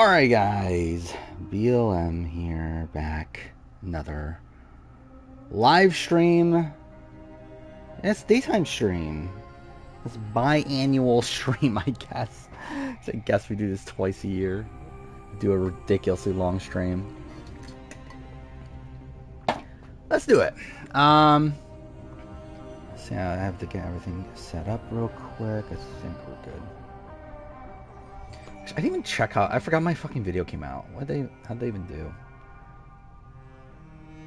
Alright guys, BLM here, back, another live stream. It's daytime stream. It's biannual stream, I guess. So I guess we do this twice a year. Do a ridiculously long stream. Let's do it. So I have to get everything set up real quick. I think we're good. I didn't even check how. I forgot my fucking video came out. How'd they even do?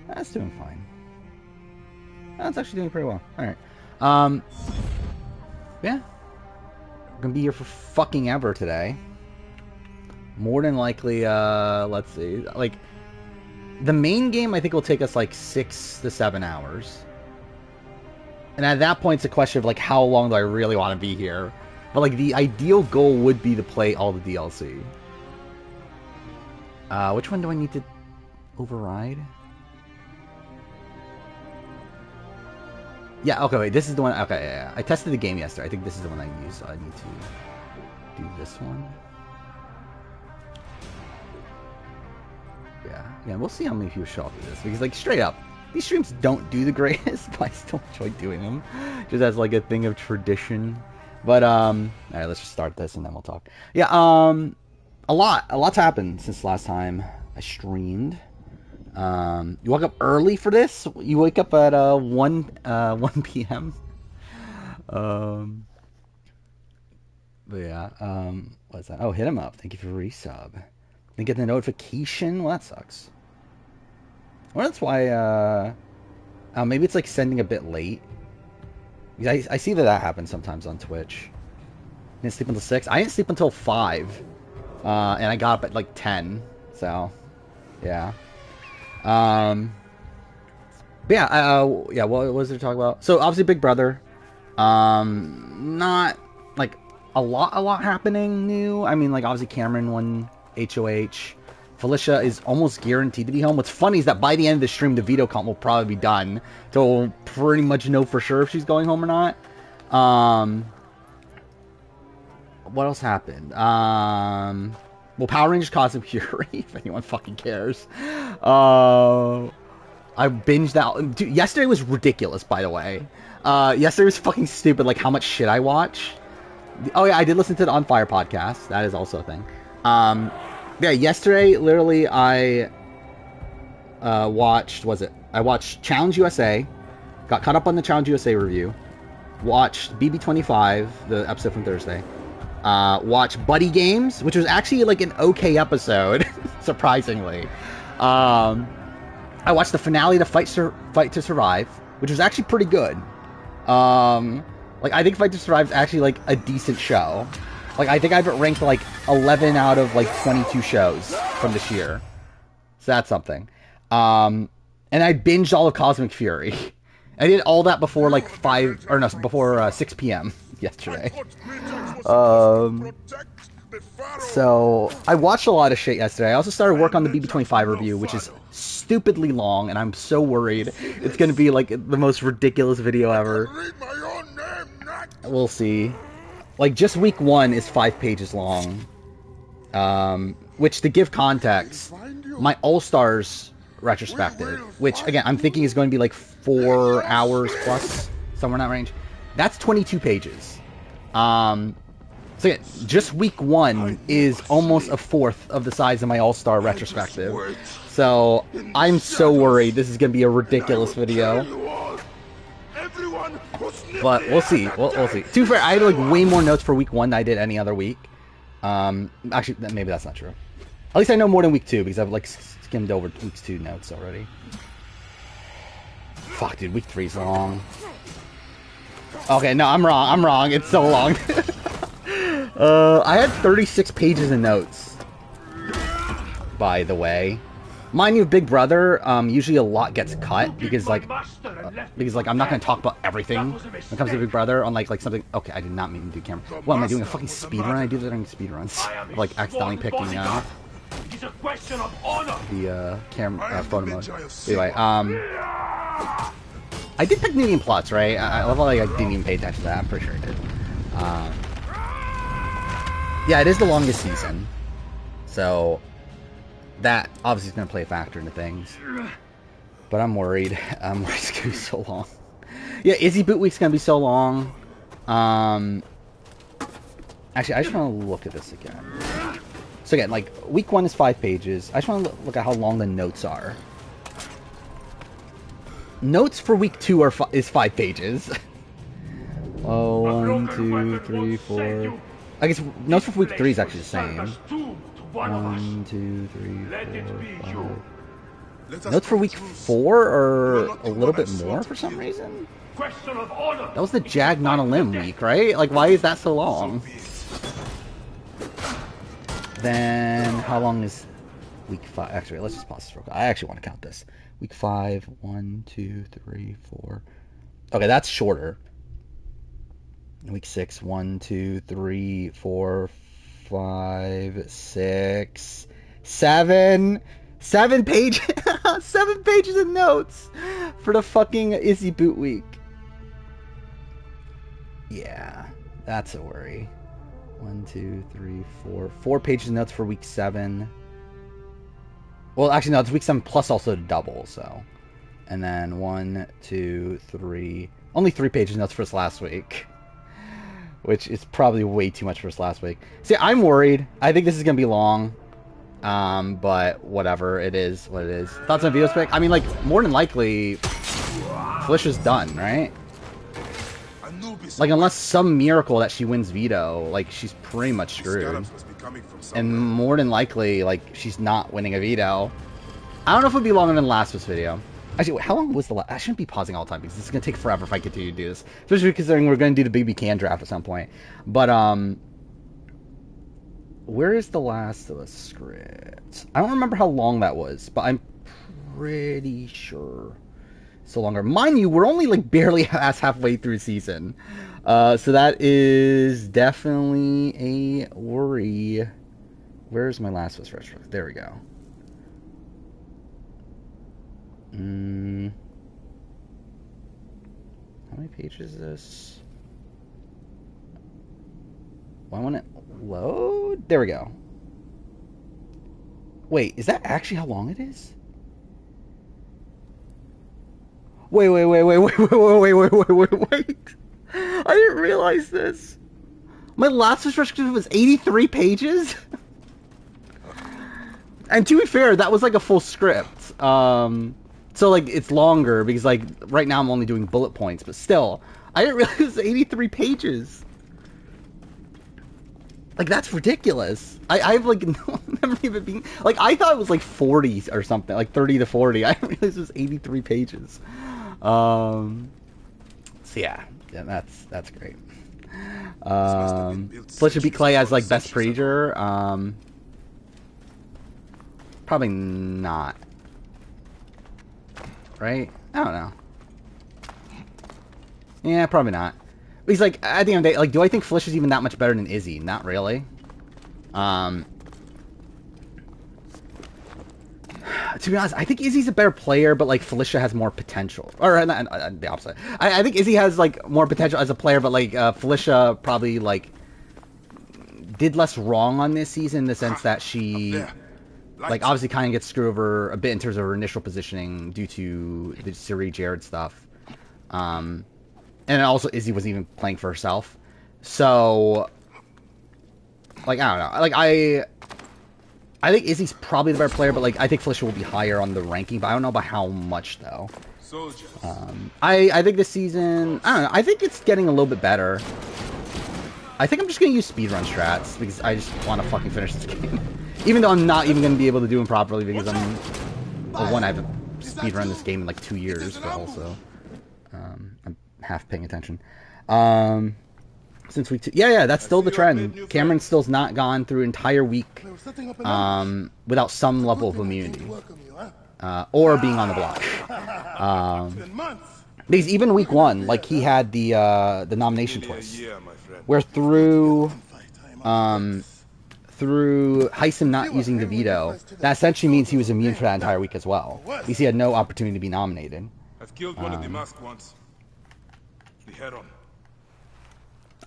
That's doing fine. That's actually doing pretty well. Alright. Yeah. We're gonna be here for fucking ever today. More than likely, let's see. Like, the main game I think will take us like 6 to 7 hours. And at that point, it's a question of like, how long do I really want to be here? But like, the ideal goal would be to play all the DLC. Which one do I need to override? Yeah, okay, wait, this is the one. Okay, yeah. I tested the game yesterday. I think this is the one I used, so I need to do this one. Yeah, we'll see how many people show up to this. Because, like, straight up, these streams don't do the greatest, but I still enjoy doing them. Just as, like, a thing of tradition. But, alright, let's just start this and then we'll talk. Yeah, a lot's happened since last time I streamed. You woke up early for this? You wake up at, 1 p.m.? But yeah, what's that? Oh, hit him up. Thank you for resub. Didn't get the notification? Well, that sucks. Well, that's why, maybe it's, like, sending a bit late. I see that happens sometimes on Twitch. Didn't sleep until 6. I didn't sleep until 5. And I got up at like 10. So, yeah. But yeah, yeah, what was there to talk about? So, obviously, Big Brother. Not, like, a lot happening new. I mean, like, obviously, Cameron won HOH. Felicia is almost guaranteed to be home. What's funny is that by the end of the stream, the veto count will probably be done. So we'll pretty much know for sure if she's going home or not. What else happened? Well, Power Rangers Cosmic Fury, if anyone fucking cares. I binged out. Dude, yesterday was ridiculous, by the way. Yesterday was fucking stupid, like how much shit I watch. Oh yeah, I did listen to the On Fire podcast. That is also a thing. Yeah, yesterday, literally, I watched, I watched Challenge USA, got caught up on the Challenge USA review, watched BB25, the episode from Thursday, watched Buddy Games, which was actually, like, an okay episode, surprisingly. I watched the finale to Fight to Survive, which was actually pretty good. Like, I think Fight to Survive is actually, like, a decent show. Like, I think I have it ranked, like, 11 out of, like, 22 shows from this year. So that's something. And I binged all of Cosmic Fury. I did all that before, like, 6 p.m. yesterday. So, I watched a lot of shit yesterday. I also started work on the BB25 review, which is stupidly long, and I'm so worried it's gonna be, like, the most ridiculous video ever. We'll see. Like, just week 1 is 5 pages long. Which, to give context, my All-Stars retrospective, which, again, I'm thinking is going to be like 4 hours plus, somewhere in that range, that's 22 pages. So yeah, just week 1 is almost a fourth of the size of my All-Star retrospective. So, I'm so worried this is going to be a ridiculous video. But we'll see. We'll see. To be fair, I had like way more notes for week 1 than I did any other week. Actually, maybe that's not true. At least I know more than week 2 because I've like skimmed over week 2 notes already. Fuck, dude, week 3's long. Okay, no, I'm wrong. It's so long. I had 36 pages of notes. By the way. Mind you, Big Brother, usually a lot gets cut because I'm not going to talk about everything when it comes to Big Brother on like something. Okay, I did not mean to do camera. What am I doing? A fucking speed run? I do that during speed runs. Like accidentally picking the camera photo mode. Anyway, I did pick New Game Plus, right? I love how like, I didn't even pay attention to that. I'm pretty sure I did. Yeah, it is the longest season. So that obviously is going to play a factor into things. But I'm worried. I'm worried it's going to be so long. Yeah, Izzy boot week's going to be so long. Actually, I just want to look at this again. So again, like, week 1 is 5 pages. I just want to look at how long the notes are. Notes for week 2 is 5 pages. Oh, 1, 2, 3, 4. I guess notes for week 3 is actually the same. 1, 2, 3, 4, 5. Notes for week 4 are a little bit more for some reason. That was the Jag Not a Limb week, right? Like, why is that so long? Then, how long is week 5? Actually, let's just pause this real quick. I actually want to count this. Week 5, 1, 2, 3, 4. Okay, that's shorter. Week 6, 1, 2, 3, 4, 5, 6, 7. 7 pages. 7 pages of notes for the fucking Izzy boot week. Yeah, that's a worry. 1, 2, 3, 4. 4 pages of notes for week 7. Well, actually, no, it's week 7 plus also double, so. And then 1, 2, 3. Only 3 pages of notes for us last week. Which is probably way too much for us last week. See, I'm worried. I think this is going to be long. But whatever. It is what it is. Thoughts on video spec? I mean, like, more than likely, Felicia's done, right? Like, unless some miracle that she wins veto, like, she's pretty much screwed. And more than likely, like, she's not winning a veto. I don't know if it would be longer than the last of this video. Actually, wait, how long was the last? I shouldn't be pausing all the time because it's going to take forever if I continue to do this. Especially considering we're going to do the BB Can draft at some point. But, where is the Last of Us script? I don't remember how long that was, but I'm pretty sure it's longer. Mind you, we're only, like, barely halfway through season. So that is definitely a worry. Where's my Last of Us retro? There we go. How many pages is this? Why won't it load? There we go. Wait, is that actually how long it is? Wait. I didn't realize this. My last restriction was 83 pages? And to be fair, that was like a full script. So, like, it's longer because, like, right now I'm only doing bullet points, but still, I didn't realize it was 83 pages. Like, that's ridiculous. I've, like, never even been, like, I thought it was, like, 40 or something, like, 30 to 40. I didn't realize it was 83 pages. So, yeah, that's great. Fletcher beat Clay as, like, best preacher. Probably not. Right? I don't know. Yeah, probably not. Because, like, at the end of the day, like, do I think Felicia's even that much better than Izzy? Not really. To be honest, I think Izzy's a better player, but, like, Felicia has more potential. Or, the opposite. I think Izzy has, like, more potential as a player, but, like, Felicia probably, like, did less wrong on this season in the sense that she... like, obviously kind of gets screwed over a bit in terms of her initial positioning due to the Siri Jared stuff. And also Izzy wasn't even playing for herself. So, like, I don't know. Like, I think Izzy's probably the better player, but, like, I think Felicia will be higher on the ranking, but I don't know about how much, though. I think this season, I don't know, I think it's getting a little bit better. I think I'm just going to use speedrun strats, because I just want to fucking finish this game. Even though I'm not even going to be able to do them properly, because I'm... Well, one, I haven't speedrun this game in, like, 2 years, but also... I'm half paying attention. Since week 2... Yeah, that's still the trend. Cameron still's not gone through an entire week without some level of immunity. Or being on the block. Because even week 1, like, he had the nomination twist. Where through Heisen not using the veto, that essentially means he was immune for that entire week as well. Because he had no opportunity to be nominated. I've killed one of the masked ones. The Heron.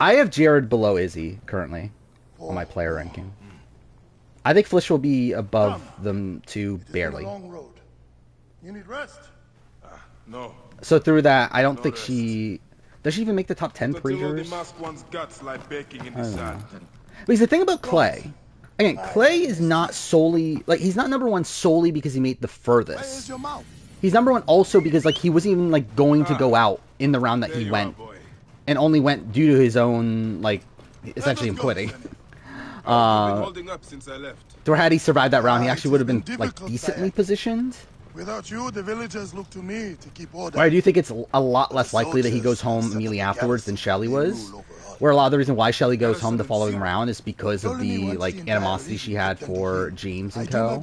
I have Jared below Izzy currently on my player ranking. I think Flish will be above them two It's been a barely. long road. You need rest. No. So through that, I don't No think rest. she... Does she even make the top 10 Not until all the Preachers? masked one's guts lie baking in I the don't sand. know. Because the thing about Clay... Again, Clay is not solely... Like, he's not number one solely because he made the Where is furthest. your mouth? He's number one also because, like, he wasn't even, like, going to go out in the round that There he you went. are, boy. And only went due to his own, like, essentially him quitting. I've been holding up since I left. So had he survived that round, he actually would have been, It's been like, difficult, decently Bayek. positioned. Without you, the villagers look to me to keep order. But I do think it's a lot less likely that he goes home immediately afterwards than Shelley was. Where a lot of the reason why Shelley goes home the following round is because of the, like, animosity she had for James and co.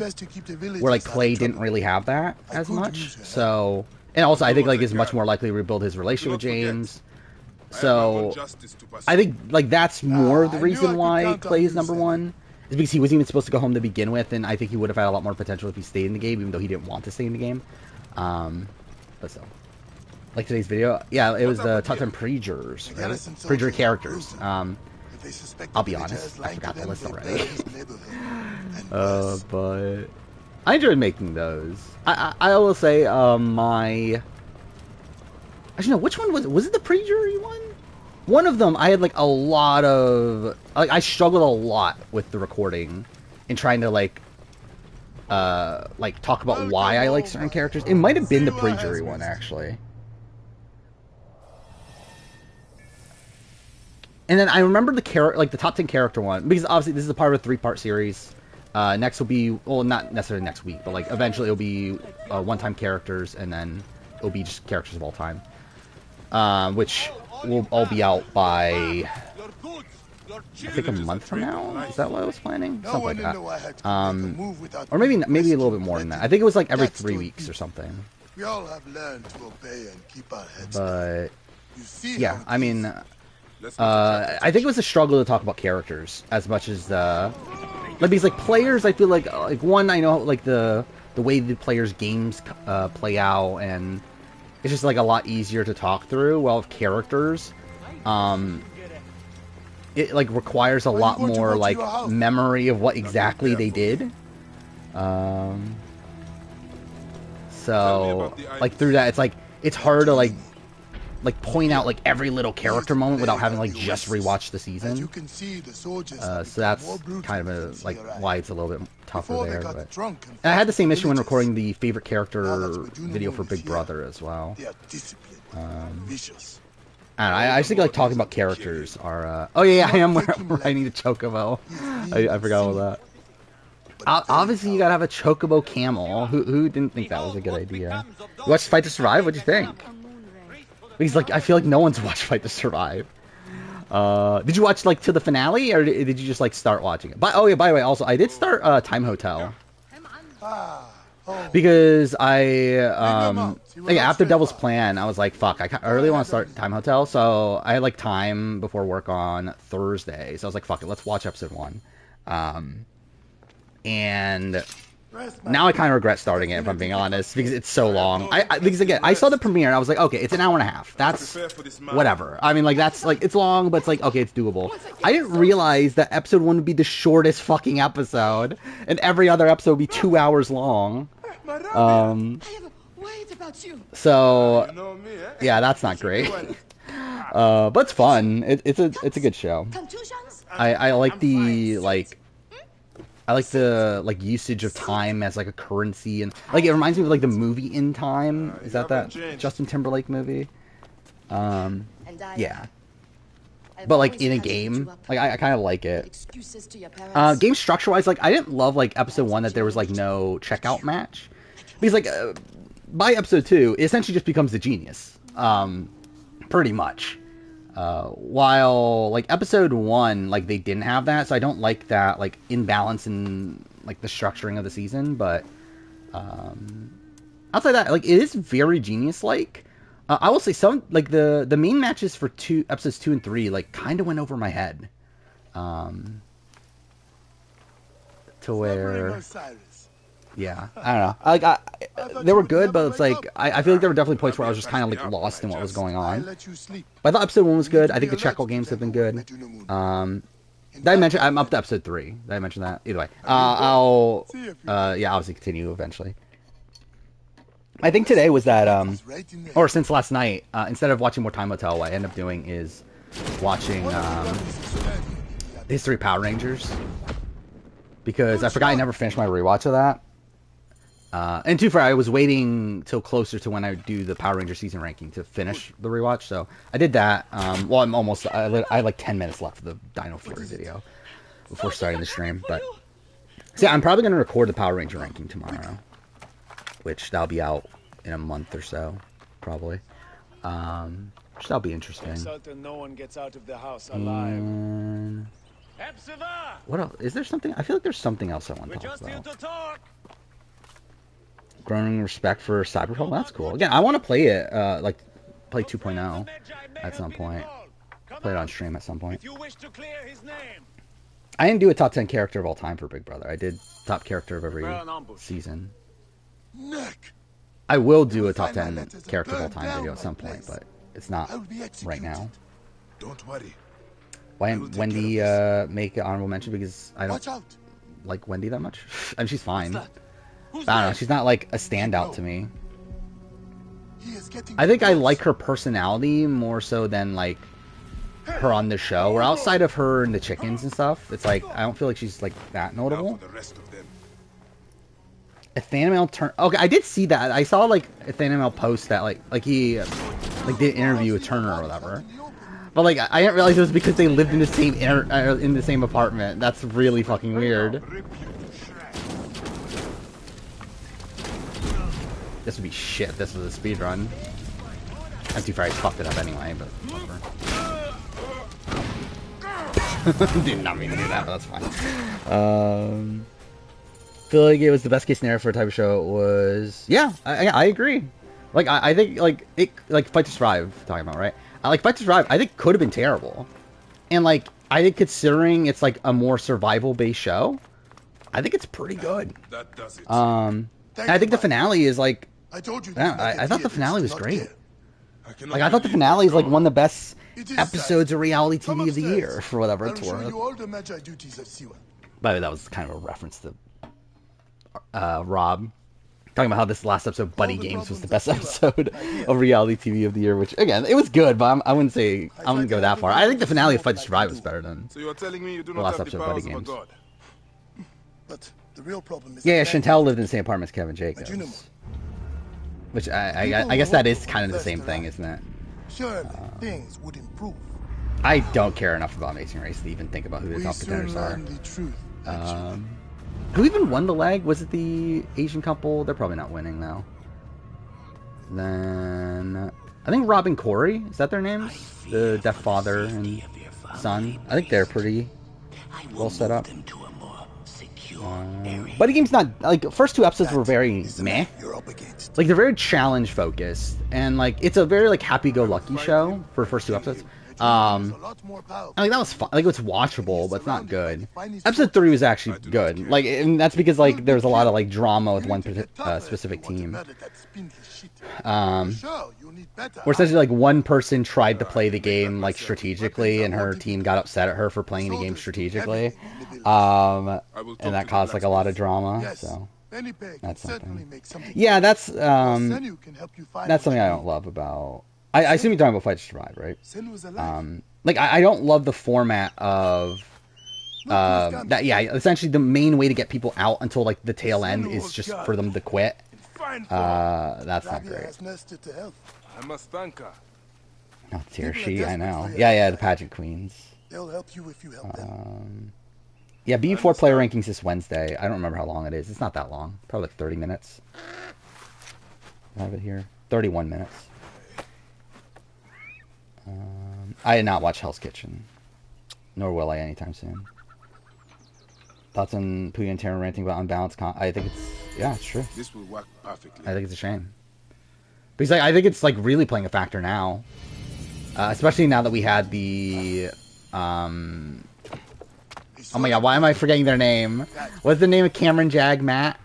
Where, like, Clay didn't really have that as much. So... And also, I think, like, is much more likely to rebuild his relationship with James. So... I think, like, that's more of the reason why Clay is number one. Is because he wasn't even supposed to go home to begin with, and I think he would have had a lot more potential if he stayed in the game, even though he didn't want to stay in the game. But so... Like today's video, yeah, it was the top 10 Preachers, right? Preacher characters. I'll be honest, I forgot the list already. But I enjoyed making those. I will say, my... Actually, no, which one was it? Was it the Preacher one? One of them, I had, like, a lot of... Like, I struggled a lot with the recording and trying to, like, talk about why I like certain characters. It might have been the Preacher one, actually. And then I remember the the top 10 character one, because obviously this is a part of a 3-part series. Next will be, well, not necessarily next week, but like eventually it'll be one-time characters, and then it'll be just characters of all time, which will all be out by I think a month from now. Is that what I was planning? Something like that. Or maybe a little bit more than that. I think it was like every 3 weeks or something. We all have learned to obey and keep our heads But down. yeah, I mean. I think it was a struggle to talk about characters as much as like because like players, I feel like one, I know like the way the players' games play out, and it's just like a lot easier to talk through. While with characters, it like requires a lot more like memory of what exactly they did. So like through that, it's like it's hard to like point out like every little character moment without having like just rewatch the season. So that's kind of like why it's a little bit tougher there. But... And I had the same issue when recording the favorite character video for Big Brother as well. I don't know, I just think like talking about characters are. Oh yeah, I am riding the Chocobo. I forgot all that. Obviously, you gotta have a Chocobo camel. Who didn't think that was a good idea? You watched Fight to Survive? What'd you think? Because, like, I feel like no one's watched Fight to Survive. Did you watch, like, to the finale, or did you just, like, start watching it? Oh, yeah, by the way, also, I did start Time Hotel. Because after Devil's Plan, I was like, fuck, I really want to start Time Hotel, so I had, like, time before work on Thursday, so I was like, fuck it, let's watch episode 1. And... Now I kind of regret starting it, if I'm being honest, because it's so long. Because again, I saw the premiere and I was like, okay, it's an hour and a half. That's whatever. I mean, like, that's like, it's long, but it's like, okay, it's doable. I didn't realize that episode 1 would be the shortest fucking episode, and every other episode would be 2 hours long. So, yeah, that's not great. But it's fun. It's a good show. I like the, like... I like the usage of time as like a currency, and like it reminds me of like the movie In Time. Is that Justin Timberlake movie? Yeah. But like in a game, like I kind of like it. Game structure wise, like I didn't love like episode 1 that there was like no checkout match, because like by episode 2 it essentially just becomes the genius, pretty much. While like episode 1, like they didn't have that, so I don't like that like imbalance in like the structuring of the season. But outside that, like it is very genius-like. I will say some like the main matches for episodes 2 and 3 like kind of went over my head, to where. Yeah, I don't know. They were good, but it's like I feel like there were definitely points where I was just kind of like lost in what was going on. But I thought episode 1 was good. I think the Checkle games have been good. Did I mention I'm up to episode 3? Did I mention that? Either way, I'll yeah, obviously continue eventually. I think today was that or since last night, instead of watching more Time Will Tell, what I end up doing is watching the History of Power Rangers, because I forgot I never finished my rewatch of that. And too far, I was waiting till closer to when I do the Power Ranger season ranking to finish the rewatch. So I did that. Well, I'm almost. I had like 10 minutes left of the Dino Fury video before starting the stream. But see, I'm probably gonna record the Power Ranger ranking tomorrow, which that'll be out in a month or so, probably. Which that'll be interesting. No one gets out of the house alive. What else? Is there something? I feel like there's something else I want to talk about. Growing respect for Cyberpunk. That's cool. Again, I want to play it, like play 2.0 at some point. Play it on stream at some point. I didn't do a top 10 character of all time for Big Brother. I did top character of every season. I will do a top 10 character of all time video at some point, but it's not right now. Don't worry. Why didn't Wendy make an honorable mention? Because I don't like Wendy that much. I mean, she's fine. I don't know, she's not like a standout to me. I think I like her personality more so than like her on the show. Where outside of her and the chickens and stuff, it's like I don't feel like she's like that notable. Athanael turn. Okay, I did see that. I saw like Athanael post that like he like did an interview with Turner or whatever. But like I didn't realize it was because they lived in the same in the same apartment. That's really fucking weird. This would be shit if this was a speed run. I'm too far, I fucked it up anyway, but whatever. Did not mean to do that, but that's fine. Feel like it was the best case scenario for a type of show. It was, yeah, I agree. Like I think like it like Fight to Survive talking about, right? I like Fight to Survive. I think could have been terrible, and like I think considering it's like a more survival based show, I think it's pretty good. That does it. And I think the finale is like. I told you. I thought the finale was great. Like I thought the finale is like one of the best episodes of reality TV of the year for whatever it's worth. By the way, that was kind of a reference to Rob talking about how this last episode, Buddy Games, was the best episode of reality TV of the year. Which again, it was good, but I wouldn't say I wouldn't go that far. I think the finale of Fight to Survive was better than So you're telling me you do the not last have the episode of Buddy powers of a Games. god? But the real problem is Yeah, Chantel lived in the same apartment as Kevin Jacobs. Which I guess that is kind of the same thing, isn't it? Surely things would improve. I don't care enough about Amazing Race to even think about who the top contenders are. The truth, Who even won the leg? Was it the Asian couple? They're probably not winning now. Then I think Rob and Corey, is that their names? The deaf father and son. I think they're pretty well set up. Buddy Game's not like first 2 episodes were very meh. Like they're very challenge focused, and like it's a very like happy-go-lucky show for the first 2 episodes. I think that was fun. Like it's watchable, but it's not good. Episode 3 was actually good. Like, and that's because like there was a lot of like drama with one specific team. Where essentially like one person tried to play the game like strategically, and her team got upset at her for playing the game strategically, and that caused like a lot of drama. So that's something. Yeah, that's something I don't love about. I assume you're talking about Fight to Survive, right? Like I don't love the format of that. Yeah, essentially the main way to get people out until like the tail end is just for them to quit. That's not great. I must thank her. Oh, dear she, I know. Yeah, the pageant queens. They'll help you if you help them. Yeah, B4 player rankings this Wednesday. I don't remember how long it is. It's not that long. Probably like 30 minutes. I have it here. 31 minutes. I did not watch Hell's Kitchen. Nor will I anytime soon. Thoughts on Puyo and Terran ranting about unbalanced I think it's... Yeah, it's true. This will work perfectly. I think it's a shame. Because I think it's like really playing a factor now. Especially now that we had the... Oh my god, why am I forgetting their name? What's the name of Cameron, Jag, Matt?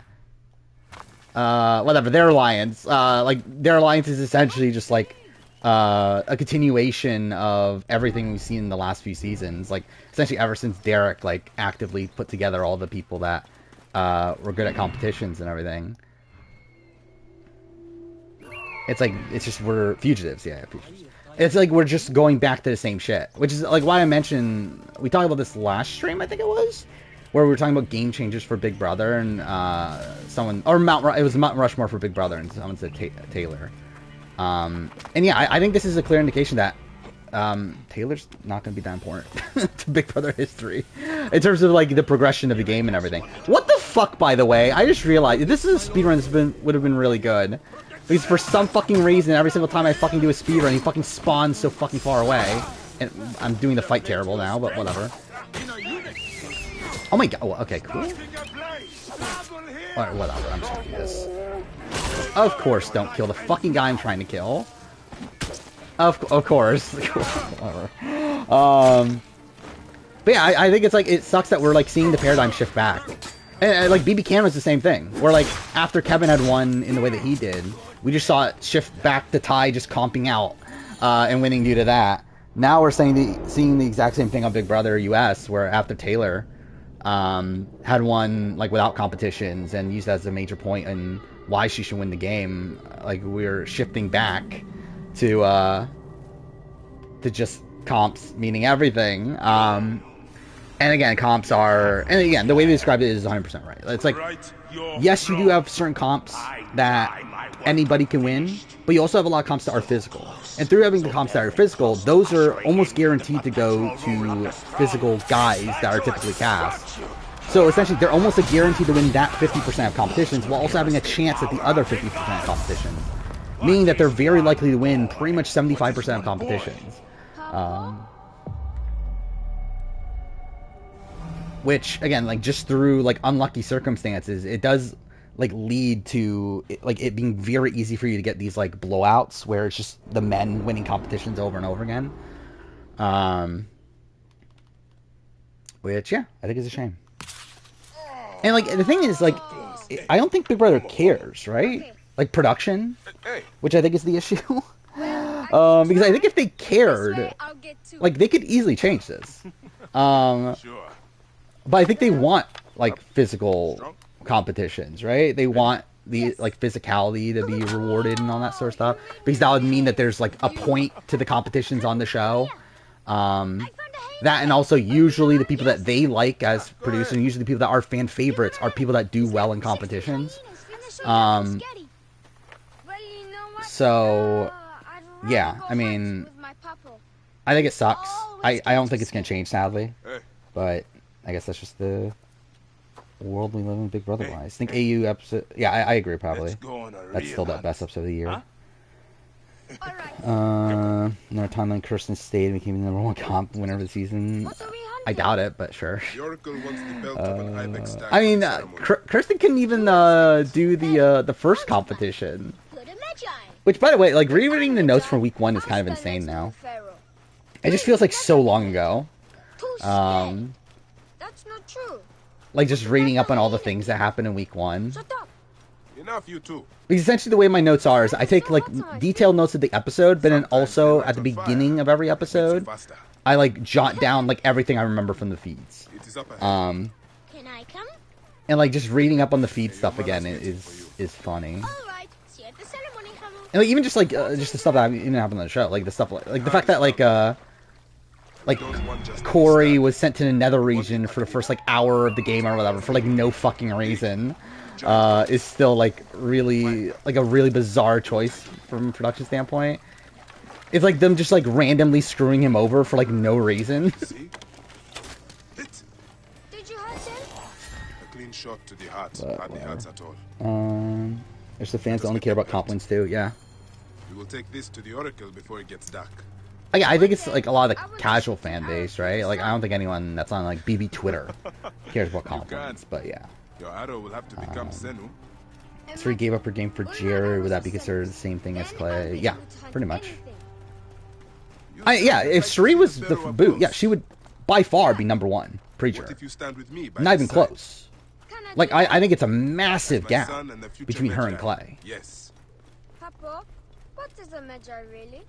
Whatever, their alliance. Like, their alliance is essentially just like... a continuation of everything we've seen in the last few seasons. Like, essentially ever since Derek like actively put together all the people that were good at competitions and everything. It's like it's just we're fugitives, yeah, fugitives. It's like we're just going back to the same shit, which is like why I mentioned we talked about this last stream, I think it was, where we were talking about game changers for Big Brother, and someone or it was Mount Rushmore for Big Brother, and someone said Taylor. And yeah, I think this is a clear indication that Taylor's not going to be that important to Big Brother history in terms of like the progression of the game and everything. What the fuck, by the way? I just realized this is a speedrun that would have been really good. Because for some fucking reason, every single time I fucking do a speedrun, he fucking spawns so fucking far away. And I'm doing the fight terrible now, but whatever. Oh my god. Oh, okay, cool. Alright, whatever. I'm just gonna do this. Of course, don't kill the fucking guy I'm trying to kill. Of course. Whatever. But yeah, I think it's like, it sucks that we're like seeing the paradigm shift back. And like BB Can was the same thing. Where like after Kevin had won in the way that he did, we just saw it shift back to Ty just comping out and winning due to that. Now we're seeing the exact same thing on Big Brother US, where after Taylor had won like without competitions and used that as a major point in why she should win the game, like we're shifting back to just comps meaning everything. And again, comps are, and again, the way they describe it is 100% right. It's like, yes, you do have certain comps that anybody can win, but you also have a lot of comps that are physical. And through having the comps that are physical, those are almost guaranteed to go to physical guys that are typically cast. So essentially, they're almost a guarantee to win that 50% of competitions, while also having a chance at the other 50% of competitions. Meaning that they're very likely to win pretty much 75% of competitions. Which, again, like, just through, like, unlucky circumstances, it does, like, lead to, like, it being very easy for you to get these, like, blowouts where it's just the men winning competitions over and over again. Which, yeah, I think is a shame. And, like, the thing is, like, I don't think Big Brother cares, right? Like, production, which I think is the issue. Because I think if they cared, like, they could easily change this. But I think they want, like, physical competitions, right? They want the, like, physicality to be rewarded and all that sort of stuff. Because that would mean that there's, like, a point to the competitions on the show. That, and also usually the people that they like as producers, and usually the people that are fan favorites, are people that do well in competitions. So, yeah, I mean, I think it sucks. I don't think it's going to change, sadly. But I guess that's just the world we live in, Big Brother wise. I think AU episode, yeah, I agree, probably. That's still the best episode of the year. Another timeline, Kirsten stayed and became the #1 comp winner of the season. I doubt it, but sure. I mean, Kirsten couldn't even do the first competition. Which, by the way, like, rereading the notes from week 1 is kind of insane now. It just feels like so long ago. That's not true. Like, just reading up on all the things that happened in week 1. Enough, you two. Because essentially the way my notes are is I take, like, detailed notes of the episode, but then also at the beginning of every episode, I, like, jot down, like, everything I remember from the feeds. Can I come? And, like, just reading up on the feed stuff again is funny. And, like, even just, like, just the stuff that even happened on the show. Like, the stuff, like the fact that, like, Corey was sent to the nether region for the first, like, hour of the game or whatever, for, like, no fucking reason, is still, like, really, like, a really bizarre choice from a production standpoint. It's like them just, like, randomly screwing him over for, like, no reason. Did you hurt him? A clean shot to the heart. Hardly hurts at all. There's the fans that only care about comp wins too, yeah. We will take this to the Oracle before it gets dark. I think it's, like, a lot of the casual fan base, right? Like, I don't think anyone that's on, like, BB Twitter cares about comp wins, but yeah. Your arrow will have to become Senu. Sri gave up her game for Jared. Would that be considered the same thing as Clay? Yeah, pretty much. Yeah, if Sri was the boot, yeah, she would by far be #1. Pretty sure. Not even close. Like, I think it's a massive gap between her and Clay. Yes. Papa, what is a Magi really?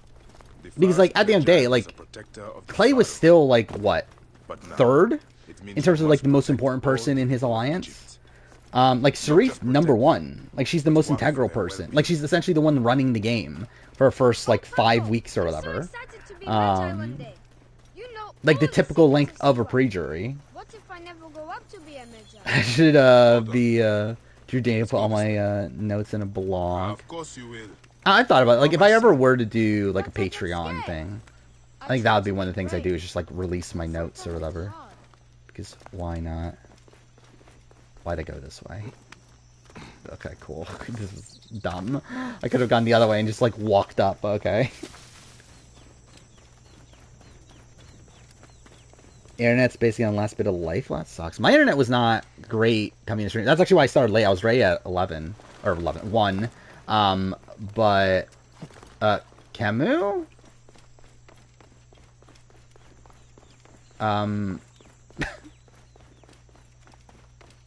Because, like, at the end of the day, like, Clay was still, like, what? But now, third it means in terms we of like must the most protect important all person in his of alliance. Egypt. Like Sharif, just number protect one. Like she's the most Welfare, integral person. well-being. Like she's essentially the one running the game for her first like Oh, 5 Papa, weeks or I'm so whatever. excited to be Magi one day. You know Like the all typical secrets length of a Siwa. pre-jury. What if I never go up to be a Magi? I should Hold on. be Drew Daniel Let's put go all this my way. notes in a blog. Of course you will. I've thought about it. Like if I ever were to do like a But I get Patreon scared. thing, I I think try that would be to one of be the things I brave. do is just like release my notes or Sometimes it's whatever. hard. Because why not? Why'd I go this way? Okay, cool. This is dumb. I could have gone the other way and just like walked up. Okay. Internet's basically on the last bit of life. Well, that sucks. My internet was not great coming to stream. That's actually why I started late. I was ready at 11 or 1. But Camus?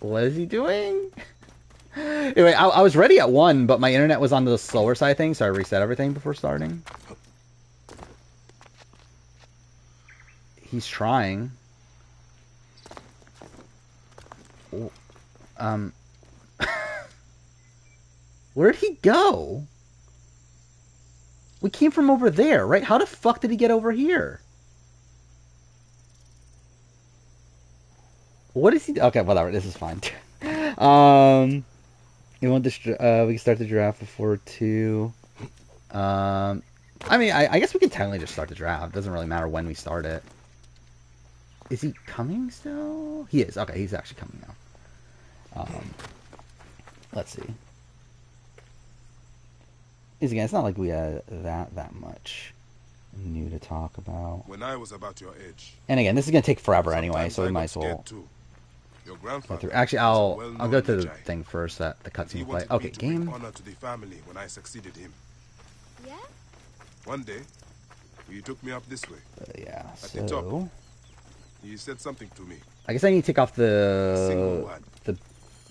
What is he doing? Anyway, I was ready at 1, but my internet was on the slower side of things, so I reset everything before starting. He's trying. Oh, where'd he go? We came from over there, right? How the fuck did he get over here? What is he? Okay, whatever. This is fine. You want this? We can start the draft before 2. I mean, I guess we can technically just start the draft. It doesn't really matter when we start it. Is he coming still? He is. Okay, he's actually coming now. Let's see. Again, it's not like we had that much new to talk about. When I was about your age. And again, this is gonna take forever anyway, sometimes so we I might got as well. scared too. Your grandfather Actually, was a I'll well-known go to the Magi. thing first. That the He cutscene will play. wanted me Okay, to bring game. honor to the family when I succeeded him. Yeah? One day, he took me up this way. Yeah. At the top. So He said something to me. I guess I need to take off A single word. the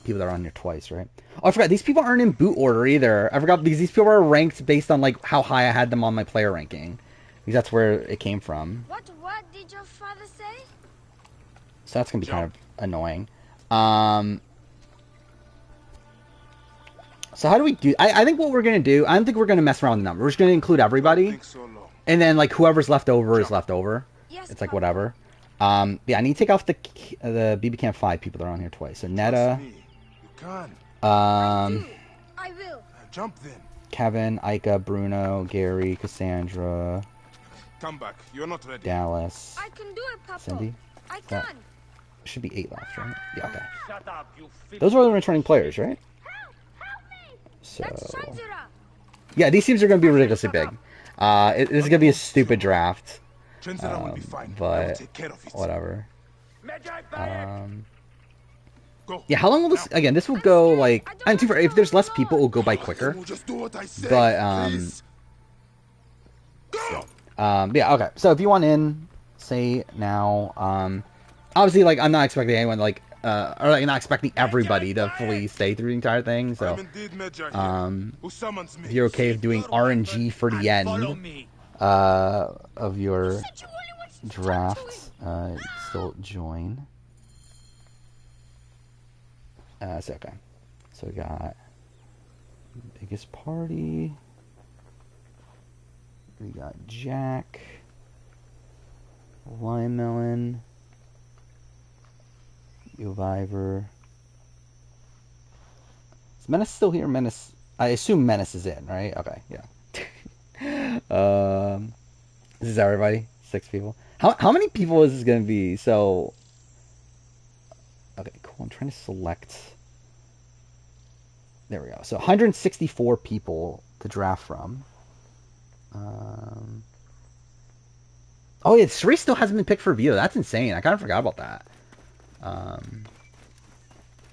people that are on here twice, right? Oh, I forgot. These people aren't in boot order either. I forgot because these people are ranked based on like how high I had them on my player ranking. Because that's where it came from. What did your father say? So that's gonna be kind of annoying. So how do we do? I think what we're gonna do. I don't think we're gonna mess around with the number. We're just gonna include Don't everybody, think so long. and then like whoever's left over is left over. Yes, It's like Papa. whatever. Yeah, I need to take off the BB Camp 5 people that are on here twice. So Netta, Trust me. You can. I will. Jump then. Kevin, Ika, Bruno, Gary, Cassandra, Come back. You're not ready. Dallas, I can do it, Papa. Cindy. I That- can. Should be 8 left, right? Yeah, okay. Shut up, you Those are the returning players, right? Help me. So That's Shanzira. yeah, these teams are going to be ridiculously big. This is going to be a stupid draft, Chenzera will be fine. I will but take care of it. whatever. Magi back! Go. Yeah, how long will this? Again, this will go like. I'm too far. If there's less people, it'll go by quicker. We'll just do what I say. But please. Go. Yeah, okay. So if you want in, say now. Obviously, like I'm not expecting anyone like, or like not expecting everybody to fully stay through the entire thing. So I'm indeed Magi here. Who summons me? if you're okay with doing RNG for the Follow end me. of your Said you only wanted to talk to draft, him. still join. So okay. So we got biggest party. We got Jack, Limemelon, Reviver. Is Menace still here? Menace. I assume Menace is in, right? Okay, yeah. This is everybody. 6 people. How many people is this gonna be? So. Okay, cool. I'm trying to select. There we go. So 164 people to draft from. Oh yeah, Sri still hasn't been picked for Vito. That's insane. I kind of forgot about that.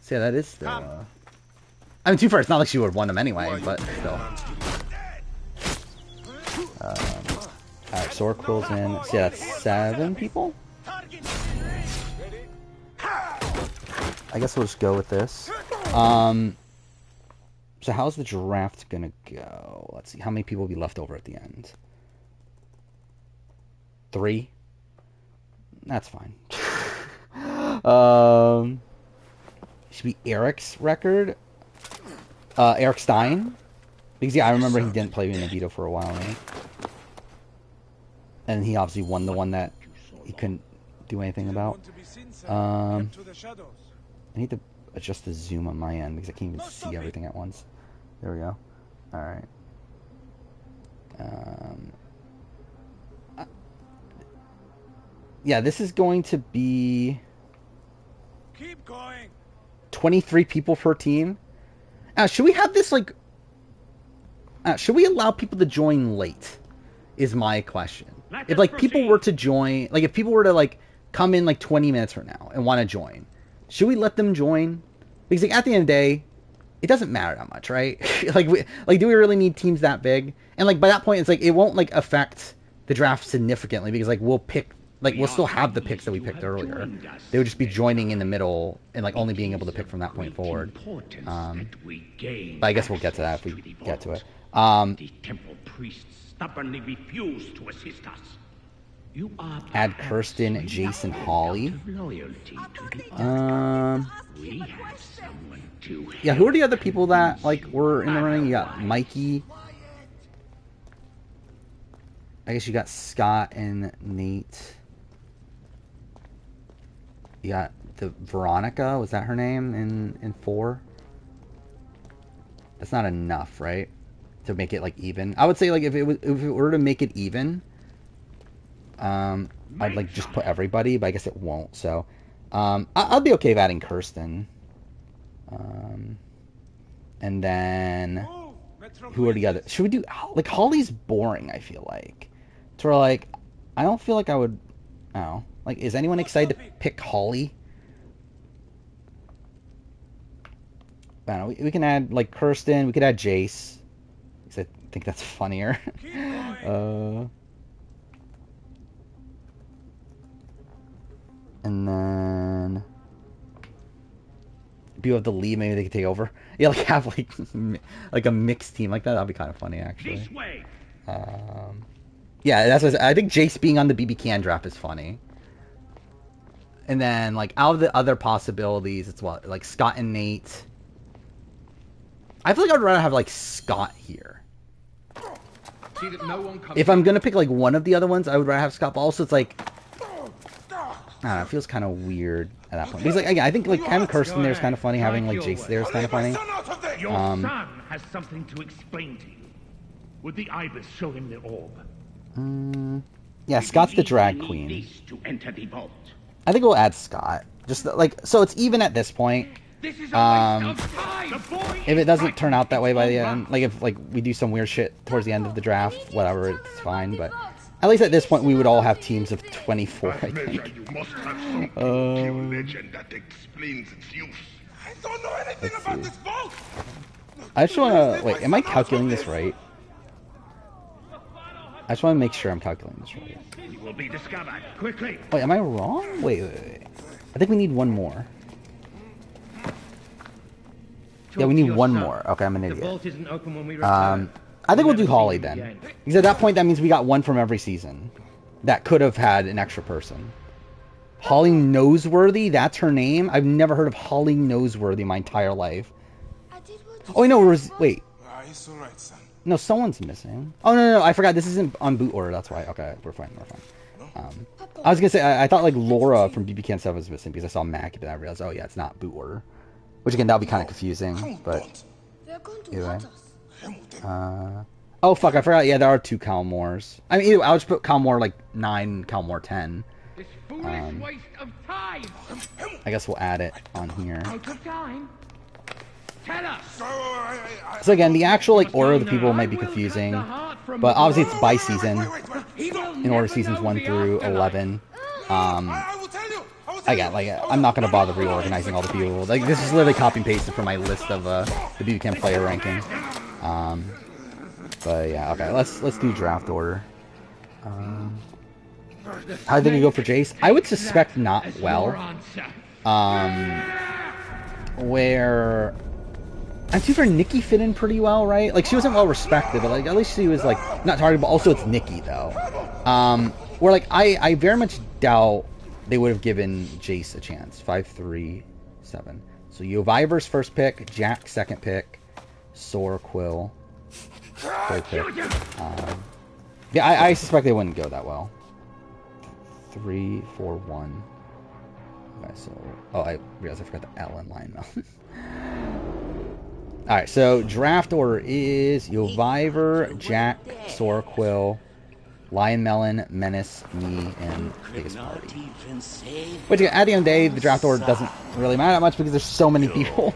So yeah, that is still. I mean, too far. It's not like she would have won them anyway, but still. Alright, Sword Quill's in. So yeah, that's 7 people. I guess we'll just go with this. So how's the draft gonna go? Let's see. How many people will be left over at the end? 3? That's fine. Should be Eric's record. Eric Stein. Because, yeah, I remember he didn't play in the veto for a while, right? And he obviously won the one that he couldn't do anything about. I need to adjust the zoom on my end because I can't even see everything at once. There we go. Alright. Yeah, this is going to be... Keep going. 23 people per team. Should we have this, like... should we allow people to join late? Is my question. If, like, people were to join... Like, if people were to, like, come in, like, 20 minutes from now and want to join, should we let them join? Because, like, at the end of the day, it doesn't matter that much, right? Do we really need teams that big? And, like, by that point, it's, like, it won't, like, affect the draft significantly because, like, we'll pick... Like, we'll still have the picks that we picked earlier. They would just be joining in the middle and, like, only being able to pick from that point forward. But I guess we'll get to that if we get to it. The temple priests stubbornly refuse to assist us. You are Add Kirsten, Jason, Holly. Yeah, who are the other people that, like, were in the running? You got Mikey. I guess you got Scott and Nate. You got the Veronica, was that her name in 4? That's not enough, right? To make it, like, even. I would say, like, if it were to make it even, I'd, like, just put everybody, but I guess it won't, so. I'll be okay with adding Kirsten. And then, who are the other? Should we do, like, Holly's boring, I feel like. So we're like, I don't feel like I would, I don't know. Like, is anyone excited to pick Holly? I don't know, we can add, like, Kirsten, we could add Jace. Because I think that's funnier. And then... people have to leave, maybe they could take over. Yeah, like, have, like a mixed team like that. That'd be kind of funny, actually. Yeah, that's what I think. Jace being on the BB Can draft is funny. And then, like, out of the other possibilities, it's what, like, Scott and Nate. I feel like I'd rather have, like, Scott here. If I'm gonna pick, like, one of the other ones, I would rather have Scott. But also, it's like, I don't know, it feels kind of weird at that point. Because, like, again, I think, like, having Kirsten there is kind of funny. Having, like, Jace there is kind of funny. Your son has something to explain to you. Would the ibis show him the orb? Yeah, Scott's the drag queen. To enter the vault. I think we'll add Scott. Just, like, so it's even at this point. This is a waste of time. If it doesn't turn out that way by the end, like, if, like, we do some weird shit towards the end of the draft, whatever, it's fine, but at least at this point we would all have teams of 24, I think. You must have some pure legend that explains its use. I don't know anything about this vault. I just want to, wait, am I calculating this right? I just want to make sure I'm calculating this right. You will be discovered quickly. Wait, am I wrong? Wait. I think we need one more. Yeah, we need one more. Okay, I'm an idiot. I think we'll do Holly then. Because at that point, that means we got one from every season. That could have had an extra person. Holly Noseworthy, that's her name? I've never heard of Holly Noseworthy my entire life. Oh, no, wait. It's alright, son. No, someone's missing. Oh, no, I forgot. This isn't on boot order. That's why. Okay, we're fine. I was going to say, I thought, like, Laura from BB Can 7 was missing because I saw Mac, but I realized, oh, yeah, it's not boot order. Which, again, that would be kind of confusing, but either way. Oh, fuck, I forgot. Yeah, there are 2 Calmores. I mean, either, I'll just put Calmore, like, 9, Calmore 10. This foolish waste of time. I guess we'll add it on here. Out of time. Tell us. So, again, the actual, like, order of the people might be confusing, but obviously it's by season, in order seasons 1 through 11. Again, like, I'm not going to bother reorganizing all the people. Like, this is literally copy and pasted from my list of the BB Can player ranking. But yeah, okay, let's do draft order. How do you go for Jace? I would suspect not well. Where I'm too for Nikki fit in pretty well, right? Like, she wasn't well respected, but like at least she was like not targeted. But also, it's Nikki though. Where like I very much doubt they would have given Jace a chance. 5, 3, 7. So Yoviver's first pick, Jack second pick, Sora Quill third pick. Yeah, I suspect they wouldn't go that well. 3, 4, 1. Okay, so I realized I forgot the L in line now. All right, so draft order is Yoviver, Jack, Sora Quill, Lion Melon, Menace, me, and Biggest Party. Which, at the end of the day, the draft order doesn't really matter that much because there's so many people.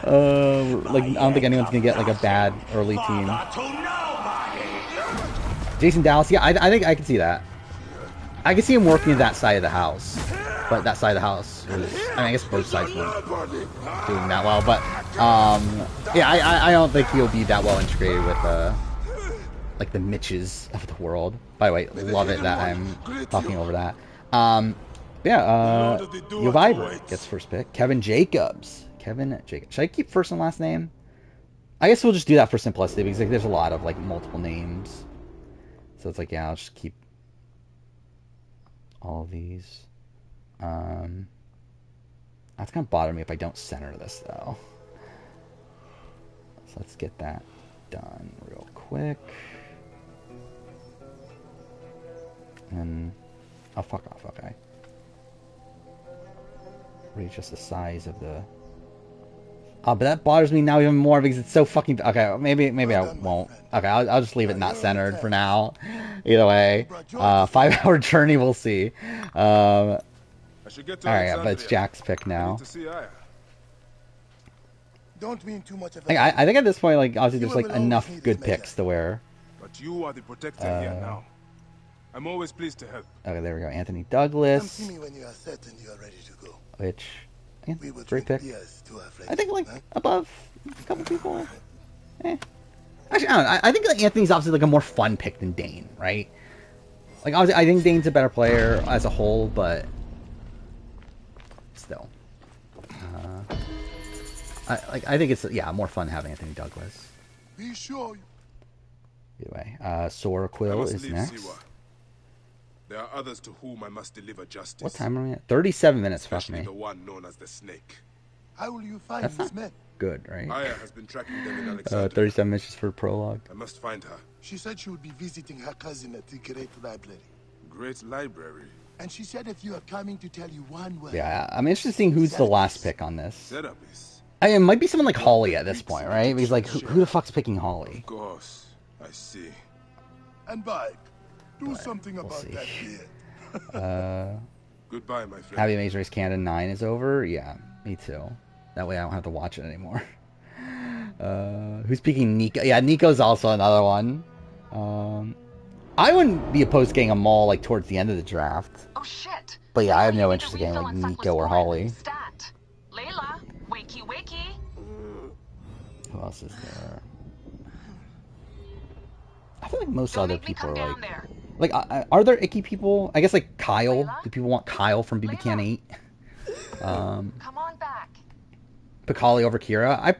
Like, I don't think anyone's gonna get like a bad early team. Jason Dallas, yeah, I think I can see that. I can see him working at that side of the house, but that side of the house is, I mean, I guess both sides weren't doing that well, but yeah, I don't think he'll be that well integrated with like the Mitches of the world. By the way, love it that I'm talking over that. Yeah, Yoviver gets first pick. Kevin Jacobs. Should I keep first and last name? I guess we'll just do that for simplicity because like, there's a lot of like multiple names. So it's like, yeah, I'll just keep all of these. That's gonna bother me if I don't center this though. So let's get that done real quick. And oh, fuck off, okay. Readjust the size of the. Oh, but that bothers me now even more because it's so fucking. Okay, maybe I won't. Okay, I'll just leave it not centered for now. Either way, 5-hour journey, we'll see. All right, but it's Jack's pick now. Don't mean too much of I think at this point, like obviously, there's like enough good picks to where. But you are the protector here now. I'm always pleased to help. Okay, there we go. Anthony Come Douglas. see me when you are certain you are ready to go. Which, yeah, We will great drink pick. beers to our friends, I think like huh? above a couple people. Actually, I don't know. I think like Anthony's obviously like a more fun pick than Dane, right? Like obviously, I think Dane's a better player as a whole, but still, I think it's more fun having Anthony Douglas. Be sure. Anyway, Sora Quill is next. Siwa. There are others to whom I must deliver justice. What time are we at? 37 minutes. Fuck Especially me. the one known as the Snake. How will you find That's these not men? good, right? Aya has been tracking them in Alexandria. 37 minutes for prologue. I must find her. She said she would be visiting her cousin at the Great Library. Great library. And she said if you are coming to tell you one word. Yeah, I'm interested in seeing who's the last pick on this. Serapis. It might be someone like Holly at this point, right? Because like, who the fuck's picking Holly? Of course. I see. And Bike, do something we'll about see. that beard. Goodbye, my friend. Happy Maze Race Canada 9 is over? Yeah, me too. That way I don't have to watch it anymore. Who's picking Nico? Yeah, Nico's also another one. I wouldn't be opposed to getting a Maul like towards the end of the draft. Oh shit. But yeah, I have no interest in getting like Nico or Holly. Stat. Layla, wakey wakey. Who else is there? I feel like most Don't other make me people come are down there. like are there icky people? I guess like Kyle. Do people want Kyle from BB Can 8? Come on back. Pick Holly over Kira? I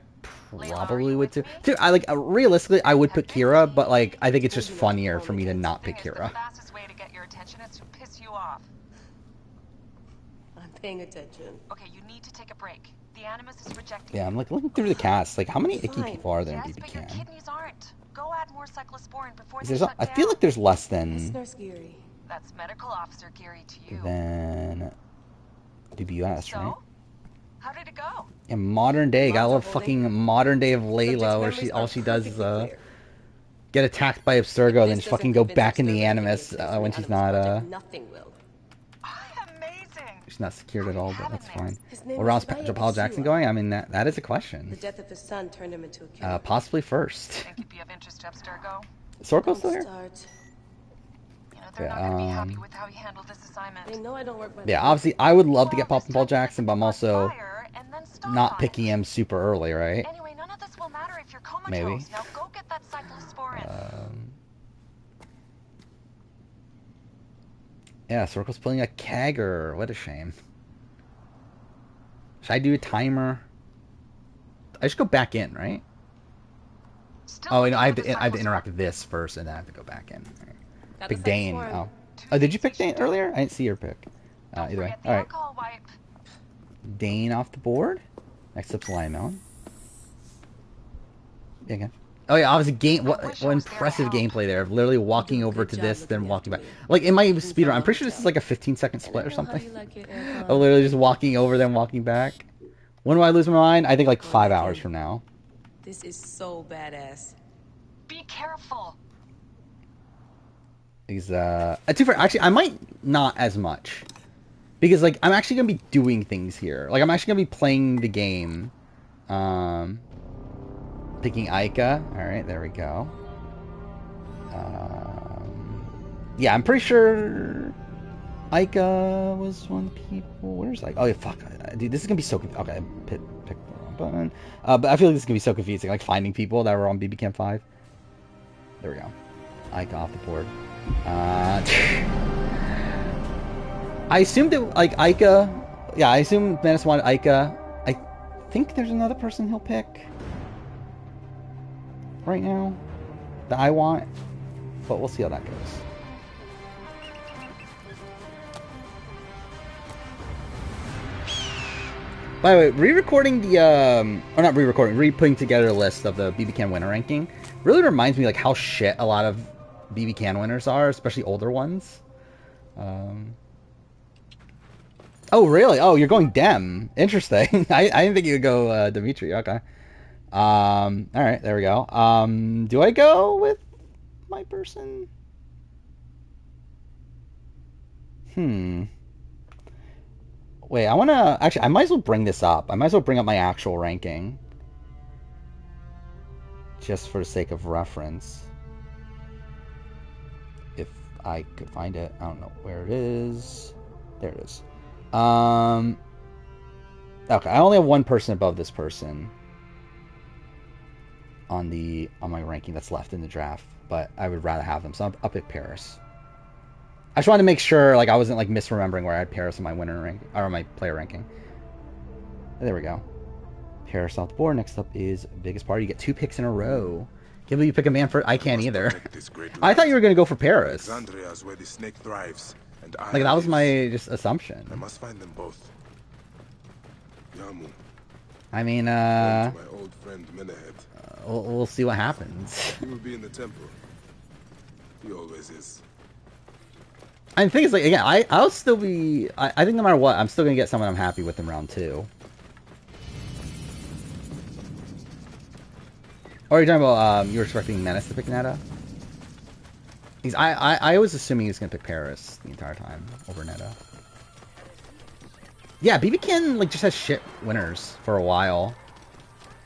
Layla, are probably you would with too. me? Dude, I like realistically I would pick Kira, but like I think it's just funnier for me to not pick Thing is, Kira. the fastest way to get your attention is to piss you off. I'm paying attention. Okay, you need to take a break. The Animus is rejecting Yeah, you. I'm like looking through the cast. Like how many icky Fine. people are there in Yes, BB but your Can? kidneys aren't. Go add more cyclosporin before they There's shut I down. feel like there's less Yes, than Nurse Geary. That's Medical Officer Geary to you. DBUS, right? So? How did it go? In modern day, got a little Lots of holding. fucking modern day of Subject's Layla, where memories all are she does is perfectly clear. get attacked by Abstergo, then This just doesn't fucking go convince back in the Abstergo Animus that he when is she's an not Animus project. Nothing will. Amazing. she's not secured at all. But that's fine. His name Well, was Ross Raya Paul Jackson Yeshua. going? I mean, that is a The question. death of his son turned him into a killer. Possibly first. Think you'd be of interest to Abstergo? Sorko's still here? Start. You know, they're Yeah, not going to be happy with how he handled this assignment. They know I don't work by Yeah, the obviously, I would love to Well, get Pop and Paul there's time to Jackson, set but I'm the also fire and then stop not on picking it. him super early, right? Anyway, none of this will matter if you're comatose. Maybe. Now go get that cyclosporin. Yeah, Sorko's pulling a Kagger. What a shame. Should I do a timer? I should go back in, right? Still Oh, wait, no, looking I have for to the cyclosporin. interact with this first, and then I have to go back in. Right. Got Pick the Dane. cyclosporin. Oh, did you pick Dane earlier? I didn't see your pick. Either way. Forget the All right. alcohol wipe. Dane off the board. Next up's Lionmelon. Yeah, again. Oh yeah, obviously what impressive gameplay there. Of literally walking over to this, then walking back. Like in my speedrun, I'm pretty sure this is like a 15-second split or something. I'm literally just walking over, then walking back. When do I lose my mind? I think like 5 hours from now. This is so badass. Be careful. Because actually, I might not as much. Because like I'm actually gonna be doing things here. Like I'm actually gonna be playing the game. Picking Ica. Alright, there we go. Yeah, I'm pretty sure Ica was one of the people. Where's like? Oh yeah, fuck, dude, this is gonna be so. Okay, I picked the wrong button. But I feel like this is gonna be so confusing. Like finding people that were on BB Camp 5. There we go. Ica off the board. I assumed that like Ica. Yeah, I assume Menace wanted Ica. I think there's another person he'll pick right now that I want, but we'll see how that goes. By the way, re-recording the or not re-recording, re-putting together a list of the BB Can winner ranking really reminds me like how shit a lot of BB Can winners are, especially older ones. Oh really? Oh, you're going Dem. Interesting. I didn't think you would go Dimitri. Okay. All right, there we go. Do I go with my person? Wait, I want to... Actually, I might as well bring this up. I might as well bring up my actual ranking. Just for the sake of reference. If I could find it. I don't know where it is. There it is. Okay, I only have one person above this person on my ranking that's left in the draft, but I would rather have them, so I'll pick Paris. I just wanted to make sure like I wasn't like misremembering where I had Paris in my winner rank or my player ranking. There we go. Paris off the board. Next up is Biggest Party. You get 2 picks in a row. Can't believe you pick a man for... I can't either. I thought you were going to go for Paris. Alexandria's where the snake thrives, and like that was my just assumption. I must find them both. Yamu. I mean, My old friend Menehet. We'll see what happens. He will be in the temple. He always is. And the thing is, like, again, I'll still be... I think no matter what, I'm still going to get someone I'm happy with in round 2. Or are you talking about, you were expecting Menace to pick Netta? I was assuming he was going to pick Paris the entire time over Netta. Yeah, BB Can, like, just has shit winners for a while.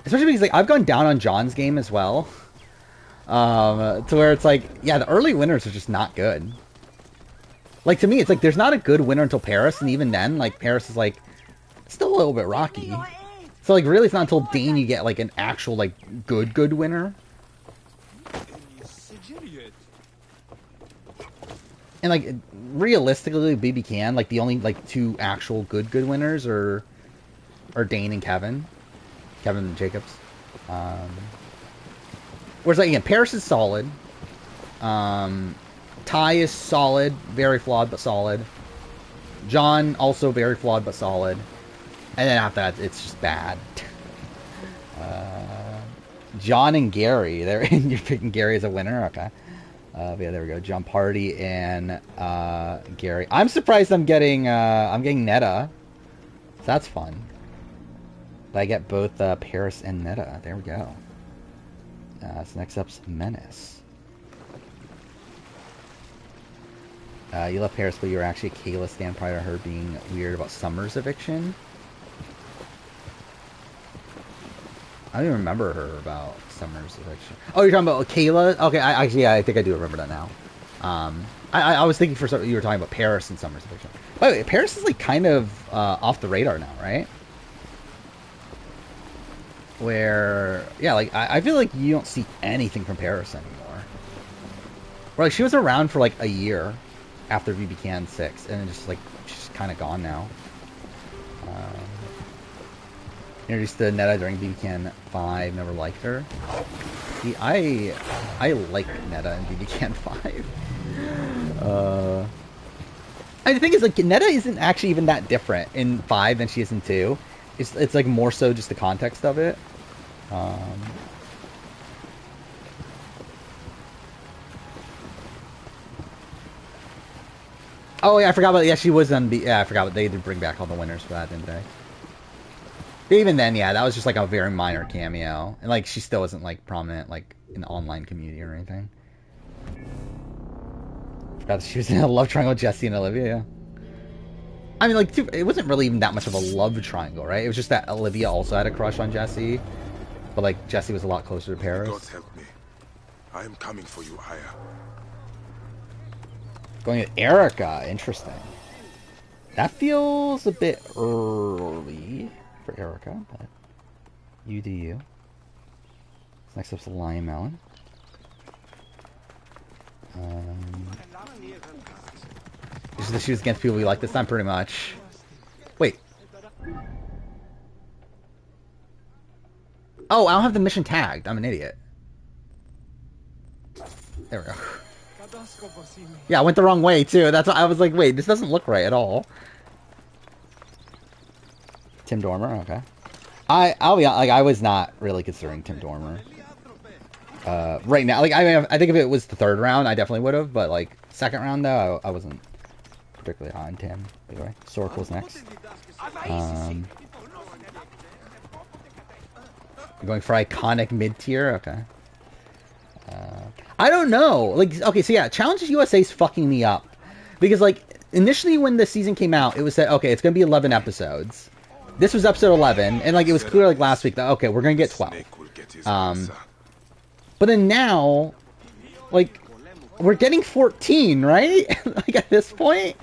Especially because, like, I've gone down on John's game as well. To where it's like, yeah, the early winners are just not good. Like, to me, it's like, there's not a good winner until Paris, and even then, like, Paris is, like, still a little bit rocky. So, like, really, it's not until Dane you get, like, an actual, like, good winner. And, like, realistically, BB Can, like, the only, like, 2 actual good winners are Dane and Kevin. Kevin and Jacobs. Whereas, like, again, Paris is solid. Ty is solid. Very flawed, but solid. John, also very flawed, but solid. And then after that, it's just bad. John and Gary. You're picking Gary as a winner? Okay. Yeah, there we go. John Party and Gary. I'm surprised I'm getting Netta. So that's fun. But I get both Paris and Netta. There we go. So next up's Menace. You left Paris, but you were actually a Kayla stan prior to her being weird about Summer's eviction. I don't even remember her about Summer's eviction. Oh, you're talking about Kayla? Okay, I think I do remember that now. I was thinking for something you were talking about Paris and Summer's eviction. By the way, Paris is like kind of off the radar now, right? Where, yeah, like I feel like you don't see anything from Paris anymore. Where like she was around for like a year after BB Can 6, and just like she's kind of gone now. Introduced to Netta during BB Can 5, never liked her. See, I like Netta in BB Can 5. And the thing is, like, Netta isn't actually even that different in 5 than she is in 2. It's like more so just the context of it. Oh yeah, I forgot about. Yeah, she was on. Yeah, I forgot. But they did bring back all the winners for that, didn't they? But even then, yeah, that was just like a very minor cameo, and like she still wasn't like prominent like in the online community or anything. Forgot that she was in a love triangle with Jesse and Olivia. Yeah. I mean, like, it wasn't really even that much of a love triangle, right? It was just that Olivia also had a crush on Jesse, but like Jesse was a lot closer to Paris. God help me. I am coming for you, Aya. Going with Erica, interesting. That feels a bit early for Erica, but you do you. Next up's the Lion Melon. Just the shoes against people we like this time, pretty much. Wait. Oh, I don't have the mission tagged. I'm an idiot. There we go. Yeah, I went the wrong way too. That's why I was like, wait, this doesn't look right at all. Tim Dormer, okay. I'll be honest, like, I was not really considering Tim Dormer. Right now, like, I mean, I think if it was the 3rd round, I definitely would have, but like 2nd round though, I wasn't particularly high on Tim. Anyway, Sorkel's next. I'm going for iconic mid-tier, okay. I don't know. Like, okay, so yeah, Challenges USA's fucking me up. Because, like, initially when the season came out, it was said, okay, it's going to be 11 episodes. This was episode 11, and, like, it was clear, like, last week that, okay, we're going to get 12. But then now, like, we're getting 14, right? Like, at this point?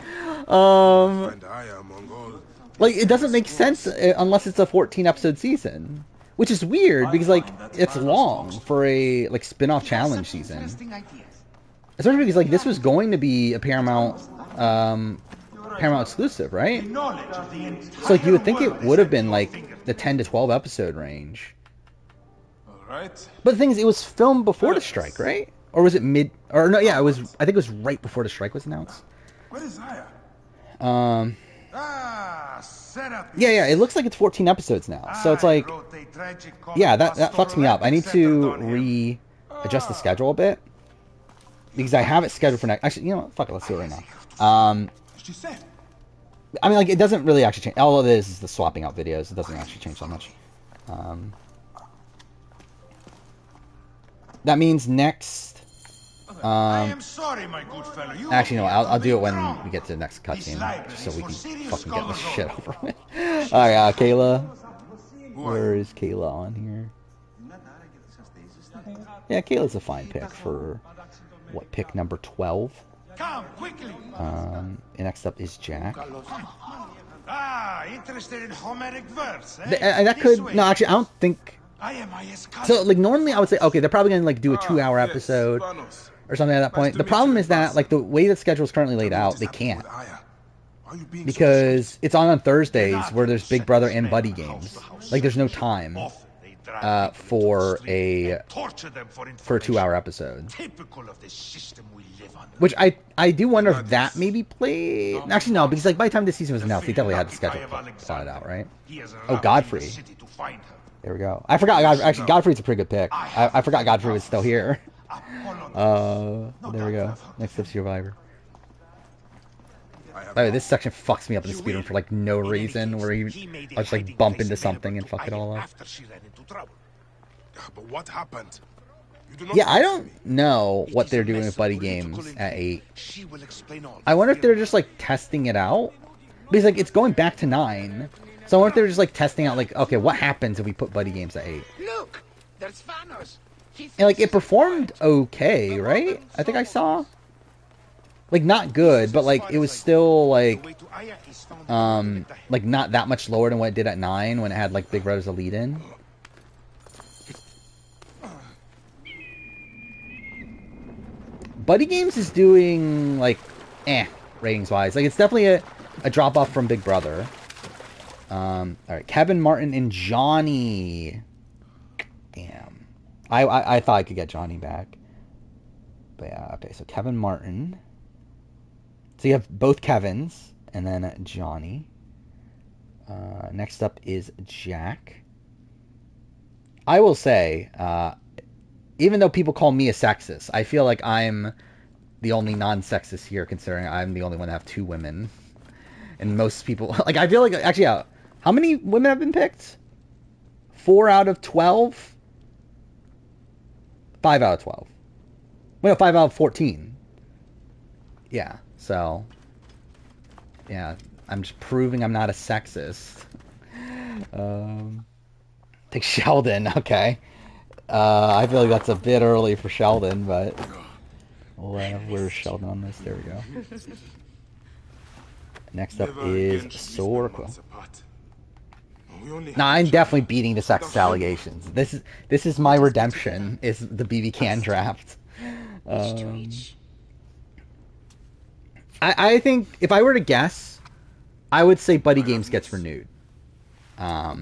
Like, it doesn't make sense unless it's a 14-episode season. Which is weird, because, like, it's long for a, like, spin-off challenge season. Especially because, like, this was going to be a Paramount exclusive, right? So, like, you would think it would have been, like, the 10 to 12 episode range. But the thing is, it was filmed before the strike, right? Or was it mid... Or, no, yeah, it was... I think it was right before the strike was announced. What is Aya? Yeah, it looks like it's 14 episodes now. So it's like, yeah, that fucks me up. I need to readjust the schedule a bit. Because I have it scheduled for next... Actually, you know what? Fuck it, let's do it right now. I mean, like, it doesn't really actually change. All it is the swapping out videos. It doesn't actually change that much. That means next... I am sorry, my good fellow. Actually, no, I'll do it when we get to the next cutscene, just so we can fucking get this shit over with. Alright, Kayla. Where is Kayla on here? Yeah, Kayla's a fine pick for, what, pick number 12? Come, quickly. And next up is Jack. Interested in Homeric verse, eh? That could... No, actually, I don't think... So, like, normally I would say, okay, they're probably going to, like, do a 2-hour episode or something at that point. The problem is that, like, the way the schedule is currently laid out, they can't. Because it's on Thursdays where there's Big Brother and Buddy games. Like, there's no time for a 2-hour episode. Which I do wonder if that maybe played... Actually, no, because, like, by the time this season was announced, they definitely had the schedule plotted out, right? Oh, Godfrey. There we go. I forgot. Actually, Godfrey's a pretty good pick. I forgot Godfrey was still here. There we go. Next up, Survivor. By the way, this section fucks me up in the speedrun for like no reason, where I'll just like bump into something and fuck it all up. But what happened? Yeah, I don't know what they're doing with Buddy Games at 8. I wonder if they're just like testing it out, because like it's going back to 9. So I wonder if they're just like testing out, like, okay, what happens if we put Buddy Games at 8? Look, there's Thanos. And like it performed okay, right? I think I saw. Like not good, but like it was still like not that much lower than what it did at 9 when it had like Big Brother's a lead in. Buddy Games is doing like ratings wise. Like it's definitely a drop off from Big Brother. Alright, Kevin, Martin, and Johnny. Damn. I thought I could get Johnny back. But yeah, okay, so Kevin Martin. So you have both Kevins, and then Johnny. Next up is Jack. I will say, even though people call me a sexist, I feel like I'm the only non-sexist here, considering I'm the only one to have 2 women. And most people, like, I feel like, actually, yeah, how many women have been picked? 4 out of 12? 5 out of 12. Well, 5 out of 14. Yeah, so, yeah, I'm just proving I'm not a sexist. Take Sheldon, okay. I feel like that's a bit early for Sheldon, but where's Sheldon on this? There we go. Next up is Sorko. No, I'm definitely beating the sexist allegations. This is my redemption. Is the BB can draft. I think if I were to guess, I would say Buddy Games gets renewed. I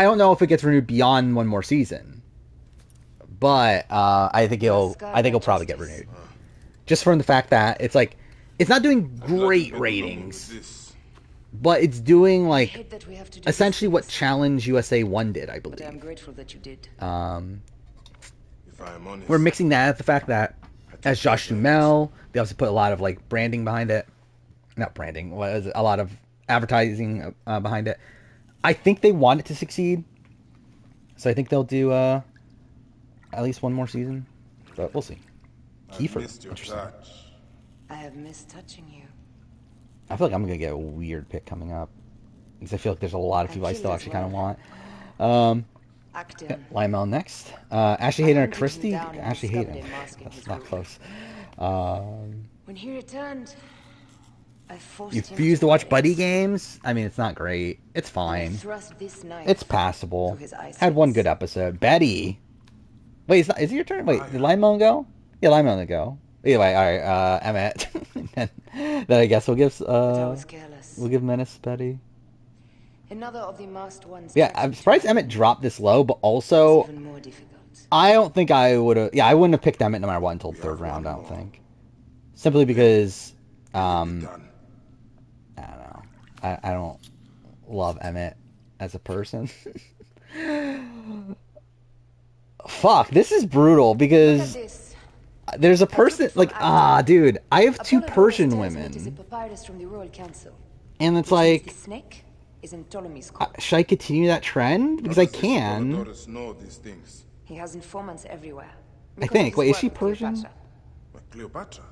don't know if it gets renewed beyond one more season, but I think he'll probably get renewed, just from the fact that it's like it's not doing great ratings, but it's doing like essentially what Challenge USA 1 did, I believe. I'm grateful that you did. We're mixing that with the fact that as Josh Duhamel, they also put a lot of like branding behind it. Not branding, a lot of advertising behind it. I think they want it to succeed, so I think they'll do at least one more season, but we'll see. Kiefer, interesting. I have missed touching you. I feel like I'm gonna get a weird pick coming up because I feel like there's a lot of people I still actually kind of want. Lymel next. Ashley Hayden or Christy? Ashley Hayden. That's not close. When he returned, you refuse to watch Buddy Games? I mean, it's not great. It's fine. It's passable. Had one good episode. Betty. Wait, is it your turn? Wait, did Lymel go? Yeah, Lymel go. Either way, alright, Emmett. Then I guess we'll give Menace Betty. Another of the masked ones. Yeah, I'm surprised Emmett dropped this low, but also I don't think I would have. Yeah, I wouldn't have picked Emmett no matter what until the 3rd round. I don't think, simply because I don't know. I don't love Emmett as a person. Fuck, this is brutal because there's a person like dude, I have 2 Persian women, and it's like, should I continue that trend? Because I can. He has informants everywhere. I think. Wait, is she Persian? Cleopatra.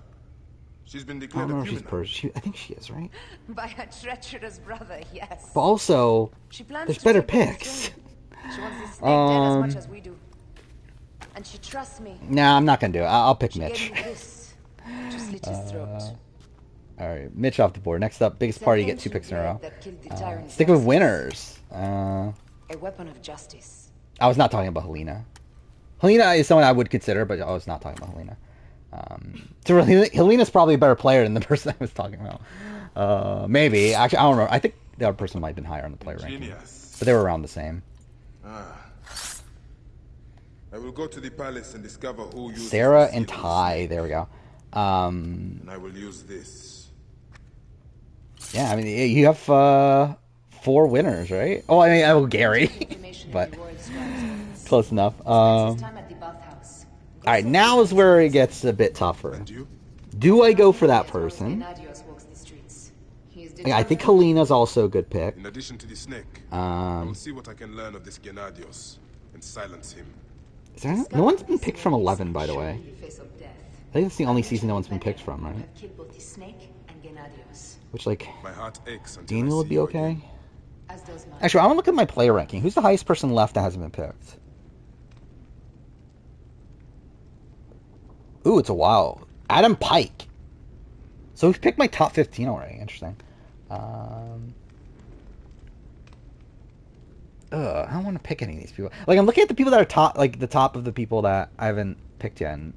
She's been I declared don't know a if she's criminal. Persian. I think she is, right? By her treacherous brother, yes. But also, there's better picks. She wants this snake dead as much as we do. And she trusts me. Nah, I'm not gonna do it. I'll pick She Mitch. gave me this to slit his throat. Alright, Mitch off the board. Next up, biggest It's party, an you get 2 picks in a row. ancient blade that killed the tyrant Stick with Xerxes. winners. A weapon of justice. I was not talking about Helena. Helena is someone I would consider, but I was not talking about Helena. So really, Helena's probably a better player than the person I was talking about. Maybe. Actually, I don't remember. I think the other person might have been higher on the player ranking. But they were around the same. I will go to the palace and discover who uses Sarah the and seal of Ty. There we go. and I will use this. Yeah, I mean, you have 4 winners, right? Oh, I mean, I will Gary. But close enough. Alright, now is where it gets a bit tougher. Do I go for that person? I think Helena's also a good pick. In addition to the snake, I will see what I can learn of this Gennadios and silence him. Is there no one's been picked from 11, by the way. I think it's the only season no one's been picked from, right? Which, like, My heart aches until Daniel I would see be you okay. again. Actually, I want to look at my player ranking. Who's the highest person left that hasn't been picked? Ooh, it's a wow. Adam Pike. So we've picked my top 15 already. Interesting. I don't want to pick any of these people. Like, I'm looking at the people that are top, like the top of the people that I haven't picked yet, and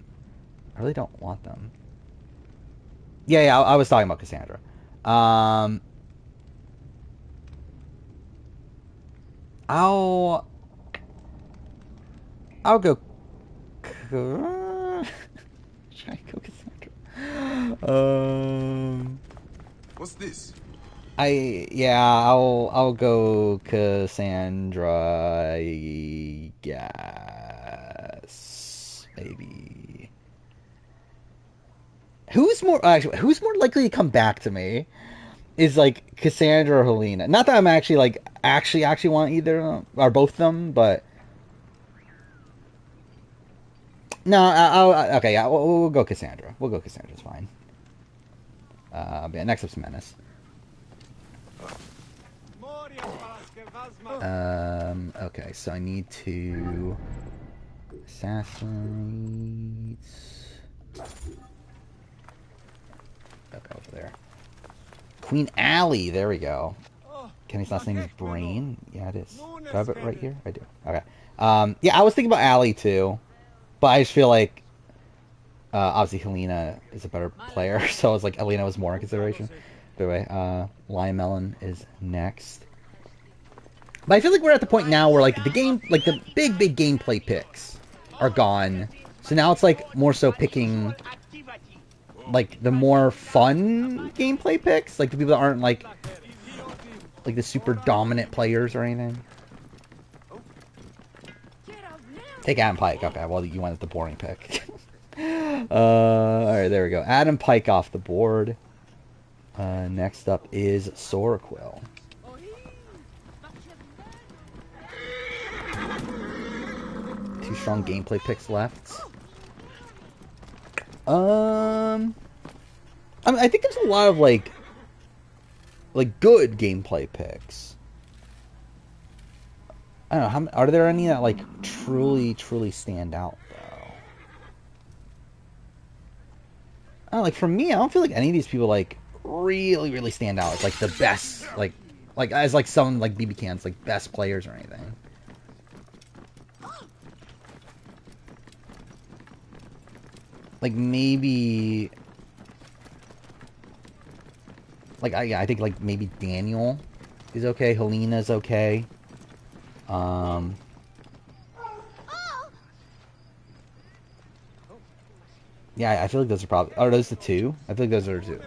I really don't want them. Yeah, I was talking about Cassandra. I'll go. Should I go Cassandra? What's this? I'll go Cassandra, I guess. Maybe. Who's more likely to come back to me? Is like Cassandra or Helena. Not that I'm actually like actually want either of them, or both of them, but no, okay, yeah, we'll go Cassandra. We'll go Cassandra. It's fine. Yeah, next up's Menace. Okay, so I need to assassinate. Okay, over there. Queen Allie, there we go. Kenny's last name is Brain. Yeah, it is. Do I have it right here? I do. Okay. Yeah, I was thinking about Allie too, but I just feel like obviously Helena is a better player, so I was like Helena was more in consideration. But anyway, Lion Melon is next. But I feel like we're at the point now where like the game, like the big gameplay picks are gone. So now it's like more so picking like the more fun gameplay picks, like the people that aren't like the super dominant players or anything. Take Adam Pike. Okay, well you wanted the boring pick. Alright, there we go. Adam Pike off the board. Next up is Soraquill. Two strong gameplay picks left. I mean, I think there's a lot of like good gameplay picks. I don't know, are there any that like truly stand out though? I don't know, like for me, I don't feel like any of these people like really stand out as like the best, like as like some like BB Can's like best players or anything. Like maybe like I think like maybe Daniel is okay, Helena's okay. Yeah, I feel like those are probably, are those the two? I feel like those are two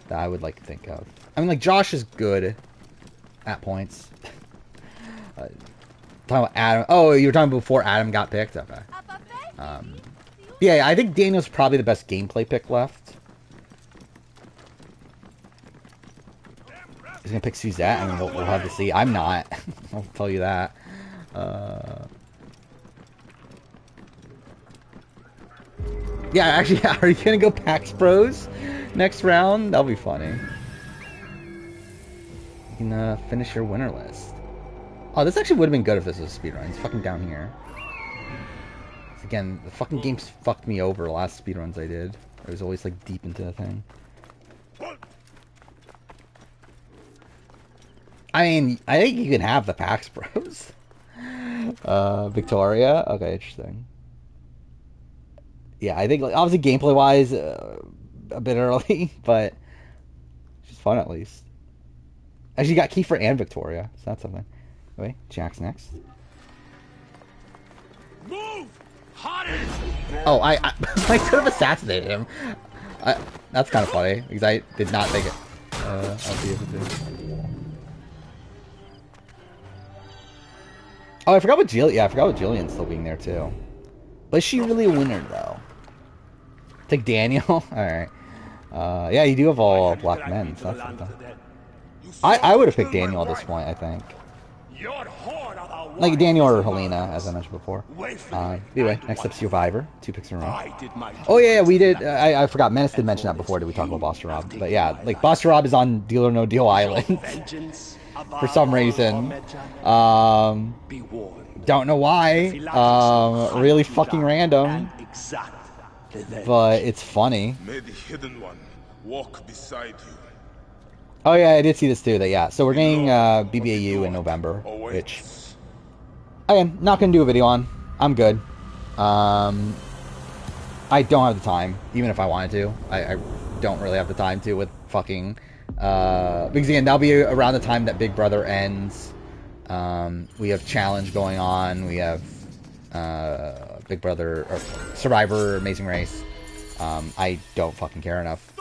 that I would like to think of. I mean, like Josh is good at points. Talking about Adam. Oh, you were talking before Adam got picked. Okay. Yeah, I think Daniel's probably the best gameplay pick left. He's gonna pick Suzette. I mean, we'll have to see. I'm not. I'll tell you that. Yeah, actually, are you gonna go PAX Bros next round? That'll be funny. You can finish your winner list. Oh, this actually would have been good if this was a speedrun. It's fucking down here. Again, the fucking game's fucked me over the last speedruns I did. I was always like deep into the thing. I mean, I think you can have the PAX Bros. Victoria. Okay, interesting. Yeah, I think like, obviously gameplay wise, a bit early, but it's just fun at least. Actually, you got Kiefer and Victoria, so that's something. Wait, Jack's next. Move! Hotter! Oh, I could have assassinated him. That's kind of funny because I did not think it. I'll be able to. Oh, I forgot about Jillian. Yeah, I forgot about Jillian still being there too. But is she really a winner though? Take Daniel. All right. Yeah, you do have all black men. So that's something. I would have picked Daniel at this point. I think. Like Daniel or Helena, as I mentioned before. Anyway, next up, Survivor. 2 picks in a row. Oh yeah, we did. I forgot. Menace did mention that before. Did we talk about Boss Rob? But yeah, like Boss Rob is on Deal or No Deal Island for some reason. Don't know why. Really fucking random. But it's funny. May the hidden one walk beside you. Oh yeah, I did see this too. That yeah. So we're getting BBAU in November, which again, not gonna do a video on. I'm good. I don't have the time, even if I wanted to. I don't really have the time to with fucking because again, that'll be around the time that Big Brother ends. We have Challenge going on. We have Big Brother or Survivor, Amazing Race. I don't fucking care enough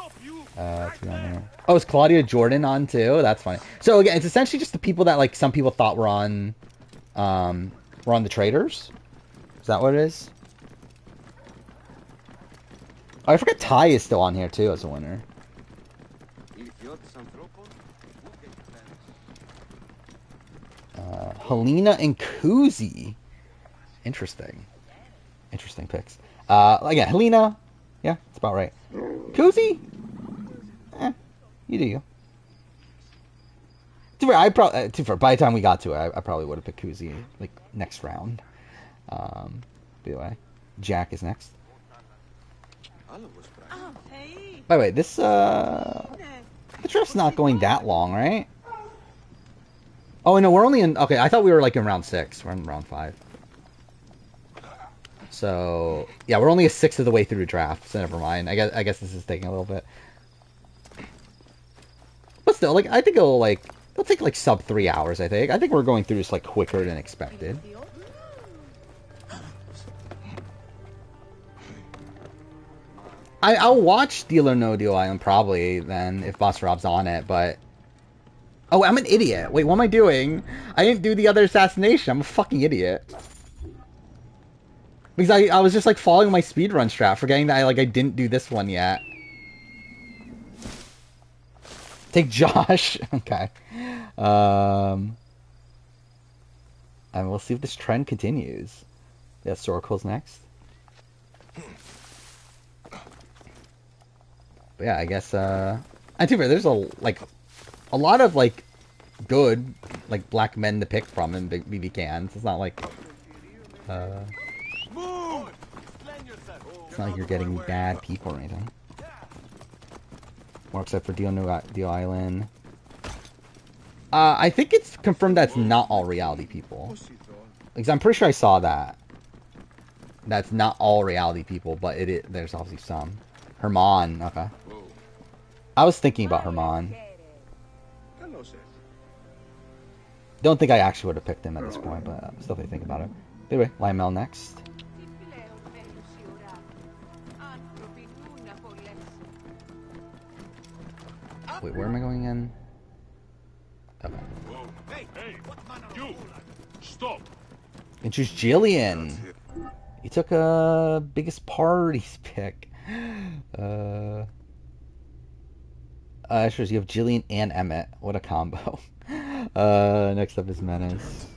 To be on there. Oh, is Claudia Jordan on too? That's funny. So again, it's essentially just the people that like some people thought were on the traders. Is that what it is? Oh, I forget Ty is still on here too as a winner. Helena and Kuzi. Interesting. Interesting picks. Again, Helena. Yeah, that's about right. Kuzi? You do you. By the time we got to it, I probably would have picked Kuzi like next round. By the way, Jack is next. By the way, this the draft's not going that long, right? Oh no, we're only in. Okay, I thought we were like in round 6. We're in round 5. So yeah, we're only a sixth of the way through the draft. So never mind. I guess this is taking a little bit. But still, like I think it'll take like sub 3 hours. I think we're going through this like quicker than expected. I'll watch Deal or No Deal Island probably then if Boss Rob's on it, but oh, I'm an idiot. Wait, what am I doing? I didn't do the other assassination. I'm a fucking idiot. Because I was just like following my speedrun strat, forgetting that I didn't do this one yet. Take Josh. Okay. And we'll see if this trend continues. Yeah, Soracle's next. But yeah, I guess and to be fair, there's a lot of good black men to pick from in BB cans. It's not like it's not like you're getting bad people or anything. More except for Deal Island. I think it's confirmed that's not all reality people. Because I'm pretty sure I saw that. That's not all reality people, but there's obviously some. Herman, okay. I was thinking about Herman. Don't think I actually would have picked him at this point, but I'm still thinking about it. Anyway, Lionel next. Wait, where am I going in? Okay. Hey, you! Stop! And choose Jillian. He took a biggest parties pick. Sure, you have Jillian and Emmett. What a combo. Next up is Menace.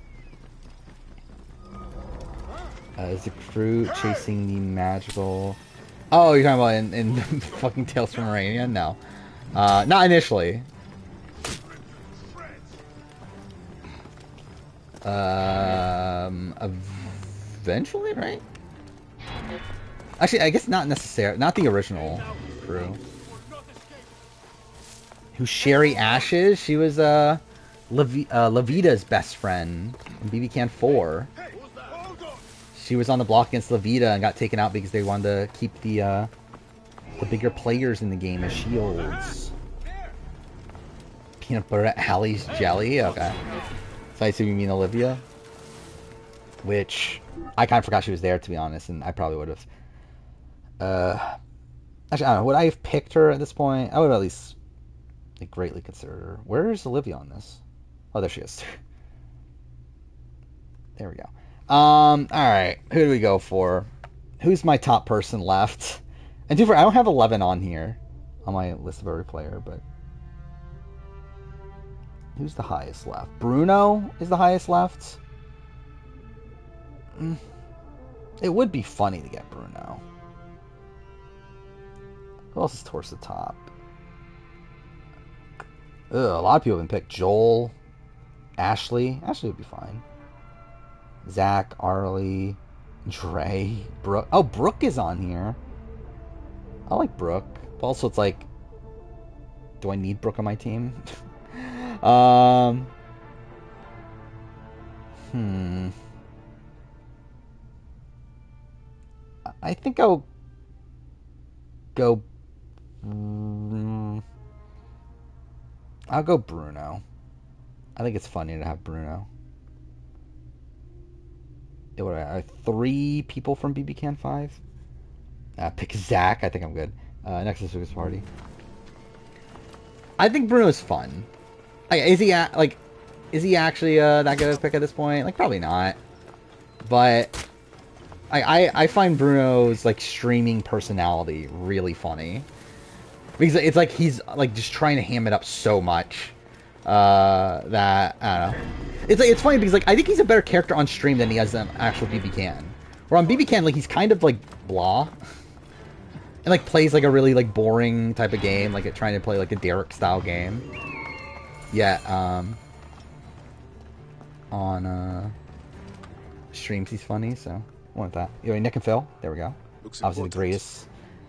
Is the crew chasing the magical... Oh, you're talking about in fucking Tales from Arabia? No. Not initially. Eventually, right? Actually, I guess not necessarily. Not the original crew. Who's Sherry Ashes? She was Levita's best friend in BB Can 4. She was on the block against Levita and got taken out because they wanted to keep the bigger players in the game as shields. Peanut butter at Allie's jelly? Okay. So I assume you mean Olivia? Which, I kind of forgot she was there, to be honest, and I probably would have... actually, I don't know, would I have picked her at this point? I would have at least greatly considered her. Where is Olivia on this? Oh, there she is. There we go. Alright, who do we go for? Who's my top person left? And I don't have 11 on here, on my list of every player, but... Who's the highest left? Bruno is the highest left? It would be funny to get Bruno. Who else is towards the top? Ugh, a lot of people have been picked. Joel, Ashley. Ashley would be fine. Zach, Arlie, Dre, Brooke. Oh, Brooke is on here. I like Brooke. But also, it's like, do I need Brooke on my team? I think I'll go... I'll go Bruno. I think it's funny to have Bruno. What are 3 people from BB Can 5? Pick Zach. I think I'm good. Next is Lucas Party. I think Bruno's fun. Like, is he actually that good of a pick at this point? Like, probably not. But I find Bruno's like streaming personality really funny because it's like he's like just trying to ham it up so much that I don't know. It's funny because like I think he's a better character on stream than he is on actual BB Can. Where on BB Can like he's kind of like blah and like plays like a really like boring type of game, like trying to play like a Derek style game. Yeah, on streams he's funny, so I want that. Anyway, Nick and Phil, there we go. Looks Obviously the important.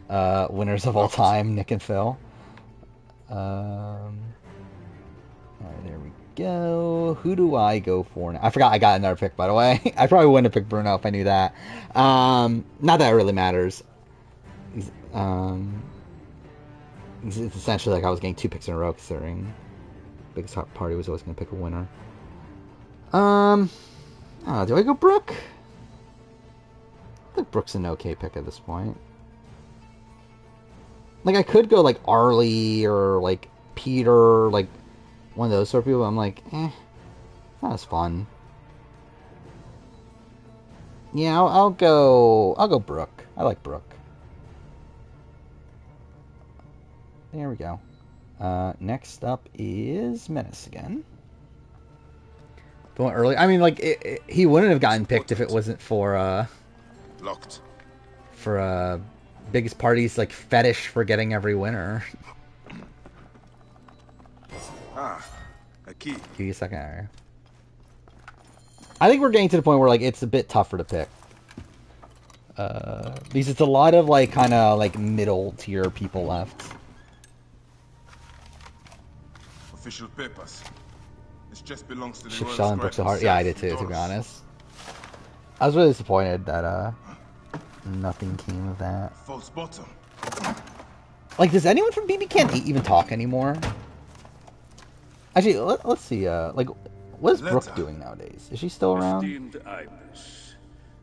greatest winners of all time, Nick and Phil. Alright, there we go. Who do I go for now? I forgot I got another pick, by the way. I probably wouldn't have picked Bruno if I knew that. Not that it really matters. It's essentially like I was getting 2 picks in a row, considering biggest party was always going to pick a winner. Do I go Brooke? I think Brooke's an okay pick at this point. Like, I could go, like, Arlie or, like, Peter, like, one of those sort of people. I'm like, not as fun. Yeah, I'll go Brooke. I like Brooke. There we go. Next up is Menace again. Going early. I mean, like, he wouldn't have gotten picked if it wasn't for, Locked. for, biggest party's, like, fetish for getting every winner. Ah, a key. Give you a second, Aaron. I think we're getting to the point where, like, it's a bit tougher to pick. Because it's a lot of, like, kind of, like, middle tier people left. Official papers. This just belongs to the Ship Royal Shell and Scribe Brooks of Heart. Yeah, I did too, to be honest. I was really disappointed that, nothing came of that. False bottom. Like, does anyone from BB Can 8 even talk anymore? Actually, let's see, like, what is Brooke doing nowadays? Is she still around? Esteemed Ibis,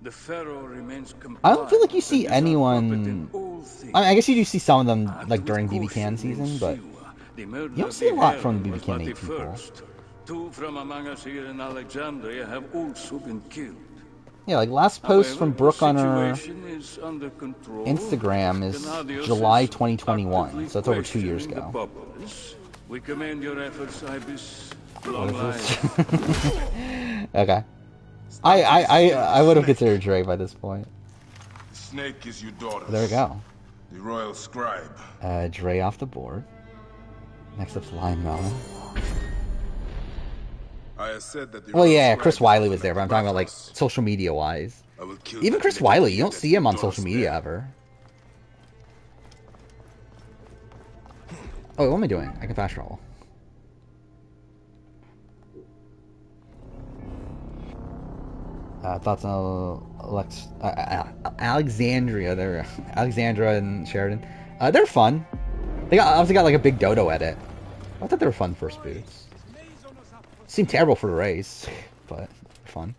the Pharaoh remains I don't feel like you compliant see and is our puppet anyone... in all things. I mean, I guess you do see some of them, Act like, with during BB caution Can in season, but... Siwa. The murder You don't of see a the lot from Herald BB was Can but 8 the people. first. 2 from among us here in Alexandria have also been killed. Yeah, like, last post However, from Brooke on the her situation is under control. Instagram is Gennadios July is 2021, actively so that's over 2 years questioning the ago. bubbles. We commend your efforts, Ibis. What Long is life. this? Okay. I would have considered Dre by this point. The snake is your daughter. There we go. The Royal Scribe. Dre off the board. Next up's Lime Melon. I said that the Well, Royal yeah, Scribe Chris is Wiley like was there, but I'm the talking about, like, Rathaus. social media-wise. I will kill Even that Chris little Wiley, you don't kid see him on that social your media daughter's ever. Oh, what am I doing? I can fast travel. Thoughts on Alexandria? There, Alexandra and Sheridan. They're fun. They obviously got like a big dodo edit. I thought they were fun first boots. Seemed terrible for the race, but fun.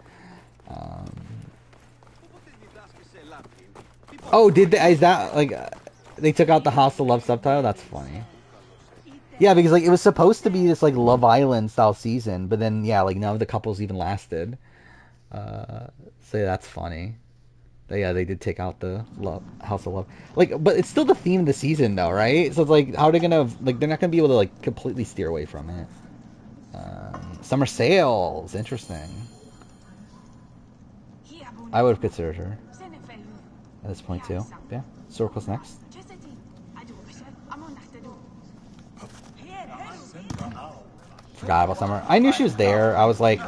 Oh, did they? Is that like they took out the House of Love subtitle? That's funny. Yeah, because like it was supposed to be this like Love Island style season, but then yeah, like none of the couples even lasted. So yeah, that's funny. But yeah, they did take out the House of Love. Like, but it's still the theme of the season, though, right? So it's like, how are they gonna like? They're not gonna be able to like completely steer away from it. Summer sales, interesting. I would have considered her at this point too. Yeah, Circle's next. Forgot about Summer. I knew she was there. I was like,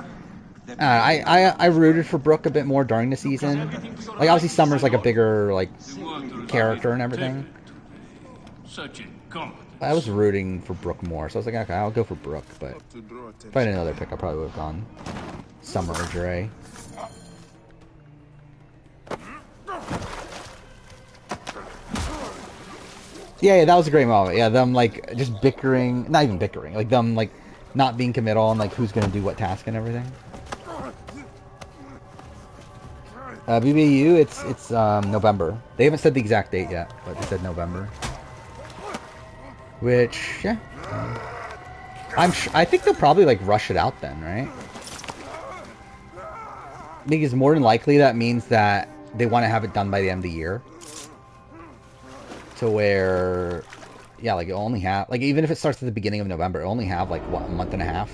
I rooted for Brooke a bit more during the season. Like obviously Summer's like a bigger like character and everything. I was rooting for Brooke more, so I was like, okay, I'll go for Brooke. But if I had another pick, I probably would have gone Summer or Dre. Yeah, that was a great moment. Yeah, them like just bickering, not even bickering, like them like not being committal on like who's gonna do what task and everything. BBU, it's November. They haven't said the exact date yet, but they said November. Which, yeah. I think they'll probably like rush it out then, right? Because more than likely that means that they want to have it done by the end of the year. To where, yeah, like it only have, like even if it starts at the beginning of November, it only have like what, a month and a half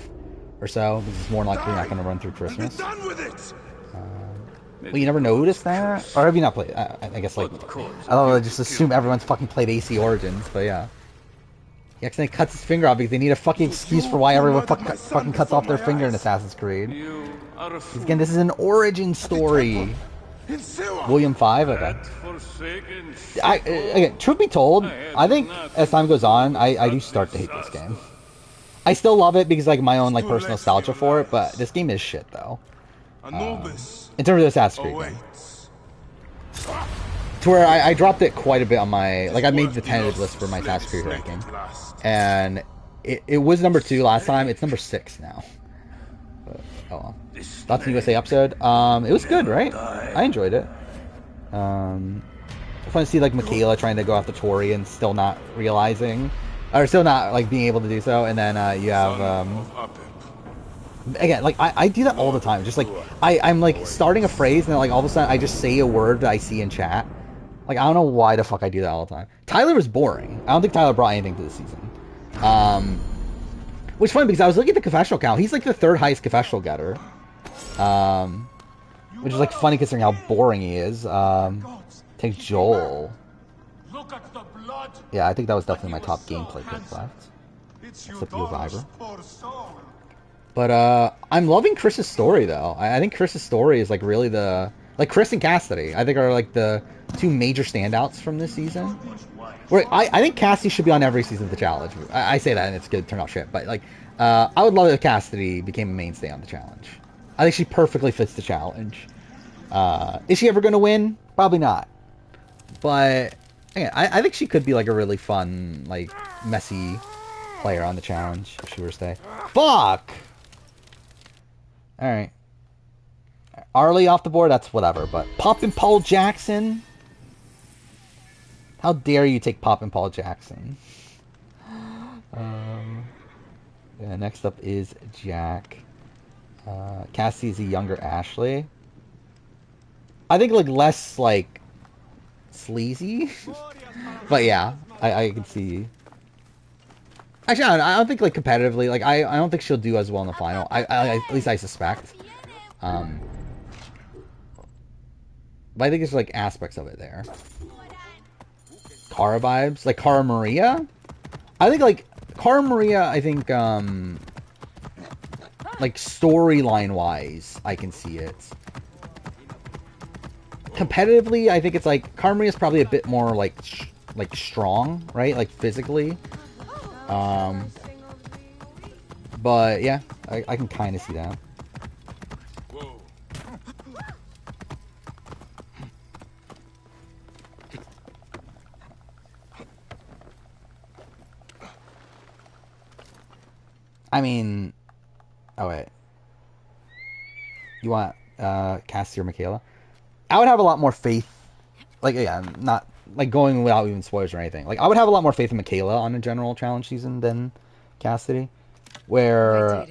or so. Because it's more than likely not going to run through Christmas. Well, you never noticed that, or have you not played? I guess like I don't know. Just assume everyone's fucking played AC Origins, but yeah. He accidentally cuts his finger off because they need a fucking excuse for why everyone fucking cuts off their finger in Assassin's Creed. Again, this is an origin story. William 5, okay. Again, truth be told, I think as time goes on, I do start to hate this game. I still love it because like my own like personal nostalgia for it, but this game is shit though. In terms of Assassin's Creed game. To where I dropped it quite a bit on my, like I made the tentative list for my Assassin's Creed ranking. And it was number 2 last time, it's number 6 now. But, oh well. That's the USA episode. It was good, right? I enjoyed it. Fun to see like Michaela trying to go after Tori and still not realizing, or still not like being able to do so. And then you have again, like I do that all the time. Just like I'm like starting a phrase and then like all of a sudden I just say a word that I see in chat. Like I don't know why the fuck I do that all the time. Tyler was boring. I don't think Tyler brought anything to the season. Which is funny because I was looking at the confessional count. He's like the 3rd highest confessional getter. Which is like funny considering how boring he is. Take Joel. Yeah, I think that was definitely my top gameplay pick left. Except the Reviver. But I'm loving Chris's story though. I think Chris's story is like really the, like Chris and Cassidy I think are like the 2 major standouts from this season. Where I think Cassidy should be on every season of the challenge. I say that and it's good to turn out shit, but like I would love if Cassidy became a mainstay on the challenge. I think she perfectly fits the challenge. Is she ever going to win? Probably not. But yeah, I think she could be like a really fun, like messy player on the challenge if she were to stay. Fuck! Alright. Arlie off the board, that's whatever, but Poppin' Paul Jackson? How dare you take Poppin' Paul Jackson? Yeah, next up is Jack. Cassie is a younger Ashley. I think like less like sleazy. But yeah, I can see. Actually, I don't think like competitively, like I don't think she'll do as well in the final. At least I suspect. But I think there's like aspects of it there. Cara vibes, like Cara Maria. I think like Cara Maria. I think like storyline wise, I can see it. Competitively, I think it's like Cara Maria is probably a bit more like strong, right? Like physically. But yeah, I can kind of see that. I mean, oh wait, you want Cassie or Michaela? I would have a lot more faith. Like, yeah, not like going without even spoilers or anything. Like, I would have a lot more faith in Michaela on a general challenge season than Cassidy. Where,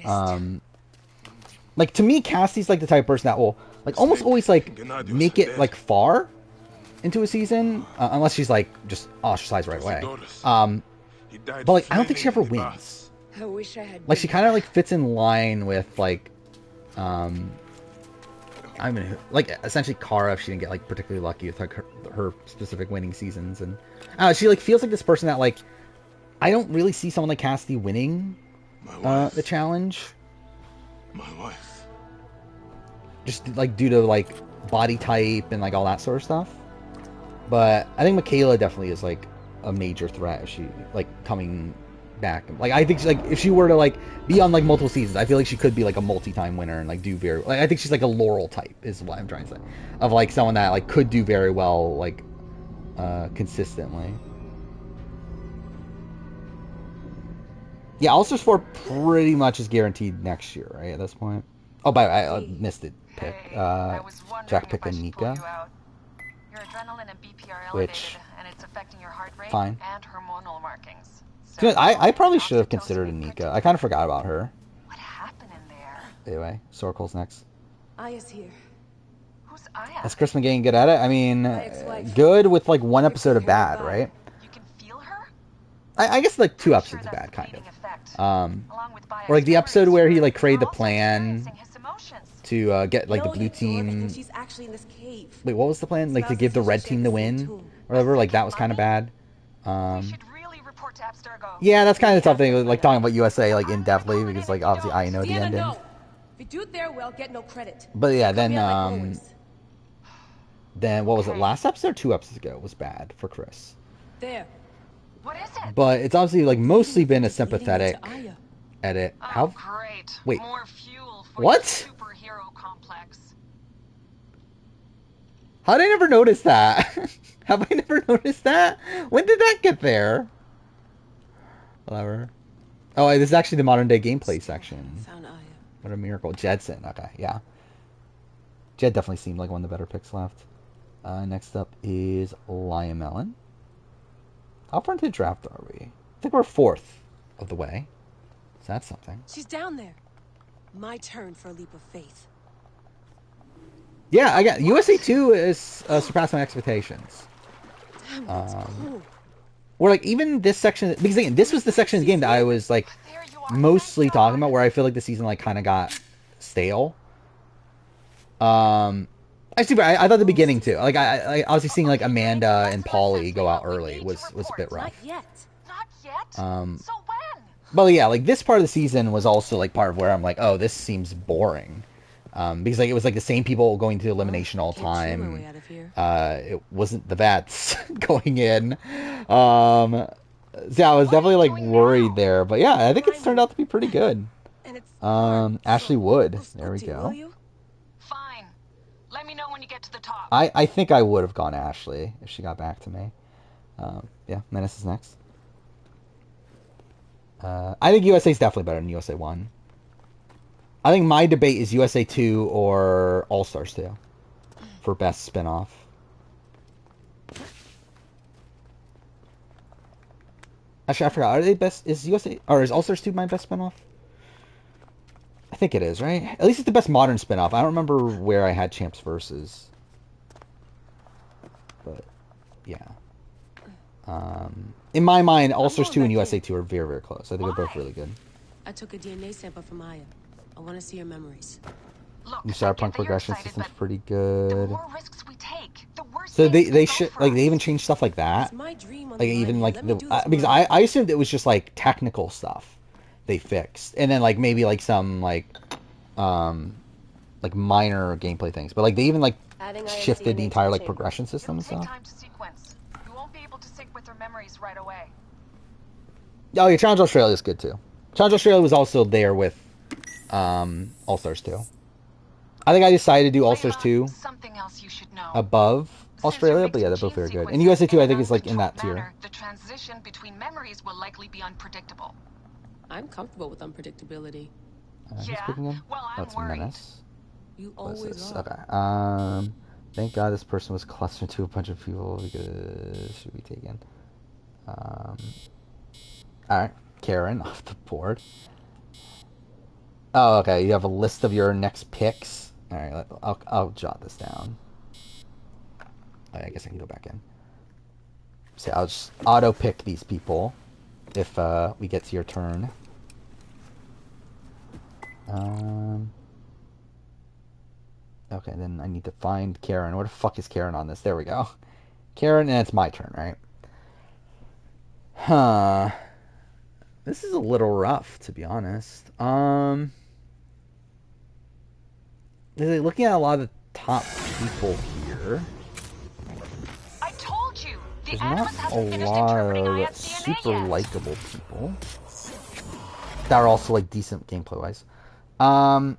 like to me, Cassie's like the type of person that will like almost always like make it like far into a season, unless she's like just ostracized right away. But like I don't think she ever wins. I wish I had. Like she kind of like fits in line with like, I mean, like essentially Cara if she didn't get like particularly lucky with like her specific winning seasons, and she like feels like this person that like I don't really see someone like Cassidy winning the challenge. My wife. Just like due to like body type and like all that sort of stuff. But I think Michaela definitely is like a major threat if she like coming back. Like I think like if she were to like be on like multiple seasons, I feel like she could be like a multi-time winner and like do very like I think she's like a Laurel type is what I'm trying to say, of like someone that like could do very well like consistently. Yeah, All Stars 4 pretty much is guaranteed next year, right? At this point. Oh, by the way, I missed it. Pick. Jack picked Anika. Your adrenaline and BP are Which, elevated, and it's affecting your heart rate fine. and hormonal markings. I probably should have considered Anika. I kind of forgot about her. What happened in there? Anyway, Sorkel's next. Aya's here. Who's Aya? Is Chris McGain good at it? I mean, good with like one episode of bad, right? You can feel her? I guess like 2 episodes of bad, kind of. Or like the episode where he like created the plan to get like the blue team. She's actually in this cave. Wait, what was the plan? Like to give the red team the win, or whatever. Like that was kind of bad. Yeah, that's kind of something like talking about USA like in depthly because like obviously I know the ending. If you do it there, well, get no credit. But yeah, then what was it? Last episode or 2 episodes ago was bad for Chris. There. What is it? But it's obviously like mostly been a sympathetic edit. How? Great. Wait. More fuel for what? Superhero complex. How did I never notice that? Have I never noticed that? When did that get there? Whatever. Oh, this is actually the modern day gameplay section. Found Aya. What a miracle. Jedson. Okay, yeah. Jed definitely seemed like one of the better picks left. Next up is Lion Melon. How far into the draft are we? I think we're 4th of the way. So that's something. She's down there. My turn for a leap of faith. Yeah, I got USA 2 is surpassed my expectations. Cool. Or like even this section, because again, this was the section of the game that I was like mostly talking about, where I feel like the season like kind of got stale. I thought the beginning too. Like I obviously seeing like Amanda and Polly go out early was a bit rough. Not yet. So when? But yeah, like this part of the season was also like part of where I'm like, oh, this seems boring. Because like it was like the same people going to elimination all the time. It wasn't the vets going in. So I was definitely like worried there. But yeah, I think it's turned out to be pretty good. Ashley Wood. There we go. Fine. Let me know when you get to the top. I think I would have gone Ashley if she got back to me. Yeah, Menace is next. I think USA is definitely better than USA 1. I think my debate is USA 2 or All Stars 2 for best spin-off. Actually, I forgot. Are they best? Is USA or is All Stars 2 my best spin-off? I think it is, right? At least it's the best modern spin-off. I don't remember where I had Champs versus. But yeah. In my mind, All Stars 2 and USA 2 are very, very close. I think they're both really good. I took a DNA sample from Aya. I want to see her memories. Look, New Cyberpunk progression system's pretty good. The more risks we take, the worse So they should like they even changed stuff like that. Like even like the because I assumed it was just like technical stuff they fixed, and then like maybe like some like minor gameplay things, but like they even like shifted the entire like progression system and stuff. You won't be able to sync with her memories right away. Oh yeah, Challenge Australia is good too. Challenge Australia was also there with All Stars 2. I think I decided to do All Stars 2 above Australia, but yeah, they're both very good. And USA 2 I think is like in that tier. The transition between memories will likely be unpredictable. I'm comfortable with unpredictability. Who's speaking again? Well, That's Menace. You What is always this? are. Okay. Thank God this person was clustered to a bunch of people because should be taken. Alright, Karen off the board. Oh, okay. You have a list of your next picks. All right, I'll jot this down. I guess I can go back in. So I'll just auto pick these people if we get to your turn. Okay, then I need to find Karen. Where the fuck is Karen on this? There we go. Karen, and it's my turn, right? Huh. This is a little rough, to be honest. Looking at a lot of the top people here, I told you. there's not a lot of super likable people that are also like decent gameplay wise. Fine.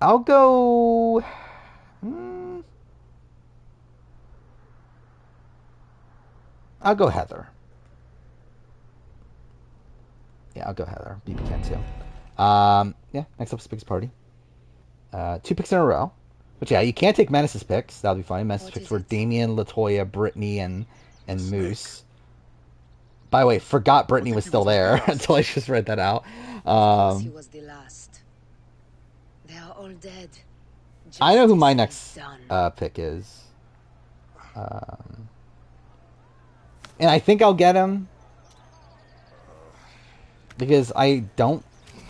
I'll go. I'll go Heather. Yeah, I'll go Heather. BB can too. Yeah, next up is Picks Party. 2 picks in a row. But yeah, you can't take Menace's picks. That'll be funny. Menace's picks were Damien, Latoya, Brittany, and Moose. By the way, forgot Brittany was still there until I just read that out. He was the last. They are all dead. I know who my Justice next is done. pick is. And I think I'll get him. Because I don't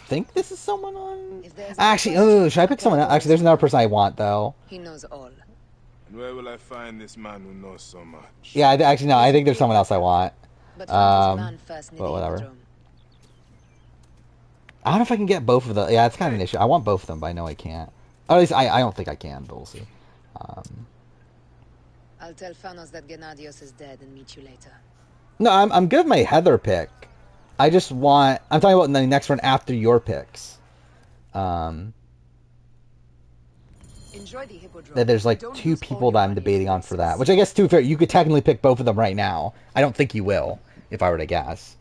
think this is someone on... If there's Actually, no question, should I pick someone else? Actually, there's another person I want, though. He knows all. And where will I find this man who knows so much? Yeah, actually, no, I think there's someone else I want. But find his man first near But the whatever. hippodrome. I don't know if I can get both of them. Yeah, it's kind of an issue. I want both of them, but I know I can't. Or at least, I don't think I can, but we'll see. I'll tell Thanos that Gennadios is dead and meet you later. No, I'm good with my Heather pick. I just want... I'm talking about the next one after your picks. Enjoy the hippodrome. That there's like Don't two lose all people your that I'm money debating in on for races. that. Which I guess, to be fair, you could technically pick both of them right now. I don't think you will, if I were to guess.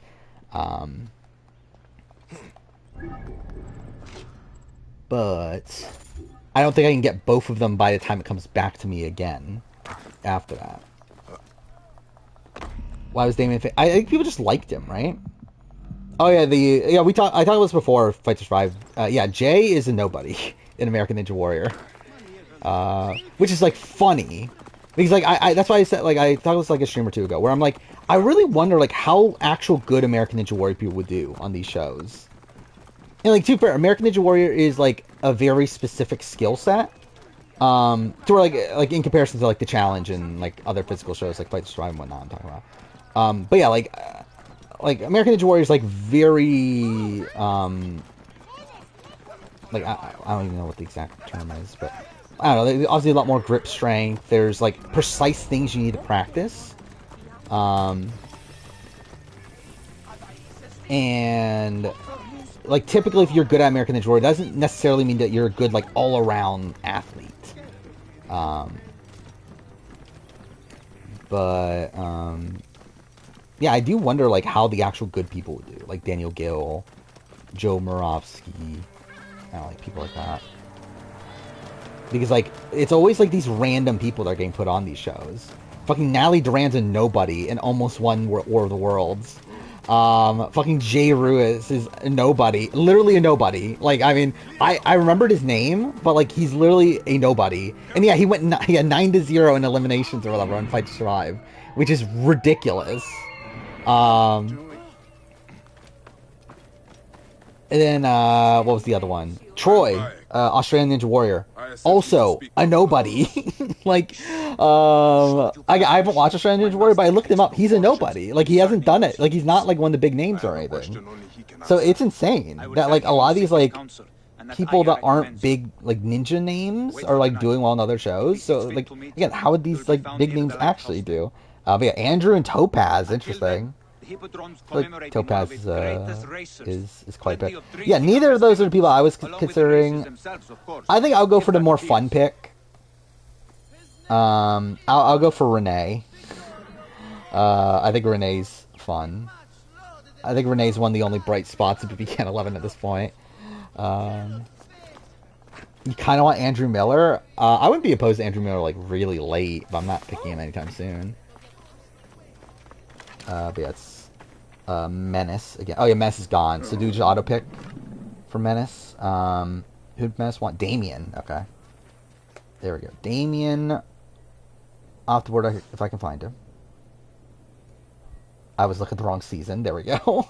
But I don't think I can get both of them by the time it comes back to me again after that. Why was Damien? I think people just liked him, right? Oh yeah, I talked about this before. Fight to Survive. Yeah, Jay is a nobody in American Ninja Warrior, which is like funny because like that's why I said like I thought it was like a stream or two ago where I'm like I really wonder like how actual good American Ninja Warrior people would do on these shows. And like to be fair, American Ninja Warrior is like a very specific skill set. To where like in comparison to like the challenge and like other physical shows like Fight to Survive and whatnot I'm talking about. But yeah, like American Ninja Warrior is like very like I don't even know what the exact term is, but I don't know. Obviously, a lot more grip strength. There's like precise things you need to practice, and like typically, if you're good at American Ninja Warrior, it doesn't necessarily mean that you're a good like all around athlete. But yeah, I do wonder like how the actual good people would do, like Daniel Gill, Joe Moravsky, like people like that. Because like it's always like these random people that are getting put on these shows. Fucking Natalie Duran's a nobody and almost won War of the Worlds. Fucking Jay Ruiz is a nobody, literally a nobody. Like I mean, I remembered his name, but like he's literally a nobody. And yeah, he had 9-0 in eliminations or whatever on Fight to Survive, which is ridiculous. And then what was the other one? Troy, Australian Ninja Warrior, also a nobody. Like I haven't watched Australian Ninja Warrior, but I looked him up. He's a nobody. Like he hasn't done it. Like he's not like one of the big names or anything. So it's insane that like a lot of these like people that aren't big like ninja names are like doing well in other shows. So like again, how would these like big names actually do? But yeah, Andrew and Topaz, interesting. Like, Topaz is quite big. Yeah, neither of those are the people I was considering. I think I'll go for the more fun pick. I'll go for Renee. I think Renee's fun. I think Renee's one of the only bright spots of BBCAN 11 at this point. You kind of want Andrew Miller. I wouldn't be opposed to Andrew Miller like really late, but I'm not picking him anytime soon. But yeah, it's Menace again. Oh yeah, Menace is gone. So do just auto pick for Menace. Who'd Menace want? Damien. Okay. There we go. Damien off the board if I can find him. I was looking at the wrong season. There we go.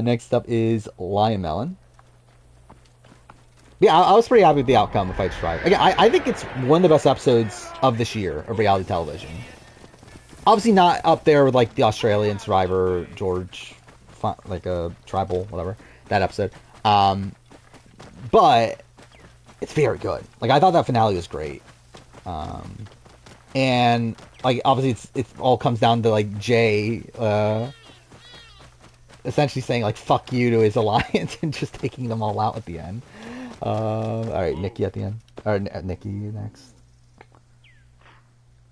Next up is Lion Melon. Yeah, I was pretty happy with the outcome of Fight to Survive. Again, I think it's one of the best episodes of this year of reality television. Obviously not up there with like the Australian Survivor, George, like a tribal, whatever, that episode. But it's very good. Like I thought that finale was great. And like obviously it all comes down to like Jay essentially saying like fuck you to his alliance and just taking them all out at the end. Alright, Nikki at the end. Or Nikki next.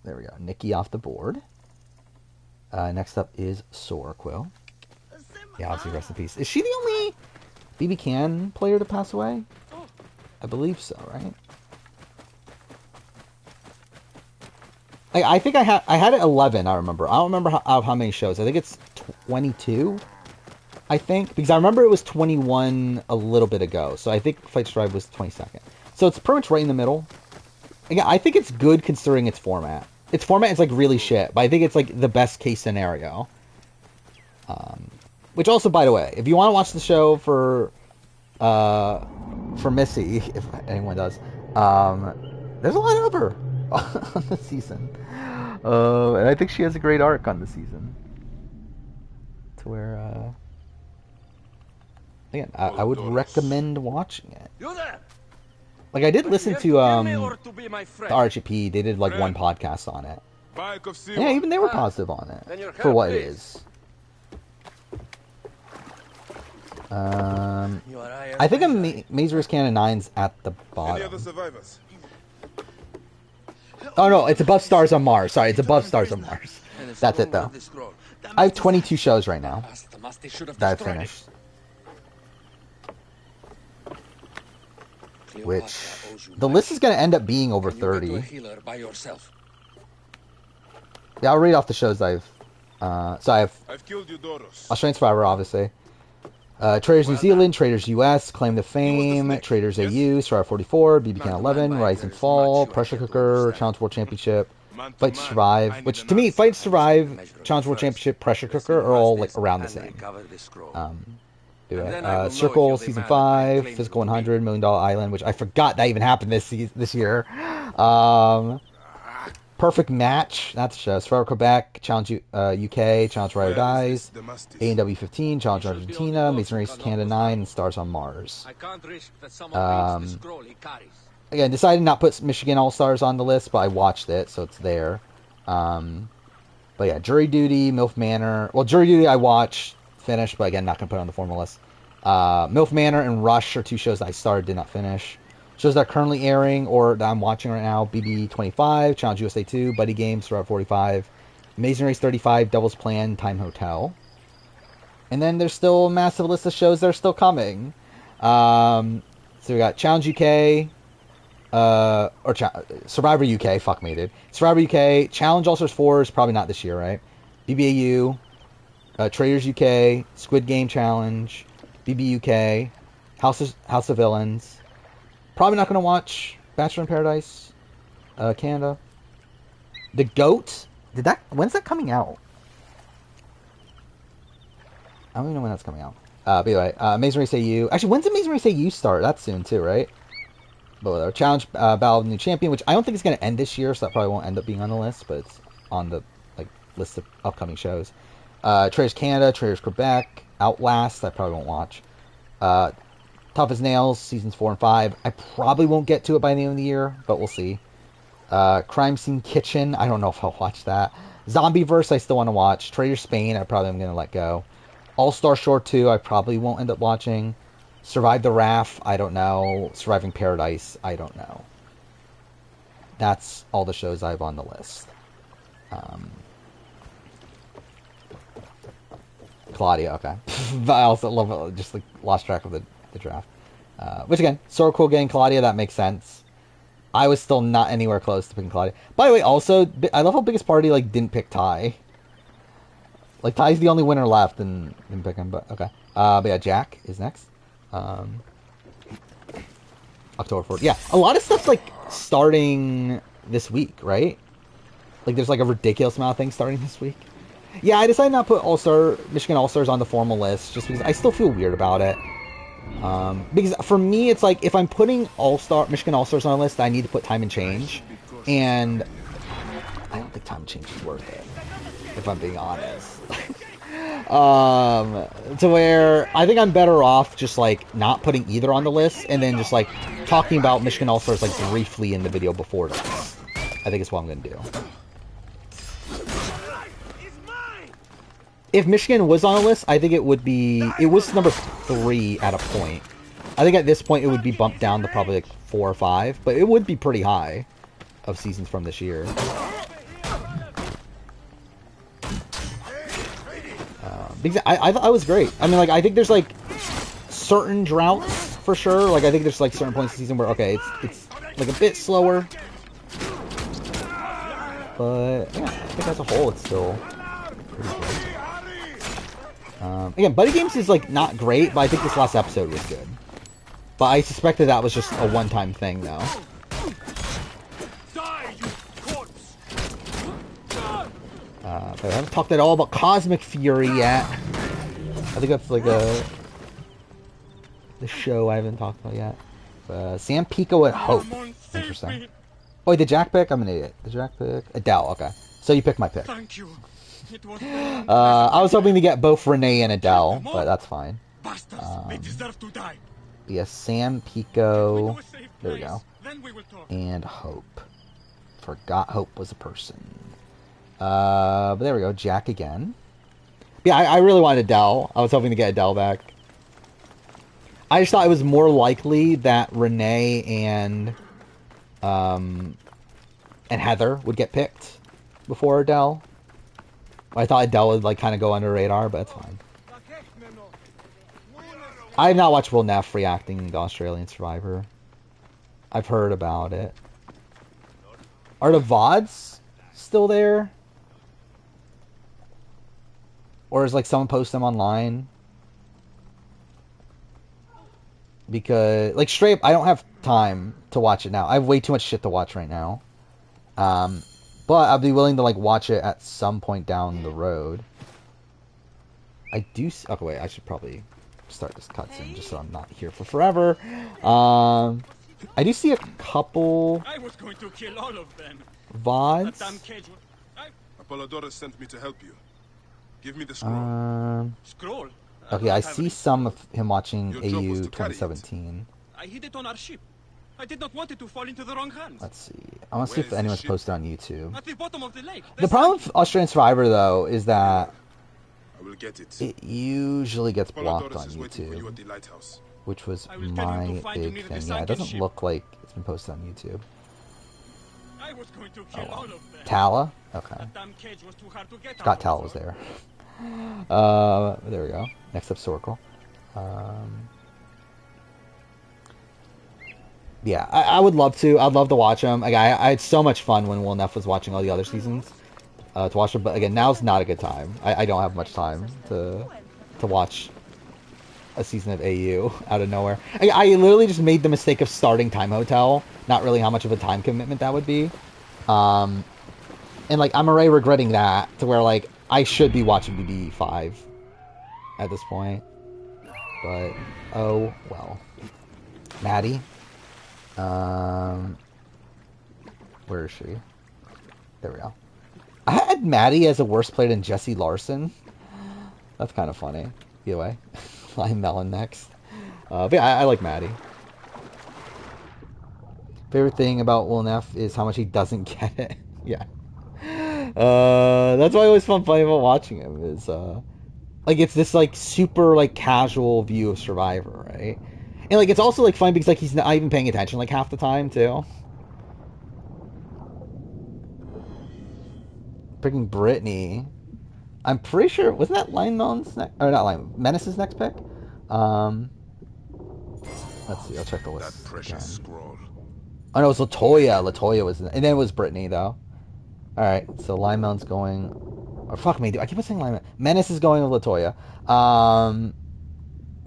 There we go. Nikki off the board. Next up is Soraquill. Yeah, obviously rest in peace. Is she the only BBCAN player to pass away? I believe so, right? I think I had it 11, I remember. I don't remember how many shows. I think it's 22, I think, because I remember it was 21 a little bit ago. So I think Fight Strive was 22nd. So it's pretty much right in the middle. Again, I think it's good considering its format. Its format is like really shit, but I think it's like the best case scenario. Which also, by the way, if you want to watch the show for Missy, if anyone does, there's a lot of her on the season. And I think she has a great arc on the season. To where, again, I would recommend watching it. Like, I did listen to the RHP. They did like one podcast on it. Yeah, even they were positive on it for what it is. I think Maze Race Canon 9's at the bottom. Any other survivors? Oh no, it's above Stars on Mars. Sorry, it's above Stars on Mars. That's it though. I have 22 shows right now that I've finished. Which, the list is going to end up being over 30. Yeah, I'll read off the shows I've killed you, Doros. Australian Survivor, obviously. Traders New Zealand, Traders US, Claim to Fame, Traders AU, Survivor 44, BB Can 11, Rise and Fall, Pressure Cooker, Challenge World Championship, Fight to Survive, which to me, Fight to Survive, Challenge World Championship, Pressure Cooker are all like around the same. Circle Season 5, Physical 100, $1 Million Island, which I forgot that even happened this year. Perfect Match, that's a show. Survivor Quebec, Challenge UK, Challenge Ride or Dies, A&W 15, Challenge Argentina, Mason Race Canada 9, and Stars on Mars. Again, decided not to put Michigan All-Stars on the list, but I watched it, so it's there. But yeah, Jury Duty, MILF Manor. Well, Jury Duty I watched, finished, but again, not going to put it on the formal list. MILF Manor and Rush are two shows that I started, did not finish. Shows that are currently airing or that I'm watching right now: BB 25, Challenge USA 2, Buddy Games, Survivor 45, Amazing Race 35, Devil's Plan, Time Hotel. And then there's still a massive list of shows that are still coming. So we got Challenge UK, Survivor UK, fuck me, dude. Survivor UK, Challenge All Stars 4 is probably not this year, right? BBAU, Traders UK, Squid Game Challenge, BB UK, House of Villains. Probably not going to watch Bachelor in Paradise, Canada. The Goat. When's that coming out? I don't even know when that's coming out. But anyway, Amazing Race AU. Actually, when's Amazing Race AU start? That's soon too, right? But whatever. Challenge Battle of the New Champion, which I don't think is going to end this year, so that probably won't end up being on the list, but it's on the list of upcoming shows. Traders Canada, Traders Quebec, Outlast, I probably won't watch. Tough as Nails, Seasons 4 and 5. I probably won't get to it by the end of the year, but we'll see. Crime Scene Kitchen, I don't know if I'll watch that. Zombieverse, I still want to watch. Trader Spain, I probably am going to let go. All-Star Shore 2, I probably won't end up watching. Survive the RAF, I don't know. Surviving Paradise, I don't know. That's all the shows I have on the list. Claudia, okay. But I also love it, just like lost track of the draft. Which again, Sora Cool getting Claudia, that makes sense. I was still not anywhere close to picking Claudia. By the way, also, I love how Biggest Party didn't pick Ty. Like, Ty's the only winner left and didn't pick him, but okay. But yeah, Jack is next. October 4th. Yeah, a lot of stuff's starting this week, right? There's a ridiculous amount of things starting this week. Yeah, I decided not to put Michigan All-Stars on the formal list just because I still feel weird about it. Because for me, it's if I'm putting Michigan All-Stars on a list, I need to put Time and Change. And I don't think Time and Change is worth it, if I'm being honest. To where I think I'm better off just not putting either on the list and then just talking about Michigan All-Stars briefly in the video before this. I think it's what I'm going to do. If Michigan was on a list, I think it was number 3 at a point. I think at this point it would be bumped down to probably 4 or 5, but it would be pretty high of seasons from this year. Because I was great. I mean, I think there's certain droughts for sure. I think there's certain points in the season where okay, it's a bit slower, but yeah, I think as a whole it's still pretty good. Again, Buddy Games is like not great, but I think this last episode was good. But I suspected that was just a one-time thing, though. But I haven't talked at all about Cosmic Fury yet. I think that's like the show I haven't talked about yet. Sam Pico at Hope. Interesting. Oh, wait, did Jack pick? I'm an idiot. Did Jack pick? Adele, okay. So you picked my pick. Thank you. It was I was hoping to get both Renee and Adele, but that's fine. They deserve to die. Yeah, Sam Pico. There we go. And Hope. Forgot Hope was a person. But there we go. Jack again. Yeah, I really wanted Adele. I was hoping to get Adele back. I just thought it was more likely that Renee and Heather would get picked before Adele. I thought Adele would like kind of go under the radar, but it's fine. I have not watched Will Neff reacting to Australian Survivor. I've heard about it. Are the VODs still there? Or is like someone post them online? Because like straight up, I don't have time to watch it now. I have way too much shit to watch right now. But I'll be willing to like watch it at some point down the road. I do. Okay, wait. I should probably start this cutscene just so I'm not here for forever. I do see a couple. I was going to kill all of them. VODs. Apollodorus sent me to help you. Give me the scroll. Scroll? Okay, I see some of him watching Your job was AU to carry it. 2017. I hid it on our ship. I did not want it to fall into the wrong hands. Let's see. I want to see if anyone's posted on YouTube. At the bottom of the lake. The problem with Australian Survivor, though, is that I will get it. it usually gets blocked on Apollodorus is waiting for you at YouTube, the lighthouse. which was I will tell him to my find you big near the thing. Yeah, it sunken doesn't ship. look like it's been posted on YouTube. I was going to kill all of them. Tala? Okay. That damn cage was too hard to get Forgot out Tala of. was there. There we go. Next up, Sorkle. Yeah, I would love to. I'd love to watch them. Like, I had so much fun when Will Neff was watching all the other seasons to watch them. But again, now's not a good time. I don't have much time to watch a season of AU out of nowhere. I literally just made the mistake of starting Time Hotel. Not really how much of a time commitment that would be. And like I'm already regretting that to where like I should be watching BB5 at this point. But oh well. Maddie. Where is she? There we go. I had Maddie as a worse player than Jesse Larson. That's kind of funny. Either way. I'm Melon next. But yeah, I like Maddie. Favorite thing about Will Neff is how much he doesn't get it. Yeah. That's why it was fun playing about watching him. Is like it's this like super like casual view of Survivor, right? And like it's also like fun because like he's not even paying attention like half the time too. Picking Brittany. I'm pretty sure wasn't that Lime Melon's next or not Lime Menace's next pick? Let's see, I'll check the list. That precious scroll. Oh no, it was Latoya. Latoya was and then it was Brittany though. Alright, so Lime Melon's going or fuck me, dude. I keep on saying Lime Melon. Menace is going with Latoya.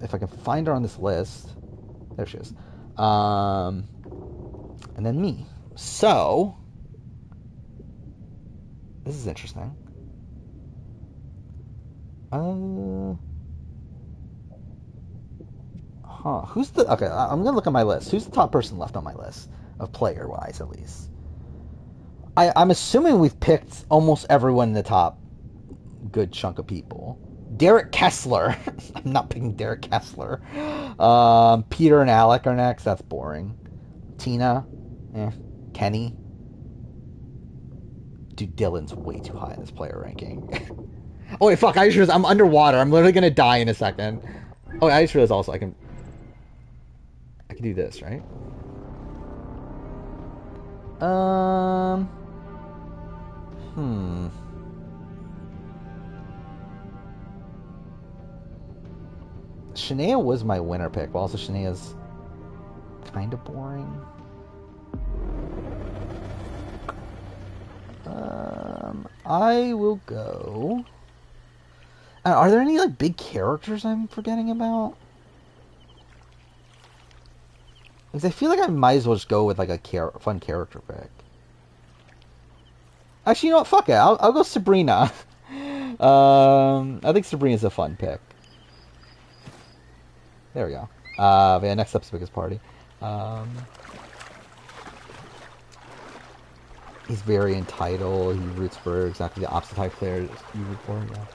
If I can find her on this list. There she is. And then me. So this is interesting. Who's the okay? I'm gonna look at my list. Who's the top person left on my list of player-wise, at least? I'm assuming we've picked almost everyone in the top good chunk of people. Derek Kessler. I'm not picking Derek Kessler. Peter and Alec are next. That's boring. Tina. Kenny. Dude, Dylan's way too high in this player ranking. Oh wait, fuck! I just realized I'm underwater. I'm literally gonna die in a second. Oh, I just realized also I can do this, right? Shania was my winner pick, but also Shania's kind of boring. I will go. Are there any like big characters I'm forgetting about? Because I feel like I might as well just go with like a fun character pick. Actually, you know what? Fuck it. I'll go Sabrina. I think Sabrina's a fun pick. There we go. Yeah, next up's biggest party. He's very entitled. He roots for exactly the opposite type of players you root for. Yeah.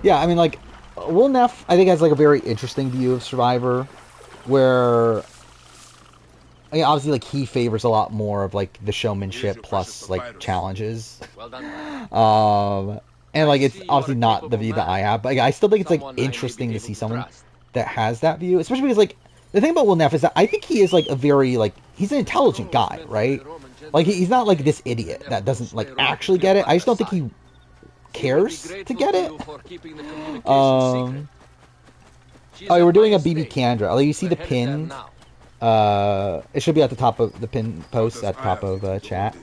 Yeah, I mean, like, Will Neff, I think, has like a very interesting view of Survivor, where, I mean, obviously, like, he favors a lot more of like the showmanship plus like challenges. Well done, And like, it's obviously not the view that I have, but like, I still think it's like interesting to see someone that has that view, especially because like the thing about Will Neff is that I think he is like a very like he's an intelligent guy, right? Like he's not like this idiot that doesn't like actually get it. I just don't think he cares to get it. Oh, we're doing a BB Candra. Like, you see the pin. It should be at the top of the pin post at the top of chat.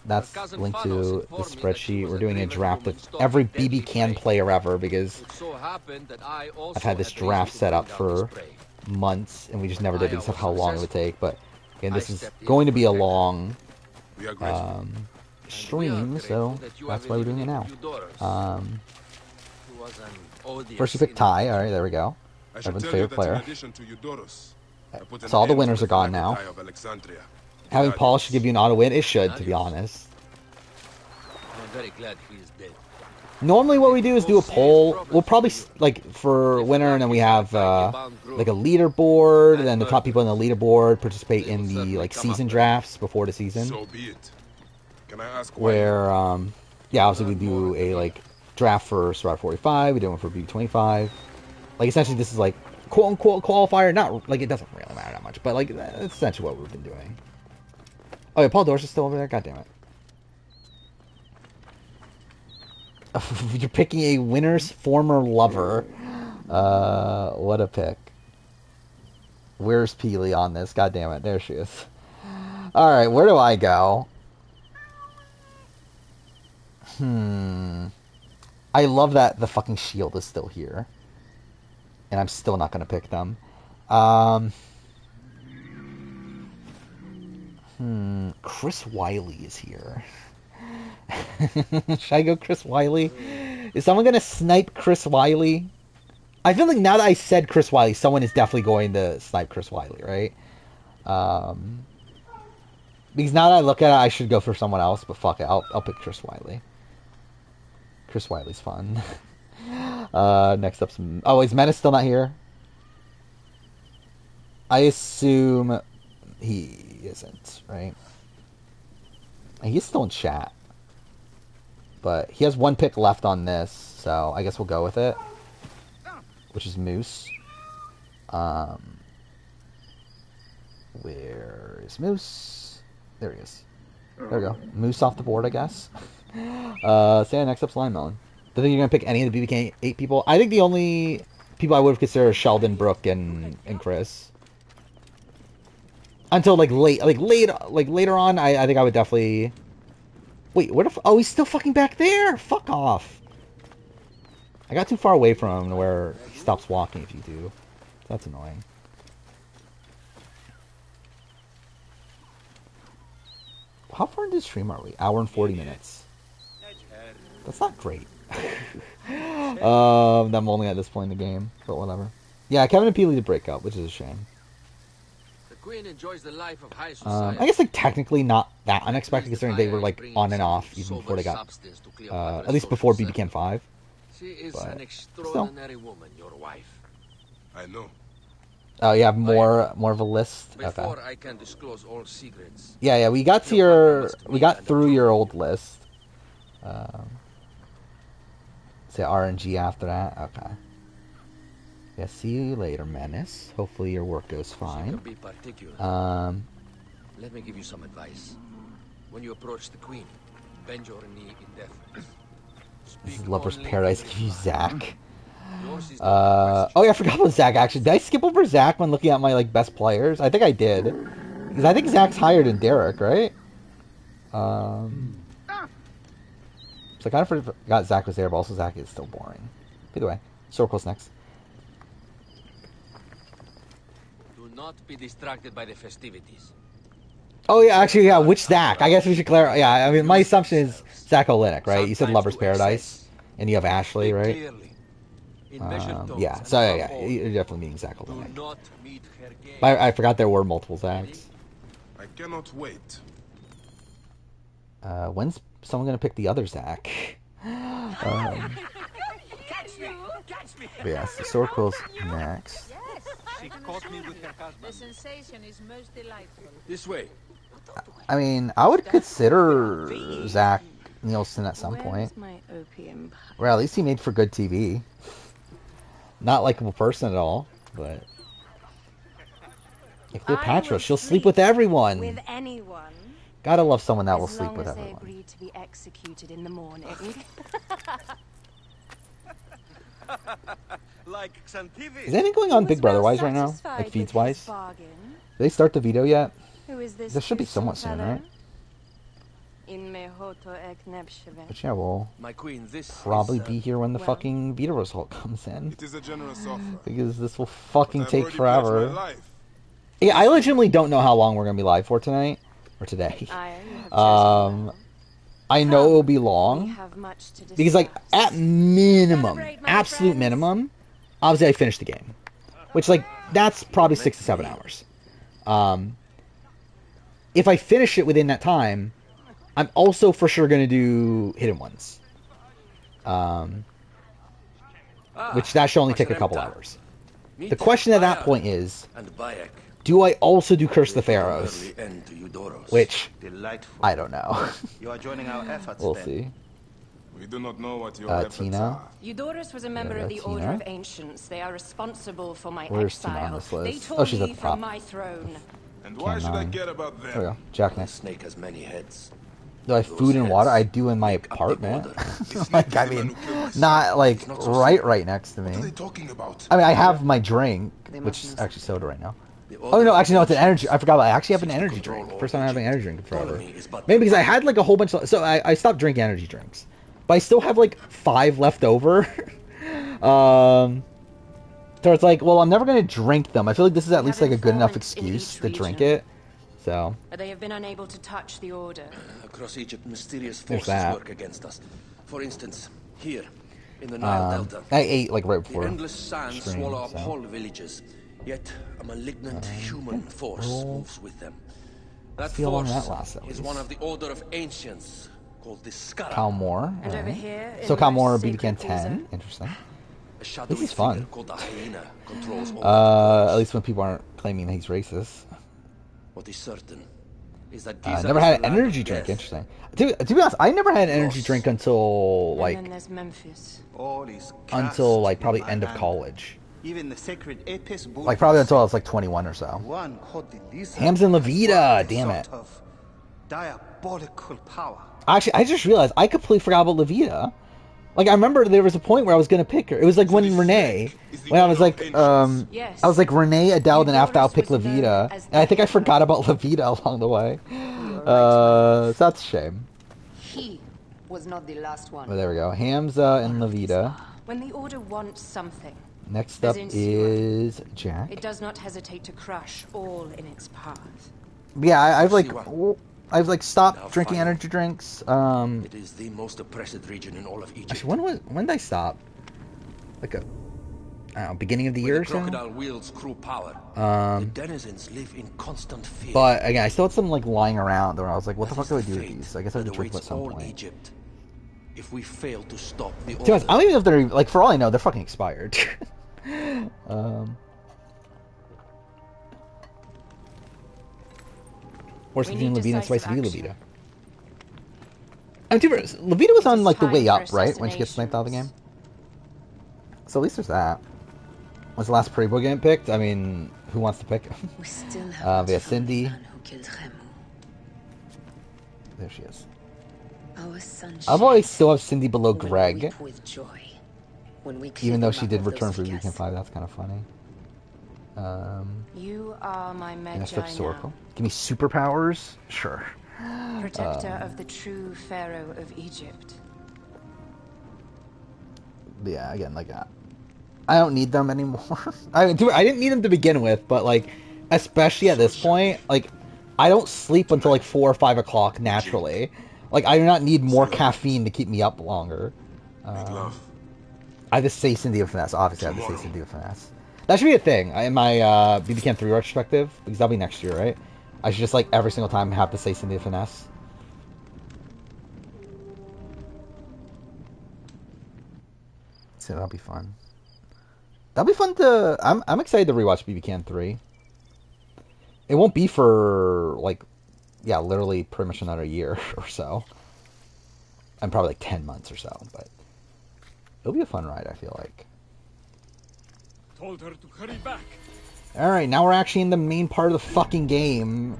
That's linked to the spreadsheet. We're doing a draft of every BB Can player ever because I've had this draft set up for months and we just never did because of how long it would take. But again, this is going to be a long stream, so that's why we're doing it now. First you pick Ty. Alright, there we go. Everyone's favorite player. So all the winners are gone now. Having Paul should give you an auto win. It should, to be honest. I'm very glad he is dead. Normally what we do is do a poll. We'll probably, like, for winner, and then we have, like, a leaderboard, and then the top people in the leaderboard participate in the, like, season drafts before the season. So be it. Can I ask where, yeah, obviously we do a, like, draft for Survivor 45, we do one for B25. Like, essentially this is, like, quote-unquote qualifier. Not, like, it doesn't really matter that much, but, like, that's essentially what we've been doing. Oh, yeah, Paul Dorsch is still over there? God damn it. You're picking a winner's former lover. What a pick. Where's Peely on this? God damn it. There she is. Alright, where do I go? I love that the fucking shield is still here. And I'm still not going to pick them. Chris Wiley is here. Should I go Chris Wiley? Is someone going to snipe Chris Wiley? I feel like now that I said Chris Wiley, someone is definitely going to snipe Chris Wiley, right? Because now that I look at it, I should go for someone else, but fuck it, I'll pick Chris Wiley. Chris Wiley's fun. Next up, oh, is Menace still not here? I assume he isn't, right? He's still in chat. But he has one pick left on this, so I guess we'll go with it. Which is Moose. Where is Moose? There he is. There we go. Moose off the board, I guess. So yeah, next up's Lime Melon. Do you think you're going to pick any of the BBK 8 people? I think the only people I would have considered are Sheldon, Brooke, and Chris. Until later on, I think I would definitely. Wait, what if? Oh, he's still fucking back there. Fuck off. I got too far away from him to where he stops walking. If you do, that's annoying. How far into the stream are we? Hour and 40 minutes. That's not great. I'm only at this point in the game, but whatever. Yeah, Kevin and Peely did break up, which is a shame. Queen enjoys the life of high society. I guess like technically not that unexpected considering they were like on and off even before they got at least before BB Cam 5. She is an extraordinary woman, your wife. I know. Oh, you have more of a list. Before I can disclose all secrets. Yeah, we got through your old list. Say RNG after that. Okay. Yeah, see you later, Menace. Hopefully your work goes fine. Be particular. Let me give you some advice. When you approach the Queen, bend your knee in death. This is Lover's Paradise. Give you Zach. Oh yeah, I forgot about Zach actually. Did I skip over Zach when looking at my like best players? I think I did. Because I think Zach's higher than Derek, right? So I kind of forgot Zach was there, but also Zach is still boring. Either way, Circle's next. Do not be distracted by the festivities. Oh yeah, actually, yeah. Which Zach? I guess we should clarify. Yeah, I mean, my assumption is Zach Olenek, right? You said Lover's Paradise, and you have Ashley, right? Yeah. So yeah, you're definitely meeting Zach Olenek. I forgot there were multiple Zachs. I cannot wait. When's someone gonna pick the other Zach? But yeah, so Sorquil's next. She caught me with her The husband. sensation is most delightful. This way. I mean, I would consider Zach Nielsen at some point. My opium? Or at least he made for good TV. Not likable person at all, but Cleopatra, she'll sleep with everyone. With anyone. Gotta love someone that will As sleep long with as they everyone. agree to be executed in the morning. Like Xantivi. Is anything going on Big Brother wise right now? Satisfied Like with feeds his wise? bargain. Did they start the veto yet? Who is this? This should be fearsome somewhat soon, fellow? right? In Mehoto Eknebsheve. But yeah, we'll My queen, this probably is, be here when the well. fucking veto result comes in. It is a generous offer. Because this will fucking But I've take already pledged my forever. life. Yeah, I legitimately don't know how long we're gonna be live for tonight. Or today. Aye, you have chosen well. I know it'll be We long. have much to discuss. Because, like, at minimum, Celebrate, my absolute friends. minimum, obviously I finished the game. Which, like, that's probably 6 to 7 hours. If I finish it within that time, I'm also for sure going to do Hidden Ones. Which that should only take a couple hours. The question at that point is, do I also do Curse of the Pharaohs? Which, I don't know. You are joining our efforts. We'll then. see. We do not know what your efforts Tina. are. Eudorus was a member of the Tina. Order of Ancients. They are responsible for my Where's Tina exile. on this They list? tore Oh, she's me at the top. from my throne. And why should I Nine. care about them? There we go. Jack next. Snake has many heads. Do I have food and water? I do in my apartment. Like, I mean, not like right next to me. What are they talking about? I mean, I have my drink, which is actually soda right now. Oh no, actually no, it's an energy. I forgot. I actually have an energy drink. First time I'm having an energy drink in forever. Maybe because I had like a whole bunch of. So I stopped drinking energy drinks, but I still have like 5 left over. So it's like, well, I'm never gonna drink them. I feel like this is at least like a good enough excuse to drink it. So. But they have been unable to touch the Order. Across Egypt, mysterious There's forces that. work against us. For instance, here, in the Nile Delta, I ate like right the before. endless sands stream, swallow up so. whole villages. Yet a malignant human force moves with them. That see how long force that lasts, at is least. one of the Order of Ancients, called the Scarab. Calmore. And over alright. here, in So the Calmore most BBCan sacred 10. Giza, Interesting. A shadowy This is fun. figure called the hyena controls all At least when people aren't claiming that he's racist. What is certain is that I Giza never is had the an land energy of drink. death. Interesting. To be honest, I never had an energy drink until and then like there's Memphis. All is until like cast probably in my end of hand. college. Even the sacred Apis bull. Like probably until I was like 21 or so. One called the lizard Hams and has Levita, one damn sort it. of diabolical power. Actually, I just realized I completely forgot about Levita. Like I remember there was a point where I was gonna pick her. It was like when Renee, when I was like, Yes. I was like Renee, Adele, then after I'll pick Eudorus was known Levita, as and I think I the forgot about Levita along the way. So that's a shame. He was not the last one. But there we go. Hamza and Levita. When the Order wants something, Next up is Jack. it does not hesitate to crush all in its path. Yeah, I've like stopped drinking energy drinks. It is the most oppressed region in all of Egypt. Actually, when did I stop? Like I don't know, beginning of the year or The so. crocodile wields cruel power. The denizens live in constant fear. But again, I still had some like lying around where I was like, what the fuck do I do with these? So I guess I have to drink them at some all point. Egypt. If we fail to stop the To be honest, I don't even know if they're like, for all I know, they're fucking expired. Where's We between need Levita and Spicy decisive V action. Levita? I'm too Levita was on like the time way for up, right? When she gets sniped out of the game. So at least there's that. Was the last pre-book game picked? I mean, who wants to pick? We still have We have Cindy. who killed Remu. There she is. Our sunshine. I've always still have Cindy below will Greg, weep with joy when we even though clean she up did of return those for figures. Weekend 5. That's kind of funny. You are my Next Magi up, Soracle. now, Give me superpowers? Sure. protector of the true Pharaoh of Egypt. But yeah, again, like, I don't need them anymore. I didn't need them to begin with, but, like, especially at this point, like, I don't sleep until, like, 4 or 5 o'clock naturally. Like, I do not need more caffeine to keep me up longer. I have the Say Cindy of Finesse. Obviously, I have the Say Cindy of Finesse. That should be a thing in my BB Can 3 retrospective, because that'll be next year, right? I should just, like, every single time have the Say Cindy of Finesse. So that'll be fun. That'll be fun to... I'm excited to rewatch BB Can 3. It won't be for, like, yeah, literally pretty much another year or so. And probably like 10 months or so, but it'll be a fun ride, I feel like. Told her to hurry back. Alright, now we're actually in the main part of the fucking game.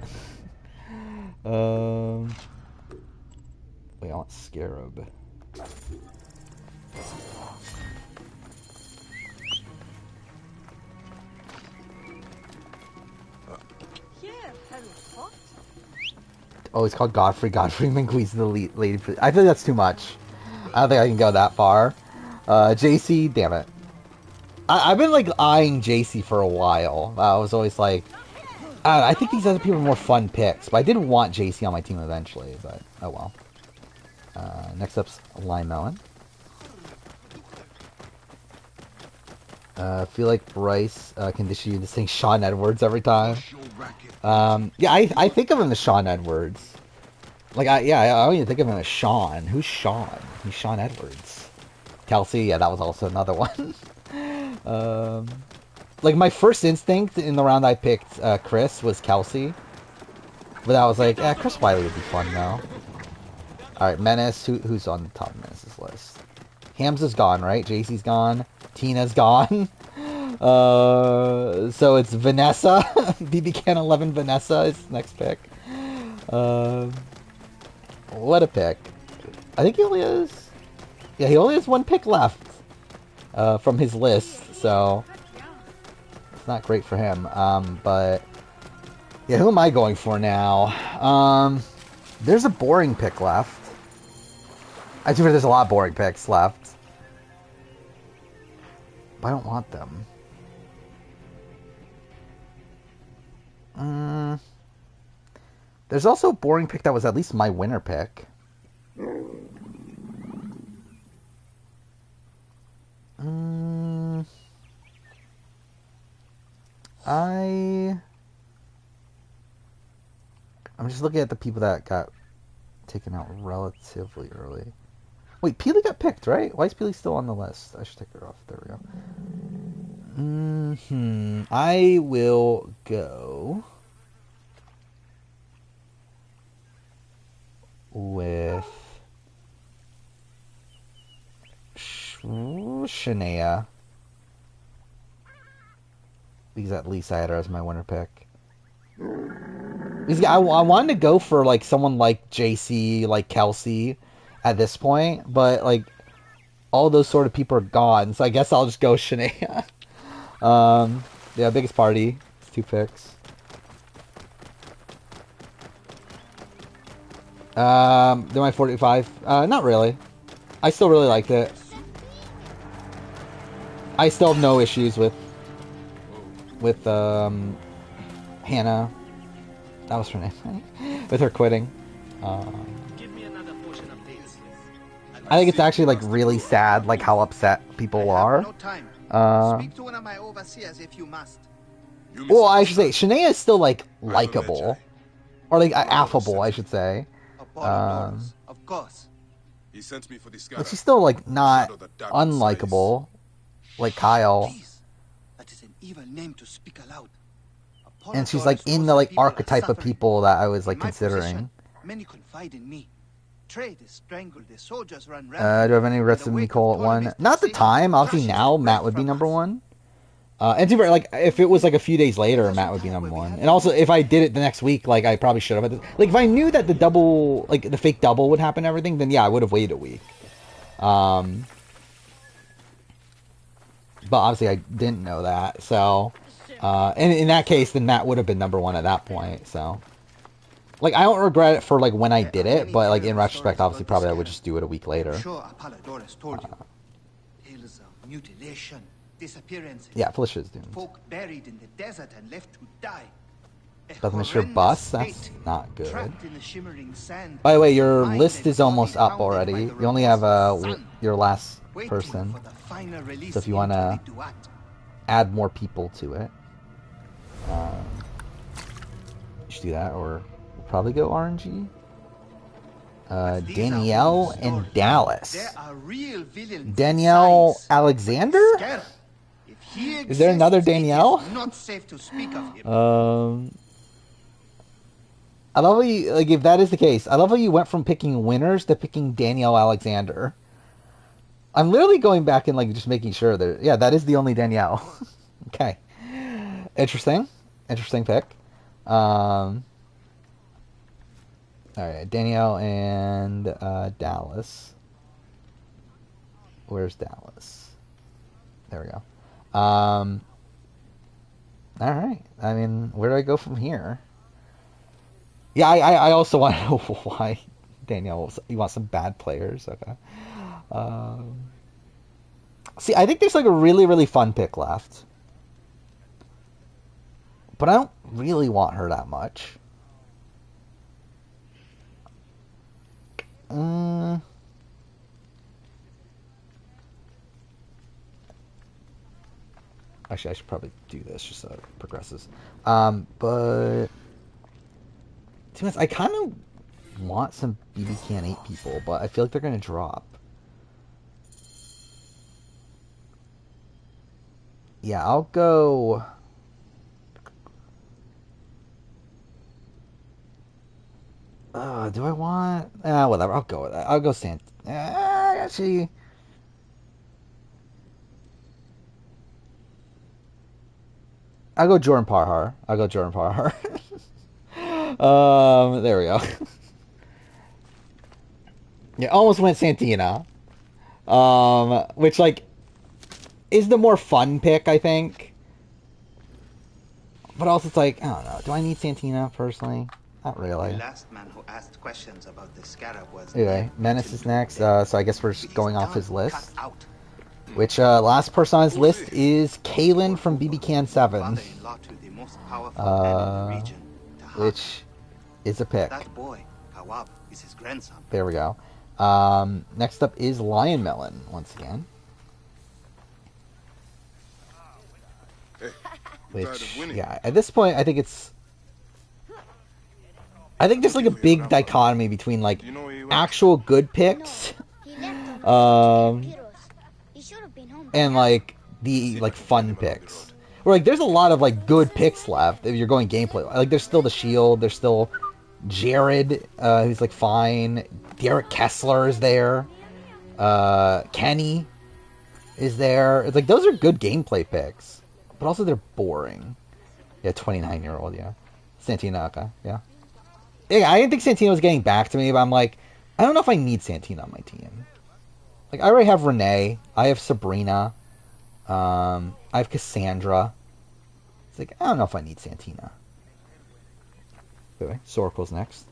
Wait, I want Scarab. Oh, it's called Godfrey. Godfrey McQueen's the lady. I think that's too much. I don't think I can go that far. JC, damn it. I've been, like, eyeing JC for a while. I was always like, I think these other people are more fun picks. But I did want JC on my team eventually, but oh well. Next up's Lime Melon. I feel like Bryce conditioned you to saying Sean Edwards every time. Yeah, I think of him as Sean Edwards. Like, I don't even think of him as Sean. Who's Sean? He's Sean Edwards. Kelsey, yeah, that was also another one. Like, my first instinct in the round I picked Chris was Kelsey. But I was like, Chris Wiley would be fun now. Alright, Menace. Who's on the top of Menace's list? Hamza's gone, right? JC's gone. Tina's gone. So it's Vanessa. BB Can 11 Vanessa is next pick. What a pick. I think he only has... Yeah, he only has one pick left from his list, so it's not great for him. But yeah, who am I going for now? There's a boring pick left. I think there's a lot of boring picks left. But I don't want them. There's also a boring pick that was at least my winner pick. I'm just looking at the people that got taken out relatively early. Wait, Peely got picked, right? Why is Peely still on the list? I should take her off. There we go. I will go with Shania. Because at least I had her as my winner pick. Because I wanted to go for like someone like JC, like Kelsey at this point, but like all those sort of people are gone, so I guess I'll just go Shania. Yeah, biggest party. It's 2 picks. Do my 45? Not really. I still really liked it. I still have no issues with Hannah. That was her name. With her quitting. I think it's actually like really sad, like how upset people are. Speak to one of my overseers if you must. Well, I should say Shania is still like likable, or like affable, I should say. Of course. He sent me for this guy. But she's still like not unlikable, like Kyle. That is an evil name to speak aloud. And she's like in the like archetype of people that I was like considering. Many confide in me. Trade is strangled, the soldiers run Do I have any rest of Nicole at 1? Not the time. Obviously now Matt would be number 1. And to be like, if it was like a few days later, Matt would be number 1. And also, if I did it the next week, like I probably should have. Like if I knew that the double, like the fake double would happen and everything, then yeah, I would have waited a week. But obviously I didn't know that, so and in that case, then Matt would have been number 1 at that point. So, like, I don't regret it for like when I did it, but like in retrospect, obviously, probably I would just do it a week later. Sure, Apollodorus told you. Tales mutilation, disappearances. Yeah, Felicia's doomed. Folk buried in the desert and left to die. Doesn't bus? That's not good. Trapped in the shimmering sand. By the way, your list is almost up already. You only have your last person. So if you want to add more people to it, you should do that, or we'll probably go RNG. Danielle and Dallas. Danielle Alexander? Is there another Danielle? I love how you, like, if that is the case, I love how you went from picking winners to picking Danielle Alexander. I'm literally going back and, like, just making sure that, yeah, that is the only Danielle. Okay. Interesting. Interesting pick. Alright, Danielle and Dallas. Where's Dallas? There we go. Alright. I mean, where do I go from here? Yeah, I also want to know why Danielle, you want some bad players. Okay. See, I think there's like a really, really fun pick left. But I don't really want her that much. Actually, I should probably do this just so it progresses. But to be honest, I kind of want some BB Can 8 people, but I feel like they're going to drop. Yeah, I'll go... do I want... whatever, I'll go with that. I'll go actually... I'll go Jordan Parhar. There we go. Yeah, almost went Santina. Which, like, is the more fun pick, I think. But also, it's like, I don't know. Do I need Santina, personally? Not really. The last man who asked questions about the scarab was... Anyway, Menace is next, so I guess we're just going off his list. Which, last person on his list is Kaylin from BB Can 7. Which is a pick. That boy, Kawab, is his grandson. There we go. Next up is Lion Melon, once again. Which, yeah, at this point, I think it's... I think there's like a big dichotomy between like actual good picks, and like the like fun picks. Where like there's a lot of like good picks left if you're going gameplay. Like there's still the Shield, there's still Jared, who's like fine. Derek Kessler is there. Kenny is there. It's like those are good gameplay picks, but also they're boring. Yeah, 29-year-old. Yeah, Santina. Okay, yeah. Yeah, I didn't think Santina was getting back to me, but I'm like, I don't know if I need Santina on my team. Like, I already have Renee. I have Sabrina. I have Cassandra. It's like, I don't know if I need Santina. Anyway, Sorkel's next.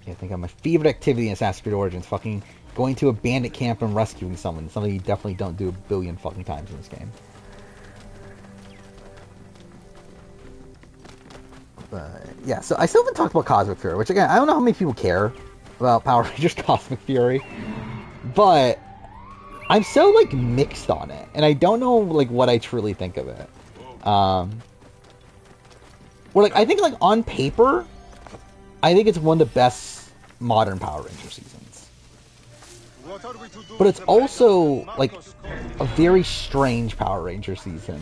Yeah, I think my favorite activity in Assassin's Creed Origins, fucking going to a bandit camp and rescuing someone. Something you definitely don't do a billion fucking times in this game. But, yeah, so I still haven't talked about Cosmic Fury, which, again, I don't know how many people care about Power Rangers Cosmic Fury, but I'm so, like, mixed on it, and I don't know, like, what I truly think of it. Well, like, I think, like, on paper, I think it's one of the best modern Power Ranger seasons. But it's also, like, a very strange Power Ranger season.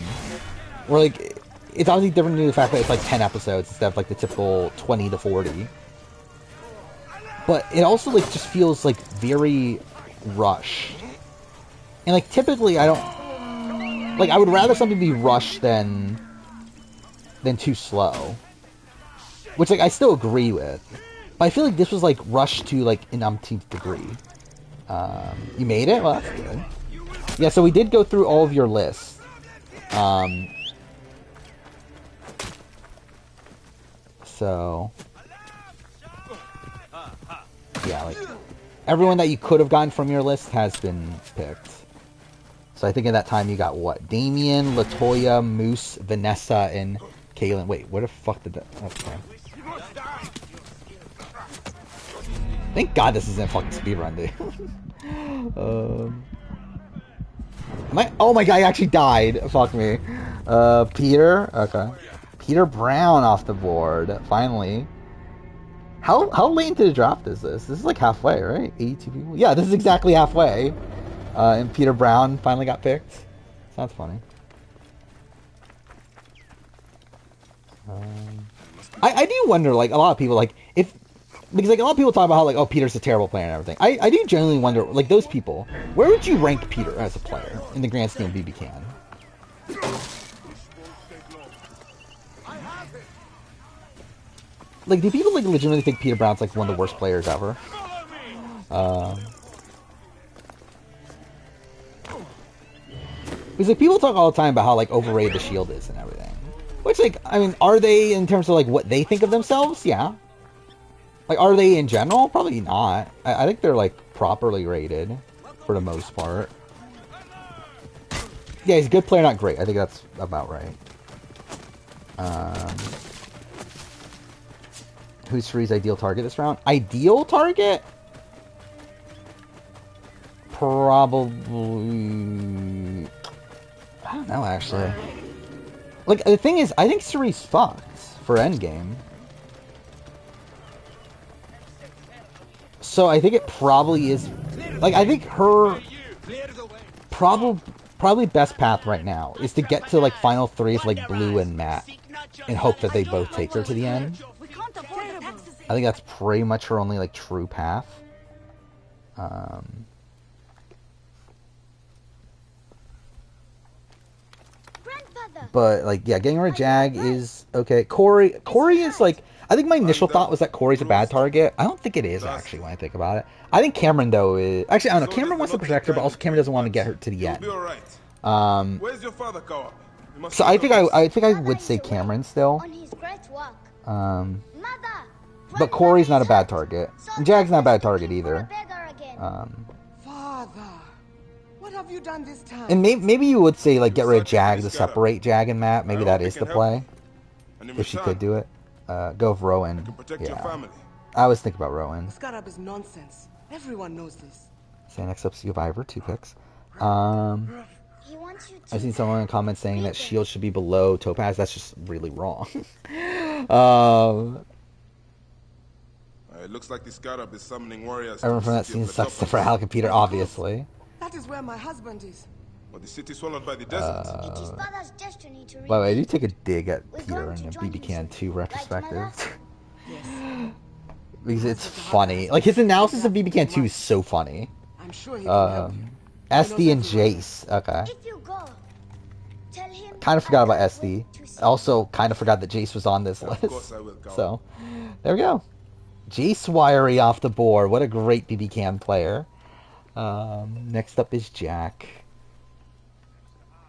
Where, like, it's obviously different due to the fact that it's, like, 10 episodes instead of, like, the typical 20 to 40. But it also, like, just feels, like, very rushed. And, like, typically I don't... Like, I would rather something be rushed than too slow. Which, like, I still agree with. But I feel like this was, like, rushed to, like, an umpteenth degree. You made it? Well, that's good. Yeah, so we did go through all of your lists. So, yeah, like everyone that you could have gotten from your list has been picked. So I think in that time you got what? Damien, Latoya, Moose, Vanessa, and Kaylin. Wait, where the fuck did that? Okay. Thank God this isn't a fucking speedrun, dude. Oh my God, I actually died. Fuck me. Peter. Okay. Peter Brown off the board. Finally. How late into the draft is this? This is like halfway, right? 82 people? Yeah, this is exactly halfway. And Peter Brown finally got picked. Sounds funny. I do wonder, like, a lot of people, like, because, like, a lot of people talk about how, like, oh, Peter's a terrible player and everything. I do genuinely wonder, like, those people, where would you rank Peter as a player in the grand scheme of BB Can? Like, do people, like, legitimately think Peter Brown's, like, one of the worst players ever? Because, like, people talk all the time about how, like, overrated the shield is and everything. Which, like, I mean, are they in terms of, like, what they think of themselves? Yeah. Like, are they in general? Probably not. I think they're, like, properly rated for the most part. Yeah, he's a good player, not great. I think that's about right. Who's Shree's ideal target this round? Ideal target? Probably... I don't know, actually. Like, the thing is, I think Cerise's fucked for endgame. So I think it probably is... Like, I think her... Probably best path right now is to get to, like, final threes like Blue and Matt and hope that they both take her to the end. I think that's pretty much her only, like, true path. But, like, yeah, getting rid of Jag is okay. Corey is, like... I think my initial thought was that Corey's a bad target. I don't think it is, actually, when I think about it. I think Cameron, though, is... Actually, I don't know. Cameron wants to protect her, but also Cameron doesn't want to get her to the end. So I think I would say Cameron still. But Corey's not a bad target. And Jag's not a bad target either. Father, what have you done this time? And maybe you would say, like, get rid of Jag to separate Jag and Matt. Maybe that is the play. If she could do it. Go with Rowan. Yeah. I was thinking about Rowan. Scarab is nonsense. Everyone knows this. So next up, Survivor, 2 picks. I've seen someone in the comments saying that Shield should be below Topaz. That's just really wrong. It looks like the Scarab is summoning warriors. Everyone from that scene sucks except for Alec and Peter, obviously. That is where my husband is. But the city swallowed by the desert. By the way, I do take a dig at Peter in the BB Can 2 retrospective. Because it's funny. Like, his analysis of BB Can 2 is so funny. I'm sure he can help you. SD and Jace. Okay. Kind of forgot about SD. Also, kind of forgot that Jace was on this list. So, there we go. Jace Wiry off the board. What a great BB Can player. Next up is Jack.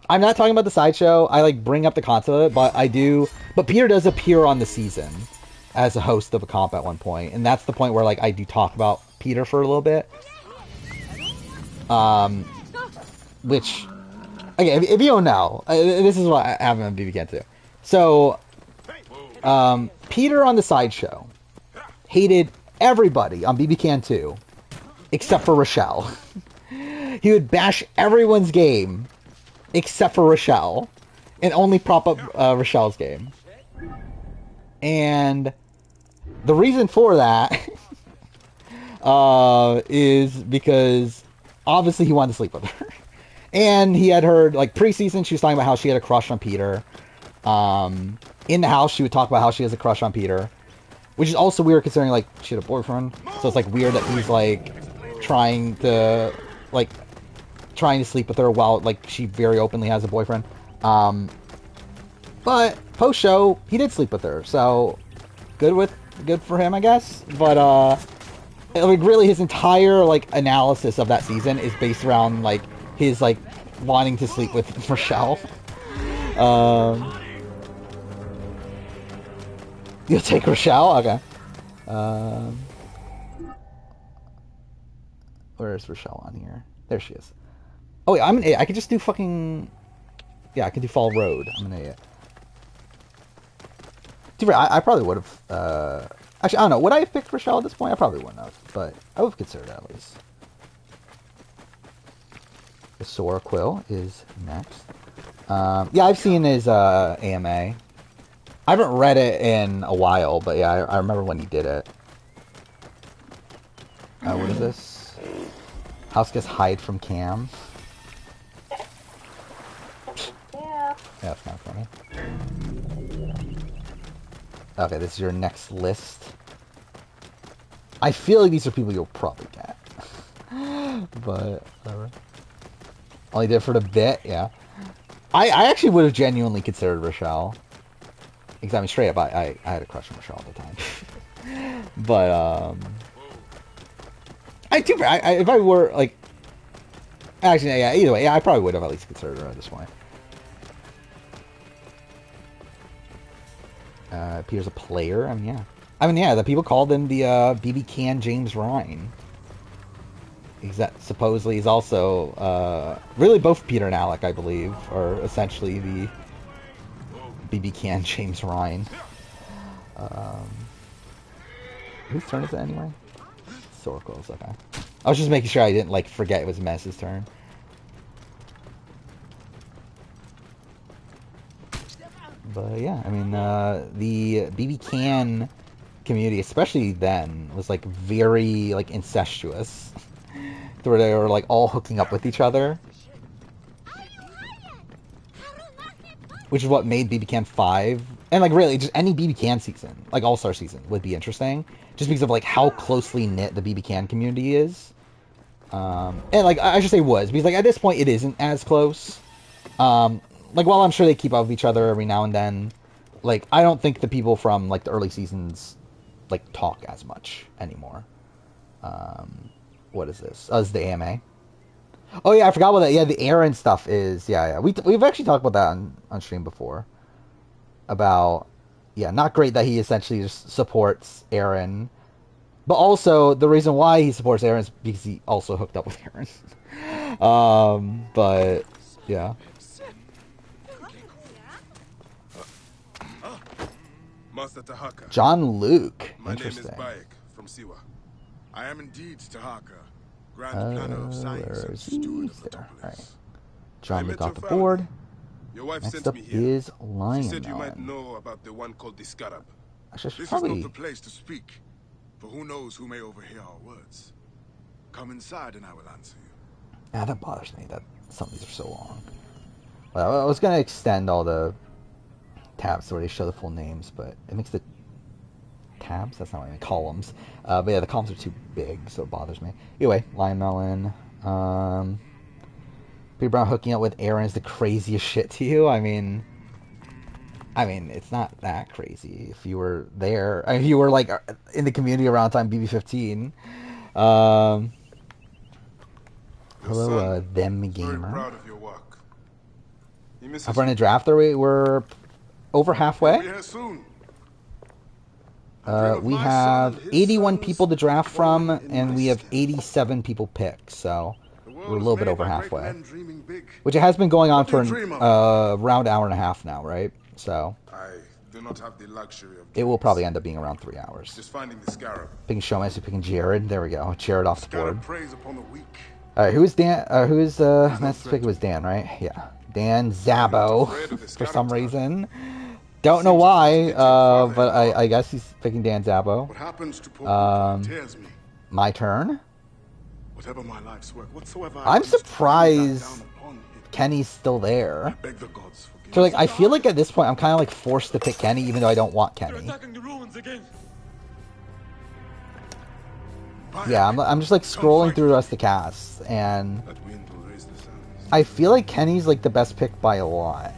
I'm not talking about the sideshow. I, like, bring up the concept of it, but I do... But Peter does appear on the season as a host of a comp at one point, and that's the point where, like, I do talk about Peter for a little bit. Which... Okay, if you don't know, this is what I have on BB Can too. So, Peter on the sideshow hated everybody on BB Can 2, except for Rochelle. He would bash everyone's game, except for Rochelle, and only prop up Rochelle's game. And the reason for that is because obviously he wanted to sleep with her. And he had heard, like, preseason, she was talking about how she had a crush on Peter. In the house, she would talk about how she has a crush on Peter. Which is also weird considering, like, she had a boyfriend. So it's, like, weird that he's, like, trying to sleep with her while, like, she very openly has a boyfriend. But post-show, he did sleep with her. So, good for him, I guess. But, like, really his entire, like, analysis of that season is based around, like, his, like, wanting to sleep with Rochelle. You'll take Rochelle? Okay. Where's Rochelle on here? There she is. Oh yeah, I'm an idiot. I could just do fucking... Yeah, I could do Fall Road. I'm an idiot. I probably would have... Actually, I don't know. Would I have picked Rochelle at this point? I probably wouldn't have, but I would have considered it at least. The Sora Quill is next. Yeah, I've seen his AMA. I haven't read it in a while, but yeah, I remember when he did it. What is this? House gets hide from Cam. Yeah, that's kind of funny. Okay, this is your next list. I feel like these are people you'll probably get. But, whatever. Only did it for the bit, yeah. I actually would have genuinely considered Rochelle. Because, I mean, straight up, I had a crush on Rochelle at the time. But, if I were, like... Actually, yeah, either way, yeah, I probably would have at least considered her at this point. Appears a player, I mean, yeah. The people called him the, BB Can James Ryan. That supposedly is also, really both Peter and Alec, I believe, are essentially the BB Can James Ryan. Whose turn is it anyway? Sorkel's, okay. I was just making sure I didn't, like, forget it was Mess's turn. But yeah, I mean, the BB Can community, especially then, was, like, very, like, incestuous. Where they were, like, all hooking up with each other. Which is what made BB Can 5. And, like, really, just any BB Can season, like, All-Star season, would be interesting. Just because of, like, how closely knit the BB Can community is. And, like, I should say was. Because, like, at this point, it isn't as close. Like, while I'm sure they keep up with each other every now and then, like, I don't think the people from, like, the early seasons, like, talk as much anymore. What is this? Oh, this is the AMA. Oh, yeah, I forgot about that. Yeah, the Aaron stuff is... Yeah. We've actually talked about that on stream before. About... Yeah, not great that he essentially just supports Aaron. But also, the reason why he supports Aaron is because he also hooked up with Aaron. But... Yeah. Master Tahaka. John Luke. My Interesting. name is Bayek from Siwa. I am indeed Tahaka, Grand Planner of Science and Steward of the Right. John Luke off the board. Your wife Next sent up me here. is Lion. She said you might know about the one called the Scarab. This is not the place to speak, for who knows who may overhear our words. Come inside and I will answer you. Yeah, that bothers me that some of these are so long. Well, I was going to extend all the tabs so they show the full names, but it makes the tabs? That's not what I mean. Columns. But yeah, the columns are too big, so it bothers me. Anyway, Lion Melon. Peter Brown hooking up with Aaron is the craziest shit to you? I mean, it's not that crazy. If you were there, if you were, like, in the community around the time BB15. Hello, Them Gamer. Proud of your work. I've run a draft there. We're over halfway. We have 81 people to draft from, and we have 87 people picked, so we're a little bit over halfway. Which it has been going on for around an hour and a half now, right? So I do not have the luxury of it will probably end up being around 3 hours. just finding the Scarab. Picking Showmaster, picking Jared. There we go. Jared off the board. Alright, who is Dan? Who is Master pick? It was Dan, right? Yeah. Dan Zabo, for some reason. Don't know why, but I guess he's picking Dan Zabo. What happens to poor tears me. My turn. Whatever my life's work, whatsoever I'm surprised Kenny's still there. So, like, I feel like at this point I'm kind of like forced to pick Kenny, even though I don't want Kenny. Yeah, I'm just like scrolling through the rest of the cast, and I feel like Kenny's like the best pick by a lot.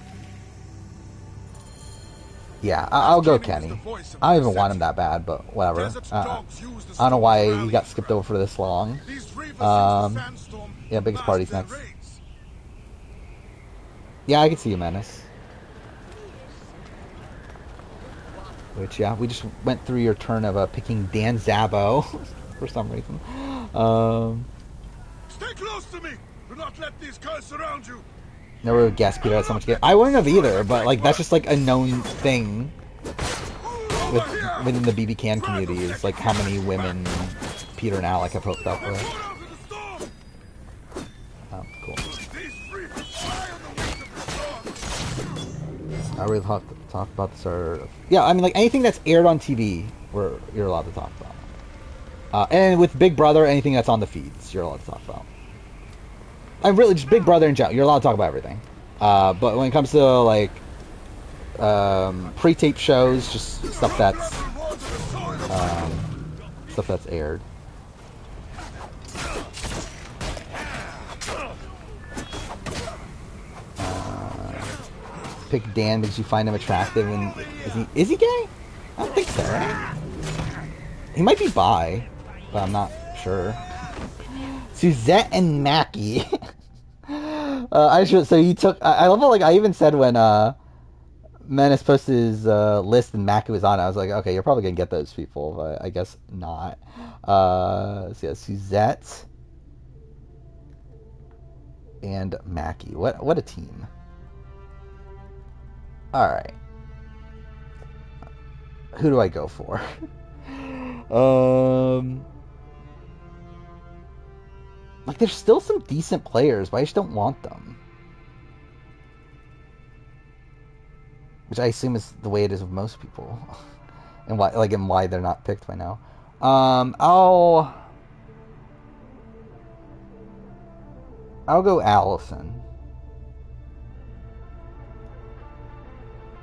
Yeah, I'll go Kenny. I don't even want him that bad, but whatever. I don't know why he got skipped over for this long. Yeah, biggest party's next. Yeah, I can see you, Menace. Which, yeah, we just went through your turn of picking Dan Zabo for some reason. Stay close to me. Do not let these cars surround you. Never would have guessed Peter had so much game. I wouldn't have either, but like that's just like a known thing within the BB Can community is like how many women Peter and Alec have hooked up with. Oh, cool. I really talk about this. Or yeah, I mean like anything that's aired on TV, you're allowed to talk about. And with Big Brother, anything that's on the feeds, you're allowed to talk about. I'm really just Big Brother in general. You're allowed to talk about everything. But when it comes to like pre-tape shows, just stuff that's aired. Pick Dan because you find him attractive, and is he gay? I don't think so. Right? He might be bi, but I'm not sure. Suzette and Mackie. So you took. I love it. Like I even said when Menace posted his list and Mackie was on it, I was like, okay, you're probably gonna get those people, but I guess not. So yeah, Suzette and Mackie. What a team. All right. Who do I go for? Like, there's still some decent players, but I just don't want them. Which I assume is the way it is with most people. And why they're not picked by now. I'll go Allison.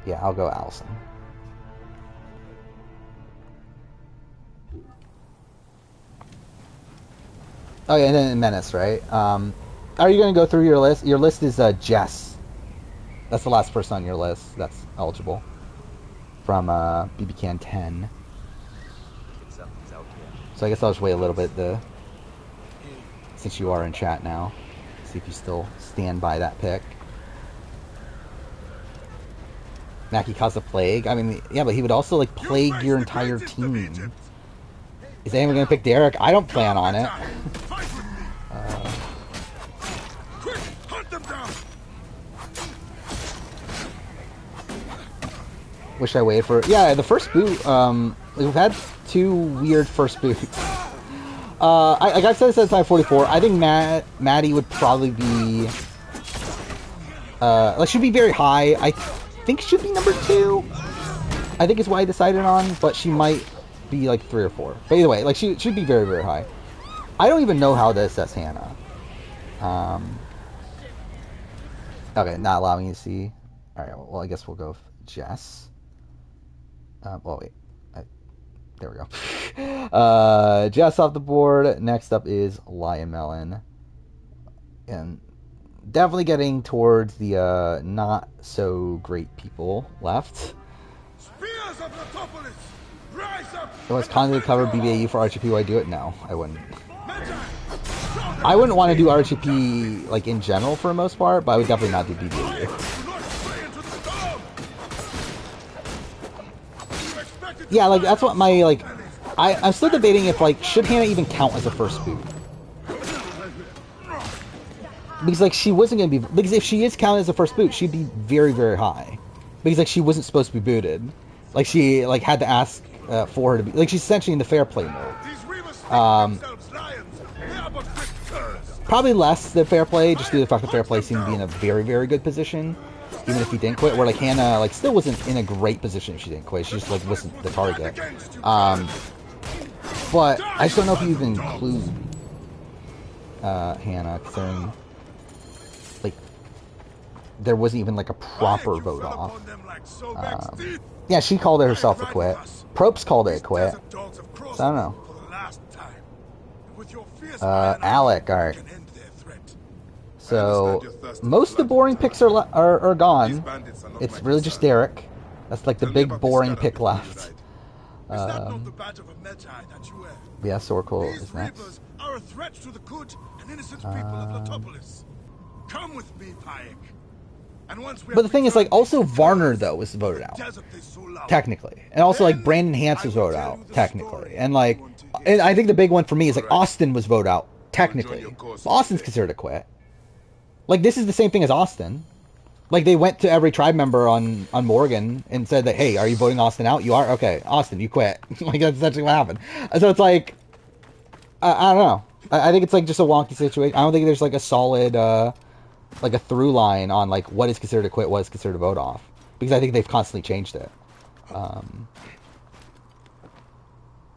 Yeah, I'll go Allison. Oh yeah, and then Menace, right? Are you going to go through your list? Your list is Jess. That's the last person on your list that's eligible. From BB Can 10. So I guess I'll just wait a little bit since you are in chat now. See if you still stand by that pick. Mackie caused a plague. I mean, yeah, but he would also like plague your entire team. Is anyone gonna pick Derek? I don't plan on it. Wish I waited for it. Yeah, the first boot. We've had two weird first boots. Like I've said this at time 44. I think Maddie would probably be. Like should be very high. I think should be number 2. I think is what I decided on, but she might be like 3 or 4. But either way, like she should be very, very high. I don't even know how to assess Hannah. Okay, not allowing you to see. All right, well I guess we'll go with Jess. Well wait, there we go. Jess off the board. Next up is Lion Melon, and definitely getting towards the not so great people left. Spears of Letopolis, rise up. If I was constantly to cover BBAU for RGP, would I do it? No, I wouldn't. I wouldn't want to do RGP like in general for the most part, but I would definitely not do BBAU. Yeah, like that's what my like. I'm still debating if like should Hannah even count as a first boot. Because like she wasn't gonna be, because if she is counted as a first boot, she'd be very, very high. Because like she wasn't supposed to be booted. Like she like had to ask for her to be, like she's essentially in the fair play mode. Probably less than fair play, just due to the fact that fair play seemed to be in a very, very good position, even if he didn't quit. Where like Hannah like still wasn't in a great position if she didn't quit. She just like wasn't the target. But I just don't know if you even include Hannah, considering like there wasn't even like a proper vote off. Yeah, she called it herself a quit. Probst called it a quit. So I don't know. Alec, alright. So most of the boring picks are gone. It's really just Derek. That's like the big boring pick left. Yeah, Sorkle is next. Are a threat to the good and innocent people of Letopolis. Come with me, Payek. And once we but the thing is, like, also Varner though was voted out, technically, and also like Brandon Hance was voted out, technically, and like, and I think the big one for me is like Austin was voted out technically. Austin's considered a quit. Like, this is the same thing as Austin. Like, they went to every tribe member on Morgan and said that, hey, are you voting Austin out? You are? Okay, Austin, you quit. Like, that's essentially what happened. So it's like, I don't know. I think it's like just a wonky situation. I don't think there's like a solid, like a through line on like what is considered a quit, what is considered a vote off. Because I think they've constantly changed it.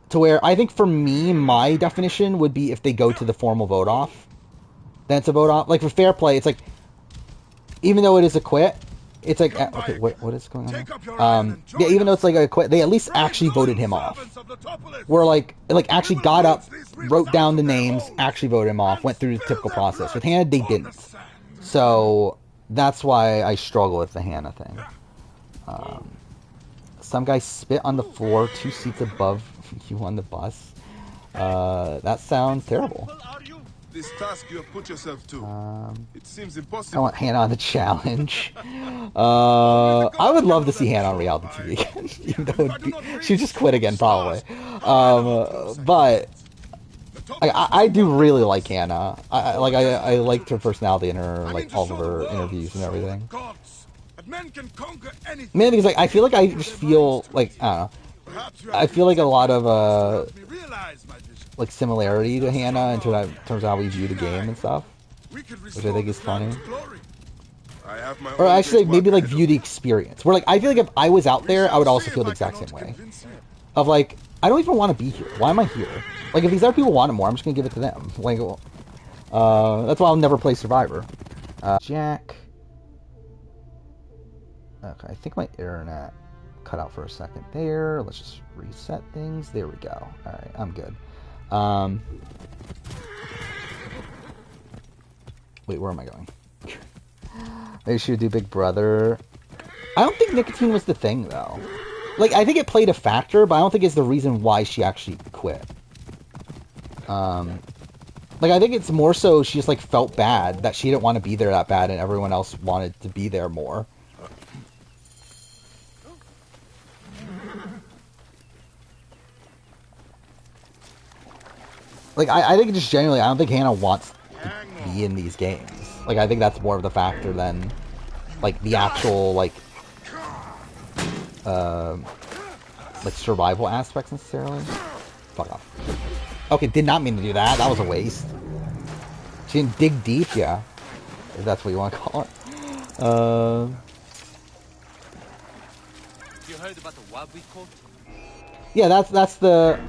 To where I think for me, my definition would be if they go to the formal vote off, then it's a vote off. Like for fair play, it's like, even though it is a quit, it's like, okay, what is going on? Yeah, even though it's like a quit, they at least actually voted him off. Where like actually got up, wrote down the names, actually voted him off, went through the typical process. With Hannah, they didn't. So that's why I struggle with the Hannah thing. Some guy spit on the floor 2 seats above you on the bus. That sounds terrible. This task you have put yourself to. It seems impossible. I want Hannah on the challenge. I would love to see Hannah on reality TV again. Even though she just quit again, probably. But I do really like Hannah. I liked her personality and her like all of her interviews and everything. Mainly because like I feel like I just feel like I don't know. I feel like a lot of like similarity to Hannah in terms of how we view the game and stuff, which I think is funny. Or actually, maybe like view the experience. Where like I feel like if I was out there, I would also feel the exact same way. Of like, I don't even want to be here. Why am I here? Like if these other people want it more, I'm just gonna give it to them. Like, that's why I'll never play Survivor. Jack. Okay, I think my internet cut out for a second there. Let's just reset things. There we go. Alright, I'm good. Wait, where am I going? Maybe she would do Big Brother. I don't think nicotine was the thing, though. Like, I think it played a factor, but I don't think it's the reason why she actually quit. Like, I think it's more so she just, like, felt bad that she didn't want to be there that bad and everyone else wanted to be there more. Like, I think just generally, I don't think Hannah wants to be in these games. Like, I think that's more of the factor than, like, the actual, like survival aspects necessarily. Fuck off. Okay, did not mean to do that. That was a waste. She didn't dig deep, yeah. If that's what you want to call it. You heard about the wild we caught? Yeah, that's the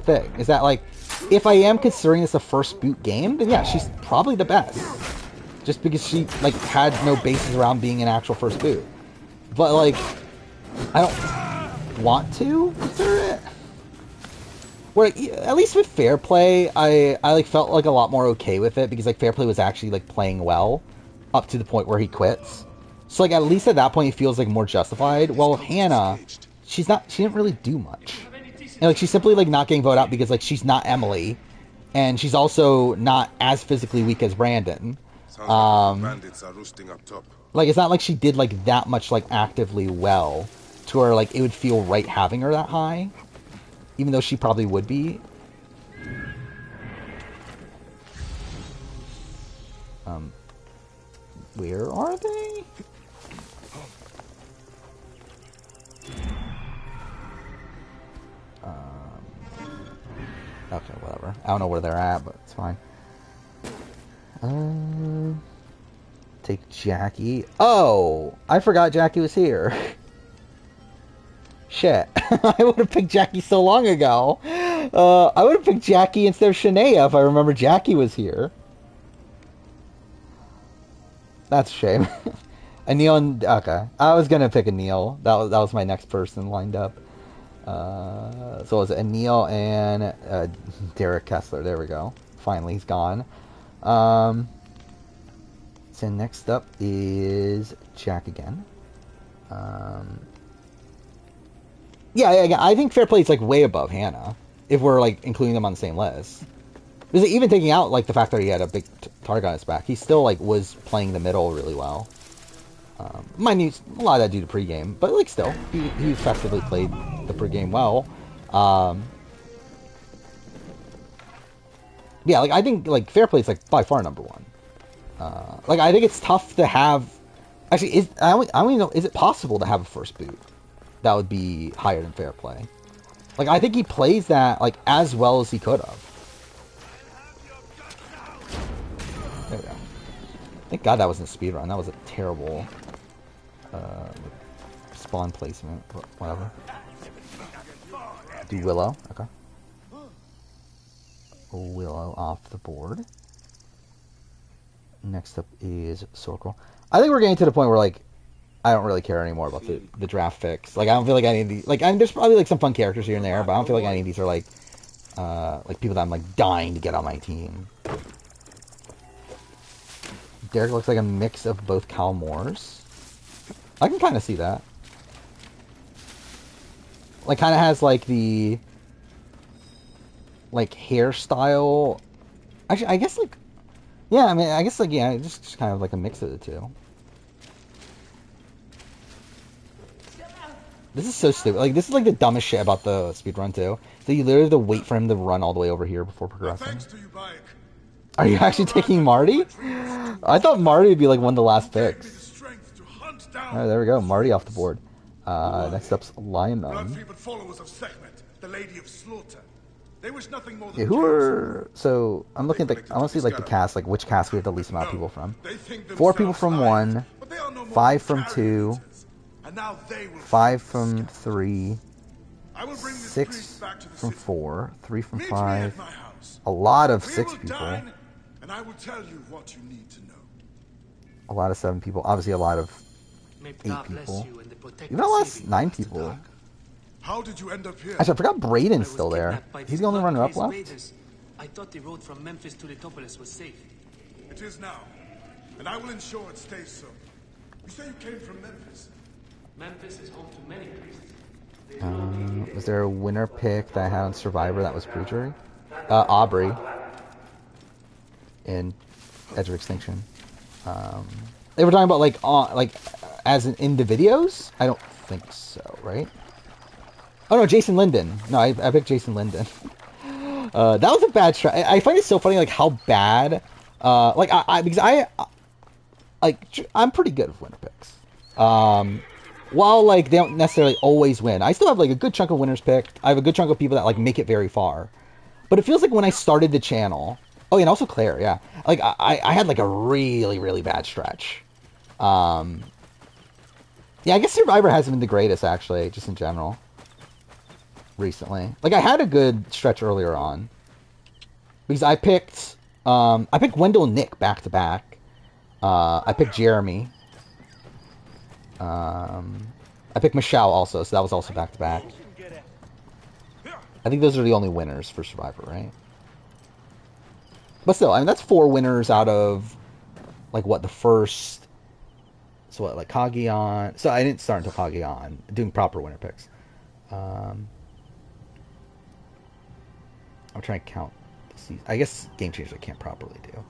thing. Is that, like, if I am considering this a first boot game, then yeah, she's probably the best. Just because she, like, had no basis around being an actual first boot. But, like, I don't want to consider it. Where, like, at least with Fair Play, I like, felt, like, a lot more okay with it, because, like, Fair Play was actually, like, playing well, up to the point where he quits. So, like, at least at that point, it feels, like, more justified. Well, with Hannah, she didn't really do much. And, like, she's simply, like, not getting voted out because, like, she's not Emily. And she's also not as physically weak as Brandon. Bandits are roosting up top. Like, it's not like she did, like, that much, like, actively well. To where, like, it would feel right having her that high. Even though she probably would be. Where are they? Okay, whatever. I don't know where they're at, but it's fine. Take Jackie. Oh! I forgot Jackie was here. Shit. I would have picked Jackie so long ago. I would have picked Jackie instead of Shania if I remember Jackie was here. That's a shame. Anil and... Okay. I was gonna pick Anil. That was my next person lined up. So it was Anil and Derek Kessler. There we go. Finally, he's gone. So next up is Jack again. Yeah, I think Fair Play is, like, way above Hannah, if we're, like, including them on the same list. Because even taking out, like, the fact that he had a big target on his back, he still, like, was playing the middle really well. Mind you, a lot of that due to pregame, but, like, still, he effectively played the pregame well. yeah, like I think like fair play is like by far number one. Like I think it's tough to have. Actually, I don't even know. Is it possible to have a first boot that would be higher than fair play? Like I think he plays that like as well as he could have. There we go. Thank God that wasn't a speed run. That was a terrible spawn placement. But whatever. Do Willow. Okay. Willow off the board. Next up is Circle. I think we're getting to the point where like I don't really care anymore about the draft picks. Like I don't feel like any of these like there's probably like some fun characters here and there, but I don't feel like any of these are like people that I'm like dying to get on my team. Derek looks like a mix of both Cal Moores. I can kind of see that. Like kind of has like the like hairstyle. Actually, I guess like yeah. I mean, I guess like yeah, just kind of like a mix of the two. This is so stupid. Like this is like the dumbest shit about the speedrun too. So you literally have to wait for him to run all the way over here before progressing. Are you actually taking Marty? I thought Marty would be like one of the last picks. Alright, there we go. Marty off the board. Next up's Lion Man. Yeah, who are... So, I'm looking at the... I want to see like the cast, like which cast we have the least amount of people from. 4 people from 1, 5 from 2, 5 from 3, 6 from 4, 3 from 5. A lot of 6 people. And I will tell you what you need to know. A lot of 7 people. Obviously a lot of 8 people. Even a lot of 9 people. How did you end up here? Actually, I forgot Brayden's still there. He's the only runner-up left? I thought the road from Memphis to Letopolis was safe. It is now. And I will ensure it stays so. You say you came from Memphis? Memphis is home to many priests. Was there a winner pick that I had on Survivor that was pre-jury? Aubrey. In Edge of Extinction. They were talking about like as in the videos? I don't think so, right? Oh no, Jason Linden. No, I picked Jason Linden. That was a bad strat. I find it so funny like how bad because I'm pretty good with winner picks. While like they don't necessarily always win, I still have like a good chunk of winners picked. I have a good chunk of people that like make it very far. But it feels like when I started the channel. Oh, yeah, and also Claire, yeah. Like, I had, like, a really, really bad stretch. Yeah, I guess Survivor hasn't been the greatest, actually, just in general. Recently. Like, I had a good stretch earlier on. Because I picked Wendell and Nick back-to-back. I picked Jeremy. I picked Michelle also, so that was also back-to-back. I think those are the only winners for Survivor, right? But still, I mean, that's 4 winners out of, like, what, the first... So, what, like, Kagion... So, I didn't start until Kagion, doing proper winner picks. I'm trying to count the season. I guess Game Changers I can't properly do.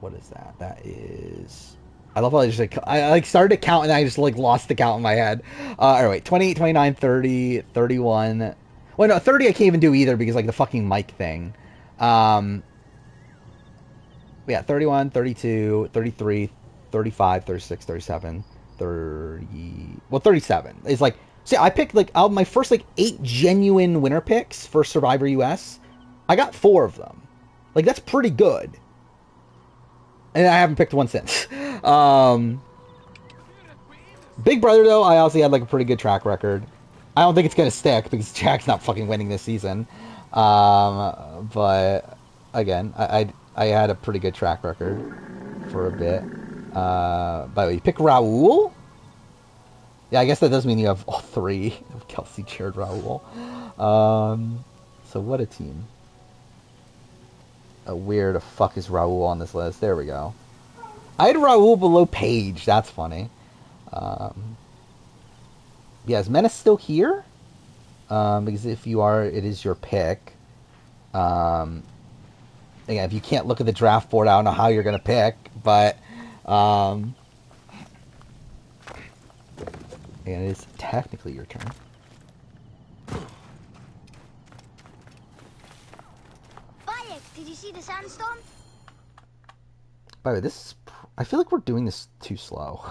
What is that? That is... I love how I just like I like started to count and I just like lost the count in my head. Alright, wait, 28, 29, 30, 31. Well, no, 30 I can't even do either because like the fucking mic thing. Yeah, 31, 32, 33, 35, 36, 37, 30. Well, 37. It's like see, I picked like out of my first like 8 genuine winner picks for Survivor US. I got 4 of them. Like that's pretty good. And I haven't picked one since. Big Brother, though, I also had like a pretty good track record. I don't think it's going to stick because Jack's not fucking winning this season. But, again, I had a pretty good track record for a bit. By the way, you pick Raul? Yeah, I guess that does mean you have all 3 of Kelsey, Jared, Raul. So what a team. Where the fuck is Raul on this list? There we go. I had Raul below Paige. That's funny. Yeah, is Menace still here? Because if you are, it is your pick. Again, if you can't look at the draft board, I don't know how you're going to pick. But And it is technically your turn. Bayek, did you see the sandstorm? By the way, this is... I feel like we're doing this too slow.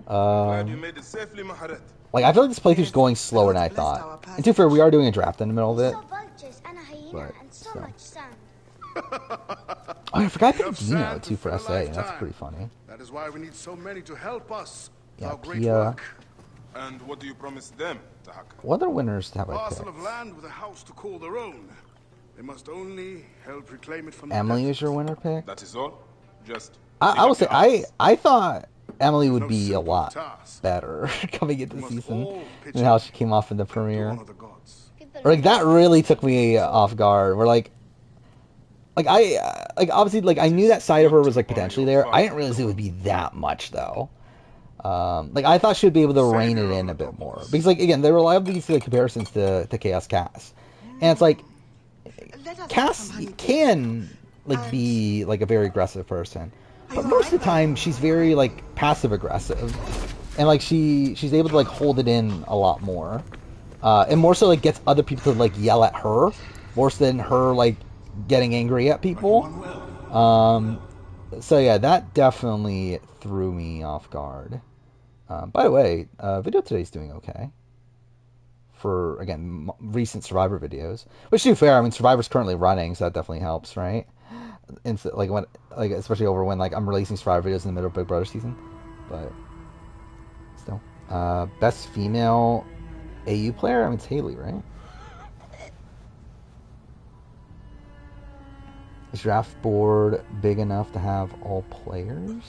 Glad you made it safely, Maharet. Like, I feel like this playthrough's going slower than I thought. And to be fair, we are doing a draft in the middle of it. Vultures and a hyena But, and so so. much sand. Oh, I forgot to pick Dino, too, for SA. That's pretty funny. That is why we need so many to help us. Yeah, Our great Pia. work. And what do you promise them, Tahaka? What other winners have I Parcel picked? of land with a house to call their own. They must only help reclaim it from Emily the was your winner pick? That is all? Just... I would say, I thought Emily would be a lot better coming into the season than how she came off in the premiere. Or, like, that really took me off guard. We're like obviously, like, I knew that side of her was, like, potentially there. I didn't realize it would be that much, though. Like, I thought she would be able to rein it in a bit more. Because, like, again, there were a lot of these like, comparisons to Chaos Cass. And it's like, Cass can, like, be, like, a very aggressive person. But most of the time, she's very, like, passive-aggressive. And, like, she's able to, like, hold it in a lot more. And more so, like, gets other people to, like, yell at her. Worse than her, like, getting angry at people. So, yeah, that definitely threw me off guard. By the way, video today's doing okay. For, again, recent Survivor videos. Which, to be fair, I mean, Survivor's currently running, so that definitely helps, right? Like when, like especially over when like I'm releasing Survivor videos in the middle of Big Brother season, but still, best female AU player. I mean, it's Haley, right? Is draft board big enough to have all players?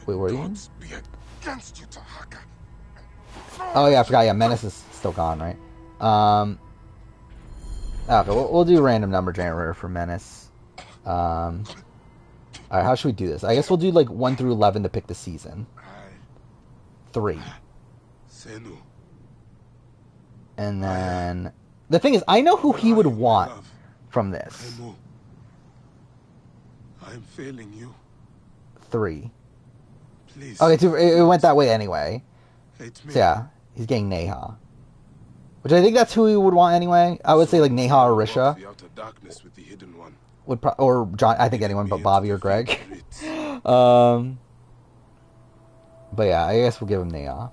Wait, where are you? Oh yeah, I forgot. Yeah, Menace is still gone, right? Okay, we'll do random number generator for Menace. Alright, how should we do this? I guess we'll do like 1 through 11 to pick the season. 3. And then... The thing is, I know who he would want from this. I'm failing you. 3. Please. Okay, so it went that way anyway. Hate me. So yeah, he's getting Neha. Which I think that's who he would want anyway. I would say like Neha or Risha. The outer darkness with the hidden one. Or John, I think anyone but Bobby or Greg. But yeah, I guess we'll give him Neha.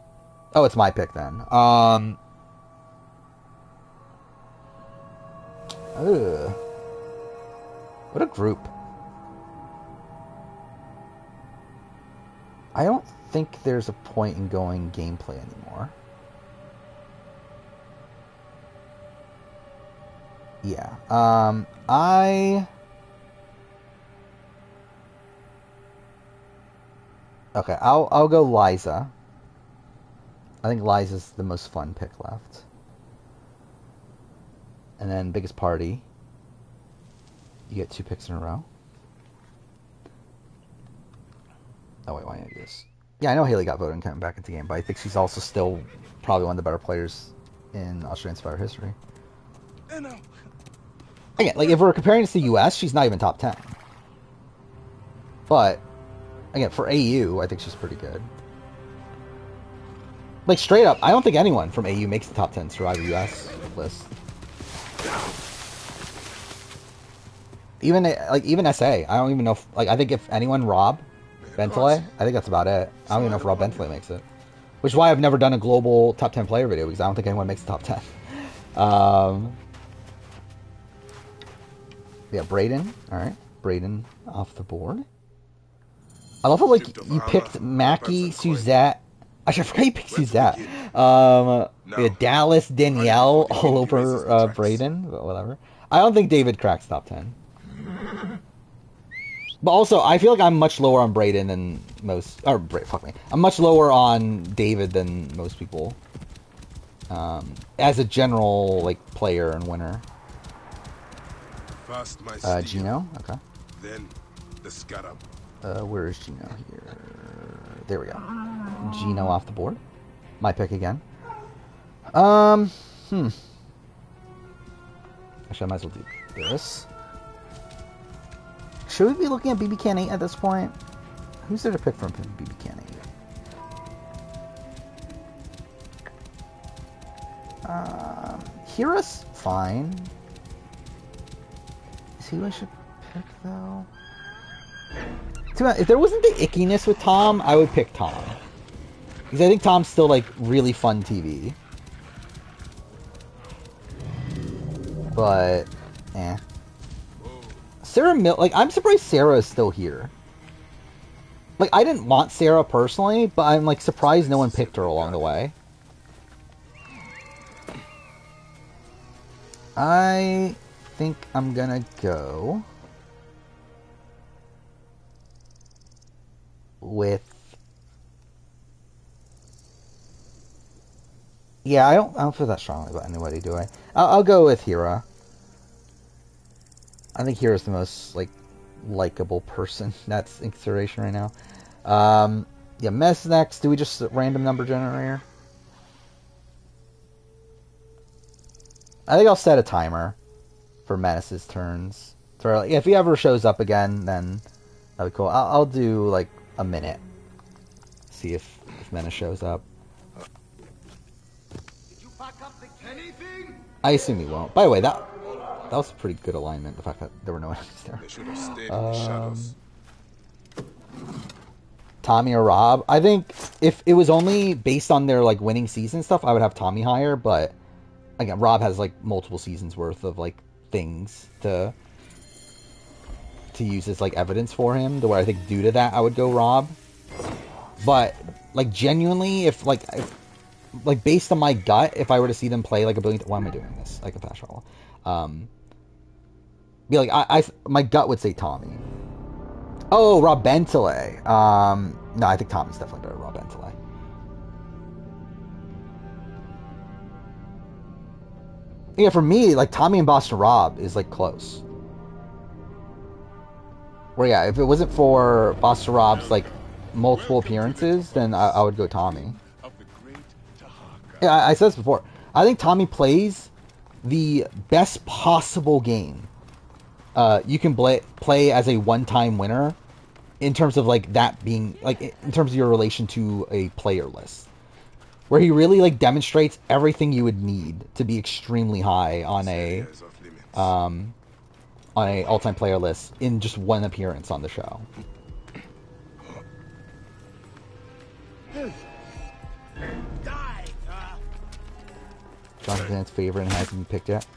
Oh, it's my pick then. Ugh. What a group. I don't think there's a point in going gameplay anymore. Yeah. Okay, I'll go Liza. I think Liza's the most fun pick left. And then biggest party. You get 2 picks in a row. Oh wait, why did I do this? Yeah, I know Haley got voted and coming back into the game, but I think she's also still probably one of the better players in Australian Survivor history. Again, like if we're comparing this to US, she's not even top 10. But again, for AU, I think she's pretty good. Like straight up, I don't think anyone from AU makes the top 10 Survivor US list. Even SA, I don't even know if, like, I think if anyone, Rob Bentley, I think that's about it. I don't even know if Rob Bentley makes it. Which is why I've never done a global top 10 player video, because I don't think anyone makes the top 10. Yeah, Brayden. Alright, Brayden off the board. I love how, like, you picked Mackie, Suzette. Actually, I forgot you picked Suzette. Yeah, Dallas, Danielle, all over Brayden, but whatever. I don't think David cracks top 10. But also, I feel like I'm much lower on Brayden than most... Or, fuck me. I'm much lower on David than most people. As a general, like, player and winner. First my Gino? Okay. Then the scarab. Where is Gino here? There we go. Gino off the board. My pick again. Actually, I might as well do this. Should we be looking at BB Can 8 at this point? Who's there to pick from BB Can Hira's fine. Is he who I should pick, though? If there wasn't the ickiness with Tom, I would pick Tom. Because I think Tom's still, like, really fun TV. But, Sarah like, I'm surprised Sarah is still here. Like, I didn't want Sarah personally, but I'm, like, surprised no one picked her along the way. I think I'm gonna go with... Yeah, I don't feel that strongly about anybody, do I? I'll go with Hira. I think Hira's the most, like, likable person that's in consideration right now. Yeah, Mess next. Do we just random number generator? I think I'll set a timer for Menace's turns. So, like, if he ever shows up again, then that'd be cool. I'll do, like, a minute. See if Menace shows up. I assume he won't. By the way, that was a pretty good alignment, the fact that there were no enemies there. They should have stayed in the shadows. Tommy or Rob? I think if it was only based on their, like, winning season stuff, I would have Tommy higher, but again, Rob has, like, multiple seasons worth of, like, things to use as, like, evidence for him, to where I think due to that I would go Rob. But, like, genuinely, if based on my gut, if I were to see them play, like, a billion... Why am I doing this? Like a fast travel. Be like, my gut would say Tommy. Oh, Rob Bentley. No, I think Tommy's definitely better than Rob Bentley. Yeah, for me, like, Tommy and Boston Rob is, like, close. Where, yeah, if it wasn't for Boston Rob's, like, multiple appearances, then I would go Tommy. Yeah, I said this before. I think Tommy plays the best possible game you can play as a one-time winner, in terms of, like, that being, like, in terms of your relation to a player list, where he really, like, demonstrates everything you would need to be extremely high on a all-time player list in just one appearance on the show. Jonathan's favorite and hasn't been picked yet.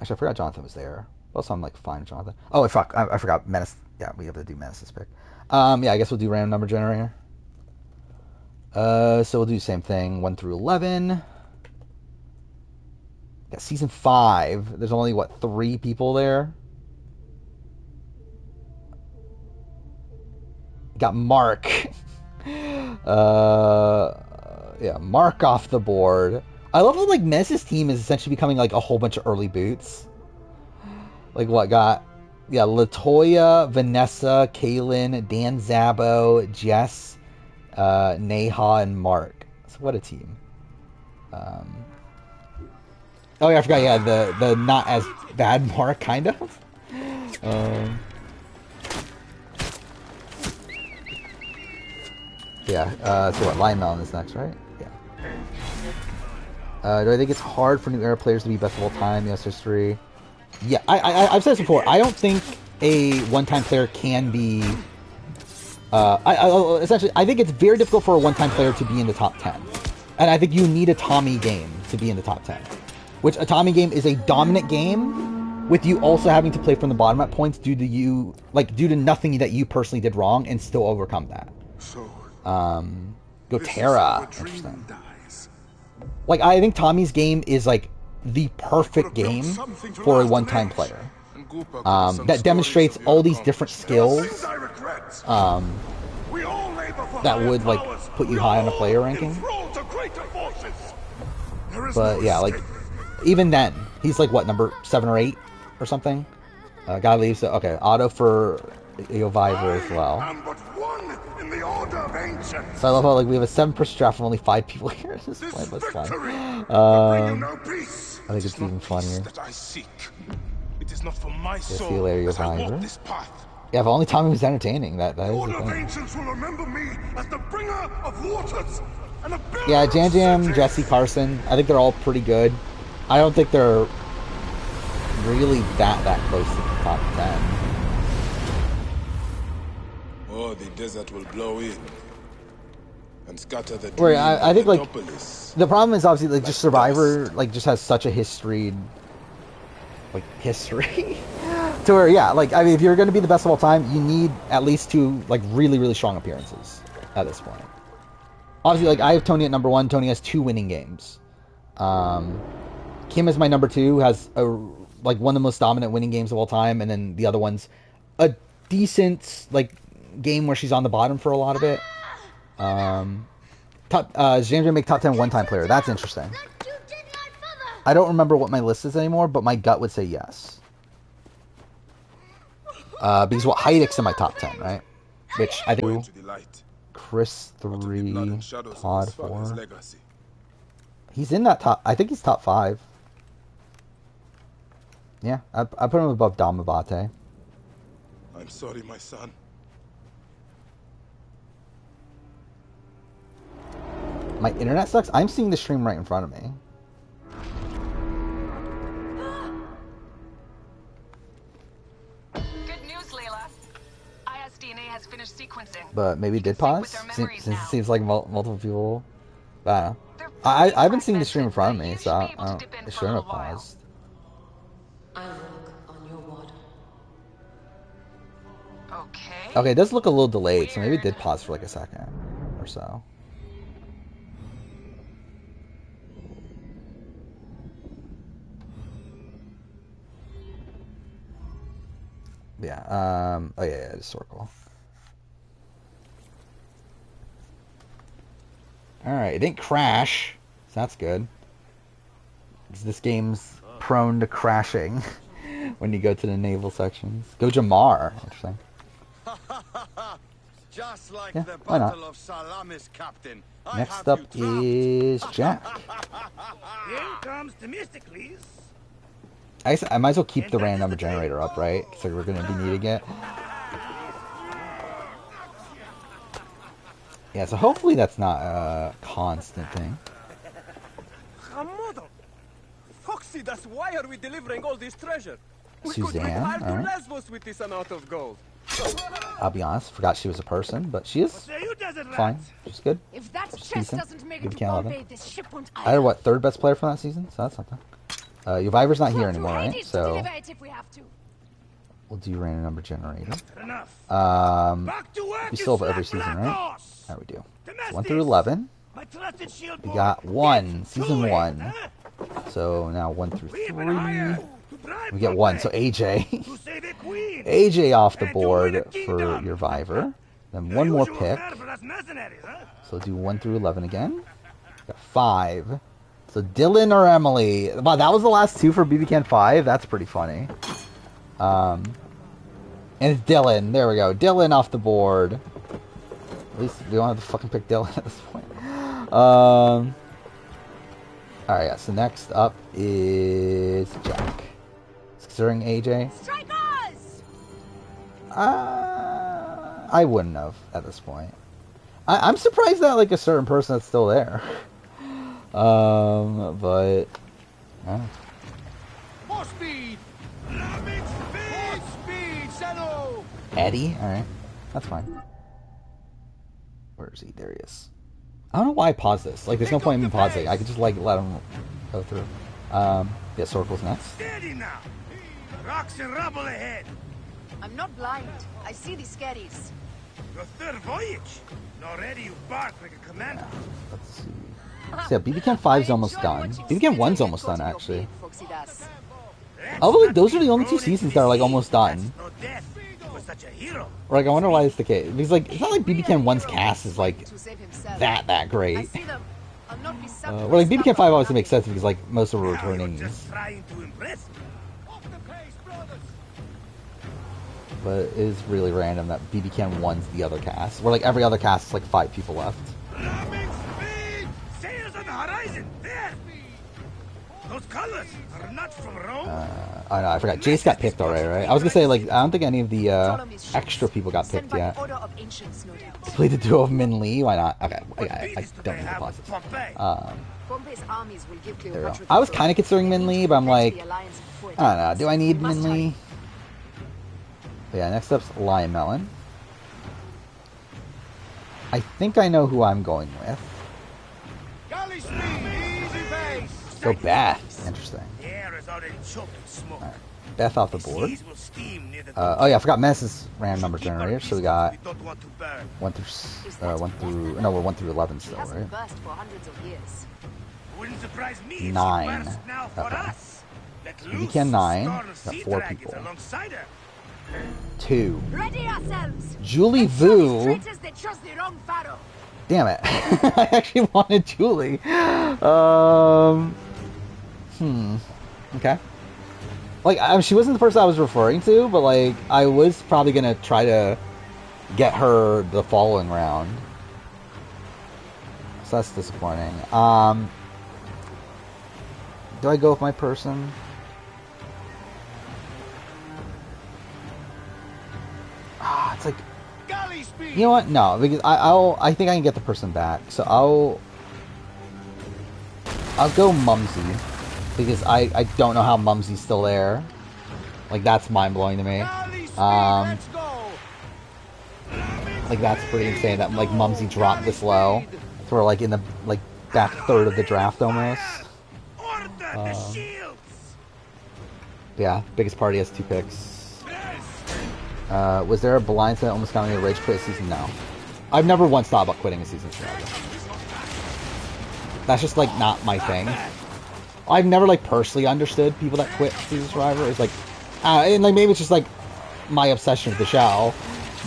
Actually, I forgot Jonathan was there. Also, I'm, like, fine with Jonathan. Oh, I forgot Menace. Yeah, we have to do Menace's pick. Yeah, I guess we'll do random number generator. So we'll do the same thing, 1 through 11. Yeah, season 5. There's only, what, 3 people there? Got Mark. Yeah, Mark off the board. I love that, like, Menace's team is essentially becoming, like, a whole bunch of early boots. Like, what, got... Yeah, Latoya, Vanessa, Kaylin, Dan Zabo, Jess, Neha, and Mark. So what a team. Oh, yeah, I forgot, yeah, the not as bad Mark, kind of. Yeah, so what, Lion Melon is next, right? Yeah. Do I think it's hard for new era players to be best of all time? Yes, history. Yeah, I've said this before. I don't think a one-time player can be... essentially, I think it's very difficult for a one-time player to be in the top 10. And I think you need a Tommy game to be in the top 10. Which, a Tommy game is a dominant game, with you also having to play from the bottom at points due to nothing that you personally did wrong, and still overcome that. Go Terra. Interesting. Like, I think Tommy's game is, like, the perfect game for a one-time player. That demonstrates all these different skills that would, like, put you high on a player ranking. But, yeah, like, even then, he's, like, what, number 7 or 8 or something? Guy leaves, okay, auto for Eoviver as well. So I love how, like, we have a 7-person draft from only 5 people here. This is fun. That's fun. I think it's even funnier. It is not for my soul as I walk this path. Yeah, if only Tommy was entertaining. That is the thing. Will remember me as the bringer of waters and a yeah, Jam Jam, Jesse, Carson. I think they're all pretty good. I don't think they're really that close to the top 10. Oh, the desert will blow in and scatter the Right, dream I of think like Metropolis. the problem is obviously like just Survivor like just has such a history to where like I mean if you're going to be the best of all time you need at least 2 like really strong appearances at this point. Obviously like I have Tony at number 1. Tony has 2 winning games. Kim is my number 2, has like one of the most dominant winning games of all time, and then the other one's a decent like game where she's on the bottom for a lot of it. James gonna make top 10 one-time player. That's interesting. I don't remember what my list is anymore, but my gut would say yes. Because what Heidek's in my top 10, right? Which I think Chris 3, Pod 4. He's in that top. I think he's top 5. Yeah, I put him above Dom Abate. I'm sorry, my son. My internet sucks. I'm seeing the stream right in front of me. Good news, Layla. ISDNA has finished sequencing. But maybe it did pause since it seems like multiple people. I don't know. I haven't seen the stream in front of me, so I don't. It shouldn't have paused. I walk on your water. Okay. Okay, it does look a little delayed, so maybe it did pause for like a second or so. Yeah, oh yeah, it's circle. Alright, it didn't crash, so that's good. This game's prone to crashing when you go to the naval sections. Go Jamar, interesting. Just like Yeah, the why not? Battle of Salamis, Captain. Next up is Jack. Here comes Themistocles. I guess I might as well keep the random number generator up, right? So we're going to be needing it. Yeah, so hopefully that's not a constant thing. Foxy, that's why are we delivering all this treasure? We Suzanne, could retire to alright. Lesbos with this amount of gold. I'll be honest, forgot she was a person, but she is fine. She's good. If that She's chest decent. doesn't make Give it to Ken 11. Bombay, this ship won't I had what, 3rd best player from that season, so that's something. Yurviver's not here anymore, right? So if we have to. we'll do random number generator. Back to work, We still have every season, right? Yeah, we do. So 1 through 11. We got 1, season 1. So now 1 through 3. We get 1. So AJ. AJ off the board for Yurviver. Then 1 more pick. So we'll do 1 through 11 again. Got 5. So Dylan or Emily. Wow, that was the last 2 for BB Can 5. That's pretty funny. And it's Dylan. There we go. Dylan off the board. At least we don't have to fucking pick Dylan at this point. Alright, yeah, so next up is Jack. Considering AJ. Strikers! I wouldn't have at this point. I'm surprised that like a certain person that's still there. But More speed! More speed, Zeno! Eddie? Alright. That's fine. Where is he? There he is. I don't know why I paused this. Like, there's no point in me pausing. I could just, like, let him go through. Yeah, Sorkel's next. Steady now. Rocks and rubble ahead. I'm not blind. I see these scaries. Your 3rd voyage. Already you bark like a commander. Let's see. So, yeah, BB Can 5's almost done. BB Can 1's almost done, actually. Although, like, those are the only 2 seasons that are, like, almost done. Or, like, I wonder why it's the case. Because, like, it's not like BB Can 1's cast is, like, that great. Well, like, BB Can 5 obviously makes sense because, like, most of them are returning. But it is really random that BB Can 1's the other cast. Where, like, every other cast is, like, 5 people left. Sails on the horizon. There. Those colors are not from Rome. Oh no, I forgot. Jace got picked already, right? I was gonna say, like, I don't think any of the extra people got picked yet. Play the duo of Min Lee? Why not? Okay, I don't need the pauses. There we go. I was kind of considering Min Lee, but I'm like, I don't know. Do I need Min Lee? But yeah, next up's Lion Melon. I think I know who I'm going with. Go Beth. Interesting. Alright. Beth off the board. Oh yeah, I forgot Menace is random number generator, so we got 1 through no, we're 1 through 11 still, right? 9. Okay. We can 9. Got 4 people. 2. Julie Vu. Damn it. I actually wanted Julie. Okay. Like, she wasn't the person I was referring to, but, like, I was probably gonna try to get her the following round. So that's disappointing. Do I go with my person? It's like, you know what? No, because I think I can get the person back. So I'll go Mumsy, because I don't know how Mumsy's still there. Like, that's mind blowing to me. Like, that's pretty insane that, like, Mumsy dropped this low. So we're, like, in the, like, back third of the draft almost. Yeah, biggest party has 2 picks. Was there a blind that almost got me to rage quit a season? No. I've never once thought about quitting a season survivor. That's just, like, not my thing. I've never, like, personally understood people that quit season survivor. It's like, and, like, maybe it's just, like, my obsession with the show.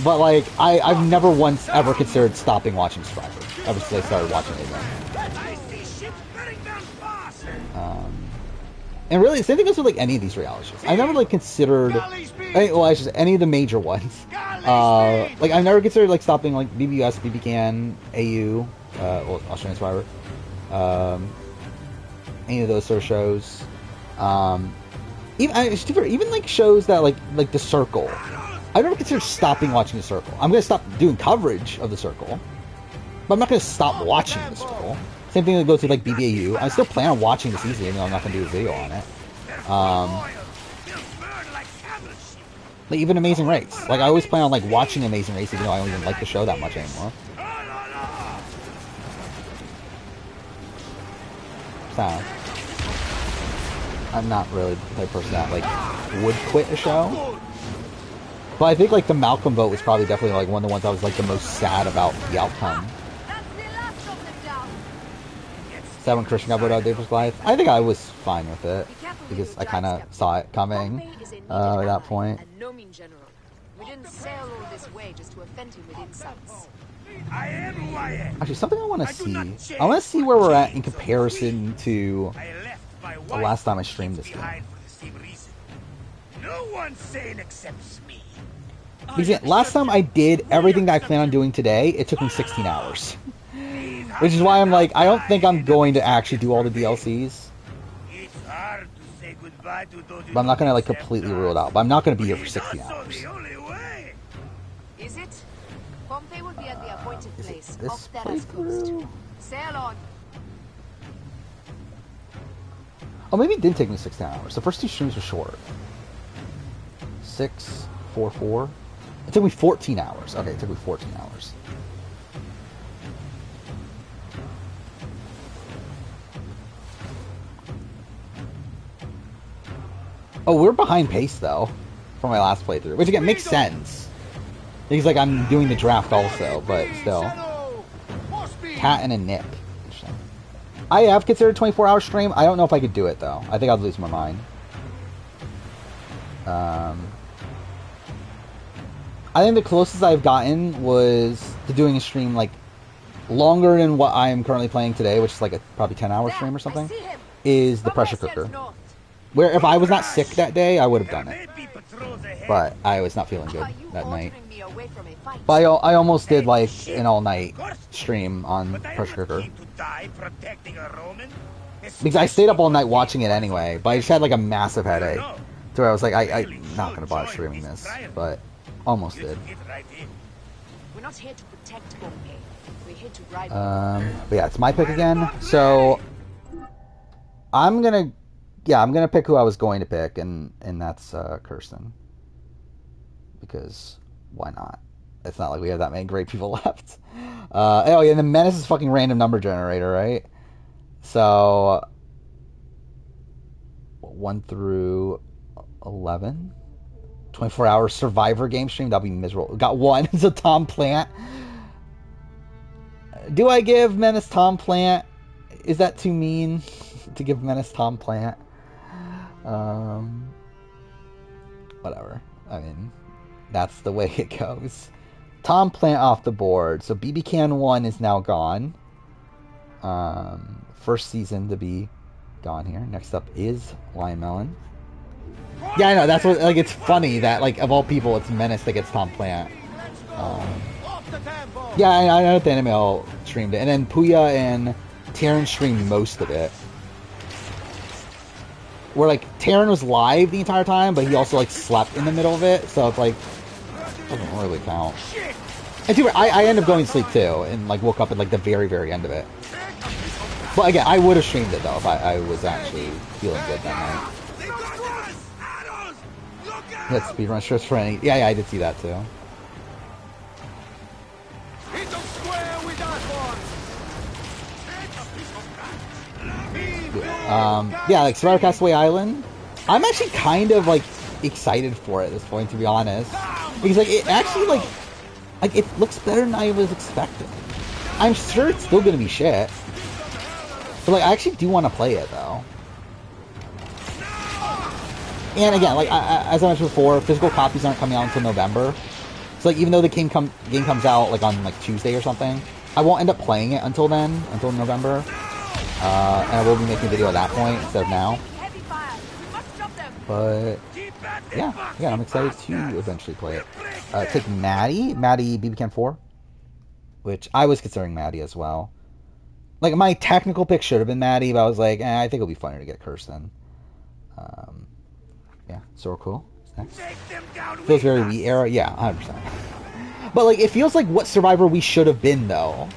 But, like, I've never once ever considered stopping watching Survivor ever since I started watching it again. And really, the same thing goes with, like, any of these reality shows. I never, like, considered, any of the major ones. Like, I've never considered, like, stopping, like, BBS, BBCAN, AU, well, Australian Survivor, any of those sort of shows. Even like, shows that, like The Circle. I've never considered stopping watching The Circle. I'm going to stop doing coverage of The Circle, but I'm not going to stop watching The Circle. Same thing that goes with, like, BBAU. I still plan on watching the season, even though I'm not going to do a video on it. Like, even Amazing Race. Like, I always plan on, like, watching Amazing Race, even though I don't even like the show that much anymore. So, I'm not really the type of person that, like, would quit a show. But I think, like, the Malcolm vote was probably definitely, like, one of the ones I was, like, the most sad about the outcome. Is that when Christian got voted out of David's Life? I think I was fine with it, because I kind of saw it coming at that point. Actually, something I want to see. I want to see where we're at in comparison to the last time I streamed this game. No one's sane except me. Because last time I did everything that I plan on doing today, it took me 16 hours. Which is why I'm like, I don't think I'm going to actually do all the DLCs. But I'm not going to, like, completely rule it out. But I'm not going to be here for 16 hours. Is it? Pompey will be at the appointed place. This playthrough? Sail on. Oh, maybe it did take me 16 hours. The first 2 streams were short. 6, 4, 4. It took me 14 hours. Okay, it took me 14 hours. Oh, we're behind pace, though, for my last playthrough. Which, again, makes sense. Because, like, I'm doing the draft also, but still. Cat and a Nick. Interesting. I have considered 24-hour stream. I don't know if I could do it, though. I think I'd lose my mind. I think the closest I've gotten was to doing a stream, like, longer than what I am currently playing today, which is, like, a probably 10-hour stream or something, is the pressure cooker. Where if I was not sick that day, I would have done it. But I was not feeling good that night. But I almost did, like, an all-night stream on pressure cooker. Because I stayed up all night watching it anyway, but I just had like a massive headache. So I was like, I'm not gonna bother streaming this, but almost did. We're not here to protect Bombay. We're here to ride. But yeah, it's my pick again. So I'm gonna pick who I was going to pick, and that's Kirsten. Because why not? It's not like we have that many great people left. Oh yeah, and the Menace is fucking random number generator, right? So 1 through 11, 24-hour Survivor game stream. That'll be miserable. Got 1. It's a Tom Plant. Do I give Menace Tom Plant? Is that too mean to give Menace Tom Plant? Whatever. I mean, that's the way it goes. Tom Plant off the board. So BB Can 1 is now gone. First season to be gone here. Next up is Lion Melon. Yeah, I know. That's what, like, it's funny that, like, of all people, it's Menace that gets Tom Plant. Yeah, I know the anime streamed it. And then Puya and Taryn streamed most of it. Where, like, Taryn was live the entire time, but he also, like, slept in the middle of it. So it's like, doesn't really count. And too, I ended up going to sleep too, and like woke up at like the very, very end of it. But again, I would have streamed it though if I was actually feeling good that night. Let's speedrun shirts for any. Yeah, I did see that too. Yeah, like Survivor Castaway Island. I'm actually kind of like excited for it at this point, to be honest, because like it actually like it looks better than I was expecting. I'm sure it's still gonna be shit, but like I actually do want to play it though. And again, like as I mentioned before, physical copies aren't coming out until November. So like even though the game comes out like on like Tuesday or something, I won't end up playing it until then, until November. And I will be making a video at that point instead of now. But yeah, I'm excited to eventually play it. Take Maddie BB Can 4, which I was considering Maddie as well. Like my technical pick should have been Maddie, but I was like, I think it'll be funner to get Kirsten. Yeah, so cool. Next. Feels very Wii era, yeah, 100%. But like, it feels like what Survivor Wii should have been though.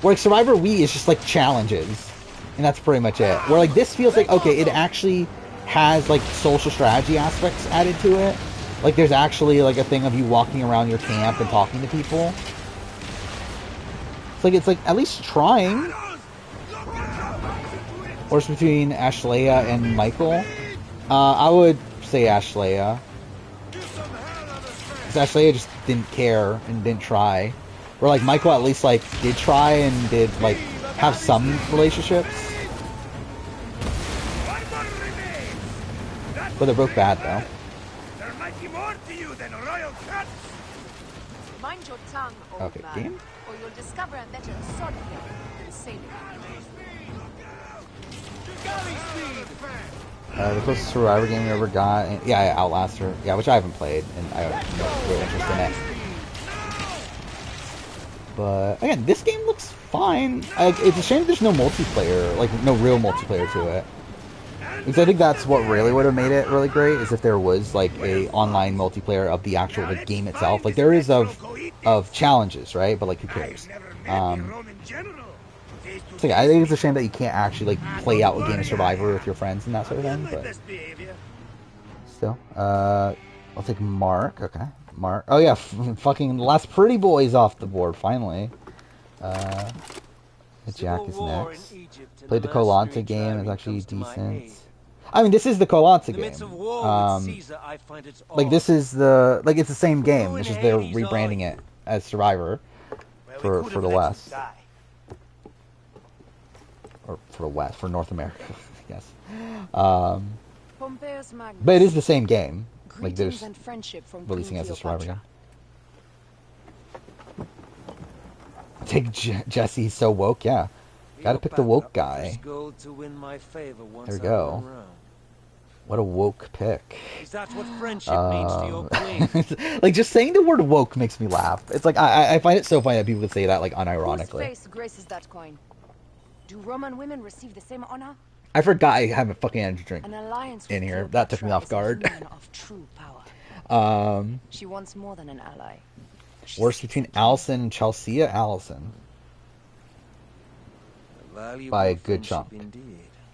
Where like Survivor Wii is just like challenges, and that's pretty much it. Where like this feels like okay, it actually has like social strategy aspects added to it. Like there's actually like a thing of you walking around your camp and talking to people. It's like at least trying. Or it's between Ashleia and Michael. I would say Ashleia. Because Ashleia just didn't care and didn't try. Where like Michael at least like did try and did like have some relationships. But they're both bad though. There might be more to you than royal cuts. Mind your tongue, old Okay, man, game. or you'll discover a better sword here than sailing. The closest Survivor game we ever got, and, yeah, Outlaster, yeah, which I haven't played, and I have no real interest in it. But again, this game looks fine. It's a shame there's no multiplayer, like no real multiplayer to it. Because I think that's what really would have made it really great, is if there was like a online multiplayer of the actual like, game itself. Like there is of challenges, right? But like who cares? So yeah, I think it's a shame that you can't actually like play out a game of Survivor with your friends and that sort of thing. But still, I'll take Mark. Okay, Mark. Oh yeah, fucking last Pretty Boys off the board finally. Jack is next. Played the Koh-Lanta game. It's actually decent. I mean, this is the Koh-Lanta game. Like this is the it's the same game. It's just they're rebranding it as Survivor for the West. Or for the West, for North America, I guess. But it is the same game. Like there's releasing as a Survivor game. Take Jesse, he's so woke, yeah. Gotta pick the woke guy. There we go. What a woke pick. Is that what friendship means to your queen? Like just saying the word woke makes me laugh. It's like I find it so funny that people would say that like unironically. Whose face graces that coin? Do Roman women receive the same honor? I forgot I have a fucking energy drink An alliance in with here. That took me Cleopatra off is a guard. union of true power. Um, She wants more than an ally. worse between Allison and Chelsea. Allison. By a good chunk.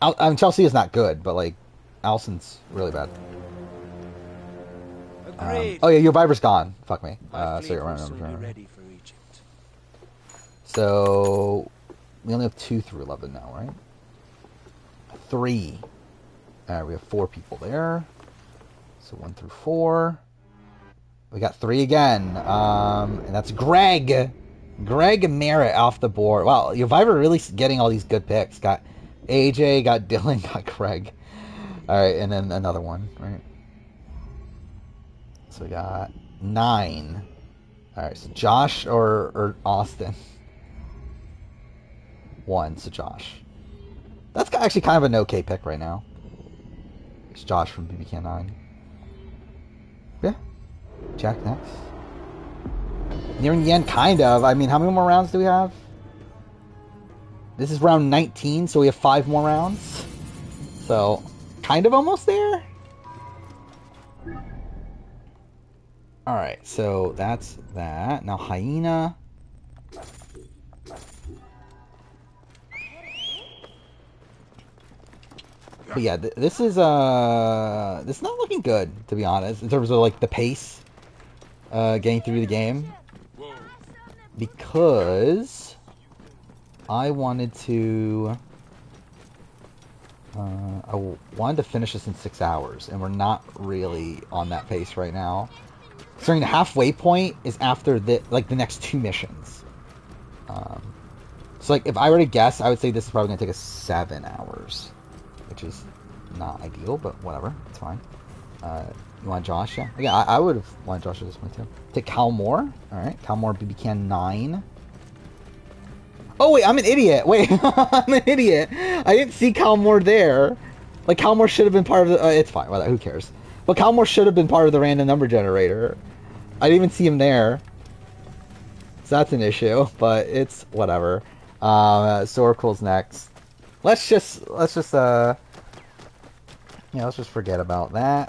I mean, Chelsea is not good, but like, Allison's really bad. Oh yeah, your Viper's gone. Fuck me. So you're running. So we only have 2 through 11 now, right? 3. We have 4 people there. So 1 through 4. We got 3 again. And that's Greg. Greg Merritt off the board. Wow, your Viper really getting all these good picks. Got AJ, got Dylan, got Greg. Alright, and then another one, right? So we got 9. Alright, so Josh or Austin? 1, so Josh. That's actually kind of an okay pick right now. It's Josh from BBK 9. Yeah. Jack next. Nearing the end, kind of. I mean, how many more rounds do we have? This is round 19, so we have 5 more rounds. So, kind of almost there. Alright, so that's that. Now, Hyena. But yeah, this is not looking good, to be honest, in terms of like the pace getting through the game, because I wanted to finish this in 6 hours, and we're not really on that pace right now. Considering the halfway point is after the next 2 missions. So like if I were to guess, I would say this is probably gonna take us 7 hours. Which is not ideal, but whatever. It's fine. You want Josh? Yeah. Yeah, I would have wanted Josh at this point, too. Take Cal Moore. Alright. Cal Moore, BB Can 9. Oh, wait. I'm an idiot. Wait. I'm an idiot. I didn't see Cal Moore there. Like, Cal Moore should have been part of the... it's fine. Well, who cares? But Cal Moore should have been part of the random number generator. I didn't even see him there. So that's an issue. But it's whatever. Soracle's next. Let's just let's just forget about that.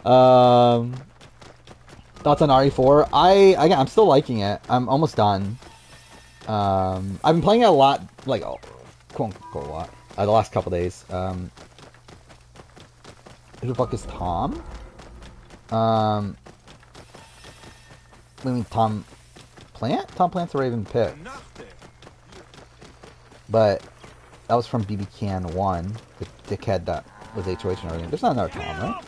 Thoughts on RE4? I'm still liking it. I'm almost done. I've been playing it a lot, like quote unquote a lot, the last couple days. Who the fuck is Tom? What do you mean Tom Plant? Tom Plant's a Raven Pit. But that was from BB Can 1, the dickhead that was HOH and everything. There's not another Tom, right?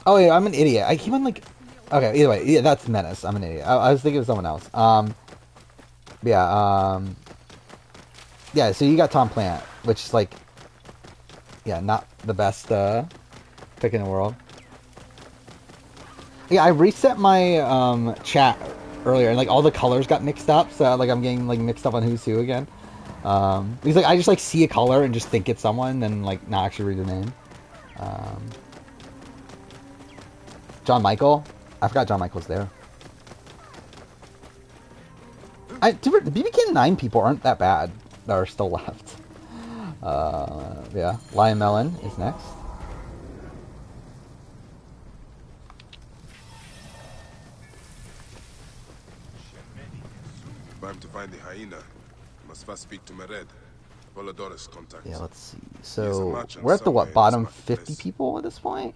Oh yeah, I'm an idiot. I keep on like... Okay, either way, yeah, that's Menace. I'm an idiot. I was thinking of someone else. Yeah, so you got Tom Plant, which is like... Yeah, not the best pick in the world. Yeah, I reset my chat earlier, and like all the colors got mixed up, so like I'm getting like mixed up on who's who again. Because like I just like see a color and just think it's someone, and like not actually read the name. John Michael, I forgot John Michael's there. The BBK 9 people aren't that bad that are still left. Yeah, Lion Melon is next. Time to find the hyena. Must first speak to Mered. Volador's contact. Yeah, let's see. So we're at the what, bottom 50 people at this point?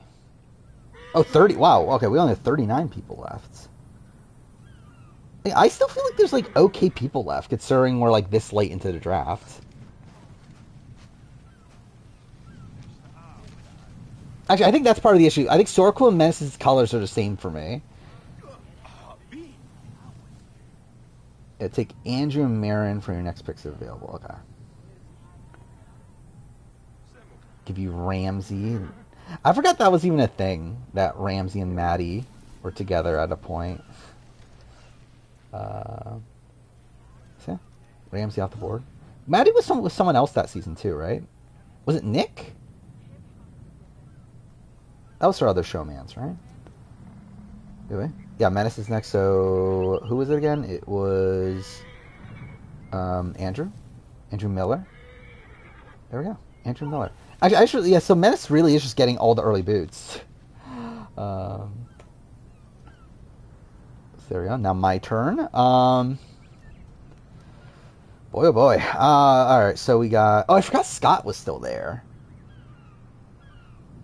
Oh, 30. Wow. Okay, we only have 39 people left. I still feel like there's like okay people left, considering we're like this late into the draft. Actually, I think that's part of the issue. I think Sorko and Menace's colors are the same for me. Yeah, take Andrew and Marin for your next picks if available. Okay. Give you Ramsey. I forgot that was even a thing, that Ramsey and Maddie were together at a point. So yeah, Ramsey off the board. Maddie was with someone else that season too, right? Was it Nick? That was her other showmans, right? Anyway. Yeah, Menace is next, so... Who was it again? It was... Andrew? Andrew Miller? There we go. Andrew Miller. Actually, yeah, so Menace really is just getting all the early boots. So there we go. Now my turn. Boy, oh boy. Alright, so we got... Oh, I forgot Scott was still there.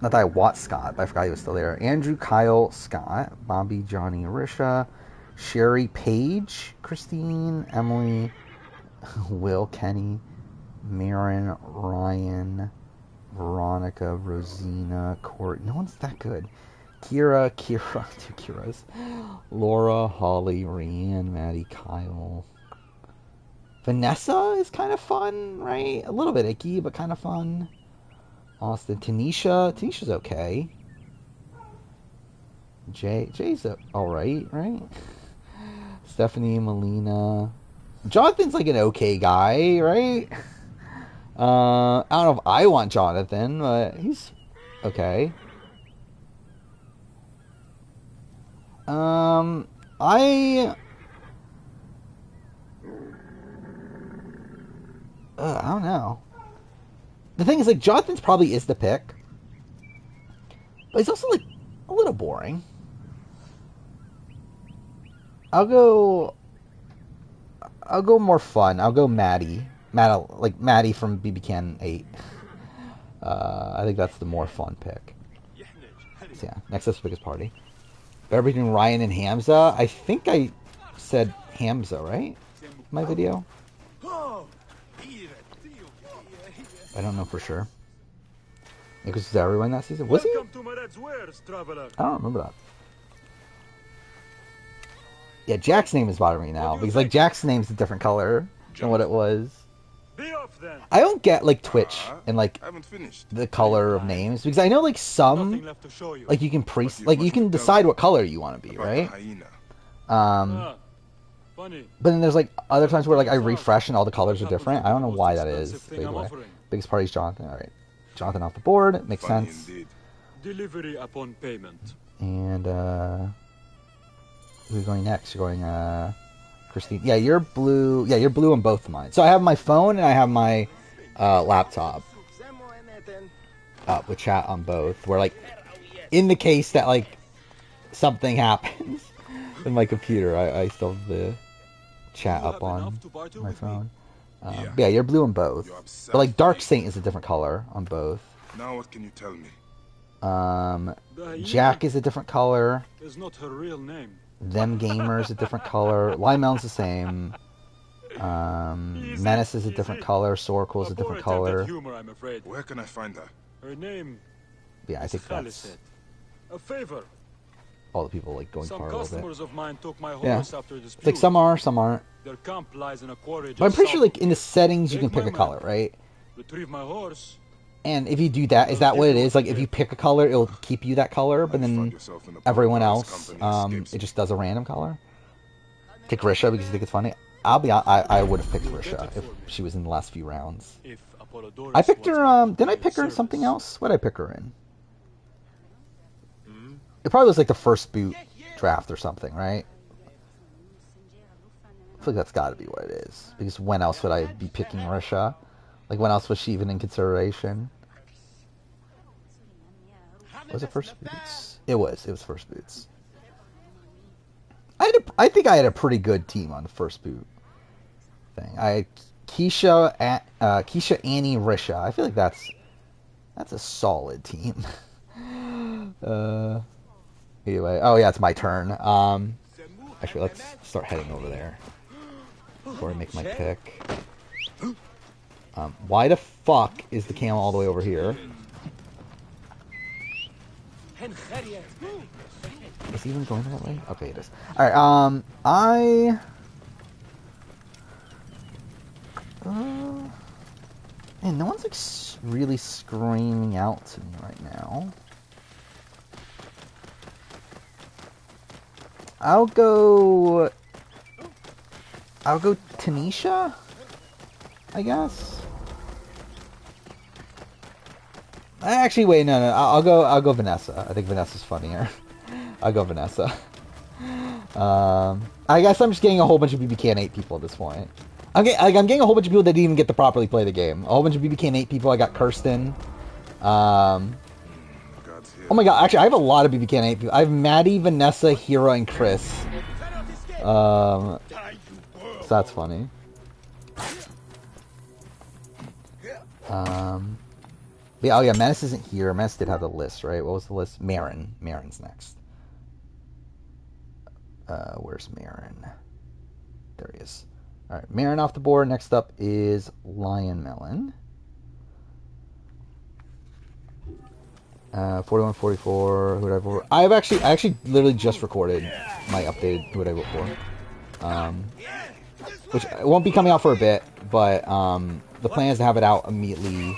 Not that I want Scott, but I forgot he was still there. Andrew, Kyle, Scott, Bobby, Johnny, Arisha, Sherry, Paige, Christine, Emily, Will, Kenny, Marin, Ryan, Veronica, Rosina, Court. No one's that good. Kira, two Kiras. Laura, Holly, Rhiann, Maddie, Kyle. Vanessa is kind of fun, right? A little bit icky, but kind of fun. Austin, Tanisha's okay. Jay's alright, right? Stephanie, Melina. Jonathan's like an okay guy, right? I don't know if I want Jonathan, but he's okay. I don't know. The thing is, like, Jonathan's probably is the pick, but he's also like a little boring. I'll go more fun. I'll go Maddie from BB Can 8. I think that's the more fun pick. So yeah, next up's biggest party. Better between Ryan and Hamza. I think I said Hamza, right? My video. I don't know for sure. Because was everyone that season? Was he? I don't remember that. Yeah, Jack's name is bothering me now because like Jack's name's a different color than what it was. I don't get like Twitch and like the color of names because I know like some like you can you can decide what color you want to be, right? But then there's like other times where like I refresh and all the colors are different. I don't know why that is. But anyway, biggest party's Jonathan. All right, Jonathan off the board. Makes sense. Delivery upon payment. And who's going next? You're going Christine. Yeah, you're blue. Yeah, you're blue on both of mine. So I have my phone and I have my laptop up with chat on both. Where like in the case that like something happens in my computer, I still have the chat up on my phone. Yeah, you're blue on both. But like Dark Saint is a different color on both. Now what can you tell me? Jack is a different color. Is not her real name. Them Gamer is a different color. Lymel's the same. Menace is a different color. Sorkel is a different color. Where can I find her? Her name. Yeah, I think that's a favor. All the people like going Some far a little customers bit. of mine took my Yeah, horse after it's like some are, some aren't. Their camp lies in a quarry. But I'm pretty sure like in the settings you can pick a color, right? Retrieve my horse. And if you do that, is that what it is? Like if you pick a color, it'll keep you that color, but then everyone else, it just does a random color. Pick Risha because you think it's funny. I would have picked Risha if she was in the last few rounds. I picked her. Didn't I pick her in something else? What did I pick her in? It probably was like the first boot draft or something, right? I feel like that's got to be what it is. Because when else would I be picking Risha? Like, when else was she even in consideration? Was it First Boots? It was First Boots. I think I had a pretty good team on the First Boot thing. I had Keisha, Annie, Risha. I feel like that's a solid team. Anyway, oh yeah, it's my turn. Actually, let's start heading over there before I make my pick. Why the fuck is the camel all the way over here? Is he even going that way? Okay, it is. Alright, man, no one's like really screaming out to me right now. I'll go Tanisha, I guess. Actually, wait, no. I'll go Vanessa. I think Vanessa's funnier. I'll go Vanessa. I guess I'm just getting a whole bunch of BBK and 8 people at this point. I'm getting a whole bunch of people that didn't even get to properly play the game. A whole bunch of BBK and 8 people. I got Kirsten. Oh my god, actually, I have a lot of BBK and 8 people. I have Maddie, Vanessa, Hira, and Chris. So that's funny. Yeah, oh yeah, Menace isn't here. Menace did have the list, right? What was the list? Marin. Marin's next. Where's Marin? There he is. Alright, Marin off the board. Next up is Lion Melon. 41, 44, who would I vote for? I actually literally just recorded my updated who would I vote for. Which won't be coming out for a bit, but the plan is to have it out immediately.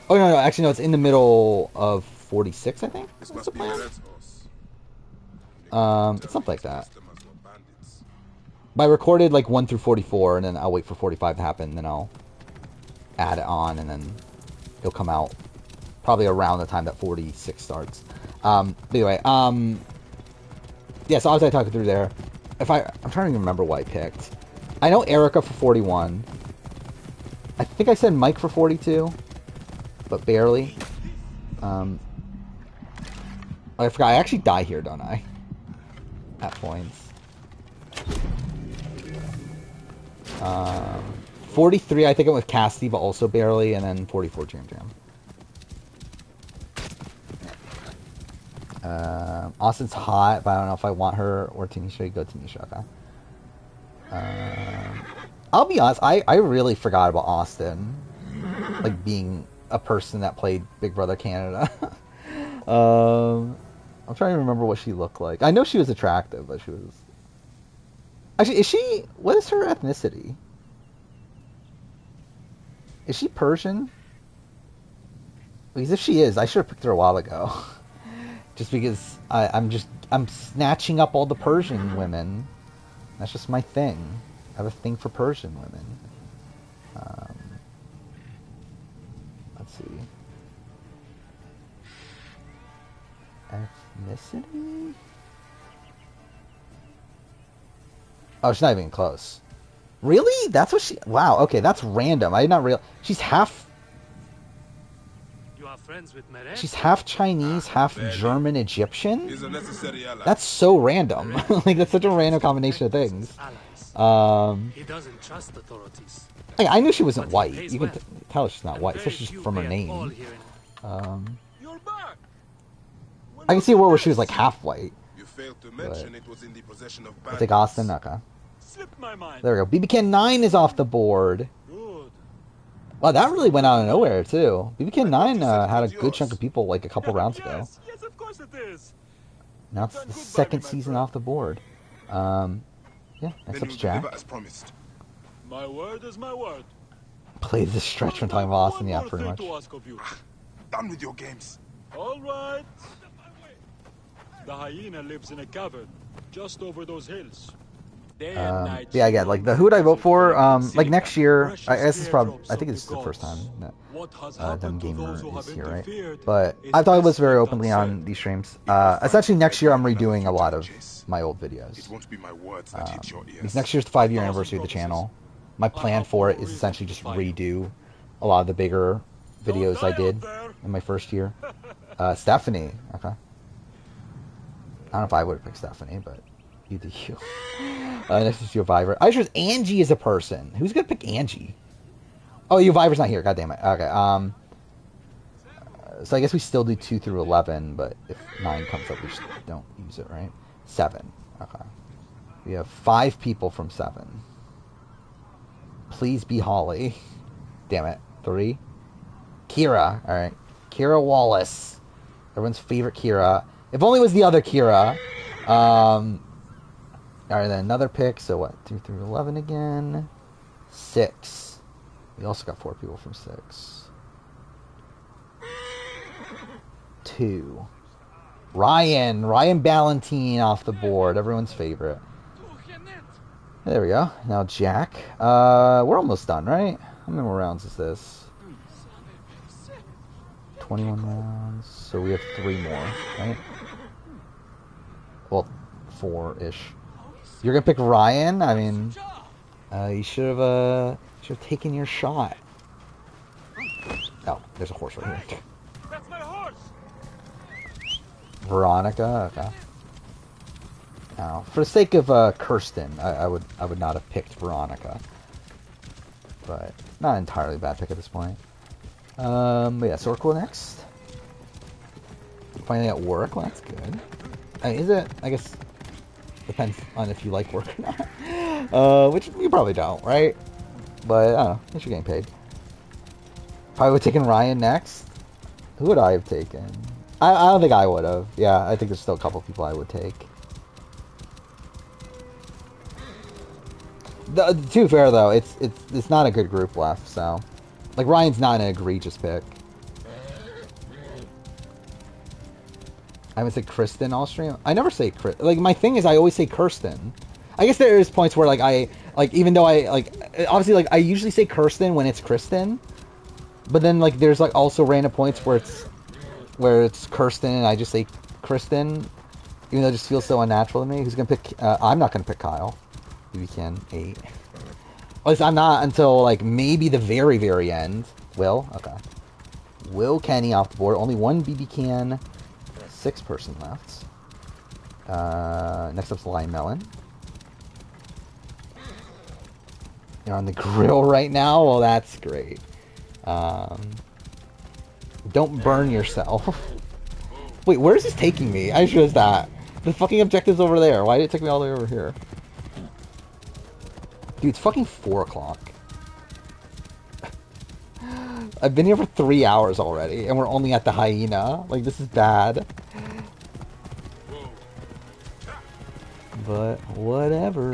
Oh no, actually no, it's in the middle of 46, I think. That's the plan. It's something like that. But I recorded like 1 through 44, and then I'll wait for 45 to happen, and then I'll add it on, and then it'll come out probably around the time that 46 starts. Anyway, yeah, so I was talking through there. I'm trying to remember what I picked. I know Erica for 41. I think I said Mike for 42, but barely. I forgot. I actually die here, don't I? At points. 43, I think I went with Cassidy, but also barely, and then 44 Jam Jam. Austin's hot, but I don't know if I want her or Tanisha. Go Tanisha, okay. I'll be honest, I really forgot about Austin, like being a person that played Big Brother Canada. I'm trying to remember what she looked like. I know she was attractive, but she was... Actually, what is her ethnicity? Is she Persian? Because if she is, I should have picked her a while ago. Just because I'm snatching up all the Persian women. That's just my thing. I have a thing for Persian women. Let's see. Ethnicity? Oh, she's not even close. Really? That's what she... Wow, okay, that's random. I did not realize... She's half... She's half Chinese, half German Egyptian? That's so random. Like, that's such a random combination of things. He doesn't trust authorities. I knew she wasn't white. You can tell she's not white, especially just from her name. I can see a world where she was like half white. I'll take Austin. Okay. There we go. BBK 9 is off the board. Wow, that really went out of nowhere too. BBK 9 had a good chunk of people like a couple rounds ago. Yes, of course it is. Now it's the second season off the board. Yeah, next up's Jack. My word is my word. Play this stretch from talking about Austin, yeah, pretty much. Done with your games. All right. The hyena lives in a cavern just over those hills. Yeah, again, like the who would I vote for? Like next year, I guess it's probably. I think it's the first time that Them Gamer is here, right? But I've talked about this very openly on these streams. Essentially, next year I'm redoing a lot of my old videos. Because next year's the 5-year anniversary of the channel. My plan for it is essentially just redo a lot of the bigger videos I did in my first year. Stephanie, okay. I don't know if I would have picked Stephanie, but you do you. Next is Survivor. I chose Angie as a person. Who's gonna pick Angie? Oh, Survivor's not here. God damn it. Okay. So I guess we still do 2 through 11, but if 9 comes up, we just don't use it, right? 7. Okay. We have 5 people from 7. Please be Holly. Damn it. 3. Kira. All right. Kira Wallace. Everyone's favorite Kira. If only it was the other Kira. Alright, then another pick. So what? 2 through 11 again. 6. We also got 4 people from 6. 2. Ryan Ballantine off the board. Everyone's favorite. There we go. Now Jack. We're almost done, right? How many more rounds is this? 21 rounds. So we have 3 more, right? Well, 4-ish. You're gonna pick Ryan? I mean, you should have taken your shot. Oh, there's a horse right here. That's my horse. Veronica, okay. Now, for the sake of Kirsten, I would not have picked Veronica, but not an entirely bad pick at this point. But yeah, so we're cool next. Finally at work, well, that's good. Is it? I guess depends on if you like work or not. Which you probably don't, right? But I don't know, at least you're getting paid. Probably would have taken Ryan next. Who would I have taken? I don't think I would have. Yeah, I think there's still a couple people I would take. To be fair though, it's not a good group left, so like Ryan's not an egregious pick. I would say Kristen all stream. I never say Kristen. Like my thing is I always say Kirsten. I guess there is points where even though I obviously like I usually say Kirsten when it's Kristen, but then like there's like also random points where it's Kirsten and I just say Kristen, even though it just feels so unnatural to me. Who's gonna pick? I'm not gonna pick Kyle. We can 8. At least I'm not until like maybe the very, very end. Will? Okay. Will Kenny off the board. Only 1 BB can. 6 person left. Next up's Lime Melon. You're on the grill right now? Well, that's great. Don't burn yourself. Wait, where is this taking me? I just realized that. The fucking objective's over there. Why did it take me all the way over here? Dude, it's fucking 4 o'clock. I've been here for 3 hours already, and we're only at the hyena. Like, this is bad. But, whatever.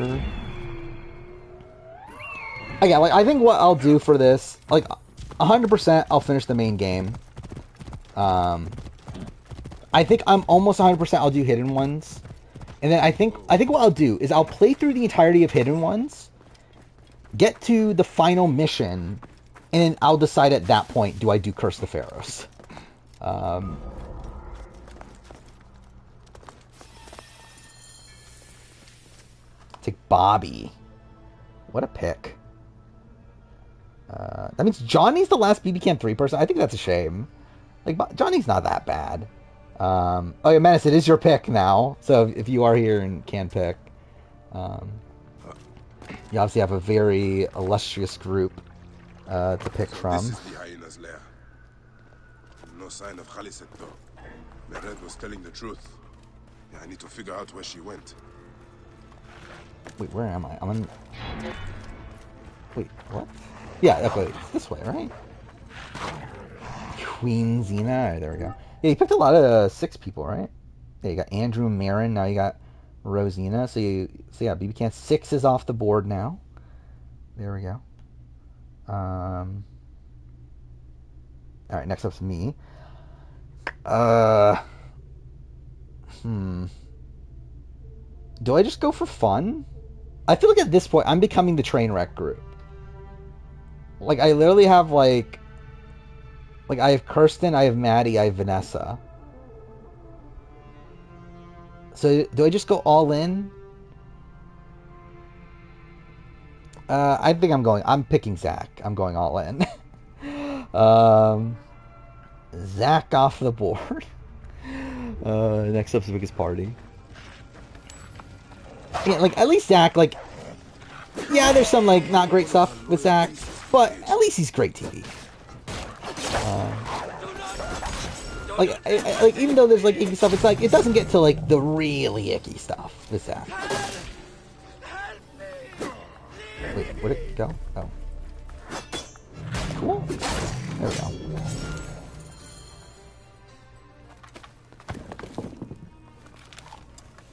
Okay, like, I think what I'll do for this, like, 100% I'll finish the main game. I think I'm almost 100% I'll do Hidden Ones. And then I think what I'll do is I'll play through the entirety of Hidden Ones, get to the final mission, and then I'll decide at that point, do I do Curse the Pharaohs? Take Bobby. What a pick. That means Johnny's the last BB Can 3 person. I think that's a shame. Like, Johnny's not that bad. Oh yeah, Menace, it is your pick now. So if you are here and can pick. You obviously have a very illustrious group to pick from. This is the hyena's lair. No sign of Khaliset though. Meret was telling the truth. Yeah, I need to figure out where she went. Wait, where am I? I'm in... Wait, what? Yeah, okay, it's this way, right? Queen Xena. Right, there we go. Yeah, you picked a lot of 6 people, right? Yeah, you got Andrew Marin. Now you got Rosina. So yeah, BB Can 6 is off the board now. There we go. All right, next up's me. Do I just go for fun? I feel like at this point I'm becoming the train wreck group. Like I literally have like I have Kirsten, I have Maddie, I have Vanessa. So do I just go all in? I think I'm picking Zach. I'm going all in. Zach off the board. Next up's the biggest party. Yeah, like at least Zach, like, yeah, there's some like not great stuff with Zach, but at least he's great TV. Like even though there's like icky stuff, it's like it doesn't get to like the really icky stuff with Zach. Wait, where'd it go? Oh, cool. There we go.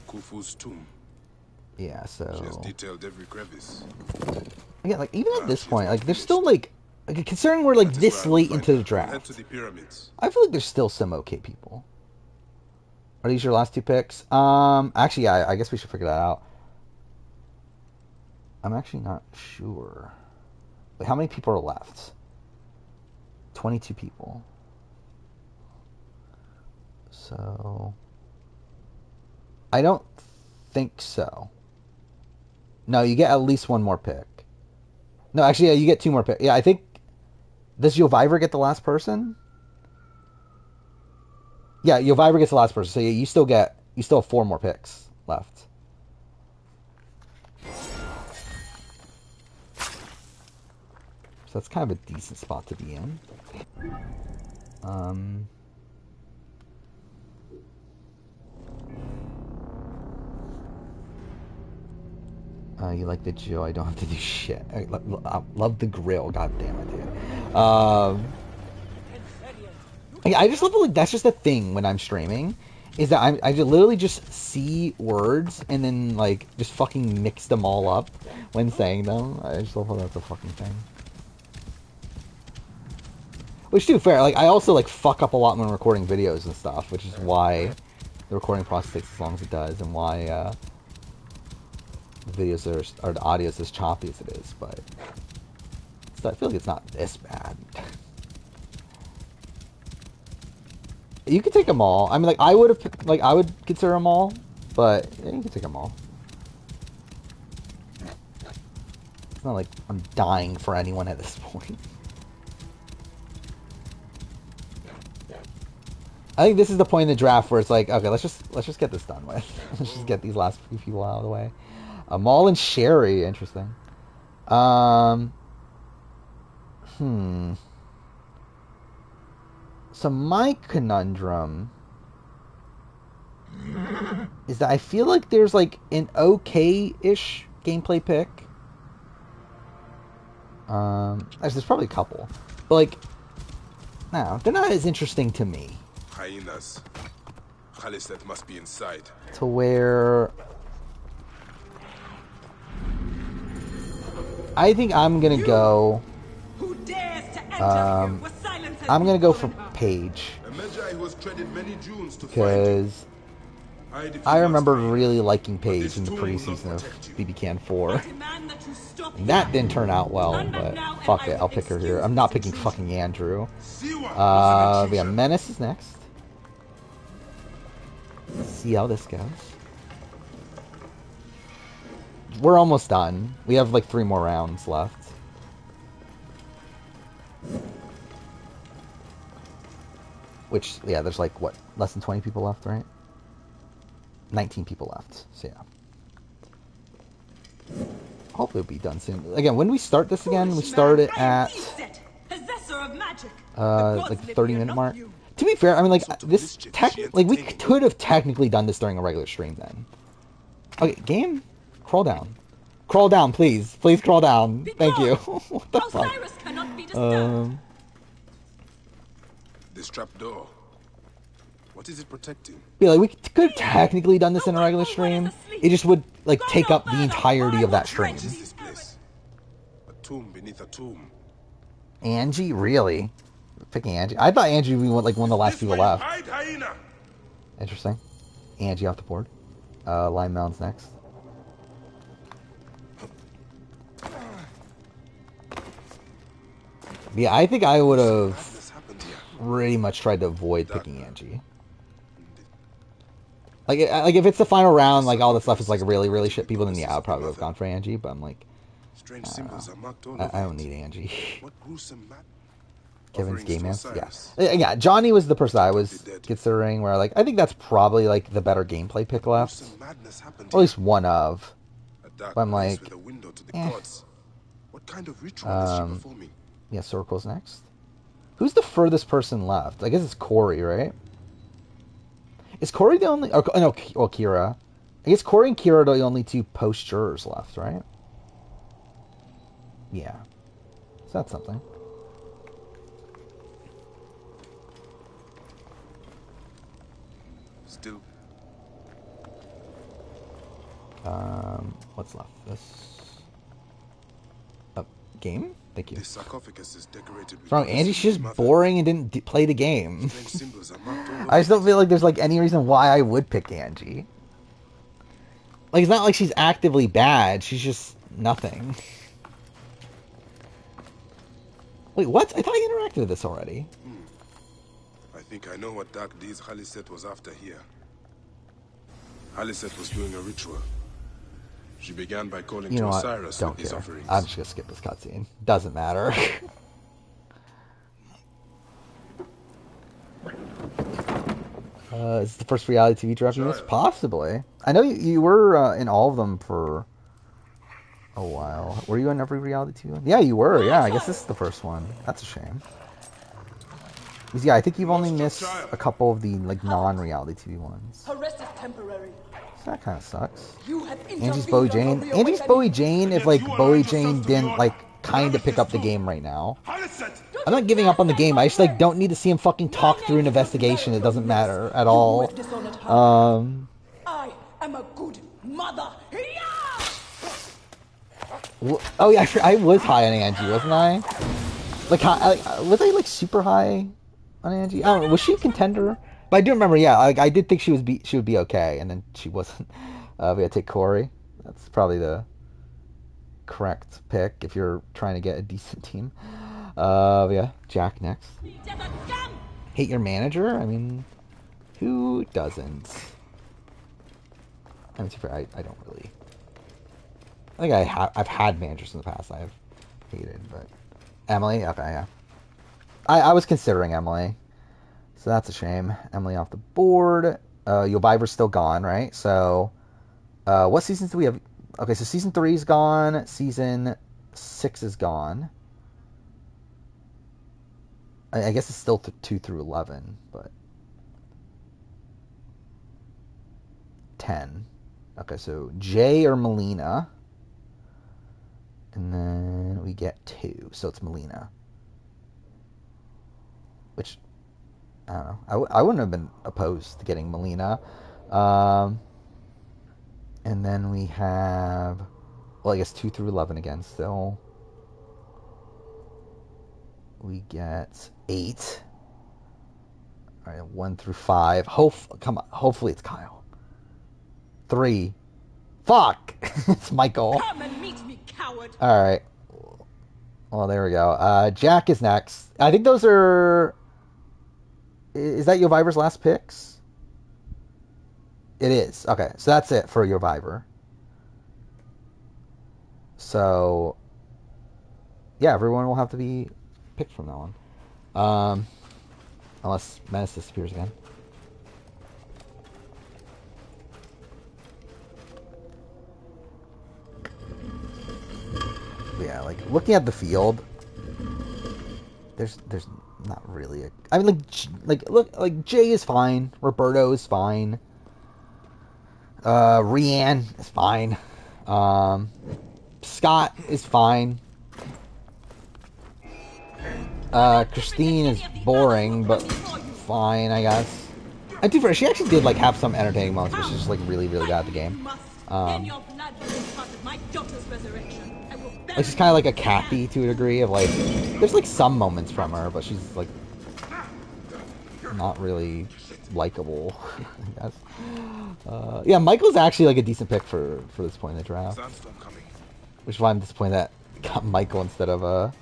Khufu's tomb. Yeah, so... She has detailed every crevice. Yeah, like, even at this point, like, there's still, like considering we're, like, this late into the draft, Head to the pyramids. I feel like there's still some okay people. Are these your last 2 picks? Actually, yeah, I guess we should figure that out. I'm actually not sure. Wait, how many people are left? 22 people. So I don't think so. No, you get at least one more pick. No, actually, yeah, you get 2 more picks. Yeah, I think... Does Yovivor get the last person? Yeah, Yovivor gets the last person. So yeah, you still have 4 more picks left. So that's kind of a decent spot to be in. You like the Joe? I don't have to do shit. I love the grill. God damn it, dude. I just love like that's just a thing when I'm streaming, is that I literally just see words and then like just fucking mix them all up when saying them. I just love how that's a fucking thing. Which, to be fair, like I also like fuck up a lot when recording videos and stuff, which is why the recording process takes as long as it does, and why the videos or the audio is as choppy as it is. But so I feel like it's not this bad. You could take them all. I mean, like I would consider them all, but yeah, you could take them all. It's not like I'm dying for anyone at this point. I think this is the point in the draft where it's like, okay, let's just get this done with. Let's just get these last few people out of the way. Maul and Sherry, interesting. So my conundrum is that I feel like there's like an okay-ish gameplay pick. Actually, there's probably a couple, but like, no, they're not as interesting to me. Hyenas. Khaliset must be inside. To where I think I'm gonna go. I'm gonna go for Paige because I remember really liking Paige in the pre-season of BB Can 4. And that didn't turn out well, but fuck it, I'll pick her here. I'm not picking fucking Andrew. Yeah, Menace is next. Let's see how this goes. We're almost done. We have like 3 more rounds left. Which, yeah, there's like, what, less than 20 people left, right? 19 people left, so yeah. Hopefully it'll be done soon. Again, when we start this again, we start it at like the 30-minute mark. To be fair, I mean, like, this like we could have technically done this during a regular stream then. Okay, game, crawl down. Crawl down, please. Please crawl down. Thank you. What the fuck? This trapdoor. What is it protecting? Yeah, like we could have technically done this in a regular stream. It just would like take up the entirety of that stream. This place. A tomb beneath a tomb. Angie, really? Picking Angie? I thought Angie would be like one of the last people left. Interesting. Angie off the board. Lime Mound's next. Yeah, I think I would have pretty much tried to avoid picking Angie. Like if it's the final round, like all the stuff is like really, really shit people, then yeah, I would probably have gone for Angie, but I'm like, I don't need Angie. Kevin's game man, yeah. Johnny was the person I was considering where like I think that's probably like the better gameplay pick left, or at least one of. But I'm like, yeah, Circle's next. Who's the furthest person left? I guess it's Corey, right? Is Corey the only? Oh, no, well, Kira. I guess Corey and Kira are the only 2 post jurors left, right? Yeah. So that's something. Still. What's left? This. Game? Thank you. This sarcophagus is decorated with wrong, Angie? She's just boring and didn't play the game. I just don't feel like there's like any reason why I would pick Angie. Like, it's not like she's actively bad. She's just nothing. Wait, what? I thought I interacted with this already. I I think I know what Dark Deeds Khaliset was after here. Khaliset was doing a ritual. She began by calling You to know what? Osiris Don't with these care. offerings. I'm just gonna skip this cutscene. Doesn't matter. Is this the first reality TV direct you? Possibly. I know you were in all of them for a while. Were you in every reality TV one? Yeah, you were. Yeah, I guess this is the first one. That's a shame. Yeah, I think you've only missed a couple of the like non-reality TV ones. Arrest is temporary. So that kind of sucks. You have Angie's Bowie Jane. Angie's Bowie Jane. If like Bowie Jane didn't like kind of pick up the game right now. I'm not giving up on the game. I just like don't need to see him fucking talk through an investigation. It doesn't matter at all. I am a good mother. Oh yeah, I was high on Angie, wasn't I? Like, was I like super high on Angie? I don't know. Was she a contender? But I do remember, yeah, I did think she would be okay, and then she wasn't. We had to take Corey. That's probably the correct pick if you're trying to get a decent team. Yeah, Jack next. Hate your manager? I mean, who doesn't? I mean, to be fair, I don't really. I think I've had managers in the past I've hated, but Emily, okay, yeah. I was considering Emily, so that's a shame. Emily off the board. Yoviver's still gone, right? So, what seasons do we have? Okay, so season 3 is gone. Season 6 is gone. I guess it's still 2 through 11, but 10. Okay, so Jay or Melina. And then we get 2, so it's Melina. Which, I don't know. I wouldn't have been opposed to getting Melina. And then we have, well, I guess 2 through 11 again still. We get 8. All right, 1 through 5. Come on, hopefully it's Kyle. 3. Fuck! It's Michael. Come and meet me, coward. All right. Well, there we go. Jack is next. I think those are. Is that Yoviver's last picks? It is. Okay, so that's it for Yoviver. So, yeah, everyone will have to be picked from that one. Unless Menace disappears again. Yeah, like looking at the field, there's not really a. I mean, look, Jay is fine. Roberto is fine. Rianne is fine. Scott is fine. Christine is boring, but fine, I guess. And to be fair, she actually did like have some entertaining moments, but she's just like really, really bad at the game. Like she's kind of like a Kathy to a degree of like, there's like some moments from her, but she's like not really likable, I guess. Yeah, Michael's actually like a decent pick for this point in the draft. Which is why I'm disappointed that I got Michael instead of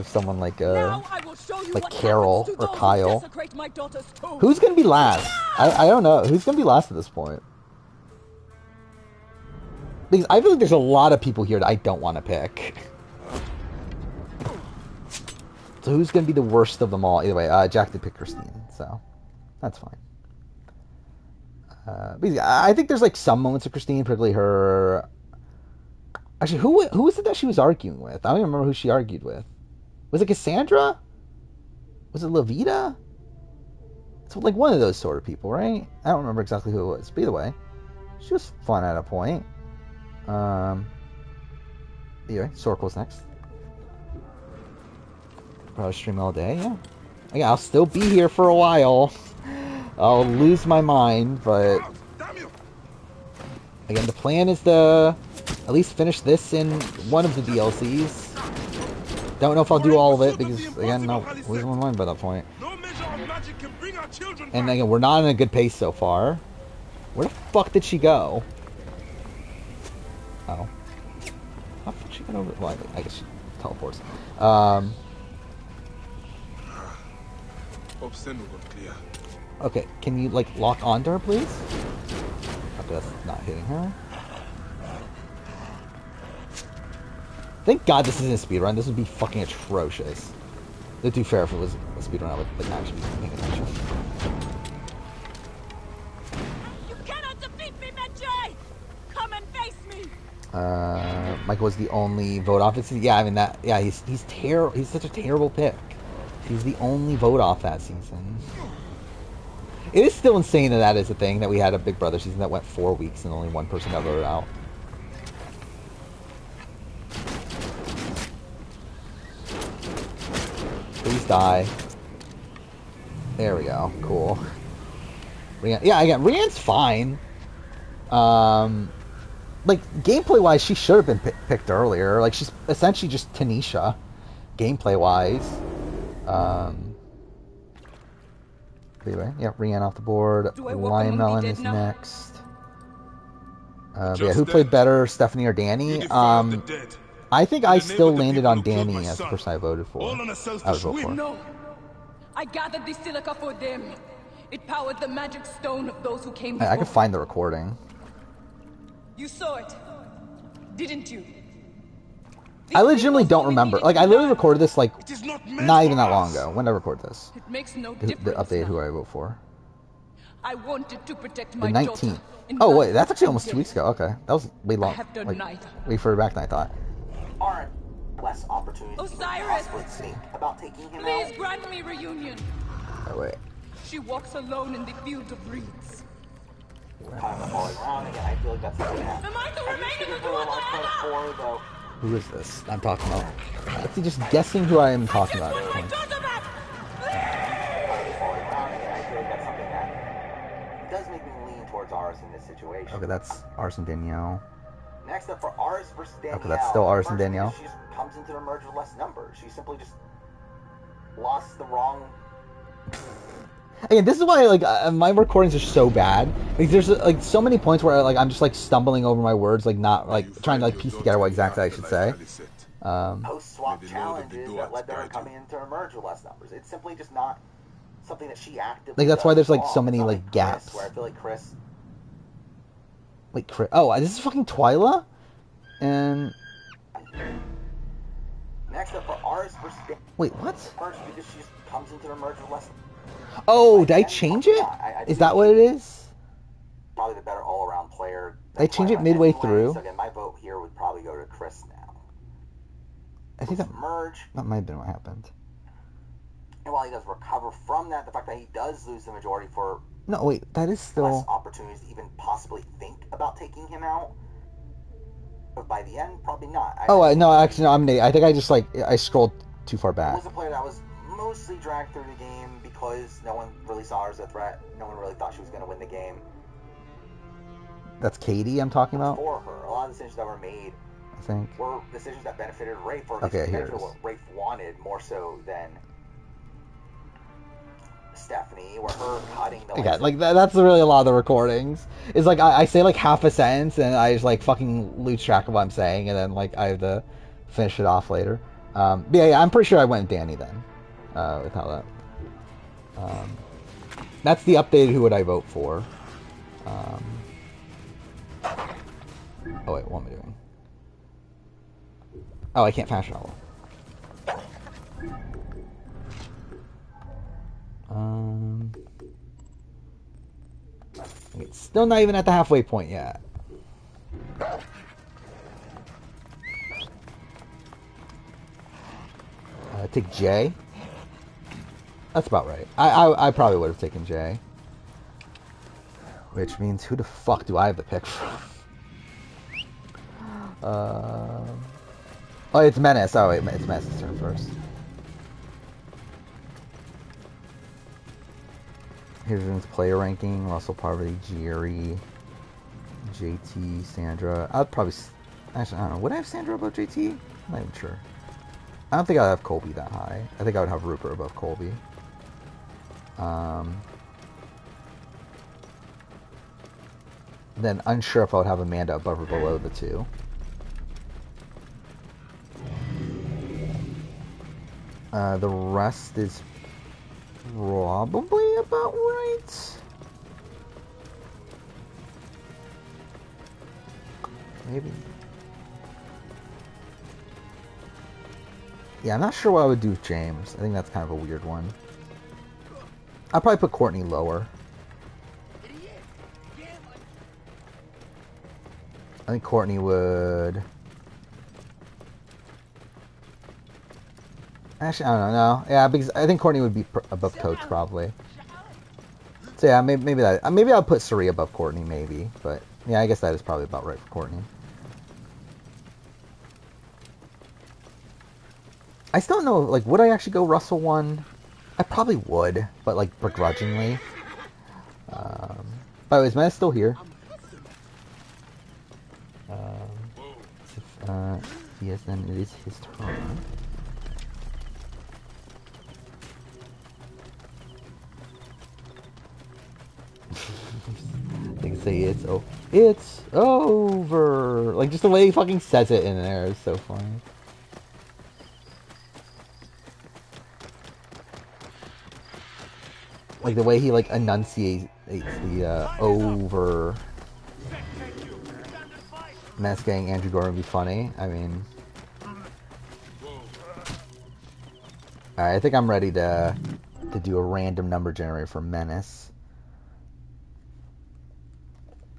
someone like Carol or Kyle. Who's gonna be last? I don't know. Who's gonna be last at this point? Because I feel like there's a lot of people here that I don't want to pick. So who's going to be the worst of them all? Either way, Jack did pick Christine, so that's fine. Because I think there's like some moments of Christine, particularly her. Actually, who was it that she was arguing with? I don't even remember who she argued with. Was it Cassandra? Was it Levita? It's like one of those sort of people, right? I don't remember exactly who it was. But either way, she was fun at a point. Anyway, Sorkel's next. Probably stream all day, yeah. Yeah, I'll still be here for a while. I'll lose my mind, but again, the plan is to at least finish this in one of the DLCs. Don't know if I'll do all of it because again, I'll lose my mind by that point. And again, we're not in a good pace so far. Where the fuck did she go? Oh. How did she get over? Well, I guess she teleports. Hope Sen will clear. Okay, can you like lock onto her, please? Okay, that's not hitting her. Thank God this isn't a speedrun. This would be fucking atrocious. To be fair, if it was a speedrun, I would like, actually be paying attention. You cannot defeat me, Medjay! Come and face me! Michael was the only vote off. Yeah, I mean that. Yeah, he's terrible. He's such a terrible pick. He's the only vote off that season. It is still insane that that is a thing, that we had a Big Brother season that went 4 weeks and only one person got voted out. Please die. There we go. Cool. Rian, yeah, again, Rian's fine. Like, gameplay-wise, she should have been picked earlier. Like, she's essentially just Tanisha, gameplay-wise. Anyway, yeah, Rian off the board. Lionmelon is next. Yeah, who played better, Stephanie or Danny? I think I still landed on Danny as the person I voted for. I would vote for. No. I gathered the silica for them. It powered the magic stone of those who came before. I could find the recording. You saw it, didn't you? I legitimately don't remember. Like, I literally recorded this, like, not even that long ago. When did I record this? It makes no The difference update now. who I vote for. I wanted to protect The my 19th. daughter. Oh, wait, that's actually almost 2 weeks ago. Okay. That was way long. have done Like, neither. way further back than I thought. Aren't less opportunities Osiris! to possibly think about taking him Please out? grant me reunion. Oh, wait. She walks alone in the field of reeds. Kind of falling around again. I feel like that's going to happen. Am I the remaining of For a large part of 4, though. Who is this I'm talking about? Let's see, just guessing who I am talking about. Falling around again. I feel like that's something that does make me lean towards ours in this situation. Okay, that's Ars and Danielle. Next up for ours versus Danielle. Okay, that's still ours and Danielle. She just comes into the merge with less numbers. She simply just lost the wrong. Again, this is why like my recordings are so bad. Like, there's like so many points where like I'm just like stumbling over my words, like not like trying to like piece together what exactly I should say. Post-swap challenges that led to her coming into her merge with less numbers. It's simply just not something that she actively Like, that's why there's like does so wrong. many It's not like gaps. Chris, where I feel like Chris. Like, oh, this is fucking Twyla, and Next up for ours versus wait, what? First, because she just comes into her merge with less. Oh, did I change it? Is that what it is? Probably the better all-around player. Did I change it midway through? So again, my vote here would probably go to Chris now. I think that merge. That might have been what happened. And while he does recover from that, the fact that he does lose the majority for No, wait, that is less still. opportunities to even possibly think about taking him out. But by the end, probably not. Oh, no, actually, no, I'm an idiot. I think I just like I scrolled too far He back. was a player that was mostly dragged through the game because no one really saw her as a threat. No one really thought she was going to win the game. That's Katie I'm talking about. For her, a lot of decisions that were made I think. were decisions that benefited Rafe, or Okay, here it benefited is. what Rafe wanted more so than Stephanie, where her cutting the Yeah, like that's really a lot of the recordings. It's like I say like half a sentence and I just like fucking lose track of what I'm saying, and then like I have to finish it off later. But yeah, I'm pretty sure I went with Danny then. With how that. That's the updated who would I vote for. Oh wait, what am I doing? Oh, I can't fast travel. It's still not even at the halfway point yet. Take J. That's about right. I probably would have taken J. Which means who the fuck do I have to pick from? Oh, it's Menace. Oh wait, it's Menace's turn first. Here's everyone's player ranking: Russell, Parvati, Jerry, JT, Sandra. I'd probably actually I don't know. Would I have Sandra above JT? I'm not even sure. I don't think I'd have Colby that high. I think I would have Rupert above Colby. Then unsure if I would have Amanda above or below the two. The rest is probably about right. Maybe. Yeah, I'm not sure what I would do with James. I think that's kind of a weird one. I'd probably put Courtney lower. I think Courtney would... Actually, I don't know. Yeah, because I think Courtney would be above Coach, probably. So yeah, maybe that. Maybe I'll put Suri above Courtney, maybe. But yeah, I guess that is probably about right for Courtney. I still don't know, like, would I actually go Russell 1? I probably would, but, like, begrudgingly. By the way, is Menace still here? Yes, then it is his turn. They can say it's over. Like, just the way he fucking says it in there is so funny. Like the way he like enunciates the over. Menace getting Andrew Gordon would be funny. I mean, alright, I think I'm ready to do a random number generator for Menace.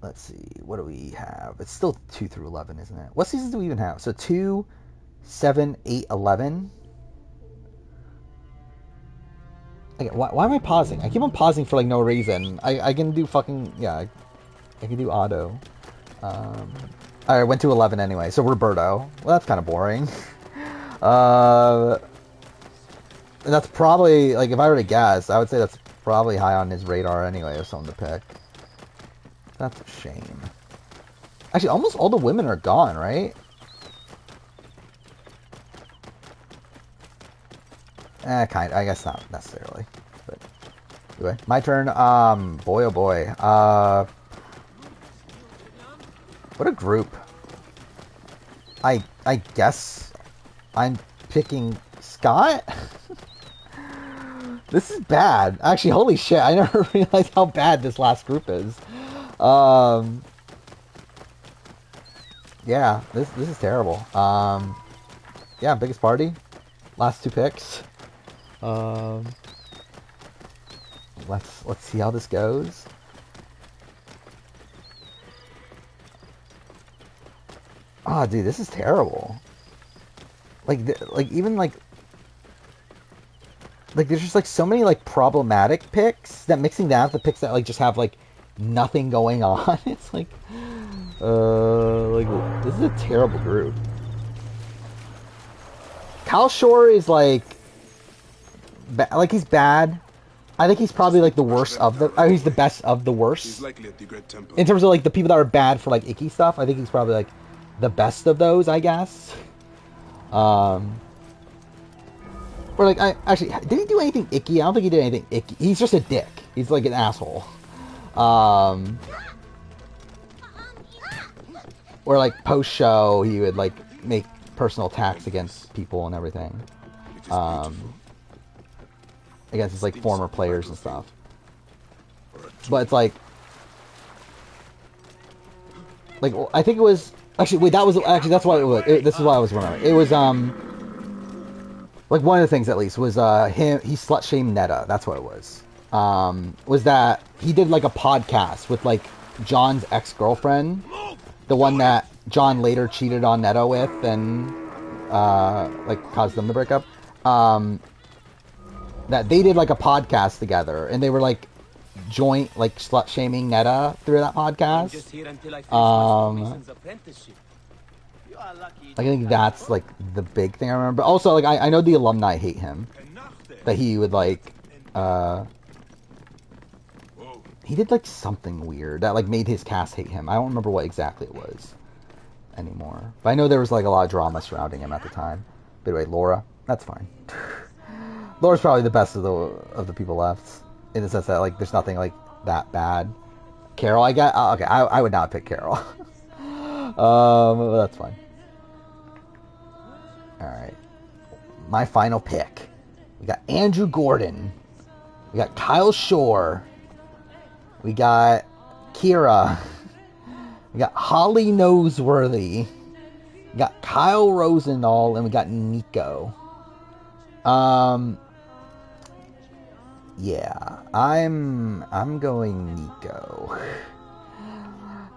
Let's see, what do we have? It's still 2 through 11, isn't it? What seasons do we even have? So 2, 7, 8, 11. Okay, why am I pausing? I keep on pausing for like no reason. I can do fucking, yeah, I can do auto. Alright, went to 11 anyway, so Roberto. Well, that's kind of boring. And that's probably, like, if I were to guess, I would say that's probably high on his radar anyway, of someone to pick. That's a shame. Actually, almost all the women are gone, right? Kind of. I guess not necessarily. But anyway, my turn. Boy, oh boy. What a group. I guess I'm picking Scott. This is bad. Actually, holy shit! I never realized how bad this last group is. Yeah, this is terrible. Yeah, biggest party. Last 2 picks. Let's see how this goes. Ah, dude, this is terrible. Like even like there's just like so many like problematic picks that mixing down the picks that like just have like nothing going on. It's like this is a terrible group. Cal Shore is like he's bad. I think he's probably like the worst of the. He's the best of the worst. In terms of like the people that are bad for like icky stuff, I think he's probably like the best of those, I guess. Or like did he do anything icky? I don't think he did anything icky. He's just a dick. He's like an asshole. Or like post show, he would like make personal attacks against people and everything. Against his like former players and stuff. But it's like I think it was actually wait, that was actually that's what it was. This is what I was remembering. It was like one of the things at least was he slut shamed Netta. That's what it was. Was that he did like a podcast with like John's ex-girlfriend, the one that John later cheated on Netta with and like caused them to break up. That they did like a podcast together and they were like joint like slut shaming Netta through that podcast. I think that's like the big thing I remember. Also, like I know the alumni hate him. That he would like he did like something weird that like made his cast hate him. I don't remember what exactly it was anymore. But I know there was like a lot of drama surrounding him at the time. But anyway, Laura, that's fine. Laura's probably the best of the people left, in the sense that like there's nothing like that bad. Carol, I got okay. I would not pick Carol. But that's fine. All right, my final pick. We got Andrew Gordon We got Kyle Shore. We got Kira. We got Holly Noseworthy. We got Kyle Rosendahl, and we got Nico. Yeah, I'm going Nico.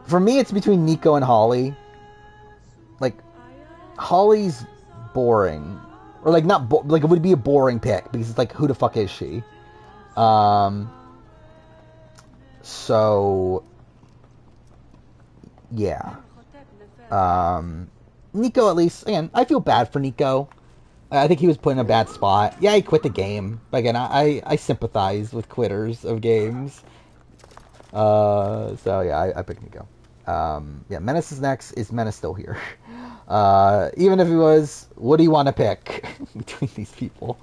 For me, it's between Nico and Holly. Like, Holly's boring, or like not like it would be a boring pick because it's like, who the fuck is she? So yeah. Nico, at least, again, I feel bad for Nico. I think he was put in a bad spot. Yeah, he quit the game. But again, I sympathize with quitters of games. So yeah, I picked Nico. Yeah, Menace is next. Is Menace still here? Even if he was, what do you want to pick between these people?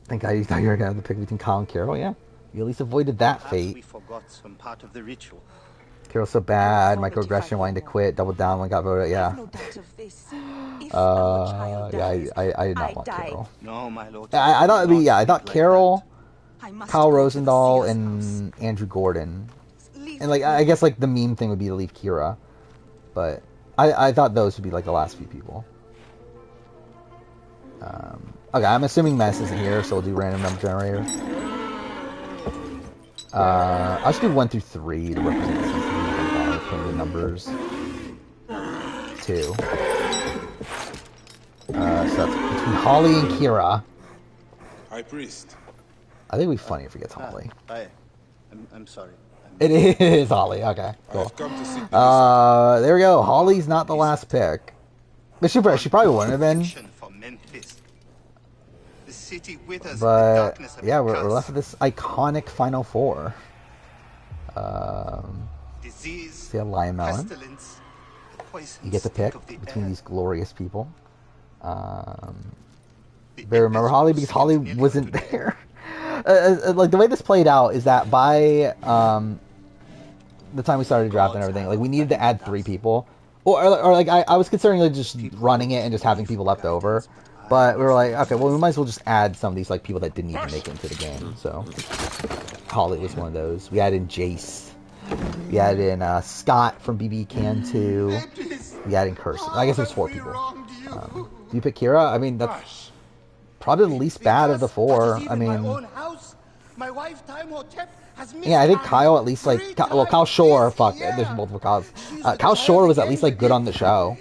I think I thought you were going to pick between Kyle and Carol. Yeah, you at least avoided that fate. We forgot some part of the ritual. Carol's so bad. Microaggression, wanting to quit, double down when got voted. Yeah. Yeah, I did not want Carol. No, my lord. I thought it'd be, I thought Carol, Kyle Rosendahl, and Andrew Gordon. And like, I guess like the meme thing would be to leave Kira. But I thought those would be like the last few people. Okay, I'm assuming Mess isn't here, so we'll do random number generator. I'll just do 1 through 3 to represent the numbers. 2. So that's between Holly and Kira. High Priest. I think it'd be funny if he gets Holly. I'm sorry. It is Holly. Okay, cool. There we go. Holly's not the last pick. But she probably wouldn't have been. But yeah, we're left with this iconic Final Four. See a Lion Melon. You get to pick between these glorious people. But remember Holly, because Holly wasn't there. Like the way this played out is that by the time we started drafting and everything, like we needed to add 3 people, or like I was considering like just running it and just having people left over. But we were like, okay, well, we might as well just add some of these like people that didn't even make it into the game. So Holly was one of those. We added in Jace. We added in Scott from BB Can 2. We added in Curse. I guess it was 4 people. Do you pick Kira? I mean, that's probably the least bad of the 4. I mean, yeah, I think Kyle at least like, well, Kyle Shore. Fuck, there's multiple Kyles. Kyle Shore was at least like good on the show.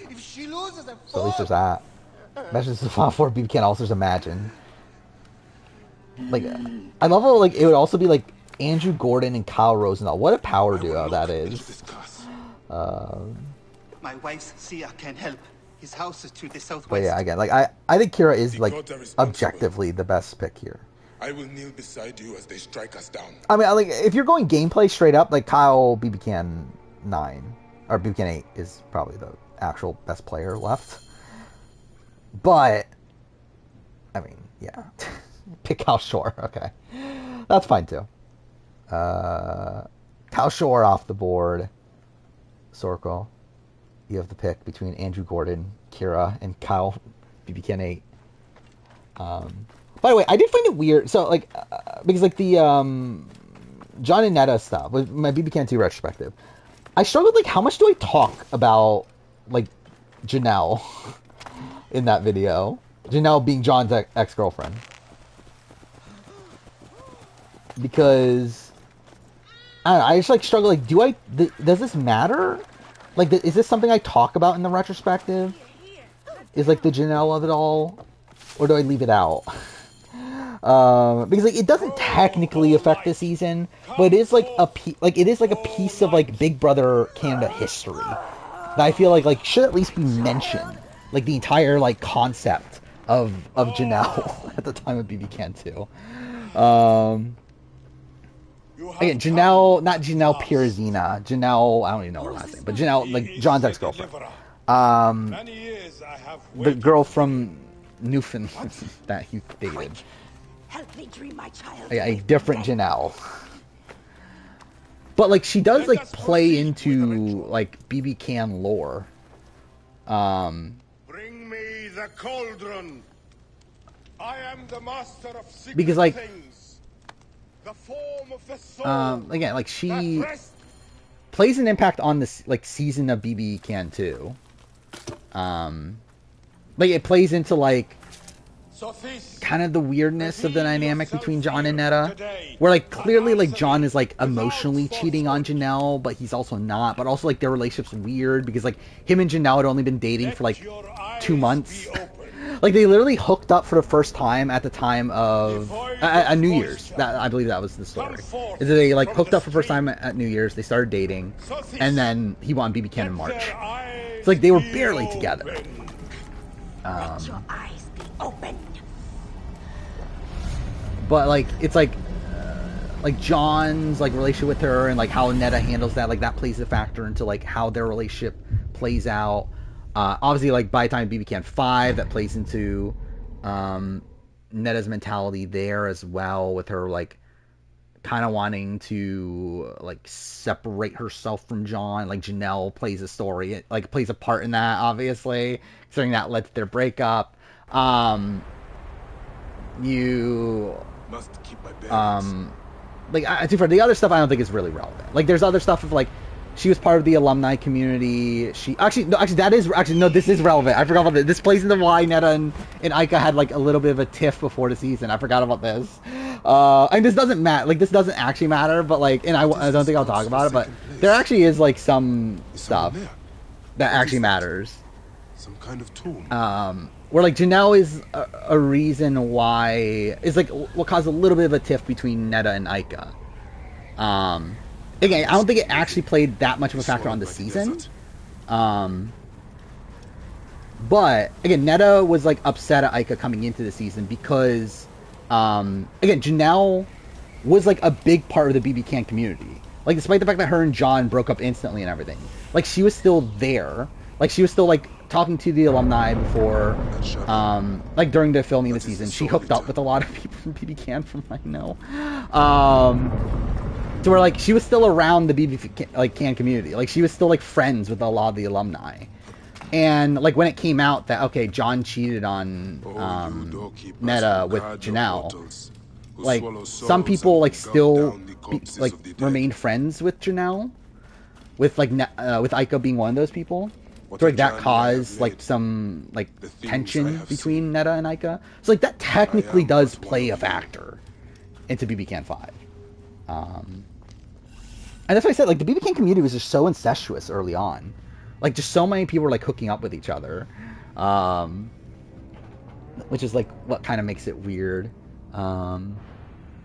So at least there's that. Imagine this is Final Four BB Can also just imagine. Like, I love how like it would also be like Andrew Gordon and Kyle Rosendahl. What a power duo that is. My wife's Sia can help. His house is to the southwest. But yeah, again, like I think Kira is like objectively the best pick here. I will kneel beside you as they strike us down. I mean, like if you're going gameplay straight up, like Kyle BB Can 9 or BB Can 8 is probably the actual best player left. But I mean, yeah, pick Kyle Shore. Okay, that's fine too. Kyle Shore off the board. Sorko, you have the pick between Andrew Gordon, Kira, and Kyle BB Can 8. By the way, I did find it weird. So like, because like the John and Netta stuff with my BB Can 2 retrospective, I struggled like how much do I talk about like Janelle in that video? Janelle being John's ex-girlfriend. Because I don't know, I just like struggle like, does this matter? Like, is this something I talk about in the retrospective? Is like the Janelle of it all? Or do I leave it out? Because like it doesn't technically affect the season, but it is like a piece of like Big Brother Canada history that I feel like should at least be mentioned. Like the entire like concept of Janelle at the time of BB Can 2. Again, Janelle, not Janelle Pirzina. Janelle, I don't even know her last name, but Janelle, like John's ex-girlfriend. The girl from Newfoundland that he dated. Help me dream my child. A different Janelle. But like she does like play into like BB Can lore. Bring me the cauldron. I am the master of because like things. The form of the soul. again, like she plays an impact on this like season of BB Can 2. Like it plays into like kind of the weirdness of the dynamic between John and Netta, where like clearly like John is like emotionally cheating on Janelle, but he's also not. But also like their relationship's weird because like him and Janelle had only been dating for like 2 months. Like they literally hooked up for the first time at the time of New Year's. That I believe that was the story. Is that they like hooked up for the first time at New Year's. They started dating, and then he won BB Can in March. It's like they were barely together. Let your eyes be open. But like it's like John's like relationship with her and like how Netta handles that, like that plays a factor into like how their relationship plays out. Obviously, like by the time BB Can 5, that plays into Netta's mentality there as well, with her like kind of wanting to like separate herself from John. Like Janelle plays plays a part in that, obviously, considering that led to their breakup. You like for the other stuff I don't think is really relevant. Like there's other stuff of like she was part of the alumni community. This is relevant. I forgot about this. This plays into why Netta and Ica had like a little bit of a tiff before the season. I forgot about this. And this doesn't matter. Like this doesn't actually matter. But like, and I don't think I'll talk about it. But there actually is like some stuff that actually matters. Some kind of tool. Where like Janelle is a reason why is like what caused a little bit of a tiff between Netta and Ica. Again, I don't think it actually played that much of a factor on the season. But again, Netta was like upset at Ica coming into the season because again, Janelle was like a big part of the BB Can community. Like despite the fact that her and John broke up instantly and everything, like she was still there. Like she was still like talking to the alumni before, like during the filming of the season. She hooked up with a lot of people from BB Can, from what I know. To where like she was still around the BB Can community. Like she was still like friends with a lot of the alumni. And like when it came out that okay, John cheated on Netta with Janelle, like some people like still remained friends with Janelle, with like with Ica being one of those people. So like that caused like some like tension between Netta and Ica. So like that technically does play a factor into BB Can 5. And that's why I said like the BB Can community was just so incestuous early on. Like just so many people were like hooking up with each other. Which is like what kind of makes it weird. When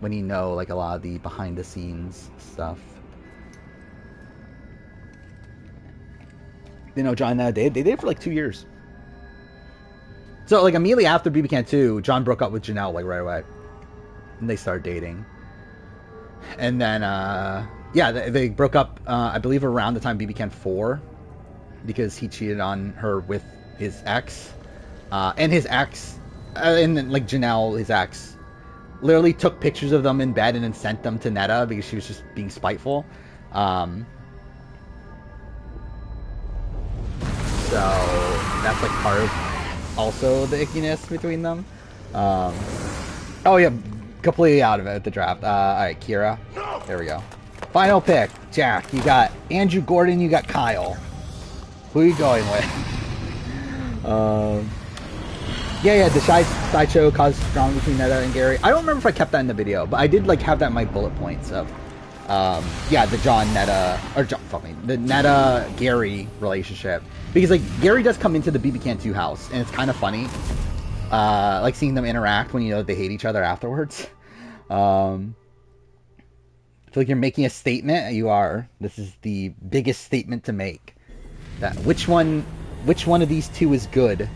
you know like a lot of the behind the scenes stuff. You know, John and Netta they dated for like 2 years. So like immediately after BB Can 2, John broke up with Janelle like right away. And they started dating. And then yeah, they broke up I believe around the time BB Can 4 because he cheated on her with his ex. And his ex and then like Janelle, his ex, literally took pictures of them in bed and then sent them to Netta because she was just being spiteful. So that's like part of also the ickiness between them. Oh yeah, completely out of it at the draft. Alright, Kira. There we go. Final pick. Jack, you got Andrew Gordon, you got Kyle. Who are you going with? Yeah, the sideshow caused drama between Netta and Gary. I don't remember if I kept that in the video, but I did like have that in my bullet points of yeah, the the Netta Gary relationship. Because like Gary does come into the BB Can 2 house and it's kind of funny. Like seeing them interact when you know they hate each other afterwards. I feel like you're making a statement. You are. This is the biggest statement to make. That which one of these two is good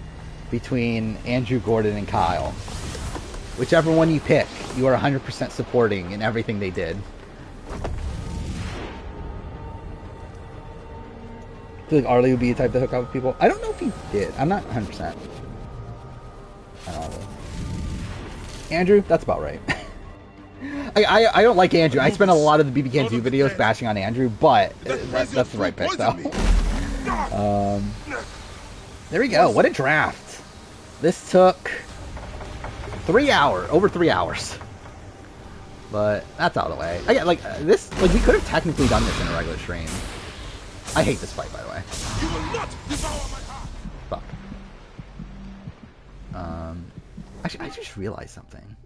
between Andrew Gordon and Kyle? Whichever one you pick, you are 100% supporting in everything they did. I feel like Arlie would be the type to hook up with people. I don't know if he did. I'm not 100%. I don't know. Andrew, that's about right. I don't like Andrew. I spent a lot of the BB Can 2 videos bashing on Andrew, but that's the right pick, though. There we go. What a draft. This took 3 hours, over 3 hours. But that's out of the way. I get like this. Like we could have technically done this in a regular stream. I hate this fight, by the way. You will not devour my heart. Fuck. Actually, I just realized something.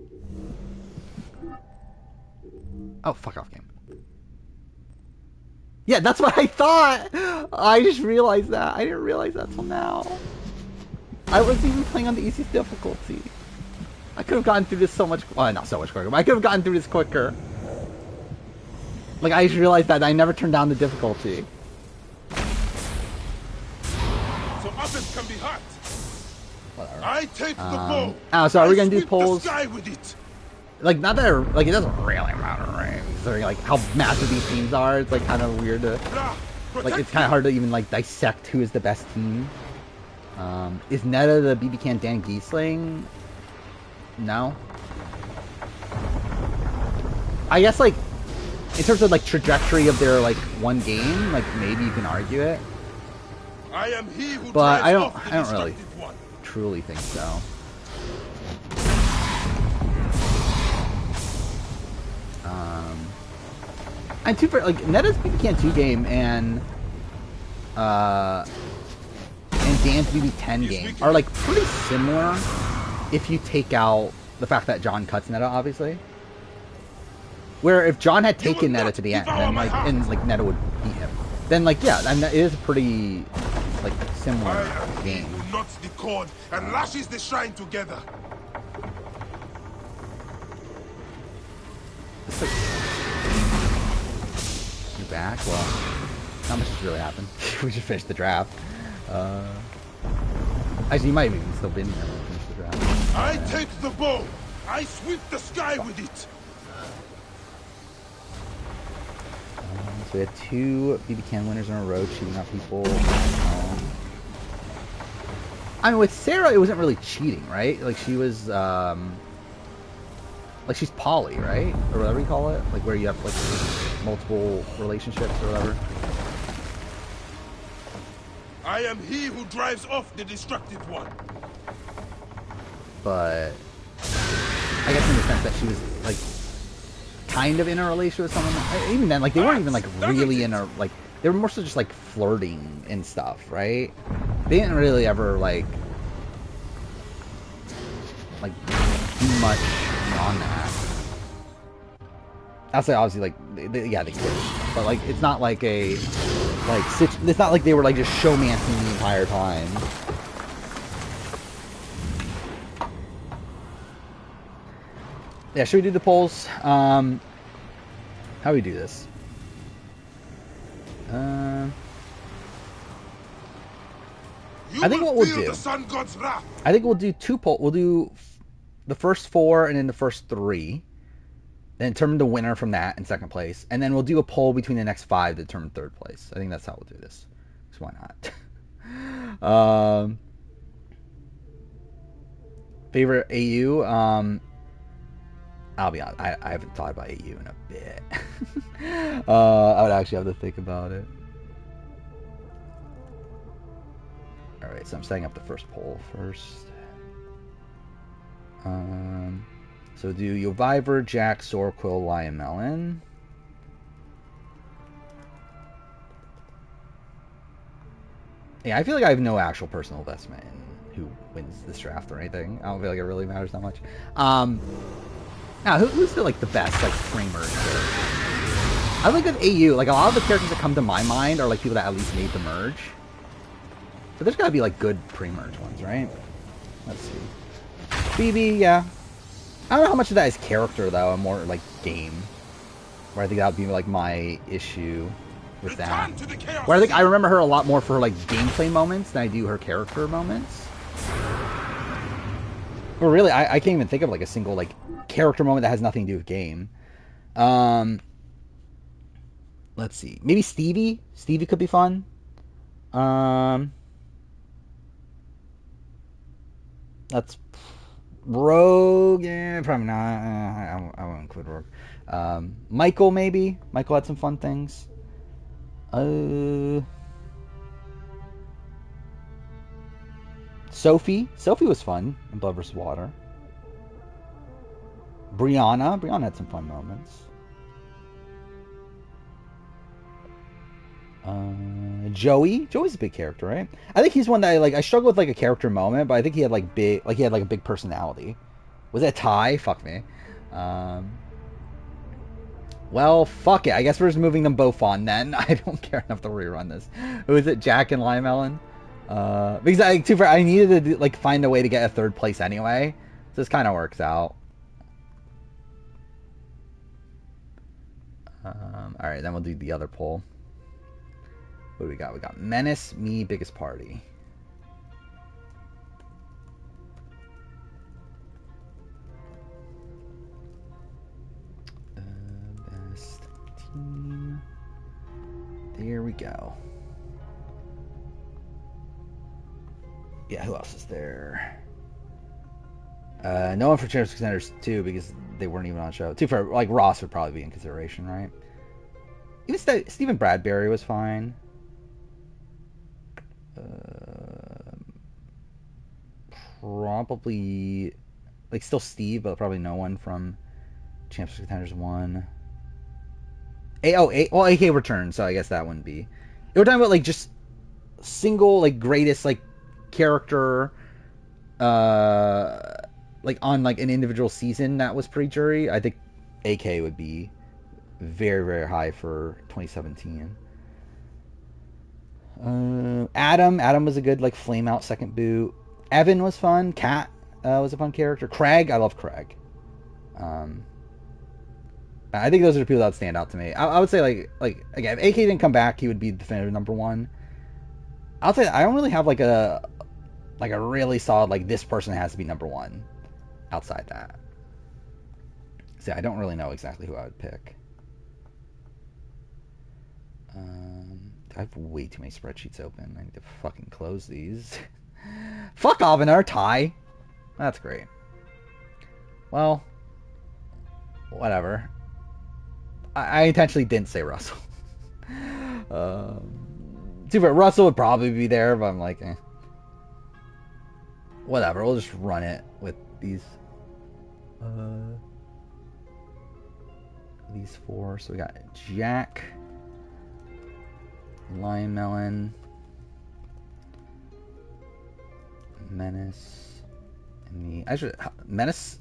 Oh, fuck off, game. Yeah, that's what I thought. I just realized that. I didn't realize that till now. I wasn't even playing on the easiest difficulty. I could have gotten through this so much. Well, not so much quicker, but I could have gotten through this quicker. Like I just realized that I never turned down the difficulty. So others can be hurt. Whatever. I take the bow. Oh, so are we gonna do polls? The sky with it. Like, not that, like, it doesn't really matter, right? Considering, like, how massive these teams are, it's, like, kind of weird to, like, it's kind of hard to even, like, dissect who is the best team. Is Netta the BB Can Dan Giesling? No. I guess, like, in terms of, like, trajectory of their, like, one game, like, maybe you can argue it. I am he who but I don't off really truly think so. And two for like Netta's BB Can 2 game and Dan's BB 10 game are like pretty similar if you take out the fact that John cuts Netta, obviously. Where if John had taken Netta to the end, then like Netta would beat him. Then like yeah, and it is a pretty like similar game. Who knots the cord and lashes the shrine together. You're back? Well, not much has really happened. We just finished the draft. Actually, you might have even still been there when we finished the draft. I take the bow. I sweep the sky with it. So we had 2 BB Can winners in a row cheating on people. I mean, with Sarah, it wasn't really cheating, right? Like, she was, like, she's poly, right? Or whatever you call it. Like, where you have, like, multiple relationships or whatever. I am he who drives off the destructive one. But I guess in the sense that she was, like, kind of in a relationship with someone. Even then, like, they weren't even, like, really in a, like, they were more so just, like, flirting and stuff, right? They didn't really ever, like do much beyond that. I'll say, obviously, like, yeah, they could. But, like, it's not like a, like, it's not like they were, like, just showmancing the entire time. Yeah, should we do the polls? How do we do this? I think what we'll do, I think we'll do 2 polls. We'll do the first 4 and then the first 3. Then determine the winner from that in second place. And then we'll do a poll between the next 5 to determine third place. I think that's how we'll do this. So why not? Favorite AU? I'll be honest, I haven't thought about AU in a bit. I would actually have to think about it. Alright, so I'm setting up the first poll first. So do Yoviver, Jack, Sorquill, Lion Melon. Yeah, I feel like I have no actual personal investment in who wins this draft or anything. I don't feel like it really matters that much. Now, who's the, like, the best, like, pre-merge character? I think with AU, like, a lot of the characters that come to my mind are, like, people that at least made the merge. But there's gotta be, like, good pre-merge ones, right? Let's see. BB, yeah. I don't know how much of that is character, though, and more, like, game. Where I think that would be, like, my issue with that. Where I think I remember her a lot more for her, like, gameplay moments than I do her character moments. Or really, I can't even think of, like, a single, like, character moment that has nothing to do with game. Let's see. Maybe Stevie? Stevie could be fun. That's Rogue. Yeah, probably not. I won't include Rogue. Michael, maybe. Michael had some fun things. Sophie. Sophie was fun in Blood vs. Water. Brianna had some fun moments. Joey's a big character, right? I think he's one that I struggle with like a character moment, but I think he had like a big personality. Was that Ty? Fuck me. Well, fuck it. I guess we're just moving them both on then. I don't care enough to rerun this. Who is it? Jack and Limelon? Because I needed to like find a way to get a third place anyway. So this kind of works out. Alright, then we'll do the other poll. What do we got? We got Menace, me, biggest party. Best team. There we go. Yeah, who else is there? No one for Champions Contenders 2 because they weren't even on the show. 2 for like Ross would probably be in consideration, right? Even Stephen Bradbury was fine. Probably like still Steve, but probably no one from Champions Contenders 1. Well, AK returned, so I guess that wouldn't be. We're talking about like just single like greatest like character like on like an individual season that was pre-jury. I think AK would be very, very high for 2017. Adam was a good like flame out second boot. Evan was fun. Kat was a fun character. Craig, I love Craig. I think those are the people that would stand out to me. I would say like again, if AK didn't come back, he would be definitive number one. I'll say I don't really have like a really solid like this person has to be number one outside that. See, I don't really know exactly who I would pick. I have way too many spreadsheets open. I need to fucking close these. Fuck Avener, Ty. That's great. Well, whatever. I intentionally didn't say Russell. Russell would probably be there, but I'm like, eh. Whatever, we'll just run it with these four. So we got Jack, Lion Melon, Menace, and me. Actually, Menace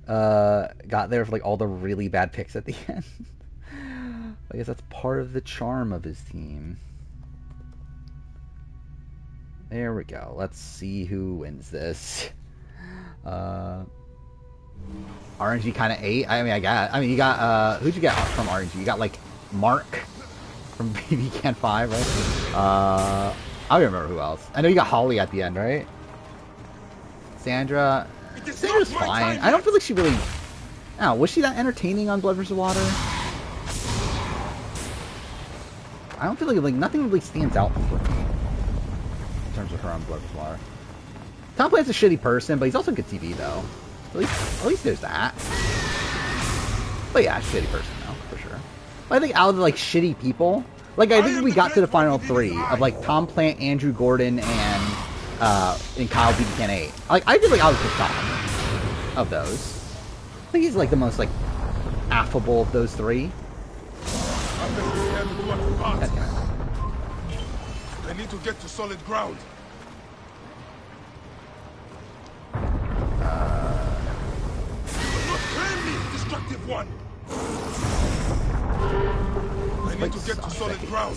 got there for like all the really bad picks at the end. I guess that's part of the charm of his team. There we go. Let's see who wins this. RNG kind of ate. You got who'd you get from RNG? You got like Mark from BB Can 5, right? I don't remember who else. I know you got Holly at the end, right? Sandra's fine. I don't feel like she really. Oh, was she that entertaining on Blood vs. Water? I don't feel like nothing really stands out for me in terms of her on Blood vs. Water. Tom Plant's a shitty person, but he's also good TV though. At least there's that. But yeah, shitty person though, for sure. But I think out of the, like shitty people, like I think we got to the final three of like Tom Plant, Andrew Gordon, and Kyle BB Can 8. Like I feel like I was the top of those. I think he's like the most like affable of those three. I need to get to solid ground. Claim me, destructive one. I need to get to solid ground.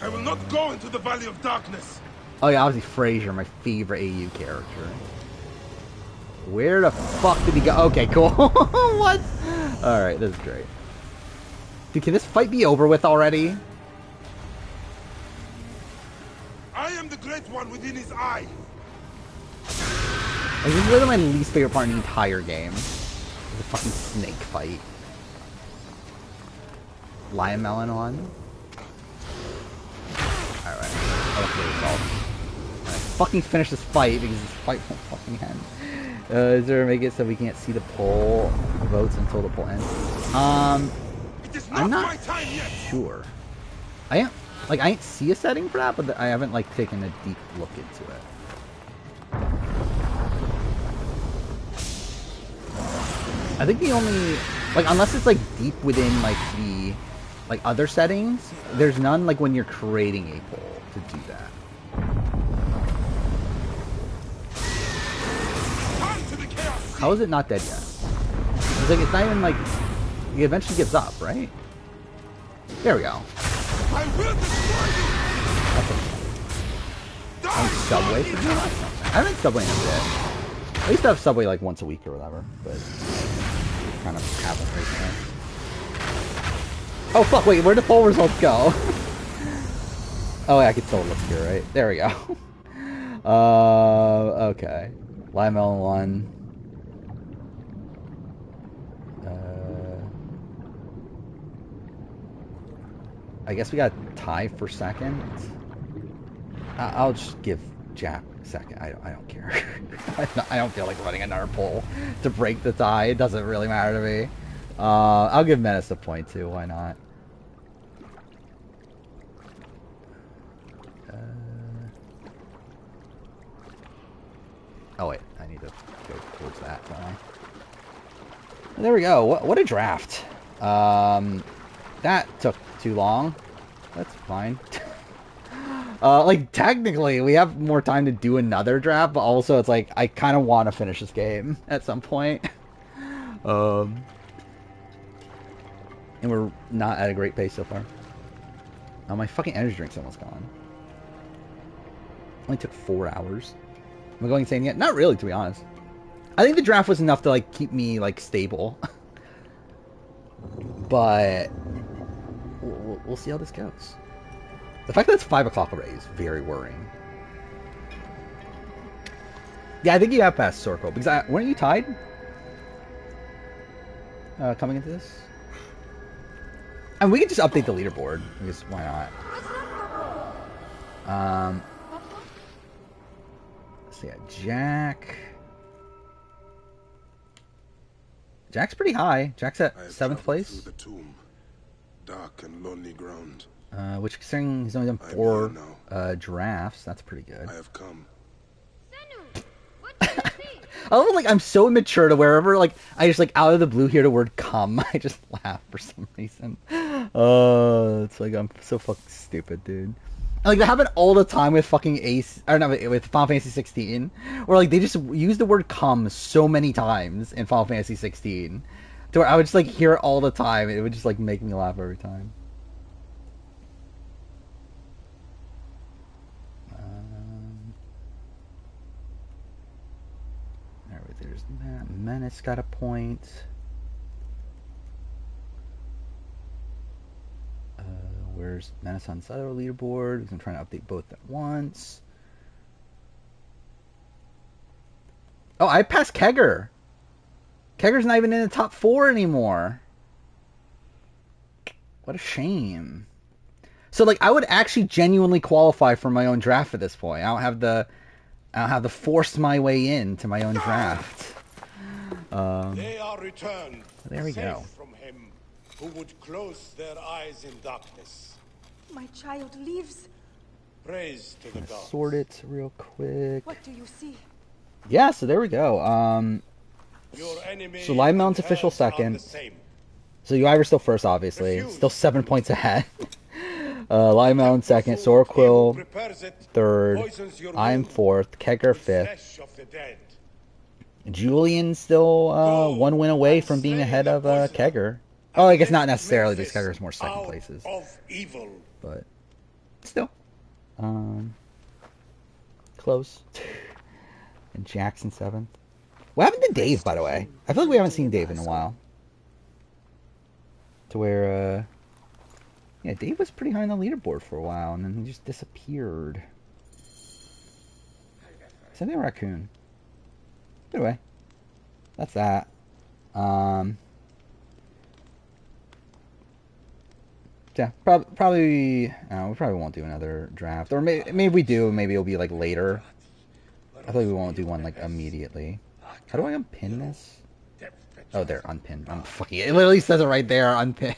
I will not go into the Valley of Darkness. Oh yeah, obviously Fraser, my favorite AU character. Where the fuck did he go? Okay, cool. What? Alright, this is great. Dude, can this fight be over with already? I am the great one within his eye. Like, this is literally my least favorite part in the entire game. It's a fucking snake fight. Lion Melon on. Alright. I fucking finish this fight because this fight won't fucking end. Is there a make it so we can't see the poll votes until the poll ends? I'm not sure. I didn't see a setting for that, but I haven't like taken a deep look into it. I think the only, like, unless it's like deep within like the other settings, there's none like when you're creating a poll to do that. How is it not dead yet? It's like it's not even like he eventually gives up, right? There we go. I will destroy you. On Subway? I haven't Subway in a bit. I used to have Subway like once a week or whatever, but kind of haven't recently. Oh fuck, wait, where'd the poll results go? Oh, yeah, I can still look here, right? There we go. Okay. Lime Melon 1. I guess we got tie for second. I'll just give Jack second. I don't care. I don't feel like running another poll to break the tie. It doesn't really matter to me. I'll give Menace a point too. Why not? Oh wait, I need to go towards that, don't I? There we go. What a draft. That took too long. That's fine. Like, technically, we have more time to do another draft, but also it's like, I kind of want to finish this game at some point. And we're not at a great pace so far. Oh, my fucking energy drink's almost gone. Only took 4 hours. Am I going insane yet? Not really, to be honest. I think the draft was enough to, like, keep me, like, stable. But we'll see how this goes. The fact that it's 5 o'clock already is very worrying. Yeah, I think you have passed Sorko, because weren't you tied? Coming into this? And we could just update the leaderboard, because why not? Let's see, Jack. Jack's pretty high. Jack's at 7th place. Through the tomb. Dark and lonely ground. Which, considering he's only done 4 drafts, that's pretty good. I have come. I love, like, I'm so immature to wherever, like, I just, like, out of the blue hear the word come, I just laugh for some reason. It's like, I'm so fucking stupid, dude. Like, they happen all the time with fucking Ace, or no, with Final Fantasy 16, where, like, they just use the word come so many times in Final Fantasy 16, to where I would just, like, hear it all the time, and it would just, like, make me laugh every time. Alright, there's that. Menace got a point. Where's Menace on the side of the leaderboard? I'm trying to update both at once. Oh, I passed Kegger. Kegger's not even in the top 4 anymore. What a shame. So, like, I would actually genuinely qualify for my own draft at this point. I don't have to force my way into my own draft. They are returned. There we go. From him who would close their eyes in darkness. My child lives. Praise to the gods. Sort it real quick. What do you see? Yeah, so there we go. So Live Mountain's official second. So Uiver's still first, obviously. Still 7 points ahead. Live Mountain second. Sora Quill third. I'm fourth. Kegger fifth. Julian still 1 win away from being ahead of Kegger. Oh, I guess not necessarily, because Kegger's more second places. But still. Close. And Jackson 7th. What happened to Dave, by the way? I feel like we haven't seen Dave in a while. To where, yeah, Dave was pretty high on the leaderboard for a while, and then he just disappeared. Same thing, Raccoon. Anyway, that's that. Yeah, probably. We probably won't do another draft, or maybe we do. Maybe it'll be like later. I thought we won't do one like immediately. How do I unpin this? Oh, there, unpin. I'm fucking. It literally says it right there, unpin.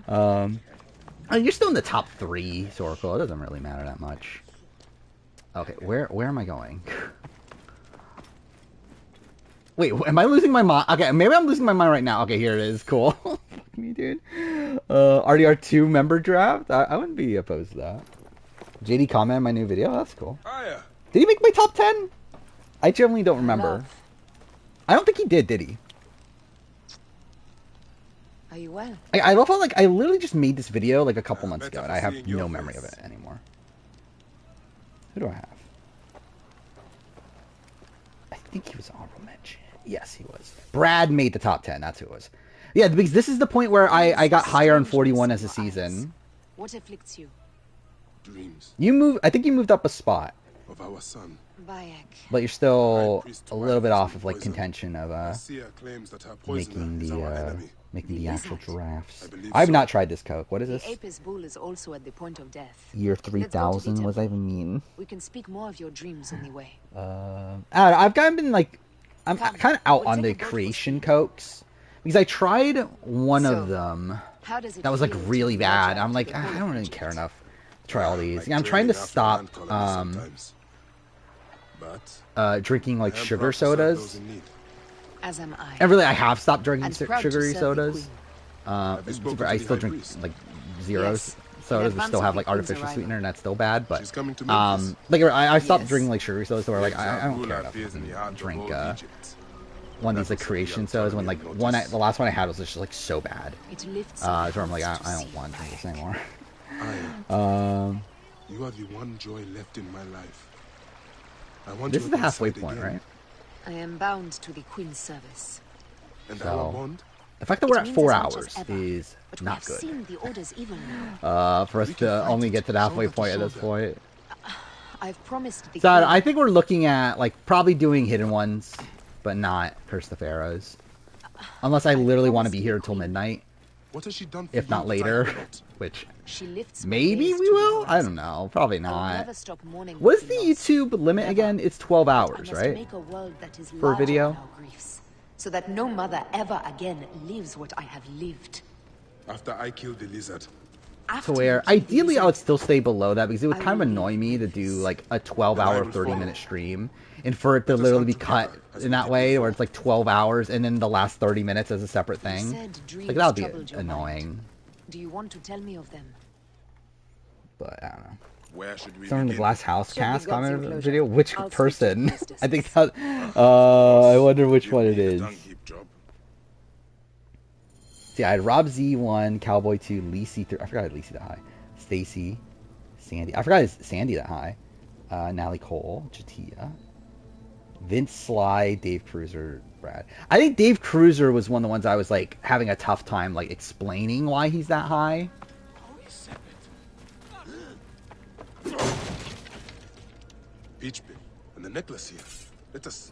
You're still in the top 3, Sorko. It doesn't really matter that much. Okay, where am I going? Wait, am I losing my mind? Okay, maybe I'm losing my mind right now. Okay, here it is. Cool. Me, dude. RDR2 member draft? I wouldn't be opposed to that. JD comment on my new video? That's cool. Did he make my top 10? I generally don't remember. I don't think he did he? Are you well? I love how, like, I literally just made this video, like, a couple months ago, and I have no memory of it anymore. Who do I have? I think he was honorable mention. Yes, he was. Brad made the top 10. That's who it was. Yeah, because this is the point where I got higher on 41 as a season. What afflicts you? Dreams. I think you moved up a spot. Of our son. Bayek. But you're still a little bit off of, like, contention of making the actual giraffes. I've not tried this Coke. What is this? The Apis bull is also at the point of death. Year 3000? What does that even mean? We can speak more of your dreams anyway. I've kind of been like, I'm kind of out on the creation Cokes because I tried one of them that was like really bad. I'm like, I don't really care enough to try all these. Yeah, I'm trying to stop drinking like sugar sodas. As am I. And really, I have stopped drinking sugary sodas. I still drink like zeros sodas, which still have like artificial sweetener, and that's still bad. But like I stopped drinking like sugary sodas, so like I don't care enough to drink one of these like creation sodas. When like the last one I had was just like so bad. So I'm like I don't want to drink this anymore. You are the one joy left in my life. This is the halfway point, right? I am bound to the Queen's service. And our bond? The fact that we're at 4 hours is not good. For us to only get to the halfway point at this point. I've promised the So I think we're looking at like probably doing hidden ones, but not Curse the Pharaohs. Unless I literally want to be here until midnight. What has she done for if not you, later, which maybe we will. I don't know. Probably not. What is the YouTube limit again? It's 12 hours, right? For a video. So that no mother ever again lives what I have lived. After I killed the lizard. To where ideally I would still stay below that because it would kind of annoy me to do like a 12-hour, 30-minute stream and for it to literally be cut in that way where it's like 12 hours and then the last 30 minutes as a separate thing. Like that would be annoying. Do you want to tell me of them? But I don't know. Where should we Someone in the Glass House cast commented on the video. Which person? I think that. I wonder which one it is. See, I had Rob Z1, Cowboy 2, Lacey 3. I forgot I had Lacey that high. Stacy, Sandy. I forgot I had Sandy that high. Natalie Cole, Jatia, Vince Sly, Dave Cruiser, Brad. I think Dave Cruiser was one of the ones I was like having a tough time like explaining why he's that high. Peach pit and the necklace here. Let us.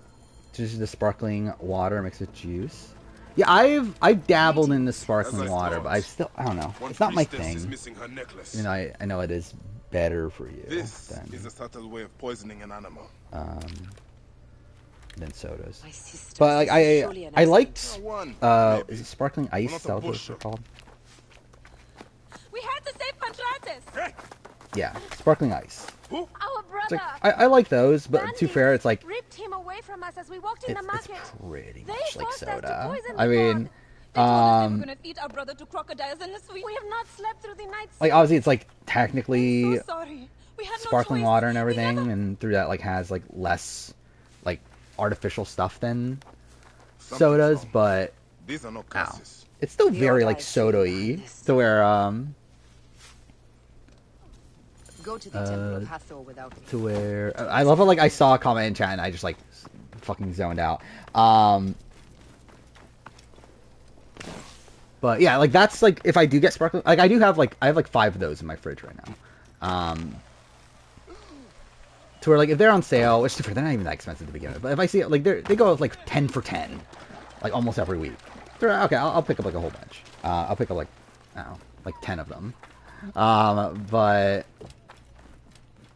This is the sparkling water mixed with juice. Yeah, I've dabbled in the sparkling water, but I don't know. It's not my thing. You know, I know it is better for you this is a subtle way of poisoning an animal. Than sodas. But like I liked is it sparkling ice? Is that what those are called? We had to save Pantrates. Yeah, sparkling ice. Our brother. Like, I like those, but to be fair, it's like ripped him away from us as we walked in the market. It's pretty much like soda. I mean, we're gonna feed our brother to crocodiles in the sweet. We have not slept through the night. Like obviously, it's like technically so sorry. We had sparkling no water and everything, and through that like has like less like artificial stuff than sodas, but these are no curses. It's still very like soda-y to where Go to the Temple of Hathor without me. to where I love how like I saw a comment in chat and I just like fucking zoned out. But yeah, like that's like if I do get sparkling, like I have like 5 of those in my fridge right now. To where like if they're on sale, which they're not even that expensive to begin with, but if I see it, like they go like 10 for 10, like almost every week. Okay, I'll pick up like a whole bunch. I'll pick up like I don't know, like 10 of them. But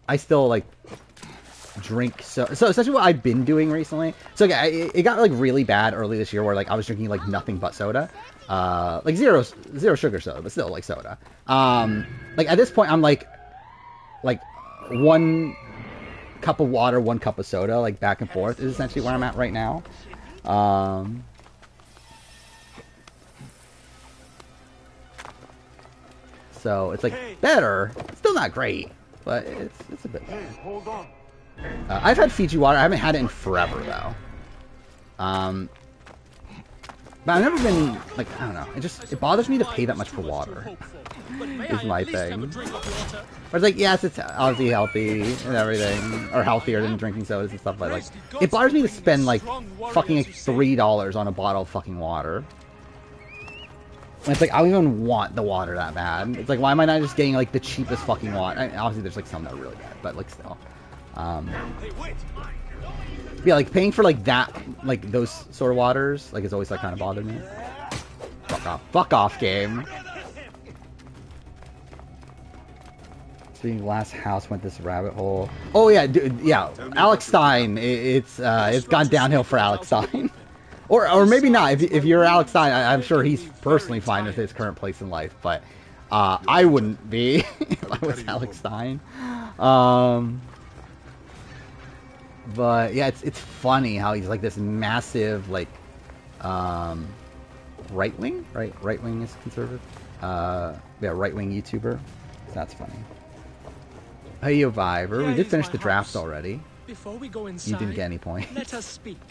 I still like drink so essentially what I've been doing recently. So yeah, it got like really bad early this year where like I was drinking like nothing but soda, like zero sugar soda, but still like soda. Like at this point I'm like 1 cup of water, 1 cup of soda, like back and forth is essentially where I'm at right now. So it's like better. Still not great, but it's a bit better. Hold on. I've had Fiji water. I haven't had it in forever though. But I've never been like, I don't know. It bothers me to pay that much for water. Is my thing. I was like, yes, it's obviously healthy and everything, or healthier than drinking sodas and stuff. But like, it bothers me to spend like fucking like $3 on a bottle of fucking water. And it's like, I don't even want the water that bad. It's like, why am I not just getting like the cheapest fucking water? I mean, obviously, there's like some that are really bad, but like still. Yeah, like paying for like that, like those sort of waters, like it's always like kind of bothered me. Fuck off, game. Speaking of last house, went this rabbit hole. Oh yeah, dude, yeah, Alex Stein. It's gone downhill for Alex Stein, or maybe not. If you're Alex Stein, I'm sure he's personally fine with his current place in life, but I wouldn't be if I was Alex Stein. But yeah, it's funny how he's like this massive like right wing is conservative. Yeah, right wing YouTuber. So that's funny. Hey, yo, Viver. We did finish the draft already. Before we go inside, you didn't get any points. Let us speak.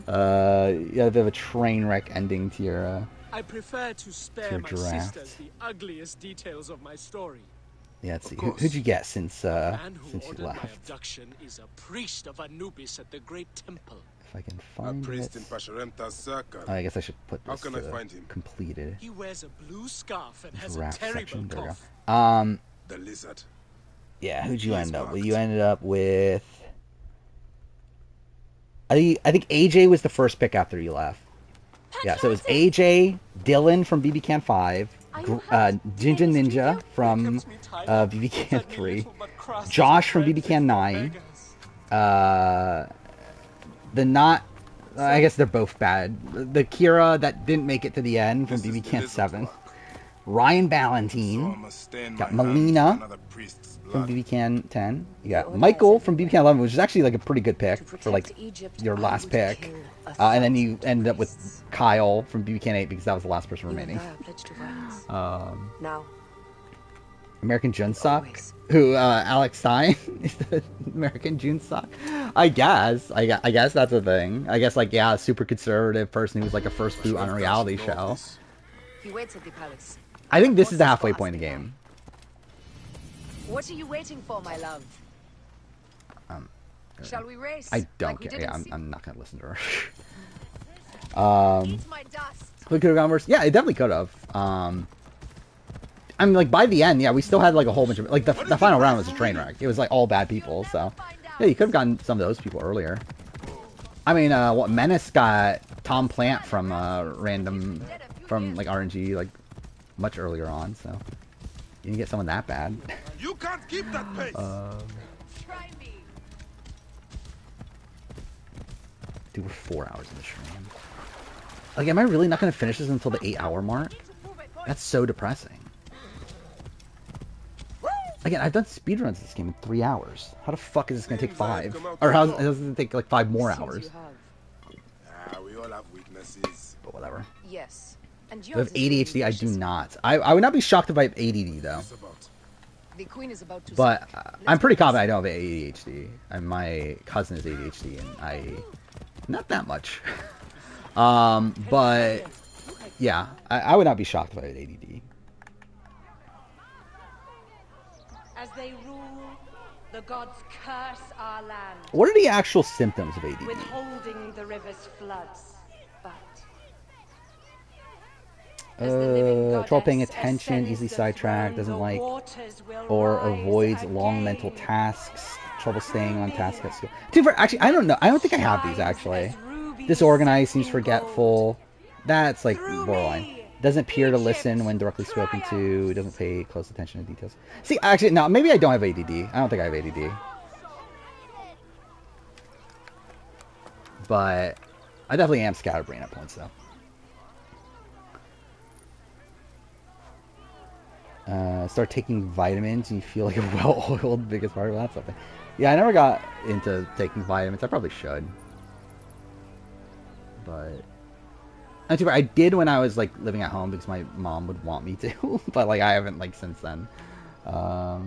Yeah, a bit of a train wreck ending to your I prefer to spare my draft. sisters the ugliest details of my story. Yeah, let's see. Who'd you get since you My left? abduction is a priest of Anubis at the Great Temple. If I can find A priest it. in Pasharemta's circle. Oh, I guess I should put How this can I find him? completed. He wears a blue scarf and has a Draft terrible section. There we cough. go. The lizard. Yeah, who'd you end up with? You ended up with... I think AJ was the first pick after you left. Yeah, so it was AJ, Dylan from BB Can 5, Jinja Ninja from BB Can 3, Josh from BB Can 9, I guess they're both bad. The Kira that didn't make it to the end from BB Can 7, Ryan Valentine, got Melina from BB Can 10, you got Michael from BB Can 11, which is actually like a pretty good pick for like your last pick, and then you ended up with Kyle from BB Can 8 because that was the last person remaining. American Junsock, who Alex Stein is the American Junsock. I guess that's a thing. I guess like, yeah, a super conservative person who's like a first boot on a reality show. He waits at the palace. I think this is the halfway point of the game. What are you waiting for, my love? Shall we race? I don't like care. Yeah, I'm not gonna listen to her. Eat my dust. We could have gone worse. Yeah, it definitely could have. I mean, like by the end, yeah, we still had like a whole bunch of like the final round was a train wreck. It was like all bad people. So yeah, you could have gotten some of those people earlier. I mean, what Menace got Tom Plant from random from like RNG like much earlier on. So you didn't get someone that bad. You can't keep that pace. Try me. Dude, we're 4 hours in the stream. Like, am I really not going to finish this until the 8-hour mark? That's so depressing. Again, I've done speedruns this game in 3 hours. How the fuck is this going to take 5? Or how does it take like 5 more hours? We all have weaknesses. But whatever. Yes. And I have ADHD. I do not. I would not be shocked if I have ADD though. The queen is about to But I'm pretty confident I don't have ADHD. And my cousin is ADHD, and I not that much. But yeah, I would not be shocked if I had ADD. As they rule, the gods curse our land. What are the actual symptoms of ADD? Withholding the river's floods, but trouble paying attention, easily sidetracked, doesn't like or avoids long mental tasks, trouble staying on task at school. Actually, I don't know. I don't think I have these actually. Disorganized, seems forgetful. That's like borderline. Doesn't appear to listen when directly spoken to. Doesn't pay close attention to details. See, actually, no, maybe I don't have ADD. I don't think I have ADD. But I definitely am scatterbrain at points, though. Start taking vitamins and you feel like a well-oiled biggest part of that something. Yeah, I never got into taking vitamins. I probably should. but not too bad. I did when I was like living at home because my mom would want me to, but like I haven't like since then. I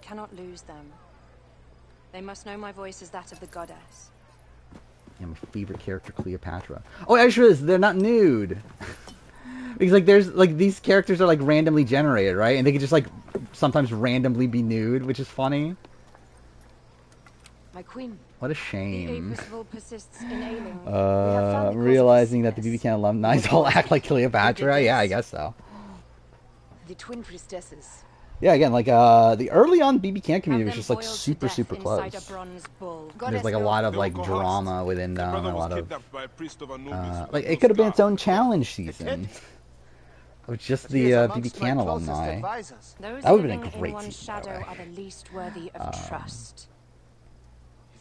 cannot lose them. They must know my voice is that of the goddess. Yeah, my favorite character, Cleopatra. Oh, actually, they're not nude. Because like there's like these characters are like randomly generated, right? And they can just like sometimes randomly be nude, which is funny. My queen. What a shame. Persists in ailing. Realizing that the BB Can alumni all act like Cleopatra. Yeah, I guess so. The twin priestesses. Yeah, again, like the early on BB Can community was just like super close. There's like a lot of like drama within them, a lot of like it could have been its own challenge season. With just the BB Can alumni. That would have been a great season. Are the least worthy of trust.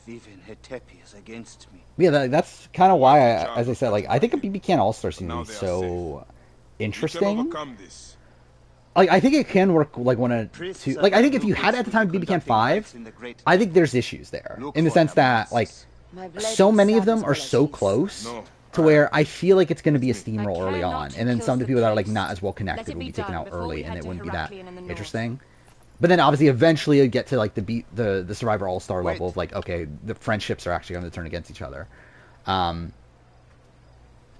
Even Hetepi is against me. Yeah, that's kind of why, as I said, like I think a BB Can All-Star season is so interesting. Like I think it can work like one of two. Like I think if you had it at the time BB Can 5, I think there's issues there in the sense that like so many of them are so close. To where I feel like it's going to be a steamroll early on, and then some of the people that are like not as well connected will be taken out early, and it wouldn't be that interesting. But then obviously eventually you get to like the Survivor All-Star level of like, okay, the friendships are actually going to turn against each other. But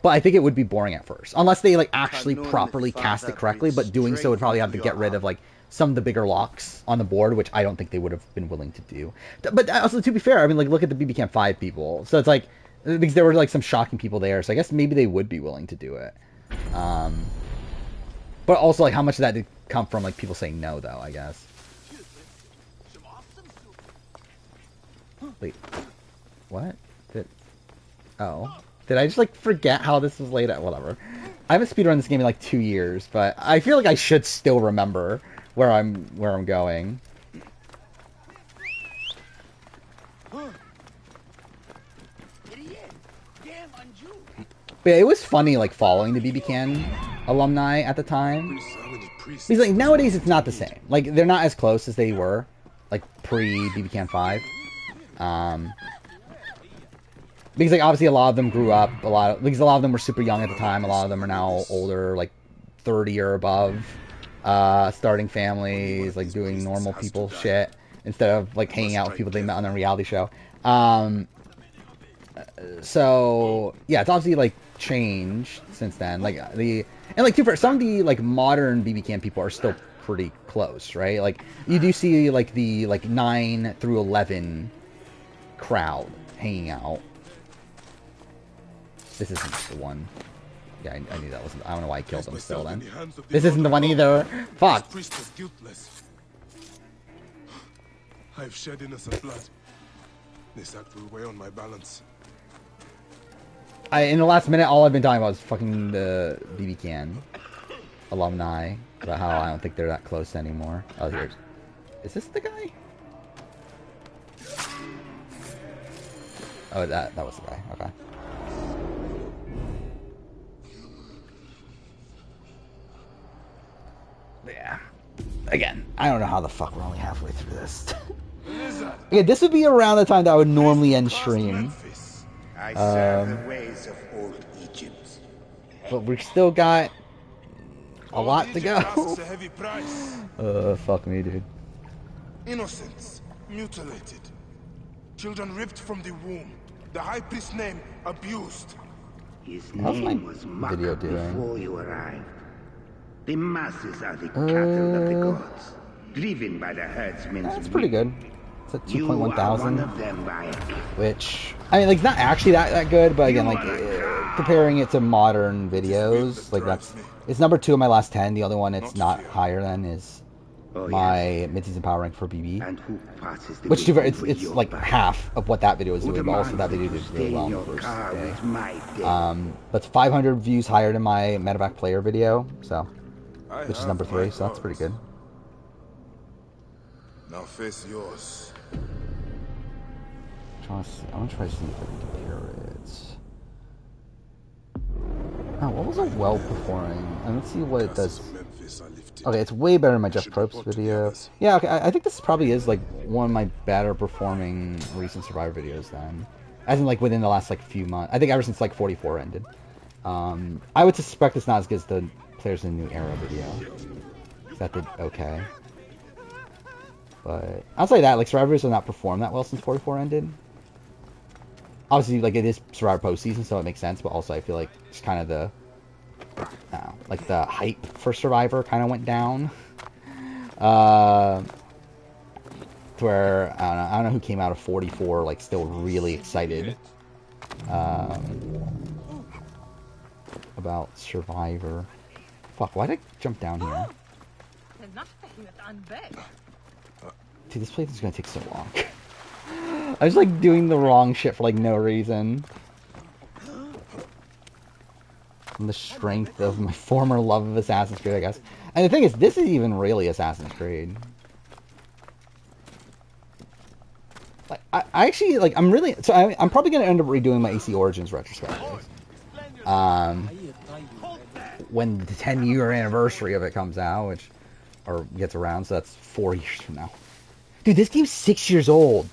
I think it would be boring at first, unless they like actually properly cast it correctly. But doing so would probably have to get rid of like some of the bigger locks on the board, which I don't think they would have been willing to do. But also, to be fair, I mean, like look at the BB Can 5 people. So it's like, because there were like some shocking people there, so I guess maybe they would be willing to do it. But also, like, how much of that did come from like people saying no, though? I guess. Wait, what? Did I just like forget how this was laid out? Whatever. I haven't speedrun this game in like 2 years, but I feel like I should still remember where I'm going. But yeah, it was funny, like, following the BB Can alumni at the time. Because, like, nowadays it's not the same. Like, they're not as close as they were, like, pre-BB Can 5. Because, like, obviously a lot of them grew up, because a lot of them were super young at the time, a lot of them are now older, like, 30 or above, starting families, like, doing normal people shit, instead of, like, hanging out with people they met on a reality show. So yeah, it's obviously like changed since then. Like some of the like modern BB Can people are still pretty close, right? Like you do see like the like 9 through 11 crowd hanging out. This isn't the one. Yeah, I knew that wasn't. I don't know why I killed them still. Then this isn't the one either. Fuck. I've shed innocent blood. This act will weigh on my balance. In the last minute, all I've been talking about is fucking the BB Can alumni, about how I don't think they're that close anymore. Oh, here. Is this the guy? Oh, that was the guy. Okay. Yeah. Again, I don't know how the fuck we're only halfway through this. Yeah, this would be around the time that I would normally end stream. I serve the ways of old Egypt. But we've still got a lot to go. Fuck me, dude. Innocents mutilated. Children ripped from the womb. The high priest's name abused. His How's my name was mocked video doing? before you arrived. The masses are the cattle of the gods, driven by the herdsmen's That's pretty good. It's at 2.1 thousand. Them, which, I mean, like, not actually that good, but again, like, comparing it to modern videos, like, it's number 2 on my last 10. The other one it's not higher than is my mid-season power rank for BB. Which, it's like half of what that video was doing, but also that video did really well in the first day. But it's 500 views higher than my medevac player video, so, which is number 3, so that's pretty good. Now face yours. I want to try to see if I can compare it. Oh, what was a well-performing? Let's see what it does. Okay, it's way better than my Jeff Probst video. Yeah, okay, I think this probably is like one of my better performing recent Survivor videos then. As in, like, within the last, like, few months. I think ever since, like, 44 ended. I would suspect it's not as good as the Players in the New Era video. That did okay. But outside of that, like, Survivors have not performed that well since 44 ended. Obviously, like, it is Survivor postseason, so it makes sense, but also I feel like it's kind of the... like, the hype for Survivor kind of went down. To where, I don't know who came out of 44, like, still really excited about Survivor. Fuck, why did I jump down here? Dude, this place is gonna take so long. I was, like, doing the wrong shit for, like, no reason. And the strength of my former love of Assassin's Creed, I guess. And the thing is, this is even really Assassin's Creed. Like, I actually, like, I'm really... So I'm probably going to end up redoing my AC Origins retrospective. When the 10-year anniversary of it comes out, which... Or gets around, so that's 4 years from now. Dude, this game's 6 years old.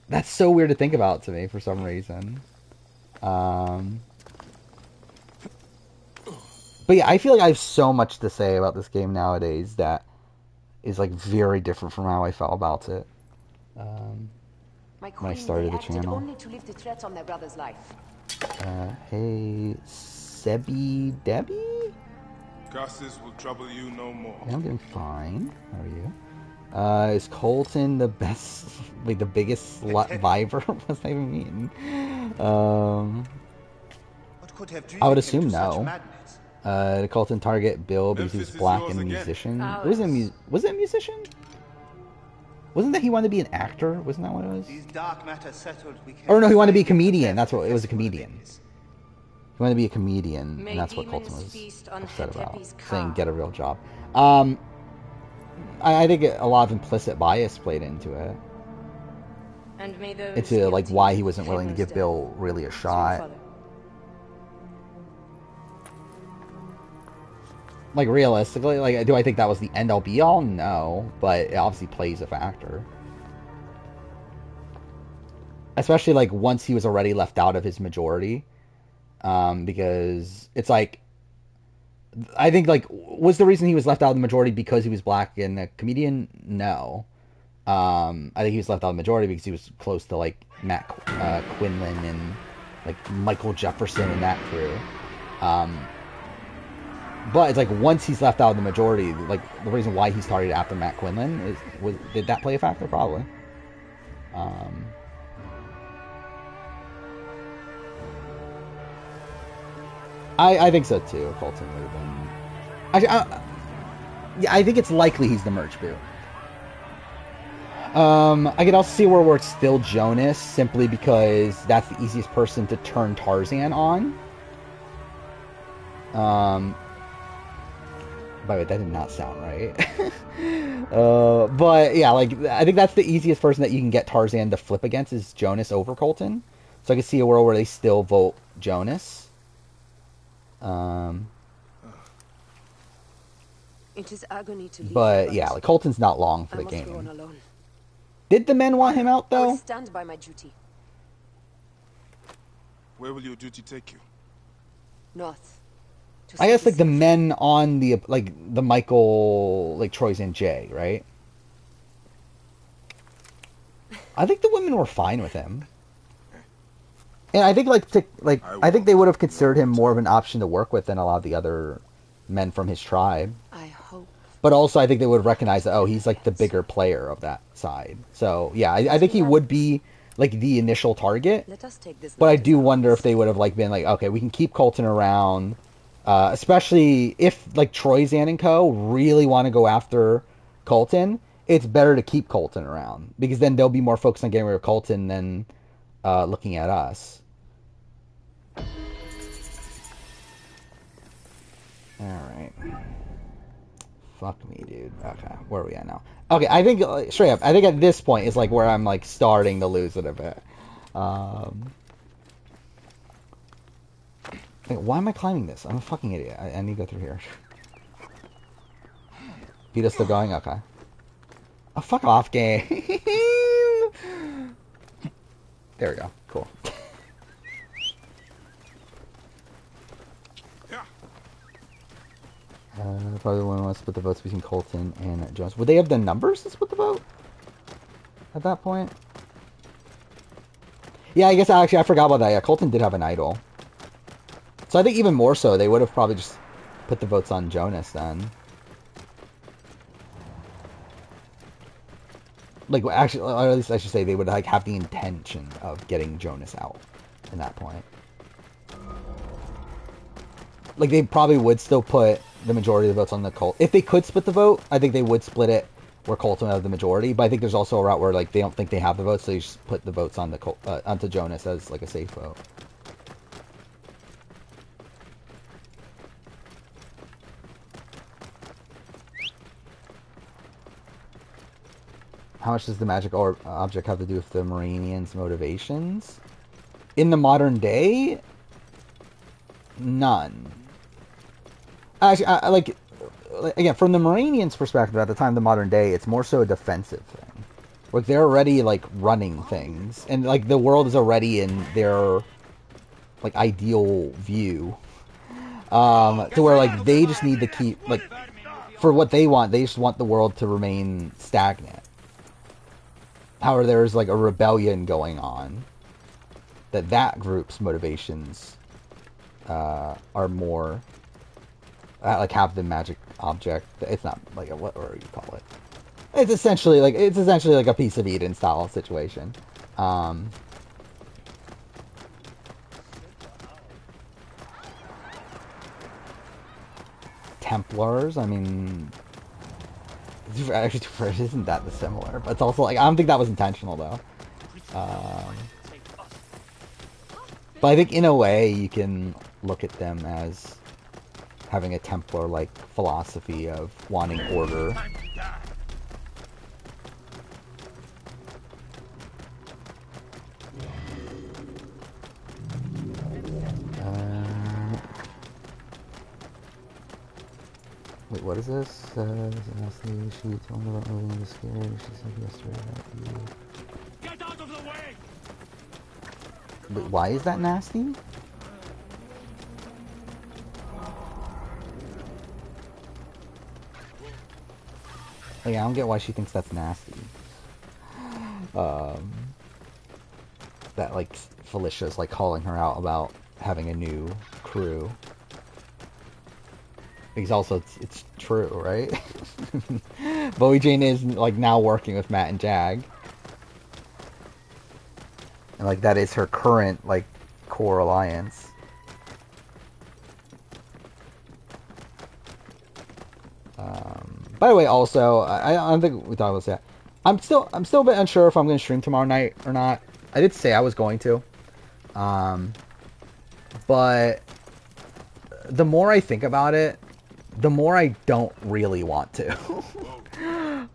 That's so weird to think about to me, for some reason. But yeah, I feel like I have so much to say about this game nowadays that is, like, very different from how I felt about it when I started the channel. Only to lift the threat on their brother's life. Hey, Sebi Debbie? Curses will trouble you no more. Yeah, I'm doing fine. How are you? Is Colton the best, like, the biggest slut Viver? What's that even mean? I would assume no. The Colton target Bill because he's black and a musician. Was it a musician? Wasn't that he wanted to be an actor? Wasn't that what it was? Or no, he wanted to be a comedian. That's what it was. A comedian. He wanted to be a comedian, and that's what Colton was upset about, saying get a real job. I think a lot of implicit bias played into it. Into, like, why he wasn't willing to give Bill really a shot. Like, realistically, like, do I think that was the end-all be-all? No, but it obviously plays a factor. Especially, like, once he was already left out of his majority. Because it's like... I think, like, was the reason he was left out of the majority because he was black and a comedian? No. I think he was left out of the majority because he was close to, like, Matt Quinlan and, like, Michael Jefferson and that crew. But it's like once he's left out of the majority, like the reason why he started after Matt Quinlan did that play a factor? Probably. I think so too. Colton would have been. Yeah, I think it's likely he's the merch boot. I could also see where it's still Jonas simply because that's the easiest person to turn Tarzan on. By the way, that did not sound right. But yeah, like, I think that's the easiest person that you can get Tarzan to flip against is Jonas over Colton. So I can see a world where they still vote Jonas. It is agony to leave, but yeah, like, Colton's not long for the game. Did the men want him out though? I will stand by my duty. Where will your duty take you? North. I guess, like, the men on the, like, the Michael, like, Troy's and Jay, right? I think the women were fine with him. And I think, I think they would have considered him more of an option to work with than a lot of the other men from his tribe. I hope. But also, I think they would recognize that, oh, he's, like, the bigger player of that side. So, yeah, I think he would be, like, the initial target. Let us take this. But I do wonder if they would have, like, been like, okay, we can keep Colton around. Especially if, like, Troyzan and Co. really want to go after Colton, it's better to keep Colton around. Because then they'll be more focused on getting rid of Colton than looking at us. Alright. Fuck me, dude. Okay, where are we at now? Okay, I think, straight up, I think at this point is, like, where I'm, like, starting to lose it a bit. Wait, why am I climbing this? I'm a fucking idiot. I need to go through here. Vito's still going? Okay. Oh, fuck off, game. There we go. Cool. Probably the one who wants to split the votes between Colton and Jones. Would they have the numbers to split the vote at that point? Yeah, I guess actually I forgot about that. Yeah, Colton did have an idol. So I think even more so, they would have probably just put the votes on Jonas then. Like, actually, or at least I should say they would like have the intention of getting Jonas out in that point. Like, they probably would still put the majority of the votes on the Colt. If they could split the vote, I think they would split it where Colton would have the majority. But I think there's also a route where, like, they don't think they have the votes, so you just put the votes on the onto Jonas as, like, a safe vote. How much does the magic or object have to do with the Marinians' motivations? In the modern day, none. Actually, like, again, from the Marinians' perspective, at the time of the modern day, it's more so a defensive thing. Like, they're already, like, running things. And, like, the world is already in their, like, ideal view. To where, like, they just need to keep, like, for what they want, they just want the world to remain stagnant. However, there's, like, a rebellion going on. That group's motivations are more, like, have the magic object. It's not, like, what do you call it? It's essentially like a piece of Eden style situation. Templars, I mean, actually, isn't that dissimilar? But it's also like, I don't think that was intentional though. But I think in a way you can look at them as having a Templar-like philosophy of wanting order. Wait, what is this? She told me about moving to scary. She said yesterday that you... Get out of the way! Wait, why is that nasty? Like, I don't get why she thinks that's nasty. That, like, Felicia's, like, calling her out about having a new crew. Because also, it's true, right? Bowie Jane is, like, now working with Matt and Jag. And, like, that is her current, like, core alliance. By the way, also, I don't think we talked about that. I'm still a bit unsure if I'm going to stream tomorrow night or not. I did say I was going to. But the more I think about it, the more I don't really want to.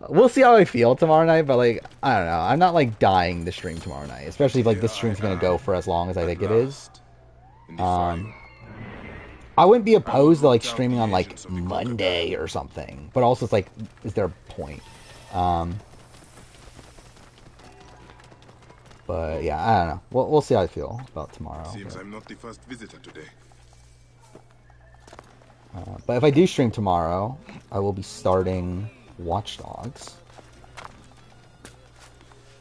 We'll see how I feel tomorrow night, but, like, I don't know. I'm not, like, dying to stream tomorrow night. Especially if, like, this stream's going to go for as long as I think it is. I wouldn't be opposed to, like, streaming on, like, Monday or something. But also, it's like, is there a point? But, yeah, I don't know. We'll see how I feel about tomorrow. Seems I'm not the first visitor today. But if I do stream tomorrow, I will be starting Watch Dogs.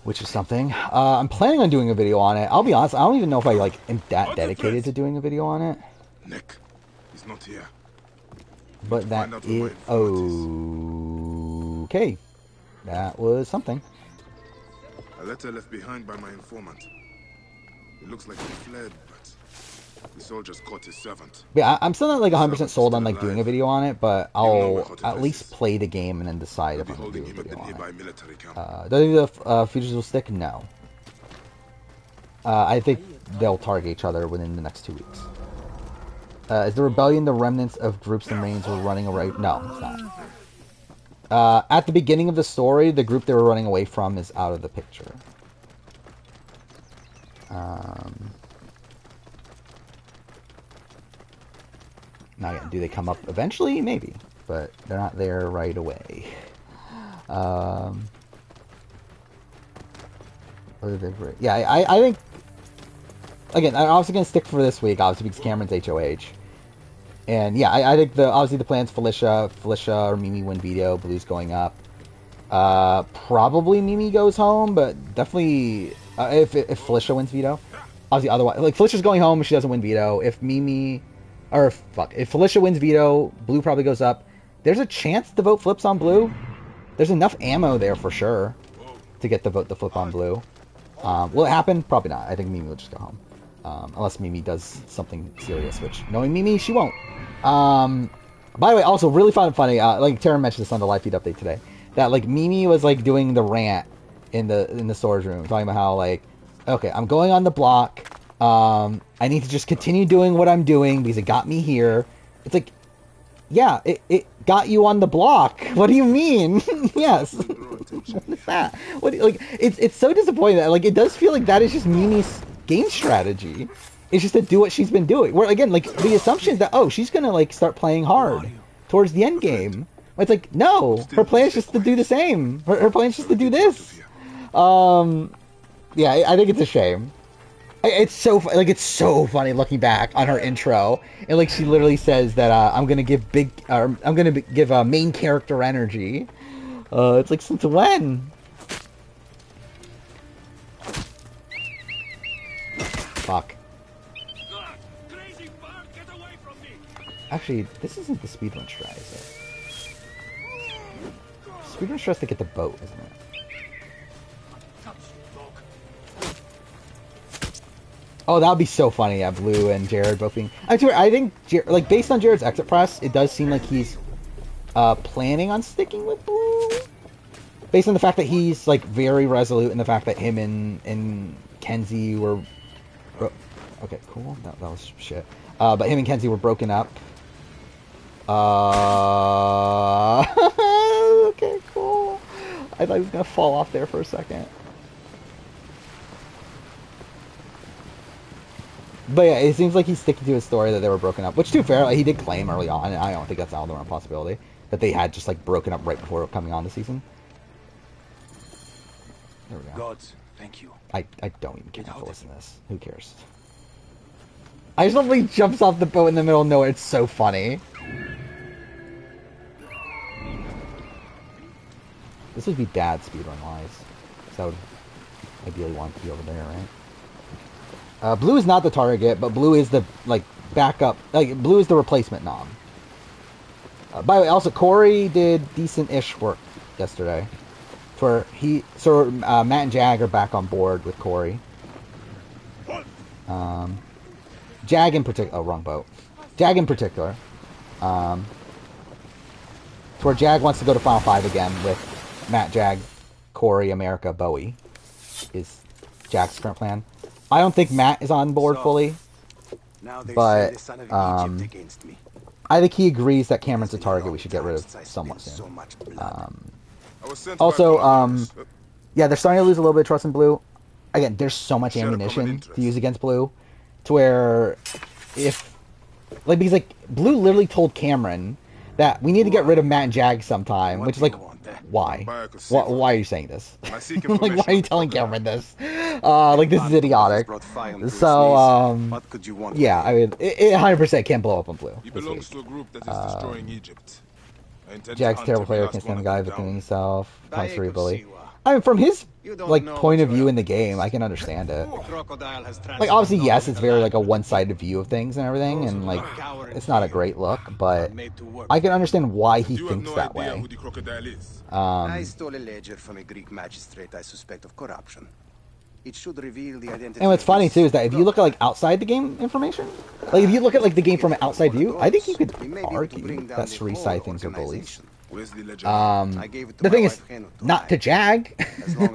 Which is something. I'm planning on doing a video on it. I'll be honest, I don't even know if I, like, am that dedicated to doing a video on it. Nick, he's not here. But that is... Okay. That was something. A letter left behind by my informant. It looks like he fled, but the soldiers caught his servant. Yeah, I'm still not, like, 100% sold on, like, doing a video on it, but I'll at least play the game and then decide if I'm going to do a video on it. Do I think the futures will stick? No. I think they'll target each other within the next 2 weeks. Is the rebellion the remnants of groups the Marines were running away? No, it's not. At the beginning of the story, the group they were running away from is out of the picture. Now, again, do they come up eventually? Maybe. But they're not there right away. Yeah, I think again, I'm obviously gonna stick for this week, obviously because Cameron's HOH. And yeah, I think obviously the plan's Felicia or Mimi win veto. Blue's going up. Probably Mimi goes home, but definitely if Felicia wins veto. Obviously, otherwise, like Felicia's going home if she doesn't win veto. If if Felicia wins veto, Blue probably goes up. There's a chance the vote flips on Blue. There's enough ammo there for sure to get the vote to flip on Blue. Will it happen? Probably not. I think Mimi will just go home. Unless Mimi does something serious, which, knowing Mimi, she won't. By the way, also, really funny, like Tara mentioned this on the live feed update today, that, like, Mimi was, like, doing the rant in the storage room, talking about how, like, okay, I'm going on the block, I need to just continue doing what I'm doing because it got me here. It's like, yeah, it got you on the block. What do you mean? Yes. What is that? It's so disappointing that, like, it does feel like that is just Mimi's game strategy. It's just to do what she's been doing. Where, again, like, the assumption is that, oh, she's gonna, like, start playing hard towards the end game. It's like, no, her plan is just to do the same. Her plan is just to do this. Yeah, I think it's a shame. It's so funny looking back on her intro, and like she literally says that I'm gonna give main character energy. It's like, since when? Fuck. Actually, this isn't the speedrun strat, is it? Speedrun strat's to get the boat, isn't it? Oh, that would be so funny. Yeah, Blue and Jared both being. I think, like, based on Jared's exit press, it does seem like he's planning on sticking with Blue. Based on the fact that he's, like, very resolute in the fact that him and Kenzie were. Okay, cool. That was shit. But him and Kenzie were broken up. Okay, cool. I thought he was gonna fall off there for a second. But yeah, it seems like he's sticking to his story that they were broken up. Which, to be fair, like, he did claim early on, and I don't think that's out of the realm of possibility, that they had just, like, broken up right before coming on the season. There we go. Gods, thank you. I don't even care to listen to this. Who cares? I just love when he jumps off the boat in the middle of nowhere. It's so funny. This would be bad speedrun-wise. Because I would ideally want to be over there, right? Blue is not the target, but Blue is the, like, backup. Like, Blue is the replacement nom. By the way, also, Corey did decent-ish work yesterday. Matt and Jag are back on board with Corey. Jag in particular. Oh, wrong boat. Jag in particular. Where Jag wants to go to Final 5 again with Matt, Jag, Corey, America, Bowie. Is Jag's current plan. I don't think Matt is on board fully, but I think he agrees that Cameron's a target we should get rid of somewhat soon. Yeah, they're starting to lose a little bit of trust in Blue. Again, there's so much ammunition to use against Blue, to where because, like, Blue literally told Cameron that we need to get rid of Matt and Jag sometime, which is like, why? Why are you saying this? Like, why are you telling Cameron this? Like, this is idiotic. So, yeah, I mean, it 100% can't blow up on Blue. He belongs to a group that is destroying Egypt. Jag's a terrible player, can't stand the guy victiming himself, constantly bully. I mean, from his, like, point of view in the game, I can understand it. Like, obviously, yes, it's very, like, a one-sided view of things and everything, and, like, it's not a great look, but I can understand why he thinks that way. I stole a ledger from a Greek magistrate I suspect of corruption. It should reveal the identity. And what's funny, too, is that if you look at, like, outside the game information, like, if you look at, like, the game from an outside view, I think you could argue that Sri Sai things are bullies. The thing is, not to Jag.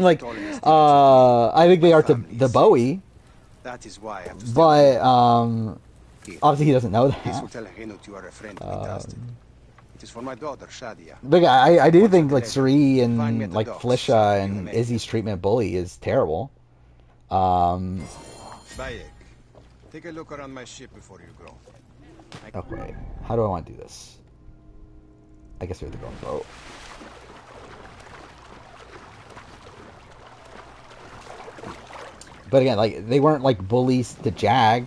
Like, I think they are to the Bowie. That is why but obviously he doesn't know that. It is for my daughter, Shadia. But I do think, like, Sri and, like, Felicia and Izzy's treatment of Bully is terrible. Bayek, take a look around my ship before you go. Okay, how do I want to do this? I guess we have to go on boat. But again, like, they weren't like bullies to Jag.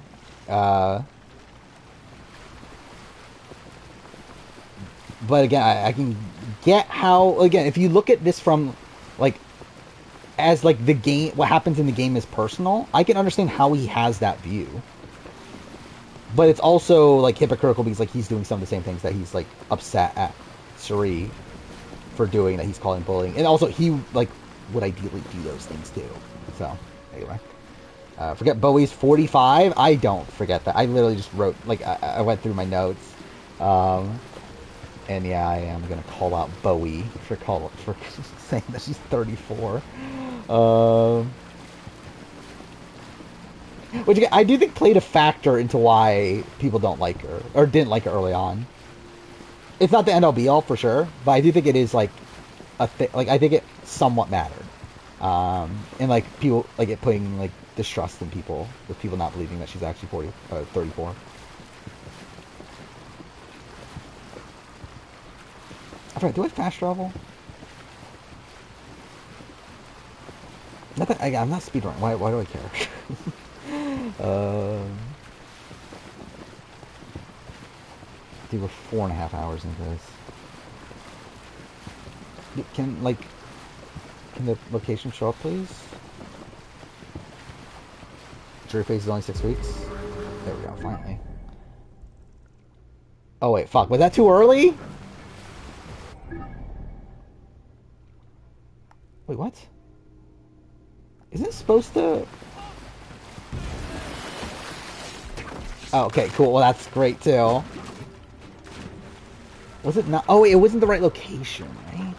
But again, I can get how, again, if you look at this from, like, as, like, the game, what happens in the game is personal, I can understand how he has that view. But it's also, like, hypocritical because, like, he's doing some of the same things that he's, like, upset at Suri for doing, that he's calling bullying. And also, he, like, would ideally do those things, too. So, anyway. Forget Bowie's 45? I don't forget that. I literally just wrote, like, I went through my notes. And yeah, I am gonna call out Bowie for saying that she's 34. Which again, I do think played a factor into why people don't like her, or didn't like her early on. It's not the end all be all for sure, but I do think it is like a like I think it somewhat mattered. And like people like it putting like distrust in people, with people not believing that she's actually 34. Alright, do I fast travel? Not that, I'm not speedrunning. Why do I care? Dude, we're 4.5 hours into this. Can the location show up, please? Jury phase is only 6 weeks. There we go, finally. Oh wait, fuck, was that too early? Wait, what? Isn't it supposed to... Oh, okay, cool. Well, that's great, too. Was it not? Oh, wait, it wasn't the right location, right?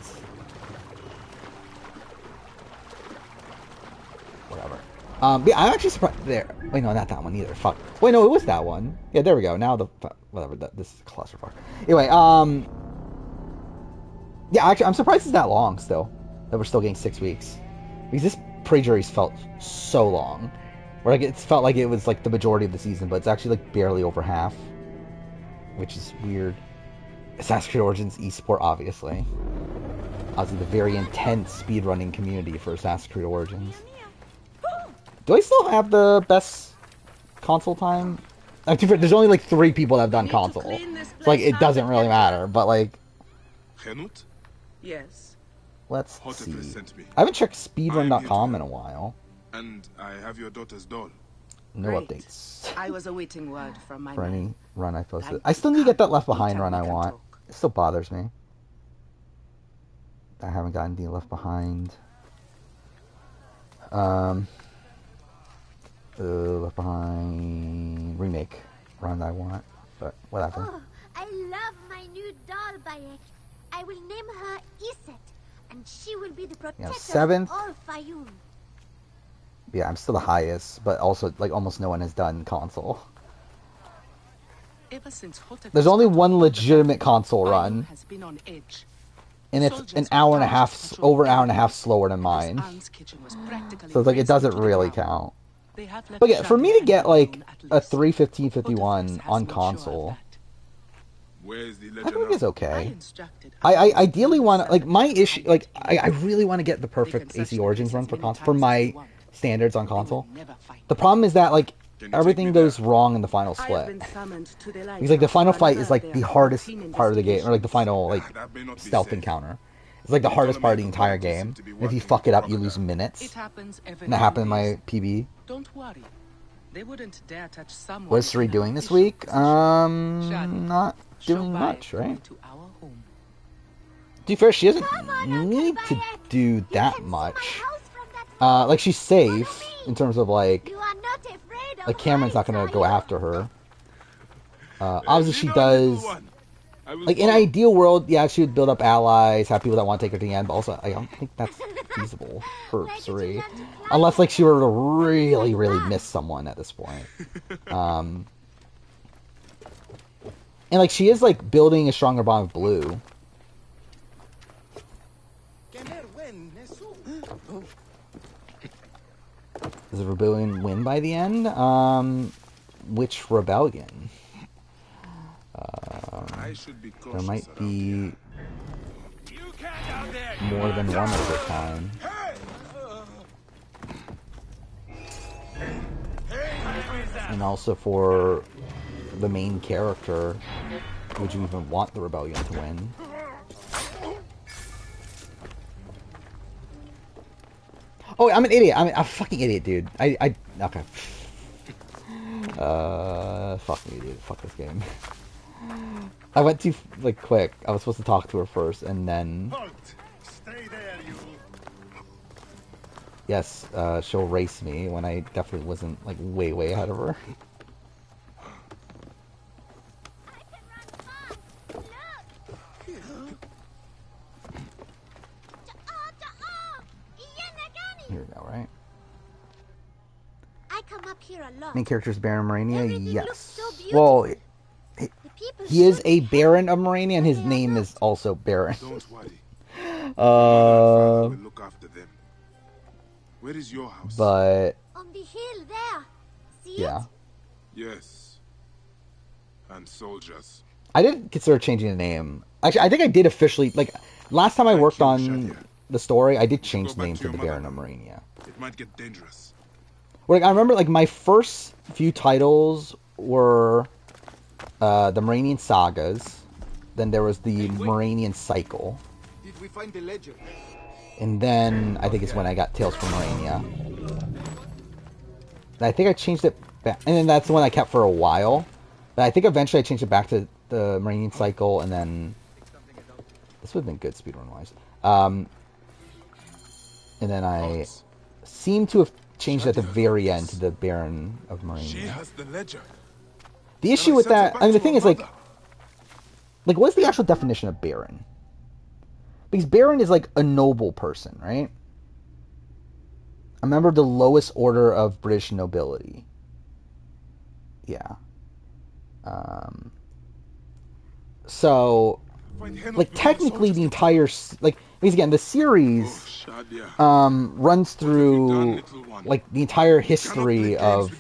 Whatever. Yeah, I'm actually surprised... There. Wait, no, not that one either. Fuck. Wait, no, it was that one. Yeah, there we go. Now the... Whatever, this is a clusterfuck. Anyway, yeah, actually, I'm surprised it's that long, still. That we're still getting 6 weeks. Because this pre-jury's felt so long. Where like it felt like it was like the majority of the season, but it's actually like barely over half. Which is weird. Assassin's Creed Origins eSport, obviously. Obviously the very intense speedrunning community for Assassin's Creed Origins. Do I still have the best console time? There's only like 3 people that have done console. So like it doesn't really matter, but like... Yes. Let's see. I haven't checked speedrun.com in a while. And I have your daughter's doll. No Great. Updates. I was awaiting word from my For any man. run I posted. I still need to get that Left Behind run I want. It still bothers me. I haven't gotten the Left Behind. Left Behind remake run I want. But whatever. Oh, I love my new doll, Bayek. I will name her Iset. And she will be the protector of 7th. all Fayoum. Yeah, I'm still the highest, but also like almost no one has done console. There's only one legitimate console run, and it's an hour and a half, over an hour and a half slower than mine. So it's like it doesn't really count. But yeah, for me to get like a 31551 on console, I think it's okay. I ideally want to, like, my issue, like, I really want to get the perfect AC Origins run for console, for my standards on console. The problem is that, like, everything goes wrong in the final split. Because, like, the final fight is, like, the hardest part of the game, or, like, the final, like, stealth encounter. It's, like, the hardest part of the entire game. And if you fuck it up, you lose minutes. And that happened in my PB. Don't worry. They wouldn't dare touch someone. What is Suri doing this week? Not doing much, right? To be fair, she doesn't need to do that much. Like, she's safe in terms of, like Cameron's not gonna go after her. Obviously, she does. Like, in an ideal world, yeah, she would build up allies, have people that want to take her to the end, but also, I don't think that's feasible for Suri. Unless, like, she were to really, really miss someone at this point. And, like, she is, like, building a stronger bond with Blue. Does the rebellion win by the end? Which rebellion? There might be more than one at a time. And also for the main character, would you even want the rebellion to win? Oh, I'm an idiot. I'm a fucking idiot, dude. Okay. Fucking idiot. Fuck this game. I went too, like, quick. I was supposed to talk to her first, and then... Halt! Stay there, you... Yes, she'll race me when I definitely wasn't, like, way, way ahead of her. Here we go, right? I come up here a lot. Main character is Baron Morania? Everything yes. looks so beautiful. Well, he is a Baron of Morania, and his name is also Baron. Don't worry. Uh, We'll look after them. Where is your house? but On the hill there. See yeah, it? Yes. And soldiers. I did consider changing the name. Actually, I think I did officially. Like last time I worked on the story, I did change the name to the Baron of Morania. It might get dangerous. Like I remember, like my first few titles were the Moranian Sagas. Then there was the Moranian Cycle. Did we find the ledger? And then I think it's when I got Tales from Morania. I think I changed it back, and then that's the one I kept for a while. But I think eventually I changed it back to the Moranian Cycle, and then this would have been good speedrun wise. And then I seem to have changed at the very end to the Baron of Morania. She has the ledger. The issue with that, I mean, the thing is, like, what's the actual definition of Baron? Because Baron is like a noble person, right? A member of the lowest order of British nobility. Yeah. So, like, technically the entire, like, because again, the series runs through, like, the entire history of,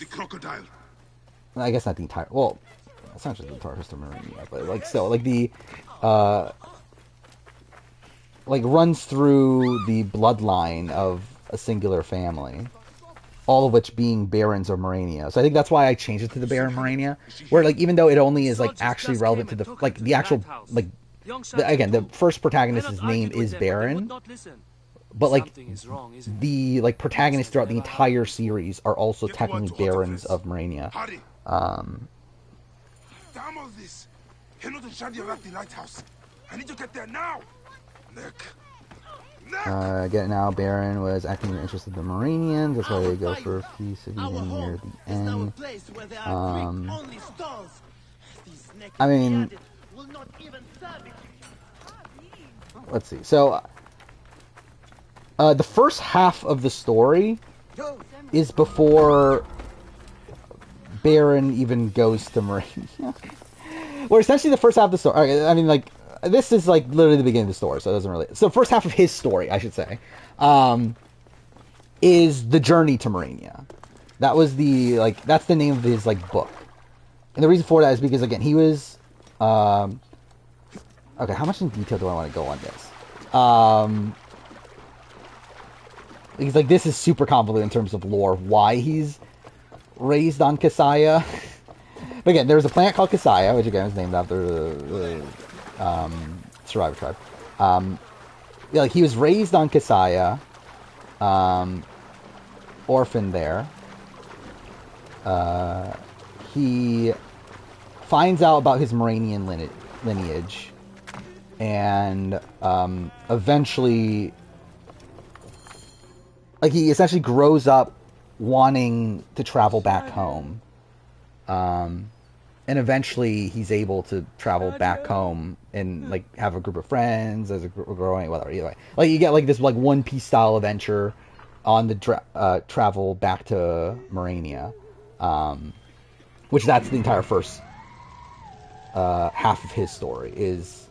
I guess not the entire, well, it's not just the entire history of Marine, but, like, still, like, the, like, runs through the bloodline of a singular family, all of which being barons of Morania. So I think that's why I changed it to the Baron of Morania, where, like, even though it only is, like, actually relevant to the, like, the actual, like, again, the first protagonist's name is Baron, but, like, the, like, protagonists throughout the entire series are also technically barons of Morania. Damn all this! You're not in the lighthouse. I need to get there now. Nick. Get now, Baron was actively interested in the Moranians. That's why they go for a few cities near the end. I mean, let's see. So, the first half of the story is before Baron even goes to Morania. Well, essentially the first half of the story. I mean, like, this is like literally the beginning of the story, so it doesn't really. So, first half of his story, I should say, is the journey to Morania. That was the that's the name of his like book, and the reason for that is because again he was. Okay, how much in detail do I want to go on this? Because like this is super convoluted in terms of lore. Why he's raised on Kasaya. But again, there's a planet called Kasaya, which again is named after the Survivor tribe. Yeah, like he was raised on Kasaya, orphaned there. He finds out about his Moranian lineage, and eventually, like he essentially grows up wanting to travel back home. And eventually he's able to travel back home and like have a group of friends as a growing whatever. Either way, like you get like this like One Piece style adventure on the travel back to Morania, which that's the entire first half of his story is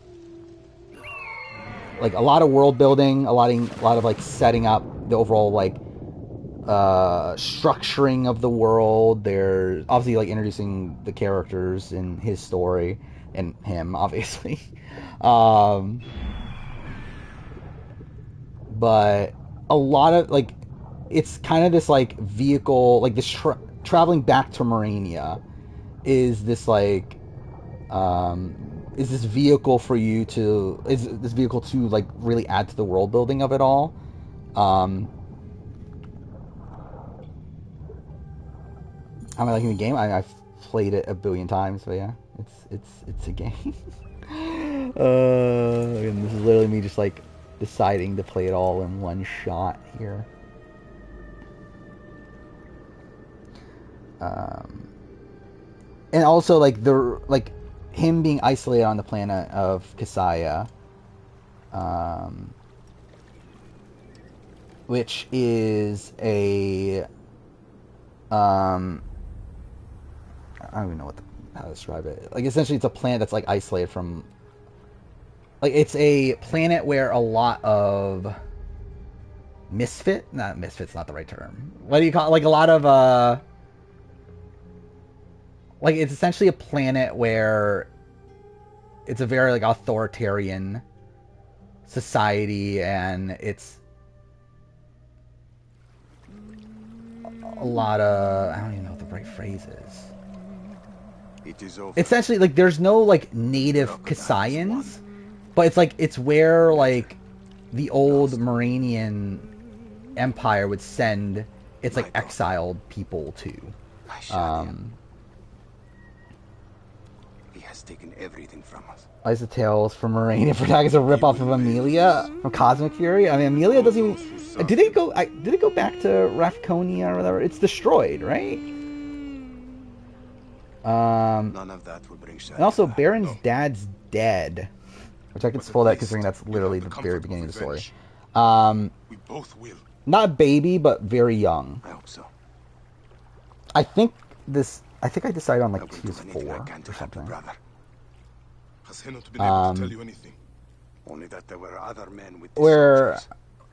like a lot of world building, a lot of like setting up the overall like structuring of the world. They're obviously like introducing the characters in his story and him obviously, but a lot of like it's kind of this like vehicle, like this traveling back to Morania is this like is this vehicle for you to like really add to the world building of it all. How am I liking the game? I've played it a billion times, but yeah, it's a game. And this is literally me just like deciding to play it all in one shot here. And also like him being isolated on the planet of Kasaya, which is a I don't even know how to describe it. Like essentially, it's a planet that's like isolated from. Like it's a planet where a lot of misfit's not the right term. What do you call it? Like a lot of like it's essentially a planet where it's a very like authoritarian society, and it's a lot of I don't even know what the right phrase is. It is over. Essentially, like there's no like native Kasayans, but it's like it's where like the old Moranian Empire would send its like exiled people to. He has taken everything from us. Eyes of Tales from Morania protagonist, a ripoff of Amelia from Cosmic Fury. I mean, Amelia doesn't even. Did it go back to Rafconia or whatever? It's destroyed, right? None of that will bring and also Baron's dad's dead, which I can spoil that considering that's literally the very beginning of the story. We both will. Not baby, but very young. I hope so. I think I decided on like he was 4 or something. Has he not been able to tell you anything? Only that there were other men with Where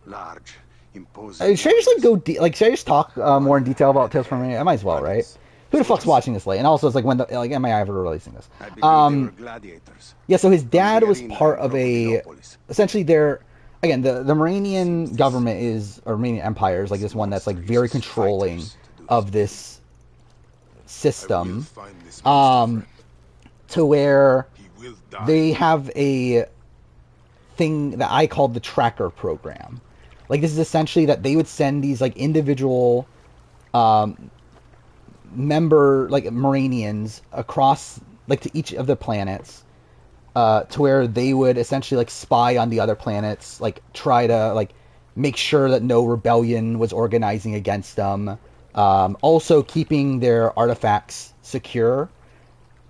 large, imposing. Should I just like go should I just talk more in detail about Tales from Morania? I might as well, right? Who the fuck's watching this late? And also, it's like when am I ever releasing this? Yeah. So his dad was part of essentially the Moranian government or Moranian Empire is like this one that's like very controlling of this system, to where they have a thing that I called the tracker program. Like this is essentially that they would send these like individual member like Moranians across like to each of the planets, to where they would essentially like spy on the other planets, like try to like make sure that no rebellion was organizing against them, also keeping their artifacts secure,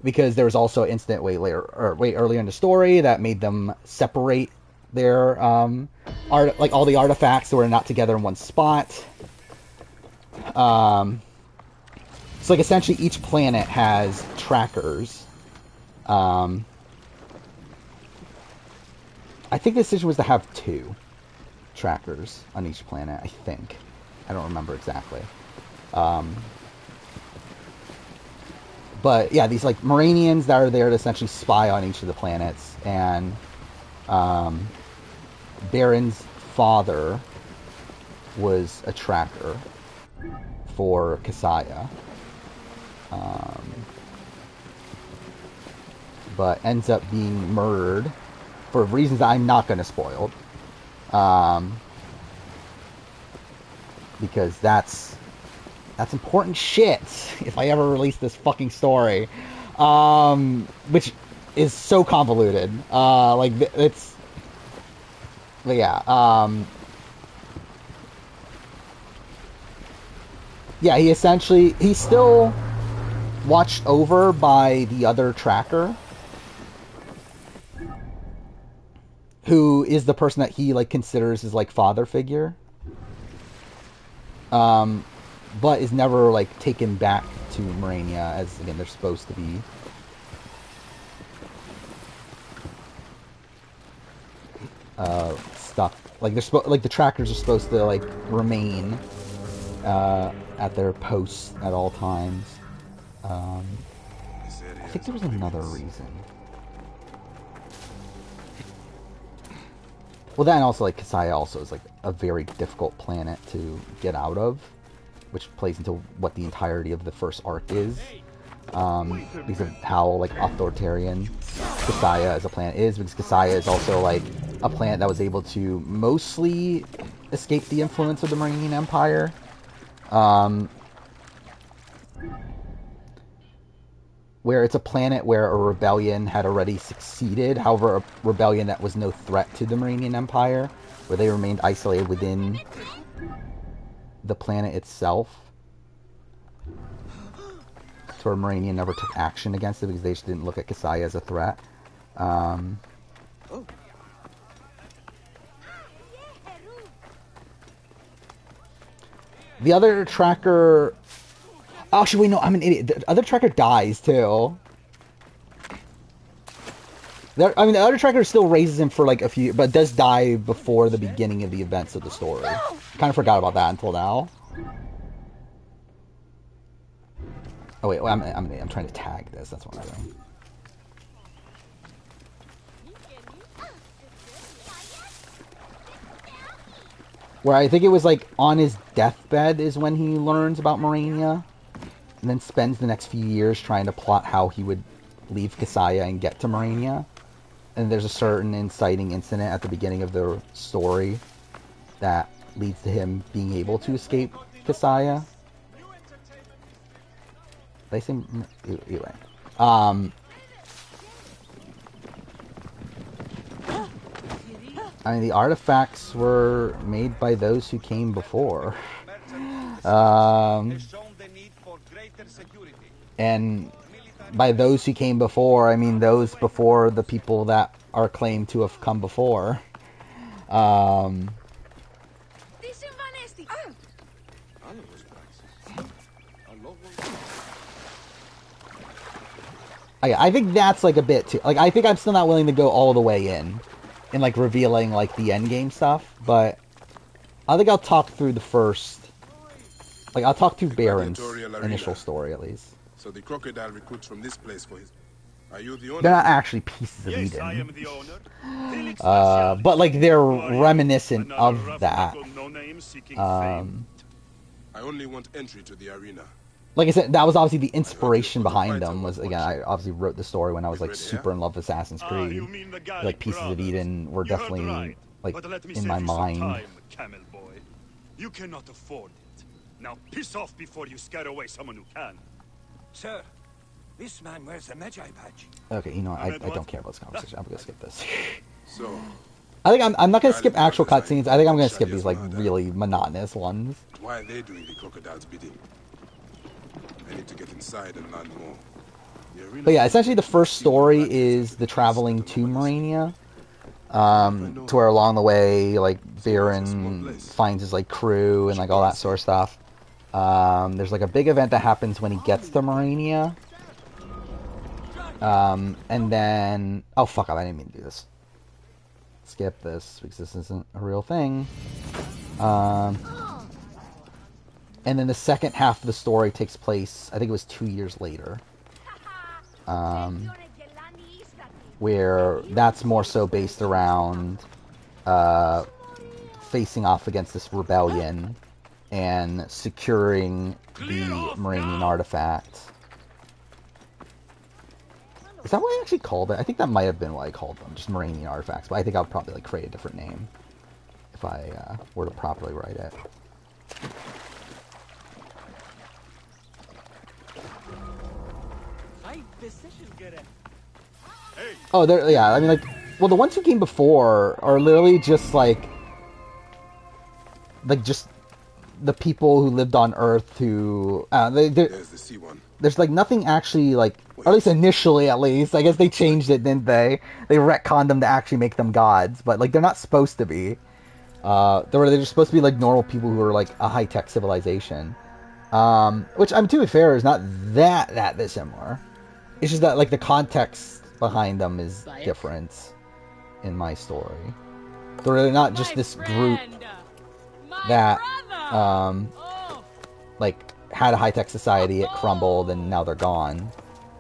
because there was also an incident way earlier in the story that made them separate their like all the artifacts that were not together in one spot. So like essentially each planet has trackers. I think the decision was to have 2 trackers on each planet, I think. I don't remember exactly. But yeah, these like Moranians that are there to essentially spy on each of the planets, and Baron's father was a tracker for Kasaya. But ends up being murdered for reasons that I'm not going to spoil, because that's important shit if I ever release this fucking story, which is so convoluted. Like it's, but yeah, yeah. He's still watched over by the other tracker, who is the person that he like considers his like father figure, but is never like taken back to Morania, as again they're supposed to be. Stuck like the trackers are supposed to like remain at their posts at all times. I think there was another reason. Well, then also like Kasaya also is like a very difficult planet to get out of. which plays into what the entirety of the first arc is. Because of how like authoritarian Kasaya as a planet is, because Kasaya is also like a planet that was able to mostly escape the influence of the Marinian Empire. Where it's a planet where a rebellion had already succeeded, however, a rebellion that was no threat to the Marinian Empire, where they remained isolated within the planet itself. So Marinian never took action against it because they just didn't look at Kasaya as a threat. The other tracker... Oh, actually, wait, no, I'm an idiot. The other tracker dies, too. The other tracker still raises him for, like, a few... But does die before the beginning of the events of the story. Kind of forgot about that until now. Oh, wait, I'm trying to tag this. That's what I'm doing. Where I think it was, like, on his deathbed is when he learns about Morania. And then spends the next few years trying to plot how he would leave Kasaya and get to Morania. And there's a certain inciting incident at the beginning of the story that leads to him being able to escape Kasaya. They say... Anyway. I mean, the artifacts were made by those who came before. And by those who came before, I mean those before the people that are claimed to have come before. I think that's like a bit too... Like, I think I'm still not willing to go all the way in like revealing like the endgame stuff, but I think I'll talk through the first... Like, I'll talk through Baron's initial story, at least. So the crocodile recruits from this place for his... Are you the owner? They're not actually pieces of Eden. I am the owner. But, like, they're reminiscent of that. I only want entry to the arena. Like I said, that was obviously the inspiration behind them. Was, again, I obviously wrote the story when I was, like, super in love with Assassin's Creed. Like, Pieces of Eden were definitely, like, in my mind. You cannot afford it. Now piss off before you scare away someone who can. Sir, this man wears a Magi badge. Okay, you know what? I don't care about this conversation. I'm gonna skip this. So, I think I'm not gonna skip actual cutscenes. I think I'm gonna skip these like really monotonous ones. Why are they doing the crocodile's bidding? I need to get inside and learn more. But yeah, essentially the first story is the traveling to Morania. To where along the way, like, Baron finds his, like, crew and, like, all that sort of stuff. There's, like, a big event that happens when he gets to Morania. And then... Oh, fuck up, I didn't mean to do this. Skip this, because this isn't a real thing. And then the second half of the story takes place, I think it was 2 years later. Where that's more so based around facing off against this rebellion and securing the Marinian artifact. Is that what I actually called it? I think that might have been what I called them, just Marinian artifacts, but I think I'll probably like create a different name if I were to properly write it. Oh, yeah, I mean, like, well, the ones who came before are literally just, like, just the people who lived on Earth who, there's the sea one. There's, like, nothing actually, like, or at least initially, at least, I guess they changed it, didn't they? They retconned them to actually make them gods, but, like, they're not supposed to be. They're just supposed to be, like, normal people who are, like, a high-tech civilization. Which, to be fair, is not that dissimilar. It's just that, like, the context behind them is different in my story. They're not just this group that, like, had a high-tech society, it crumbled, and now they're gone.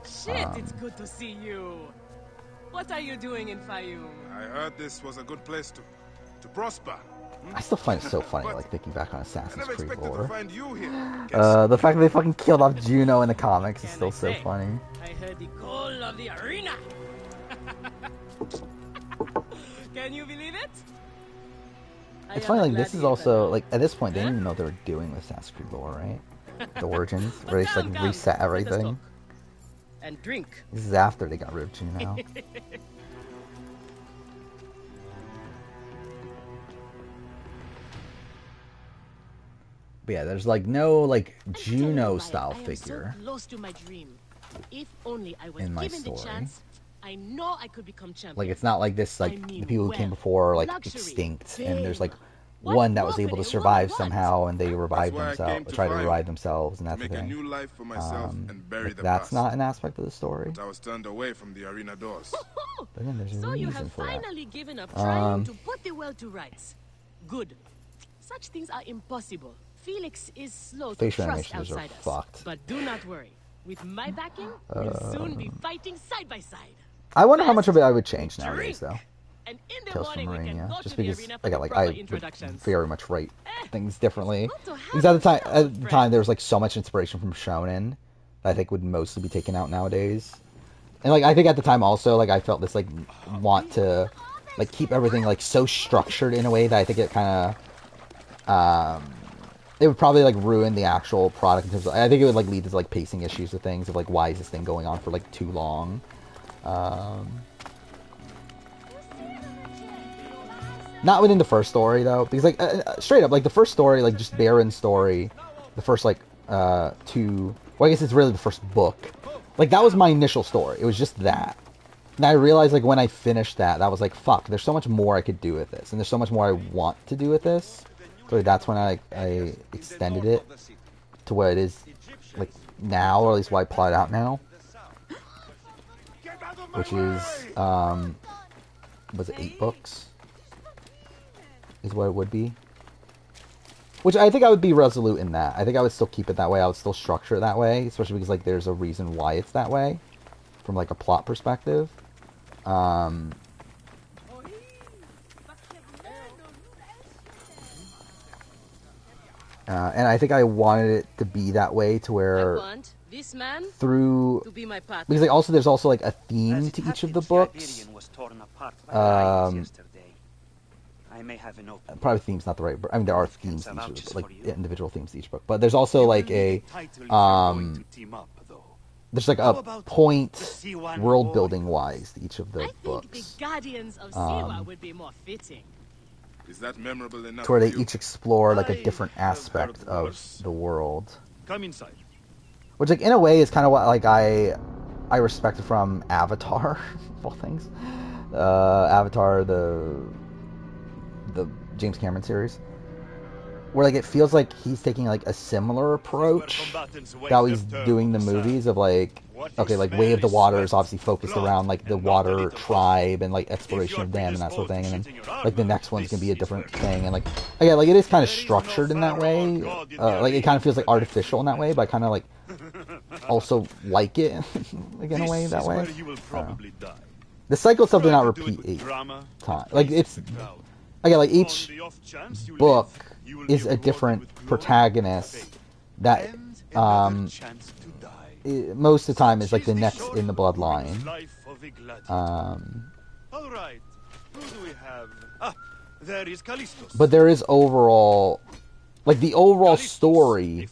Shit, it's good to see you. What are you doing in Fayoum? I heard this was a good place to prosper. I still find it so funny, like, thinking back on Assassin's Creed lore. The fact that they fucking killed off Juno in the comics is still so funny. I heard the call of the arena. Can you believe it? It's funny, like, this is also, like, at this point, they didn't even know what they were doing with Assassin's Creed lore, right? The Origins, where they just, like, reset everything. And drink. This is after they got rid of Juno. But yeah, there's like no like Juno style figure in my story. I know I could become champion. Like it's not like this like the people who came before are like extinct and there's like one that was able to survive somehow and they revived themselves, try to revive themselves and that's the thing. Like, that's not an aspect of the story. I was turned away from the arena doors. But then there's a So you reason have for that. finally given up trying to put the world to rights. Good. Such things are impossible. Felix is slow to Facial trust animations are outsiders. fucked. But do not worry. With my backing, we'll soon be fighting side by side. I wonder how much of it I would change nowadays though. And in the Tales from morning, Marine, we can yeah. go Just to the because arena I for got the like I proper would introductions. very much write things differently. Because at the time there was like so much inspiration from Shonen that I think would mostly be taken out nowadays. And like I think at the time also like I felt this like want to like keep everything like so structured in a way that I think it kind of it would probably like ruin the actual product in terms of, I think it would like lead to like pacing issues with things of like why is this thing going on for like too long. Not within the first story though, because like straight up like the first story, like just Baron's story, the first like two, well I guess it's really the first book, like that was my initial story. It was just that, and I realized like when I finished that, I was like fuck, there's so much more I could do with this, and there's so much more I want to do with this. So that's when I extended it to where it is like now, or at least why I plot it out now, which is was it 8 books? Is what it would be. Which I think I would be resolute in that. I think I would still keep it that way. I would still structure it that way, especially because like there's a reason why it's that way, from like a plot perspective. And I think I wanted it to be that way to where this man through to be my partner. because like also there's also like a theme to each of the books. Probably theme's not the right. I mean, there are themes to each of the, like individual themes to each book, but there's also like a there's like a point world building wise to each of the books. The Guardians of Siwa would be more fitting. Is that memorable enough? To where they each explore like a different aspect of the world. Come inside. Which like in a way is kind of what like I respected from Avatar, of all things. Avatar, the James Cameron series, where like it feels like he's taking like a similar approach that he's doing the movies of like, okay, like Way of the Water is obviously focused around like the water tribe and like exploration of them and that sort of thing, and then like the next one's gonna be a different thing, and like again like it is kind of structured in that way, like it kind of feels like artificial in that way, but I kind of like also like it like in a way that way. The cycle stuff did not repeat 8 times. Like it's again like each book is a different protagonist that most of the time is like the next in the bloodline. But there is overall, like the overall story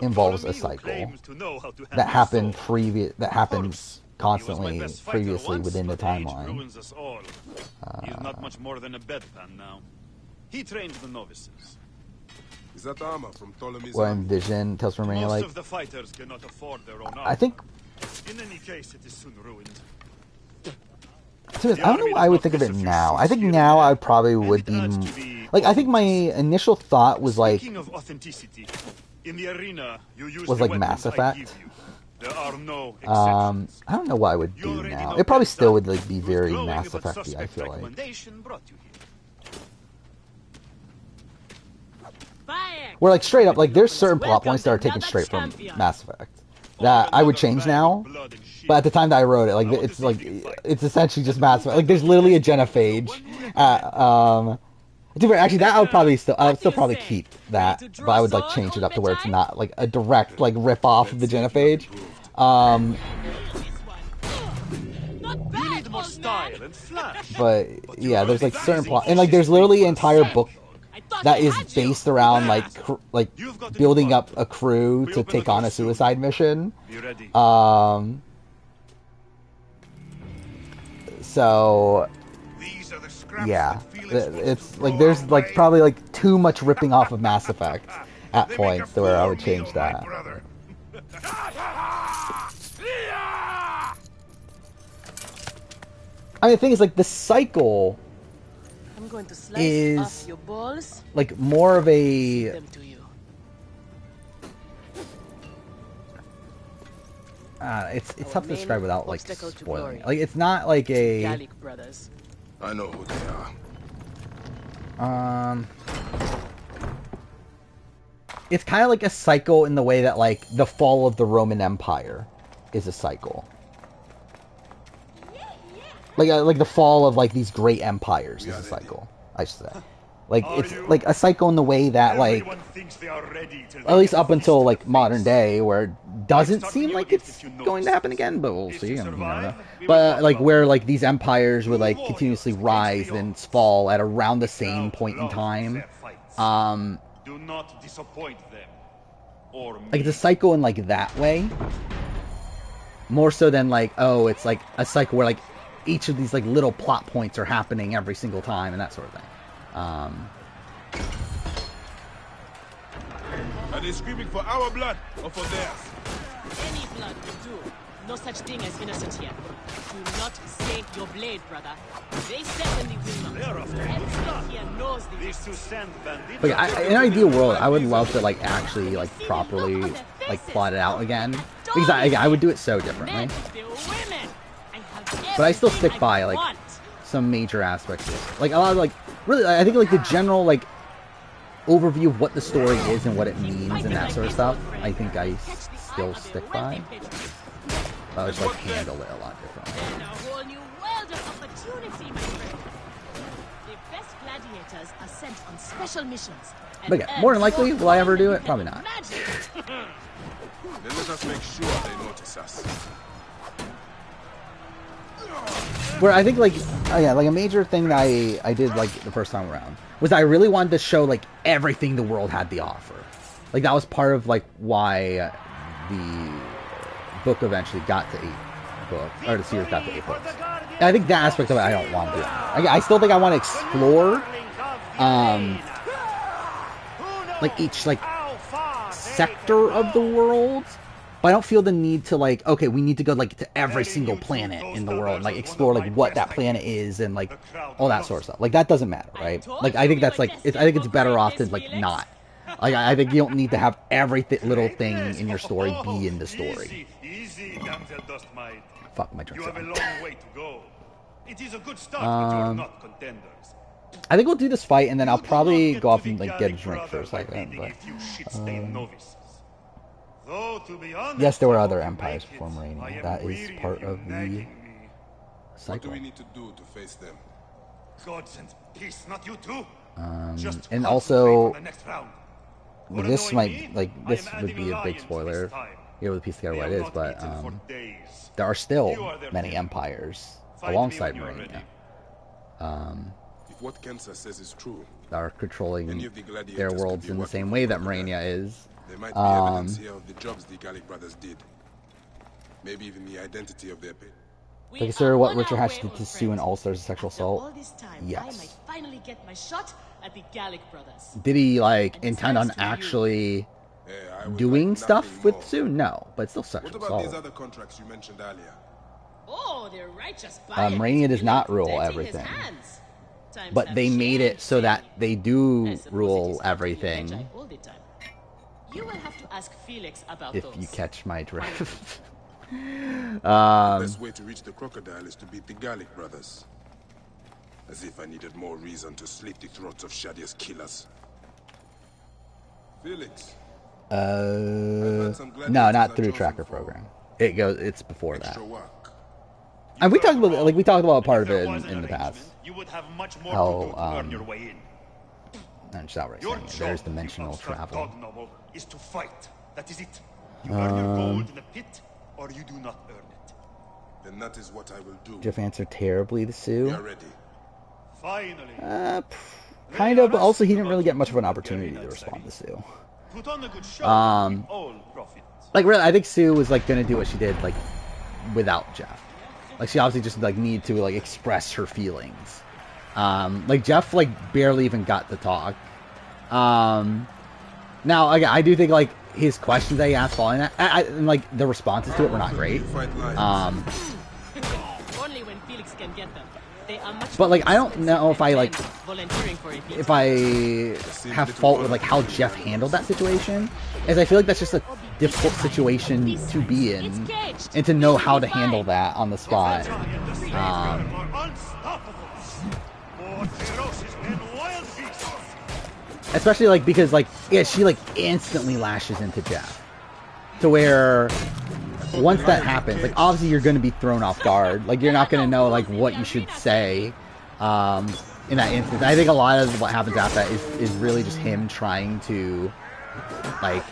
involves a cycle that happened that happens constantly previously within the timeline. He's not much more than a bedpan now. He trained the novices. Is that armor from Ptolemy's Well, in Vision, Tales from Marine, like Most of the fighters cannot afford their own armor. I think. In any case, it is soon ruined. I don't know why I would think of it now. I think now I probably would be like. I think my initial thought was like Speaking of authenticity, in the arena, you use was the like Mass weapons I Effect. give you. There are no exceptions. I don't know what I would do now. It probably still would like be very Mass Effect-y, I feel like. Where like straight up, like there's certain plot points that are taken straight from Mass Effect that I would change now. But at the time that I wrote it, like it's essentially just Mass Effect. Like there's literally a genophage Actually, that I would still probably keep that, but I would like change it up to where it's not like a direct like rip off of the Genophage. You need more style and flash. But yeah, there's like certain plot, and like there's literally an entire book that is based around like building up a crew to take on a suicide mission. So yeah, it's like there's like probably like too much ripping off of Mass Effect at points to where I would change that. I mean, the thing is, like, the cycle is like more of a it's tough to describe without like spoiling it. Like, it's not like a I know who they are. It's kind of like a cycle in the way that like the fall of the Roman Empire is a cycle. Like the fall of like these great empires is a cycle, I should say. Like it's like a cycle in the way that like at least up until like modern day, where it doesn't seem like it's going to happen again, but we'll see. I mean, but like where like these empires would like continuously rise and fall at around the same point in time. Do not disappoint them. Or like it's a cycle in like that way, more so than like, oh, it's like a cycle where like each of these like little plot points are happening every single time and that sort of thing. Are they screaming for our blood or for theirs? Any blood will do. No such thing as innocent here. Do not stake your blade, brother. They certainly will not. Everyone here knows But yeah, in an ideal world, I would love to like actually like properly like plot it out again, because I would do it so differently. But I still stick by like some major aspects of it. Like a lot of like really, I think like the general like overview of what the story is and what it means and that sort of stuff. I think I still stick by. I just like handle it a lot differently. A whole new world of opportunity, my friend. The best gladiators are sent on special missions. But yeah, more than likely, will I ever do it? Probably not. Then let us make sure they notice us. Where I think like, oh yeah, like a major thing that I did like the first time around was I really wanted to show like everything the world had to offer. Like that was part of like why the book eventually got to 8 books, or the series got to 8 books. And I think that aspect of it I don't want to do. I still think I want to explore, like each like sector of the world, but I don't feel the need to like, okay, we need to go like to every single planet in the world and like explore like what that planet is and like all that sort of stuff. Like that doesn't matter, right? Like I think that's like, I think it's better off to like not. Like I think you don't need to have every little thing in your story be in the story. Fuck, my drinks. It is a good start, but you're not contenders. I think we'll do this fight and then I'll probably go off and like get a drink for a second. But yes, there were other empires before Morania. That is part of the cycle. What do we need to do to face them? Gods and peace, not you too. And also, this might like this would be a big spoiler. You're able to piece together what it is, but there are still many empires alongside Morania. If what Kensa says is true, that are controlling their worlds in the same way that Morania is. There might be evidence here of the jobs the Gallic brothers did. Maybe even the identity of their pit. Consider what Richard Hatch did to Sue and All-Stars a sexual assault. Yes. I might finally get my shot at the Gallic brothers. Did he like intend on actually doing stuff with Sue? No, but still sexual assault. What about these other contracts you mentioned earlier? Oh, they're righteous. Morania does not rule everything, but they made it so that they do rule everything. You will have to ask Felix about if those. You catch my drift. The best way to reach the crocodile is to beat the Gallic brothers. As if I needed more reason to slit the throats of Shadia's killers. Felix. No, not through tracker program. It's before that. And we talked about a part of it in the past. You would have much more how to do to earn your way in. And she's outright saying it. There's dimensional travel. God noble is to fight. That is it. You earn your gold in the pit, or you do not earn it. Then that is what I will do. Jeff answered terribly to Sue. We are ready. Finally. Kind of, but also he didn't really get much of an opportunity to respond to Sue. Put on a good show. Like really, I think Sue was like gonna do what she did like without Jeff. Like she obviously just like needed to like express her feelings. Like Jeff like barely even got to talk. Now again, I do think like his questions that he asked following that, and like the responses to it were not great. Only when Felix can get them. They are much But like I don't know if I like volunteering for it. if I have fault with like how Jeff handled that situation, as I feel like that's just a difficult situation to be in and to know how to handle that on the spot. Especially like because like yeah, she like instantly lashes into Jeff to where once that happens, like obviously you're going to be thrown off guard. Like you're not going to know like what you should say in that instance. I think a lot of what happens after that is really just him trying to like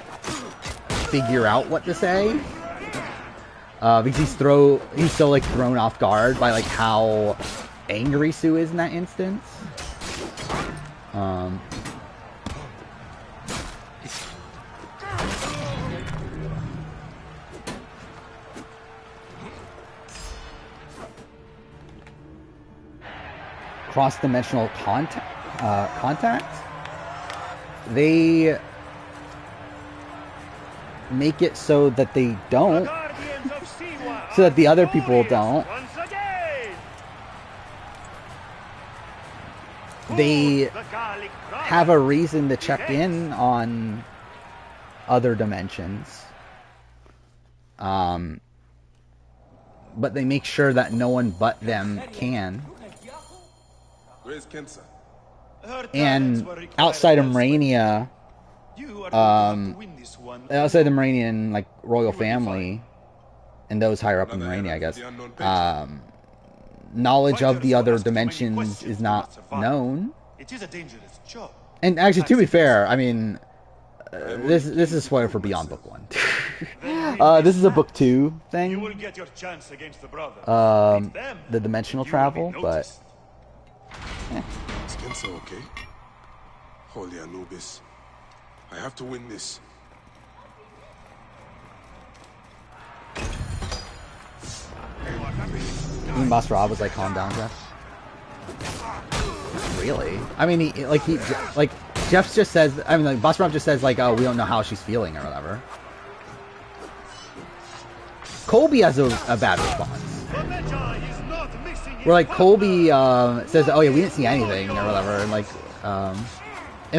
figure out what to say because he's so like thrown off guard by like how angry Sue is in that instance. Cross-dimensional contact. They make it so that they don't, so that the other people don't. They have a reason to check in on other dimensions, but they make sure that no one but them can. And outside of Mrania, outside the Mranian like royal family, and those higher up in Mrania, I guess, knowledge of the other dimensions is not known. It is a dangerous job. And actually, to be fair, I mean, this is a spoiler for Beyond Book 1. This is a Book 2 thing. You will get your chance against the brothers. The dimensional travel, but. Is Kensa okay? Holy Anubis. I have to win this. Even Boss Rob was like, calm down, Jeff. Really? I mean, Jeff just says, I mean, like, Boss Rob just says, like, oh, we don't know how she's feeling or whatever. Colby has a bad response. Where, like, Colby says, oh, yeah, we didn't see anything or whatever, and, like, and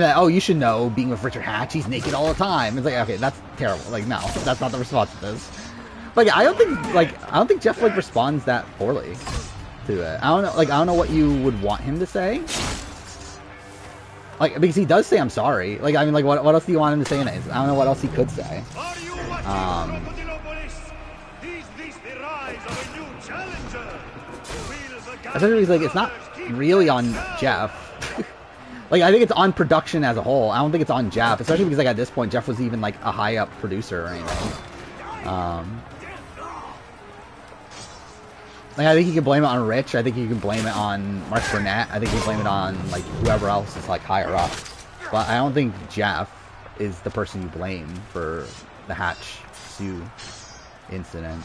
then, oh, you should know, being with Richard Hatch, he's naked all the time. It's like, okay, that's terrible. Like, no, that's not the response to this. But yeah, I don't think Jeff like responds that poorly to it. I don't know what you would want him to say. Like, because he does say I'm sorry. Like, I mean, like, what else do you want him to say in it? I don't know what else he could say. Especially because, like, it's not really on Jeff. Like, I think it's on production as a whole. I don't think it's on Jeff, especially because, like, at this point, Jeff was even, like, a high-up producer or anything. Like, I think you can blame it on Rich. I think you can blame it on Mark Burnett. I think you can blame it on, like, whoever else is, like, higher up. But I don't think Jeff is the person you blame for the Hatch-Sue incident.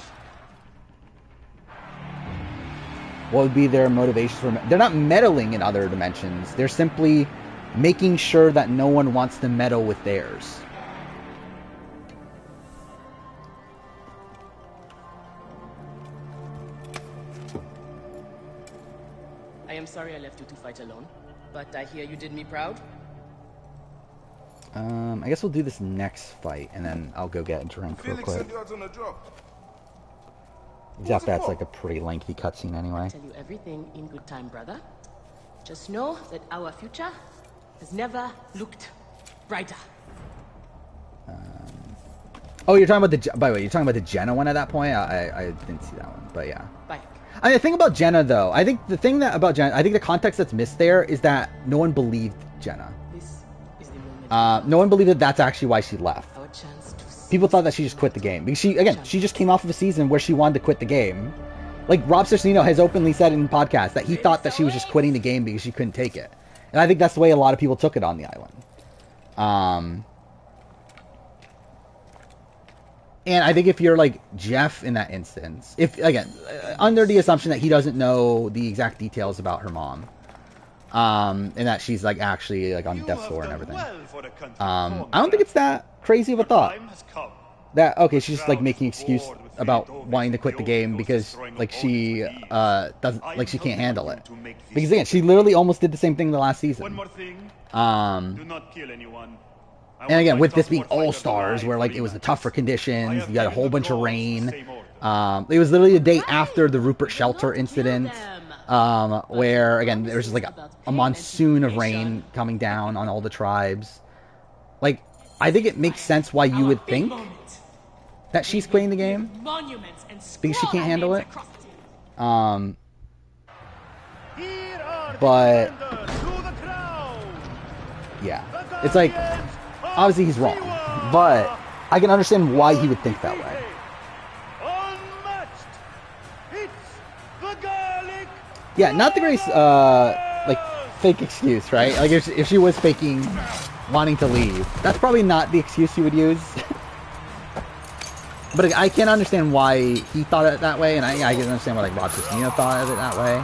What would be their motivations for... They're not meddling in other dimensions. They're simply making sure that no one wants to meddle with theirs. I am sorry I left you to fight alone, but I hear you did me proud. I guess we'll do this next fight, and then I'll go get a drink real quick. Except that's like a pretty lengthy cutscene anyway. I'll tell you everything in good time, brother. Just know that our future has never looked brighter. Oh, you're talking about by the way, you're talking about the Jenna one at that point? I didn't see that one, but yeah. Bye. I mean, the thing about Jenna, though, I think the thing about Jenna, I think the context that's missed there is that no one believed Jenna. No one believed that that's actually why she left. People thought that she just quit the game. Because she just came off of a season where she wanted to quit the game. Like, Rob Cicino has openly said in podcasts that he thought that she was just quitting the game because she couldn't take it. And I think that's the way a lot of people took it on the island. And I think if you're, like, Jeff in that instance, if, again, under the assumption that he doesn't know the exact details about her mom, and that she's, like, actually, like, on death's door and everything, I don't think it's that crazy of a thought. That, okay, she's just, like, making excuse about wanting to quit the game because, like, she, doesn't, like, she can't handle it. Because, again, she literally almost did the same thing the last season. And again, with this being All-Stars, where, like, it was the tougher conditions, you got a whole bunch of rain. It was literally the day after the Rupert Shelter incident, where, again, there was just, like, a monsoon of rain coming down on all the tribes. Like, I think it makes sense why you would think that she's quitting the game, because she can't handle it. But, yeah, it's like, obviously he's wrong, but I can understand why he would think that way. Yeah, not the greatest, like, fake excuse, right? Like, if she was faking wanting to leave, that's probably not the excuse he would use. But I can't understand why he thought it that way, and I can understand why, like, Rob Cicino thought of it that way.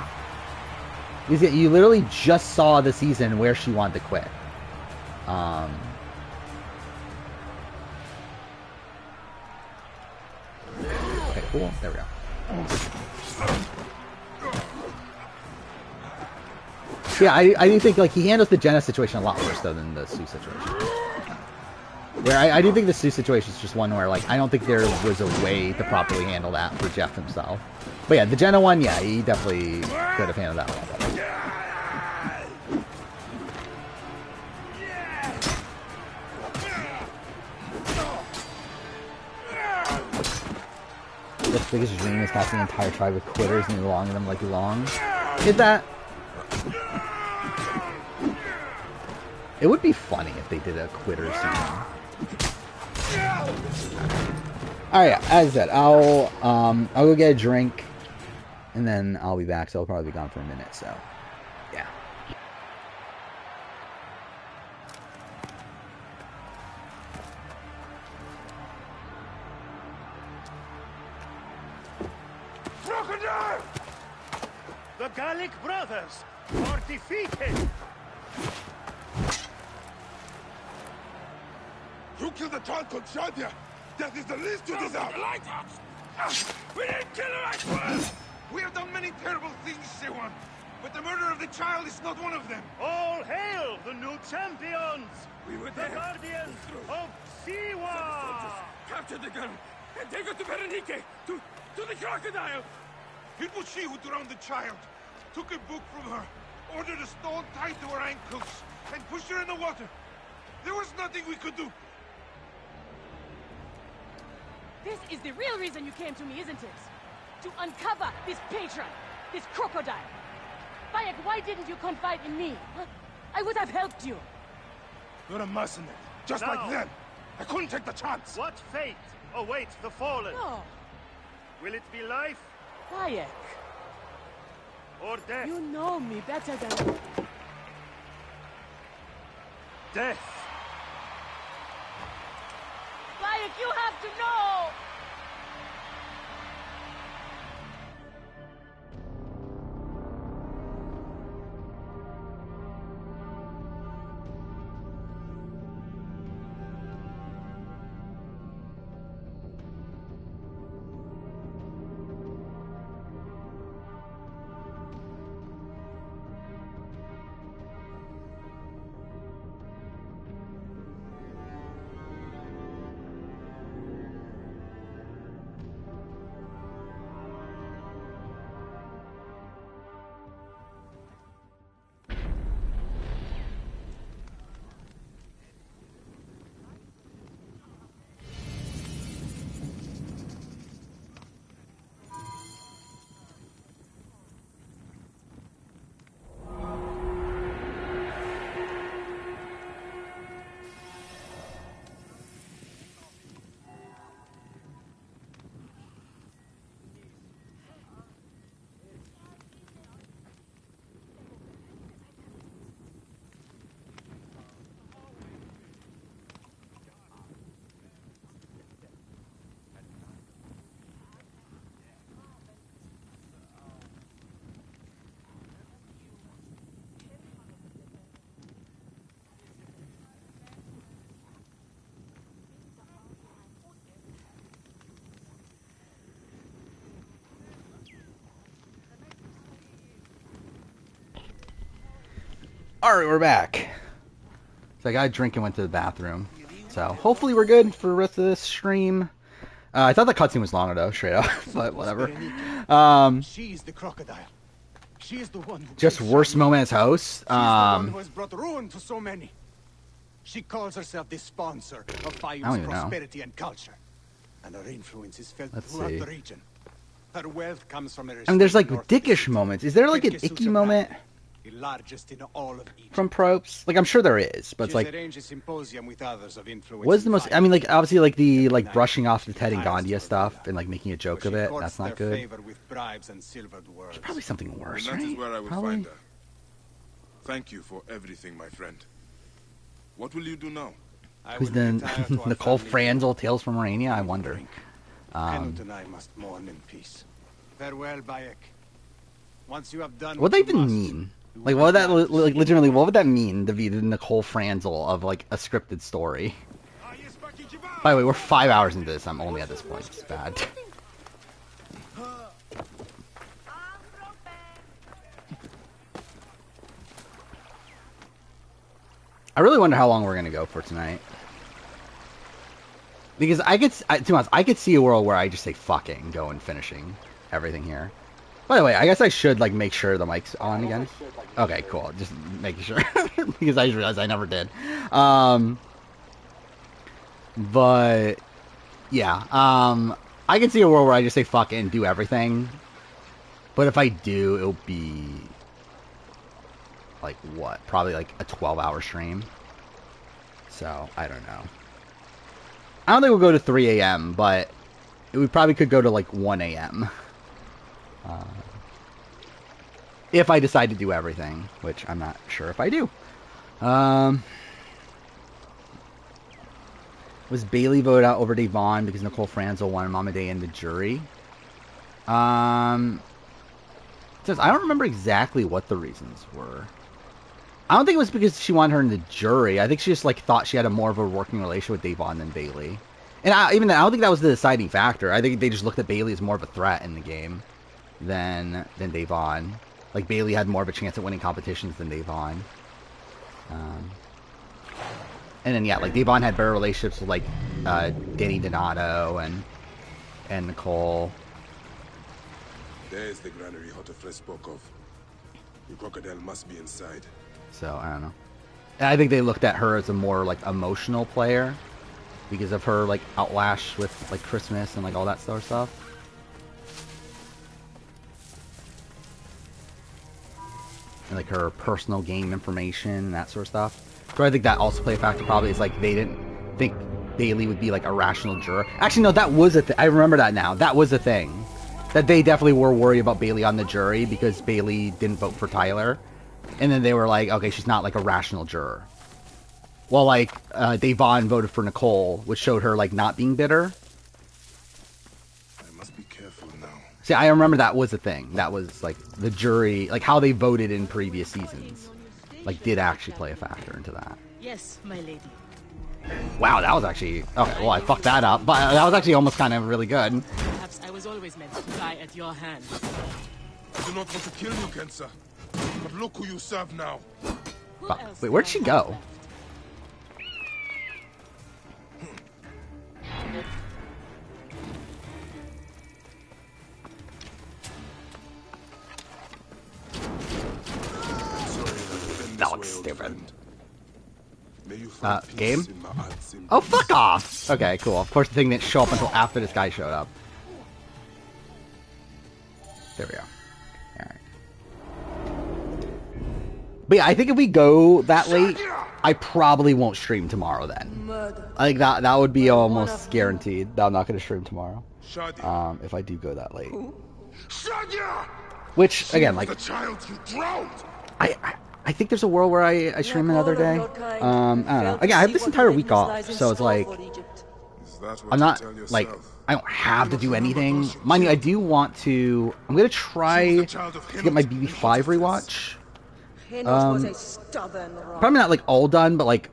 Because you literally just saw the season where she wanted to quit. Okay, cool. There we go. Yeah, I do think, like, he handles the Jenna situation a lot worse, though, than the Sue situation. Where I do think the Sue situation is just one where, like, I don't think there was a way to properly handle that for Jeff himself. But yeah, the Jenna one, yeah, he definitely could have handled that one better. Jeff's biggest dream is casting an entire tribe of quitters and elonging them like long. Is that? It would be funny if they did a quitter season. Alright, as I said, I'll go get a drink, and then I'll be back, so I'll probably be gone for a minute, so, yeah. Crocodile! The Gallic brothers are defeated! You killed the child called Shadia! That is the least you deserve! The lighthouse! We didn't kill her, I swear! We have done many terrible things, Sewan, but the murder of the child is not one of them! All hail the new champions! We were the guardians of Siwa! Capture the gun and take her to Berenice! To the crocodile! It was she who drowned the child, took a book from her, ordered a stone tied to her ankles, and pushed her in the water. There was nothing we could do. This is the real reason you came to me, isn't it? To uncover this patron, this crocodile. Bayek, why didn't you confide in me? Huh? I would have helped you. You're a mercenary, just like them. I couldn't take the chance. What fate awaits the fallen? No. Will it be life? Bayek. Or death? You know me better than... Death. Bayek, you have to know! Alright, we're back. So I got a drink and went to the bathroom. So hopefully we're good for the rest of this stream. I thought the cutscene was longer though, straight up, but whatever. She is the crocodile. She is the one who Just worst moment as host. She's the one who has brought ruin to so many. She calls herself the sponsor of Fayum's prosperity and culture. And her influence is felt throughout the region. Her wealth comes from her. I mean, there's like dickish moments. Is there like an icky moment the largest in all of Egypt. from Probes? Like I'm sure there is, but it's like arranged a symposium with others of influence. what's the most? I mean, like obviously like the like brushing off the Ted and Gandia stuff and like making a joke of it. That's not good. There's probably something worse, That right? is where I will Probably. find her. Thank you for everything, my friend. What will you do now? Who's the Nicole Franzel Tales from Morania? I wonder. Canute and I must mourn in peace. Farewell, Bayek. Once you have done What would that even mean? Like, what would that like legitimately? What would that mean to be the Nicole Franzel of like a scripted story? By the way, we're 5 hours into this. I'm only at this point. It's bad. I really wonder how long we're gonna go for tonight. Because to be honest, I could see a world where I just say fucking go and finishing everything here. By the way, I guess I should like make sure the mic's on again. Okay, cool. Just making sure because I just realized I never did. But yeah, I can see a world where I just say fuck and do everything. But if I do, it'll be like what? Probably like a 12-hour stream. So I don't know. I don't think we'll go to 3 a.m., but we probably could go to like 1 a.m. If I decide to do everything, which I'm not sure if I do. Was Bailey voted out over Devon because Nicole Franzel wanted Mama Day in the jury? Says I don't remember exactly what the reasons were. I don't think it was because she wanted her in the jury. I think she just like thought she had a more of a working relationship with Devon than Bailey. And even then, I don't think that was the deciding factor. I think they just looked at Bailey as more of a threat in the game than Devon. Like Bailey had more of a chance at winning competitions than Devon. And then yeah, like Devon had better relationships with like Danny Donato and Nicole. There's the granary Hotefres spoke of. The crocodile must be inside. So I don't know. And I think they looked at her as a more like emotional player because of her like outlash with like Christmas and like all that sort of stuff. And like her personal game information and that sort of stuff. So I think that also played a factor. Probably is like they didn't think Bailey would be like a rational juror. Actually, no, that was a thing. I remember that now. That was a thing. That they definitely were worried about Bailey on the jury because Bailey didn't vote for Tyler. And then they were like, okay, she's not like a rational juror. Well, like, Devon voted for Nicole, which showed her like not being bitter. I must be careful now. See, I remember that was a thing. That was like the jury, like how they voted in previous seasons, like did actually play a factor into that. Yes, my lady. Wow, that was actually okay. Well, I fucked that up, but that was actually almost kind of really good. Perhaps I was always meant to die at your hand. I do not want to kill you, Kensa. But look who you serve now. Fuck. Wait, where'd she go? That looks stupid. Game? Oh, fuck off! Okay, cool. Of course the thing didn't show up until after this guy showed up. There we go. Alright. But yeah, I think if we go that late, I probably won't stream tomorrow then. I think that would be almost guaranteed that I'm not going to stream tomorrow. If I do go that late. Which, again, like... The child you drowned! I think there's a world where I stream another day. I don't know. Again, I have this entire week off, so it's like... I'm not, like... I don't have to do anything. Mind you, I do want to... I'm going to try to get my BB5 rewatch. Probably not, like, all done, but, like,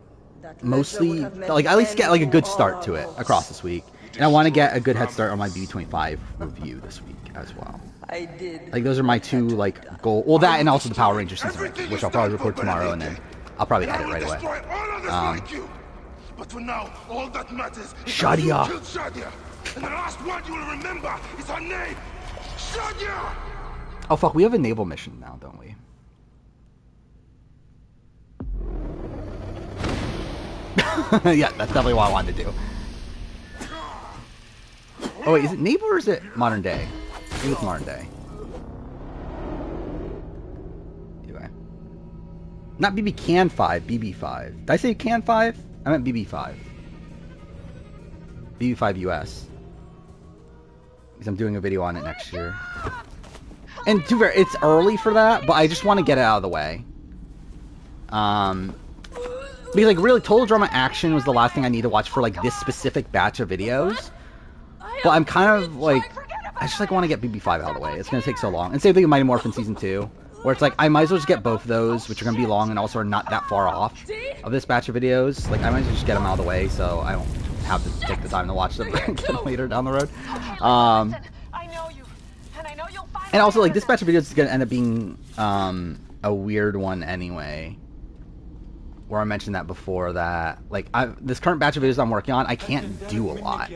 mostly... Like, at least get, like, a good start to it across this week. And I want to get a good head start on my BB25 review this week as well. I did. Like, those are my two, like, goal. Well, that and also the Power Rangers season ranking, which I'll probably record tomorrow, and then I'll probably edit right away. But for now, all that matters is Shadia. that you killed Shadia. And the last word you will remember is her name, Shadia! Oh, fuck, we have a naval mission now, don't we? Yeah, that's definitely what I wanted to do. Oh, wait, is it naval or is it modern day? I think it's modern day. Anyway. Not BB Can 5, BB5. Did I say Can 5? I meant BB5. BB5 US. Because I'm doing a video on it next year. And to be fair, it's early for that, but I just want to get it out of the way. Because, like, really, Total Drama Action was the last thing I need to watch for, like, this specific batch of videos. But I'm kind of, like, I just, like, want to get BB5 out of the way. It's going to take so long. And same thing with Mighty Morphin Season 2, where it's like, I might as well just get both of those, which are going to be long and also are not that far off of this batch of videos. Like, I might as well just get them out of the way so I don't have to take the time to watch them later down the road. And also, like, this batch of videos is going to end up being a weird one anyway. Where I mentioned that before, that, like, this current batch of videos I'm working on, I can't do a lot.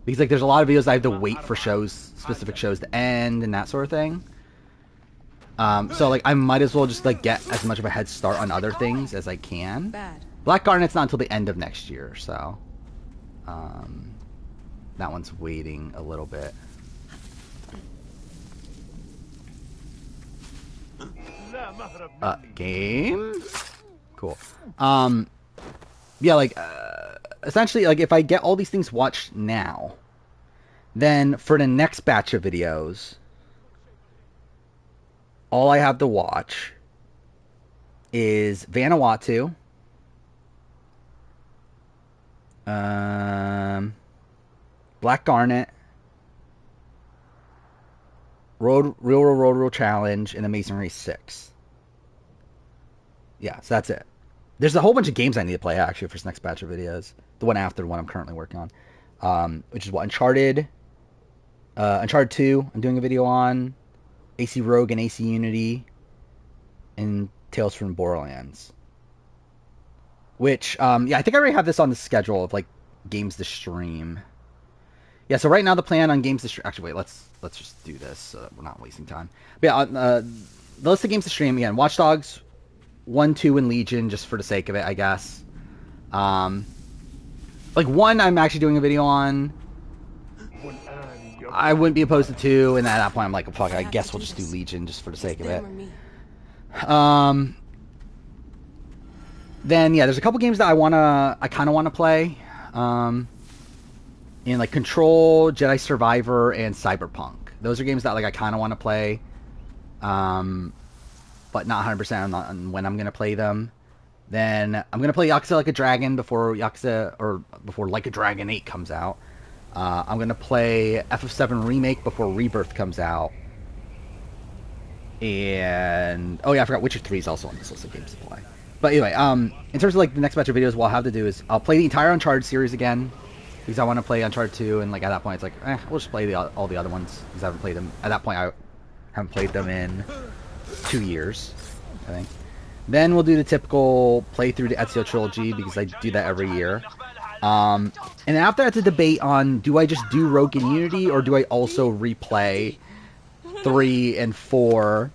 Because, like, there's a lot of videos I have to wait for specific shows to end and that sort of thing. So, like, I might as well just, like, get as much of a head start on other things as I can. Black Garnet's not until the end of next year, so that one's waiting a little bit. Game? Cool. Yeah, like, essentially, like, if I get all these things watched now, then for the next batch of videos, all I have to watch is Vanuatu, Black Garnet, Real Challenge, and Amazing Race 6. Yeah, so that's it. There's a whole bunch of games I need to play, actually, for this next batch of videos. The one after the one I'm currently working on. Which is what? Uncharted 2, I'm doing a video on. AC Rogue and AC Unity. And Tales from Borderlands. Which, yeah, I think I already have this on the schedule of, like, games to stream. Yeah, so right now the plan on games to stream... Actually, wait, let's just do this so that we're not wasting time. But yeah, the list of games to stream, again, Watch Dogs 1, 2, and Legion, just for the sake of it, I guess. Like, 1 I'm actually doing a video on. I wouldn't be opposed to 2, and at that point I'm like, fuck, I guess we'll just do Legion just for the sake of it. Then, yeah, there's a couple games that I kind of want to play. In, like, Control, Jedi Survivor, and Cyberpunk. Those are games that, like, I kind of want to play. But not 100% on when I'm going to play them. Then I'm going to play Yakuza Like a Dragon before Like a Dragon 8 comes out. I'm going to play FF7 Remake before Rebirth comes out. And, oh yeah, I forgot Witcher 3 is also on this list of games to play. But anyway, in terms of, like, the next batch of videos, what I'll have to do is I'll play the entire Uncharted series again. Because I want to play Uncharted 2, and, like, at that point it's like, we'll just play all the other ones. Because I haven't played them. At that point, I haven't played them in 2 years, I think. Then we'll do the typical play through the Ezio trilogy, because I do that every year. And after that's a debate on, do I just do Rogue and Unity, or do I also replay 3 and 4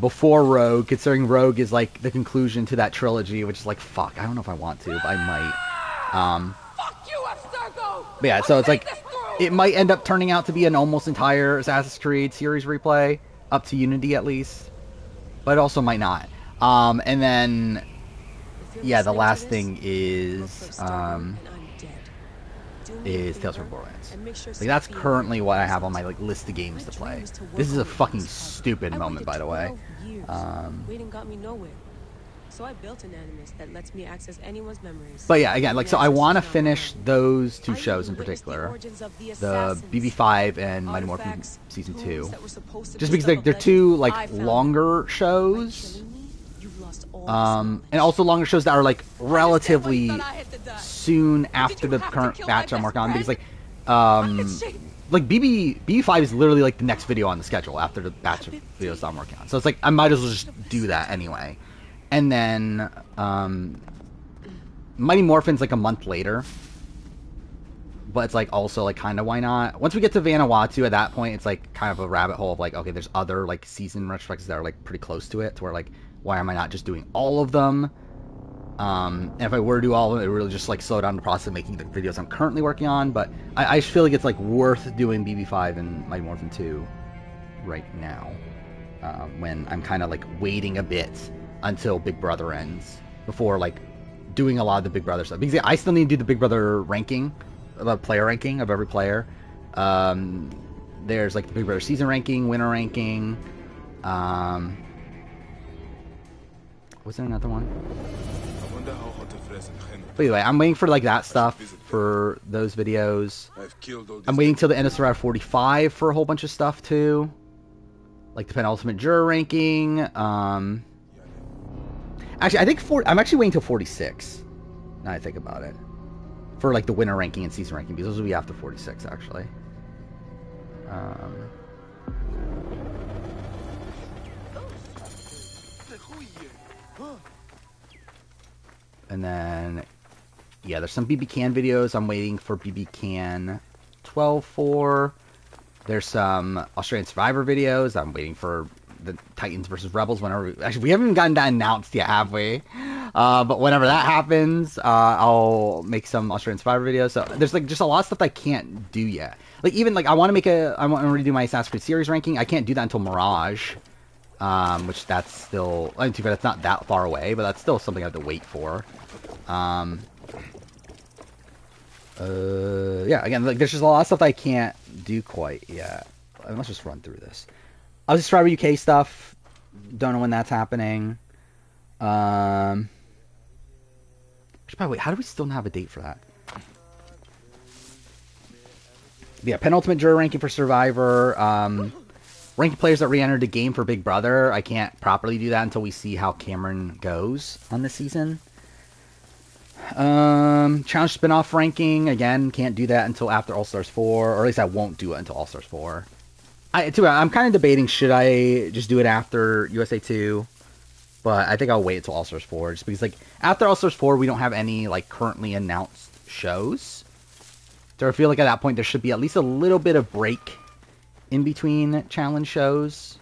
before Rogue, considering Rogue is, like, the conclusion to that trilogy, which is like, fuck, I don't know if I want to, but I might. But yeah, so it's like, it might end up turning out to be an almost entire Assassin's Creed series replay, up to Unity at least, but it also might not. And then, yeah, the last thing is Tales from Borderlands. Like, that's currently what I have on my, like, list of games to play. This is a fucking stupid moment, by the way. Waiting got me nowhere. So I built an animus that lets me access anyone's memories. But yeah, again, like, so I want to finish those 2 shows in particular, the BB5 and Mighty Morphin Season 2, just because they're 2, like, longer shows, lost all and also longer shows that are like relatively soon after the current batch I'm working on, because like BB5 is literally like the next video on the schedule after the batch of videos that I'm working on. So it's like I might as well just do that anyway. And then Mighty Morphin's like a month later. But it's like also like kind of why not? Once we get to Vanuatu, at that point it's like kind of a rabbit hole of like, okay, there's other like season retrospectives that are like pretty close to it, to where like, why am I not just doing all of them? And if I were to do all of them, it would really just like slow down the process of making the videos I'm currently working on. But I just feel like it's like worth doing BB5 and Mighty Morphin 2 right now, when I'm kind of like waiting a bit until Big Brother ends before like doing a lot of the Big Brother stuff, because I still need to do the Big Brother ranking, the player ranking of every player. There's like the Big Brother season ranking, winner ranking. Was there another one? But anyway, I'm waiting for like that stuff for those videos. I'm waiting till the end of Survivor 45 for a whole bunch of stuff too, like the penultimate juror ranking. Actually, I think I'm actually waiting till 46. Now I think about it. For like the winner ranking and season ranking, because those will be after 46 actually. And then yeah, there's some BB Can videos I'm waiting for BB Can 12 for. There's some Australian Survivor videos I'm waiting for the Titans versus Rebels whenever we haven't even gotten that announced yet, have we? But whenever that happens, I'll make some Australian Survivor videos. So there's like just a lot of stuff that I can't do yet. Like even like I want to redo my Assassin's Creed series ranking. I can't do that until Mirage, which that's still, I mean, too bad it's not that far away, but that's still something I have to wait for. Yeah, again, like there's just a lot of stuff I can't do quite yet. Let's just run through this. I'll just Survivor UK stuff. Don't know when that's happening. By the way, how do we still not have a date for that? Yeah, penultimate juror ranking for Survivor. Ranking players that re-entered the game for Big Brother. I can't properly do that until we see how Cameron goes on this season. Challenge spin-off ranking. Again, can't do that until after All-Stars 4. Or at least I won't do it until All-Stars 4. I'm kind of debating, should I just do it after USA 2? But I think I'll wait until All-Stars 4. Just because, like, after All-Stars 4, we don't have any, like, currently announced shows. So I feel like at that point, there should be at least a little bit of break in between challenge shows.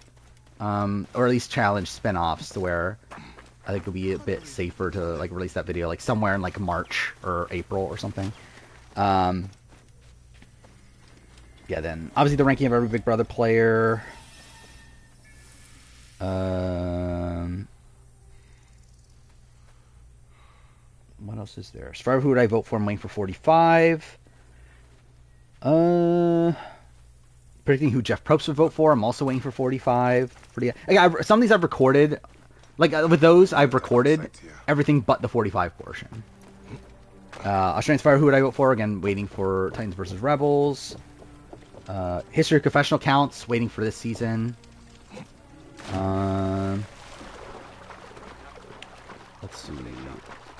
Or at least challenge spin-offs, to where I think it'll be a bit safer to, like, release that video, like, somewhere in, like, March or April or something. Yeah, then obviously the ranking of every Big Brother player. What else is there? Survivor, who would I vote for? I'm waiting for 45. Predicting who Jeff Probst would vote for. I'm also waiting for 45. Some of these I've recorded. Like, with those, I've recorded everything but the 45 portion. Australian Survivor, who would I vote for? Again, waiting for Titans versus Rebels. History of Confessional Counts, waiting for this season. Let's see.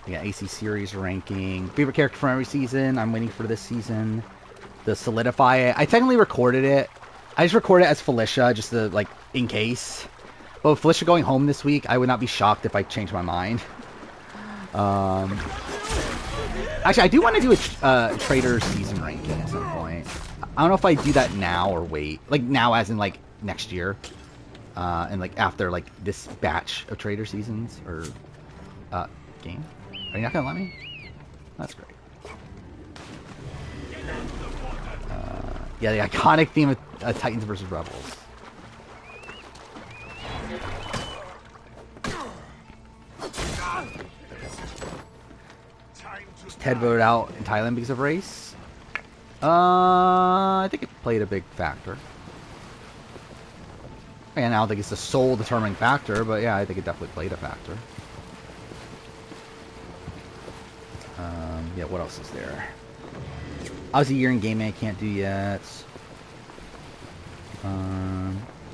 Yeah, AC Series ranking. Favorite character from every season, I'm waiting for this season. To solidify it. I technically recorded it. I just recorded it as Felicia, just to, like, in case. But with Felicia going home this week, I would not be shocked if I changed my mind. Actually, I do want to do a Trader season ranking at some point. I don't know if I do that now or wait. Like, now as in, like, next year. And, like, after, like, this batch of Trader seasons. Or, game. Are you not going to let me? That's great. Yeah, the iconic theme of Titans versus Rebels. Was Ted voted out in Thailand because of race? I think it played a big factor. And I don't think it's the sole determining factor, but yeah, I think it definitely played a factor. Yeah, what else is there? Obviously, year in gaming I can't do yet.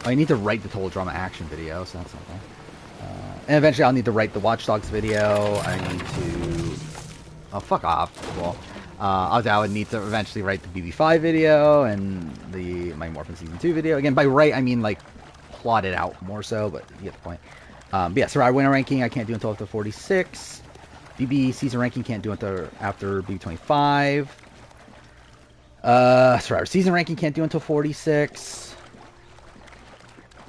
I need to write the Total Drama action video, so that's something. And eventually I'll need to write the Watch Dogs video. I need to... Oh, fuck off. Cool. Obviously, I would need to eventually write the BB5 video and my Morphin Season 2 video. Again, by write, I mean, like, plot it out more so, but you get the point. But yeah, Survivor Winter Ranking, I can't do until after 46. BB Season Ranking, can't do until after BB25. Survivor Season Ranking, can't do until 46.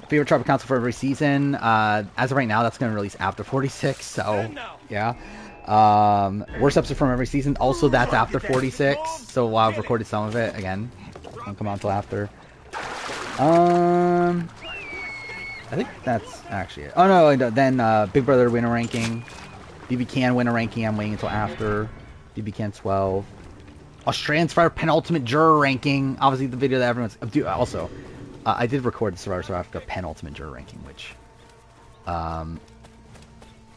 Favorite Tribal Council for every season. As of right now, that's going to release after 46, so, yeah. Worst episode from every season, also that's after 46, so while I've recorded some of it, again, won't come out until after. I think that's actually it. Oh no, then Big Brother Winner Ranking, BB Can Winner Ranking, I'm waiting until after, BB Can 12. Australian Survivor Penultimate Juror Ranking, obviously the video that everyone's... Also, I did record the Survivor South Africa Penultimate Juror Ranking, which...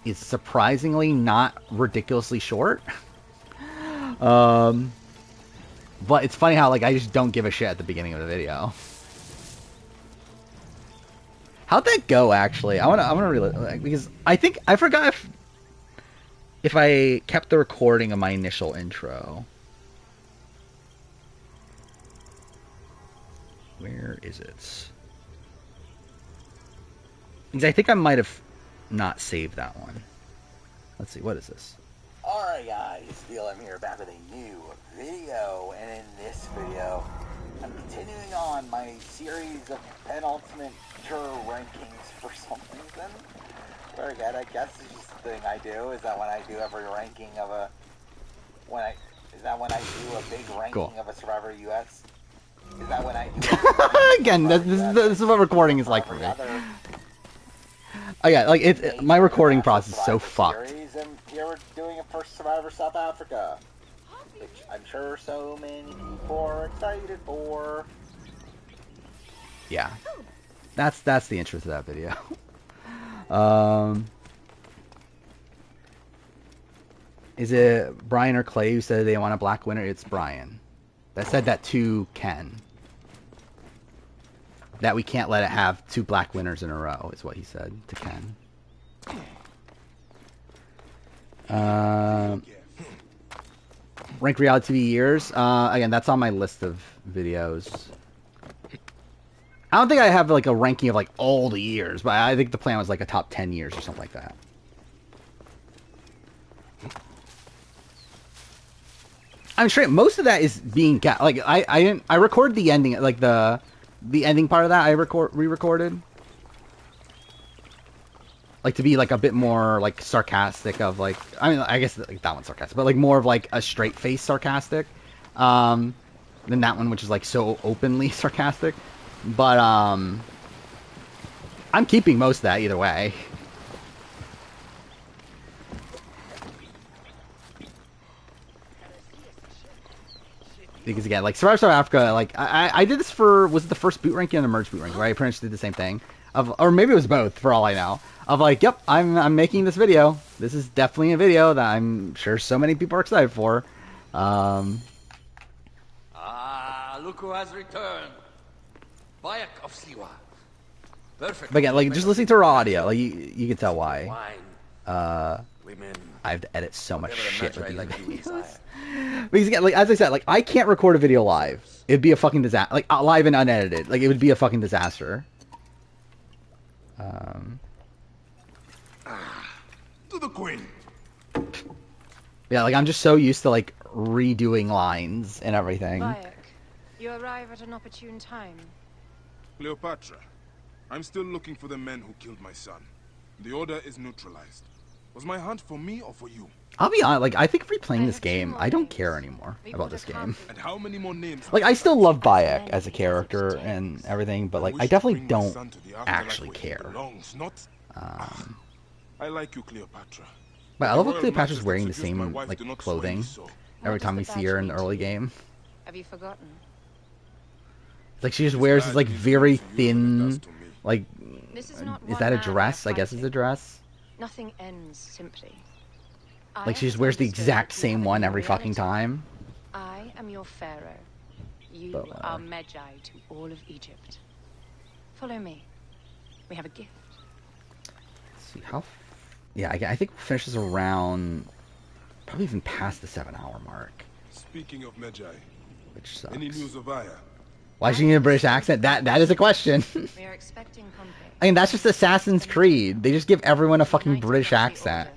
is surprisingly not ridiculously short. But it's funny how, like, I just don't give a shit at the beginning of the video. How'd that go, actually? I wanna really, like, because I think I forgot if I kept the recording of my initial intro. Where is it? Because I think I might have not saved that one. Let's see, what is this? Alright guys, I'm here back with a new video, and in this video, I'm continuing on my series of penultimate juror rankings for some reason. Where again, I guess it's just the thing I do, is that when I do every ranking of a... when I do a big ranking of a Survivor US? Is that when I do again, this is what recording is like for me. Oh yeah, like my recording process is so fucked. And here we're doing it for Survivor South Africa, which I'm sure so many people are excited for. Yeah, that's the intro to that video. Is it Brian or Clay who said they want a black winner? It's Brian. That said that to Ken. That we can't let it have 2 black winners in a row, is what he said to Ken. Rank reality TV years. Again, that's on my list of videos. I don't think I have like a ranking of like all the years, but I think the plan was like a top 10 years or something like that. I'm straight. Most of that is being like I recorded the ending, like the ending part of that. I re-recorded, like to be like a bit more like sarcastic of like, I mean, I guess like that one's sarcastic, but like more of like a straight face sarcastic, than that one, which is like so openly sarcastic. But I'm keeping most of that either way. Because again, like Survivor South Africa, like I did this for, was it the first boot ranking and the merge boot ranking, where I pretty much did the same thing, or maybe it was both for all I know, of like, yep, I'm making this video. This is definitely a video that I'm sure so many people are excited for. Look who has returned. Bayek of Siwa. Perfect. But again, like just listening to raw audio, like you can tell why. I have to edit so much shit with these videos. Because again, like as I said, like I can't record a video live. It'd be a fucking disaster. Like live and unedited. Like it would be a fucking disaster. To the Queen. Yeah, like I'm just so used to like redoing lines and everything. Bayek, you arrive at an opportune time. Cleopatra, I'm still looking for the men who killed my son. The order is neutralized. Was my hunt for me or for you? I'll be honest, like I think replaying this game, I don't care anymore about this game. And how many more names? Like I still love Bayek as a character and everything, but like I definitely don't actually care. I like you, Cleopatra. But I love how Cleopatra's wearing the same like clothing every time we see her in the early game. Have you forgotten? Like she just wears this like very thin, like, is that a dress? I guess it's a dress. Nothing ends simply. Like she just wears the exact same one every fucking time. I am your pharaoh. You are Magi to all of Egypt. Follow me. We have a gift. see how. Yeah, I think we'll finish this around probably even past the 7-hour mark. Speaking of Magi, which sucks. Any news of Aya? Why should you need a British accent? That is a question. We are expecting Pompey. I mean, that's just Assassin's Creed. They just give everyone a fucking British accent.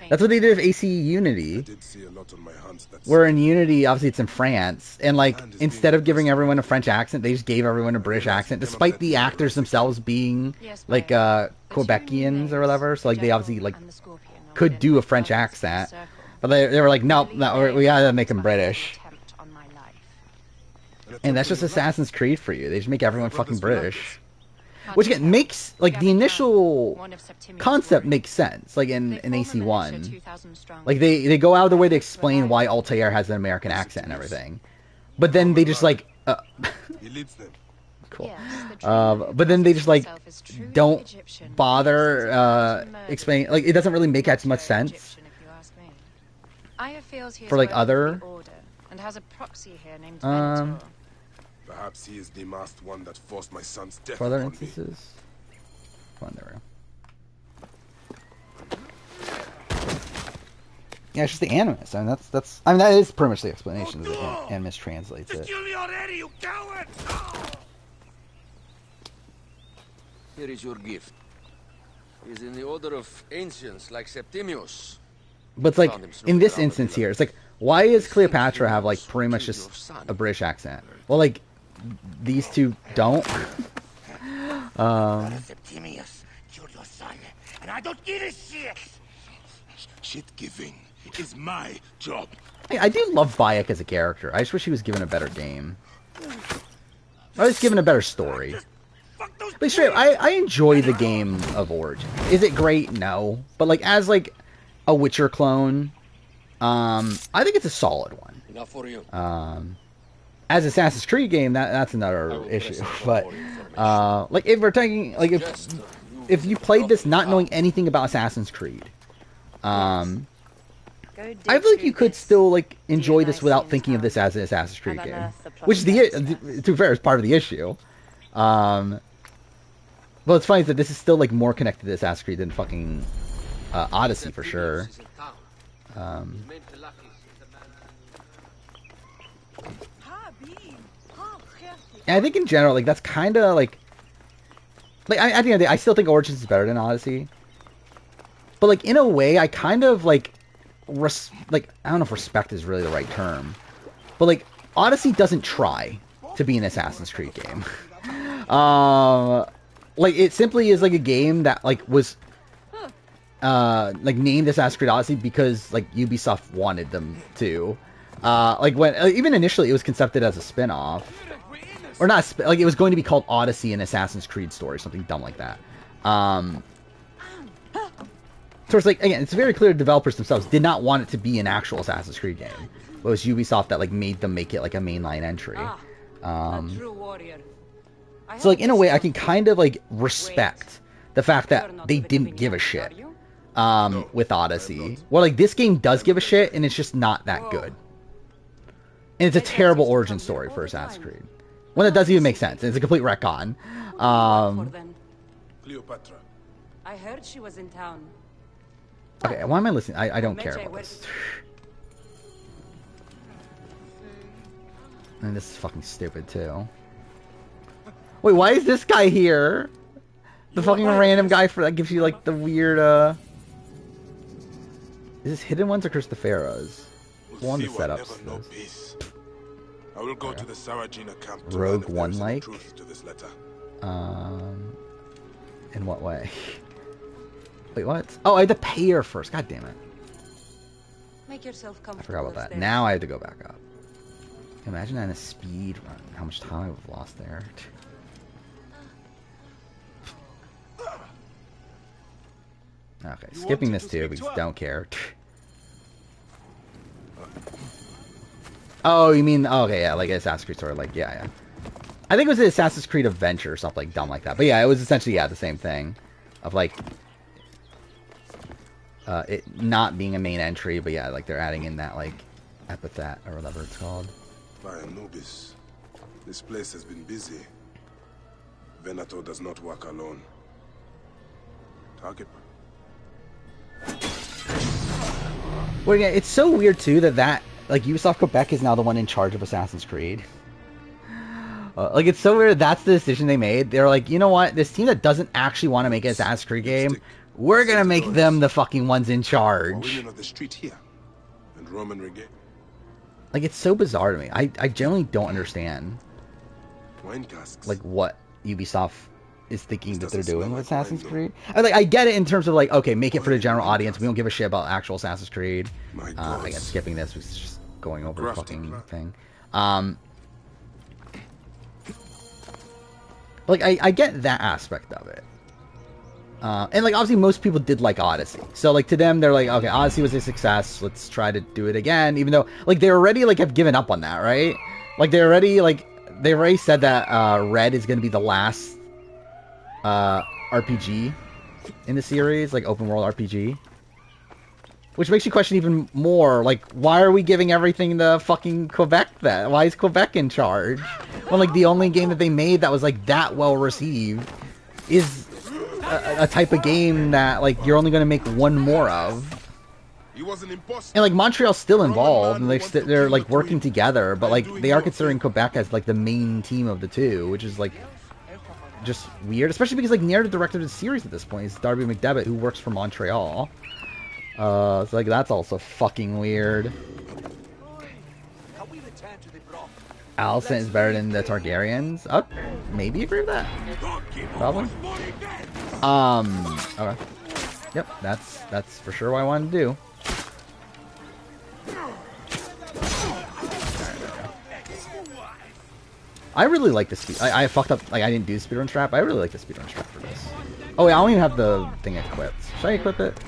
That's what they did with ACE Unity. Where in Unity, obviously it's in France, and like instead of giving everyone a French accent, they just gave everyone a British accent, despite the actors themselves being like Quebecians or whatever. So like they obviously like could do a French accent, but they were like, nope, no, we gotta make them British. And that's just Assassin's Creed for you. They just make everyone fucking British. Which again makes like the initial concept makes sense, like in AC1. Like they go out of the way to explain why Altair has an American accent and everything. But then they just like cool. But then they just like don't bother explaining, like it doesn't really make as much sense for like other Perhaps he is the masked one that forced my son's death. For other instances? Come on, there we go. Yeah, it's just the Animus. I mean, that is pretty much the explanation. The Animus translates it. Here is your gift. It is in the order of ancients like Septimius. But it's like, in this instance here, it's like, why does Cleopatra have like pretty much just a British accent? Well, like, these two don't. Septimius killed your son, and I don't give a shit. Shit giving is my job. I do love Bayek as a character. I just wish he was given a better game. Or just given a better story. But straight up, I enjoy the game of Origin. Is it great? No. But like as like a Witcher clone, I think it's a solid one. Enough for you. As Assassin's Creed game, that's another issue. But like if we're talking, like if you played this not knowing anything about Assassin's Creed, I feel like you could still like enjoy this without thinking of this as an Assassin's Creed game, which to be fair is part of the issue. Well, it's funny that this is still like more connected to Assassin's Creed than fucking Odyssey for sure. And I think in general, like that's kind of like at the end of the day, I still think Origins is better than Odyssey. But like in a way, I kind of like I don't know if respect is really the right term, but like Odyssey doesn't try to be an Assassin's Creed game. Like it simply is like a game that like was like named Assassin's Creed Odyssey because like Ubisoft wanted them to. Like when even initially it was conceived as a spin-off. Or not, like it was going to be called Odyssey and Assassin's Creed Story, something dumb like that. So it's like, again, it's very clear developers themselves did not want it to be an actual Assassin's Creed game. It was Ubisoft that like made them make it like a mainline entry. So like in a way, I can kind of like respect the fact that they didn't give a shit with Odyssey. Well, like this game does give a shit, and it's just not that good. And it's a terrible origin story for Assassin's Creed. One that doesn't even make sense. It's a complete retcon. Cleopatra. I heard she was in town. Okay, why am I listening? I don't care about this. And this is fucking stupid too. Wait, why is this guy here? The fucking random guy for that gives you like the weird Is this Hidden Ones or Christophero's? One of the setups. I will go to the Sarajina camp to Rogue One like? To this letter. In what way? Wait, what? Oh, I had to pay her first. God damn it. Make yourself I comfortable forgot about that. upstairs. Now I have to go back up. Imagine that in a speed run. How much time I would have lost there. Okay, skipping this too because don't care. Oh, you mean, oh, okay, yeah, like Assassin's Creed story, like, yeah. I think it was an Assassin's Creed Adventure or something like dumb like that. But yeah, it was essentially, yeah, the same thing. Of like, it not being a main entry, but yeah, like they're adding in that, like, epithet or whatever it's called. By Anubis, this place has been busy. Venator does not work alone. Target. Well, yeah, it's so weird too that like Ubisoft Quebec is now the one in charge of Assassin's Creed. Like it's so weird. That's the decision they made. They're like, you know what? This team that doesn't actually want to make an Assassin's Creed game, we're gonna make them the fucking ones in charge. Like it's so bizarre to me. I generally don't understand. Like what Ubisoft is thinking that they're doing with Assassin's Creed. I get it in terms of like, okay, make it for the general audience. We don't give a shit about actual Assassin's Creed. I guess skipping this was just going over the fucking thing. Like I get that aspect of it. And like obviously most people did like Odyssey. So like to them they're like, okay, Odyssey was a success. Let's try to do it again. Even though like they already like have given up on that, right? Like they already said that Red is going to be the last RPG in the series, like open world RPG. Which makes you question even more, like, why are we giving everything to fucking Quebec then? Why is Quebec in charge? When, like, the only game that they made that was, like, that well received is a type of game that, like, you're only going to make one more of. And, like, Montreal's still involved, and they're like, working together, but, like, they are considering Quebec as, like, the main team of the two, which is, like, just weird. Especially because, like, narrative director of the series at this point is Darby McDevitt, who works for Montreal. So like that's also fucking weird. Alicent is better than the Targaryens. Oh, maybe agree with that. Probably. Okay. Yep, that's for sure what I wanted to do. I really like the speed. I fucked up. Like I didn't do the speedrun strap. I really like the speedrun strap for this. Oh wait, I don't even have the thing equipped. Should I equip it?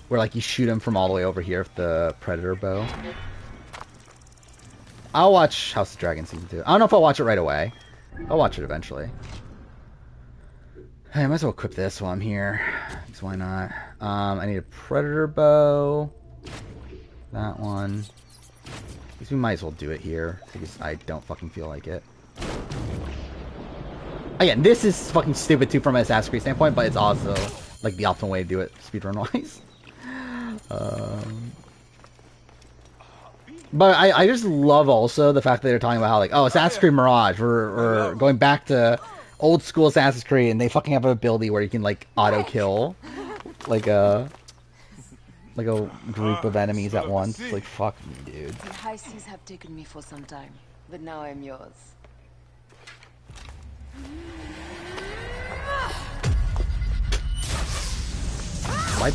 Where like you shoot him from all the way over here with the Predator bow. I'll watch House of Dragon Season 2. I don't know if I'll watch it right away. I'll watch it eventually. Hey, I might as well equip this while I'm here. Because why not? I need a Predator bow. That one. I guess we might as well do it here. Because I don't fucking feel like it. Again, this is fucking stupid too from an Assassin's Creed standpoint, but it's also like the optimal way to do it speedrun-wise. But I just love also the fact that they're talking about how like, oh, Assassin's Creed Mirage, we're going back to old school Assassin's Creed, and they fucking have an ability where you can like auto kill like a group of enemies at once. Like fuck me, dude. The high seas have taken me for some time, but now I'm yours. Why?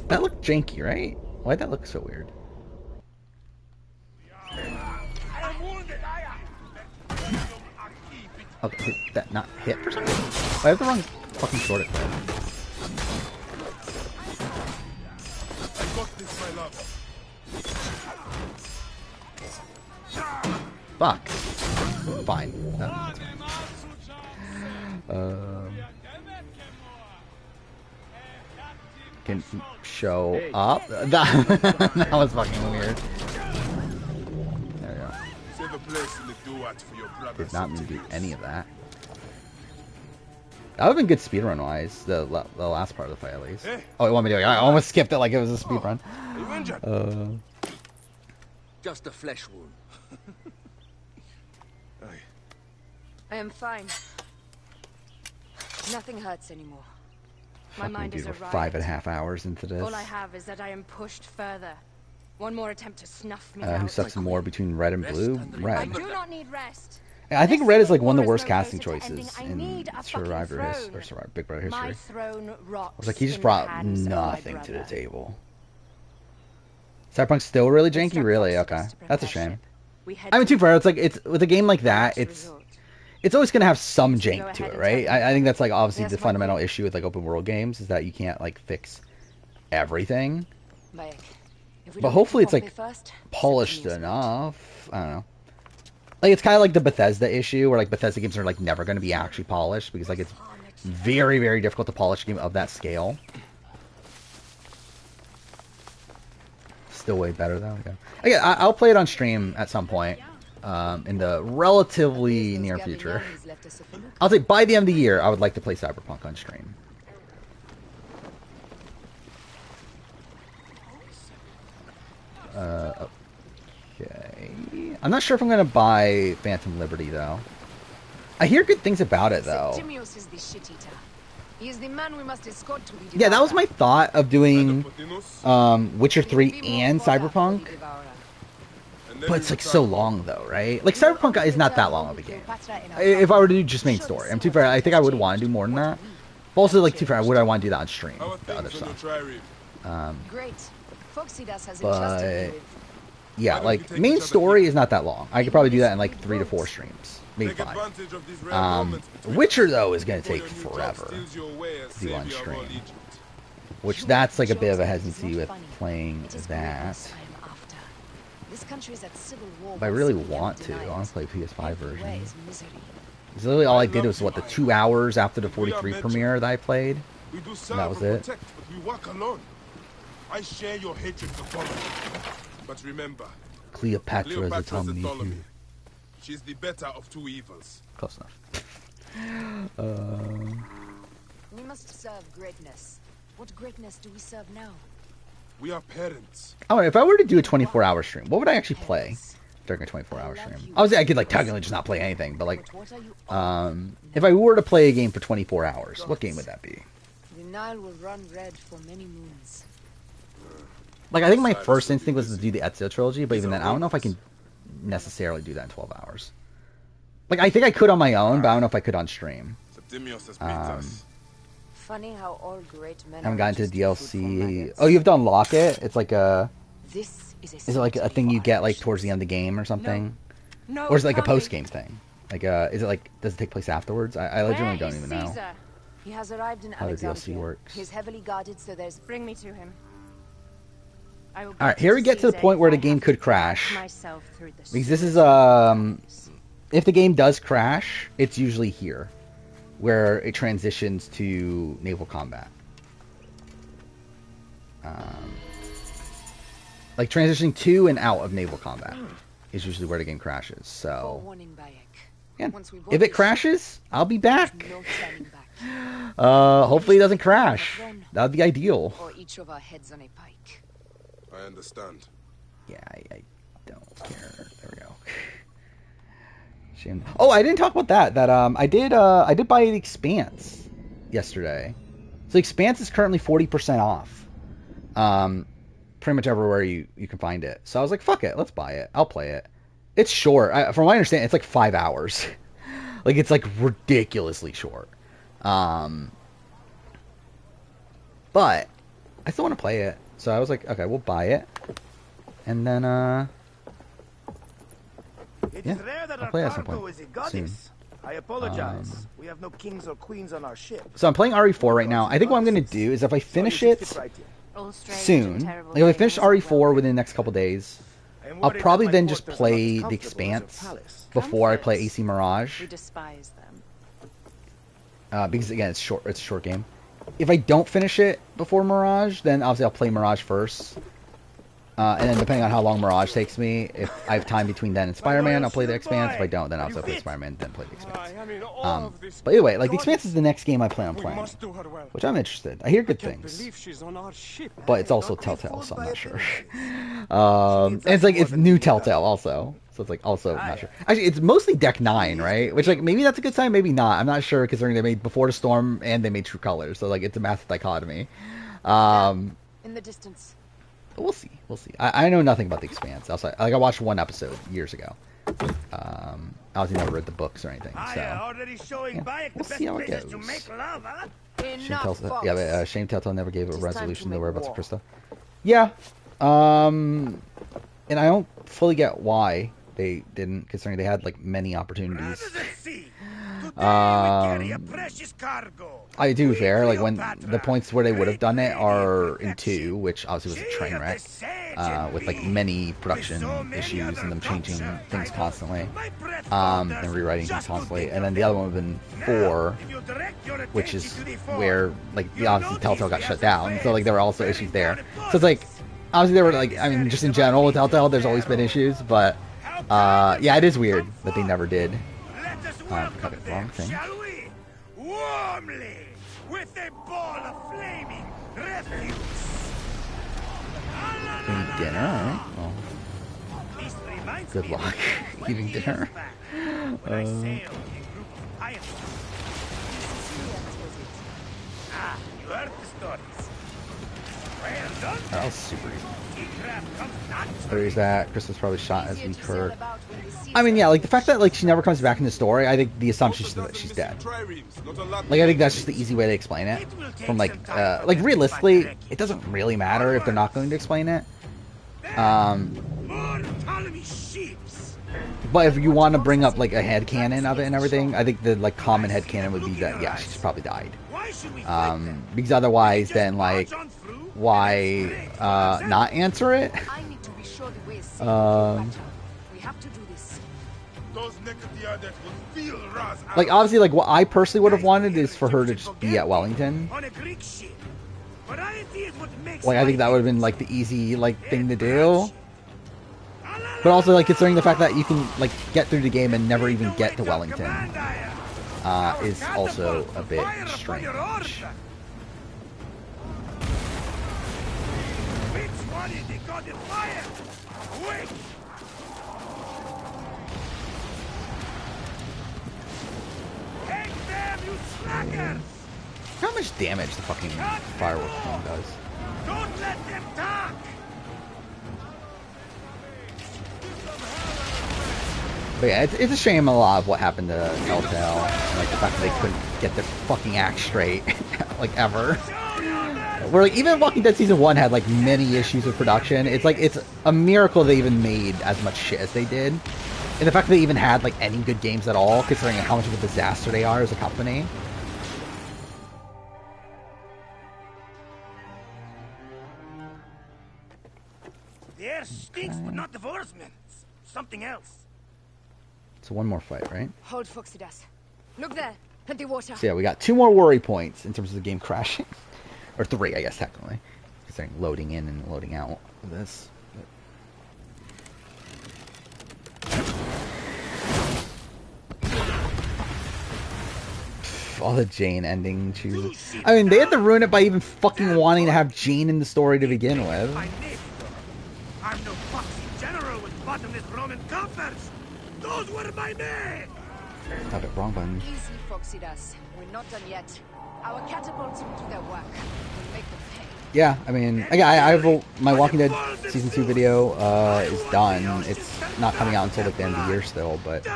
That looked janky, right? Why'd that look so weird? Okay, did that not hit for some reason? I have the wrong fucking sword equipped. I got this, my love. Fuck. Fine. No, that's fine. Can show up. That was fucking weird. There we go. Did not mean to do any of that. That would have been good speedrun wise. The last part of the fight at least. Oh, you want me to? I almost skipped it like it was a speedrun. Just a flesh wound. I am fine. Nothing hurts anymore. My mind is a riot. 5.5 hours into this. All I have is that I am pushed further. One more attempt to snuff me out. Who sucks more between red and blue? Red. I do not need rest. I think red is like one of the worst casting choices in Survivor Big Brother history. I was like, he just brought nothing to the table. Cyberpunk's still really janky, really? Okay, that's a shame. I mean, too far. It's like with a game like that, it's always gonna have some jank to it, right? I think that's like obviously the fundamental issue with like open world games is that you can't like fix everything. But hopefully it's like polished enough. I don't know. Like it's kind of like the Bethesda issue where like Bethesda games are like never going to be actually polished because like it's very, very difficult to polish a game of that scale. Still way better though. Okay. Again, I'll play it on stream at some point. in the relatively near future. I'll say by the end of the year, I would like to play Cyberpunk on stream. Okay. I'm not sure if I'm going to buy Phantom Liberty, though. I hear good things about it, though. Yeah, that was my thought of doing Witcher 3 and Cyberpunk. But it's like so long, though, right? Like, Cyberpunk is not that long of a game. If I were to do just main story. I'm too fair. I think I would want to do more than that. But also, like, too fair, would I want to do that on stream? The other stuff. But yeah, like, main story is not that long. I could probably do that in like 3 to 4 streams. Maybe 5. Witcher, though, is going to take forever to do on stream. Which, that's like a bit of a hesitancy with playing that. But I really want to. I want to play PS5 version. Because literally all I did was, what, the 2 hours after the 43 premiere that I played? And that was it. I share your hatred for Ptolemy. But remember, Cleopatra is a Ptolemy. She's the better of two evils. Close enough. We must serve greatness. What greatness do we serve now? We are parents. Oh, if I were to do a 24-hour stream, what would I actually play during a 24-hour stream? Obviously, I could like technically just not play anything, but like, if I were to play a game for 24 hours, what game would that be? The Nile will run red for many moons. Like, I think my first instinct was to do the Ezio trilogy, but even then, I don't know if I can necessarily do that in 12 hours. Like, I think I could on my own, but I don't know if I could on stream. Funny how all great men I haven't gotten to the DLC. Oh, you have to unlock it? It's like a... Is it like a thing you get, like, towards the end of the game or something? No, or is it like a post-game thing? Like, is it like... Does it take place afterwards? I legitimately don't even know He has arrived in how the DLC Alexandria. works. He's heavily guarded, so there's... Bring me to him. Alright, here we get to the point where the game could crash. Because this is, if the game does crash, it's usually here. Where it transitions to naval combat. Like, transitioning to and out of naval combat is usually where the game crashes, so... Yeah. If it crashes, I'll be back. Hopefully it doesn't crash. That would be ideal. Or each of our heads on a pike. I understand. Yeah, I don't care. There we go. Shame. Oh, I didn't talk about that. I did buy The Expanse yesterday. So The Expanse is currently 40% off. Pretty much everywhere you can find it. So I was like, fuck it, let's buy it. I'll play it. It's short. From what I understand, it's like 5 hours. Like, it's like ridiculously short. But I still want to play it. So I was like, okay, we'll buy it. And then, yeah, I'll play it at some point soon. I apologize. We have no kings or queens on our ship. So I'm playing RE4 right now. I think what I'm going to do is if I finish it soon, like if I finish RE4 within the next couple days, I'll probably then just play The Expanse before I play AC Mirage. We despise them. Because again, it's short. It's a short game. If I don't finish it before Mirage, then obviously I'll play Mirage first. And then depending on how long Mirage takes me, if I have time between then and Spider-Man, I'll play The Expanse. If I don't, then I'll also play Spider-Man, then play The Expanse. But either way, like, The Expanse is the next game I plan on playing, which I'm interested. I hear good things. But it's also Telltale, so I'm not sure. And it's like, it's new Telltale also. So it's like, also not sure. Actually, it's mostly Deck 9, right? Which, like, maybe that's a good sign, maybe not. I'm not sure, considering they made Before the Storm and they made True Colors. So, like, it's a massive dichotomy. In the distance. We'll see. We'll see. I know nothing about The Expanse. Also, like, I watched one episode years ago. I also never read the books or anything. So yeah, we'll see how it goes. Shame Telltale never gave a resolution to the whereabouts of Krista. Yeah. And I don't fully get why they didn't, considering they had like many opportunities. I do fair, like when the points where they would have done it are in 2, which obviously was a train wreck, with like many production issues and them changing things constantly, and rewriting things constantly, and then the other one would have been 4, which is where like the obviously Telltale got shut down, so like there were also issues there. So it's like obviously there were like, I mean, just in general with Telltale there's always been issues, but Yeah, it is weird that they never did. Cut it, wrong thing. Shall we? Warmly, with a ball of flaming refuse. Eating dinner, alright. Well, good luck eating dinner. That was super easy. There's that. Crystal's probably shot, as we've heard. I mean, yeah, like the fact that like she never comes back in the story, I think the assumption is that she's dead. Like I think that's just the easy way to explain it. From like realistically, it doesn't really matter if they're not going to explain it. But if you want to bring up like a headcanon of it and everything, I think the like common headcanon would be that yeah, she's probably died. Because otherwise, then like, why not answer it? Like obviously, like what I personally would have wanted is for her to just be at Wellington. Like I think that would have been like the easy like thing to do. But also like considering the fact that you can like get through the game and never even get to Wellington is also a bit strange. How much damage the fucking firework thing does? Don't let them talk. But yeah, it's a shame a lot of what happened to Telltale, and, like the fact that they couldn't get their fucking act straight, like ever. Where like even Walking Dead season 1 had like many issues with production. It's like it's a miracle they even made as much shit as they did, and the fact that they even had like any good games at all, considering how much of a disaster they are as a company. The air stinks, but not the horsemen. Something else. So one more fight, right? Hold Foxidas. Look there, at the water. So yeah, we got 2 more worry points in terms of the game crashing. Or 3, I guess, technically. Considering loading in and loading out of this. All the Jane ending chooses. I mean, they had to ruin it by even fucking wanting to have Jane in the story to begin with. I'm no foxy general with bottomless Roman coffers. Those were my men. Stop it, wrong button. Easy, Foxidas. We're not done yet. Our catapults will do their work. We'll make them pay. Yeah, I mean, I have my Walking Dead Season 2 video is done. It's not coming out until like the end of the year still, but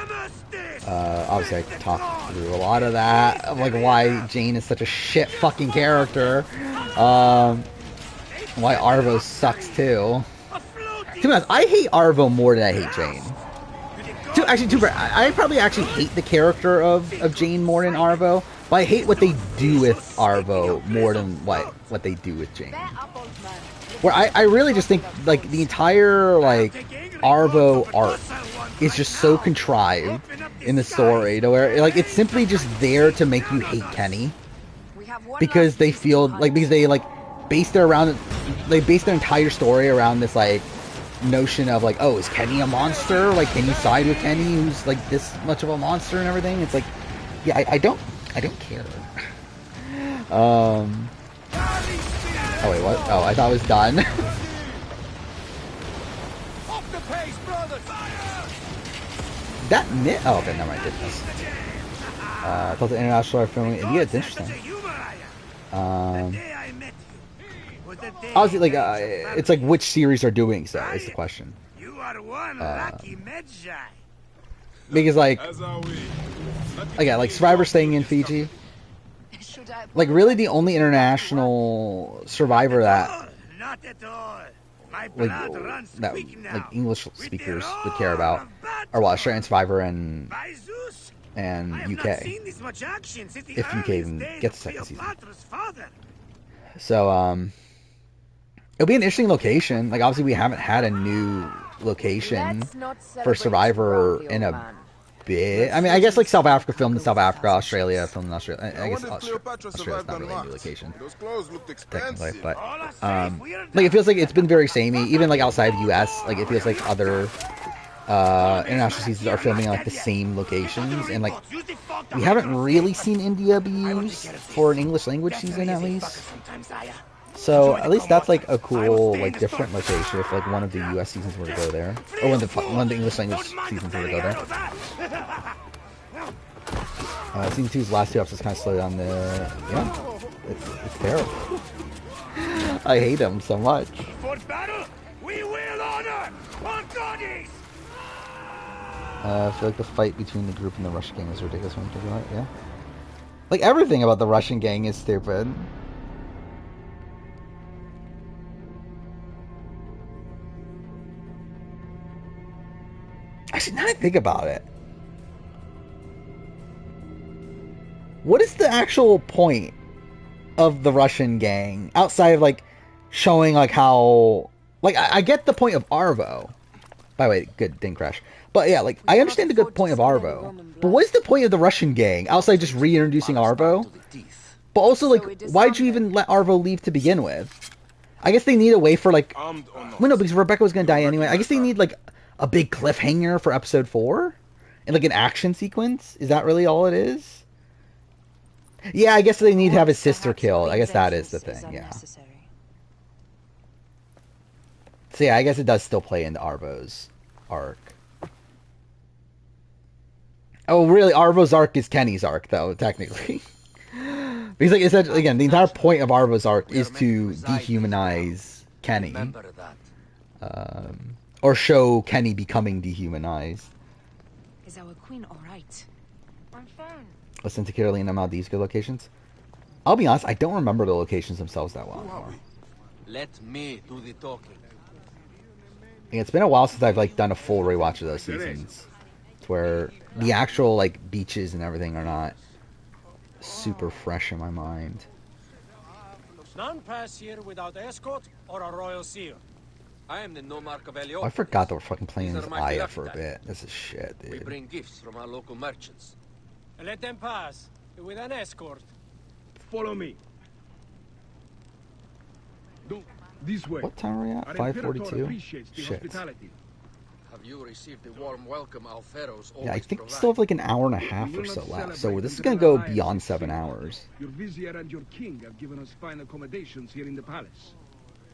obviously I talked through a lot of that, of like why Jane is such a shit fucking character, why Arvo sucks too. To be honest, I hate Arvo more than I hate Jane. I probably actually hate the character of Jane more than Arvo, but I hate what they do with Arvo more than what they do with Jane. Where I really just think like the entire like Arvo arc is just so contrived in the story to where like it's simply just there to make you hate Kenny because they feel like because they like base their entire story around this like notion of like, oh, is Kenny a monster? Like, can you side with Kenny, who's like this much of a monster and everything? It's like, yeah, I don't care. Oh wait, what? Oh, I thought it was done. That mid. Oh, okay, never mind. I did this. I thought the international are filming India. It's interesting. Obviously, like, it's like which series are doing so is the question. Because like, again, like Survivor's staying in Fiji. Like, really, the only international Survivor that like English speakers would care about are what Australian Survivor and UK. If UK even gets a second season. So it'll be an interesting location. Like, obviously, we haven't had a new location for Survivor in a bit. I mean, I guess like South Africa filmed in South Africa, Australia filmed in Australia. I guess Australia's not really a new location technically, but like it feels like it's been very samey. Even like outside the US, like it feels like other international seasons are filming like the same locations, and like we haven't really seen India be used for an English language season at least. So at least that's like a cool, like different location if like one of the U.S. seasons were to go there, or one of the English language seasons were to go there. Season 2's last 2 episodes kind of slowed down the. Yeah, it's terrible. I hate him so much. For battle, we will honor our bodies. I feel like the fight between the group and the Russian gang is ridiculous when you think about it. Yeah, like everything about the Russian gang is stupid. Actually, now I think about it, what is the actual point of the Russian gang outside of like showing like how like I get the point of Arvo. By the way, good, didn't crash. But yeah, like I understand the good point of Arvo. But what is the point of the Russian gang outside just reintroducing Arvo? But also like, why'd you even let Arvo leave to begin with? I guess they need a way for like, well, no, because Rebecca was gonna die anyway. I guess they need like a big cliffhanger for episode 4 and like an action sequence. Is that really all it is? Yeah, I guess they need to have his sister killed. I guess that is the thing. Yeah. So yeah, I guess it does still play into Arvo's arc. Oh, really? Arvo's arc is Kenny's arc, though, technically. Because, like, essentially, again, the entire point of Arvo's arc is to dehumanize Kenny. Or show Kenny becoming dehumanized. Is our queen alright? I'm fine. Listen to Carolina about these good locations. I'll be honest, I don't remember the locations themselves that well anymore. Let me do the talking. It's been a while since I've like done a full rewatch of those seasons. It's where the actual like beaches and everything are not super fresh in my mind. None pass here without escort or a royal seal. I am the nomarch of Elio. Oh, I forgot that we're fucking playing as Aya for a bit. This is shit, dude. We bring gifts from our local merchants. Let them pass with an escort. Follow me. This way. What time are we at? 5:42? Shit. Have you received the warm welcome our pharaohs Yeah, I think we still have like an hour and a half or so left. So this is gonna go beyond 7 hours. Your vizier and your king have given us fine accommodations here in the palace.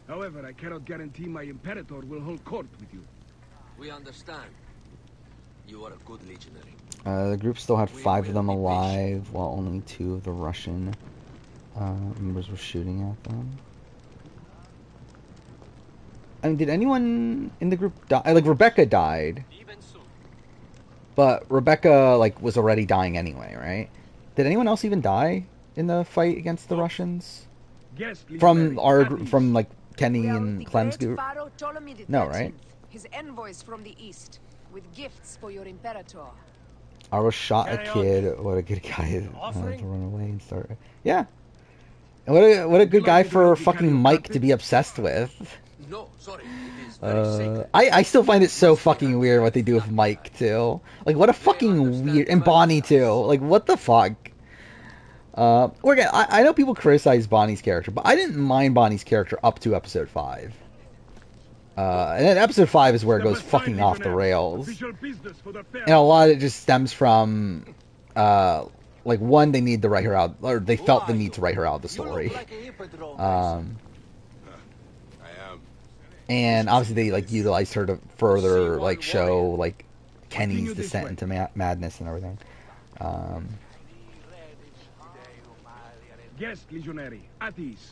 However, I cannot guarantee my imperator will hold court with you. We understand. You are a good legionary. The group still had 5 of them alive, while only 2 of the Russian members were shooting at them. I mean, did anyone in the group die? Like, Rebecca died. But Rebecca, like, was already dying anyway, right? Did anyone else even die in the fight against the Russians? From like, Kenny and Clem's group? No, right? His envoys from the east, with gifts for your imperator. I was shot a kid. What a good guy to run away and start. Yeah. What a good guy for fucking Mike to be obsessed with. No, sorry. It is very I still find it so fucking weird what they do with Mike too. Like, what a fucking weird, and Bonnie too. Like, what the fuck? Again, I know people criticize Bonnie's character, but I didn't mind Bonnie's character up to episode 5. And then episode 5 is where it goes fucking off the rails. And a lot of it just stems from, like, one, they need to write her out, or they felt the need to write her out of the story. And obviously they, like, utilized her to further, like, show, like, Kenny's descent into madness and everything. Yes, legionary, at ease.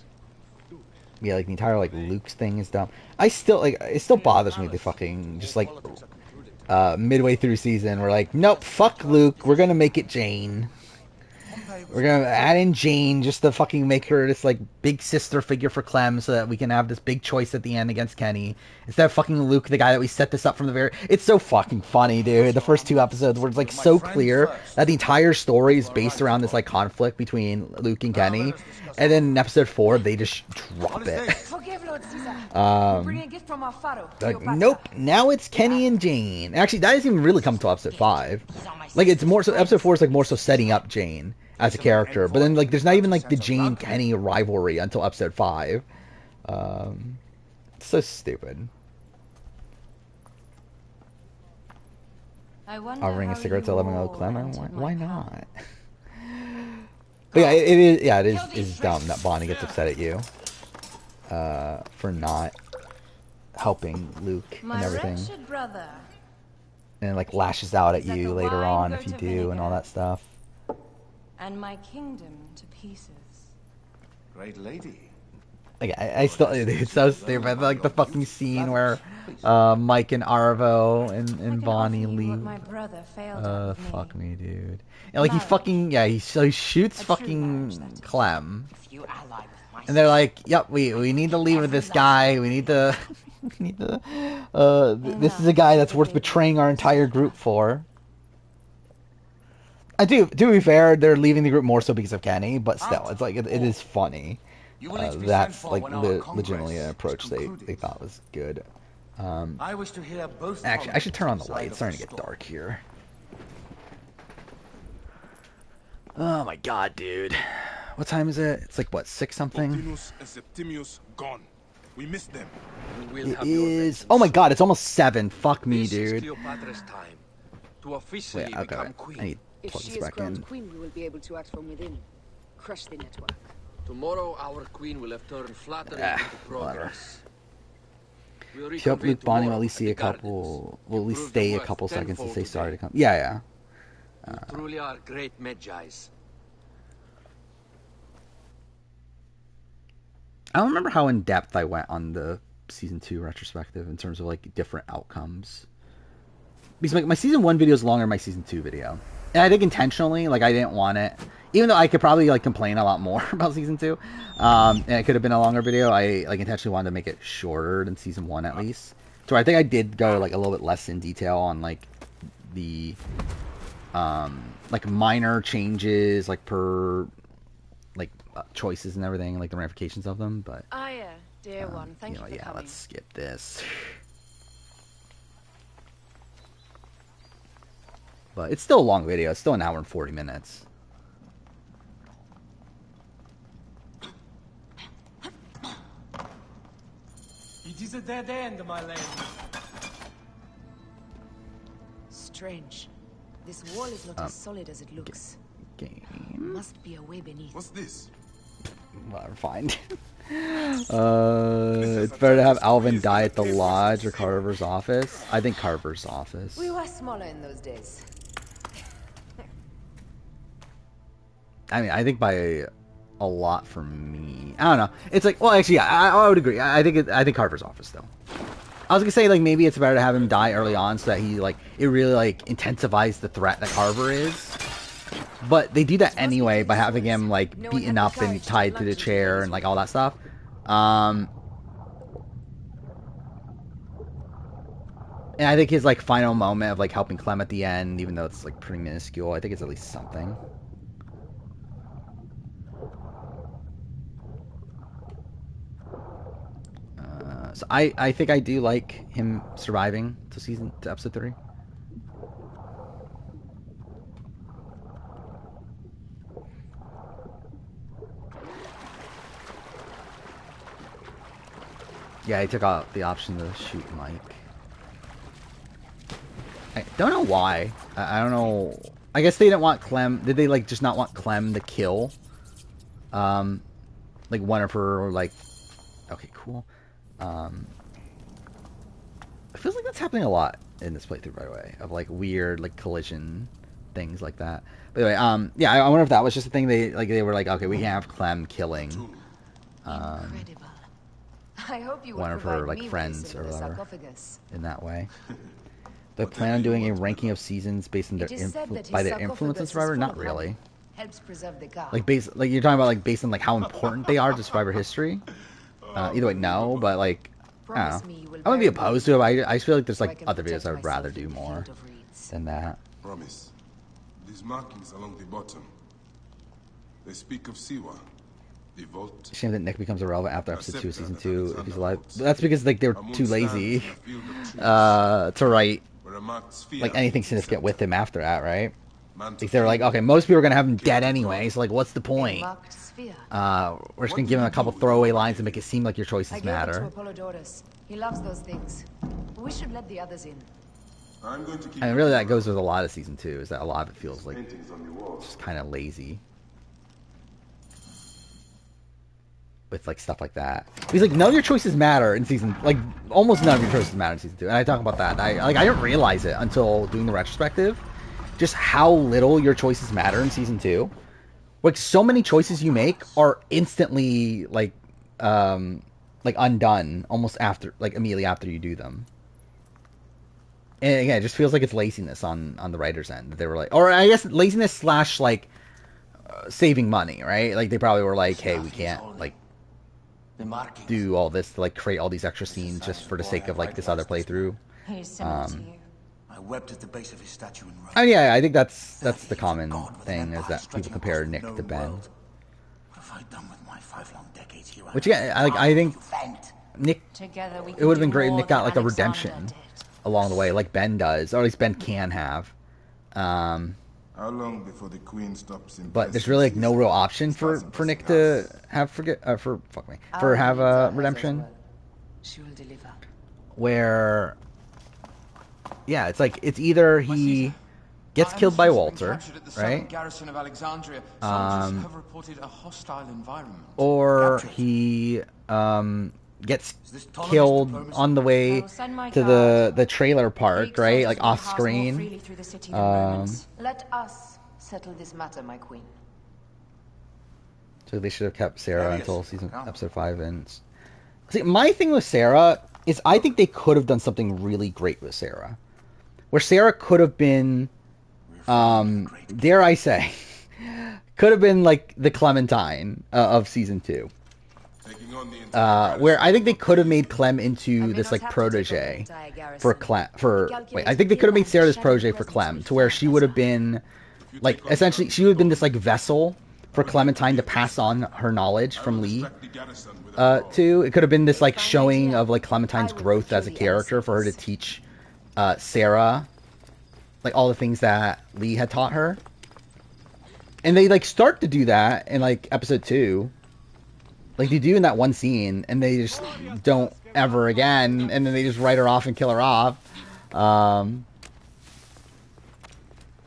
Yeah, like, the entire, like, Luke's thing is dumb. I still, like, it still bothers me, they fucking, just, like, midway through season, we're like, nope, fuck Luke, we're gonna make it Jane. We're gonna add in Jane just to fucking make her this, like, big sister figure for Clem so that we can have this big choice at the end against Kenny. Instead of fucking Luke, the guy that we set this up from the very... It's so fucking funny, dude. The first 2 episodes where it's, like, so clear that the entire story is based around this, like, conflict between Luke and Kenny. And then in episode 4, they just drop it. Like, nope, now it's Kenny and Jane. Actually, that doesn't even really come until episode 5. Like, it's more so... Episode 4 is, like, more so setting up Jane as a character, but then, like, there's not even, like, the Jane-Kenny rivalry until episode 5. It's so stupid. Offering a cigarette to 11-year-old Clem? Why not? But yeah, it is dumb that Bonnie gets upset at you for not helping Luke and everything, and like lashes out at you later on if you do and all that stuff. And my kingdom to pieces. Great lady. Like I still, it's so stupid. Like the fucking scene where Mike and Arvo and Bonnie leave. Fuck me, dude. And like he fucking he shoots fucking Clem. And they're like, "Yep, we need to leave with this guy. We need to this is a guy that's worth betraying our entire group for." To be fair, they're leaving the group more so because of Kenny, but still, it's like it is funny. That's like legitimately an approach they thought was good. I wish to hear both. Actually, I should turn on the light. It's starting to get dark here. Oh my god, dude. What time is it? It's like what, 6 something? Fortinus and Septimius gone. We missed them. It is. Oh my god, it's almost 7. Fuck me, dude. Wait, okay. I need to plug this back in. Queen, we will be able to act from within. Crush the network. Tomorrow, our queen will have turned flattery into progress. Hope Luke Bonnie will at least see a couple. Will at least stay a couple seconds and say sorry to come. Yeah. You truly are great Magi's. I don't remember how in depth I went on the season 2 retrospective in terms of like different outcomes. Because like my season 1 video is longer than my season 2 video, and I think intentionally, like I didn't want it. Even though I could probably like complain a lot more about season 2, and it could have been a longer video, I like intentionally wanted to make it shorter than season 1 at least. So I think I did go like a little bit less in detail on like the like minor changes like per like choices and everything, like the ramifications of them. But dear one, thank you for coming. Let's skip this. But it's still a long video. It's still an hour and 40 minutes. It is a dead end, my lady. Strange. This wall is not as solid as it looks. Game. Must be a way beneath. What's this? Well, fine. It's better to have Alvin die at the lodge or Carver's office. I think Carver's office. We were smaller in those days. I mean, I think by a lot for me. I don't know. It's like, well, actually, yeah, I would agree. I think Carver's office though. I was gonna say like maybe it's better to have him die early on so that he like it really like intensifies the threat that Carver is. But they do that anyway by having him like beaten up and tied to the chair and like all that stuff. And I think his like final moment of like helping Clem at the end, even though it's like pretty minuscule, I think it's at least something. So I think I do like him surviving to episode 3. Yeah, he took out the option to shoot Mike. I don't know why. I don't know. I guess they didn't want Clem. Did they like just not want Clem to kill? Like one of her like. Okay, cool. It feels like that's happening a lot in this playthrough, by the way, of like weird like collision things like that. But anyway, yeah, I wonder if that was just a thing they were like, okay, we can't have Clem killing I hope you one of her like friends or whatever in that way. They plan on doing a ranking of seasons based on their by their influence on Survivor? Not really. Helps preserve the car. Like like you're talking about like based on like how important they are to Survivor history. Either way, no, but like I don't know. I wouldn't be opposed to it. But I just feel like there's like other videos I would rather do more than that. Promise. These markings along the bottom. They speak of Siwa. The vault. Shame that Nick becomes irrelevant after episode 2 of season 2 if he's alive. But that's because like they're too lazy to write like anything significant with him after that, right? Like they were like, okay, most people are gonna have him dead anyway, so like, what's the point? We're just gonna give him a couple throwaway lines to make it seem like your choices matter. He loves those things. We should let the others in. And really, that goes with a lot of season 2. Is that a lot of it feels like just kind of lazy with like stuff like that. Because like none of your choices matter in season, like almost none of your choices matter in season 2. And I talk about that. I didn't realize it until doing the retrospective, just how little your choices matter in season 2. Like so many choices you make are instantly like undone almost after, like immediately after you do them. And again, it just feels like it's laziness on the writer's end. They were like, or I guess laziness slash like saving money, right? Like they probably were like, hey, we can't like do all this to like create all these extra scenes just for the sake of like this other playthrough. I wept at the base of his statue in Rome. Oh yeah, I think that's the common thing is that people compare Nick to Ben. What have I done with my 5 long decades here? Which yeah, I think Nick, it would have been great if Nick got like a redemption along the way, like Ben does, or at least Ben can have. How long before the Queen stops in? But there's really like no real option for Nick to have have a redemption. She will deliver. Where, yeah, it's like it's either he gets killed by Walter, right? Garrison of Alexandria. Soldiers have reported a hostile environment. Or he gets killed on the way to the trailer park, right? Like off screen. Let us settle this matter, my queen. So they should have kept Sarah until episode 5 ends. See, my thing with Sarah is I think they could have done something really great with Sarah. Where Sarah could have been, dare I say, could have been like the Clementine of season 2. Where I think they could have made Clem into this like protege for Clem. I think they could have made Sarah this protege for Clem, to where she would have been like essentially she would have been this like vessel for Clementine to pass on her knowledge from Lee to. It could have been this like showing of like Clementine's growth as a character for her to teach Sarah like all the things that Lee had taught her. And they like start to do that in like episode 2. Like they do in that one scene, and they just don't ever again, and then they just write her off and kill her off.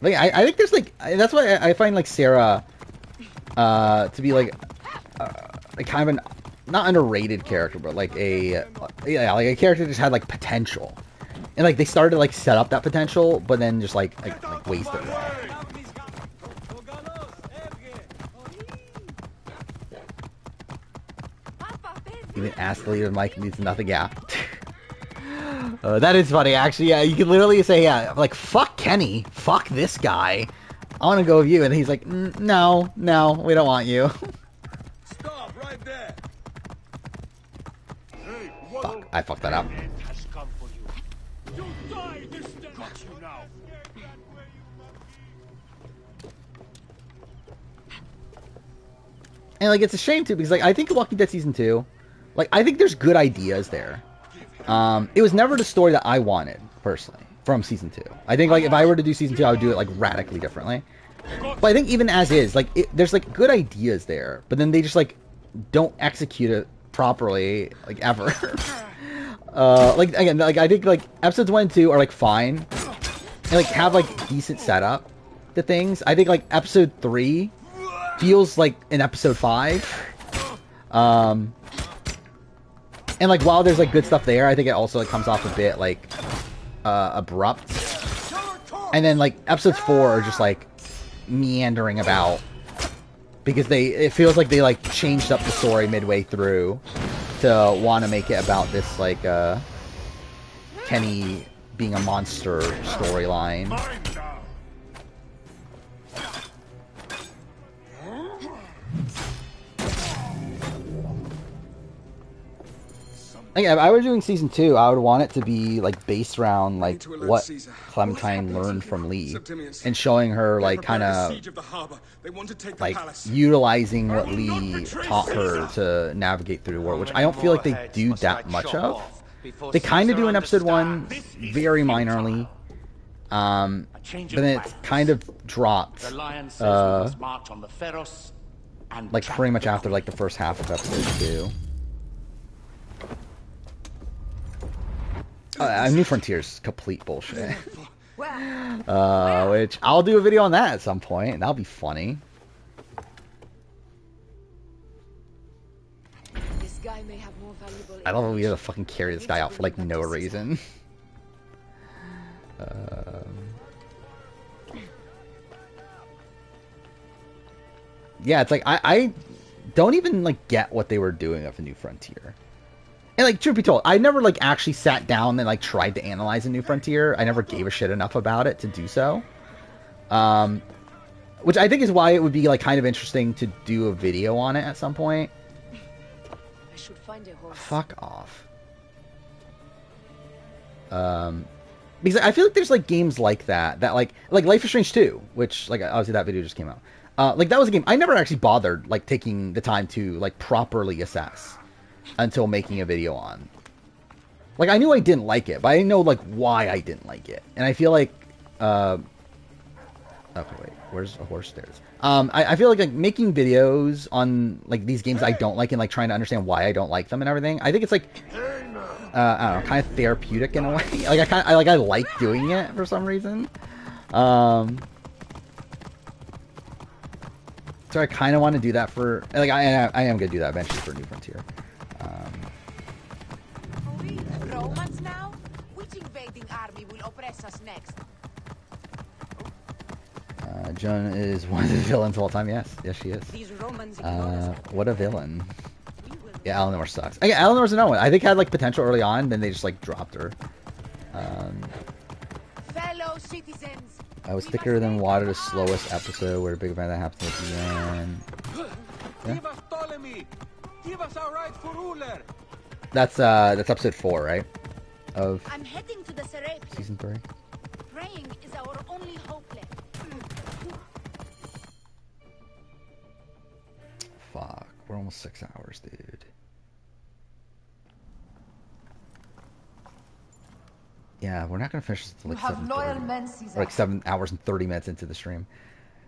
Like I think there's like that's why I find like Sarah to be like kind of an not underrated character, but like a character that just had like potential, and like they started to like set up that potential, but then just like waste it away. Even ask the leader of Mike means nothing. Yeah. That is funny, actually. Yeah, you could literally say, yeah, like, fuck Kenny. Fuck this guy. I want to go with you. And he's like, no, we don't want you. Stop right there. Hey, fuck, I fucked that up. And, like, it's a shame, too, because, like, I think Walking Dead Season 2, like, I think there's good ideas there. It was never the story that I wanted, personally, from Season 2. I think, like, if I were to do Season 2, I would do it, like, radically differently. But I think even as is, like, there's, like, good ideas there, but then they just, like, don't execute it properly, like, ever. Like, again, like, I think, like, episodes 1 and 2 are, like, fine, and, like, have, like, decent setup to things. I think, like, episode 3 feels like an episode 5. And, like, while there's, like, good stuff there, I think it also, like, comes off a bit, like, abrupt. And then, like, episodes 4 are just, like, meandering about. Because it feels like they, like, changed up the story midway through to want to make it about this, like, Kenny being a monster storyline. Like, if I were doing Season 2, I would want it to be, like, based around, like, what Clementine learned from Lee. And showing her, like, kind of, like, utilizing what Lee taught her to navigate through the war, which I don't feel like they do that much of. They kind of do in Episode 1, very minorly. But then it's kind of dropped, like, pretty much after, like, the first half of Episode 2. New Frontier's complete bullshit. Which I'll do a video on that at some point. That'll be funny. This guy may have more valuable. I love that we have to fucking carry this guy out for like no reason. Yeah, it's like I don't even like get what they were doing of a New Frontier. And like, truth be told, I never like actually sat down and like tried to analyze a New Frontier. I never gave a shit enough about it to do so. Which I think is why it would be like kind of interesting to do a video on it at some point. I should find a horse. Fuck off. Because I feel like there's like games like that like Life is Strange 2, which like obviously that video just came out. Like that was a game I never actually bothered like taking the time to like properly assess until making a video on. Like I knew I didn't like it, but I didn't know like why I didn't like it. And I feel like okay, wait, where's a horse? There it is. I feel like making videos on like these games I don't like and like trying to understand why I don't like them and everything. I think it's like I don't know, kind of therapeutic in a way. Like I like doing it for some reason. So I kind of want to do that for like I am gonna do that eventually for New Frontier. Romans now? Which invading army will oppress us next? Joan is one of the villains of all time. Yes, she is. What a villain. Yeah, Eleanor sucks. Okay, Eleanor's another one. I think had like potential early on, then they just like dropped her. Fellow citizens. I was thicker than water, the slowest episode where a big event that happened at the end. Yeah. Give us our rightful ruler. That's episode 4, right? Of I'm heading to the Serapis. season 3. Praying is our only hope left. Fuck, we're almost 6 hours, dude. Yeah, we're not gonna finish this until like 7:30. Like 7 hours and 30 minutes into the stream.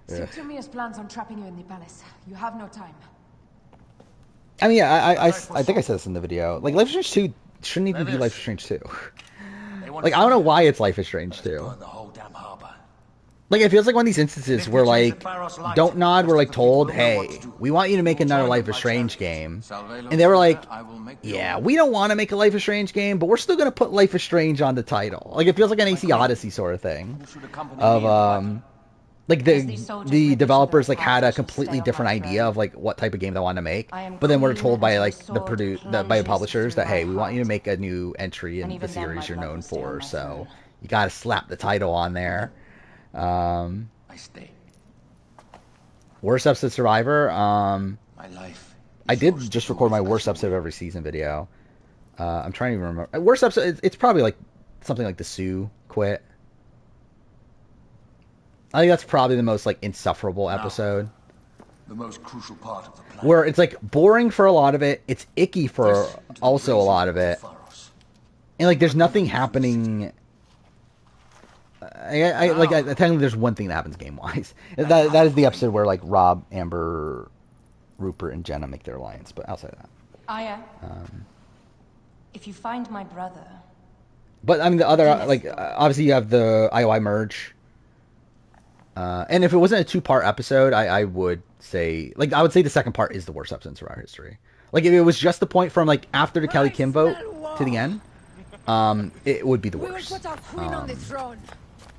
Stick to me as plans on trapping you in the palace. You have no time. I mean, yeah, I think I said this in the video. Like, Life is Strange 2 shouldn't even be Life is Strange 2. Like, I don't know why it's Life is Strange 2. Like, it feels like one of these instances where, like, Don't Nod were, like, told, hey, we want you to make another Life is Strange game. And they were like, yeah, we don't want to make a Life is Strange game, but we're still going to put Life is Strange on the title. Like, it feels like an AC Odyssey sort of thing. Of, like the developers like had a completely different idea of like what type of game they wanted to make, but then we're told by like by the publishers that hey, we want you to make a new entry in the series you're known for, so you got to slap the title on there. Worst episode Survivor. I did just record my worst episode of every season video. I'm trying to even remember. Worst episode. It's probably like something like the Sue quit. I think that's probably the most like insufferable episode. The most crucial part of the plan. Where it's like boring for a lot of it, it's icky for also a lot of it, and like there's nothing happening. Technically there's one thing that happens game wise. That is the episode where like Rob, Amber, Rupert, and Jenna make their alliance. But outside of that, Aya, if you find my brother. But I mean the other like obviously you have the IOI merge. And if it wasn't a 2-part episode, I would say, like, I would say the second part is the worst episode in Survivor history. Like, if it was just the point from, like, after the Kelly Kim vote to the end, it would be the worst.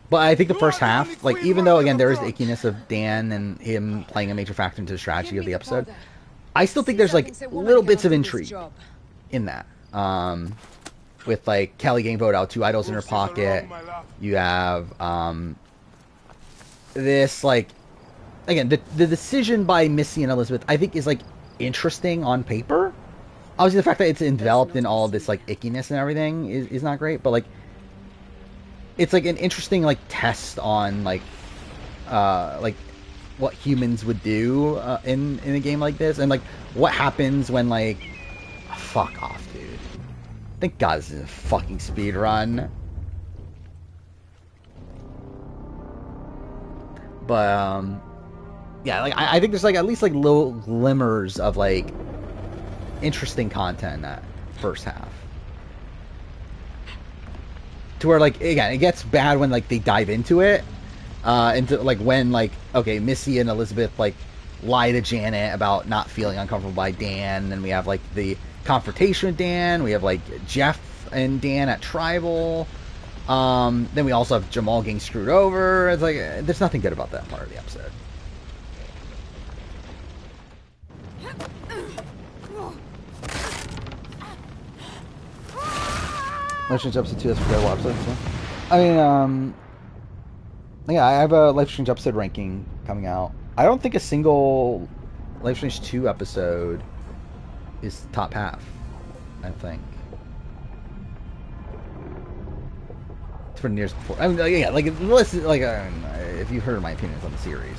But I think the first half, like, even though, again, there is the ickiness of Dan and him playing a major factor into the strategy of the episode, I still think there's, like, little bits of intrigue in that. With, like, Kelly getting voted out, 2 idols in her pocket, you have, this, like, again, the decision by Missy and Elizabeth, I think, is, like, interesting on paper. Obviously, the fact that it's enveloped in all this, like, ickiness and everything is not great, but, like, it's, like, an interesting, like, test on, like, what humans would do in a game like this, and, like, what happens when, like, fuck off, dude. Thank God this is a fucking speed run. But, yeah, like, I think there's, like, at least, like, little glimmers of, like, interesting content in that first half. to where like again it gets bad when like they dive into it, into like when like okay Missy and Elizabeth like lie to Janet about not feeling uncomfortable by Dan, and we have like the confrontation with Dan. We have like Jeff and Dan at Tribal. Then we also have Jamal getting screwed over. It's like there's nothing good about that part of the episode. Life Strange episode 2 is forgettable episode. So. I mean, yeah, I have a Life Strange episode ranking coming out. I don't think a single Life Strange 2 episode is top half. I don't think. It's for years before. I mean, yeah, like the list, like if you've heard my opinions on the series,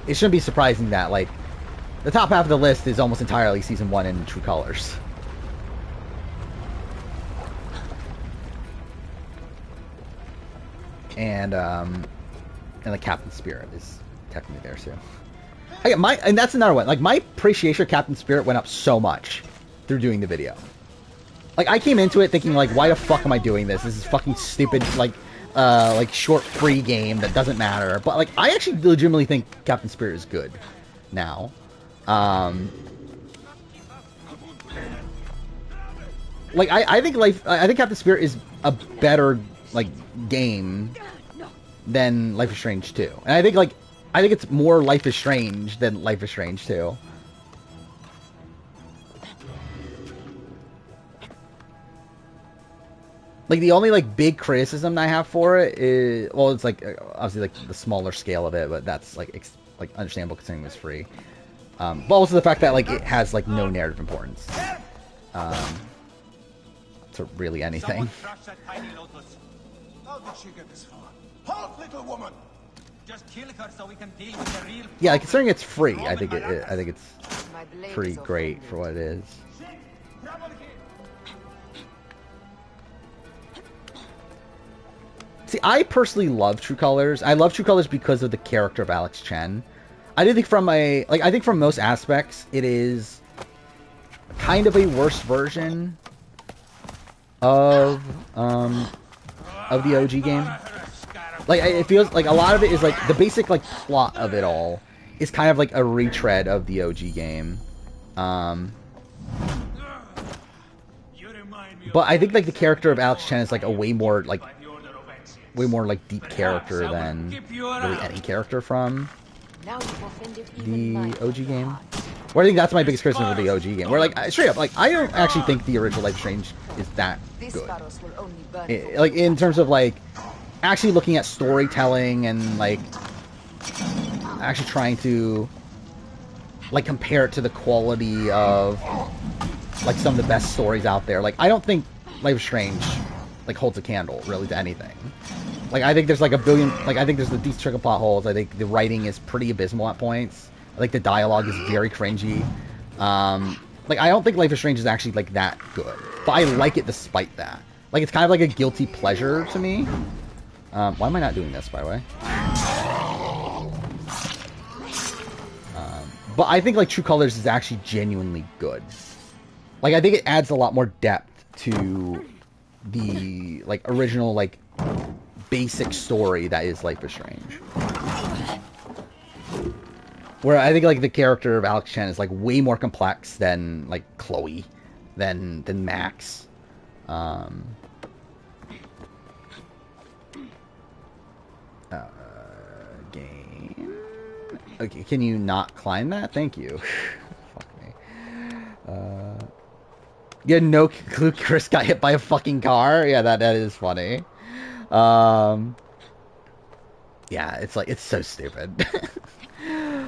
it shouldn't be surprising that like the top half of the list is almost entirely season 1 in True Colors. And the Captain Spirit is technically there too. And that's another one. Like my appreciation of Captain Spirit went up so much through doing the video. Like I came into it thinking like, why the fuck am I doing this? This is fucking stupid. Like short free game that doesn't matter. But like I actually legitimately think Captain Spirit is good now. Like I think Captain Spirit is a better like game than Life is Strange 2. And I think it's more Life is Strange than Life is Strange 2. Like the only like big criticism I have for it is, well, it's like obviously like the smaller scale of it, but that's like understandable considering it was free. But also the fact that like it has like no narrative importance to really anything. How did she get this far? Halt, little woman! Just kill her so we can deal with the real. Yeah, like, considering it's free, I think it's pretty great for what it is. See, I personally love True Colors. I love True Colors because of the character of Alex Chen. I do think I think from most aspects, it is kind of a worse version of the OG game. Like it feels like a lot of it is like the basic like plot of it all is kind of like a retread of the OG game. But I think like the character of Alex Chen is like a way more like deep character than really any character from the OG game. Where I think that's my biggest criticism of the OG game. Where like straight up, like I don't actually think the original Life is Strange is that good. Like in terms of like actually looking at storytelling and like actually trying to like compare it to the quality of like some of the best stories out there. Like I don't think Life is Strange like holds a candle really to anything. Like I think there's like a billion, like I think there's the decent trick of plot holes. I think the writing is pretty abysmal at points. I think the dialogue is very cringy. Like I don't think Life is Strange is actually like that good, but I like it despite that. Like it's kind of like a guilty pleasure to me. Why am I not doing this, by the way? But I think like True Colors is actually genuinely good. Like I think it adds a lot more depth to the like original like basic story that is Life is Strange. Where I think like the character of Alex Chen is like way more complex than like Chloe, than Max. Game. Okay, can you not climb that? Thank you. Fuck me. Yeah, no clue Chris got hit by a fucking car. Yeah, that is funny. Yeah, it's like it's so stupid.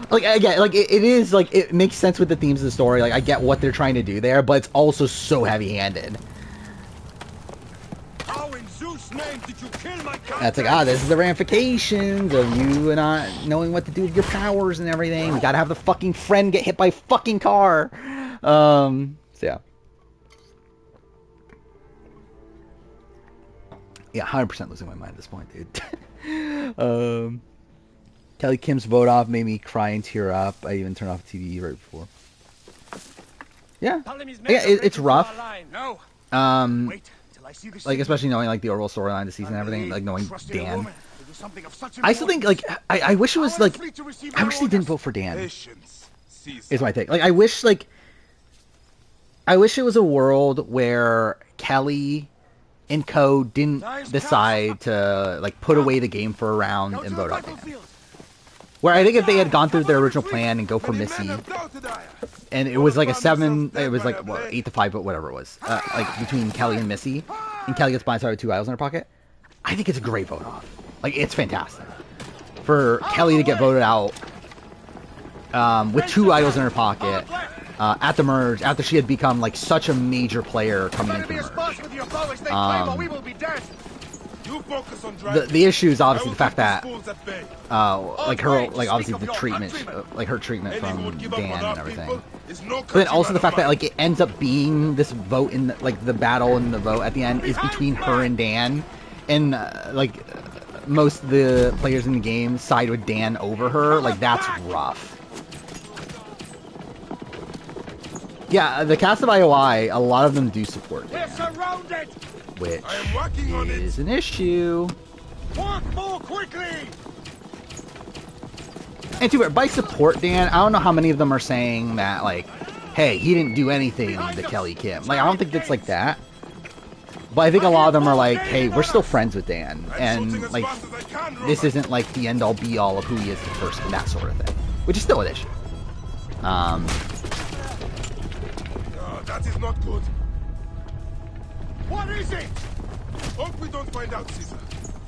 Like again, like it is like it makes sense with the themes of the story. Like I get what they're trying to do there, but it's also so heavy-handed. How in Zeus' name did you kill my That's like, this is the ramifications of you not knowing what to do with your powers and everything. We gotta have the fucking friend get hit by a fucking car. So yeah. Yeah, 100% losing my mind at this point, dude. Kelly Kim's vote off made me cry and tear up. I even turned off the TV right before. Yeah. Yeah, it's rough. like especially knowing like the overall storyline of the season and everything, like knowing Dan. I still think like I wish it was like I wish they didn't vote for Dan. Is my take. Like I wish it was a world where Kelly and Co didn't decide to like put away the game for a round and vote out Dan. Where I think if they had gone through their original plan and go for Missy, and it was like a 7, it was like what, 8-5, but whatever it was, like between Kelly and Missy, and Kelly gets blindsided with 2 idols in her pocket, I think it's a great vote off. Like it's fantastic for Kelly to get voted out with 2 idols in her pocket at the merge after she had become like such a major player coming into the merge. The issue is obviously the fact that like her, like obviously the treatment, like her treatment from Dan and everything, but then also the fact that like it ends up being this vote in the, like the battle and the vote at the end is between her and Dan, and like most of the players in the game side with Dan over her. Like that's rough. Yeah, the cast of IOI, a lot of them do support Dan, which is an issue. Work more quickly. And to by support Dan, I don't know how many of them are saying that like, hey, he didn't do anything to Kelly Kim. Like I don't think it's like that. But I think a lot of them are like, hey, we're still friends with Dan, and like this isn't like the end all be all of who he is as a person, that sort of thing, which is still an issue. That is not good. What is it? Hope we don't find out, Caesar.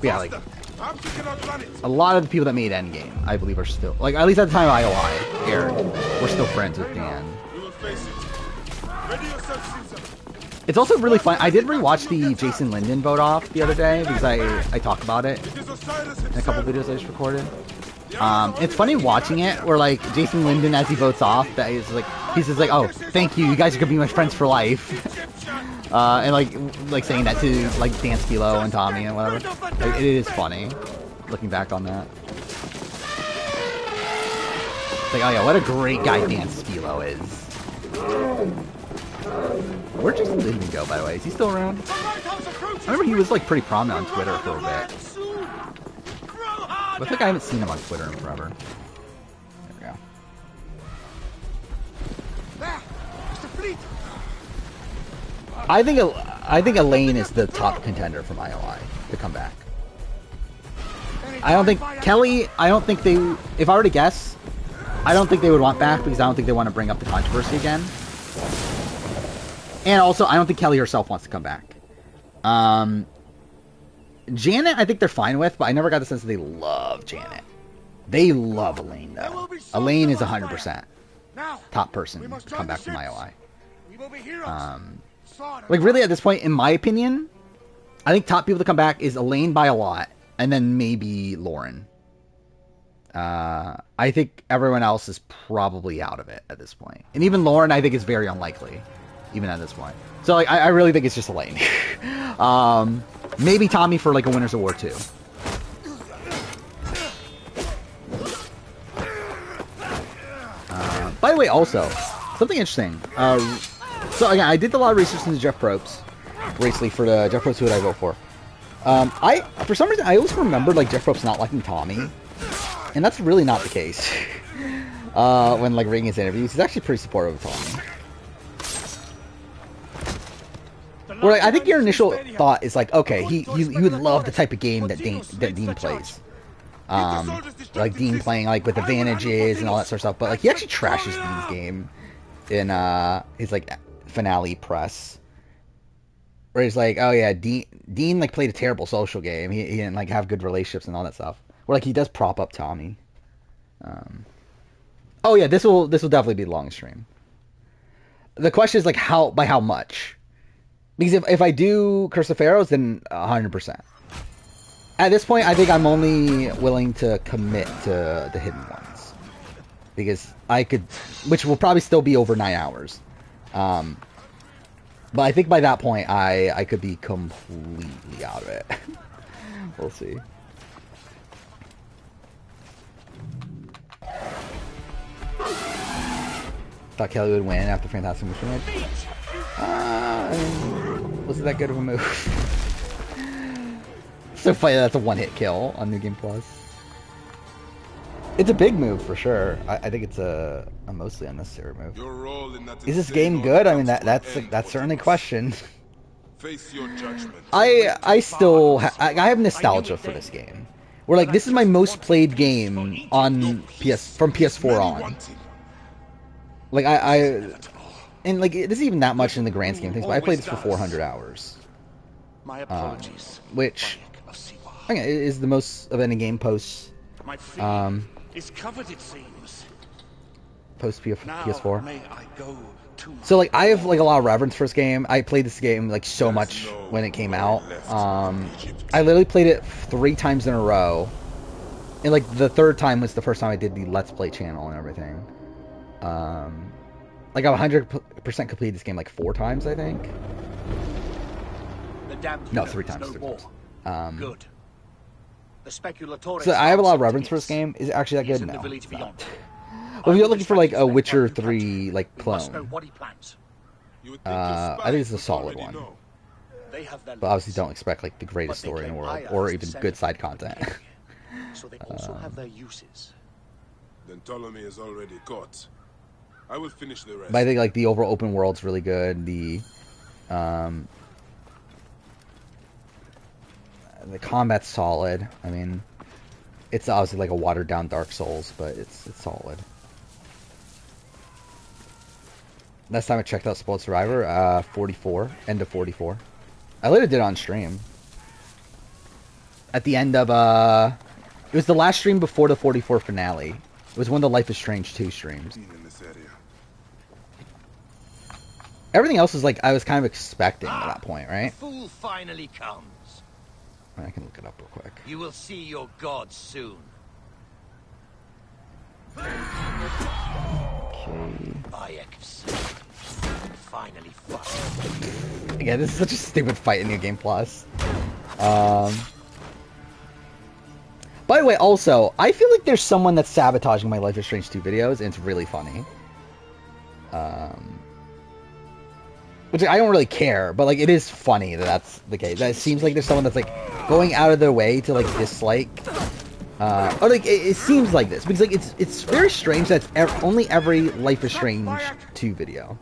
Yeah, like perhaps we can outrun it. a lot of the people that made Endgame, I believe, are still like at least at the time of IOI aired, we're still friends with Dan. We will face it. Ready yourself, Caesar. It's also really fun. I did rewatch the Jason Linden vote off the other day because I talk about it in a couple videos I just recorded. It's funny watching it where like Jason Linden as he votes off, that he's just like, oh, thank you, you guys are gonna be my friends for life, and like saying that to like Dan Skilo and Tommy and whatever. Like, it is funny looking back on that. It's like, oh yeah, what a great guy Dan Skilo is. Where'd Jason Linden go, by the way? Is he still around? I remember he was like pretty prominent on Twitter for a bit. But I think I haven't seen him on Twitter in forever. There we go. I think Elaine is the top contender from IOI to come back. I don't think Kelly. I don't think they. If I were to guess, I don't think they would want back because I don't think they want to bring up the controversy again. And also, I don't think Kelly herself wants to come back. Janet, I think they're fine with, but I never got the sense that they love Janet. They love Elaine, though. Elaine is 100% top person to come back from IOI. Like, really, at this point, in my opinion, I think top people to come back is Elaine by a lot, and then maybe Lauren. I think everyone else is probably out of it at this point. And even Lauren, I think, is very unlikely, even at this point. So, like, I really think it's just Elaine. Maybe Tommy for, like, a Winners of War 2. By the way, also, something interesting. So, again, I did a lot of research into Jeff Probst recently for the Jeff Probst who would I vote for. For some reason, I always remembered, like, Jeff Probst not liking Tommy. And that's really not the case. When, like, reading his interviews, he's actually pretty supportive of Tommy. Where, like, I think your initial thought is like, okay, he would love the type of game that Dean plays. Like Dean playing like with advantages and all that sort of stuff. But like he actually trashes Dean's game in his like finale press, where he's like, oh yeah, Dean like played a terrible social game. He didn't like have good relationships and all that stuff. Where like he does prop up Tommy. Oh yeah, this will definitely be a long stream. The question is like by how much. Because if I do Curse of Pharaohs, then 100%. At this point, I think I'm only willing to commit to the hidden ones. Because I could, which will probably still be over 9 hours. But I think by that point, I could be completely out of it. We'll see. Thought Kelly would win after Fantastic Mission. Was it that good of a move? So funny that's a one-hit kill on New Game Plus. It's a big move for sure. I think it's a mostly unnecessary move. Is this game good? I mean, that's certainly a question. Face your judgment. I still I have nostalgia for this game. Where like this is my most played game on from PS4 on. Like and like this isn't even that much in the grand scheme of things, but I played this for 400 hours. My apologies. Which I think is the most of any game post. Is covered, it seems. Post PS4. May I go to so like I have like a lot of reverence for this game. I played this game like so much when it came out. I literally played it 3 times in a row, and like the third time was the first time I did the Let's Play channel and everything. Like I 100% completed this game like 4 times, I think. No, 3 times. Good. So I have a lot of reverence for this game. Is it actually that good? No. Well, if you're looking for like a Witcher 3 like clone, I think it's a solid one. But obviously, don't expect like the greatest story in the world or even good side content. So they also have their uses. Then Ptolemy is already caught. I will finish the rest. But I think like the overall open world's really good. The combat's solid. I mean, it's obviously like a watered down Dark Souls, but it's solid. Last time I checked out Spoiled Survivor, 44, end of 44. I literally did it on stream. At the end of, it was the last stream before the 44 finale. It was one of the Life is Strange 2 streams. Everything else was like, I was kind of expecting at that point, right? The fool finally comes. I can look it up real quick. You will see your god soon. Okay. Finally fought. Yeah, this is such a stupid fight in New Game Plus. By the way, also, I feel like there's someone that's sabotaging my Life is Strange 2 videos, and it's really funny. Which I don't really care, but like it is funny that that's the case. That it seems like there's someone that's like going out of their way to like dislike, or like it seems like this because like it's very strange that it's only every Life is Strange 2 video.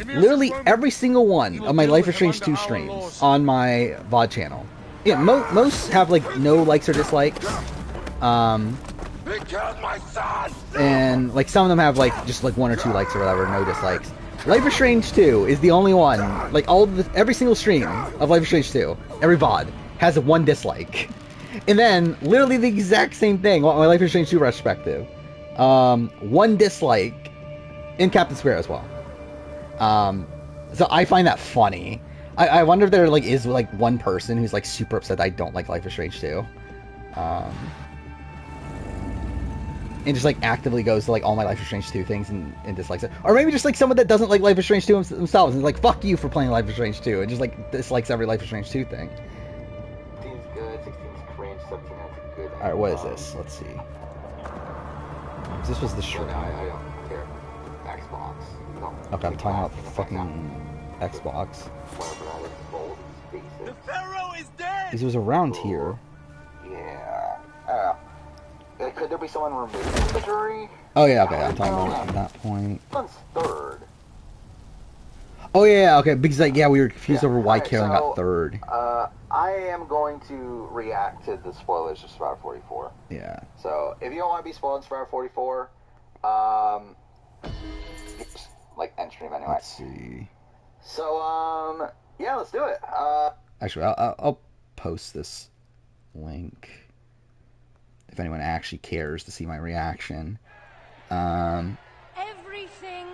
Literally every single one of my Life is Strange 2 streams on my VOD channel. Yeah, most have like no likes or dislikes. And like some of them have like just like 1 or 2 likes or whatever, no dislikes. Life is Strange 2 is the only one, like every single stream of Life is Strange 2, every VOD, has 1 dislike. And then, literally the exact same thing, my Life is Strange 2 retrospective. 1 dislike in Captain Spirit as well. So I find that funny. I wonder if there like is like one person who's like super upset that I don't like Life is Strange 2. And just like actively goes to like all my Life is Strange 2 things and dislikes it. Or maybe just like someone that doesn't like Life is Strange 2 themselves and is like, fuck you for playing Life is Strange 2 and just like dislikes every Life is Strange 2 thing. 15's good, 16's cringe, 17 has good. Alright, what is this? Let's see. This was the stream. I don't care. Xbox. Okay, I'm talking about fucking Xbox. The Pharaoh is dead! This was around here. Yeah. Could there be someone removing the jury? Oh yeah, okay, I'm talking about at that point. One's third. Oh yeah, okay, because like yeah, we were confused over why Karen got third. I am going to react to the spoilers of Survivor 44. Yeah. So if you don't want to be spoiled in Survivor 44, like end stream anyway. Let's see. So yeah, let's do it. Actually, I'll post this link if anyone actually cares to see my reaction. Everything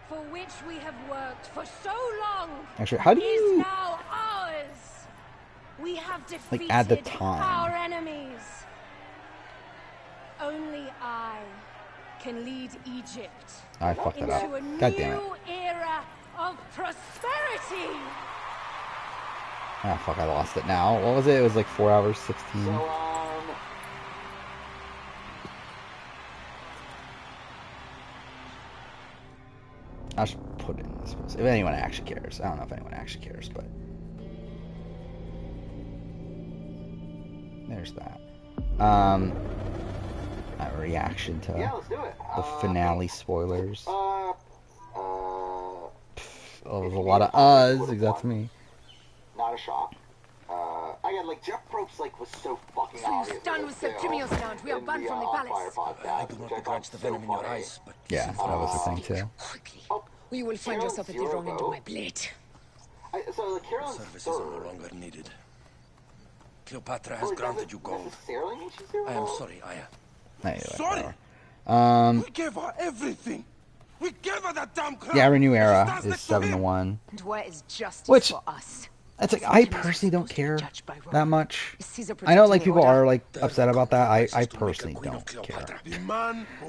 for which we have worked for so long Actually, how do is you now ours. We have defeated like add the time? our enemies. Only I can lead Egypt I fucked that into up. a God damn it. new era of prosperity. Ah, fuck, I lost it now. What was it? It was like 4 hours, 16. So, I should put in this post. If anyone actually cares. I don't know if anyone actually cares, but there's that. A reaction to the finale spoilers. Oh, there's a lot of uhs. That's me. Not a shock. Again, like, Jeff Probst, like, was so fucking So obvious. you stand with Septimius now, and we are banned from the palace. I do not begrudge the venom in your eyes, but... Yeah, that was the thing, too. You will find yourself at the wrong end of my blade. So, like, Carolyn's services are no longer needed. Cleopatra has granted you gold. I am sorry, Aya. Sorry? We gave her everything. We gave her that damn crown. Yeah, Renew Era is 7-1. And where is justice Which, for us? it's like, I personally don't care that much. I know, like, people are, like, upset about that. I personally don't care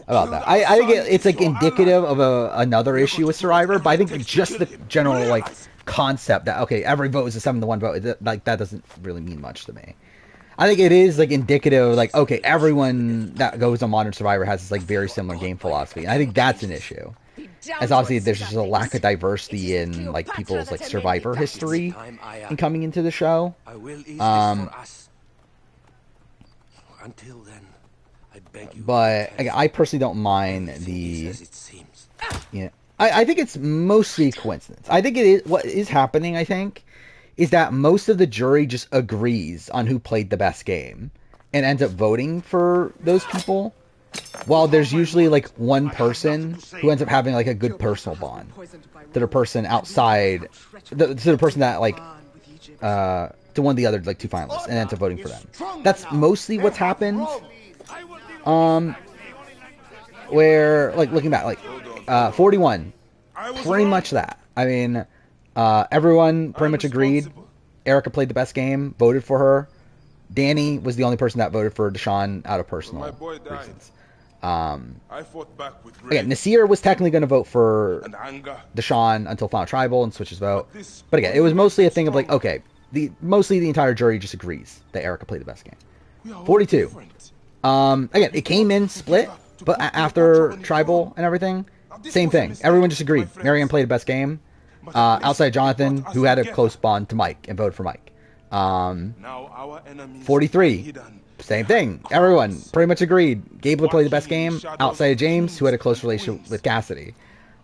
about that. I think it's, like, indicative of another issue with Survivor, but I think just the general, like, concept that, okay, every vote is a 7-1 vote, like, that doesn't really mean much to me. I think it is, like, indicative of, like, okay, everyone that goes on Modern Survivor has this, like, very similar game philosophy, and I think that's an issue. As obviously there's just a lack of diversity in, like, people's, like, Survivor history in coming into the show. Until then, I beg you. But I personally don't mind the, you know, I think it's mostly coincidence. I think it is, what is happening, I think, is that most of the jury just agrees on who played the best game and ends up voting for those people. While there's usually, like, one person who ends up having, like, a good personal bond to the person outside, to the person that, like, to one of the other, like, two finalists, and ends up voting for them. That's mostly what's happened. Where, like, looking back, like, 41, pretty much that. I mean, everyone pretty much agreed. Erica played the best game, voted for her. Danny was the only person that voted for Deshaun out of personal reasons. I fought back with Again, Nasir was technically going to vote for Deshaun until Final Tribal and switch his vote. But again, it was mostly a thing of, like, okay, mostly the entire jury just agrees that Erica played the best game. 42. Again, it came in split, but after Tribal and everything, same thing. Everyone just agreed. Marianne played the best game. Outside Jonathan, who had a close bond to Mike and voted for Mike. 43. Same thing. Everyone pretty much agreed. Gabler played the best game outside of James, who had a close relationship with Cassidy.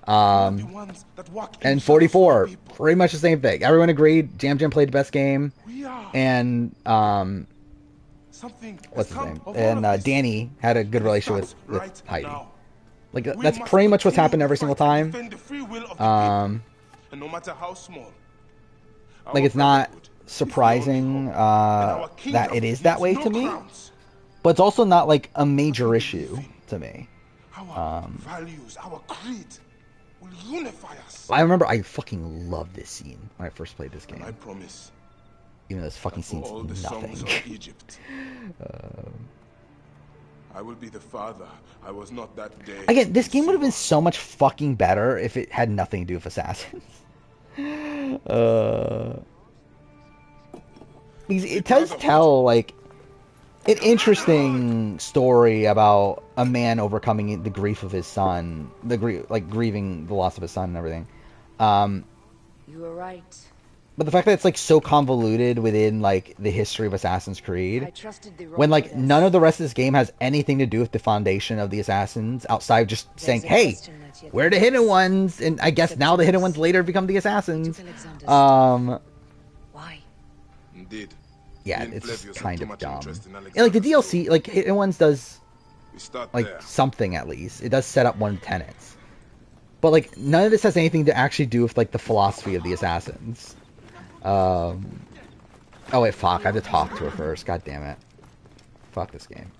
And 44, pretty much the same thing. Everyone agreed. Jam played the best game. And, what's his name? And Danny had a good relationship with Heidi. Like, that's pretty much what's happened every single time. Like, it's not surprising that it is that way to me. But it's also not, like, a major issue to me. Values, our creed will unify us. I remember I fucking loved this scene when I first played this game. I promise. Even though this fucking scene's nothing. I will be the father I was not that day. Again, this game would have been so much fucking better if it had nothing to do with assassins. Because it does tell, like, an interesting story about a man overcoming the grief of his son, grieving the loss of his son and everything. You were right. But the fact that it's, like, so convoluted within, like, the history of Assassin's Creed, when, like, none of the rest of this game has anything to do with the foundation of the Assassins outside of just saying, hey, we're the hidden ones, and I guess now the hidden ones later become the Assassins. Why? Indeed. Yeah, it's just kind of dumb. And, like, the DLC, like, Hidden Ones does, like, something at least. It does set up one of the tenets. But, like, none of this has anything to actually do with, like, the philosophy of the Assassins. Oh, wait, fuck. I have to talk to her first. God damn it. Fuck this game.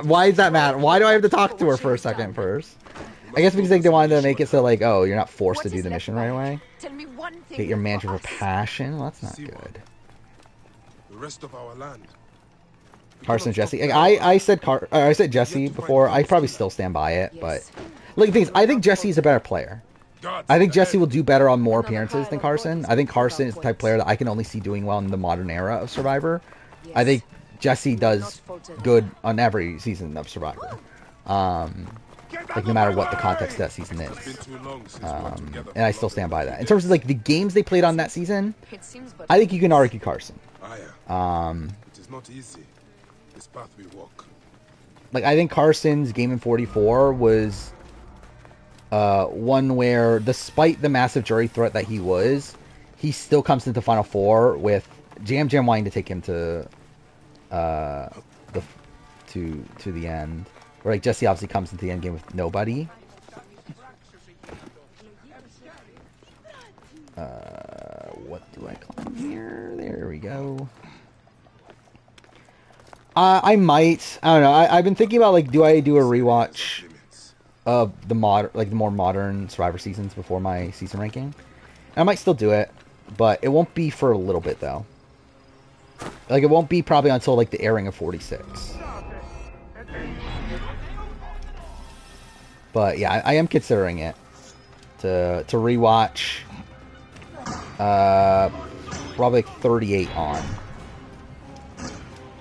Why does that matter? Why do I have to talk to her for a second first? I guess because, like, they wanted to make it so, like, oh, you're not forced to do the mission right away. Get your manager for passion? Well, that's not good. The rest of our land. Carson and Jesse. I said Jesse before. I probably still stand by it, but like, things. I think Jesse is a better player. I think Jesse will do better on more appearances than Carson. I think Carson is the type of player that I can only see doing well in the modern era of Survivor. I think Jesse does good on every season of Survivor. like no matter what the context of that season is. And I still stand by that. In terms of like the games they played on that season, I think you can argue Carson. It is not easy. This path we walk. Like I think Carson's game in 44 was one where, despite the massive jury threat that he was, he still comes into Final Four with Jam Jam wanting to take him to the end. Or like Jesse obviously comes into the end game with nobody. What do I climb here? There we go. I might. I don't know. I've been thinking about like, do I do a rewatch of the more modern Survivor seasons before my season ranking? And I might still do it, but it won't be for a little bit though. Like it won't be probably until like the airing of 46. But yeah, I am considering it to rewatch. Probably like 38 on.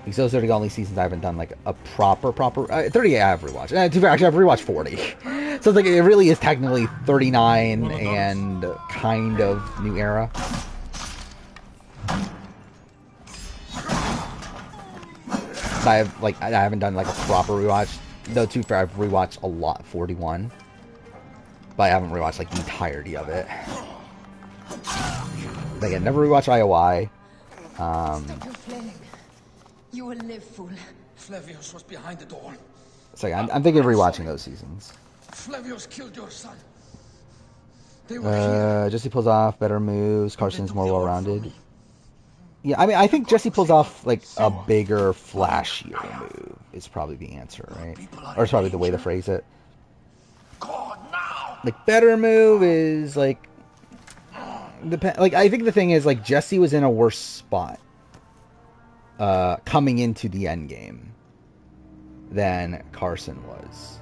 Because those are the only seasons I haven't done like a proper 38 I have rewatched. Actually, I've rewatched 40. So it's like it really is technically 39 and kind of new era. So I haven't done like a proper rewatch. Though to be fair, I've rewatched a lot 41. But I haven't rewatched like the entirety of it. But again, never rewatched IOI. You will live, fool. Flavius was behind the door. So yeah, I'm thinking of rewatching those seasons. Flavius killed your son. They were here. Jesse pulls off better moves. Carson's more well-rounded. Yeah, I mean, I think Jesse pulls off like a bigger, flashier move. Is probably the answer, right? Or it's probably the way to phrase it. Like better move is like, I think the thing is like Jesse was in a worse spot. Coming into the end game than Carson was.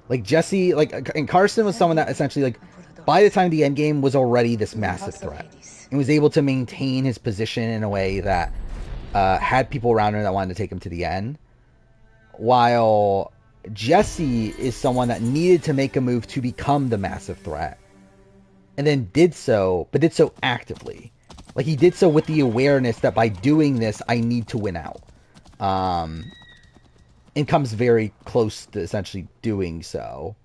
Like Jesse, and Carson was someone that essentially, like, by the time the end game was already this massive threat and was able to maintain his position in a way that had people around him that wanted to take him to the end. While Jesse is someone that needed to make a move to become the massive threat, and then did so, but did so actively. Like, he did so with the awareness that by doing this, I need to win out. And comes very close to essentially doing so.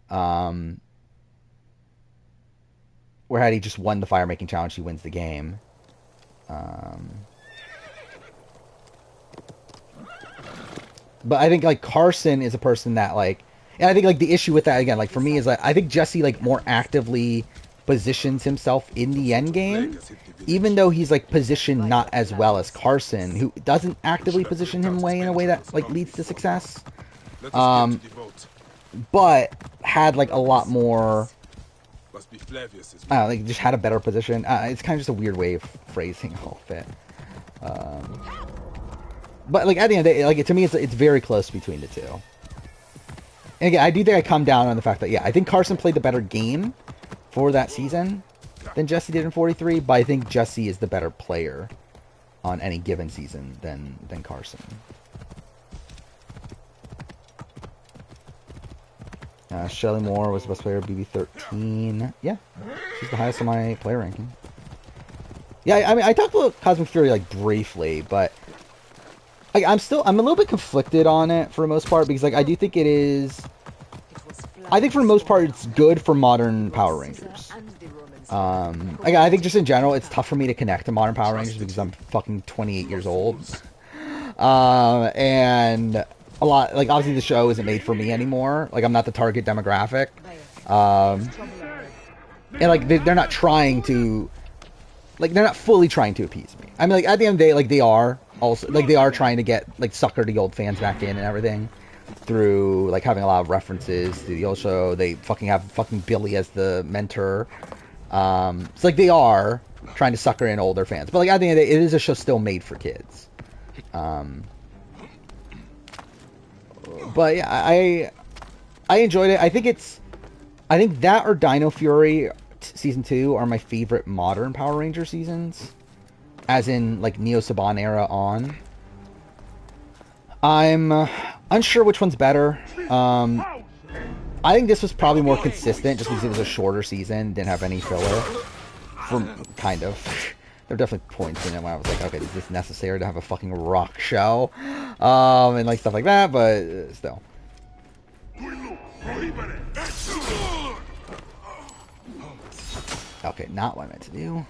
Where had he just won the fire-making challenge, he wins the game. But I think, like, Carson is a person that, like... And I think, like, the issue with that, again, like, for me is that I think Jesse, like, more actively positions himself in the end game, even though he's like positioned not as well as Carson, who doesn't actively position him in a way that like leads to success, but had like a lot more, I don't know, like just had a better position. It's kind of just a weird way of phrasing all of it, but like at the end of the day, like to me it's very close between the two. And again, I do think I come down on the fact that yeah, I think Carson played the better game for that season than Jesse did in 43, but I think Jesse is the better player on any given season than Carson. Shelly Moore was the best player, BB13. Yeah, she's the highest on my player ranking. Yeah, I mean, I talked about Cosmic Fury like briefly, but like, I'm a little bit conflicted on it for the most part, because like I do think it is. I think for the most part it's good for modern Power Rangers. I think just in general it's tough for me to connect to modern Power Rangers because I'm fucking 28 years old. And a lot, like obviously the show isn't made for me anymore. Like I'm not the target demographic. And like they're not trying to, like they're not fully trying to appease me. I mean, like at the end of the day, like they are also, like they are trying to get like sucker the old fans back in and everything. Through like having a lot of references to the old show. They fucking have fucking Billy as the mentor. It's like they are trying to sucker in older fans. But like at the end of the day, it is a show still made for kids. But yeah, I enjoyed it. I think that or Dino Fury season 2 are my favorite modern Power Ranger seasons. As in like Neo Saban era on. I'm Unsure which one's better. I think this was probably more consistent just because it was a shorter season, didn't have any filler. Kind of. There were definitely points in it when I was like, okay, is this necessary to have a fucking rock show? And like stuff like that, but still. Okay, not what I meant to do.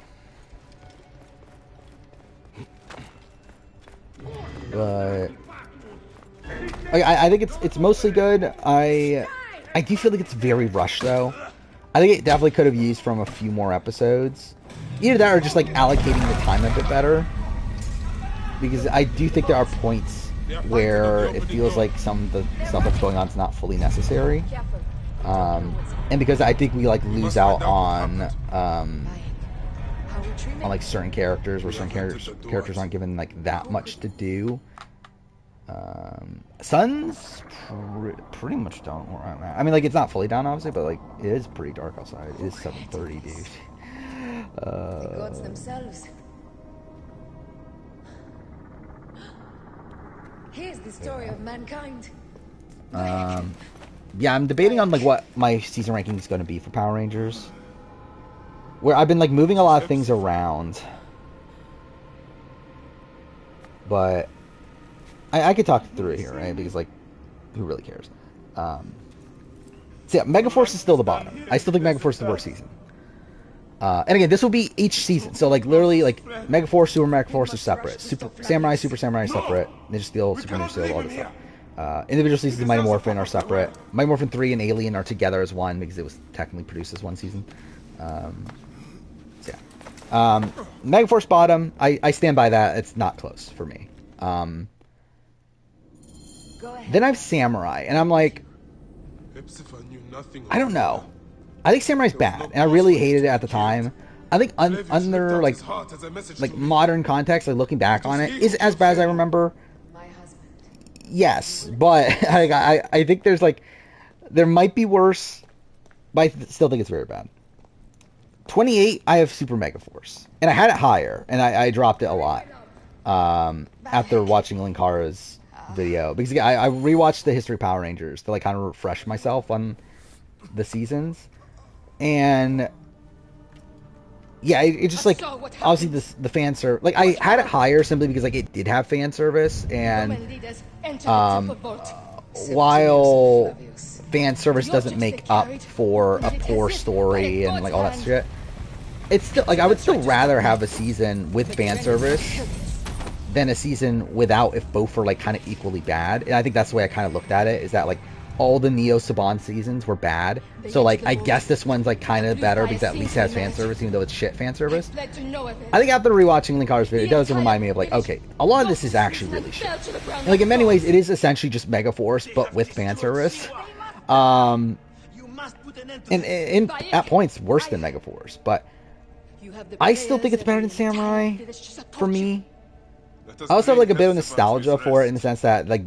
But I think it's mostly good. I do feel like it's very rushed though. I think it definitely could have used from a few more episodes. Either that or just like allocating the time a bit better. Because I do think there are points where it feels like some of the stuff that's going on is not fully necessary. And because I think we like lose out on like certain characters where certain characters aren't given like that much to do. Sun's pretty much down where I'm at. I mean, like, it's not fully down, obviously, but, like, it is pretty dark outside. It is 7:30, dude. The gods themselves. Here's the story of mankind. Yeah, I'm debating on, like, what my season ranking is going to be for Power Rangers. Where I've been, like, moving a lot of things around. But I could talk through it here, right? Because, like, who really cares? So, yeah, Megaforce is still the bottom. I still think Megaforce is the worst season. And again, this will be each season. So, like, literally, like, Megaforce, Super Megaforce are separate. Super Samurai are separate. Ninja Steel, Super Ninja Steel, all this stuff. Individual seasons of Mighty Morphin are separate. Mighty Morphin 3 and Alien are together as one because it was technically produced as one season. So, yeah. Megaforce bottom, I stand by that. It's not close for me. Then I have Samurai, and I'm like, I don't know. I think Samurai's bad, and I really hated it at the time. I think under like modern context, like looking back on it, is as bad as I remember. Yes, but I think there might be worse, but I still think it's very bad. 28, I have Super Megaforce, and I had it higher, and I dropped it a lot after watching Linkara's video, because I rewatched the History of Power Rangers to like kind of refresh myself on the seasons, and yeah, it just like obviously the fan service, like I had it higher simply because like it did have fan service, and while fan service doesn't make up for a poor story and like all that shit, it's still like I would still rather have a season with fan service than a season without, if both were like kind of equally bad. And I think that's the way I kind of looked at it, is that like all the Neo Saban seasons were bad, so like I guess this one's like kind of better because at least it has fan service, even though it's shit fan service. I think after rewatching Linkara's video, it does remind me of like, okay, a lot of this is actually really shit, and like in many ways it is essentially just Megaforce but with fan service, and at points worse than Megaforce, but I still think it's better than Samurai for me. I also have like a bit of nostalgia for it in the sense that like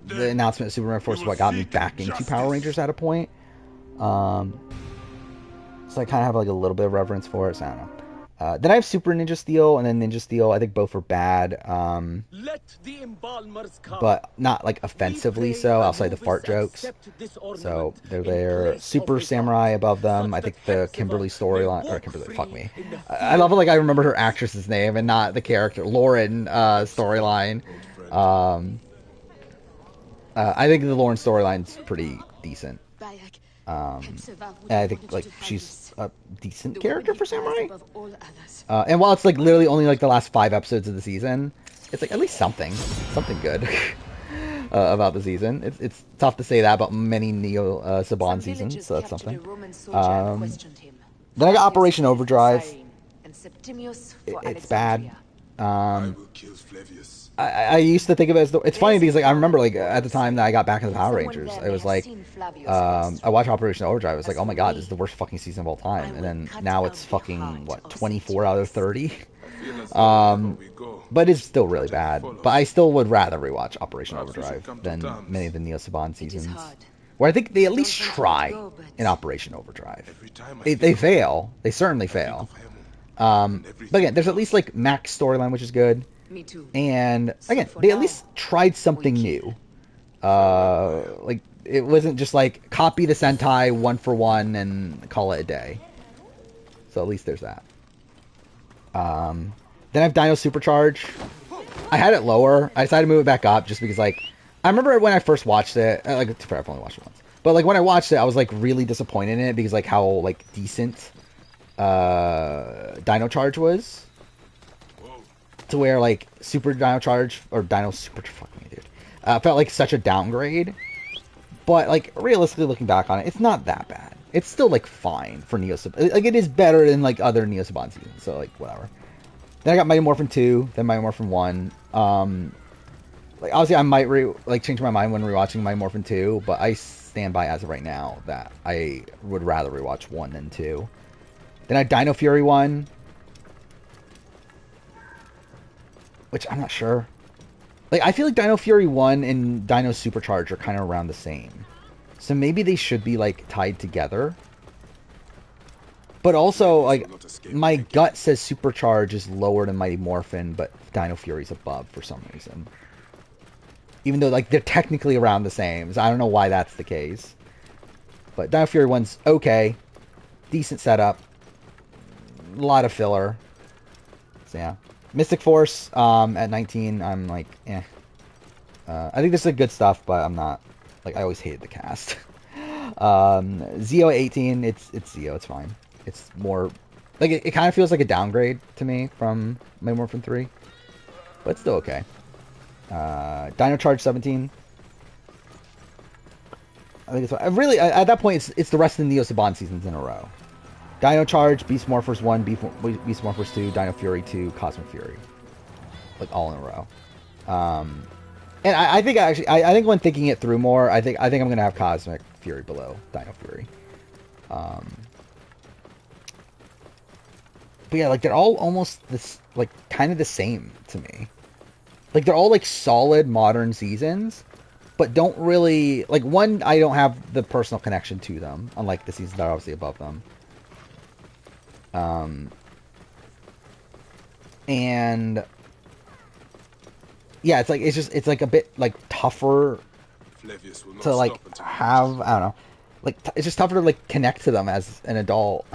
the announcement of Super Megaforce is what got me back into Power Rangers at a point. So I kind of have like a little bit of reverence for it, so I don't know. Then I have Super Ninja Steel and then Ninja Steel. I think both are bad, but not like offensively so, outside the fart jokes. So they're there. Super Samurai above them. I think the Kimberly storyline, or Kimberly, fuck me. I love it, like I remember her actress's name and not the character, Lauren storyline. I think the Lauren storyline's pretty decent. And I think like she's a decent character for Samurai. And while it's like literally only like the last 5 episodes of the season, it's like at least something good about the season. It's tough to say that about many Neo Saban seasons, so that's something. Then I got Operation Overdrive. It's bad. I used to think of it as it's funny because like I remember like at the time that I got back into the Power Rangers, it was like I watched Operation Overdrive. I was like, oh my god, this is the worst fucking season of all time. And then now it's fucking what, 24 out of 30. But it's still really bad. But I still would rather rewatch Operation Overdrive than many of the Neo Saban seasons, where I think they at least try in Operation Overdrive. They fail. They certainly fail. But again, there's at least like Mac's storyline, which is good. Me too. And again, they at least tried something new. Like, it wasn't just like copy the Sentai 1-for-1 and call it a day. So at least there's that. Then I have Dino Supercharge. I had it lower. I decided to move it back up just because, like, I remember when I first watched it. Like, I've only watched it once, but like when I watched it, I was like really disappointed in it because like how like decent Dino Charge was. To where like Super Dino Charge or Dino Super fuck me, dude, felt like such a downgrade. But like realistically looking back on it, it's not that bad. It's still like fine for Neo Saban. Like it is better than like other Neo Saban seasons. So like whatever. Then I got Mighty Morphin 2, then Mighty Morphin 1. Like obviously I might change my mind when rewatching Mighty Morphin 2, but I stand by as of right now that I would rather rewatch 1 than 2. Then I had Dino Fury 1, which I'm not sure. Like I feel like Dino Fury 1 and Dino Supercharge are kind of around the same. So maybe they should be like tied together. But also, like, my gut says Supercharge is lower than Mighty Morphin, but Dino Fury's above for some reason. Even though, like, they're technically around the same. So I don't know why that's the case. But Dino Fury 1's okay. Decent setup. A lot of filler. So, yeah. Mystic Force, at 19, I'm like, eh. I think this is good stuff, but I'm not, like, I always hated the cast. Zeo at 18, it's Zeo, it's fine. It's more, like, it kind of feels like a downgrade to me from Mighty Morphin 3. But it's still okay. Dino Charge 17. I think it's really, at that point, it's the rest of the Neo Saban seasons in a row. Dino Charge, Beast Morphers 1, Beast Morphers 2, Dino Fury 2, Cosmic Fury. Like, all in a row. And I think actually, I think when thinking it through more, I think I'm going to have Cosmic Fury below Dino Fury. But yeah, like, they're all almost this, like, kind of the same to me. Like, they're all, like, solid modern seasons, but don't really, like, one, I don't have the personal connection to them, unlike the seasons that are obviously above them. And yeah, it's like a bit, like, tougher to, like, have, I don't know, like, it's just tougher to, like, connect to them as an adult.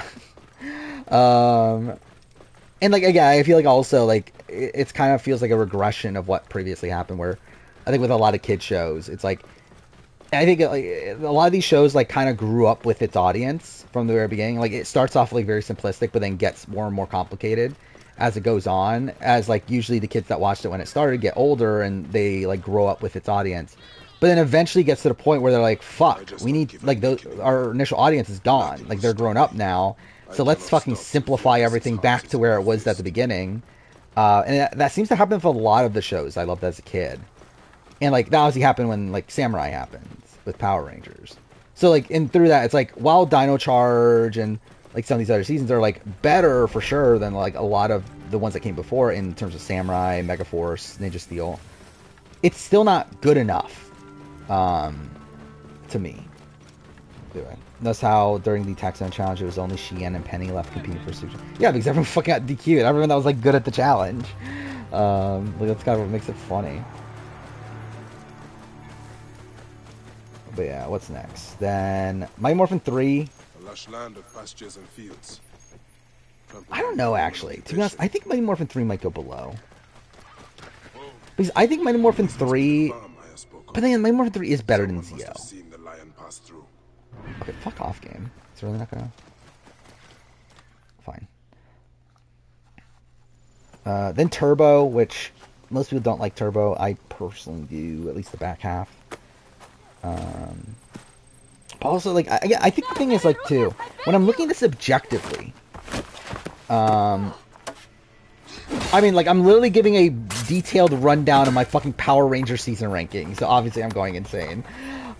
And, like, again, I feel like also, like, it's kind of feels like a regression of what previously happened, where I think with a lot of kid shows, it's like, I think like, a lot of these shows, like, kind of grew up with its audience from the very beginning. Like, it starts off, like, very simplistic, but then gets more and more complicated as it goes on, as, like, usually the kids that watched it when it started get older and they, like, grow up with its audience. But then eventually gets to the point where they're like, fuck, we need, like, our initial audience is gone. Like, they're grown up now. So let's fucking simplify everything back to where it was at the beginning. And that seems to happen for a lot of the shows I loved as a kid. And, like, that obviously happened when, like, Samurai happens with Power Rangers. So, like, and through that, it's like, while Dino Charge and, like, some of these other seasons are, like, better for sure than, like, a lot of the ones that came before in terms of Samurai, Megaforce, Ninja Steel, it's still not good enough, to me. Anyway. Notice how during the Taxon challenge it was only Chien and Penny left competing for Sushi. Yeah, because everyone fucking got DQ'd. Everyone that was, like, good at the challenge. Like, that's kind of what makes it funny. But yeah, what's next? Then Mighty Morphin 3. A lush land of pastures and fields. I don't know, actually. To be honest, I think Mighty Morphin 3 might go below. Because I think Mighty Morphin 3... But then Mighty Morphin 3 is better than Zeo. Okay, fuck off, game. It's really not gonna... Fine. Then Turbo, which most people don't like Turbo. I personally do, at least the back half. Also, like, I think the thing is, like, too, when I'm looking at this objectively, I mean, like, I'm literally giving a detailed rundown of my fucking Power Ranger season ranking, so obviously I'm going insane.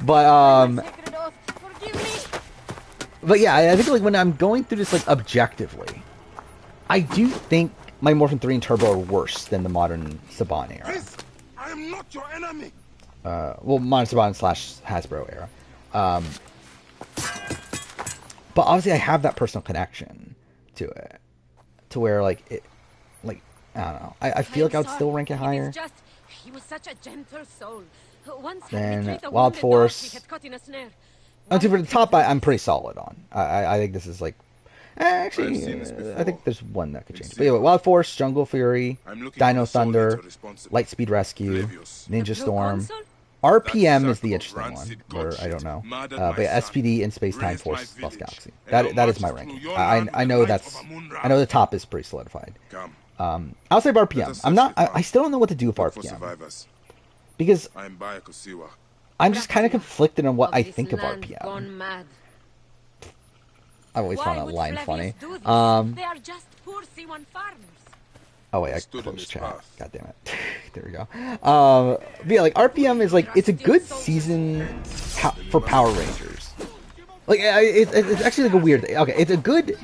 But yeah, I think, like, when I'm going through this, like, objectively, I do think Mighty Morphin 3 and Turbo are worse than the modern Saban era. I am not your enemy. Well, modern Saban / Hasbro era. But obviously I have that personal connection to it. To where, like, it, like, I don't know. I feel like I would still rank it higher. He was such a gentle soul. Once Then Wild Force. Until for the top, I'm pretty solid on. I think this is like. Actually, I think there's one that could change. But anyway, Wild Force, Jungle Fury, Dino Thunder, Lightspeed Rescue, Ninja Storm. RPM is the interesting one, where I don't know. But yeah, SPD and Space Time Force Lost Galaxy. That is my ranking. I know the top is pretty solidified. Outside of RPM, I still don't know what to do with RPM. Because I'm just kind of conflicted on what I think of RPM. I always found that line funny. They are just poor C1 farmers. Oh wait, I closed chat. God damn it. There we go. But yeah, like RPM is like it's a good season for Power Rangers. Like it's actually like a weird thing. Okay, it's a good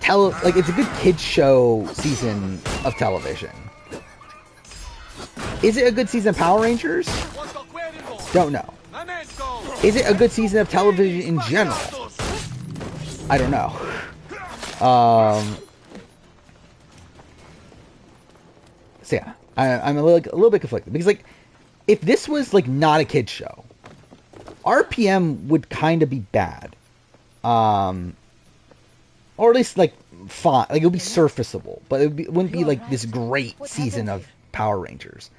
it's a good kids show season of television. Is it a good season of Power Rangers? Don't know. Is it a good season of television in general? I don't know. So yeah, I'm a little bit conflicted because like, if this was like not a kid's show, RPM would kind of be bad, or at least like fine, like it would be serviceable, but it wouldn't be like this great season of Power Rangers,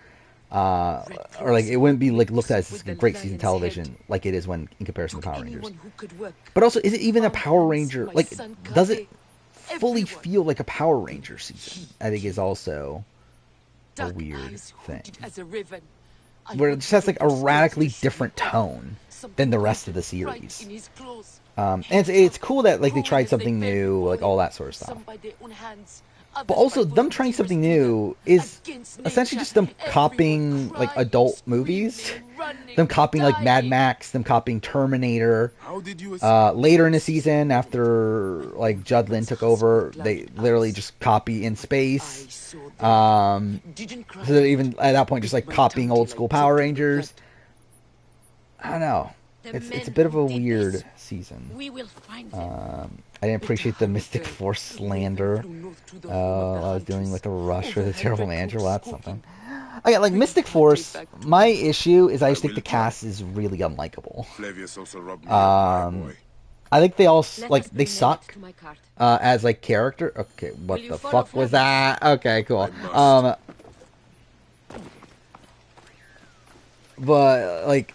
or like it wouldn't be like looked at as a great season of television like it is when in comparison to Power Rangers. But also, is it even a Power Ranger? Like, does it fully feel like a Power Ranger season? I think is also a weird thing, where it just has like a radically different tone than the rest of the series. And it's cool that like they tried something new, like all that sort of stuff. But also, them trying something new is essentially just them copying like adult movies. Them copying like Mad Max, them copying Terminator. Later in the season, after like Judd Lin took over, they literally just copy In Space. So they're even at that point just like copying old school Power Rangers. I don't know. It's a bit of a weird season. I didn't appreciate the Mystic Force slander. I was dealing with a rush with a terrible manager. Well, that's something. Okay, like Mystic Force, my issue is I just think the cast is really unlikable. I think they all like they suck as like character. Okay, what the fuck was that? Okay, cool. But like,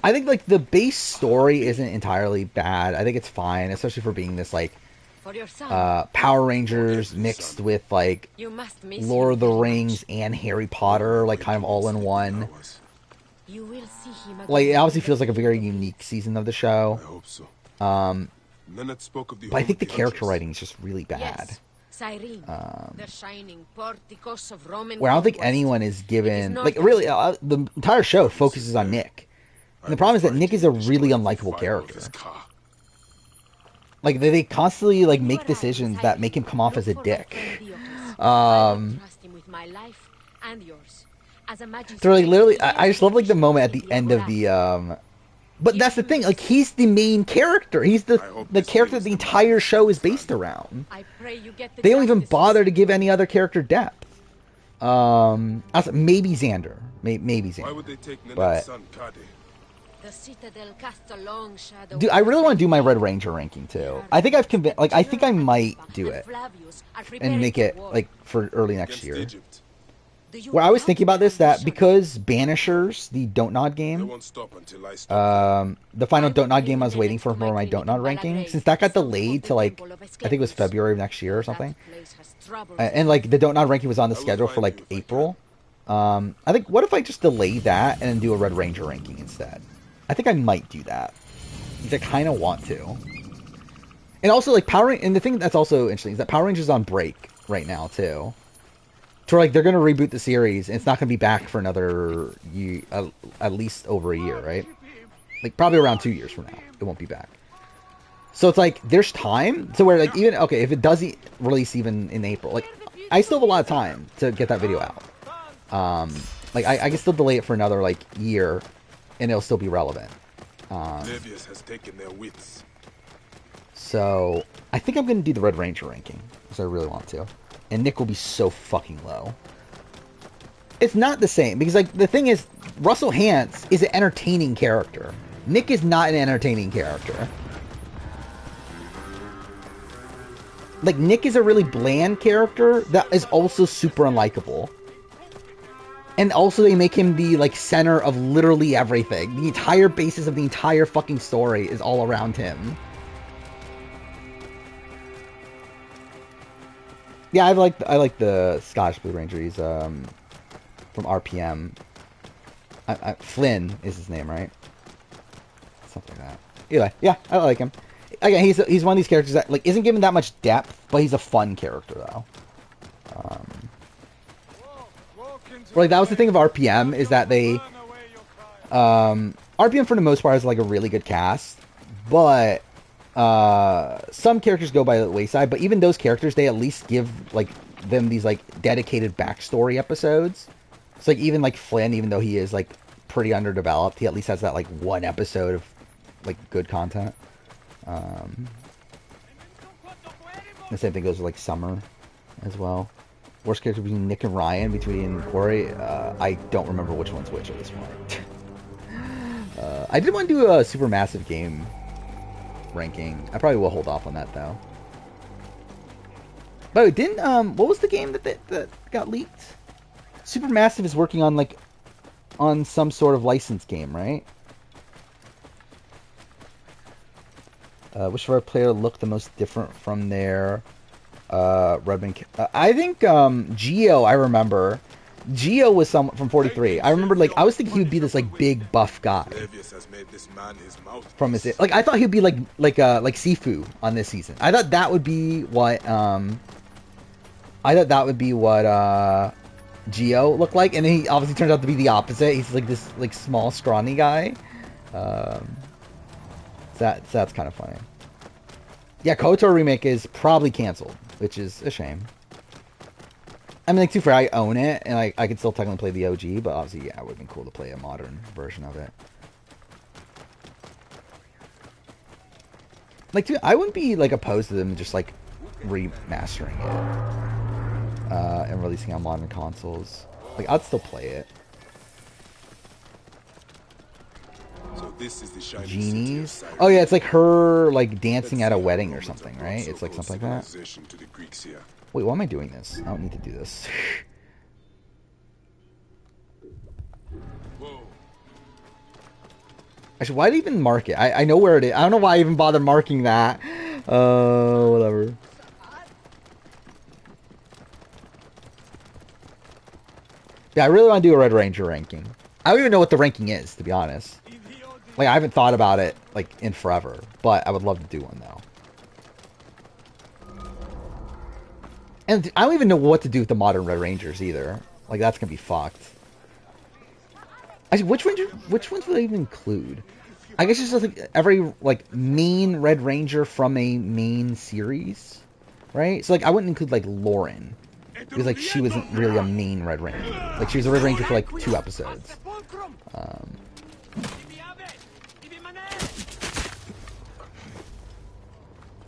I think like the base story isn't entirely bad. I think it's fine, especially for being this like Power Rangers mixed with like Lord of the Rings and Harry Potter, like kind of all in one. Like it obviously feels like a very unique season of the show. I hope so. But I think the character writing is just really bad. Where I don't think anyone is given like really the entire show focuses on Nick. And the problem is that Nick is a really unlikable character. Like they constantly like make decisions that make him come off as a dick. So like literally, I just love like the moment at the end of the. But that's the thing, like he's the main character. He's the character the entire show is based around. They don't even bother to give any other character depth. Maybe Xander, maybe Xander, but. Dude, I really want to do my Red Ranger ranking too. I think I've convinced, like, I think I might do it and make it like for early next year. Where I was thinking about this, that because Banishers, the Don't Nod game, the final Don't Nod game I was waiting for my Don't Nod ranking, since that got delayed to like, I think it was February of next year or something, and like the Don't Nod ranking was on the schedule for like April. I think, what if I just delay that and then do a Red Ranger ranking instead? I think I might do that, because I kind of want to. And also, like, and the thing that's also interesting is that Power Rangers is on break right now, too. So, like, they're going to reboot the series, and it's not going to be back for another year, at least over a year, right? Like, probably around 2 years from now, it won't be back. So it's like, there's time, so where, like, even, okay, if it does release even in April, like, I still have a lot of time to get that video out. Like, I can still delay it for another, like, year, and it'll still be relevant. Has taken their wits. So, I think I'm going to do the Red Ranger ranking, because I really want to. And Nick will be so fucking low. It's not the same because like the thing is, Russell Hantz is an entertaining character. Nick is not an entertaining character. Like Nick is a really bland character that is also super unlikable. And also they make him the like center of literally everything. The entire basis of the entire fucking story is all around him. Yeah, I like the Scottish Blue Ranger. He's from RPM. Flynn is his name, right? Something like that. Anyway, yeah, I like him. Again, he's one of these characters that like isn't given that much depth, but he's a fun character though. Like that was the thing of RPM is that they RPM for the most part has like a really good cast, but some characters go by the wayside. But even those characters, they at least give like them these like dedicated backstory episodes. So like even like Flynn, even though he is like pretty underdeveloped, he at least has that like one episode of like good content. The same thing goes with like Summer as well. Worst character between Nick and Ryan, between Corey. I don't remember which one's which at this point. I did want to do a Supermassive game ranking. I probably will hold off on that though. But didn't what was the game that got leaked? Supermassive is working on like on some sort of licensed game, right? Which of our player looked the most different from their Redmond? I think Geo. I remember Geo was someone from 43. I remember like I was thinking he would be this like big buff guy from his like I thought he'd be like Sifu on this season. I thought that would be what Geo looked like, and then he obviously turns out to be the opposite. He's like this like small scrawny guy. That's kind of funny. Yeah, KOTOR remake is probably canceled, which is a shame. I mean, like, too fair, I own it, and I could still technically play the OG, but obviously, yeah, it would have been cool to play a modern version of it. Like, dude, I wouldn't be, like, opposed to them just, like, remastering it. And releasing on modern consoles. Like, I'd still play it. So this is the Genies? Oh yeah, it's like her like dancing at a wedding or something, right? It's like something like that. Wait, why am I doing this? I don't need to do this. Actually, why did I even mark it? I know where it is. I don't know why I even bother marking that. Whatever. Yeah, I really want to do a Red Ranger ranking. I don't even know what the ranking is, to be honest. Like, I haven't thought about it, like, in forever. But I would love to do one, though. And I don't even know what to do with the modern Red Rangers, either. Like, that's gonna be fucked. Actually, which ones would I even include? I guess it's just, like, every, like, main Red Ranger from a main series. Right? So, like, I wouldn't include, like, Lauren. Because, like, she wasn't really a main Red Ranger. Like, she was a Red Ranger for, like, 2 episodes.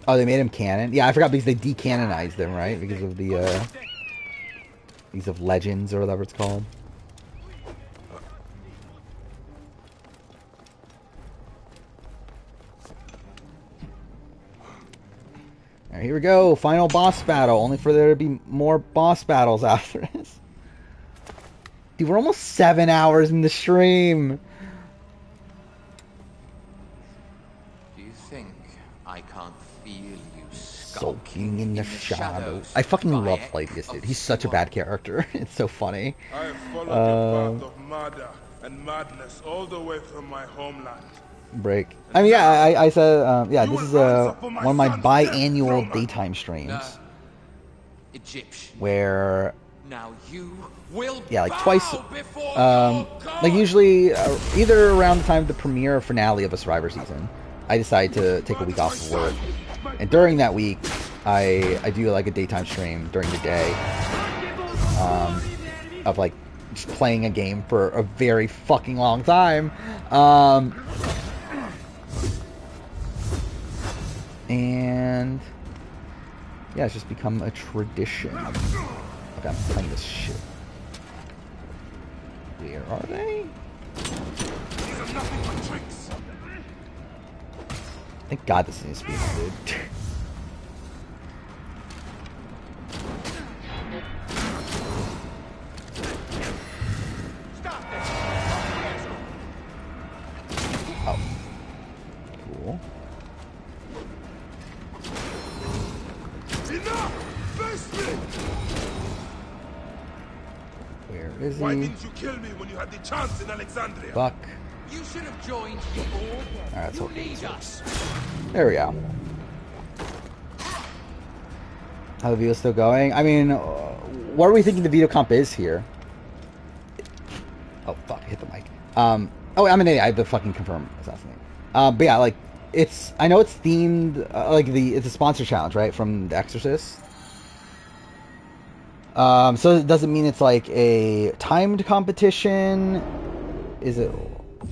Oh, they made him canon? Yeah, I forgot because they decanonized him, right? Because of the, League of Legends or whatever it's called. Alright, here we go. Final boss battle. Only for there to be more boss battles after this. Dude, we're almost 7 hours in the stream. Do you think I can't feel you sulking in the shadows? I fucking love Flavius, dude. He's such a bad character. It's so funny. I have followed the path of murder and madness all the way from my homeland. Break. I mean, yeah, I said, yeah, this is one of my biannual daytime streams. Where, yeah, like twice, like usually either around the time of the premiere or finale of a Survivor season, I decide to take a week off of work. And during that week, I do like a daytime stream during the day of like just playing a game for a very fucking long time. And yeah, it's just become a tradition. Okay, I'm playing this shit. are they? These are nothing but tricks. Thank God this needs to be ended. Oh. Cool. Where is he? Why didn't you kill me when you had the chance in Alexandria? Fuck. You should have joined the order. Alright, let's hope You need us. There we go. How the video's still going? I mean, what are we thinking the video comp is here? Oh fuck! I hit the mic. Oh, I'm an idiot. I have to fucking confirm assassinate. But yeah, like it's. I know it's themed. It's a sponsor challenge, right? From The Exorcist. So it doesn't mean it's like a timed competition. Is it?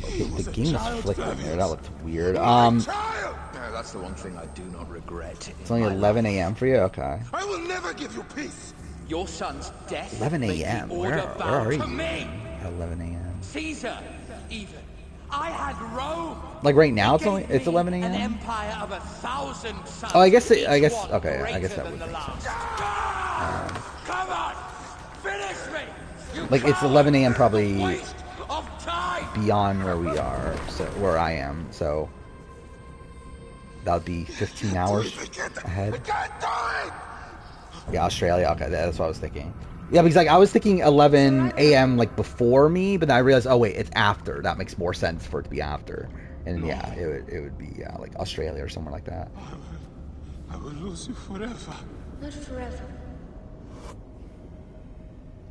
Okay, the game is flickering there. That looked weird. That's the one thing I do not regret. It's only 11 a.m. for you. Okay. I will never give you peace. Your son's death. 11 a.m. Where are you? Me. At 11 a.m. Caesar, even. I had Rome. Like right now, it's 11 An a.m. empire of 1,000 sons. Oh, I guess okay. I guess that would make sense. Come on, finish me. Like it's 11 a.m. probably beyond where we are, so where I am. So that would be 15 hours ahead. Yeah, Australia. Okay, that's what I was thinking. Yeah, because like I was thinking 11 a.m. like before me, but then I realized, oh wait, it's after. That makes more sense for it to be after. And yeah, it would be like Australia or somewhere like that. I will lose you forever. Not forever.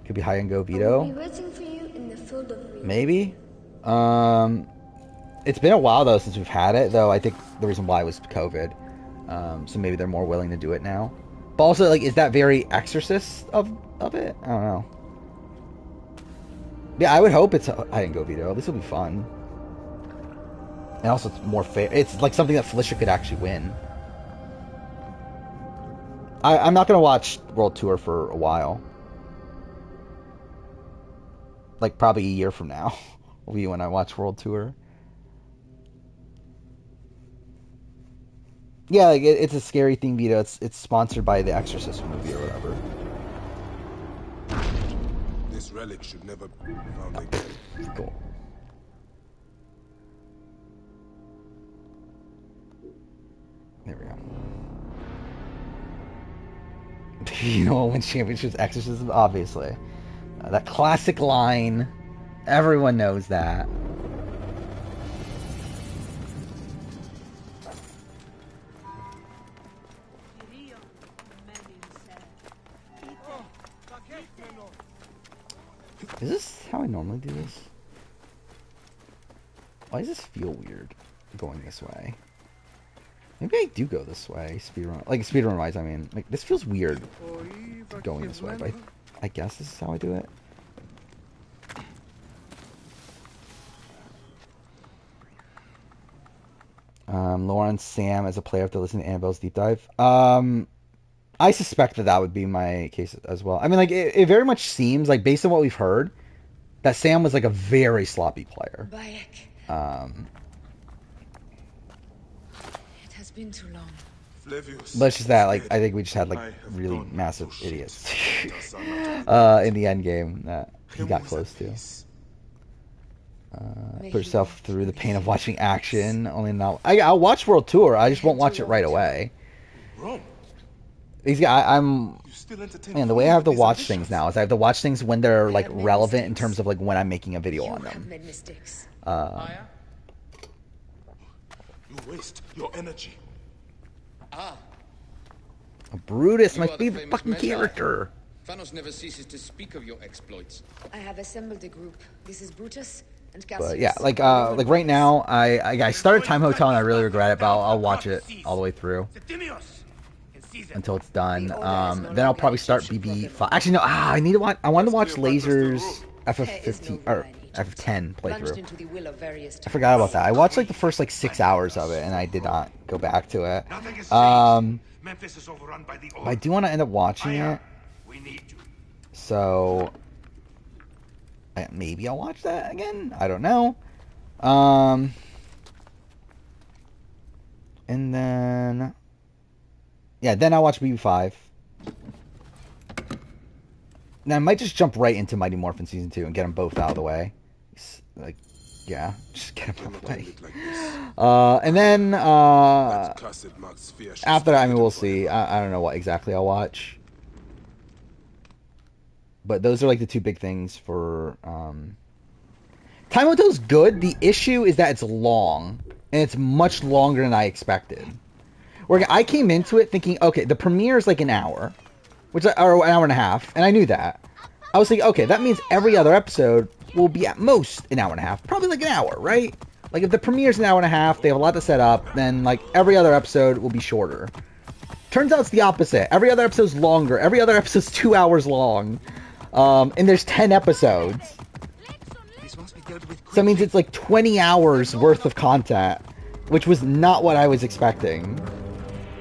Could be high and go I'll veto. be waiting for you in the field of reeds. Maybe. It's been a while though since we've had it. Though I think the reason why was COVID. So maybe they're more willing to do it now. But also, like, is that very Exorcist of it? I don't know. Yeah, I would hope it's high and go veto. This will be fun. And also, it's more fair. It's like something that Felicia could actually win. I'm not gonna watch World Tour for a while. Like probably a year from now will be when I watch World Tour. Yeah, like it's a scary thing video. It's sponsored by the Exorcist movie or whatever. This relic should never be found again. Cool. There we go. You know what wins championships? Exorcism, obviously. That classic line. Everyone knows that. Is this how I normally do this? Why does this feel weird going this way? Maybe I do go this way, speedrun. Like, speedrun wise, I mean. Like, this feels weird going this way, but I guess this is how I do it. Lower on Sam as a player after listening to Annabelle's deep dive. I suspect that would be my case as well. I mean, like, it very much seems, like, based on what we've heard, that Sam was, like, a very sloppy player. It has been too long. But it's just that, like, I think we just had, like, really massive idiots in the end game that he got close to. Put yourself through the pain of watching action. Only now, I'll watch World Tour. I just won't watch it right away. Man, the way I have to watch things now is I have to watch things when they're like relevant in terms of like when I'm making a video on them. You waste your energy. Brutus, my favorite fucking character. Thanos never ceases to speak of your exploits. I have assembled a group. This is Brutus and But Cassius. yeah, like right now, I started Time Hotel and I really regret it, but I'll watch it all the way through until it's done. Then I'll probably start BB5. Actually, no, I need to watch. I wanted to watch Laser's FF15 or FF10 playthrough. I forgot about that. I watched like the first like 6 hours of it, and I did not go back to it. But I do want to end up watching it. So maybe I'll watch that again. I don't know. And then, yeah, then I'll watch BB5. Now I might just jump right into Mighty Morphin Season 2 and get them both out of the way. Like, yeah, just get them out of the way. And then, after that, I mean, we'll see. I don't know what exactly I'll watch. But those are like the two big things for, Time Hotel's good. The issue is that it's long. And it's much longer than I expected. Where I came into it thinking, okay, the premiere is like an hour. Or an hour and a half. And I knew that. I was thinking, okay, that means every other episode will be at most an hour and a half. Probably like an hour, right? Like, if the premiere's an hour and a half, they have a lot to set up, then, like, every other episode will be shorter. Turns out it's the opposite. Every other episode's longer. Every other episode's 2 hours long. And there's 10 episodes. So that means it's like 20 hours worth of content, which was not what I was expecting.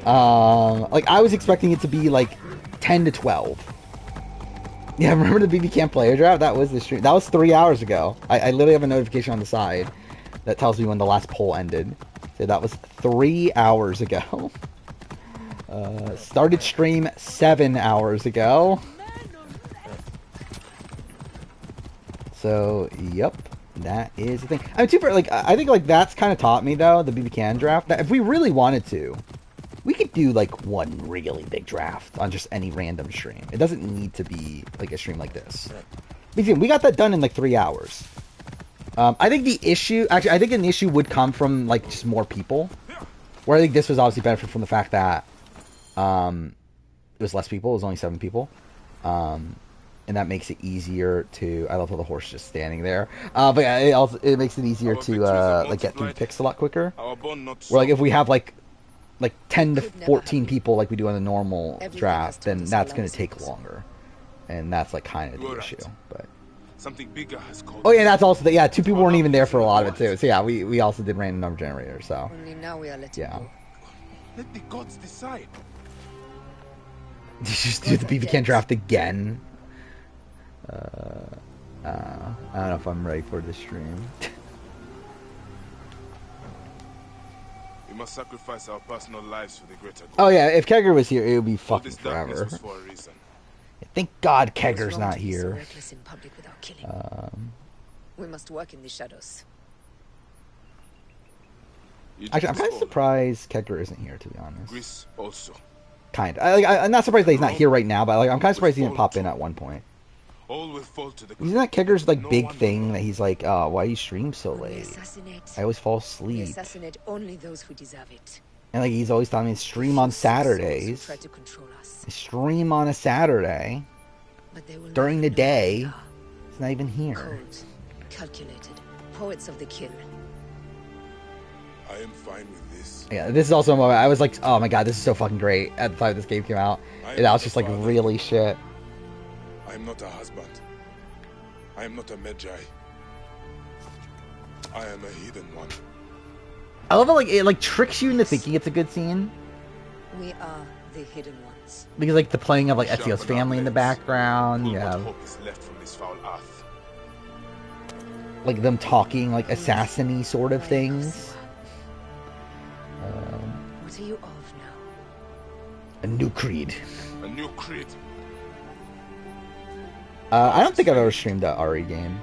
Like, I was expecting it to be, like, 10 to 12. Yeah, remember the BB Camp player draft? That was the stream. That was 3 hours ago. I literally have a notification on the side that tells me when the last poll ended. So that was 3 hours ago. Started stream 7 hours ago. So, yep. That is the thing. I mean, I think, like, that's kind of taught me, though, the BB Can draft, that if we really wanted to, we could do, like, one really big draft on just any random stream. It doesn't need to be, like, a stream like this. Because we got that done in, like, 3 hours. I think the issue... Actually, I think an issue would come from, like, just more people. Where I think this was obviously benefit from the fact that it was less people. It was only 7 people. And that makes it easier to... I love how the horse is just standing there. But yeah, it makes it easier to, like, get through picks a lot quicker. Where, like, if we have, like 10 to 14 people like we do on the normal draft, then that's going to take longer. And that's, like, kind of the issue. But something bigger has called. Oh, yeah, that's also... Yeah, 2 people weren't even there for a lot of it, too. So, yeah, we also did random number generator, so... Only now we are letting yeah. go. Let the gods decide. Did you just do the BB Can draft again? I don't know if I'm ready for this stream. We must sacrifice our personal lives for the greater good. Oh yeah, if Kegger was here, it would be fucking forever. Was for a reason. Thank God Kegger's not here. So in public without killing. We must work in the shadows. Actually, I'm kind of surprised Kegger isn't here, to be honest. Greece also. Kind of. I'm not surprised that he's not here right now, but like, I'm kind of surprised he didn't pop in at one point. All will fall to the Isn't that Kegger's like big thing that he's like, oh, why do you stream so late? I always fall asleep. Assassinate only those who deserve it. And like he's always telling me to stream on Saturdays. Stream on a Saturday. During the day. It's not even here. Cold, calculated, poets of the kill. I am fine with this. Yeah, this is also a moment I was like, oh my god, this is so fucking great at the time this game came out. And I was just like, really shit. I am not a husband. I am not a Magi. I am a hidden one. I love how like it like tricks you into thinking it's a good scene. We are the hidden ones. Because like the playing of like Ezio's family in the background, you have like them talking like assassin-y sort of things. What are you of now? A new creed. A new creed. I don't think I've ever streamed a RE game.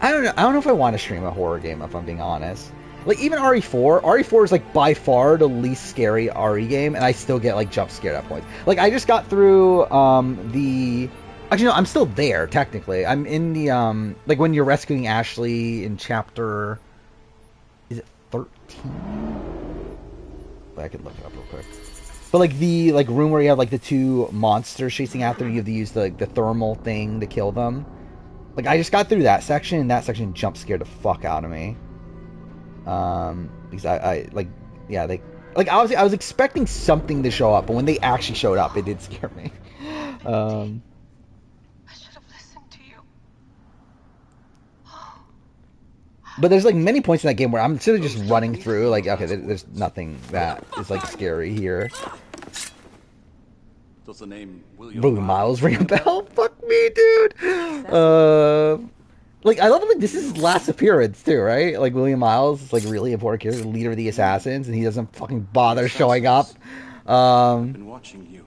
I don't know if I want to stream a horror game, if I'm being honest. Like, even RE4. RE4 is, like, by far the least scary RE game, and I still get, like, jump scared at points. Like, I just got through, Actually, no, I'm still there, technically. I'm in the, like, when you're rescuing Ashley in chapter... Is it 13? But I could look it up real quick. But, like, the, like, room where you have, like, the 2 monsters chasing after you, you have to use, the thermal thing to kill them. Like, I just got through that section, and that section jump scared the fuck out of me. Because I like, yeah, they... Like, obviously, I was expecting something to show up, but when they actually showed up, it did scare me. I should have listened to you. But there's, like, many points in that game where I'm sort of just running through, like, okay, there's nothing that is, like, scary here. Does the name William Miles ring a bell? Fuck me, dude! Like, I love it, like, this is his last appearance, too, right? Like, William Miles is, like, really important character, leader of the assassins, and he doesn't fucking bother showing up, been watching you.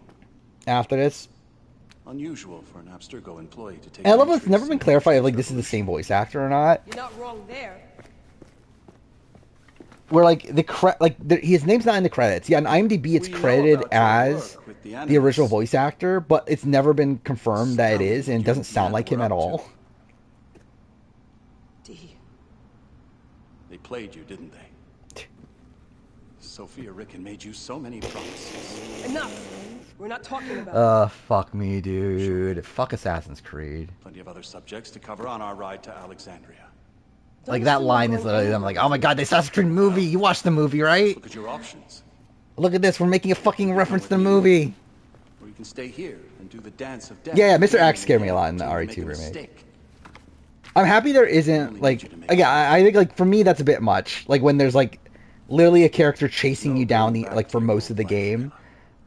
after this. Unusual for an Abstergo employee to take. And I love it's never been clarified if, like, this is the same voice actor or not. You're not wrong there. Where, like, his name's not in the credits. Yeah, on IMDb it's credited as the original voice actor, but it's never been confirmed that it is, and it doesn't sound like him at all. They played you, didn't they? Sophia Ricken made you so many promises. Enough! We're not talking about Fuck me, dude. Fuck Assassin's Creed. Plenty of other subjects to cover on our ride to Alexandria. Like, that line is literally, I'm like, oh my god, the Assassin's Creed movie! You watched the movie, right? Look at your options. Look at this, we're making a fucking reference to the movie! Or you can stay here and do the dance of death. Yeah, Mr. X scared me a lot in the RE2 remake. I'm happy there isn't, like, again, I think, like, for me, that's a bit much. Like, when there's, like, literally a character chasing you down, like, for most of the game,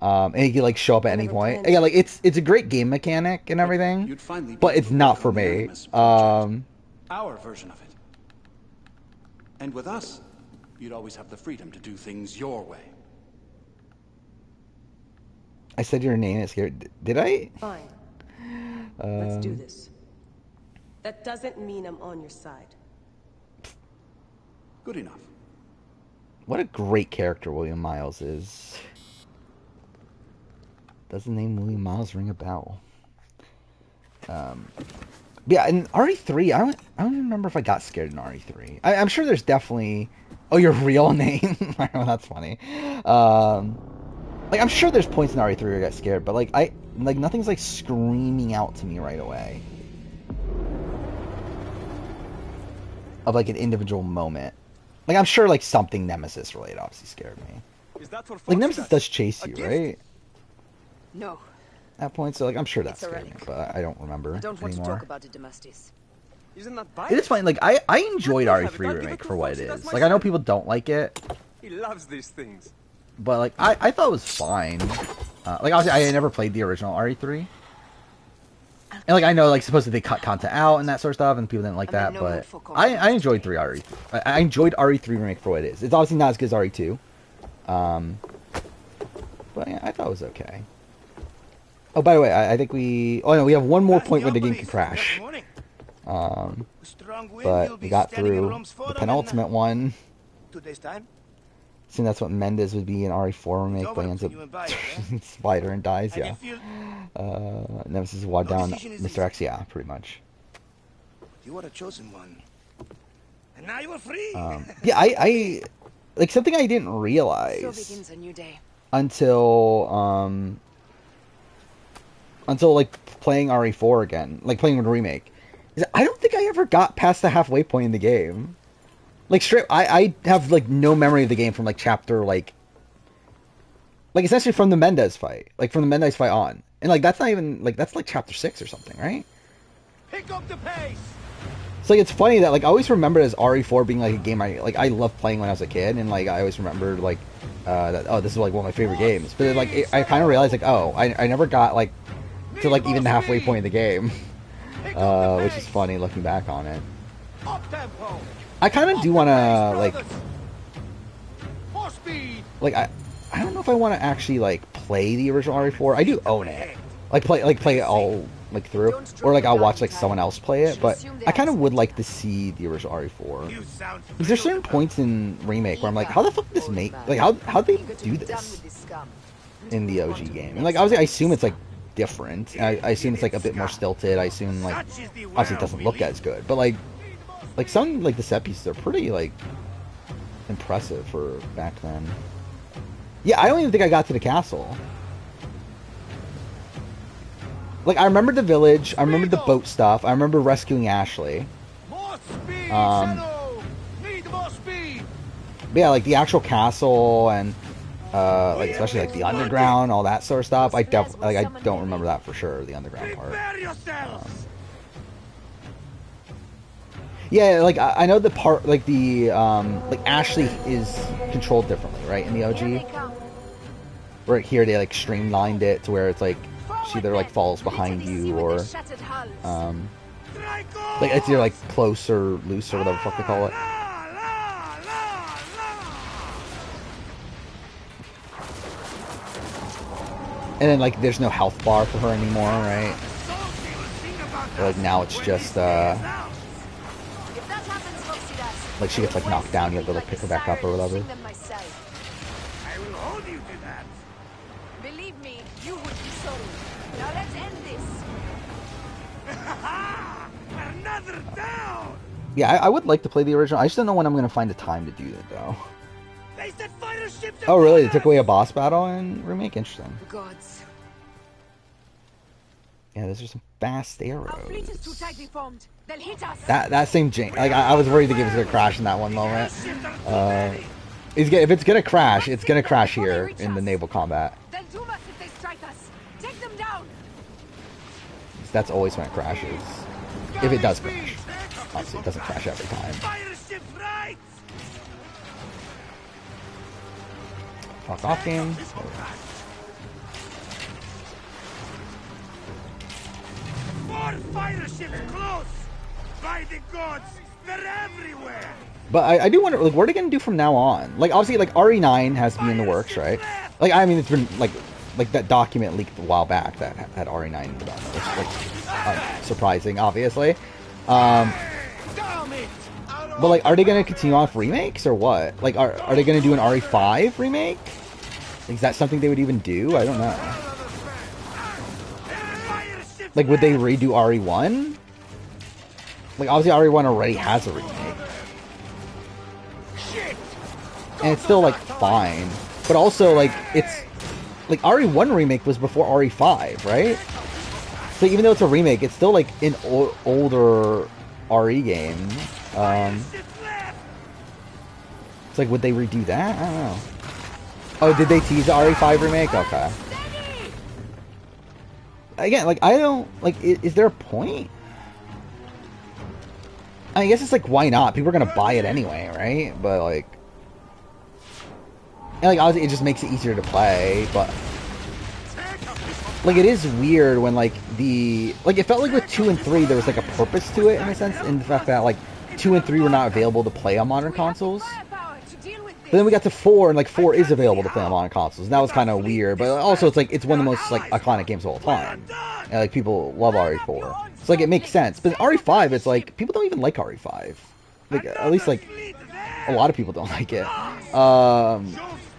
and he can, like, show up at any point. Again, like, it's a great game mechanic and everything, but it's not for me. Our version of it. And with us, you'd always have the freedom to do things your way. I said your name is here. Did I? Fine. Let's do this. That doesn't mean I'm on your side. Good enough. What a great character William Miles is. Does the name William Miles ring a bell? Yeah, in RE3, I don't even remember if I got scared in RE3. I'm sure there's definitely... Oh, your real name? That's funny. Like, I'm sure there's points in RE3 where I got scared, but, like, nothing's, like, screaming out to me right away. Of, like, an individual moment. Like, I'm sure, like, something Nemesis related obviously scared me. Like, Nemesis does chase you, right? No. At points, so, like, I'm sure that scared me, but I don't remember I don't want anymore. to talk about it, Demastis. Isn't that It is fine. Like, I enjoyed RE3 Remake for what it is. Like, I know people don't like it. He loves these things. But, like, I thought it was fine. Like, obviously, I never played the original RE3. And, like, I know, like, supposedly they cut content out and that sort of stuff, and people didn't like that, but I enjoyed I enjoyed RE3 Remake for what it is. It's obviously not as good as RE2. But, yeah, I thought it was okay. Oh, by the way, I think we... Oh, no, we have one more point where the game can crash. But we got through the penultimate one. 2 days' time? I think that's what Mendez would be in RE4 Remake, but he ends up Spider and dies, yeah. Nemesis wad down Mr. X, yeah, pretty much. You are a chosen one. And now you are free! Yeah, I... Like, something I didn't realize... So begins a new day. Until, like, playing RE4 again. Like, playing with Remake. Is I don't think I ever got past the halfway point in the game. Like, straight, I have, like, no memory of the game from, like, chapter, like, essentially from the Mendez fight. Like, from the Mendez fight on. And, like, that's not even, like, that's, like, chapter 6 or something, right? Pick up the pace! So, like, it's funny that, like, I always remember as RE4 being, like, a game I loved playing when I was a kid. And, like, I always remembered, like, that, oh, this is, like, one of my favorite games. But, like, I kind of realized, like, oh, I never got, like, to, like, even the halfway point of the game. Which is funny looking back on it. I kind of do want to, like, I don't know if I want to actually, like, play the original RE4. I do own it. Like, play it all, like, through. Or, like, I'll watch, like, someone else play it. But I kind of would like to see the original RE4. Because there's certain points in Remake where I'm like, how the fuck did this make... Like, how'd they do this in the OG game? And, like, obviously, I assume it's, like, different. I assume it's, like, a bit more stilted. I assume, like, obviously it doesn't look as good. But, like, some, like, the set pieces are pretty, like, impressive for back then. Yeah, I don't even think I got to the castle. Like, I remember the village, I remember the boat stuff, I remember rescuing Ashley. But yeah, like, the actual castle and, like, especially, like, the underground, all that sort of stuff, I don't remember that for sure, the underground part. Yeah, like, I know the part, like, the, like, Ashley is controlled differently, right, in the OG? Right here, they, like, streamlined it to where it's, like, she either, like, falls behind you, or, Like it's either like close or loose or whatever the fuck they call it. And then like there's no health bar for her anymore, right? Or, like now it's just like she gets like knocked down, you have to like pick her back up or whatever. I will hold you to that. Believe me, you would be sorry. Now let's end this. Another down. Yeah, I would like to play the original. I just don't know when I'm gonna find the time to do it though. They set fighter ships. Oh really? They took away a boss battle in Remake? Interesting. Gods. Yeah, those are some fast arrows. Too tightly formed. They'll hit us. That same Jane, like I was worried the game was gonna crash in that one moment. If it's gonna crash, it's gonna crash here in the naval combat. They'll doom us if they strike us. Take them down. That's always when it crashes. If it does crash. Obviously, it doesn't crash every time. Fuck off, game. More fighter ships close. By the gods, they're everywhere. But I do wonder, like, what are they gonna do from now on? Like, obviously, like RE9 has to be in the works, right? Like, I mean, it's been like that document leaked a while back that had RE9 in development, which is like surprising, obviously. But like, are they gonna continue on with remakes or what? Like, are they gonna do an RE5 remake? Is that something they would even do? I don't know. Like, would they redo RE1? Like, obviously RE1 already has a remake. And it's still, like, fine. But also, like, it's... Like, RE1 remake was before RE5, right? So even though it's a remake, it's still, like, an older RE game. It's like, would they redo that? I don't know. Oh, did they tease the RE5 remake? Okay. Again, like, I don't... Like, is there a point? I guess it's like, why not? People are gonna buy it anyway, right? But, like... And, like, obviously, it just makes it easier to play, but... Like, it is weird when, like, the... Like, it felt like with 2 and 3, there was, like, a purpose to it, in a sense, in the fact that, like, 2 and 3 were not available to play on modern consoles. But then we got to 4, and, like, 4 is available to play on modern consoles, and that was kind of weird, but also, it's, like, it's one of the most, like, iconic games of all time. And, like, people love RE4. So, like, it makes sense. But RE5, it's, like, people don't even like RE5. Like, at least, like, a lot of people don't like it. So,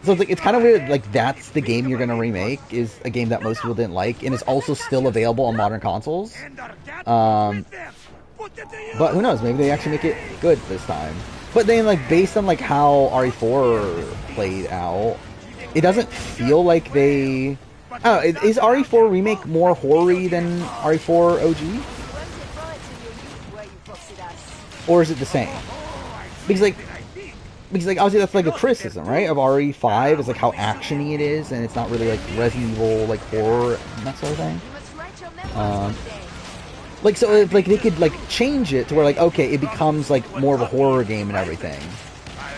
it's, like, it's kind of weird, like, that's the game you're gonna remake, is a game that most people didn't like, and is also still available on modern consoles. But who knows, maybe they actually make it good this time. But then, like, based on, like, how RE4 played out, it doesn't feel like they... I don't know, is RE4 Remake more horror-y than RE4 OG? Or is it the same? Because, like, obviously that's, like, a criticism, right, of RE5, is, like, how action-y it is, and it's not really, like, Resident Evil, like, horror and that sort of thing. Like, so, if, like, they could, like, change it to where, like, okay, it becomes, like, more of a horror game and everything.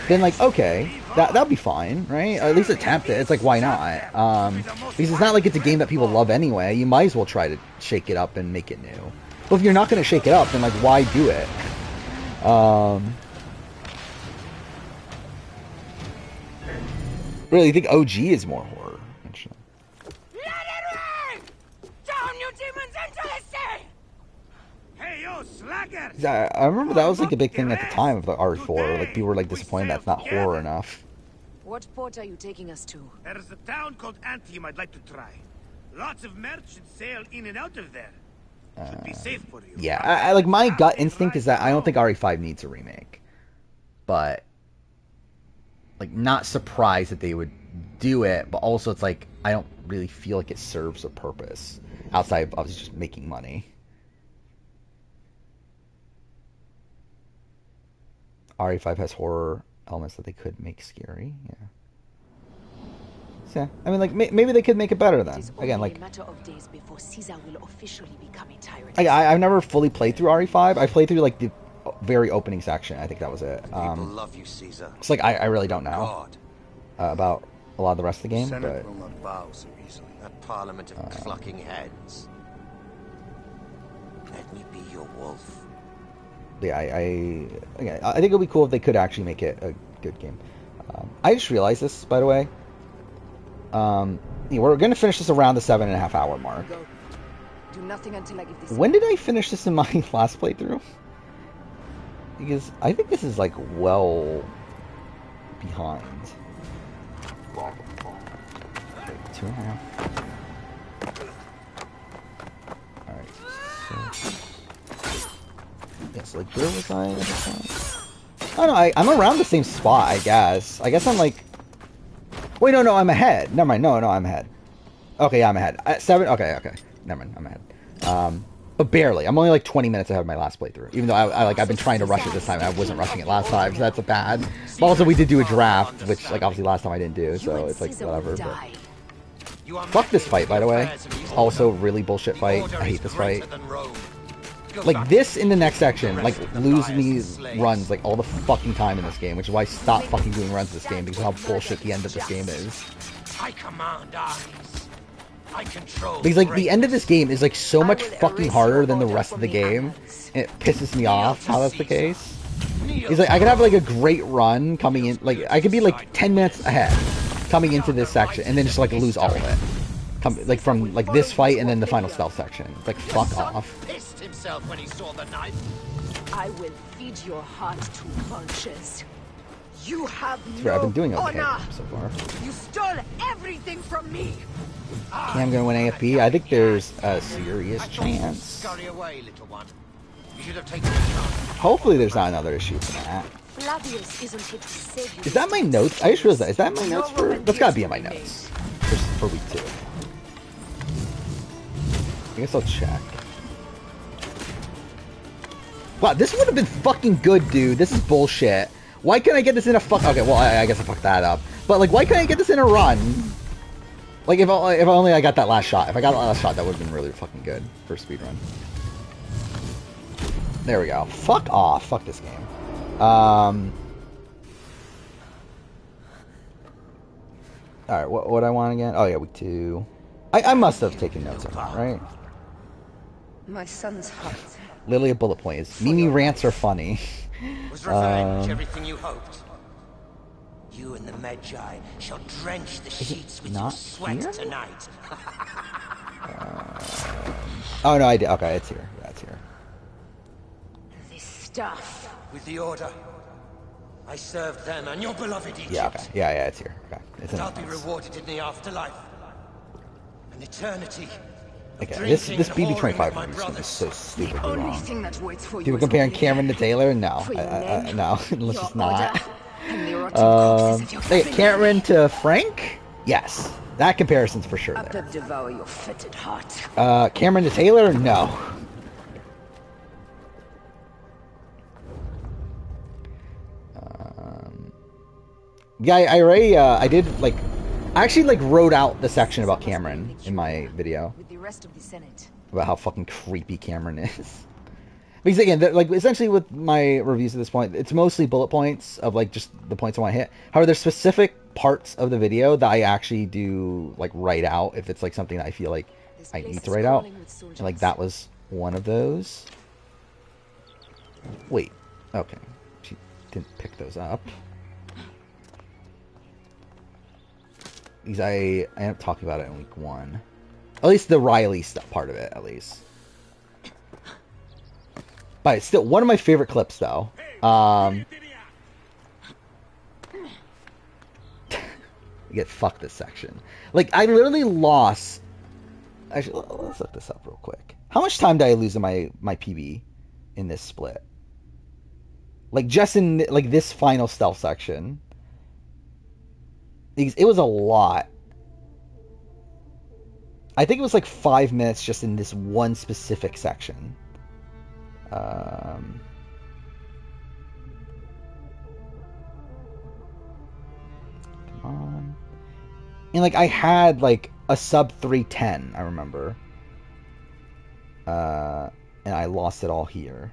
Then, like, okay, that'd be fine, right? Or at least attempt it. It's like, why not? Because it's not like it's a game that people love anyway. You might as well try to shake it up and make it new. But if you're not going to shake it up, then, like, why do it? Really, I think OG is more horror. Actually. Down, you demons, into the sea! Hey, yo, slacker! I remember that was like a big thing at the time of the RE4. Like, people were like disappointed that's not horror enough. What port are you taking us to? There's a town called Antium I'd like to try. Lots of merchants sail in and out of there. Should be safe for you. Yeah, I like, my gut instinct is that I don't think RE5 needs a remake. But, like, not surprised that they would do it, but also it's like, I don't really feel like it serves a purpose outside of obviously just making money. RE5 has horror elements that they could make scary, yeah. So, yeah, I mean, like, maybe they could make it better then. Again, like, I've never fully played through RE5. I played through, like, the very opening section. I think that was it. People love you, Caesar. It's like, I really don't know about a lot of the rest of the game, Senate but... will not bow so easily. That parliament of clucking heads. Let me be your wolf. Yeah, again, I think it would be cool if they could actually make it a good game. I just realized this, by the way. We're going to finish this around the 7.5 hour mark. Do nothing until I give this. When did I finish this in my last playthrough? Because I think this is like well behind. Okay, 2.5. Alright, so... Yes, like where was I at the time? Oh no, I'm around the same spot, I guess. I guess I'm like... Wait, no, I'm ahead. Never mind, no, I'm ahead. Okay, yeah, I'm ahead. At 7... Okay. Never mind, I'm ahead. But barely. I'm only like 20 minutes ahead of my last playthrough. Even though I've been trying to rush it this time, and I wasn't rushing it last time, so that's a bad. But also, we did do a draft, which like obviously last time I didn't do, so it's like whatever. But... Fuck this fight, by the way. Also, really bullshit fight. I hate this fight. Like this in the next section, like lose me runs like all the fucking time in this game, which is why I stopped fucking doing runs in this game because of how bullshit the end of this game is. I command eyes. I control. Because like the end of this game is like so much fucking harder than the rest of the game, and it pisses me off how that's the case. He's like I could have like a great run coming in, like I could be like 10 minutes ahead coming into this section, and then just like lose all of it. Like from like this fight and then the final stealth section. It's like fuck off. Pissed himself when he saw the knife. I will feed your heart to vultures. You have I've been doing okay honor. so far. You stole everything from me. I'm gonna win AFB. I think there's a serious chance. Scurry away, little one. You should have taken a chance. Hopefully there's not another issue for that. Flavius isn't here to save you. Is that my notes? I just realized that. Is that my notes for... That's gotta be in my notes. For week 2. I guess I'll check. Wow, this would have been fucking good, dude. This is bullshit. Why can't I get this in a fuck... Okay, well, I guess I fucked that up. But, like, why can't I get this in a run? Like, if only I got that last shot. If I got that last shot, that would have been really fucking good for a speedrun. There we go. Fuck off. Fuck this game. Alright, what I want again? Oh, yeah, week 2. I must have taken notes on that, right? My son's heart. Literally a bullet point is Mimi rants are funny. Was revenge everything you hoped? You and the Magi shall drench the sheets with your sweat here? Tonight. Oh no, I did. Okay, it's here. Yeah, it's here. This stuff. With the order, I served them and your beloved Egypt. Yeah, okay. Yeah, it's here. Okay, it's in I'll be rewarded in the afterlife. An eternity. Okay, this BB25 is so stupidly wrong. People comparing Cameron to Taylor? No, no, let's just not. Hey, Cameron to Frank? Yes, that comparison's for sure there. Devour your fetid heart. Cameron to Taylor? No. Yeah, I already, I did, like, I actually, like, wrote out the section about Cameron in my video. With the rest of the Senate. About how fucking creepy Cameron is. Because, again, like, essentially with my reviews at this point, it's mostly bullet points of, like, just the points I want to hit. However, there's specific parts of the video that I actually do, like, write out if it's, like, something that I feel like I need to write out. And, like, that was one of those. Wait. Okay. She didn't pick those up. Because I ended up talking about it in week 1. At least the Riley stuff part of it, at least. But it's still one of my favorite clips, though. Get fucked this section. Like, I literally lost... Actually, let's look this up real quick. How much time did I lose in my PB in this split? Like, just in, like, this final stealth section. It was a lot. I think it was like 5 minutes just in this one specific section. Come on. And like I had like a sub 310, I remember. And I lost it all here.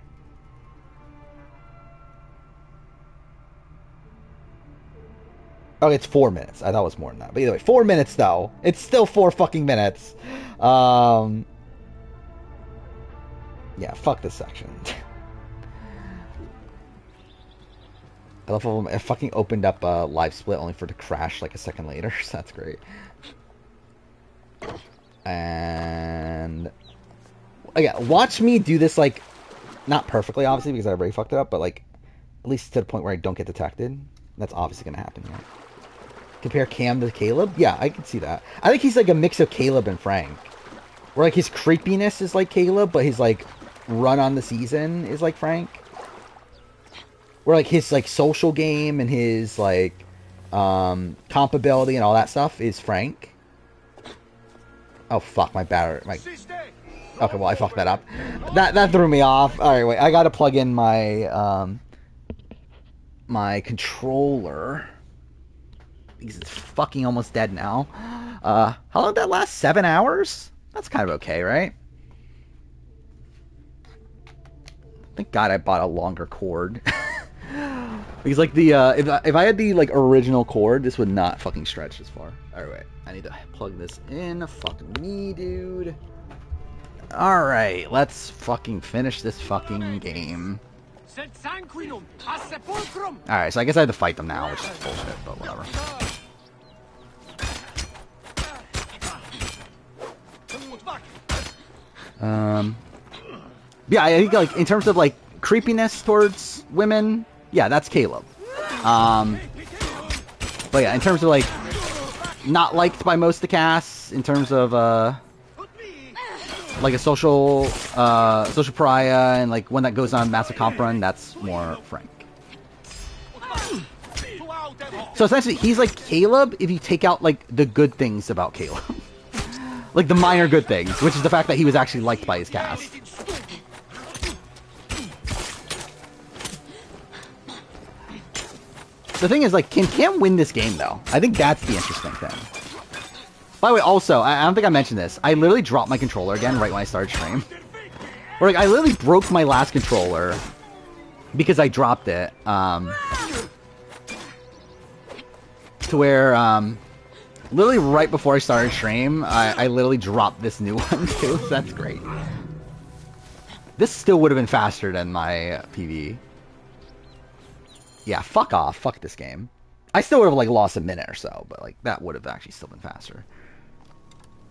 Oh, it's 4 minutes. I thought it was more than that. But either way, 4 minutes though. It's still 4 fucking minutes. Yeah, Yeah, fuck this section. I love how it fucking opened up a live split only for it to crash like a second later, so that's great. And yeah, watch me do this, like, not perfectly, obviously, because I already fucked it up, but like at least to the point where I don't get detected. That's obviously gonna happen here. Compare Cam to Caleb? Yeah, I can see that. I think he's like a mix of Caleb and Frank. Where like his creepiness is like Caleb, but his like run on the season is like Frank. Where like his like social game and his like comp ability and all that stuff is Frank. Oh fuck, my battery. Okay, well I fucked that up. That threw me off. All right, wait. I gotta plug in my my controller because it's fucking almost dead now. How long did that last? 7 hours? That's kind of okay, right? Thank God I bought a longer cord. Because like the if I had the like original cord, this would not fucking stretch this far. Alright, wait. I need to plug this in. Fucking me, dude. Alright, let's fucking finish this fucking game. Alright, so I guess I have to fight them now, which is bullshit, but whatever. Yeah, I think like in terms of like creepiness towards women, yeah, that's Caleb. But yeah, in terms of like not liked by most of the cast, in terms of like a social pariah and like one that goes on massive comp run, that's more Frank. So essentially, he's like Caleb if you take out like the good things about Caleb. Like the minor good things, which is the fact that he was actually liked by his cast. The thing is, like, can Cam win this game, though? I think that's the interesting thing. By the way, also, I don't think I mentioned this. I literally dropped my controller again right when I started stream. Or, like, I literally broke my last controller because I dropped it. To where, literally right before I started stream, I literally dropped this new one, too. So that's great. This still would have been faster than my PV. Yeah, fuck off. Fuck this game. I still would have, like, lost a minute or so, but, like, that would have actually still been faster.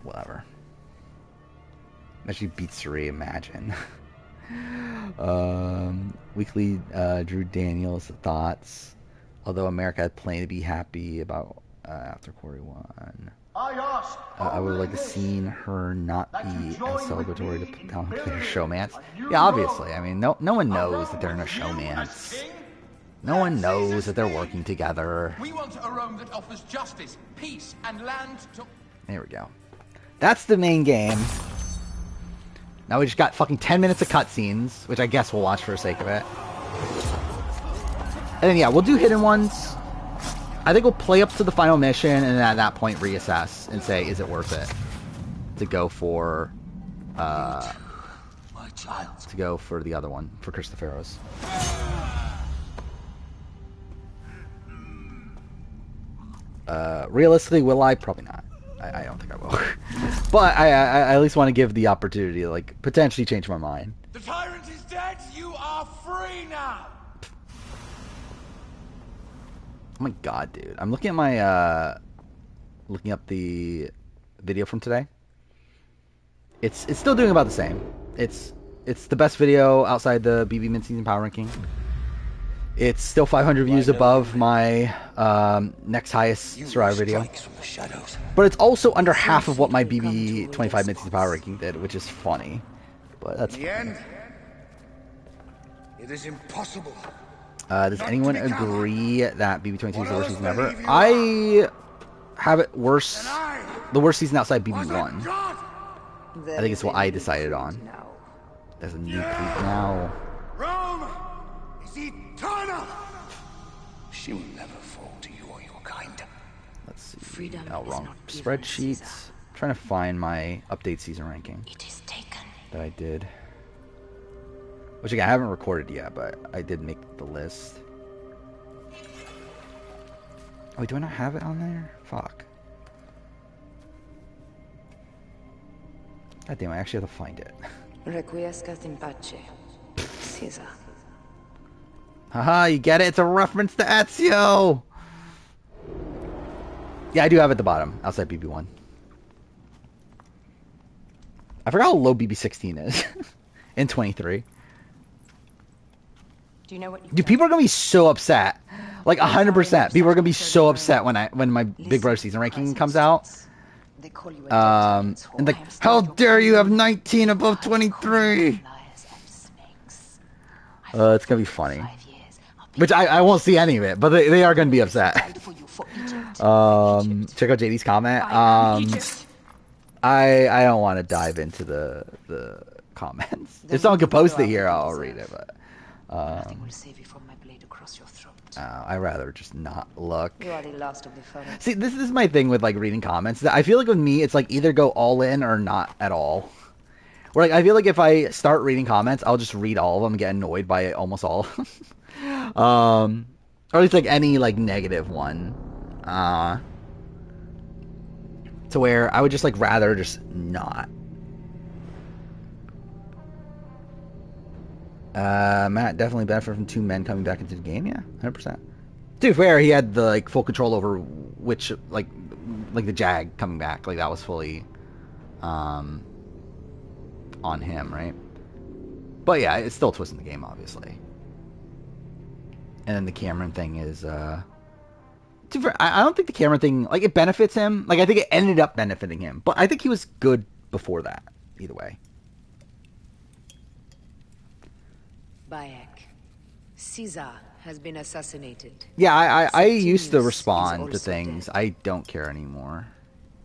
Whatever. Actually beats 3, imagine. Weekly Drew Daniels thoughts. Although America had plenty to be happy about after Quarry 1. I would like to seen her not be as celebratory to put down their showmance. Yeah, obviously. I mean, no one knows that they're in a showmance. No one knows that they're working together. We want a Rome that offers justice, peace, and land to... There we go. That's the main game. Now we just got fucking 10 minutes of cutscenes, which I guess we'll watch for the sake of it. And then, yeah, we'll do hidden ones. I think we'll play up to the final mission, and then at that point reassess and say, is it worth it to go for, to go for the other one, for Christopheros. Realistically, will I? Probably not. I don't think I will. But I at least want to give the opportunity to, like, potentially change my mind. The tyrant is dead. You are free now. Oh my god, dude. I'm looking at my, looking up the video from today. It's still doing about the same. It's the best video outside the BB mid-season power ranking. It's still 500 views above my next highest Survivor video. But it's also under half of what my BB 25 mid-season power ranking did, which is funny. But that's In the end, it is impossible. Does anyone agree that BB 22 is the worst season ever? I have it worse. The worst season outside BB1. I think it's what I decided on. There's a new tweet now. Rome is eternal. She will never fall to you or your kind. Let's see. Oh, wrong spreadsheets. I'm trying to find my update season ranking. It is taken. That I did. Which again, I haven't recorded yet, but I did make the list. Oh, do I not have it on there? Fuck. God damn, I actually have to find it. Requiescat in pace, Caesar. Haha, you get it? It's a reference to Ezio! Yeah, I do have it at the bottom, outside BB1. I forgot how low BB16 is. In 23. Do you know what Dude, people are gonna be so upset. Like 100%. People are gonna be so upset when my Big Brother season ranking comes out. And like, how dare you have 19 above 23? It's gonna be funny. Which I won't see any of it, but they are gonna be upset. Check out JD's comment. I don't want to dive into the comments. If someone could post it here, I'll read it. But I'd rather just not look. You are the last of the forest. See, this is my thing with like reading comments. I feel like with me, it's like either go all in or not at all. Where like I feel like if I start reading comments, I'll just read all of them and get annoyed by almost all of them. Or at least like any like negative one. To where I would just like rather just not. Matt definitely benefited from 2 men coming back into the game. Yeah, 100%. To be fair, he had the like full control over which like the Jag coming back. Like that was fully on him, right? But yeah, it's still twisting the game, obviously. And then the Cameron thing is I don't think the Cameron thing, like, it benefits him. Like, I think it ended up benefiting him. But I think he was good before that, either way. Bayek, Caesar has been assassinated. Yeah, I used to respond to things. Dead. I don't care anymore.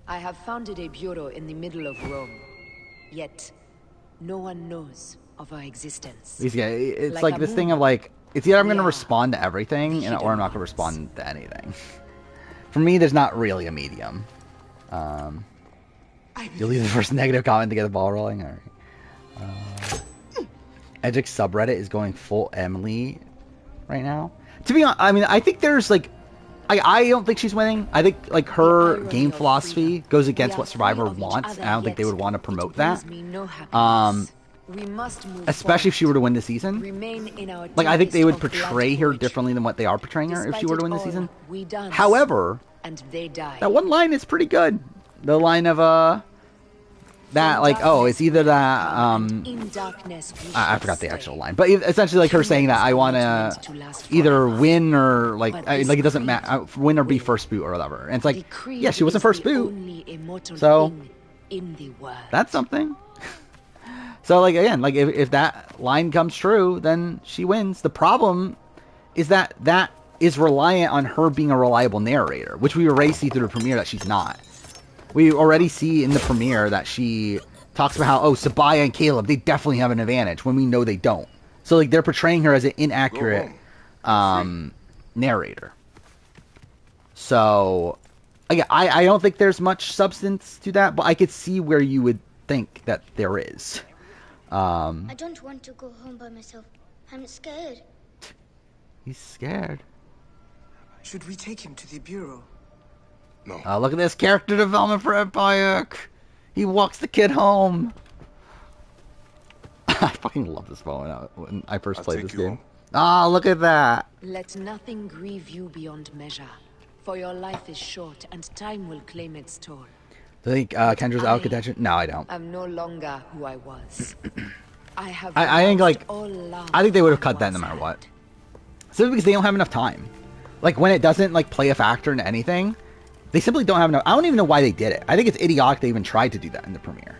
I have founded a bureau in the middle of Rome. Yet, no one knows of our existence. Yeah, it's like this thing of, like, it's either I'm going to respond to everything, or I'm not going to respond to anything. For me, there's not really a medium. You'll leave the first negative comment to get the ball rolling. All right. Edgic's subreddit is going full Emily right now. To be honest, I mean, I think there's like, I don't think she's winning. I think like her game philosophy goes against what Survivor wants, and I don't think they would want to promote that. Especially if she were to win the season. Like, I think they would portray her differently than what they are portraying her if she were to win the season. However, that one line is pretty good. The line of, that, like, oh, it's either that, I forgot the actual line. But essentially, like, her saying that I want to either win or, like, it doesn't matter, win or be first boot or whatever. And it's like, yeah, she wasn't first boot. So, that's something. So, like, again, like, if that line comes true, then she wins. The problem is that is reliant on her being a reliable narrator, which we already see through the premiere that she's not. We already see in the premiere that she talks about how, oh, Sabaya and Caleb, they definitely have an advantage, when we know they don't. So, like, they're portraying her as an inaccurate narrator. So, again, I don't think there's much substance to that, but I could see where you would think that there is. I don't want to go home by myself. I'm scared. He's scared. Should we take him to the bureau? No. Look at this character development for Ed Bayek. He walks the kid home. I fucking love this moment when I first played this game. Ah, look at that. Let nothing grieve you beyond measure, for your life is short and time will claim its toll. Do you think Kendra's out of contention? No, I don't. I'm no longer who I was. I think, like, I think they would have cut that no matter what. Simply because they don't have enough time. Like, when it doesn't, like, play a factor in anything, they simply don't have enough. I don't even know why they did it. I think it's idiotic they even tried to do that in the premiere.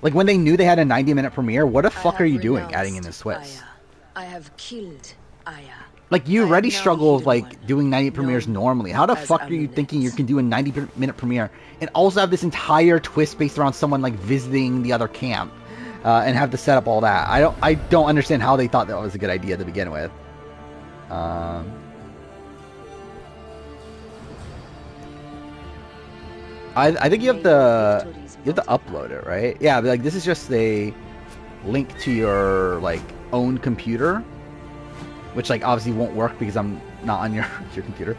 Like, when they knew they had a 90-minute premiere, what the fuck are you doing adding in this twist? I have killed Aya. Like, you already struggle with, like, doing 90 premieres normally. How the fuck are you thinking you can do a 90-minute premiere and also have this entire twist based around someone, like, visiting the other camp and have to set up all that? I don't understand how they thought that was a good idea to begin with. I think you have to upload it, right? Yeah, but, like, this is just a link to your, like, own computer, which, like, obviously won't work because I'm not on your computer.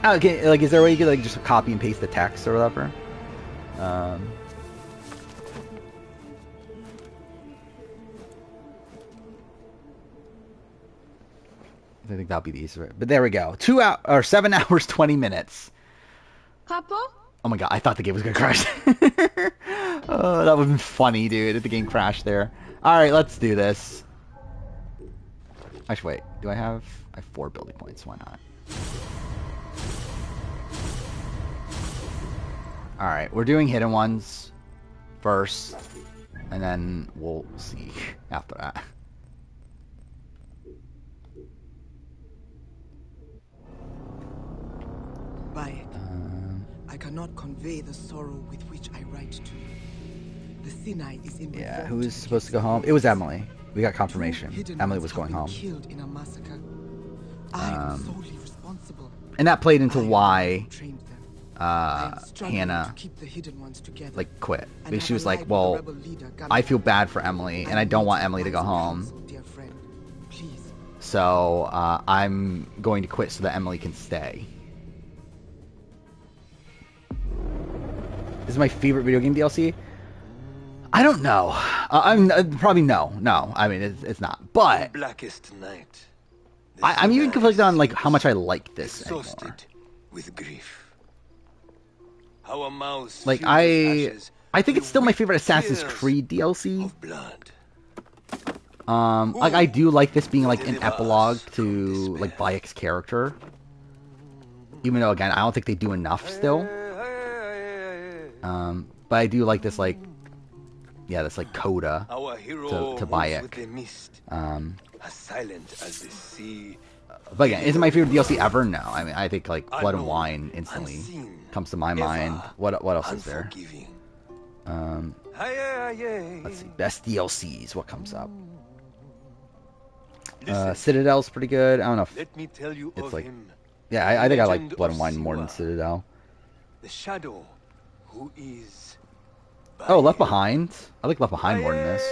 Okay, like, is there a way you could, like, just copy and paste the text or whatever? I think that'll be the easier. But there we go. 7 hours 20 minutes. Capo? Oh my god, I thought the game was gonna crash. Oh, that would have been funny, dude, if the game crashed there. Alright, let's do this. Actually, wait. Do I have 4 building points. Why not? Alright, we're doing hidden ones first. And then we'll see after that. Bayek, I cannot convey the sorrow with which I write to you. The Sinai is in Yeah, who was supposed to go home? It was Emily. We got confirmation. Emily was going home. Killed in a massacre. I am solely responsible. And that played into why Hannah like quit. Because she was like, well, I feel bad for Emily and I don't want Emily to go home. So I'm going to quit so that Emily can stay. This is my favorite video game DLC. I don't know. I'm probably no. I mean, it's not. But blackest night. I'm even conflicted on like how much I like this anymore. With grief. How a mouse like I think it's still my favorite Assassin's Creed DLC. Of blood. Like I do like this being like an epilogue to like Bayek's character. Even though again I don't think they do enough still. But I do like this like this like coda to Bayek. As silent as the sea. But again, is it my favorite DLC ever? No. I mean, I think like Blood and Wine instantly comes to my mind. What else is there? Let's see. Best DLCs. What comes up? Citadel's pretty good. I don't know if it's like. Yeah, I think I like Blood and Wine more than Citadel. The shadow who is. Oh, Left Behind. I like Left Behind more than this.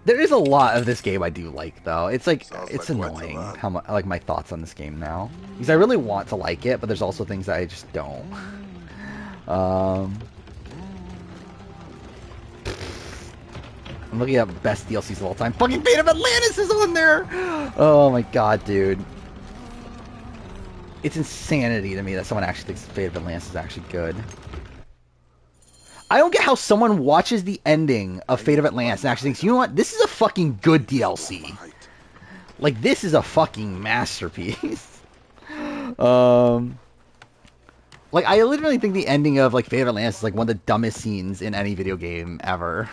There is a lot of this game I do like, though. It's like it's annoying how like my thoughts on this game now, because I really want to like it, but there's also things that I just don't. I'm looking at best DLCs of all time. Fucking Fate of Atlantis is on there. Oh my god, dude. It's insanity to me that someone actually thinks Fate of Atlantis is actually good. I don't get how someone watches the ending of Fate of Atlantis and actually thinks, you know what, this is a fucking good DLC. Like, this is a fucking masterpiece. Like, I literally think the ending of, like, Fate of Atlantis is, like, one of the dumbest scenes in any video game ever.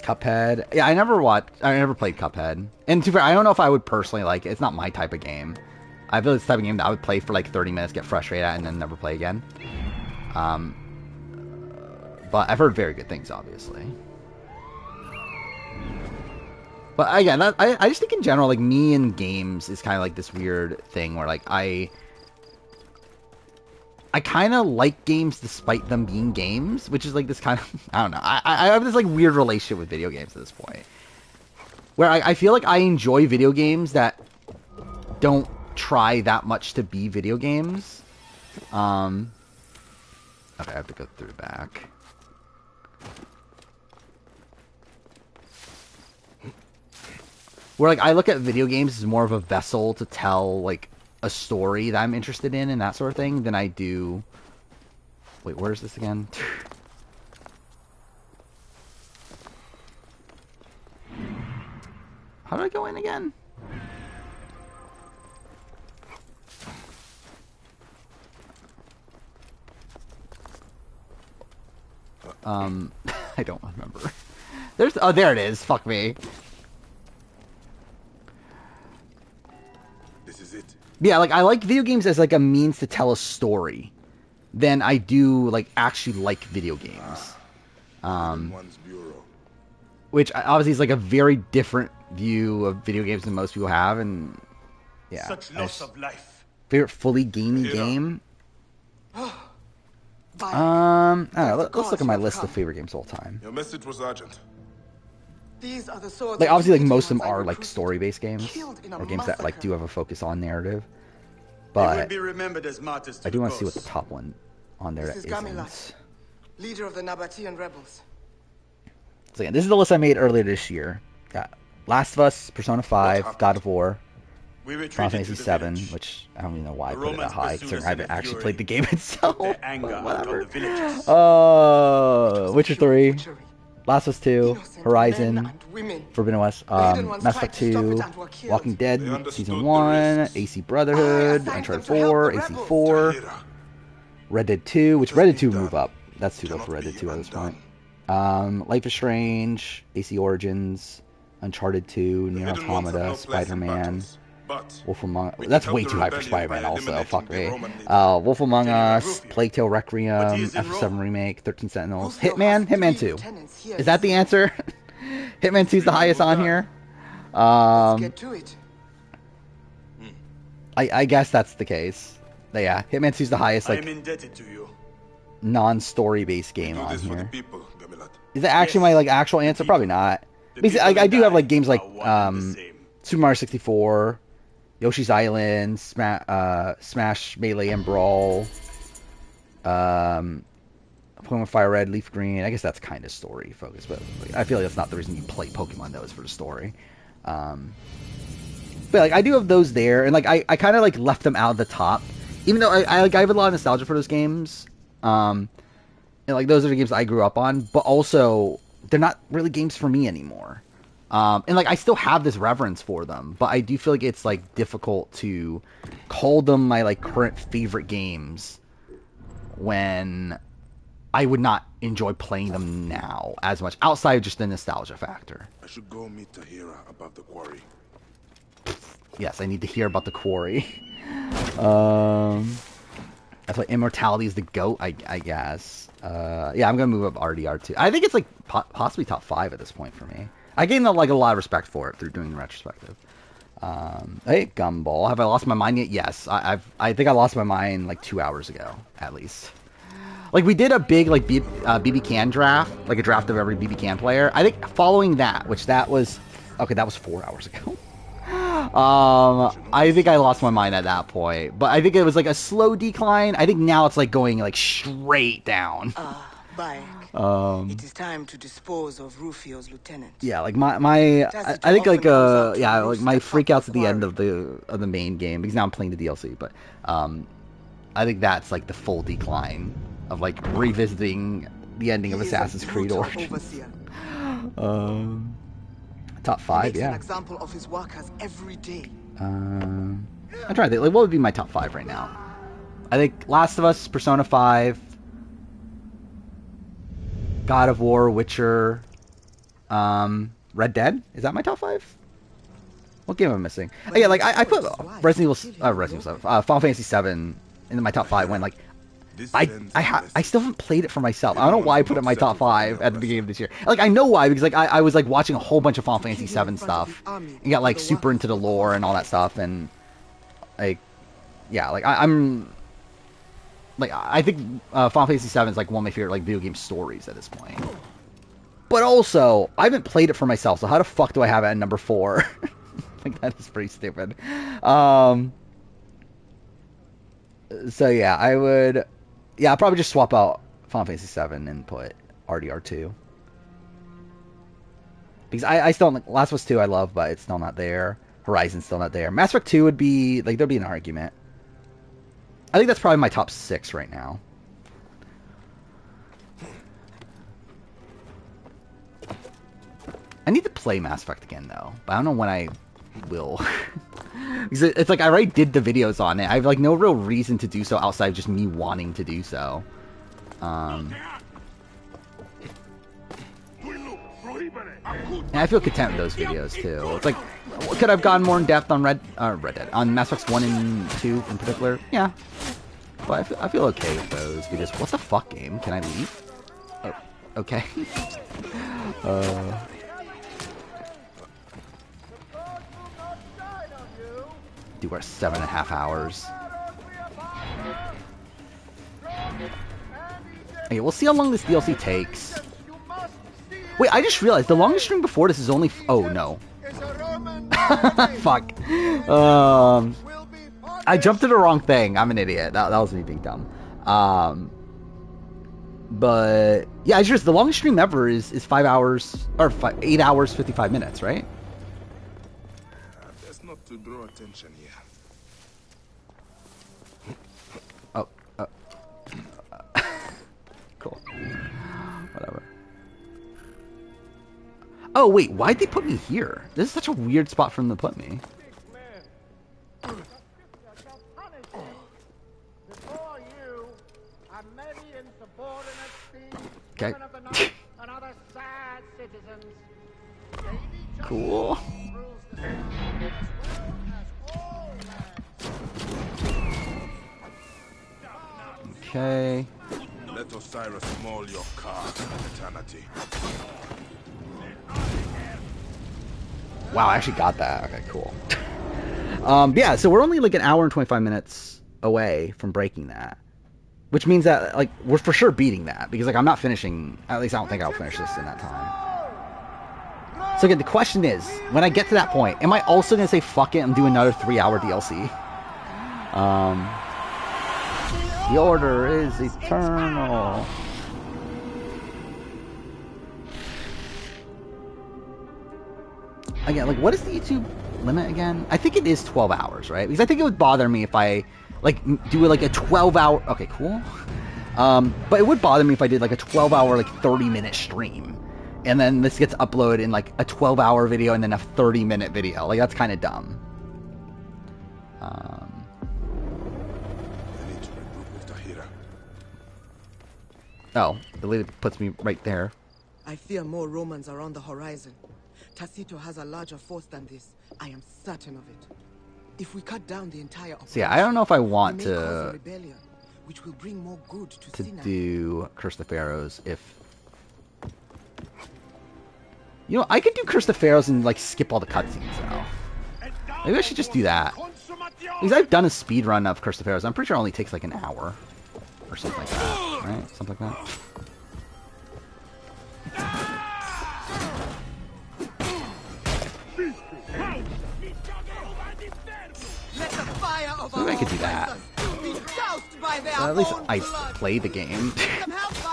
Cuphead. Yeah, I never played Cuphead. And to be fair, I don't know if I would personally like it. It's not my type of game. I feel it's the type of game that I would play for like 30 minutes, get frustrated at, and then never play again. But I've heard very good things, obviously. But again, I just think in general, like, me and games is kind of like this weird thing where, like, I kind of like games despite them being games, which is like this kind of, I don't know. I have this like weird relationship with video games at this point. Where I feel like I enjoy video games that don't try that much to be video games. Okay, I have to go through the back. Where like I look at video games as more of a vessel to tell like a story that I'm interested in and that sort of thing than I do. Wait, where is this again? How do I go in again? I don't remember. Oh, there it is. Fuck me. This is it. Yeah, like I like video games as like a means to tell a story than I do like actually like video games. Which obviously is like a very different view of video games than most people have, and yeah. Such loss of life. Favorite fully gamey game? I don't know. Let's look at my list of favorite games of all time. Your message was urgent. These are the swords Like obviously, like most of them are like story-based games or games that like do have a focus on narrative. But I do want to see what the top one on there This that is isn't. Gamilat, leader of the Nabatean rebels. So yeah, this is the list I made earlier this year. Got Last of Us, Persona 5, God of War, Final Fantasy 7, which I don't even know why I put it that high, considering I haven't actually played the game itself. Whatever. Witcher 3, Last of Us 2, Horizon, Forbidden West, Mass Effect 2, Walking Dead Season 1, AC Brotherhood, Uncharted 4, AC 4, Red Dead 2, which Red Dead 2 move up. That's too low for Red Dead 2 at this point. Life is Strange, AC Origins, Uncharted 2, Nier Automata, Spider-Man, Wolf Among Us. That's way too high for Spider-Man also, fuck me. Wolf Among Us, Plague Tale Requiem, F7 Remake, 13 Sentinels, Hitman, Hitman 2. Is that the answer? Hitman 2 is the highest on here? Let's get to it. I guess that's the case. But yeah, Hitman 2 is the highest, like, non-story based game on here. Is that actually my like actual answer? Probably not. Because I do have like games like Super Mario 64, Yoshi's Island, Smash Melee and Brawl, Pokemon Fire Red, Leaf Green. I guess that's kind of story focused, but like, I feel like that's not the reason you play Pokemon though, is for the story. But like I do have those there, and like I kind of like left them out of the top, even though I have a lot of nostalgia for those games. And like those are the games I grew up on, but also they're not really games for me anymore. And like I still have this reverence for them, but I do feel like it's like difficult to call them my like current favorite games when I would not enjoy playing them now as much, outside of just the nostalgia factor. I should go meet Tahira about the quarry. Yes, I need to hear about the quarry. That's why immortality is the GOAT, I guess. Yeah, I'm gonna move up RDR2. I think it's like possibly top 5 at this point for me. I gained like a lot of respect for it through doing the retrospective. Hey, Gumball, have I lost my mind yet? Yes, I think I lost my mind like 2 hours ago, at least. Like we did a big like BB Can draft, like a draft of every BB Can player. I think following that, which that was 4 hours ago. I think I lost my mind at that point, but I think it was like a slow decline. I think now it's like going like straight down. Bayek, it is time to dispose of Rufio's lieutenant. Yeah, like I think like yeah, like my freakouts at the end of the main game, because now I'm playing the DLC, but I think that's like the full decline of like revisiting the ending of Assassin's Creed Origins. Top 5, yeah. An example of his workers every day. I'm trying to think, like, what would be my top 5 right now? I think Last of Us, Persona 5, God of War, Witcher, Red Dead. Is that my top 5? What game am I missing? Oh, yeah, like I put Resident Evil 7, Final Fantasy 7 in my top 5 when like I still haven't played it for myself. I don't know why I put it in my top 5 at the beginning of this year. Like I know why, because like I was like watching a whole bunch of Final Fantasy 7 stuff and got like super into the lore and all that stuff, and like yeah, like I'm like I think Final Fantasy 7 is like one of my favorite like video game stories at this point. But also I haven't played it for myself, so how the fuck do I have it at number 4? Like that is pretty stupid. So yeah, I'll probably just swap out Final Fantasy 7 and put RDR2. Because I still, like, Last of Us 2 I love, but it's still not there. Horizon's still not there. Mass Effect 2 would be, like, there'd be an argument. I think that's probably my top 6 right now. I need to play Mass Effect again, though. But I don't know when I will. Because it's like I already did the videos on it. I have like no real reason to do so outside of just me wanting to do so. And I feel content with those videos too. It's like, could I have gone more in depth on Red Dead, on Mass Effect 1 and 2 in particular? Yeah, but I feel okay with those videos. What's the fuck game? Can I leave? Oh, okay. Dude, we're 7.5 hours. Okay, we'll see how long this DLC takes. Wait, I just realized the longest stream before this is only... oh, no. Fuck. I jumped to the wrong thing. I'm an idiot. That was me being dumb. But yeah, it's just the longest stream ever is 5 hours or 8 hours 55 minutes, right? That's not to draw attention here. Oh, cool. Whatever. Oh wait, why'd they put me here? This is such a weird spot for them to put me. Okay. Cool. Okay. Let Osiris maul your car in eternity. Wow, I actually got that. Okay, cool. Yeah, so we're only like an hour and 25 minutes away from breaking that. Which means that, like, we're for sure beating that. Because, like, I'm not finishing... At least I don't think I'll finish this in that time. So, again, the question is, when I get to that point, am I also going to say, fuck it, and do another 3-hour DLC? The order is eternal. Again, like, what is the YouTube limit again? I think it is 12 hours, right? Because I think it would bother me if I... like, do like a 12-hour... Okay, cool. But it would bother me if I did like a 12-hour, like 30-minute stream. And then this gets uploaded in like a 12-hour video and then a 30-minute video. Like, that's kind of dumb. I need to regroup with Tahira. Oh, the lady puts me right there. I fear more Romans are on the horizon. Tacito has a larger force than this. I am certain of it. If we cut down the entire operation, So yeah, I don't know if I want to rebellion, which will bring more good to do Curse the Pharaohs if... You know, I could do Curse the Pharaohs and like skip all the cutscenes though. Maybe I should just do that. Because I've done a speed run of Curse the Pharaohs. I'm pretty sure it only takes like an hour. Or something like that. Right? Something like that. Maybe I could do that. At least I play the game.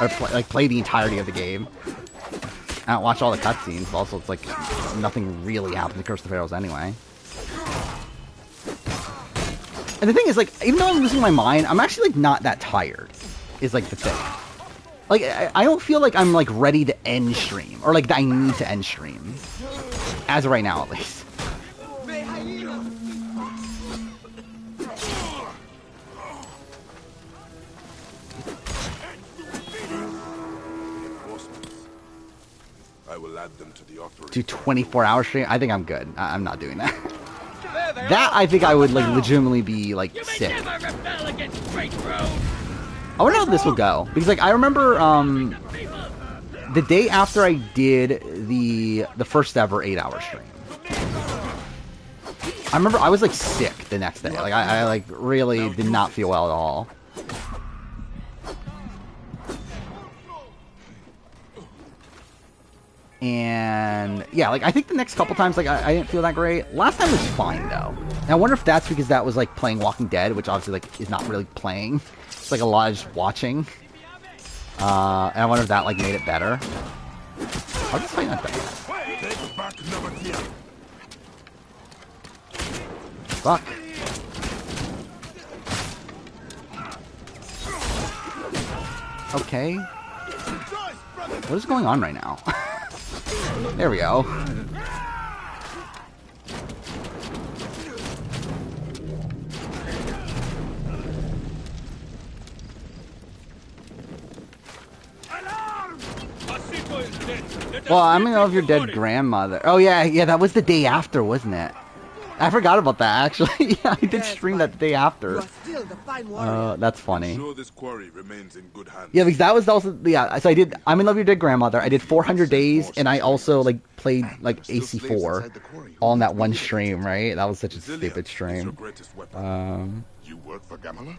Or play the entirety of the game. I don't watch all the cutscenes, but also it's like nothing really happens to Curse the Pharaohs anyway. And the thing is, like, even though I'm losing my mind, I'm actually like not that tired. Is like the thing. Like, I don't feel like I'm like ready to end stream, or like that I need to end stream. As of right now, at least. I will add them to the offering. Do 24-hour stream? I think I'm good. I'm not doing that. That I think I would like legitimately be like sick. I wonder how this will go, because like I remember the day after I did the first ever 8-hour stream, I remember I was like sick the next day. Like I like really did not feel well at all. And yeah, like I think the next couple times like I didn't feel that great. Last time was fine though. And I wonder if that's because that was like playing Walking Dead, which obviously like is not really playing. It's like a lot of just watching. And I wonder if that like made it better. I'll just fight not that. Fuck. Okay. What is going on right now? There we go. Well, I'm in love with your dead grandmother. Oh yeah, that was the day after, wasn't it? I forgot about that actually. Yeah, I did stream that the day after. That's funny. Sure this quarry remains in good hands. Yeah, because that was also so I did I'm in love with your dead grandmother. I did 400 days, and I also like played like AC4 all in that one stream. Right? That was such a stupid stream. You work for Gamelot?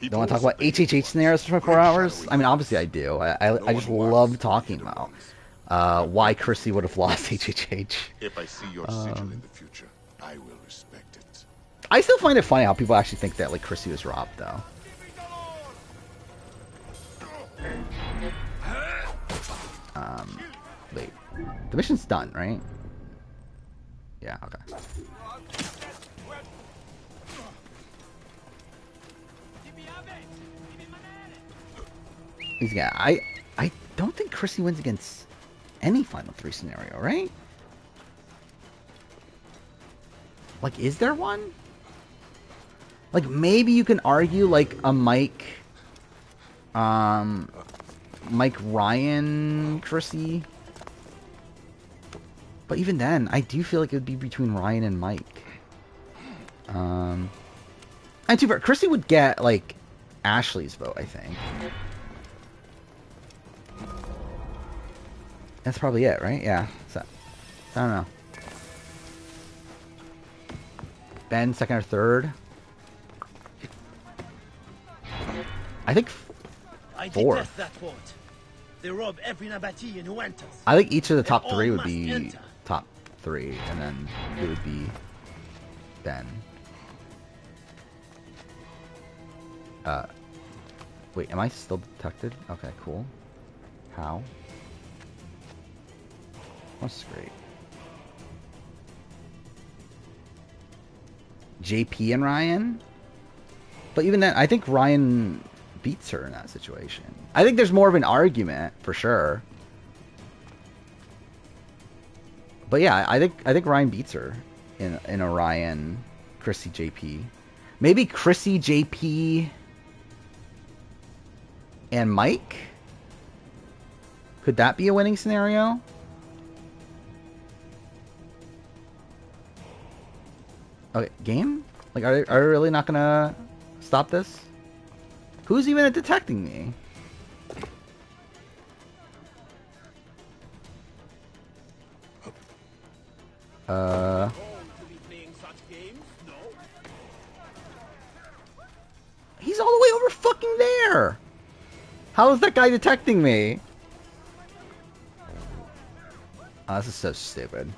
You don't want to talk about HHH scenarios for 4 hours? I mean, obviously I do. I just love talking about why Chrissy would have lost HHH. If I see your sigil in the future, I will respect it. I still find it funny how people actually think that like Chrissy was robbed, though. Wait. The mission's done, right? Yeah, okay. Yeah, I don't think Chrissy wins against any Final 3 scenario, right? Like, is there one? Like, maybe you can argue, like, a Mike Ryan Chrissy. But even then, I do feel like it would be between Ryan and Mike. And too far, Chrissy would get, like, Ashley's vote, I think. That's probably it, right? Yeah. So, I don't know. Ben, second or third? I think fourth. I detest that fort. They rob every Nabataean who enters. I think each of the top three would be top three, and then it would be Ben. Wait, am I still detected? Okay, cool. How? That's great. JP and Ryan? But even then, I think Ryan beats her in that situation. I think there's more of an argument, for sure. But yeah, I think Ryan beats her in a Ryan, Chrissy, JP. Maybe Chrissy, JP, and Mike? Could that be a winning scenario? Okay, game? Like, are they really not gonna stop this? Who's even detecting me? He's all the way over fucking there! How is that guy detecting me? Oh, this is so stupid.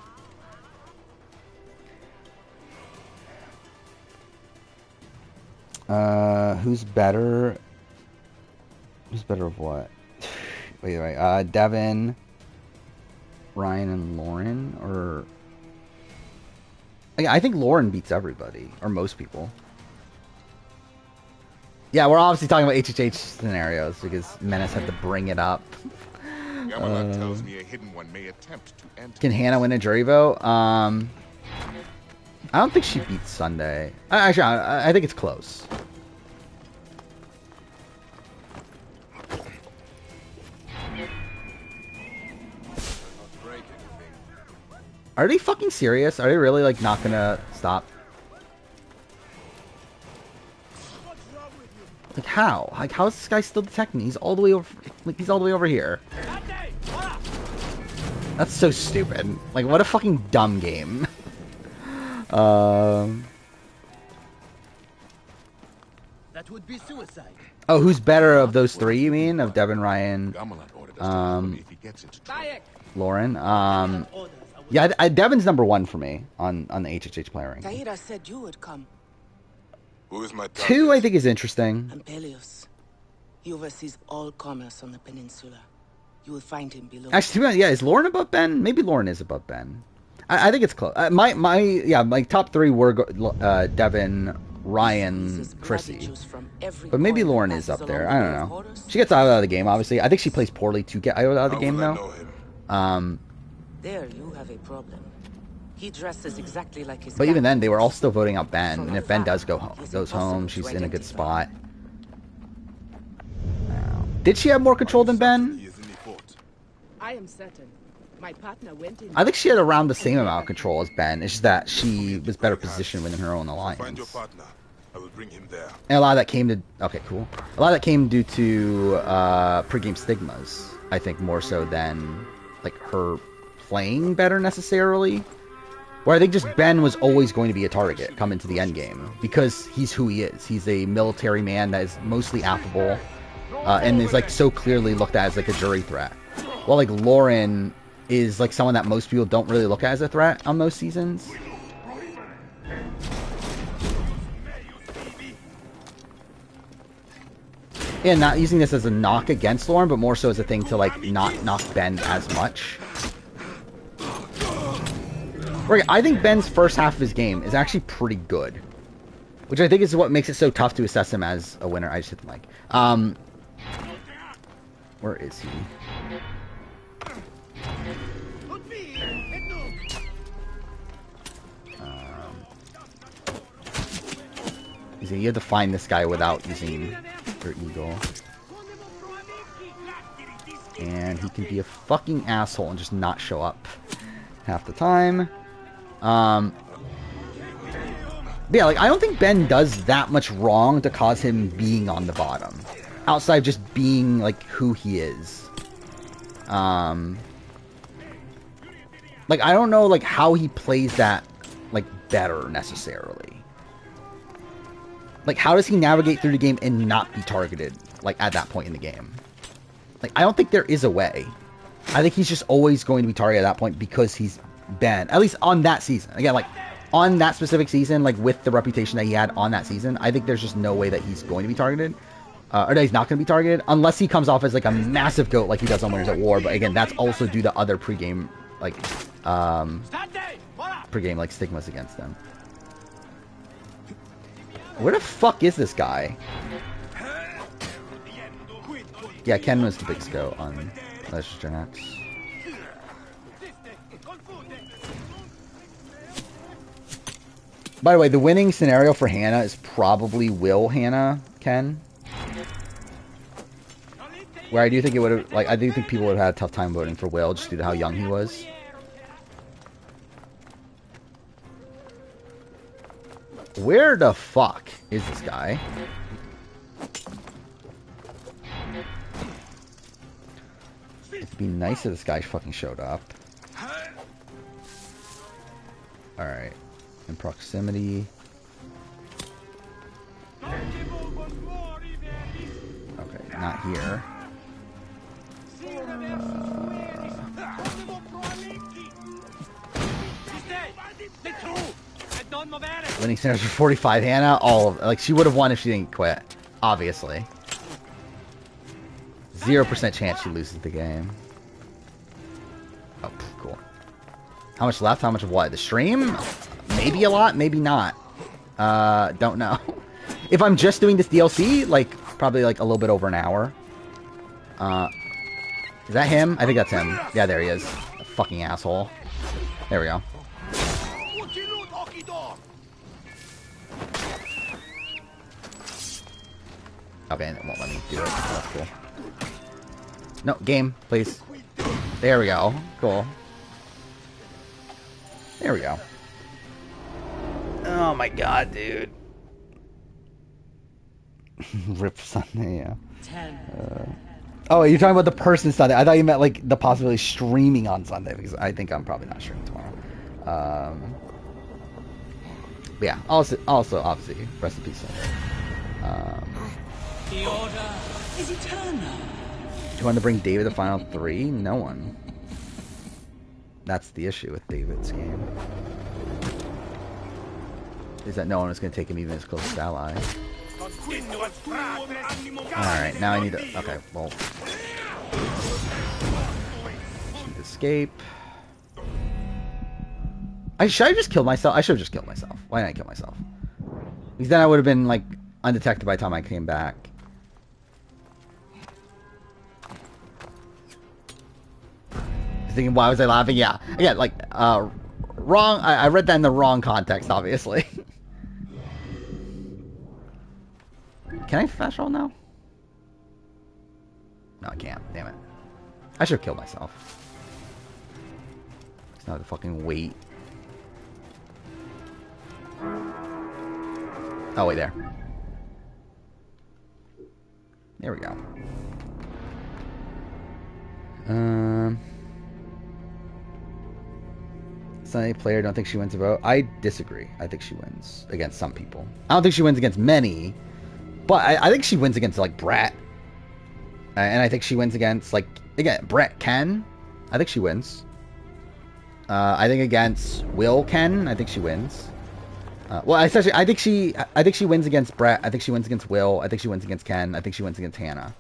Who's better? Who's better of what? wait. Devin, Ryan, and Lauren, or I think Lauren beats everybody or most people. Yeah, we're obviously talking about HHH scenarios because Menace had to bring it up. Tells me a hidden one may attempt to enter. Can Hannah win a jury vote? I don't think she beats Sunday. Actually, I think it's close. Are they fucking serious? Are they really, like, not gonna stop? Like, how? Like, how is this guy still detecting me? He's all the way over, like, he's all the way over here. That's so stupid. Like, what a fucking dumb game. That would be suicide. Oh, who's better of those three, you mean? Of Devin, Ryan, Lauren? Yeah, Devin's number one for me on the HHH player ranking. Tahira said you would come. Who is my target? 2, I think, is interesting. I'm Pelios. He oversees all commerce on the peninsula. You will find him below. Actually, yeah, is Lauren above Ben? Maybe Lauren is above Ben. I think it's close. My top 3 were Devin, Ryan, Chrissy. But maybe Lauren is up there. I don't know. She gets out of the game, obviously. I think she plays poorly to get out of the game, though. There you have a problem. He dresses exactly like his. But even then, they were all still voting out Ben. And if Ben goes home, she's in a good spot. Did she have more control than Ben? I am certain. My partner went in. I think she had around the same amount of control as Ben. It's just that she was better positioned within her own alliance. Find your partner. I will bring him there. And a lot of that came to... Okay, cool. A lot of that came due to pre-game stigmas. I think more so than, like, her playing better necessarily. Where I think just Ben was always going to be a target coming to the end game. Because he's who he is. He's a military man that is mostly affable. And is, like, so clearly looked at as, like, a jury threat. While, like, Lauren is, like, someone that most people don't really look at as a threat on most seasons. And not using this as a knock against Lauren, but more so as a thing to, like, not knock Ben as much. Right, I think Ben's first half of his game is actually pretty good. Which I think is what makes it so tough to assess him as a winner. I just hit the mic. Where is he? You have to find this guy without using your eagle. And he can be a fucking asshole and just not show up half the time. Yeah, like, I don't think Ben does that much wrong to cause him being on the bottom. Outside of just being, like, who he is. Like, I don't know, like, how he plays that, like, better, necessarily. Like, how does he navigate through the game and not be targeted, like, at that point in the game? Like, I don't think there is a way. I think he's just always going to be targeted at that point because he's Ben. At least on that season. Again, like, on that specific season, like, with the reputation that he had on that season, I think there's just no way that he's going to be targeted. Or that he's not going to be targeted, unless he comes off as, like, a massive goat like he does on Winners at War. But, again, that's also due to other pregame, like, pregame, like, stigmas against them. Where the fuck is this guy? Yeah, Ken was the biggest goat on Legends Gen X. By the way, the winning scenario for Hannah is probably Will Hannah Ken. Where I do think it would have, like, I do think people would have had a tough time voting for Will just due to how young he was. Where the fuck is this guy? It'd be nice if this guy fucking showed up. Alright. In proximity. Okay, not here. Winning centers for 45. Hannah, all of, like, she would have won if she didn't quit. Obviously. 0% chance she loses the game. Oh, cool. How much left? How much of what? The stream? Maybe a lot, maybe not. Don't know. If I'm just doing this DLC, like, probably like a little bit over an hour. Is that him? I think that's him. Yeah, there he is. A fucking asshole. There we go. Okay, and it won't let me do it. That's cool. No, game, please. There we go. Cool. There we go. Oh my god, dude. Rip Sunday, yeah. Oh, you're talking about the person Sunday. I thought you meant like the possibility of streaming on Sunday, because I think I'm probably not streaming tomorrow. But yeah, also obviously, rest in peace Sunday. The order is eternal. Do you want to bring David to Final 3? No one. That's the issue with David's game. Is that no one is going to take him even his closest ally. Alright, now I need to... Okay, well... Escape. Should I just kill myself? I should have just killed myself. Why didn't I kill myself? Because then I would have been, like, undetected by the time I came back. Thinking, why was I laughing? Yeah. Again, like, wrong. I read that in the wrong context, obviously. Can I fast roll now? No, I can't. Damn it. I should have killed myself. It's not to fucking wait. Oh, wait, there. There we go. Sunday player, don't think she wins a vote. I disagree. I think she wins against some people. I don't think she wins against many, but I think she wins against, like, Brett. And I think she wins against, like, again, Brett Ken. I think she wins. I think against Will Ken, I think she wins. Well, essentially, I think she wins against Brett. I think she wins against Will. I think she wins against Ken. I think she wins against Hannah.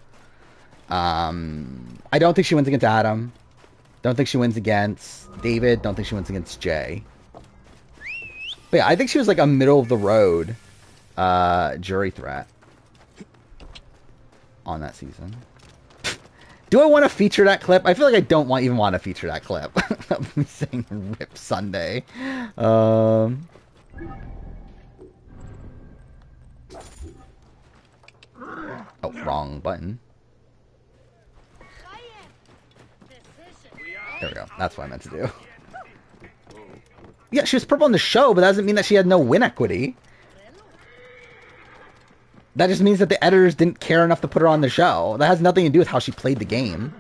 I don't think she wins against Adam. Don't think she wins against David. Don't think she wins against Jay. But yeah, I think she was like a middle of the road jury threat on that season. Do I want to feature that clip? I feel like I don't even want to feature that clip. Of me saying Rip Sunday. Oh, wrong button. There we go. That's what I meant to do. Yeah, she was purple on the show, but that doesn't mean that she had no win equity. That just means that the editors didn't care enough to put her on the show. That has nothing to do with how she played the game.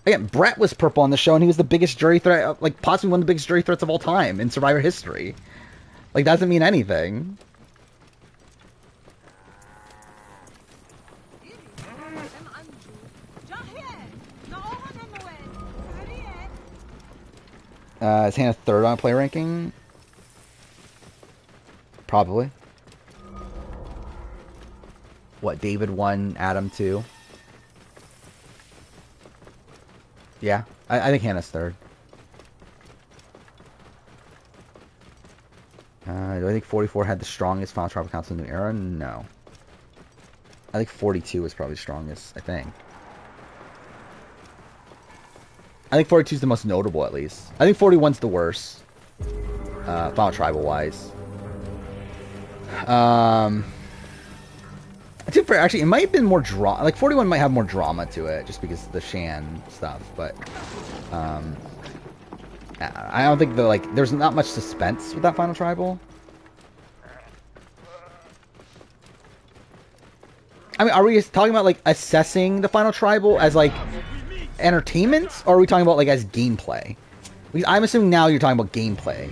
Again, Brett was purple on the show, and he was the biggest jury threat, like possibly one of the biggest jury threats of all time in Survivor history. Like, that doesn't mean anything. Is Hannah third on play ranking? Probably. What, David 1, Adam 2? Yeah, I think Hannah's third. Do I think 44 had the strongest Final Tribal Council in the new era? No. I think 42 was probably strongest, I think. I think 42 is the most notable, at least. I think 41's the worst. Final Tribal-wise. Actually, it might have been more drama. Like, 41 might have more drama to it, just because of the Shan stuff, but... I don't think there's not much suspense with that Final Tribal. I mean, are we talking about, like, assessing the Final Tribal as, like, entertainment? Or are we talking about, like, as gameplay? Because I'm assuming now you're talking about gameplay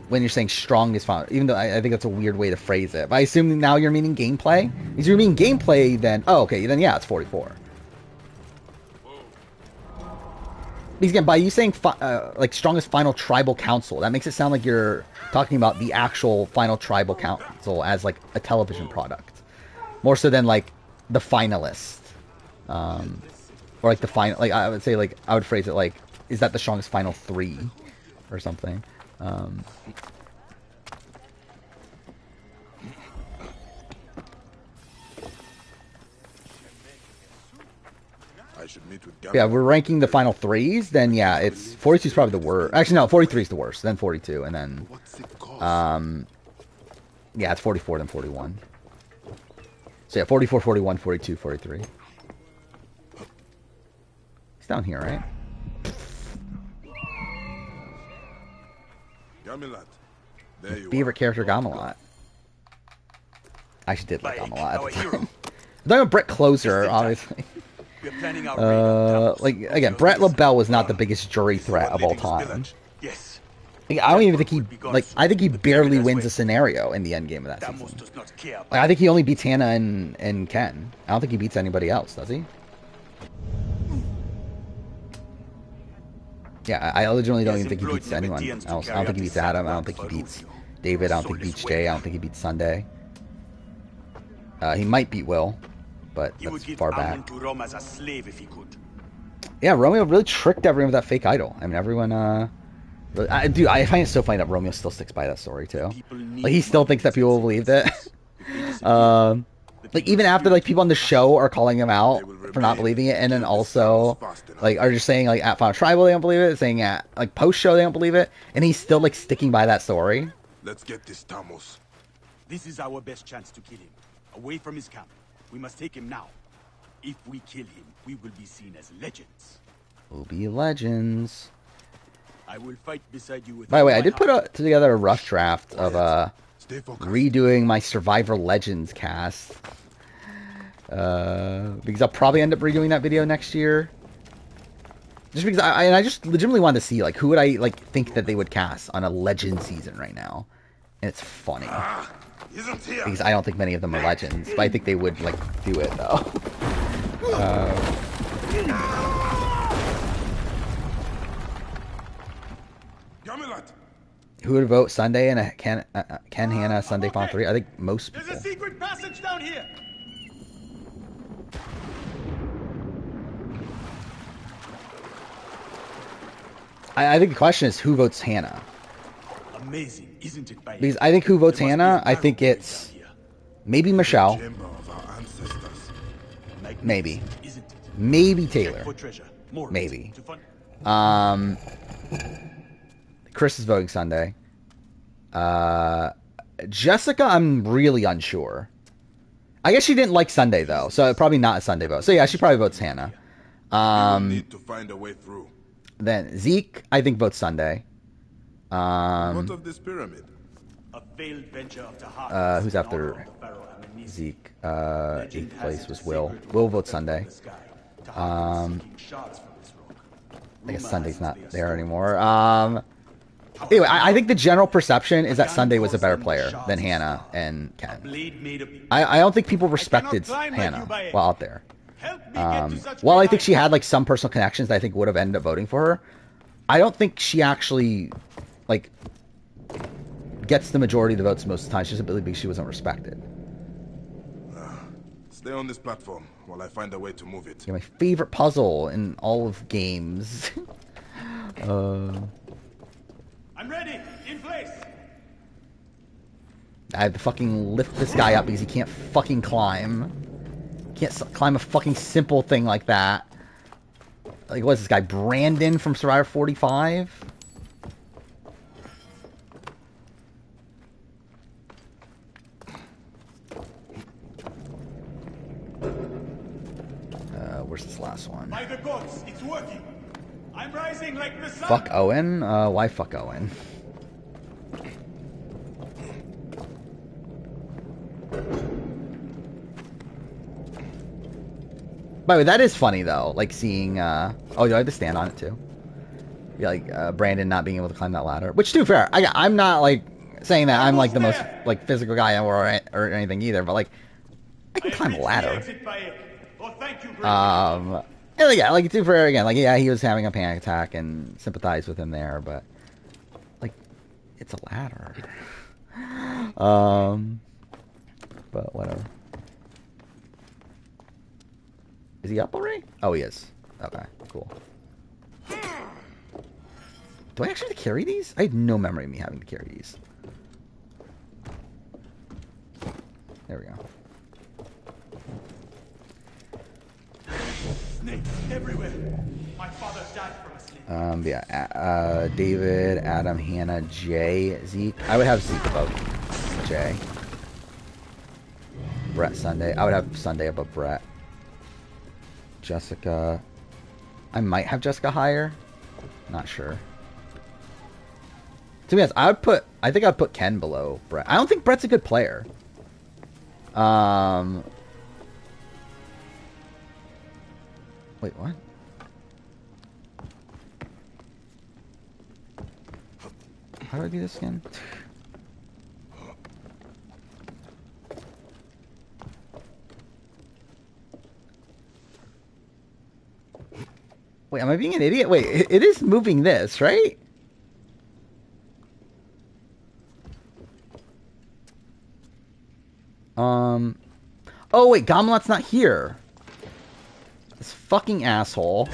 when you're saying strongest Final, even though I think that's a weird way to phrase it. But I assume now you're meaning gameplay? If you're meaning gameplay, then... Oh, okay, then yeah, it's 44. Because again, by you saying, like, strongest Final Tribal Council, that makes it sound like you're talking about the actual Final Tribal Council as, like, a television product. More so than, like, the finalist. Or, like, the final... Like, I would say, like, I would phrase it like, is that the strongest Final 3? Or something. I should meet with Yeah, we're ranking the final 3s, then yeah, it's 42 is probably the worst. Actually, no, 43 is the worst, then 42, and then yeah, it's 44 then 41. So yeah, 44, 41, 42, 43. It's down here, right? Favorite character, Gamelot. I actually did like Gamelot at the time. I'm talking about Brett Closer, obviously. Like, again, Brett LaBelle was not the biggest jury threat of all time. Like, I don't even think he, like, I think he barely wins a scenario in the end game of that season. Like, I think he only beats Hannah and Ken. I don't think he beats anybody else, does he? Yeah, I legitimately don't even think he beats anyone else. I don't think he beats Adam. I don't think he beats David. I don't think he beats Jay. I don't think he beats Sunday. He might beat Will, but that's far back. Yeah, Romeo really tricked everyone with that fake idol. I mean, everyone, dude, I find it so funny that Romeo still sticks by that story, too. Like, he still thinks that people believed it. Like, even after, like, people on the show are calling him out for not believing it, and then also, like, are just saying, like, at Final Tribal they don't believe it, saying at, like, post-show they don't believe it, and he's still, like, sticking by that story. Let's get this, Tamos. This is our best chance to kill him. Away from his camp. We must take him now. If we kill him, we will be seen as legends. We'll be legends. I will fight beside you with By the way, I did put together a rough draft of redoing my Survivor Legends cast. Because I'll probably end up redoing that video next year. Just because I just legitimately wanted to see, like, who would I, like, think that they would cast on a Legend season right now. And it's funny. Because I don't think many of them are legends, but I think they would, like, do it, though. Who would vote Sunday and a Ken Hannah Sunday Final 3? I think most people. There's a secret passage down here. I think the question is who votes Hannah. Amazing, isn't it? Because I think who votes Hannah, I think it's maybe Michelle. Maybe. Maybe Taylor. Maybe. Chris is voting Sunday. Jessica, I'm really unsure. I guess she didn't like Sunday though, so probably not a Sunday vote. So yeah, she probably votes Hannah. Need to find a way through. Then Zeke, I think votes Sunday. What of this pyramid? A failed venture of the heart. Who's after Zeke? 8th place was Will. Will votes Sunday. I guess Sunday's not there anymore. Anyway, I think the general perception is that Sunday was a better player than Hannah and Ken. I don't think people respected Hannah while out there. While I think she had like some personal connections that I think would have ended up voting for her, I don't think she actually like gets the majority of the votes most of the time. She's simply because she wasn't respected. Stay on this platform while I find a way to move it. Yeah, my favorite puzzle in all of games. I'm ready. In place. I have to fucking lift this guy up because he can't fucking climb. Can't climb a fucking simple thing like that. Like, what is this guy? Brandon from Survivor 45? Where's this last one? By the gods, it's working. I'm rising like the sun. Fuck Owen? Why fuck Owen? By the way, that is funny though. Like seeing, oh, do I have to stand on it too? Yeah, like Brandon not being able to climb that ladder. Which, to be fair, I'm not like saying that I'm like the most like physical guy or anything either. But like, I can climb a ladder. And yeah, like to be fair again, like yeah, he was having a panic attack and sympathize with him there, but like, it's a ladder. But whatever. Is he up already? Oh, he is. Okay, cool. Do I actually have to carry these? I had no memory of me having to carry these. There we go. Snakes everywhere. My father died from a snake. Yeah, David, Adam, Hannah, Jay, Zeke. I would have Zeke above Jay. Brett Sunday. I would have Sunday above Brett. Jessica. I might have Jessica higher. Not sure. To be honest, I think I'd put Ken below Brett. I don't think Brett's a good player. Wait, what? How do I do this again? Wait, am I being an idiot? Wait, it is moving this, right? Oh wait, Gomlot's not here. This fucking asshole.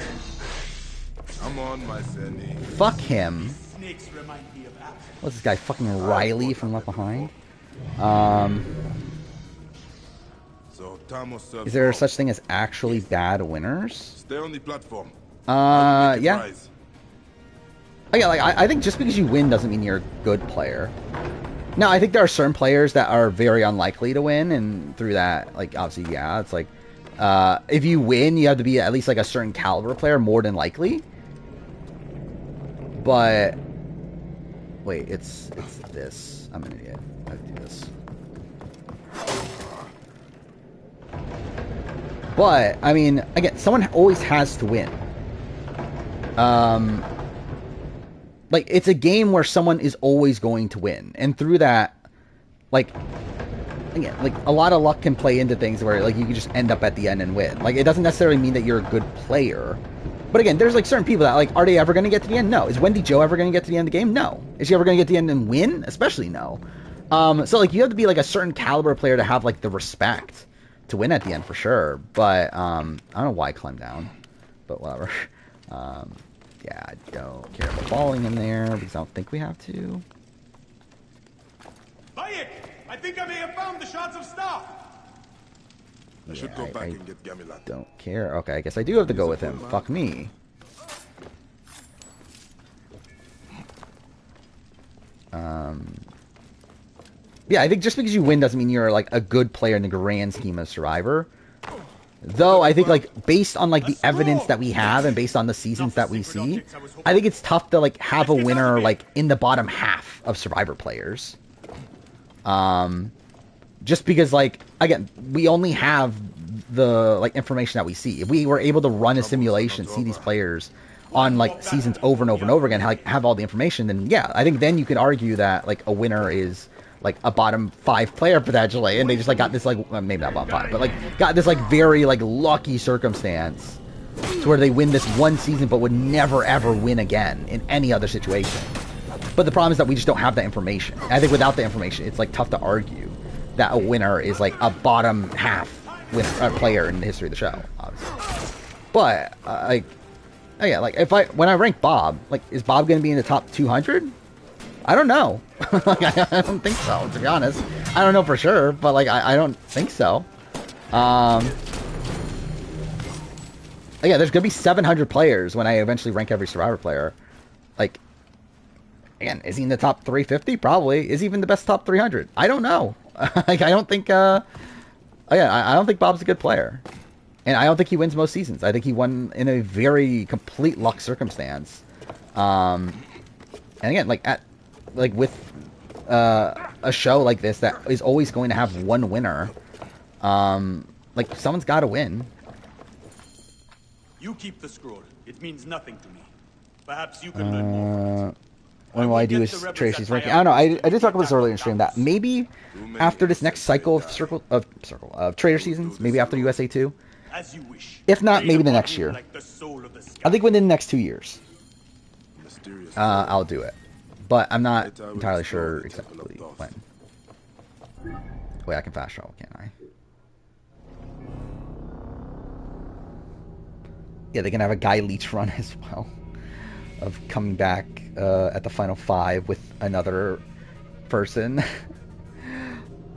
Come on, my Senny. Fuck him. What's this guy? Fucking Riley from Left Behind? Is there such thing as actually bad winners? Stay on the platform. Yeah. Oh, yeah, like I think just because you win doesn't mean you're a good player. No, I think there are certain players that are very unlikely to win, and through that, like, obviously, yeah, it's like, if you win, you have to be at least, like, a certain caliber player, more than likely. But, wait, it's this. I'm an idiot. I have to do this. But, I mean, again, someone always has to win. Like, it's a game where someone is always going to win. And through that, like, again, like, a lot of luck can play into things where, like, you can just end up at the end and win. Like, it doesn't necessarily mean that you're a good player. But again, there's like certain people that like, are they ever going to get to the end? No. Is Wendy Jo ever going to get to the end of the game? No. Is she ever going to get to the end and win? Especially no. So like you have to be like a certain caliber player to have like the respect to win at the end for sure. But I don't know why I climbed down, but whatever. Yeah, I don't care about falling in there because I don't think we have to. Bayek, I think I may have found the shards of stuff. I should go back and get Gamilat. Don't care. Okay, I guess I do have to go with him. Fuck me. Yeah, I think just because you win doesn't mean you're like a good player in the grand scheme of Survivor. Though I think like based on like the evidence that we have and based on the seasons that we see, I think it's tough to like have a winner like in the bottom half of Survivor players. Just because like again, we only have the like information that we see. If we were able to run a simulation, see these players on like seasons over and over and over again, have all the information, then yeah, I think then you could argue that like a winner is like a bottom 5 player potentially, and they just like got this like well, maybe not bottom 5, but like got this like very like lucky circumstance to where they win this one season but would never ever win again in any other situation. But the problem is that we just don't have that information. And I think without the information, it's like tough to argue that a winner is like a bottom half winner, player in the history of the show, obviously. But like, oh yeah, like when I rank Bob, like is Bob going to be in the top 200? I don't know. Like, I don't think so, to be honest. I don't know for sure, but like I don't think so. Yeah, there's gonna be 700 players when I eventually rank every Survivor player. Like, again, is he in the top 350? Probably. Is he even the best top 300? I don't know. Like, I don't think. I don't think Bob's a good player, and I don't think he wins most seasons. I think he won in a very complete luck circumstance. And again, like with a show like this that is always going to have one winner, like someone's got to win. You keep the scroll. It means nothing to me. Perhaps you can learn more. When will I do is Tracy's ranking? I don't know. I did talk about this earlier in stream that maybe after this next cycle of Trader seasons, maybe after USA 2. If not, maybe the next year. I think within the next 2 years. I'll do it. But I'm not entirely sure exactly when. Wait, I can fast travel, can't I? Yeah, they can have a Guy Leech run as well. Of coming back at the final 5 with another person.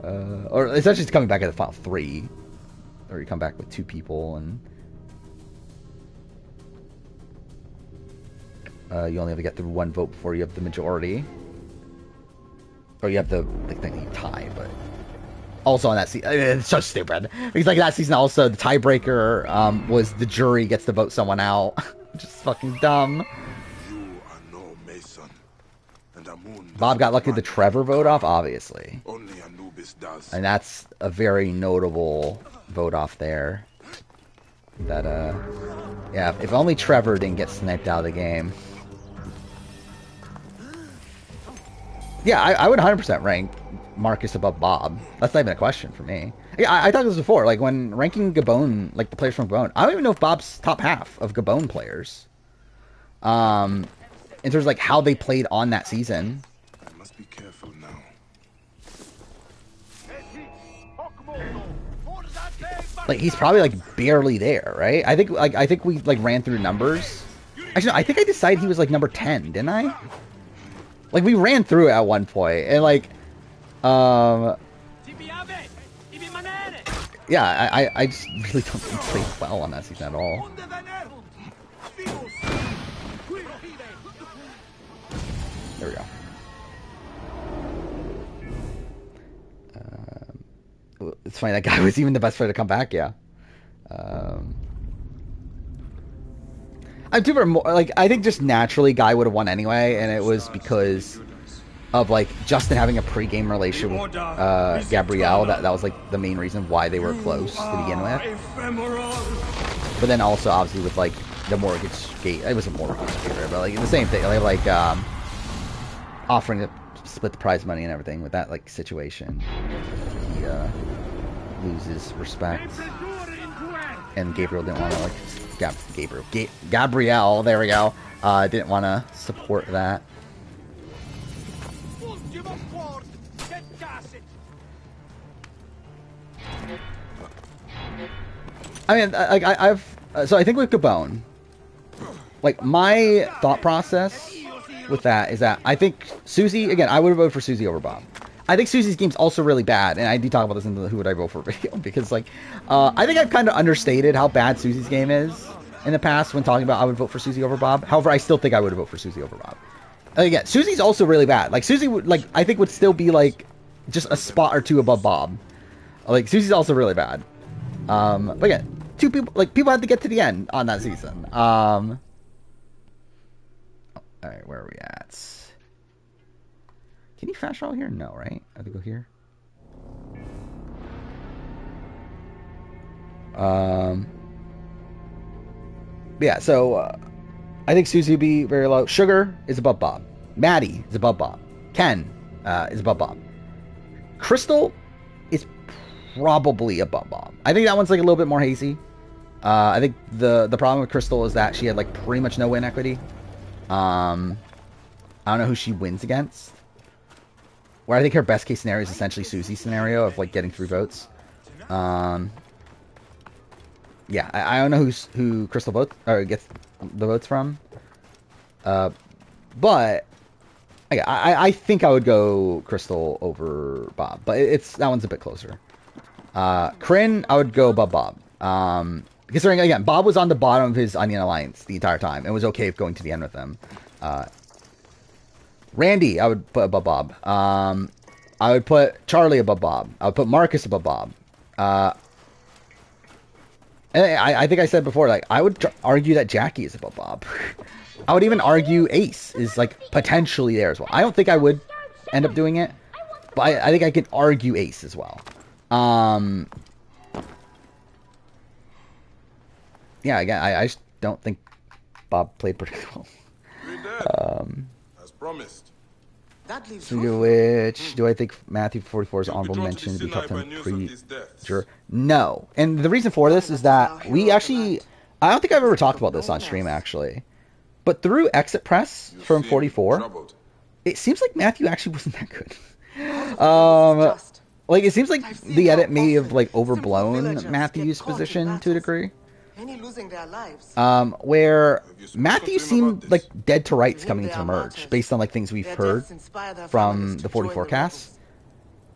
Or essentially it's coming back at the final 3. Or you come back with 2 people and... you only have to get through 1 vote before you have the majority. Or you have the thing you tie, but... Also on that season, it's so stupid. Because like that season also, the tiebreaker was the jury gets to vote someone out. Just fucking dumb. You are no Mason. And Amun Bob got lucky with the Trevor vote off, obviously. Only Anubis does. And that's a very notable vote off there. That, yeah, if only Trevor didn't get sniped out of the game. Yeah, I would 100% rank Marcus above Bob. That's not even a question for me. Yeah, I talked this before. Like, when ranking Gabon, like the players from Gabon, I don't even know if Bob's top half of Gabon players. In terms of, like, how they played on that season. I must be careful now. Like, he's probably, like, barely there, right? I think we, like, ran through numbers. Actually, no, I think I decided he was, like, number 10, didn't I? Like, we ran through it at one point, and, like, yeah, I just really don't think he played well on that season at all. There we go. It's funny, that guy was even the best player to come back, yeah. I'm too more, like, I think just naturally Guy would have won anyway, and it was because of, like, Justin having a pre-game relationship with Gabrielle. That was, like, the main reason why they were close to begin with. But then also, obviously, with, like, the mortgage gate. It was a mortgage gate, but, like, the same thing. Like, offering to split the prize money and everything with that, like, situation. He loses respect. And Gabriel didn't want to, like, Gabrielle. There we go. Didn't want to support that. I mean, like so I think with Gabon, like my thought process with that is that I think Susie, again, I would have voted for Susie over Bob. I think Susie's game's also really bad, and I do talk about this in the Who Would I Vote For video, because, like, I think I've kind of understated how bad Susie's game is in the past when talking about I would vote for Susie over Bob. However, I still think I would vote for Susie over Bob. Again, Susie's also really bad. Like, Susie would, like, I think would still be, like, just a spot or two above Bob. Like, Susie's also really bad. But again, two people, like, people had to get to the end on that season. Alright, where are we at? Can you fast travel here? No, right? I have to go here. Yeah, so I think Susie would be very low. Sugar is above Bob. Maddie is above Bob. Ken is above Bob. Crystal is probably above Bob. I think that one's like a little bit more hazy. I think the problem with Crystal is that she had like pretty much no win equity. I don't know who she wins against. Where I think her best case scenario is essentially Susie's scenario of like getting 3 votes. Yeah, I don't know who Crystal votes or gets the votes from. But I think I would go Crystal over Bob, but that one's a bit closer. Kryn, I would go above Bob. Considering again, Bob was on the bottom of his Onion Alliance the entire time and was okay with going to the end with them. Randy, I would put above Bob. I would put Charlie above Bob. I would put Marcus above Bob. And I think I said before, like, I would argue that Jackie is above Bob. I would even argue Ace is, like, potentially there as well. I don't think I would end up doing it, but I think I could argue Ace as well. Yeah, again, I just don't think Bob played particularly well. As promised. Which do I think Matthew 44 is honorable mention to be top 10 pre-juror? No. And the reason for this is that we actually, I don't think I've ever talked about this on stream actually, but through exit press from 44, it seems like Matthew actually wasn't that good. Like it seems like the edit may have like overblown Matthew's position to a degree. Losing their lives. Where Matthew seemed like dead to rights coming into the merge, based on like things we've heard from the 44 cast,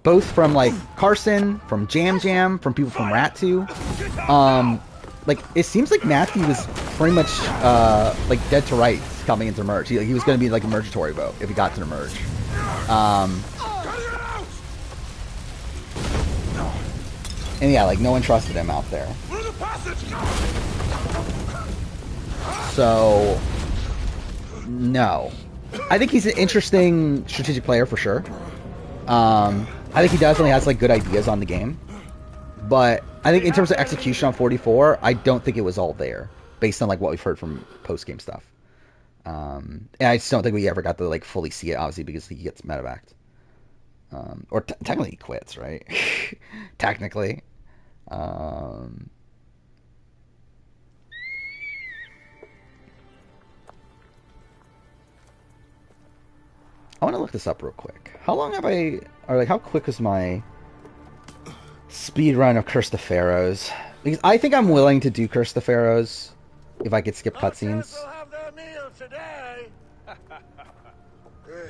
both from like Carson, from Jam, from people from Rat 2. Like it seems like Matthew was pretty much like dead to rights coming into the merge. He was going to be like a mergatory vote if he got to the merge. And yeah, like no one trusted him out there. So, no. I think he's an interesting strategic player for sure. I think he definitely has like good ideas on the game. But I think in terms of execution on 44, I don't think it was all there. Based on like what we've heard from post-game stuff. And I just don't think we ever got to like fully see it, obviously, because he gets medevaced. Or technically he quits, right? Technically. I want to look this up real quick. How long have I, or like how quick was my speed run of Curse the Pharaohs? Because I think I'm willing to do Curse the Pharaohs if I could skip cutscenes.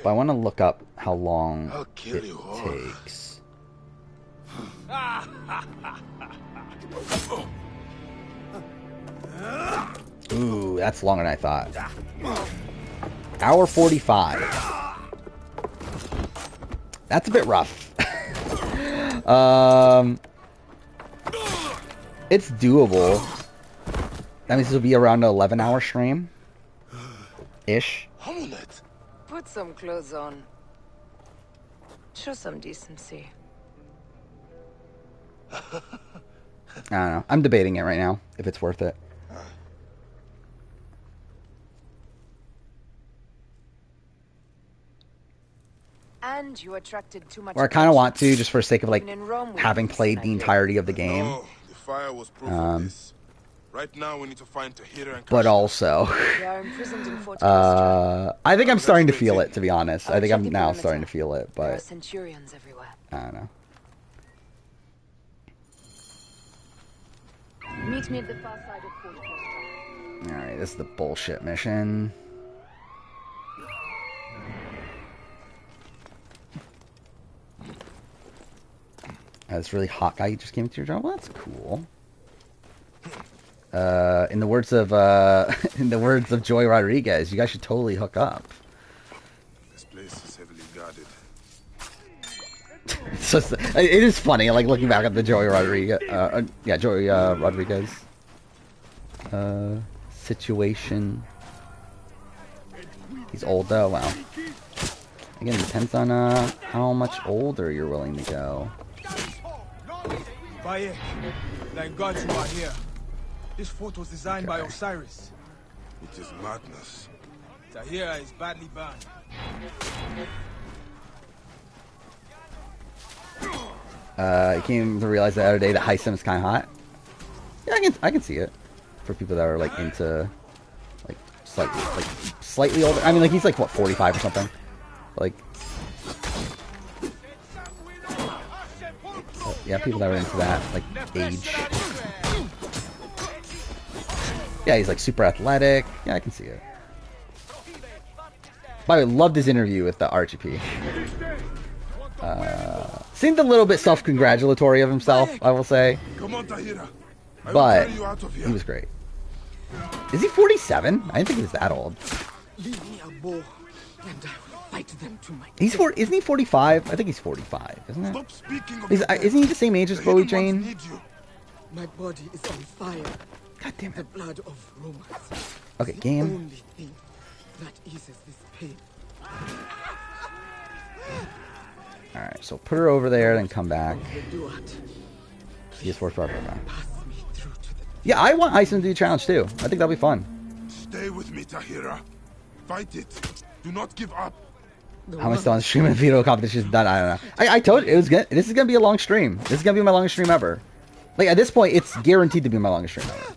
But I want to look up how long it takes. Ooh, that's longer than I thought. Hour 45. That's a bit rough. It's doable. That means this will be around an 11-hour stream. Ish. Put some clothes on. Show some decency. I don't know. I'm debating it right now, if it's worth it. And you attracted too much. Or I kind of want to, just for the sake of like having played the entirety of the game. Right now we need to find Tahira and but also, I think I'm starting to feel it. To be honest, I think I'm now starting to feel it. But there are centurions everywhere. I don't know. Meet me at the far side of Fort Costa. All right, this is the bullshit mission. This really hot guy just came to your job. Well, that's cool. In the words of Joy Rodriguez, you guys should totally hook up. This place is heavily guarded. It's just, it is funny, like looking back at the Joy Rodriguez, Joy Rodriguez situation. He's old though. Wow. Again, it depends on how much older you're willing to go. Bayek, thank God you are here. This fort was designed by Osiris. It is madness. Tahira is badly burned. I came to realize the other day that Heisem is kind of hot. Yeah, I can see it for people that are like into like slightly older. I mean, like he's like what 45 or something. Like, yeah, people that are into that like age. Yeah, he's like super athletic. Yeah, I can see it. By the way, loved his interview with the RGP. Seemed a little bit self-congratulatory of himself, I will say. But he was great. Is he 47? I didn't think he was that old. Leave me a bow, and I will fight them to my Isn't he 45? I think he's 45, isn't it? Isn't he the same age as Bowie Jane? My body is on fire. God damn it. The blood of Romans. Okay, game. The only thing that eases this pain. Alright, so put her over there, then come back. PS4 forever. Yeah, I want Heisem to do a challenge too. I think that'll be fun. Stay with me, Tahira. Fight it. Do not give up. How am I still on stream and video competition is done? I don't know. I told you it was good. This is gonna be a long stream. This is gonna be my longest stream ever. Like at this point, it's guaranteed to be my longest stream ever.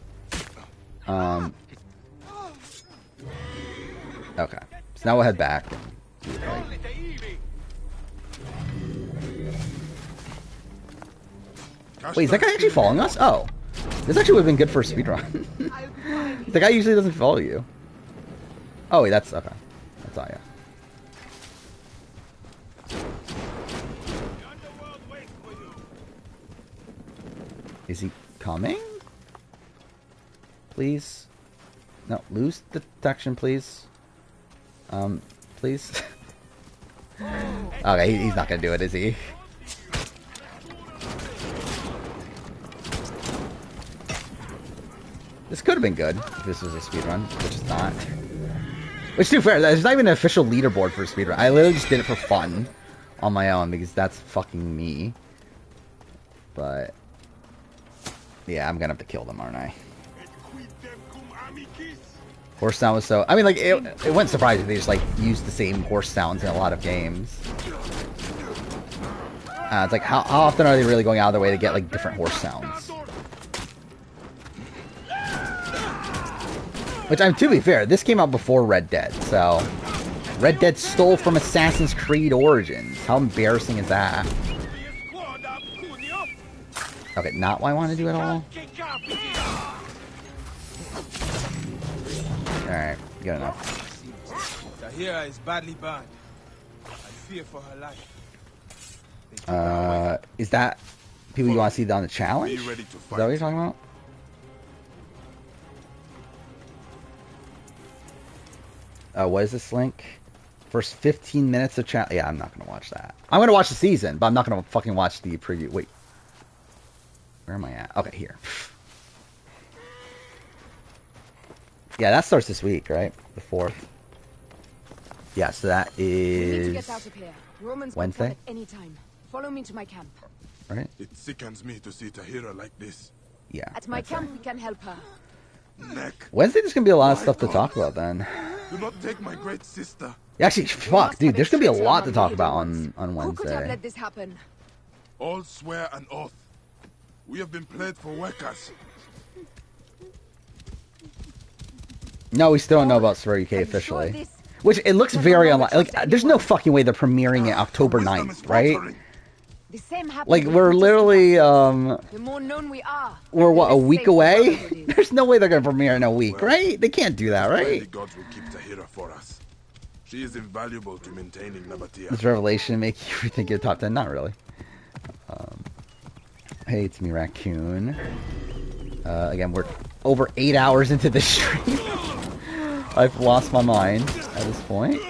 Okay. So now we'll head back. Wait, is that guy actually following us? Oh. This actually would have been good for a speedrun. The guy usually doesn't follow you. Oh, wait, that's... Okay. That's all, yeah. Is he coming? Please? No, lose detection, please. Please? Okay, he's not gonna do it, is he? This could have been good if this was a speedrun, which is not. Which, to be fair, there's not even an official leaderboard for a speedrun. I literally just did it for fun on my own because that's fucking me. But yeah, I'm gonna have to kill them, aren't I? Horse sound was so... I mean, like, it wouldn't surprise me if they just, like, used the same horse sounds in a lot of games. It's like, how often are they really going out of their way to get, like, different horse sounds? Which, to be fair, this came out before Red Dead, so... Red Dead stole from Assassin's Creed Origins. How embarrassing is that? Okay, not what I want to do at all. Alright, good enough. Tahira is badly burned. I fear for her life. Is that people you want to see on the challenge? Is that what you're talking about? What is this link? First 15 minutes of chat. Yeah, I'm not gonna watch that. I'm gonna watch the season, but I'm not gonna fucking watch the preview. Wait, where am I at? Okay, here. Yeah, that starts this week, right? The 4th. Yeah, so that is Wednesday. At any time. Follow me to my camp. Right. It sickens me to see Tahira like this. Yeah. At my camp, we can help her. Wednesday, there's gonna be a lot of stuff to talk about then. Do not take my great sister. Actually, fuck, dude, there's gonna be a lot to talk about on Wednesday. Who could have let this happen? All swear an oath. We have been played for workers. No, we still don't know about Swear UK officially. Which, it looks very unlikely. Like, there's no fucking way they're premiering it October 9th, right? The same Like, we're literally, the more known we are, we're what, a week away? There's no way they're gonna premiere in a week, right? They can't do that, right? The gods will keep Tahira for us. She is invaluable to maintaining Nabatea. Does Revelation make you rethink your top 10? Not really. Hey, it's me, Raccoon. Again, we're over 8 hours into this stream. I've lost my mind at this point.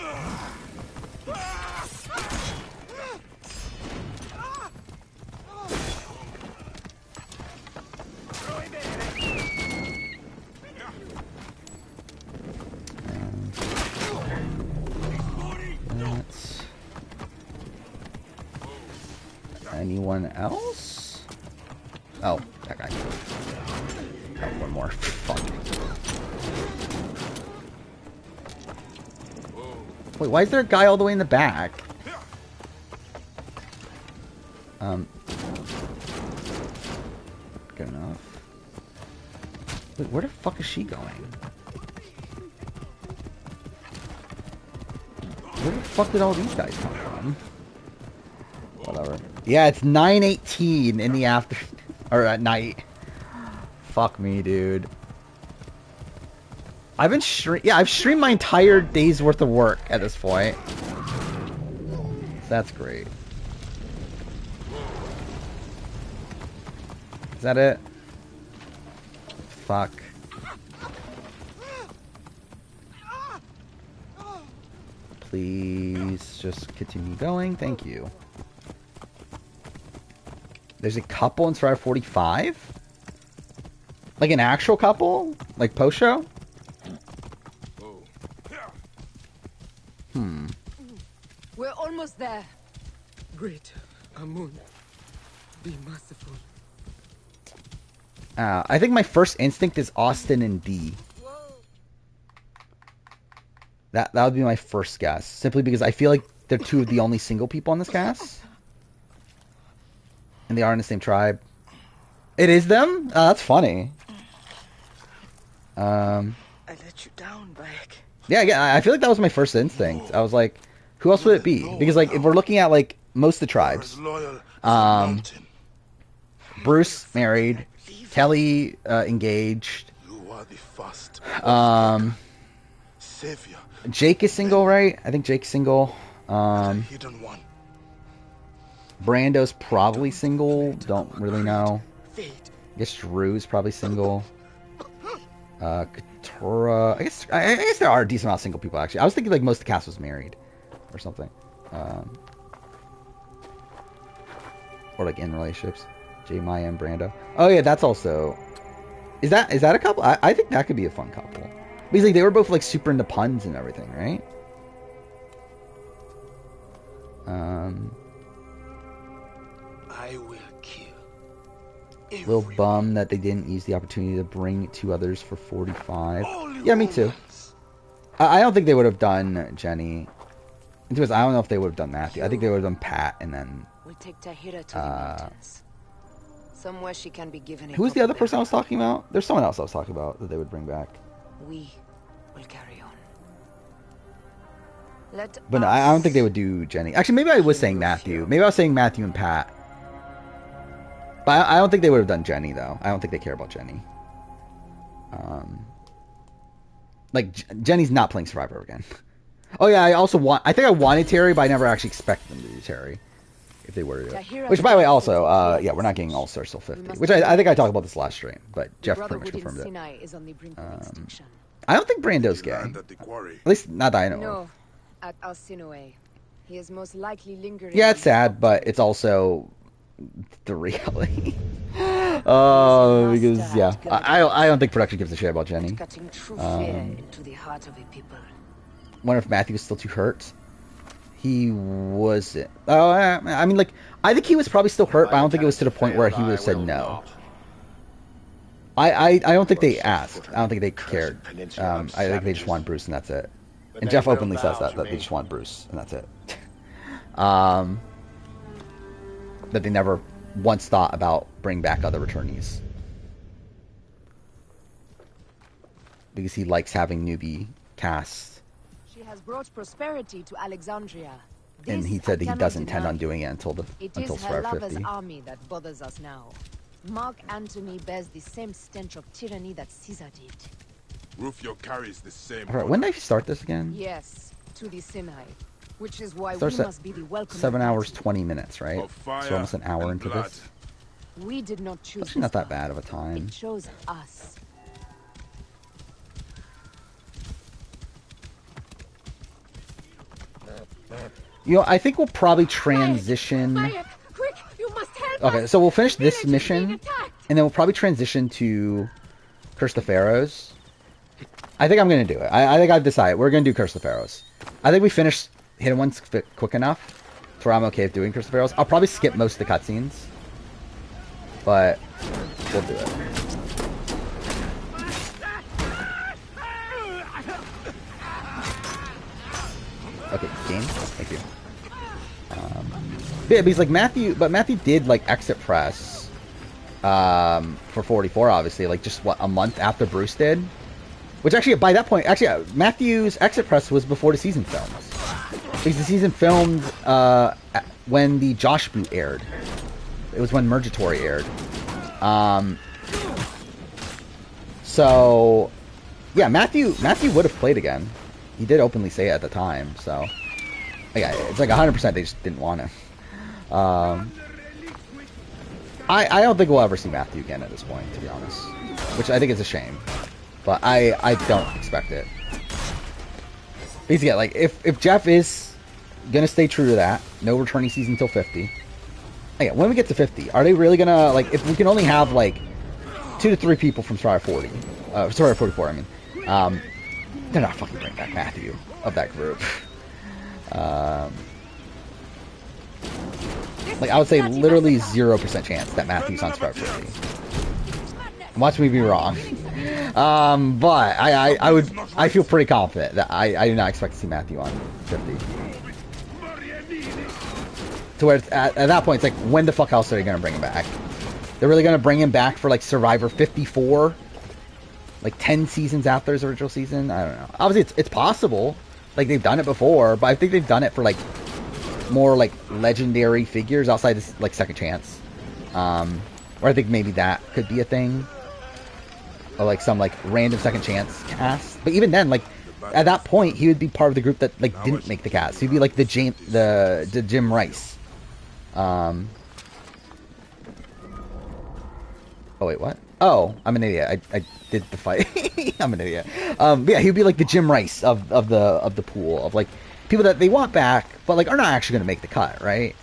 Anyone else? Oh, that guy. Oh, one more. Fuck. Wait, why is there a guy all the way in the back? Good enough. Wait, where the fuck is she going? Where the fuck did all these guys come from? Whatever. Yeah, it's 9:18 in the after... or at night. Fuck me, dude. I've streamed my entire day's worth of work at this point. That's great. Is that it? Fuck. Please just continue going. Thank you. There's a couple in Survivor 45? Like an actual couple? Like post-show? We're almost there. Great. Amun, be merciful. I think my first instinct is Austin and D. That would be my first guess. Simply because I feel like they're two of the only single people on this cast. And they are in the same tribe. It is them? Oh, that's funny. I let you down, Bayek. Yeah, I feel like that was my first instinct. I was like, who else would it be? Because, like, if we're looking at, like, most of the tribes. Bruce, married. Kelly, engaged. Jake is single, right? I think Jake's single. Brando's probably single. Don't really know. I guess Drew's probably single. Katura. I guess there are a decent amount of single people, actually. I was thinking, like, most of the cast was married. Or something. Or, like, in relationships. J. Maya and Brando. Oh, yeah, that's also... Is that a couple? I think that could be a fun couple. Because, like, they were both, like, super into puns and everything, right? I will kill. Little bum that they didn't use the opportunity to bring two others for 45. Yeah, me too. I don't think they would have done Jenny. I don't know if they would have done Matthew. I think they would have done Pat and then... We'll take Tahira to the mountains. Somewhere she can be given a... Who was the other person I was talking about? There's someone else I was talking about that they would bring back. We will carry on. But no, I don't think they would do Jenny. Actually, maybe I was saying Matthew. Maybe I was saying Matthew and Pat. But I don't think they would have done Jenny, though. I don't think they care about Jenny. Like, Jenny's not playing Survivor again. Oh, yeah, I think I wanted Terry, but I never actually expected them to do Terry. If they were to do it. Which, by the way, also, yeah, we're not getting All-Stars till 50. Which I think I talked about this last stream, but Jeff pretty much confirmed it. I don't think Brando's gay. At least, not that I know of. No, at Alcinoe. He is most likely lingering... Yeah, it's sad, but it's also the reality. Because, yeah, I don't think production gives a shit about Jenny. Wonder if Matthew was still too hurt. He wasn't. Oh, I mean, like, I think he was probably still hurt, but I don't think it was to the point where he would have said no. I don't think they asked. I don't think they cared. I think they just want Bruce, and that's it. And Jeff openly says that they just want Bruce, and that's it. That they never once thought about bringing back other returnees. because he likes having newbie casts. She has brought prosperity to Alexandria. And he said that he doesn't intend on doing it until Survivor 50. It is her lover's army that bothers us now. Mark Antony bears the same stench of tyranny that Caesar did. Rufio carries the same. Alright, when did I start this again? Yes, to the Sinai, which is why Starts we at must be the welcome. 7 hours 20 minutes, right? So almost an hour into blood. this. We did not choose. Actually, not that bad of a time. It chose us. You know, I think we'll probably transition. Quick, you must help Okay, us. so we'll finish this Village is being mission, attacked. and then we'll probably transition to Curse the Pharaohs. I think I'm going to do it. I think I've decided. We're going to do Curse the Pharaohs. I think we finished Hidden Ones quick enough to where I'm okay with doing Curse the Pharaohs. I'll probably skip most of the cutscenes, but we'll do it. Okay, game. Thank you. Yeah, because like Matthew did like exit press for 44, obviously, like just what, a month after Bruce did, which actually by that point, actually Matthew's exit press was before the season films, because the season filmed when the Josh boot aired. It was when Mergatory aired. So yeah, Matthew would have played again. He did openly say it at the time, so yeah, it's like 100% they just didn't want him. I don't think we'll ever see Matthew again at this point, to be honest, which I think is a shame, but I don't expect it. Because yeah, like if Jeff is gonna stay true to that, no returning season until 50. Yeah, when we get to 50, are they really gonna, like, if we can only have like 2 to 3 people from Survivor 44, I mean, they're not fucking bringing back Matthew of that group. Like, I would say literally 0% chance that Matthew's on Survivor 50. Watch me be wrong. But I feel pretty confident that I do not expect to see Matthew on 50. To where at that point, it's like, when the fuck else are they going to bring him back? They're really going to bring him back for, like, Survivor 54? Like 10 seasons after his original season? I don't know. Obviously, it's possible. Like, they've done it before, but I think they've done it for, like, more, like, legendary figures outside this, like, Second Chance. Or I think maybe that could be a thing. Or, like, some, like, random Second Chance cast. But even then, like, at that point, he would be part of the group that, like, didn't make the cast. He'd be, like, the Jim Rice. Oh, wait, what? Oh, I'm an idiot. I did the fight. I'm an idiot. Yeah, he'd be like the Jim Rice of the pool of like people that they want back, but like are not actually going to make the cut, right?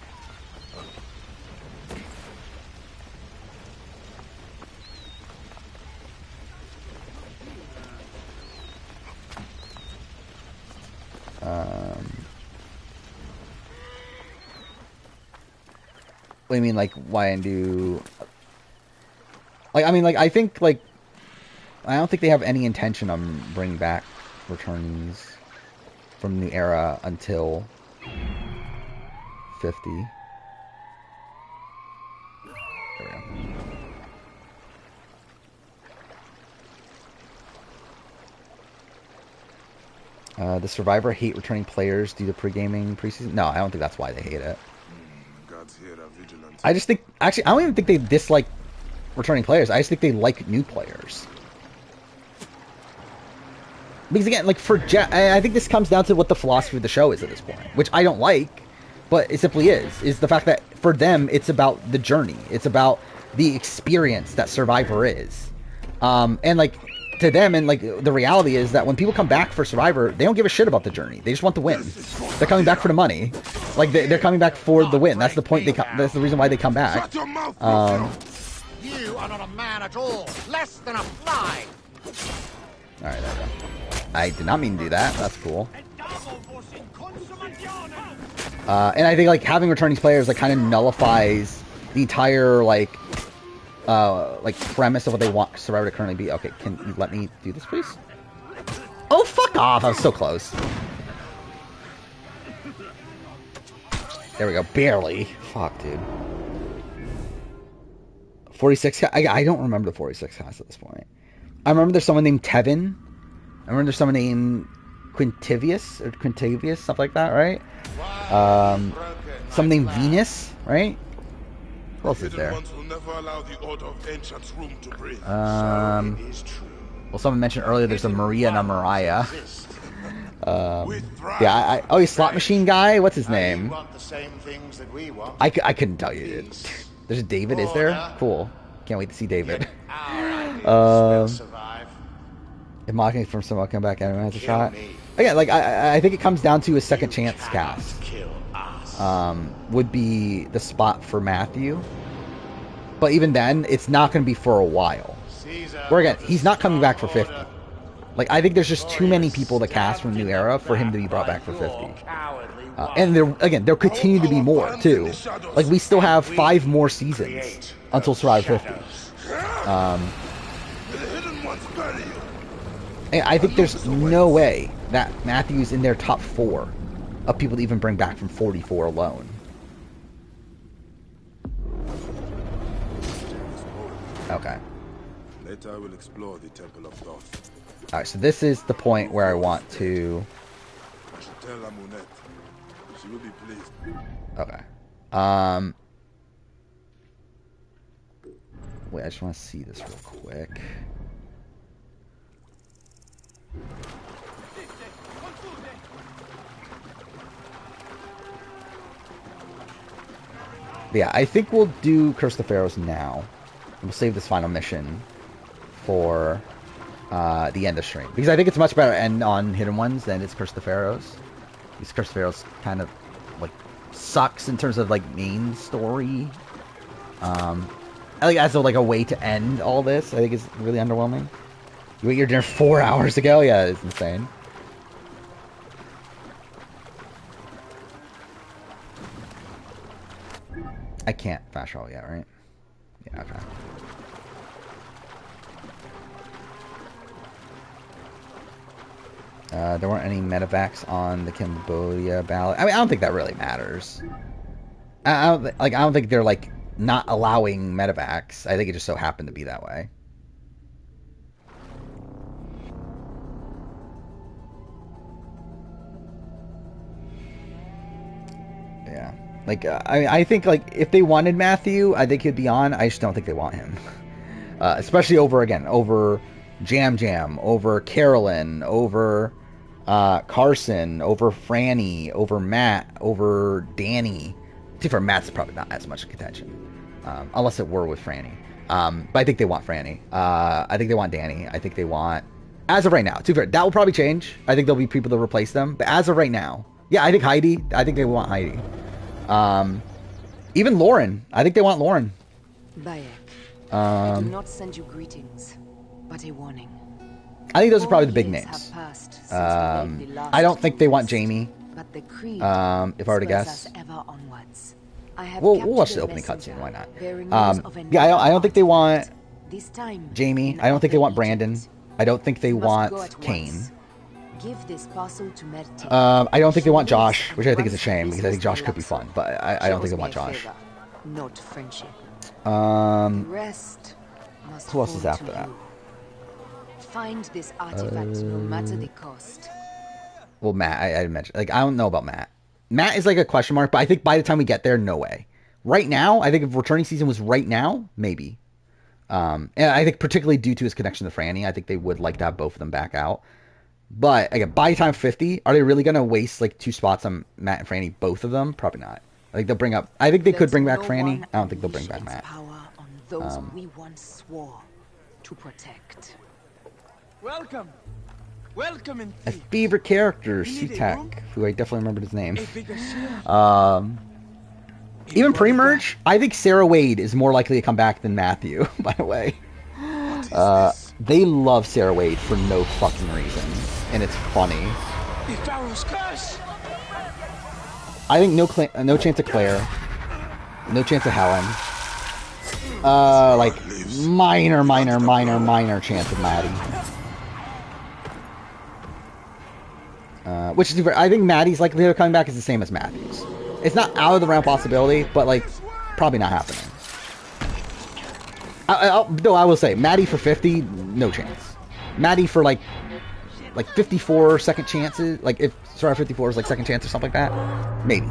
What do you mean, like, why and do? Like, I mean, like, I think, like, I don't think they have any intention on bringing back returnees from New Era until 50. There we go. The Survivor hate returning players due to pre-gaming preseason? No, I don't think that's why they hate it. I just think, actually, I don't even think they dislike returning players. I just think they like new players. Because again, like for Jeff, I think this comes down to what the philosophy of the show is at this point, which I don't like, but it simply is the fact that for them, it's about the journey. It's about the experience that Survivor is. And like to them, and like the reality is that when people come back for Survivor, they don't give a shit about the journey. They just want the win. They're coming back for the money. Like they're coming back for the win. That's the point. That's the reason why they come back. You are not a man at all. Less than a fly. All right, there we go. I did not mean to do that. That's cool. And I think like having returning players like kind of nullifies the entire like premise of what they want Survivor to currently be. Okay, can you let me do this, please? Oh, fuck off! I was so close. There we go. Barely. Fuck, dude. 46. I don't remember the 46 cast at this point. I remember there's someone named Tevin remember there's someone named Quintivius, something like that, right? Someone named Venus, right? Who else is there? Well, someone mentioned earlier there's a Maria and a Mariah. Yeah, oh, he's slot machine guy? What's his name? I couldn't tell you, dude. There's a David, is there? Cool. Can't wait to see David. If mocking from someone come back, everyone has a shot. Again, like, I think it comes down to a second chance cast. Would be the spot for Matthew. But even then, it's not going to be for a while. Where again, he's not coming back for 50. Like, I think there's just too many people to cast from New Era for him to be brought back for 50. And there'll continue to be more, too. Like, we still have 5 more seasons until Survivor 50. And I think there's no way that Matthew's in their top 4 of people to even bring back from 44 alone. Okay. Later I will explore the Temple of Thoth. Alright, so this is the point where I want to... I should tell Amunet. She will be pleased. Okay. Wait, I just want to see this real quick. Yeah, I think we'll do Curse the Pharaohs now. We'll save this final mission for the end of stream. Because I think it's much better to end on Hidden Ones than it's Curse the Pharaohs. Because Curse the Pharaohs kind of, like, sucks in terms of, like, main story. I think as a, like, a way to end all this, I think it's really underwhelming. You ate your dinner 4 hours ago? Yeah, it's insane. I can't fast travel yet, right? Yeah, okay. There weren't any medevacs on the Cambodia ballot. I mean, I don't think that really matters. I don't think they're, like, not allowing medevacs. I think it just so happened to be that way. Yeah. Like, I think, like, if they wanted Matthew, I think he'd be on. I just don't think they want him. Especially over Jam Jam, over Carolyn, over Carson, over Franny, over Matt, over Danny. For Matt's probably not as much contention. Unless it were with Franny. But I think they want Franny. I think they want Danny. I think they want... As of right now. To be fair, that will probably change. I think there'll be people to replace them. But as of right now... Yeah, I think Heidi. I think they want Heidi. Even Lauren. I think they want Lauren. Bayek, I do not send you greetings, but a warning. I think those are probably the big names. I don't think they want Jamie. If I were to guess. We'll watch the opening cutscene. Why not? Yeah, I don't think they want Jamie. I don't think they want Brandon. I don't think they want Kane. I don't think they want Josh, which I think is a shame because I think Josh could be fun, but I don't think they want Josh. Not friendship. Who else is after that? Find this artifact no matter the cost. Well, Matt, I mentioned, like, I don't know about Matt. Matt is like a question mark, but I think by the time we get there, no way. Right now, I think if returning season was right now, maybe. And I think particularly due to his connection to Franny, I think they would like to have both of them back out. But again, by time 50, are they really going to waste like 2 spots on Matt and Franny, both of them? Probably not. I think they'll bring up. I think they could bring back Franny. I don't think they'll bring back Matt. Those we once swore to protect. Welcome. Welcome in. A favorite character, C-Tech, who I definitely remembered his name. Even pre-merge, I think Sarah Wade is more likely to come back than Matthew, by the way. They love Sarah Wade for no fucking reason, and it's funny. I think no chance of Claire, no chance of Helen. Like minor chance of Maddie. Which is, I think Maddie's likelihood of coming back is the same as Matthew's. It's not out of the realm possibility, but like probably not happening. Though I will say, Maddie for 50, no chance. Maddie for like like 54 second chances. Like if Star 54 is like second chance or something like that, maybe.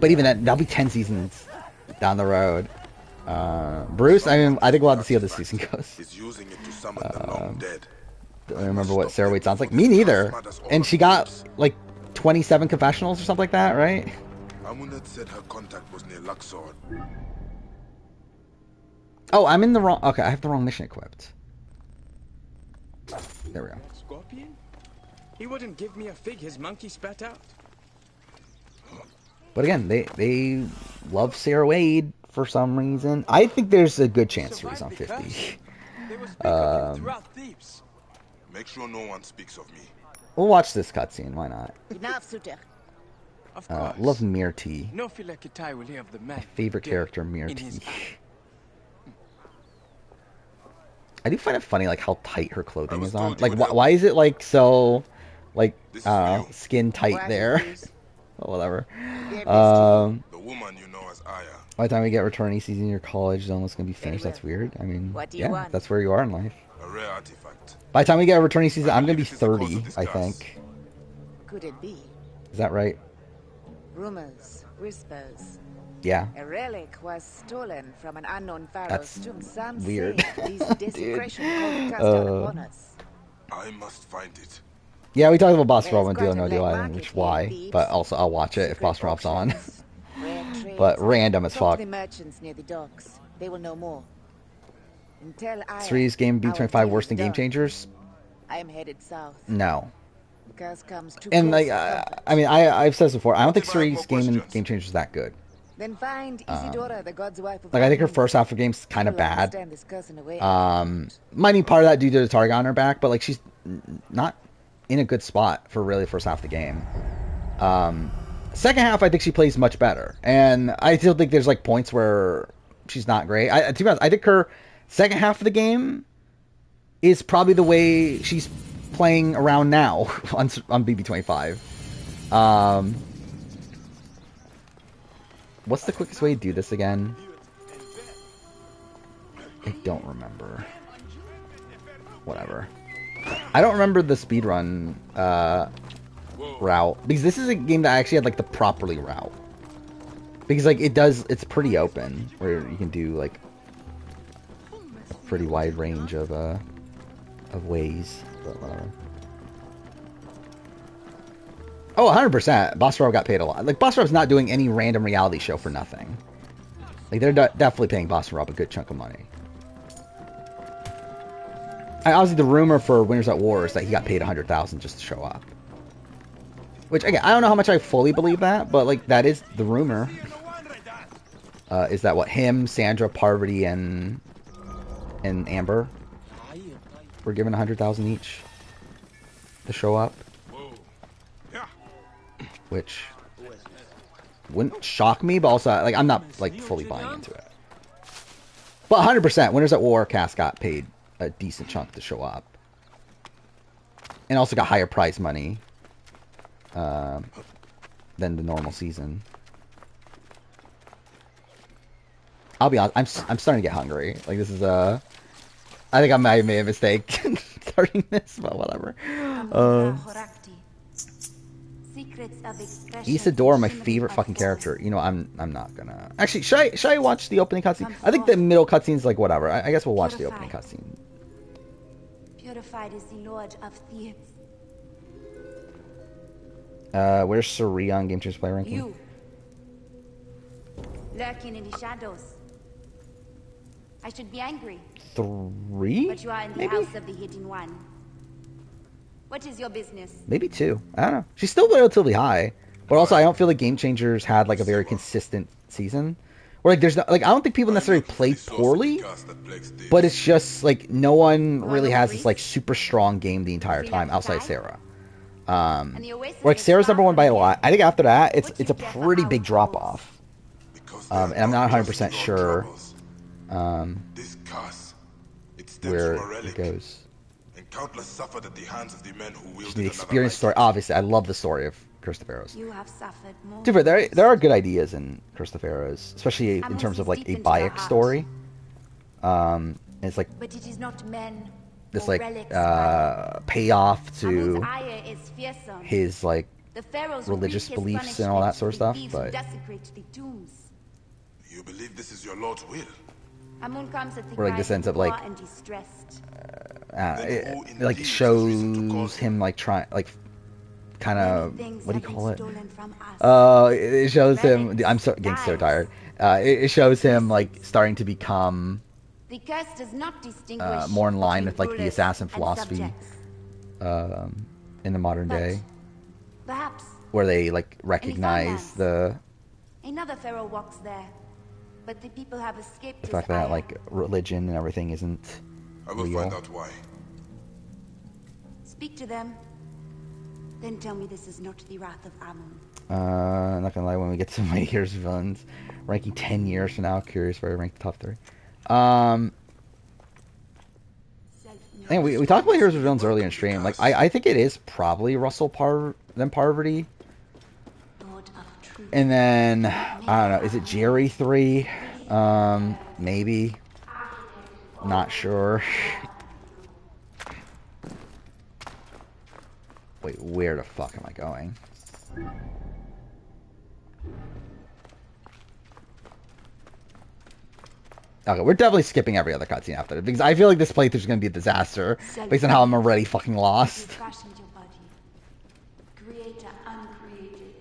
But even that'll be 10 seasons down the road. Bruce, I mean, I think we'll have to see how this season goes. I don't remember what Sarah Wade sounds like. Me neither. And she got like 27 confessionals or something like that, right? Amunet said her contact was near Luxor. Oh, I'm in the wrong... Okay, I have the wrong mission equipped. There we go. Scorpion? He wouldn't give me a fig his monkey spat out. But again, they love Sarah Wade for some reason. I think there's a good chance she's on 50. Make sure no one speaks of me. We'll watch this cutscene. Why not? Of course. Love Mirti. No Philekitai will hear of the man. My favorite character, Mirti. I do find it funny, like how tight her clothing is on. Like, why is it like so, like, skin tight there? Oh, whatever. The woman you know as Aya. By the time we get returning season, your college zone is gonna be finished. That's weird. I mean, yeah, that's where you are in life. A rare artifact. By the time we get a returning season, I'm gonna be 30, I think. Could it be? Is that right? Rumors, whispers. Yeah. A relic was stolen from an unknown pharaoh's That's tomb. Some weird. say these desecration called cast down upon us. I must find it. Yeah, we talked about Boss Rob and Deal or No Deal Island, which why, but also I'll watch it if Boss Rob's on. But random as fuck. The merchants near the docks. They will know more. Until Three's game B25 worse than Game Changers? I am headed south. No. Comes too And like, close I mean, I've said this before. I don't think Three's game and Game Changers is that good. Then find Isidora, the god's wife of Like, I think her first half of the game's kind of bad. this curse in a way. Might be part of that due to the target on her back, but like, she's not in a good spot for really the first half of the game. Second half, I think she plays much better, and I still think there's like points where she's not great. To be honest, I think her second half of the game is probably the way she's playing around now on BB25. What's the quickest way to do this again? I don't remember. Whatever. I don't remember the speedrun route, because this is a game that actually had like the properly route. Because like it's pretty open, where you can do like a pretty wide range of ways. But whatever. Oh, 100%. Boss Rob got paid a lot. Like, Boss Rob's not doing any random reality show for nothing. Like, they're definitely paying Boss Rob a good chunk of money. Obviously, the rumor for Winners at War is that he got paid $100,000 just to show up. Which, again, I don't know how much I fully believe that, but, like, that is the rumor. Is that what him, Sandra, Parvati, and Amber were given $100,000 each to show up? Which wouldn't shock me, but also, like, I'm not, like, fully buying into it. But 100%, Winners at War cast got paid a decent chunk to show up. And also got higher prize money than the normal season. I'll be honest, I'm starting to get hungry. Like, this is, I think I might have made a mistake starting this, but whatever. Isadora, my favorite fucking character. You know, I'm not gonna. Actually, should I watch the opening cutscene? I think the middle cutscene's like whatever. I guess we'll watch the opening cutscene. Purified is the Lord of Thebes. Where's Suri on Game Changers player ranking? You, lurking in the shadows. I should be angry. 3? But you are in the Maybe? house of the Hidden One. What is your business? Maybe 2. I don't know. She's still relatively high, but also I don't feel like Game Changers had like a very consistent season. Or like there's no, like I don't think people necessarily play poorly, but it's just like no one really has this like super strong game the entire time outside Sarah. Like Sarah's #1 by a lot. I think after that it's a pretty big drop off. And I'm not 100% sure where it goes. Countless suffered at the hands of the men who wielded The experience story. Obviously, I love the story of Curse of Pharaohs. You have suffered more. Dude, there are good ideas in Curse of Pharaohs, especially in terms of like a Bayek story. And it's like but it is not men this or like relics payoff to Amun's ire is fearsome. his like The Pharaoh's religious weakest beliefs and all that sort of stuff, punishment will be but thieves who desecrate the tombs. You believe this is your Lord's will? Amun comes at the where like this ends up like and distressed. it like shows him like trying like kind of what do you call it? It shows him. I'm so getting so tired. It shows him like starting to become The curse does not distinguish more in line with like the rulers assassin and philosophy subjects. in the modern day, Perhaps where they like recognize the another pharaoh walks there, but the people have escaped the his fact that ire. like religion and everything isn't I will real. find out why. Speak to them, then tell me this is not the wrath of Amun. I'm not gonna lie, when we get to my years of villains, ranking 10 years from now, curious where I rank the top 3. And we talked about Heroes of Villains earlier in stream. Like I think it is probably Russell Parvati. And then I don't know, is it Jerry 3? Maybe. Not sure. Wait, where the fuck am I going? Okay, we're definitely skipping every other cutscene after it, because I feel like this playthrough is going to be a disaster, based on how I'm already fucking lost. Creator uncreated.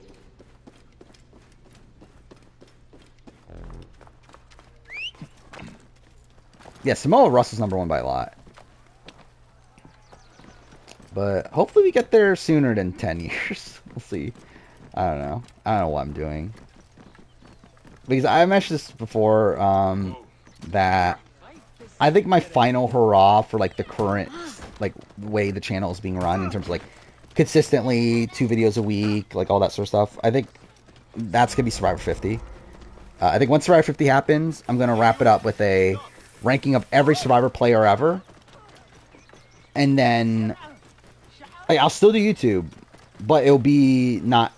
Yeah, Samoa Russell's #1 by a lot. But hopefully we get there sooner than 10 years. We'll see. I don't know. I don't know what I'm doing. Because I mentioned this before, that I think my final hurrah for like the current like way the channel is being run in terms of like consistently 2 videos a week, like all that sort of stuff. I think that's gonna be Survivor 50. I think once Survivor 50 happens, I'm gonna wrap it up with a ranking of every Survivor player ever, and then I'll still do YouTube, but it'll be not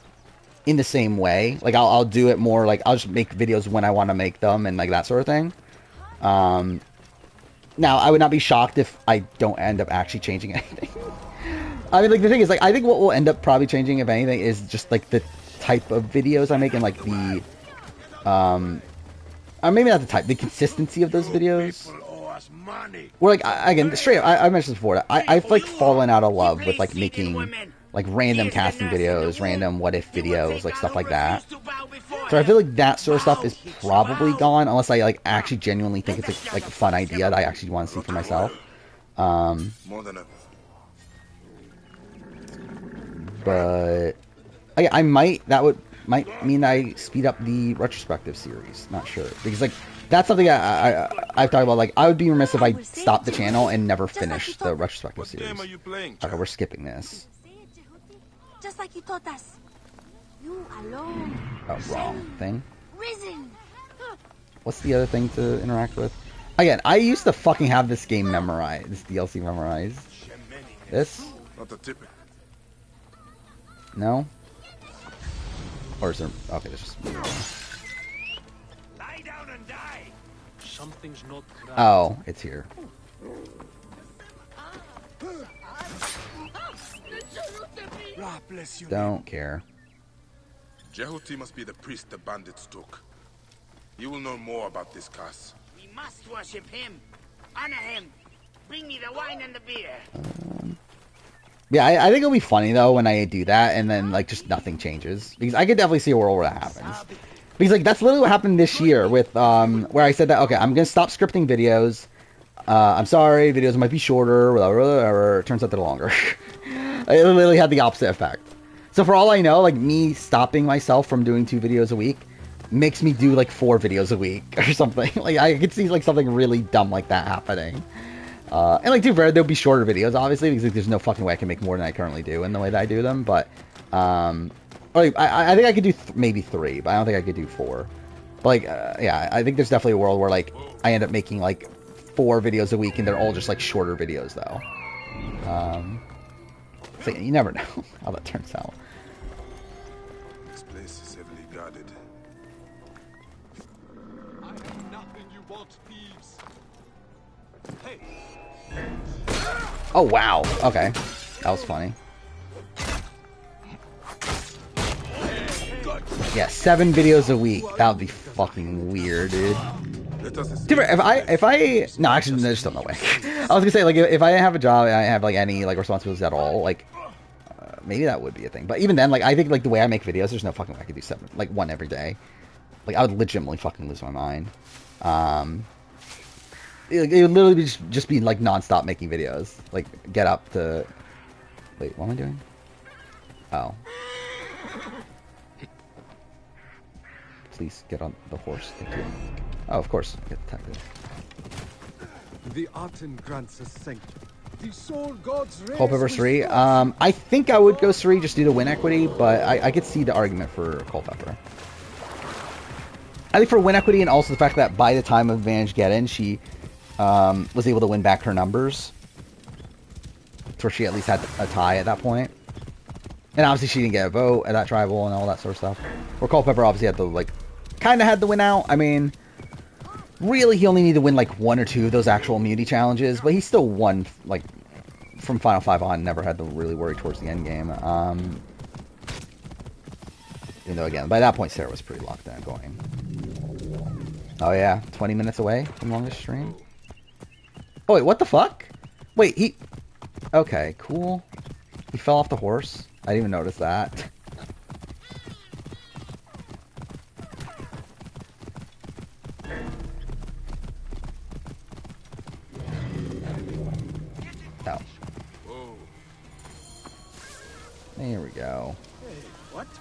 in the same way. Like I'll do it more like I'll just make videos when I want to make them and like that sort of thing. Now I would not be shocked if I don't end up actually changing anything. I mean, like the thing is, like I think what will end up probably changing, if anything, is just like the type of videos I make and like the or maybe not the type, the consistency of those videos. Or like again, straight up, I mentioned this before. I've like fallen out of love with like making like random casting videos, random what if videos, like stuff like that. So I feel like that sort of stuff is probably gone, unless I like actually genuinely think it's like a fun idea that I actually want to see for myself. But I might mean I speed up the retrospective series. Not sure, because like that's something I've talked about. Like I would be remiss if I stopped the channel and never finished the retrospective series. Okay, we're skipping this. Just like you taught us. You alone. Oh, wrong thing. Risen. What's the other thing to interact with? Again, I used to fucking have this game memorized, this DLC memorized. This? Not the typical. No? Or is there... Okay, there's just... Lie down and die. Something's not right. Oh, it's here. Don't care. Jehuti must be the priest the bandits took. You will know more about this curse. We must worship him. Honor him. Bring me the wine and the beer. Yeah, I think it'll be funny though when I do that and then like just nothing changes, because I could definitely see a world where that happens. Because like that's literally what happened this year with where I said that okay, I'm gonna stop scripting videos. I'm sorry, videos might be shorter, whatever. Turns out they're longer. It literally had the opposite effect. So for all I know, like me stopping myself from doing 2 videos a week makes me do like 4 videos a week or something. Like I could see like something really dumb like that happening. And like, to be fair, there'll be shorter videos, obviously, because like, there's no fucking way I can make more than I currently do in the way that I do them. But, or, like, I think I could do maybe 3, but I don't think I could do 4. But, like, yeah, I think there's definitely a world where, like, I end up making, like, 4 videos a week, and they're all just, like, shorter videos, though. So, you never know how that turns out. This place is heavily guarded. I have nothing you want, thieves. Oh wow. Okay, that was funny. Yeah, 7 videos a week. That would be fucking weird, dude. If I no, actually there's still no way. I was gonna say, like, if I have a job and I have like any like responsibilities at all, like maybe that would be a thing. But even then, like, I think like the way I make videos, there's no fucking way I could do 7, like 1 every day. Like, I would legitimately fucking lose my mind. It would literally be just be like non-stop making videos. Like, get up to. Wait, what am I doing? Oh. Please get on the horse. Thank you. Oh, of course. Get attacked. The Aten grants us sanctity. The soul gods raise Culpepper 3. I think I would go 3 just due to win equity, but I could see the argument for Culpepper. I think for win equity and also the fact that by the time of Advantage Get In, she was able to win back her numbers. So she at least had a tie at that point. And obviously she didn't get a vote at that tribal and all that sort of stuff. Where Culpepper obviously had to, like, kind of had to win out. I mean, really he only needed to win like 1 or 2 of those actual immunity challenges, but he still won, like, from Final 5 on, never had to really worry towards the end game. You know, again, by that point Sarah was pretty locked down going. Oh yeah, 20 minutes away from longest stream. Oh wait, what the fuck? Wait, he... Okay, cool. He fell off the horse. I didn't even notice that. Oh. There we go.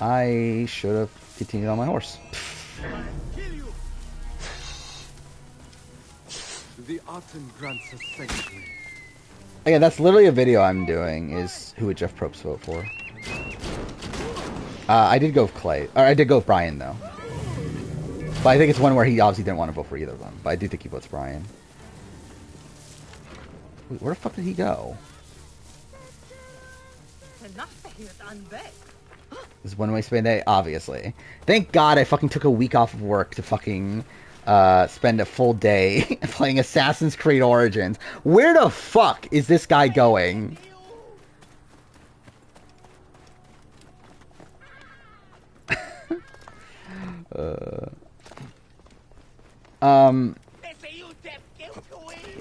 I should have continued on my horse. The Aten grants us sanctity. Again, that's literally a video I'm doing, is who would Jeff Probst vote for. I did go with Clay. Or I did go with Brian, though. But I think it's one where he obviously didn't want to vote for either of them. But I do think he votes Brian. Wait, where the fuck did he go? This is one-way spend day? Obviously. Thank God I fucking took a week off of work to fucking spend a full day playing Assassin's Creed Origins. Where the fuck is this guy going?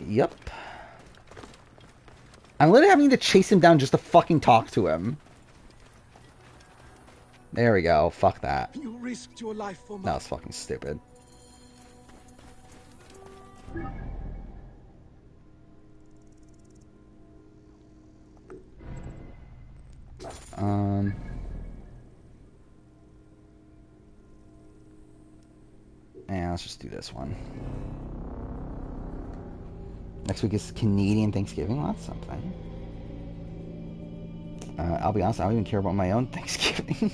Yep. I'm literally having to chase him down just to fucking talk to him. There we go. Fuck that. You risked your life for That was fucking stupid. Yeah, let's just do this one. Next week is Canadian Thanksgiving. Well, that's something. I'll be honest, I don't even care about my own Thanksgiving.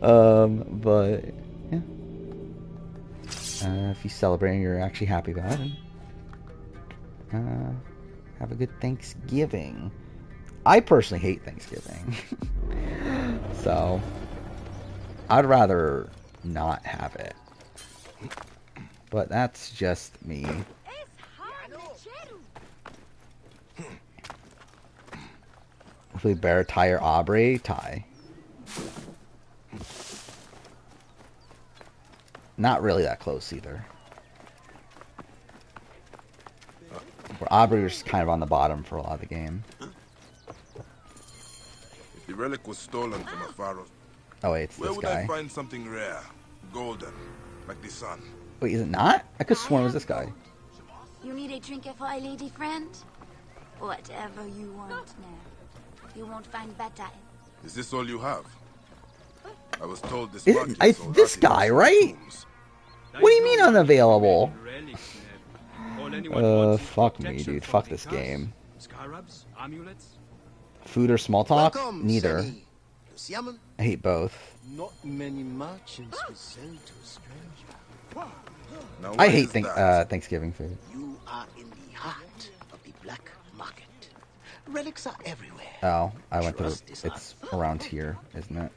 But yeah. If you celebrate and you're actually happy about it, have a good Thanksgiving. I personally hate Thanksgiving. So I'd rather not have it. But that's just me. Hopefully Bear, Ty, or Aubrey. Ty. Not really that close either. Where Aubrey was kind of on the bottom for a lot of the game. If the relic was stolen from a pharaoh, oh wait, it's this guy. where would I find something rare, golden, like the sun? Wait, is it not? I could have sworn it was this guy. You need a trinket for a lady friend? Whatever you want now. You won't find better. Is this all you have? I was told this. It's this guy, right? What do you mean unavailable? Fuck me, dude. Fuck this game. Food or small talk? Neither. I hate both. Not many merchants would sell to a stranger. I hate Thanksgiving food. You are in the heart of the black market. Relics are everywhere. Oh, I went through. It's around here, isn't it?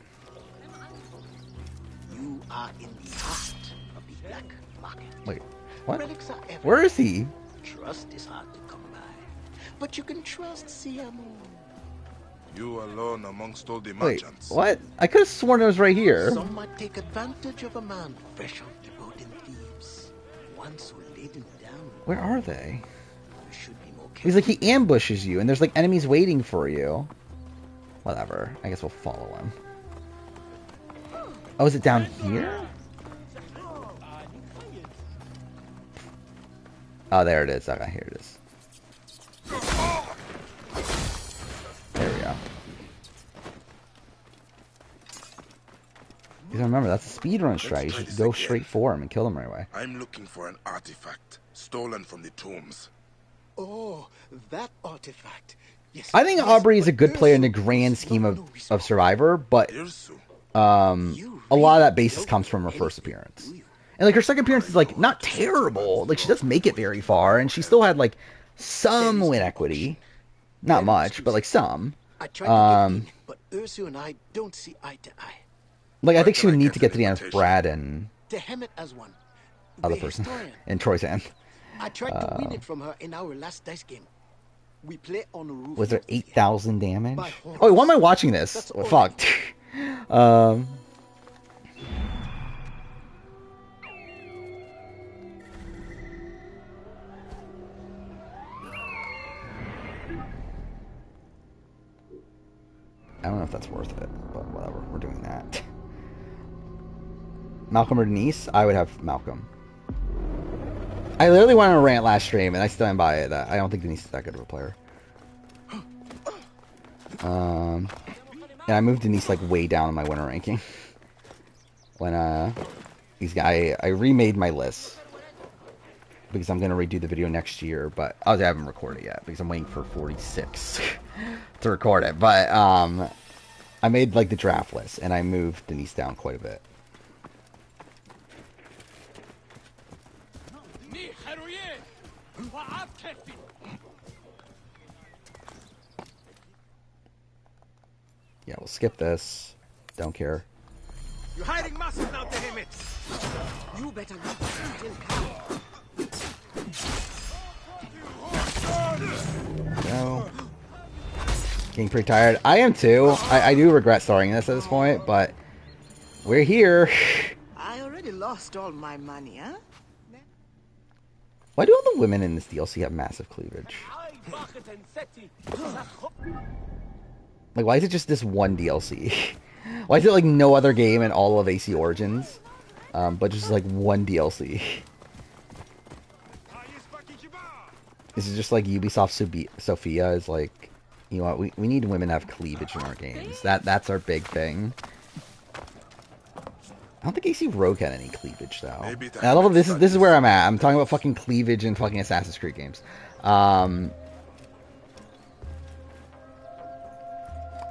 You are in the heart of the black market. Wait, what? Where is he? Trust is hard to come by. But you can trust Siamu. You alone amongst all the Wait, merchants. what? I could have sworn it was right here. Some might take advantage of a man fresh off the boat in Thebes. One so laden down. Where are they? You should be more careful. He's like, he ambushes you, and there's like enemies waiting for you. Whatever. I guess we'll follow him. Oh, is it down here? Oh, there it is. Okay, here it is. There we go. You gotta remember, that's a speedrun strat. You should go straight for him and kill him right away. I'm looking for an artifact stolen from the tombs. Oh, that artifact. Yes. I think Aubrey is a good player in the grand scheme of Survivor, but a lot of that basis comes from her first appearance. And like her second appearance is like not terrible. Like she does make it very far, and she still had like some win equity. Not much, but like some. I tried to get in, but Ursu and I don't see eye to eye. Like I think she would need to get to the end with Brad and To hem it as one. other person and Troy's hand. I tried to win it from her in our last dice game. We play on a roof. Was there 8,000 damage? Oh, wait, why am I watching this? Well, fuck. I don't know if that's worth it, but whatever. We're doing that. Malcolm or Denise? I would have Malcolm. I literally went on a rant last stream, and I stand by it. I don't think Denise is that good of a player. And I moved Denise like way down in my winner ranking. When I remade my list because I'm gonna redo the video next year, but I haven't recorded it yet because I'm waiting for 46 to record it. But I made like the draft list, and I moved Denise down quite a bit. Yeah, we'll skip this. Don't care. You're hiding muscles now, damn it! You better not still come. No. Getting pretty tired. I am too. I do regret starting this at this point, but we're here. I already lost all my money, huh? Why do all the women in this DLC have massive cleavage? Like, why is it just this one DLC? Why is it like no other game in all of AC Origins, but just like one DLC? Is it just like Ubisoft Sophia is like, you know what, we need women to have cleavage in our games. That's our big thing. I don't think AC Rogue had any cleavage though. And I love this is where I'm at. I'm talking about fucking cleavage in fucking Assassin's Creed games.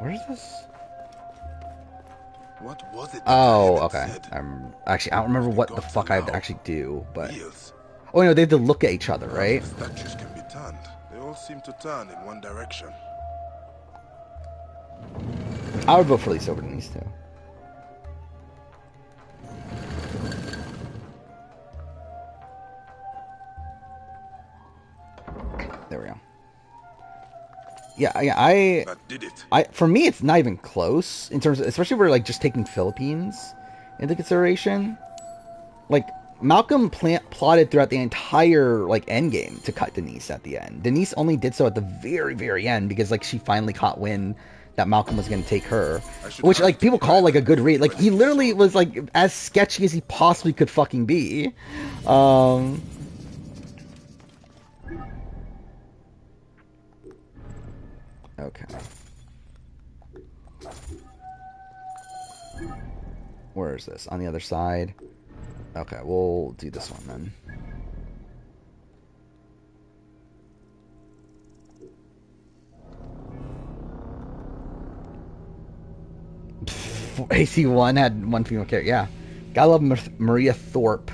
Where is this? What was it? Oh, okay. Actually, I don't remember what the fuck I have to actually do, but oh no, they have to look at each other, right? Statues can be turned. They all seem to turn in one direction. I would vote for Lisa over Denise too. There we go. Yeah, for me, it's not even close in terms of, especially if we're like just taking Philippines into consideration. Like Malcolm plotted throughout the entire like end game to cut Denise at the end. Denise only did so at the very, very end because like she finally caught wind that Malcolm was going to take her, which like people call like a good read. Like he literally was like as sketchy as he possibly could fucking be. Okay. Where is this? On the other side? Okay, we'll do this one then. AC1 had one female character. Yeah. Gotta love Maria Thorpe.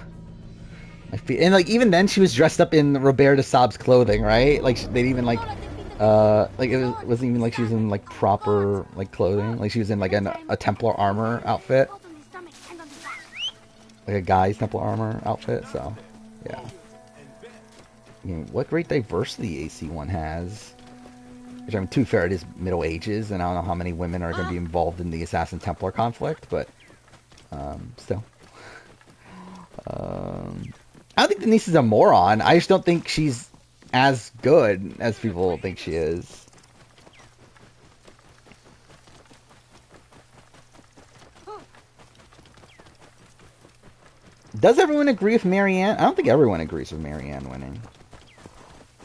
And like even then she was dressed up in Robert de Saab's clothing, right? Like they'd even like it wasn't even like she was in like proper like clothing. Like she was in like a Templar armor outfit, like a guy's Templar armor outfit. So yeah, what great diversity AC1 has. Which, I mean, to be fair, it is Middle Ages, and I don't know how many women are going to be involved in the Assassin Templar conflict, but still. I don't think Denise is a moron. I just don't think she's as good as people think she is. Does everyone agree with Marianne? I don't think everyone agrees with Marianne winning.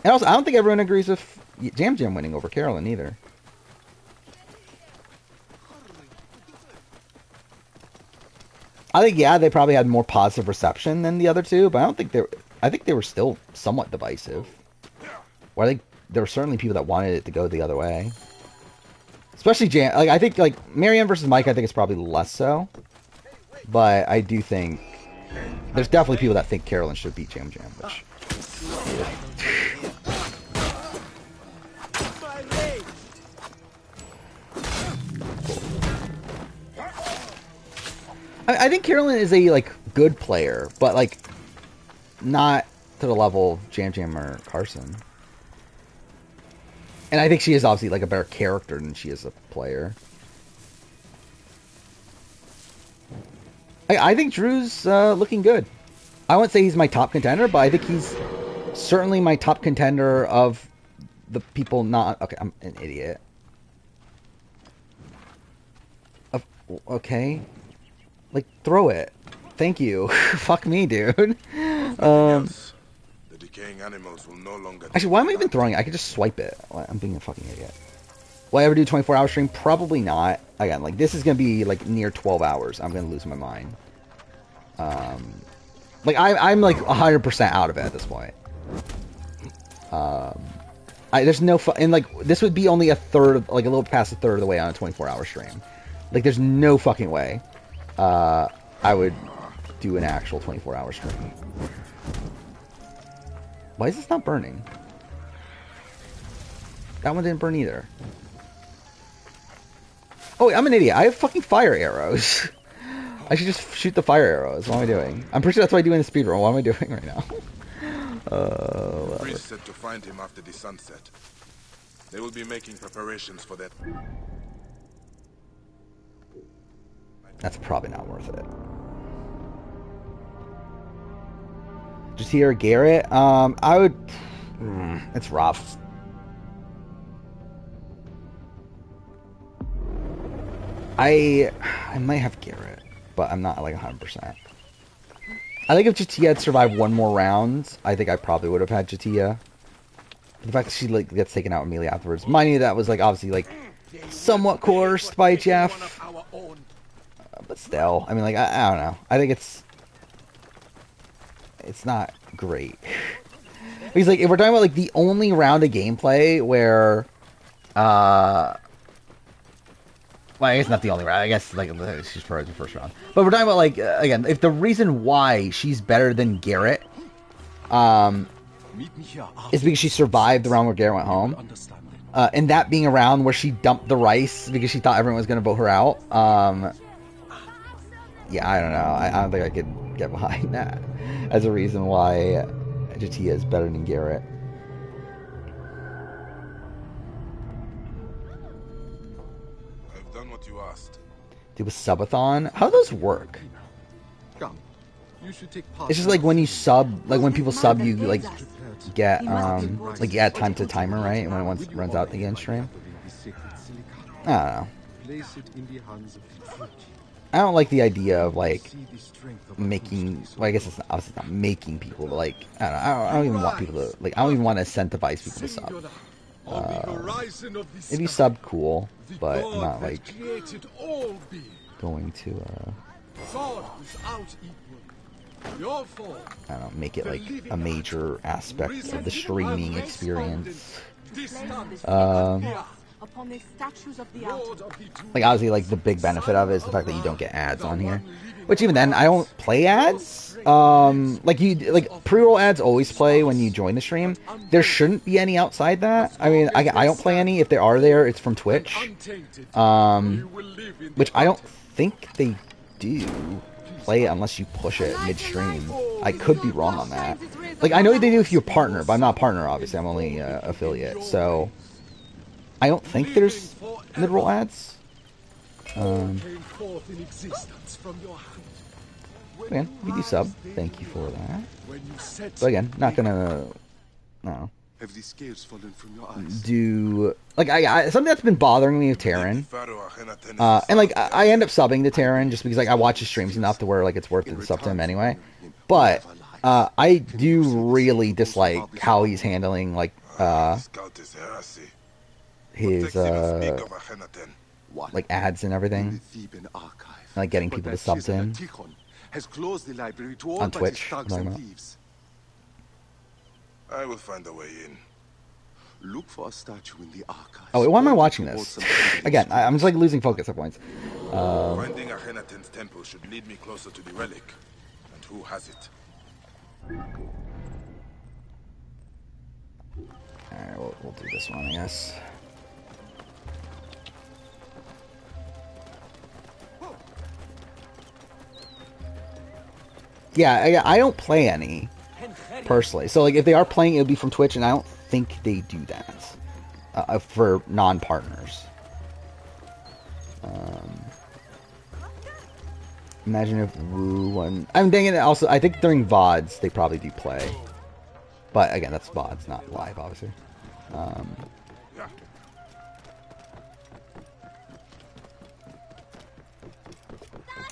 And also, I don't think everyone agrees with Jam Jam winning over Carolyn either. I think, yeah, they probably had more positive reception than the other two, but I don't think I think they were still somewhat divisive. Or I think there were certainly people that wanted it to go the other way. Especially Jam. Like, I think, like, Marianne versus Mike, I think it's probably less so. But I do think there's definitely people that think Carolyn should beat Jam Jam, which... I think Carolyn is a, like, good player, but, like, not to the level of Jam Jam or Carson. And I think she is obviously, like, a better character than she is a player. I think Drew's looking good. I wouldn't say he's my top contender, but I think he's certainly my top contender of the people not... Okay, I'm an idiot. Okay. Like, throw it. Thank you. Fuck me, dude. The decaying animals will no longer... Actually, why am I even throwing it? I could just swipe it. I'm being a fucking idiot. Will I ever do a 24-hour stream? Probably not. Again, like, this is going to be, like, near 12 hours. I'm going to lose my mind. Like, I'm like, 100% out of it at this point. There's no... And, like, this would be only a third... Like, a little past a third of the way on a 24-hour stream. Like, there's no fucking way I would do an actual 24-hour stream. Why is this not burning? That one didn't burn either. Oh, wait, I'm an idiot. I have fucking fire arrows. I should just shoot the fire arrows. What am I doing? I'm pretty sure that's what I do in the speedrun. What am I doing right now? The priest said to find him after the sunset. They will be making preparations for that. That's probably not worth it. Just here, Garrett. I would... it's rough. I might have Garrett, but I'm not like 100%. I think if Jatia had survived one more round, I think I probably would have had Jatia. The fact that she like gets taken out immediately afterwards. Mind you, that was like obviously like somewhat coerced by Jeff. But still, I mean, like, I don't know. I think it's not great. Because, like, if we're talking about, like, the only round of gameplay where, well, I guess not the only round. I guess, like, she's probably the first round. But we're talking about, like, again, if the reason why she's better than Garrett, is because she survived the round where Garrett went home. And that being a round where she dumped the rice because she thought everyone was going to vote her out, yeah, I don't know. I don't think I could get behind that as a reason why Jatia is better than Garrett. I've done what you asked. Do a subathon? How do those work? It's just like when you sub, like when people sub, you like get like you add time to timer, right? And when it once runs out again stream. I don't know. I don't like the idea of like making. Well, I guess it's obviously not making people, but like I don't know. I don't even want people to like. I don't even want to incentivize people to sub. If you sub, cool, but I'm not like going to. I don't know, make it like a major aspect of the streaming experience. Like obviously, like the big benefit of it is the fact that you don't get ads on here. Which even then, I don't play ads. Like pre-roll ads always play when you join the stream. There shouldn't be any outside that. I mean, I don't play any. If there are there, it's from Twitch. Which I don't think they do play unless you push it midstream. I could be wrong on that. Like, I know they do if you're a partner, but I'm not a partner, obviously. I'm only affiliate, so I don't think there's mid-roll ads. Again, we do sub. Thank you for that. But again, not gonna, no. Have the scales fallen from your eyes? Do like I something that's been bothering me with Terran, and like I end up subbing to Terran just because like I watch his streams enough to where like it's worth it to sub to him anyway. But I do really dislike how he's handling like his like ads and everything, like getting people to sub to him on Twitch. I will find a way in. Look for a statue in the archives. Oh, wait, why am I watching this? Again, I'm just like losing focus at points. Finding Akhenaten's temple should lead me closer to the relic. And who has it? Alright, we'll do this one, I guess. Yeah, I don't play any, personally. So, like, if they are playing, it'll be from Twitch, and I don't think they do that for non-partners. Imagine if Wu won. I'm thinking also, I think during VODs, they probably do play. But, again, that's VODs, not live, obviously.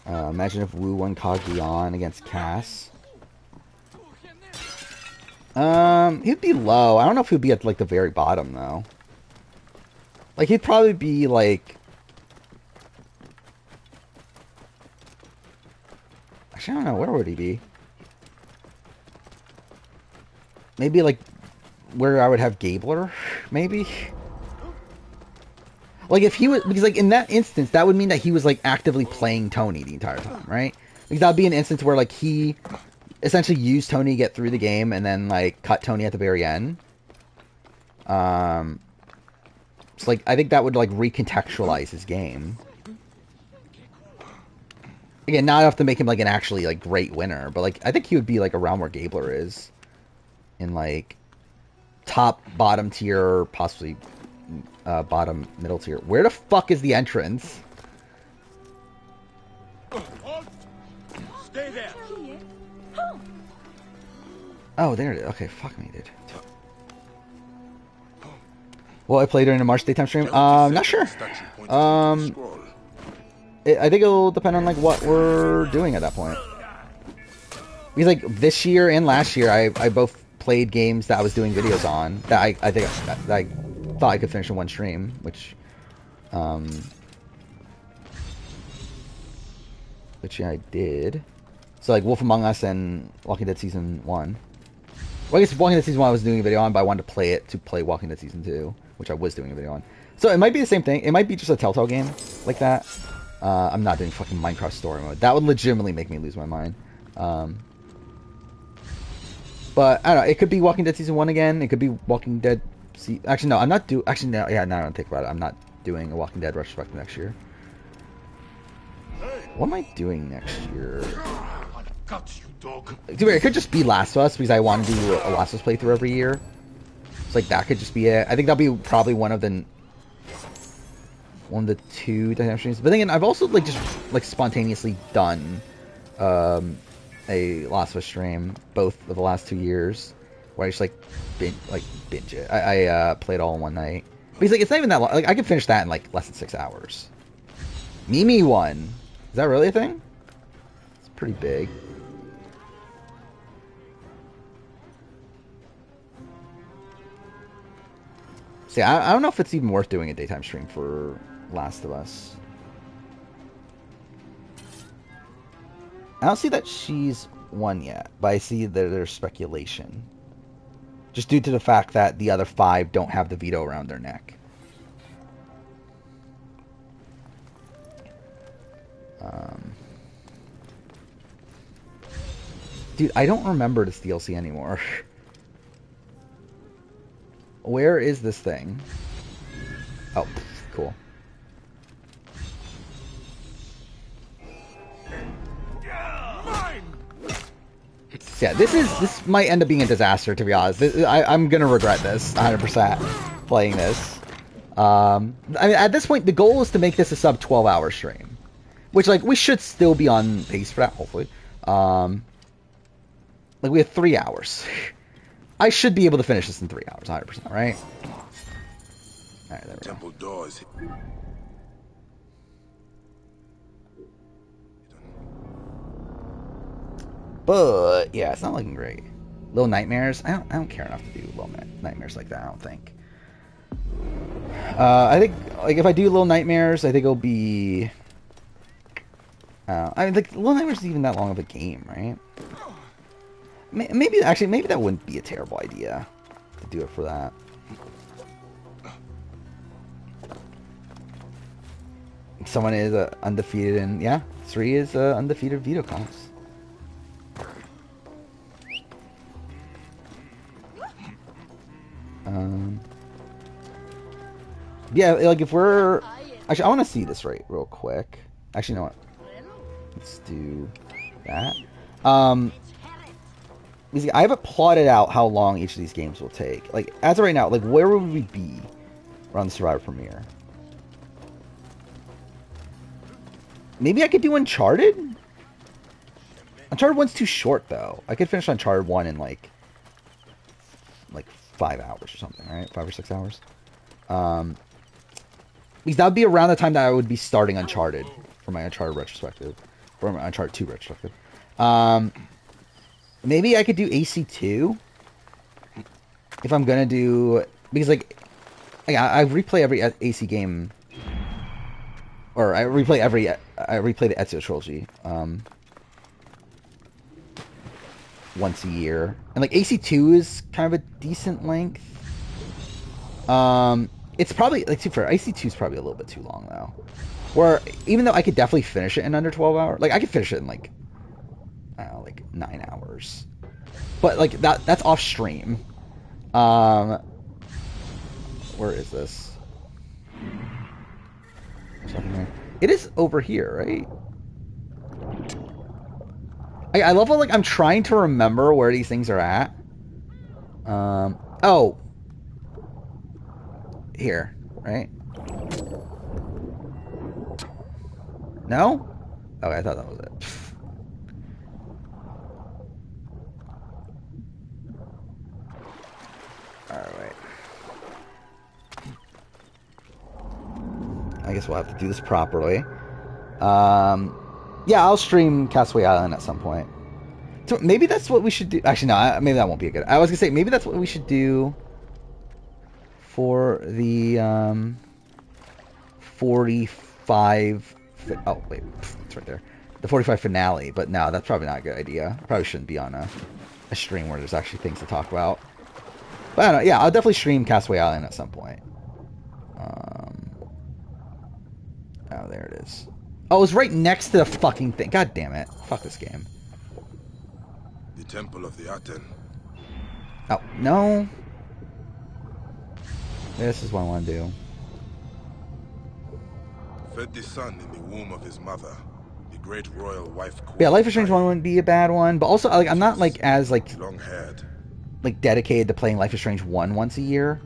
Imagine if Wu won Kaguyan against Cass. He'd be low. I don't know if he'd be at, like, the very bottom, though. Like, he'd probably be, like... Actually, I don't know. Where would he be? Maybe, like, where I would have Gabler, maybe? Like, if he was... Because, like, in that instance, that would mean that he was, like, actively playing Tony the entire time, right? Because that would be an instance where, like, he essentially used Tony to get through the game and then, like, cut Tony at the very end. So, like, I think that would, like, recontextualize his game. Again, not enough to make him, like, an actually, like, great winner. But, like, I think he would be, like, around where Gabler is. In, like, top, bottom tier, possibly... bottom, middle tier. Where the fuck is the entrance? Stay there. Oh, there it is. Okay, fuck me, dude. Well, I played during the March daytime stream. Not sure. I think it'll depend on like what we're doing at that point. Because like this year and last year, I both played games that I was doing videos on that I think that I thought I could finish in one stream, which yeah, I did. So like Wolf Among Us and Walking Dead Season 1. Well, I guess Walking Dead Season 1 I was doing a video on, but I wanted to play it to play Walking Dead Season 2, which I was doing a video on. So it might be the same thing. It might be just a Telltale game like that. I'm not doing fucking Minecraft story mode. That would legitimately make me lose my mind. But I don't know. It could be Walking Dead Season 1 again. It could be Walking Dead... Actually, no. I'm not doing... Actually, no. Yeah, now I don't think about it. I'm not doing a Walking Dead retrospective next year. What am I doing next year? It could just be Last of Us, because I want to do a Last of Us playthrough every year. It's like, that could just be it. I think that'll be probably one of the 2 dynamic streams. But then again, I've also like just like spontaneously done a Last of Us stream both of the last 2 years, where I just like binge it. I played all in one night. Because like it's not even that long. Like I could finish that in like less than 6 hours. Mimi one. Is that really a thing? It's pretty big. See, I don't know if it's even worth doing a daytime stream for Last of Us. I don't see that she's won yet, but I see that there's speculation. Just due to the fact that the other 5 don't have the veto around their neck. Dude, I don't remember this DLC anymore. Where is this thing? Oh, cool. So yeah, this might end up being a disaster, to be honest. I'm gonna regret this 100% playing this. I mean, at this point, the goal is to make this a sub 12-hour stream, which like we should still be on pace for that, hopefully. Like we have 3 hours. I should be able to finish this in 3 hours, 100%, right? All right, there we Temple doors. But yeah, it's not looking great. Little Nightmares. I don't care enough to do Little Nightmares like that. I don't think. I think like if I do Little Nightmares, I think it'll be. I mean, like Little Nightmares isn't even that long of a game, right? Maybe that wouldn't be a terrible idea to do it for that. Someone is undefeated, and yeah, 3 is undefeated veto comps. Yeah, like if we're actually, I want to see this rate real quick. Actually, you know what? Let's do that. I haven't plotted out how long each of these games will take. Like as of right now, like where would we be around the Survivor premiere? Maybe I could do Uncharted. Uncharted 1's too short though. I could finish Uncharted 1 in like 5 hours or something, right? 5 or 6 hours. Because that would be around the time that I would be starting Uncharted for my Uncharted retrospective, for my Uncharted 2 retrospective. Maybe I could do AC2 if I'm gonna do, because like I replay every AC game, or I replay the Ezio trilogy once a year, and like AC2 is kind of a decent length. It's probably like for AC2 is probably a little bit too long though. Where even though I could definitely finish it in under 12 hours, like I could finish it in like I don't know, like 9 hours, but like that's off stream. Where is this? It is over here, right? I love how like I'm trying to remember where these things are at. Oh, here, right? No? Okay, I thought that was it. Alright. I guess we'll have to do this properly. Yeah, I'll stream Castaway Island at some point. So maybe that's what we should do. Actually, no, maybe that won't be a good. I was gonna say maybe that's what we should do for the 45. Oh wait, it's right there. The 45 finale. But no, that's probably not a good idea. Probably shouldn't be on a stream where there's actually things to talk about. But I don't know. Yeah, I'll definitely stream Castaway Island at some point. Oh, there it is. Oh, it was right next to the fucking thing. God damn it. Fuck this game. The Temple of the Aten. Oh, no. This is what I want to do. Fed the son in the womb of his mother, the great royal wife. Yeah, Life is Strange 1 wouldn't be a bad one, but also like I'm not like as like long-haired, like dedicated to playing Life is Strange 1 once a year.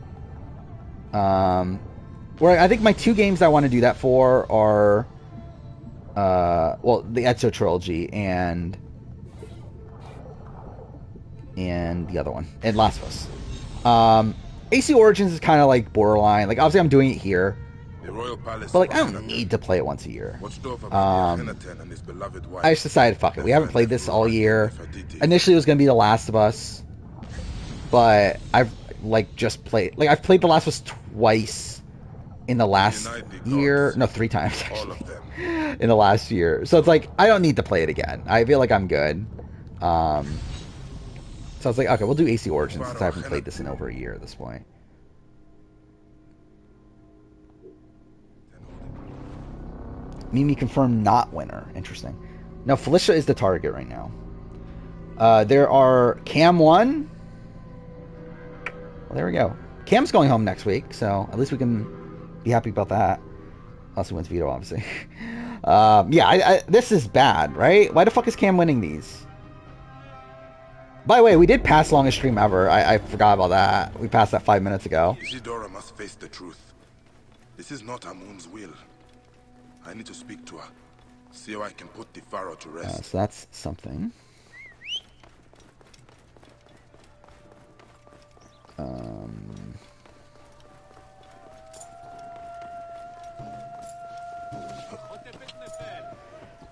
Where I think my 2 games I want to do that for are well, the Ezio trilogy and the other one, and Last of Us. AC Origins is kind of like borderline. Like obviously I'm doing it here, but like I don't need to play it once a year. I just decided, fuck it. We haven't played this all year. Initially it was gonna be The Last of Us, but I've like just played. Like I've played The Last of Us twice in the last year. No, 3 times actually. In the last year. So it's like I don't need to play it again. I feel like I'm good. So I was like, okay, we'll do AC Origins since I haven't played this in over a year at this point. Mimi confirmed not winner. Interesting. No, Felicia is the target right now. There are Cam 1. Well, there we go. Cam's going home next week, so at least we can be happy about that. Unless he wins veto, obviously. Yeah, this is bad, right? Why the fuck is Cam winning these? By the way, we did pass longest stream ever. I forgot about that. We passed that 5 minutes ago. Isidora must face the truth. This is not Amun's will. I need to speak to her. See how I can put the Pharaoh to rest. So that's something.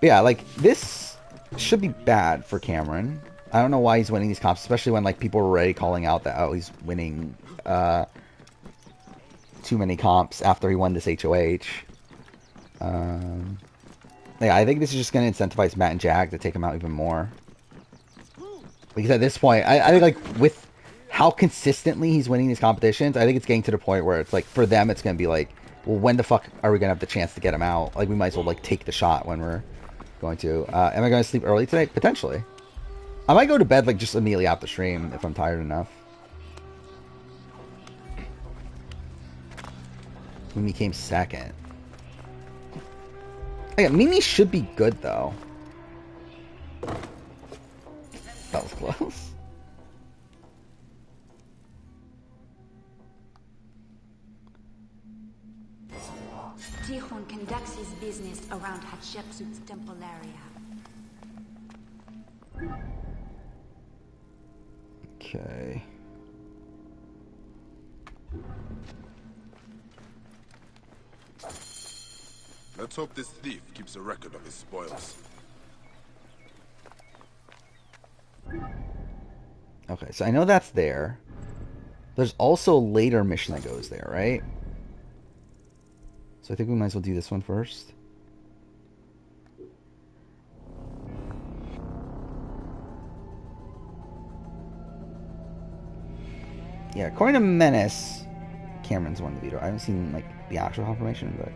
Yeah, like, this should be bad for Cameron. I don't know why he's winning these comps, especially when, like, people were already calling out that, oh, he's winning too many comps after he won this HOH. Yeah, I think this is just going to incentivize Matt and Jag to take him out even more. Because at this point, I think, like, with how consistently he's winning these competitions, I think it's getting to the point where it's, like, for them, it's going to be like, well, when the fuck are we going to have the chance to get him out? Like, we might as well, like, take the shot when we're going to. Am I going to sleep early today? Potentially. I might go to bed, like, just immediately after stream if I'm tired enough. Mimi came second. Oh, yeah, Mimi should be good, though. That was close. Tihon conducts his business around Hatshepsut's temple area. Okay. Let's hope this thief keeps a record of his spoils. Okay, so I know that's there. There's also a later mission that goes there, right? So I think we might as well do this one first. Yeah, according to Menace, Cameron's won the veto. I haven't seen, like, the actual confirmation, but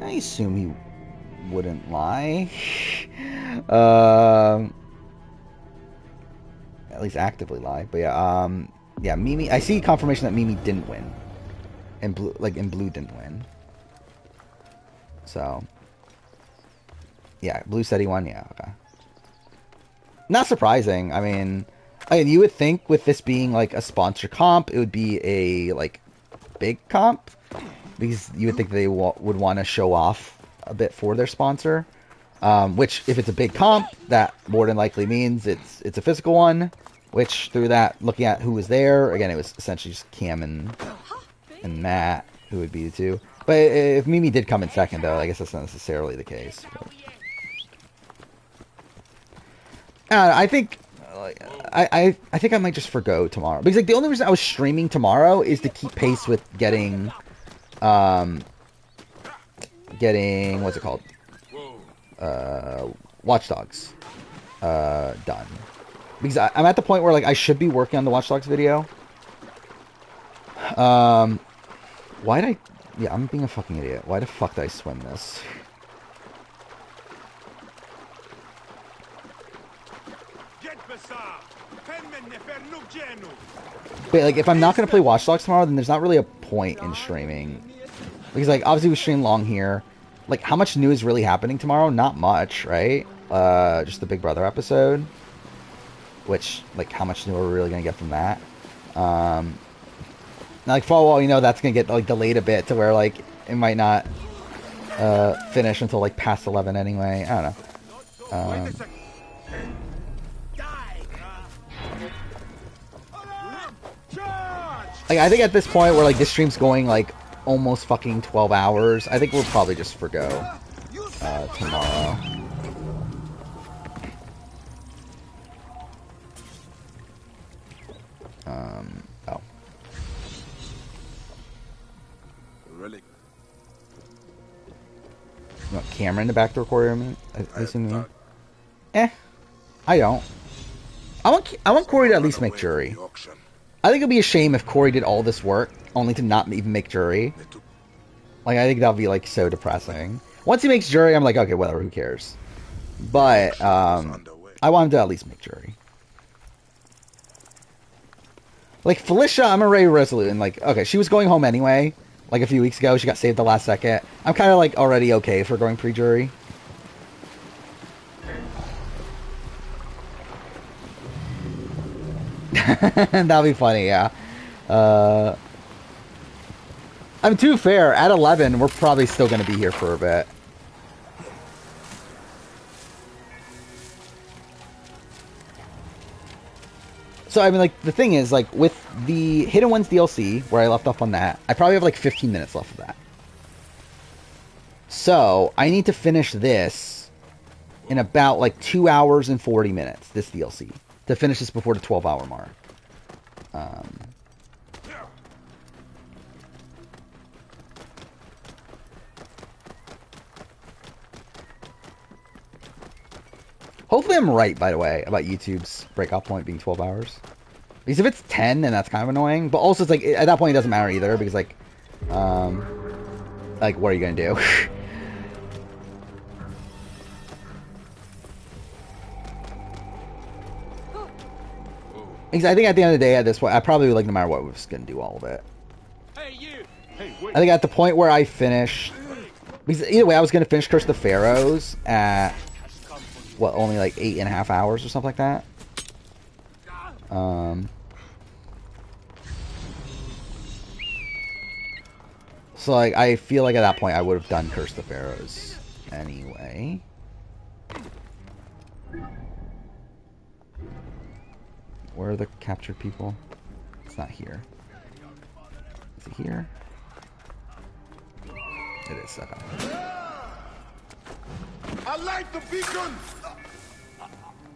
I assume he wouldn't lie. At least actively lie. But yeah, yeah, Mimi. I see confirmation that Mimi didn't win, and Blue, Blue didn't win. So, yeah, Blue said he won. Yeah, okay. Not surprising. I mean, you would think with this being like a sponsor comp, it would be a like big comp, because you would think they would want to show off a bit for their sponsor. Which, if it's a big comp, that more than likely means it's a physical one. Which, through that, looking at who was there, again, it was essentially just Cam and Matt who would be the two. But if Mimi did come in second, though, I guess that's not necessarily the case. I think I think I might just forgo tomorrow, because like the only reason I was streaming tomorrow is to keep pace with getting what's it called, Watch Dogs done, because I'm at the point where like I should be working on the Watch Dogs video. Why did I? Yeah, I'm being a fucking idiot. Why the fuck did I swim this? But like, if I'm not gonna play Watch Dogs tomorrow, then there's not really a point in streaming, because like obviously we stream long here. Like, how much new is really happening tomorrow? Not much, right? Just the Big Brother episode, which like how much new are we really gonna get from that? Now, like, for all you know, that's gonna get like delayed a bit to where like it might not finish until like past 11 anyway. I don't know. Like, I think at this point where like this stream's going like almost fucking 12 hours, I think we'll probably just forgo tomorrow. Oh. Really? You want Cameron to backdoor Corey? I assume you. I don't. I want Corey to at least make jury. I think it'd be a shame if Corey did all this work only to not even make jury. Like, I think that'd be like so depressing. Once he makes jury, I'm like, okay, whatever, who cares? But I want him to at least make jury. Like Felicia, I'm already resolute, and like, okay, she was going home anyway. Like a few weeks ago, she got saved the last second. I'm kind of like already okay for going pre-jury. That'll be funny, yeah. I mean, to be fair, at 11, we're probably still going to be here for a bit. So, I mean, like, the thing is, like, with the Hidden Ones DLC, where I left off on that, I probably have, like, 15 minutes left of that. So, I need to finish this in about, like, 2 hours and 40 minutes, this DLC, to finish this before the 12-hour mark. Hopefully I'm right, by the way, about YouTube's breakout point being 12 hours. Because if it's 10, then that's kind of annoying. But also, it's like, at that point, it doesn't matter either. Because, like, what are you going to do? Because I think at the end of the day, at this point, I probably would, like, no matter what, we're just going to do all of it. Hey, you! Hey, wait. I think at the point where I finish... Because either way, I was going to finish Curse of the Pharaohs at... what, only like 8.5 hours or something like that? So, like, I feel like at that point I would have done Curse the Pharaohs anyway. Where are the captured people? It's not here. Is it here? It is, okay. I like the beacon!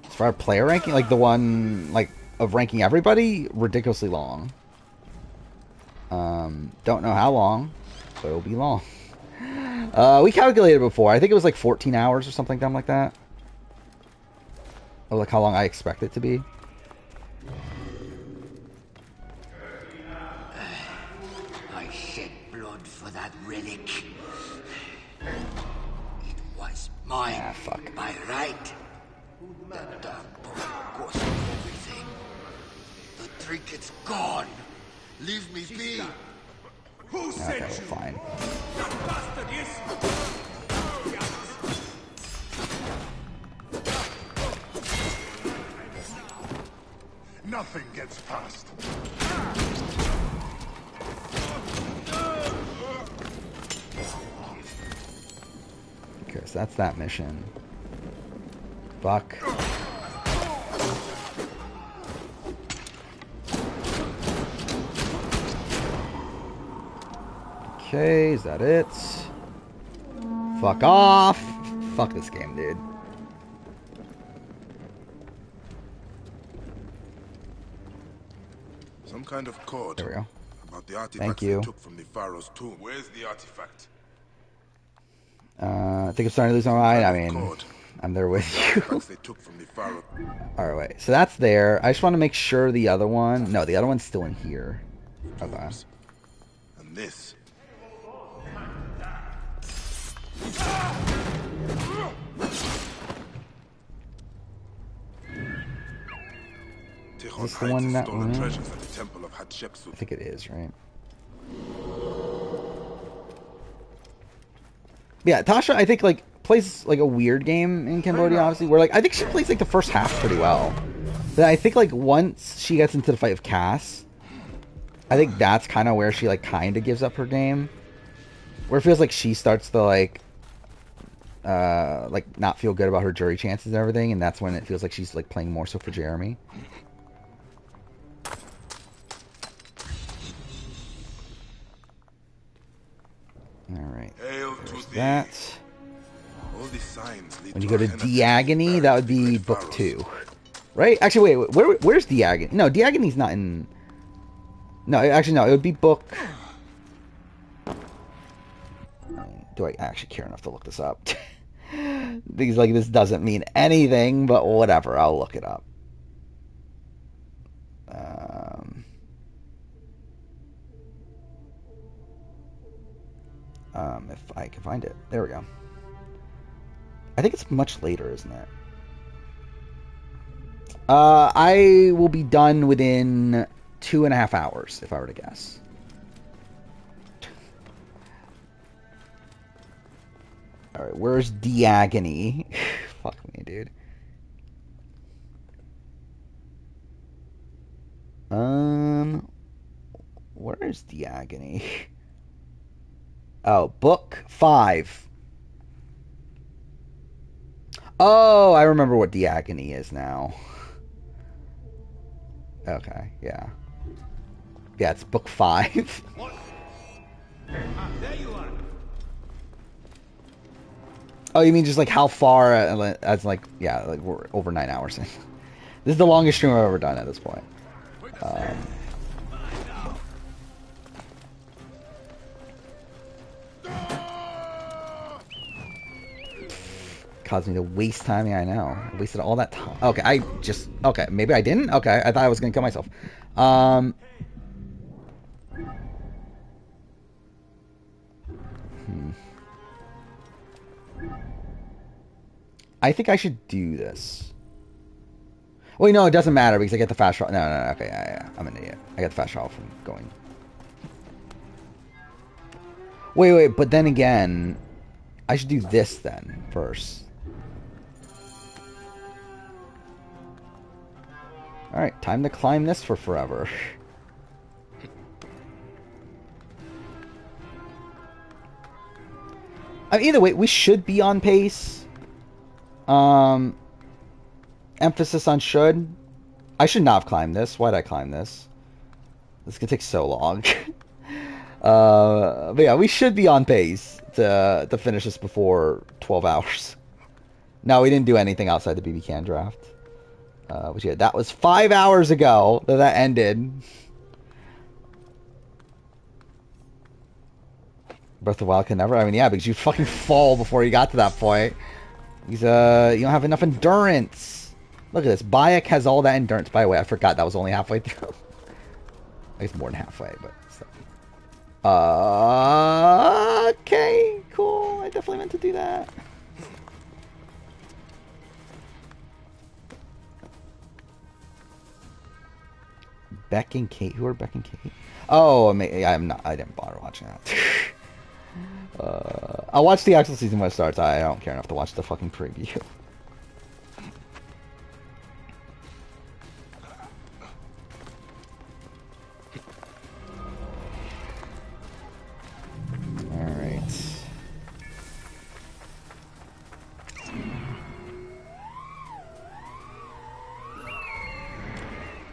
As far as player ranking, like the one, like, of ranking everybody, ridiculously long. Don't know how long, but it'll be long. We calculated before. I think it was like 14 hours or something dumb like that. Or like how long I expect it to be. I shed blood for that relic. It was mine. By right. That damn boy cost me everything. The trinket's gone. Leave me be. Who sent you? Fine. That bastard, yes? Nothing gets past. Okay, so that's that mission. Fuck. Okay, is that it? Fuck off! Fuck this game, dude. Some kind of code. There we go. About the artifacts Thank you. they took from the Pharaoh's tomb. Where's the artifact? I think I'm starting to lose my mind. I mean, I'm there with you. They took from the Pharaoh. Alright, wait. So that's there. I just want to make sure the other one... No, the other one's still in here. Okay. And this. Is this the one in that room? Treasures at the Temple of Hatshepsut. I think it is, right? Yeah, Tasha, I think, like, plays, like, a weird game in Cambodia, obviously, where, like, I think she plays, like, the first half pretty well. But I think, like, once she gets into the fight with Cass, I think that's kind of where she, like, kind of gives up her game. Where it feels like she starts to, like, not feel good about her jury chances and everything, and that's when it feels like she's, like, playing more so for Jeremy. Alright, there's that. All these signs lead When you go to Diagony, that would be book 2. Right? Actually, wait, where's Diagony? No, Diagony's not in... No, actually, no, it would be book... Do I actually care enough to look this up? Because, like, this doesn't mean anything, but whatever, I'll look it up. If I can find it. There we go. I think it's much later, isn't it? I will be done within 2.5 hours, if I were to guess. Alright, where's Diagony? Fuck me, dude. Where is the agony? Oh, book 5. Oh, I remember what the agony is now. Okay, yeah. Yeah, it's book 5. There you are. Oh, you mean just like how far as like, yeah, like we're over 9 hours in. This is the longest stream I've ever done at this point. Caused me to waste time. Yeah, I know. I wasted all that time. Okay, okay, maybe I didn't? Okay, I thought I was gonna kill myself. I think I should do this. Wait, no, it doesn't matter because I get the fast travel. No, okay, yeah, I'm an idiot. I get the fast travel from going. Wait, but then again, I should do this then first. Alright, time to climb this for forever. Either way, we should be on pace. Emphasis on should. I should not have climbed this. Why did I climb this? This could take so long. But yeah, we should be on pace to finish this before 12 hours. No, we didn't do anything outside the BB can draft. Which, yeah, that was 5 hours ago that ended. Breath of the Wild can never. I mean, yeah, because you fucking fall before you got to that point. Because you don't have enough endurance. Look at this. Bayek has all that endurance. By the way, I forgot that was only halfway through. I guess more than halfway, but still. Okay, cool. I definitely meant to do that. Beck and Kate. Who are Beck and Kate? Oh, I'm not. I didn't bother watching that. I'll watch the actual season when it starts. I don't care enough to watch the fucking preview. Alright.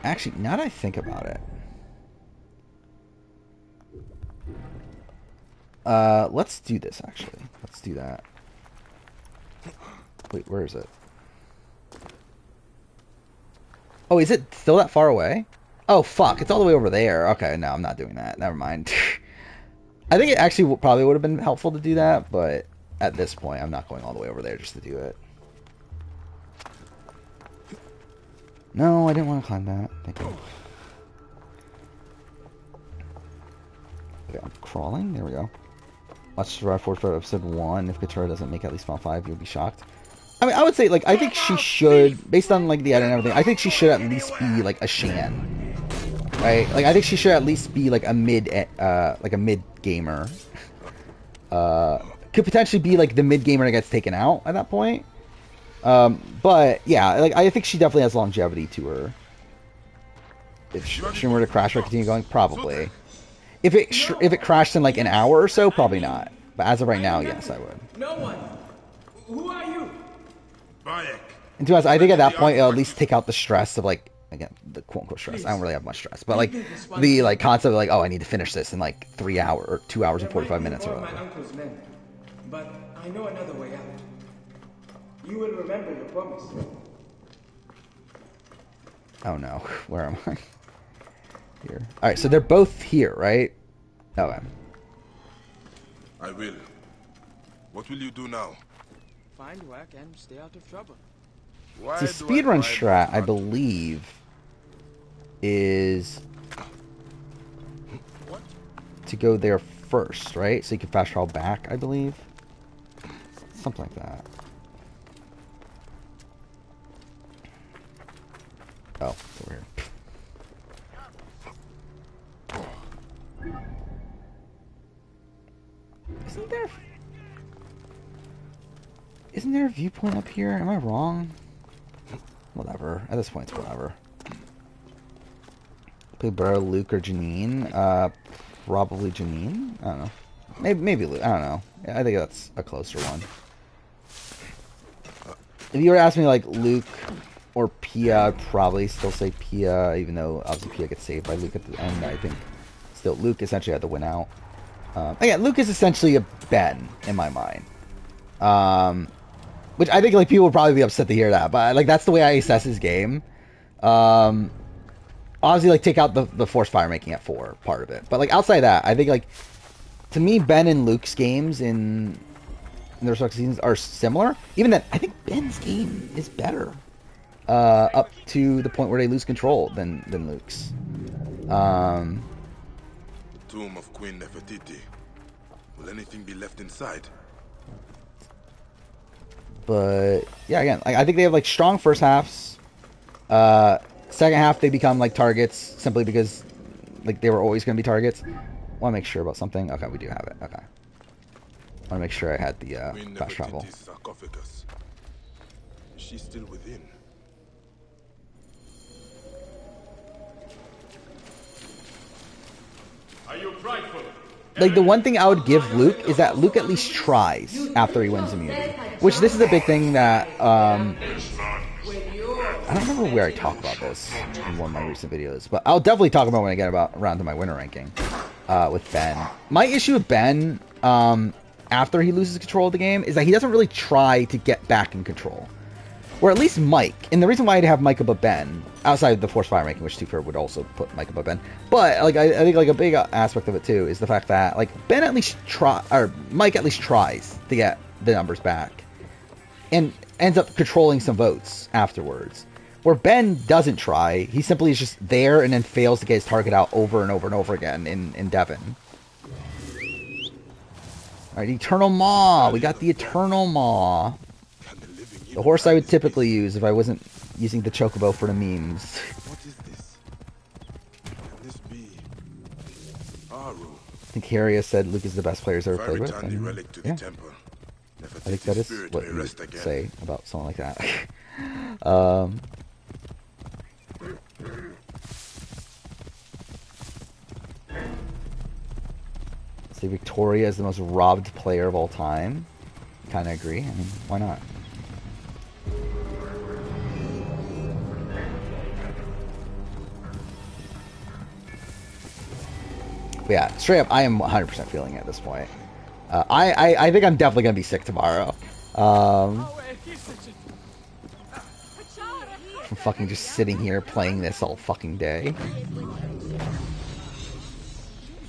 Actually, now that I think about it. Let's do this, actually. Let's do that. Wait, where is it? Oh, is it still that far away? Oh, fuck. It's all the way over there. Okay, no, I'm not doing that. Never mind. I think it actually probably would have been helpful to do that, but at this point, I'm not going all the way over there just to do it. No, I didn't want to climb that. Thank you. Okay, I'm crawling. There we go. Watch Survive Forge for episode 1. If Katara doesn't make at least round 5, you'll be shocked. I mean, I would say, like, I think she should, based on, like, the edit and everything, I think she should at least be, like, a Shan. Right? Like, I think she should at least be, like, a mid gamer. Could potentially be, like, the mid gamer that gets taken out at that point. But, yeah, like, I think she definitely has longevity to her. If she were to crash or continue going, probably. If it crashed in, like, an hour or so, probably not. But as of right now, yes, I would. No one. Who are you? Bayek. And to us, I think at that point, it'll at least take out the stress of, like, again, the quote-unquote stress. I don't really have much stress. But, like, the, like, concept of, like, oh, I need to finish this in, like, 3 hours or 2 hours and 45 minutes or whatever. My uncle's men, but I know another way out. You will remember your promise. Oh, no. Where am I? Here. Alright, so they're both here, right? Okay. I will. What will you do now? Find work and stay out of trouble. The speedrun strat, I believe, is to go there first, right? So you can fast travel back, I believe. Something like that. Oh, it's over here. Isn't there a viewpoint up here? Am I wrong? Whatever. At this point, it's whatever. Big Brother, Luke, or Janine? Probably Janine. I don't know. Maybe Luke. I don't know. I think that's a closer one. If you were to ask me like Luke or Pia, I'd probably still say Pia, even though obviously Pia gets saved by Luke at the end. I think still Luke essentially had to win out. Again, Luke is essentially a Ben in my mind. Which I think like people would probably be upset to hear that, but like that's the way I assess his game. Obviously, like take out the force fire making at 4 part of it, but like outside of that, I think like to me Ben and Luke's games in their respective seasons are similar. Even then, I think Ben's game is better up to the point where they lose control than Luke's. The tomb of Queen Nefertiti. Will anything be left inside? But yeah, again, I think they have like strong first halves. Second half they become like targets simply because like they were always going to be targets. Want to make sure about something. Okay, we do have it. Okay. Want to make sure I had the fast travel. Sarcophagus. Is she still within? Are you prideful? Like the one thing I would give Luke is that Luke at least tries after he wins immunity, which this is a big thing that I don't remember where I talked about this in one of my recent videos, but I'll definitely talk about when I get around to my winner ranking with Ben. My issue with Ben after he loses control of the game is that he doesn't really try to get back in control. Or at least Mike. And the reason why I'd have Mike above Ben, outside of the force fire making, which Two-Fair would also put Mike above Ben, but like I think like a big aspect of it too is the fact that like Ben at least Mike at least tries to get the numbers back, and ends up controlling some votes afterwards. Where Ben doesn't try, he simply is just there and then fails to get his target out over and over and over again in Devon. Alright, Eternal Maw. We got the Eternal Maw. The horse I would typically use if I wasn't using the Chocobo for the memes. What is this? Can this be Aru? I think Harriet said Luke is the best player he's ever played with. And, relic to the temple. I think that is what you would say about someone like that. Say Victoria is the most robbed player of all time. Kind of agree. I mean, why not? But yeah, straight up, I am 100% feeling it at this point. I think I'm definitely going to be sick tomorrow. I'm fucking just sitting here playing this all fucking day.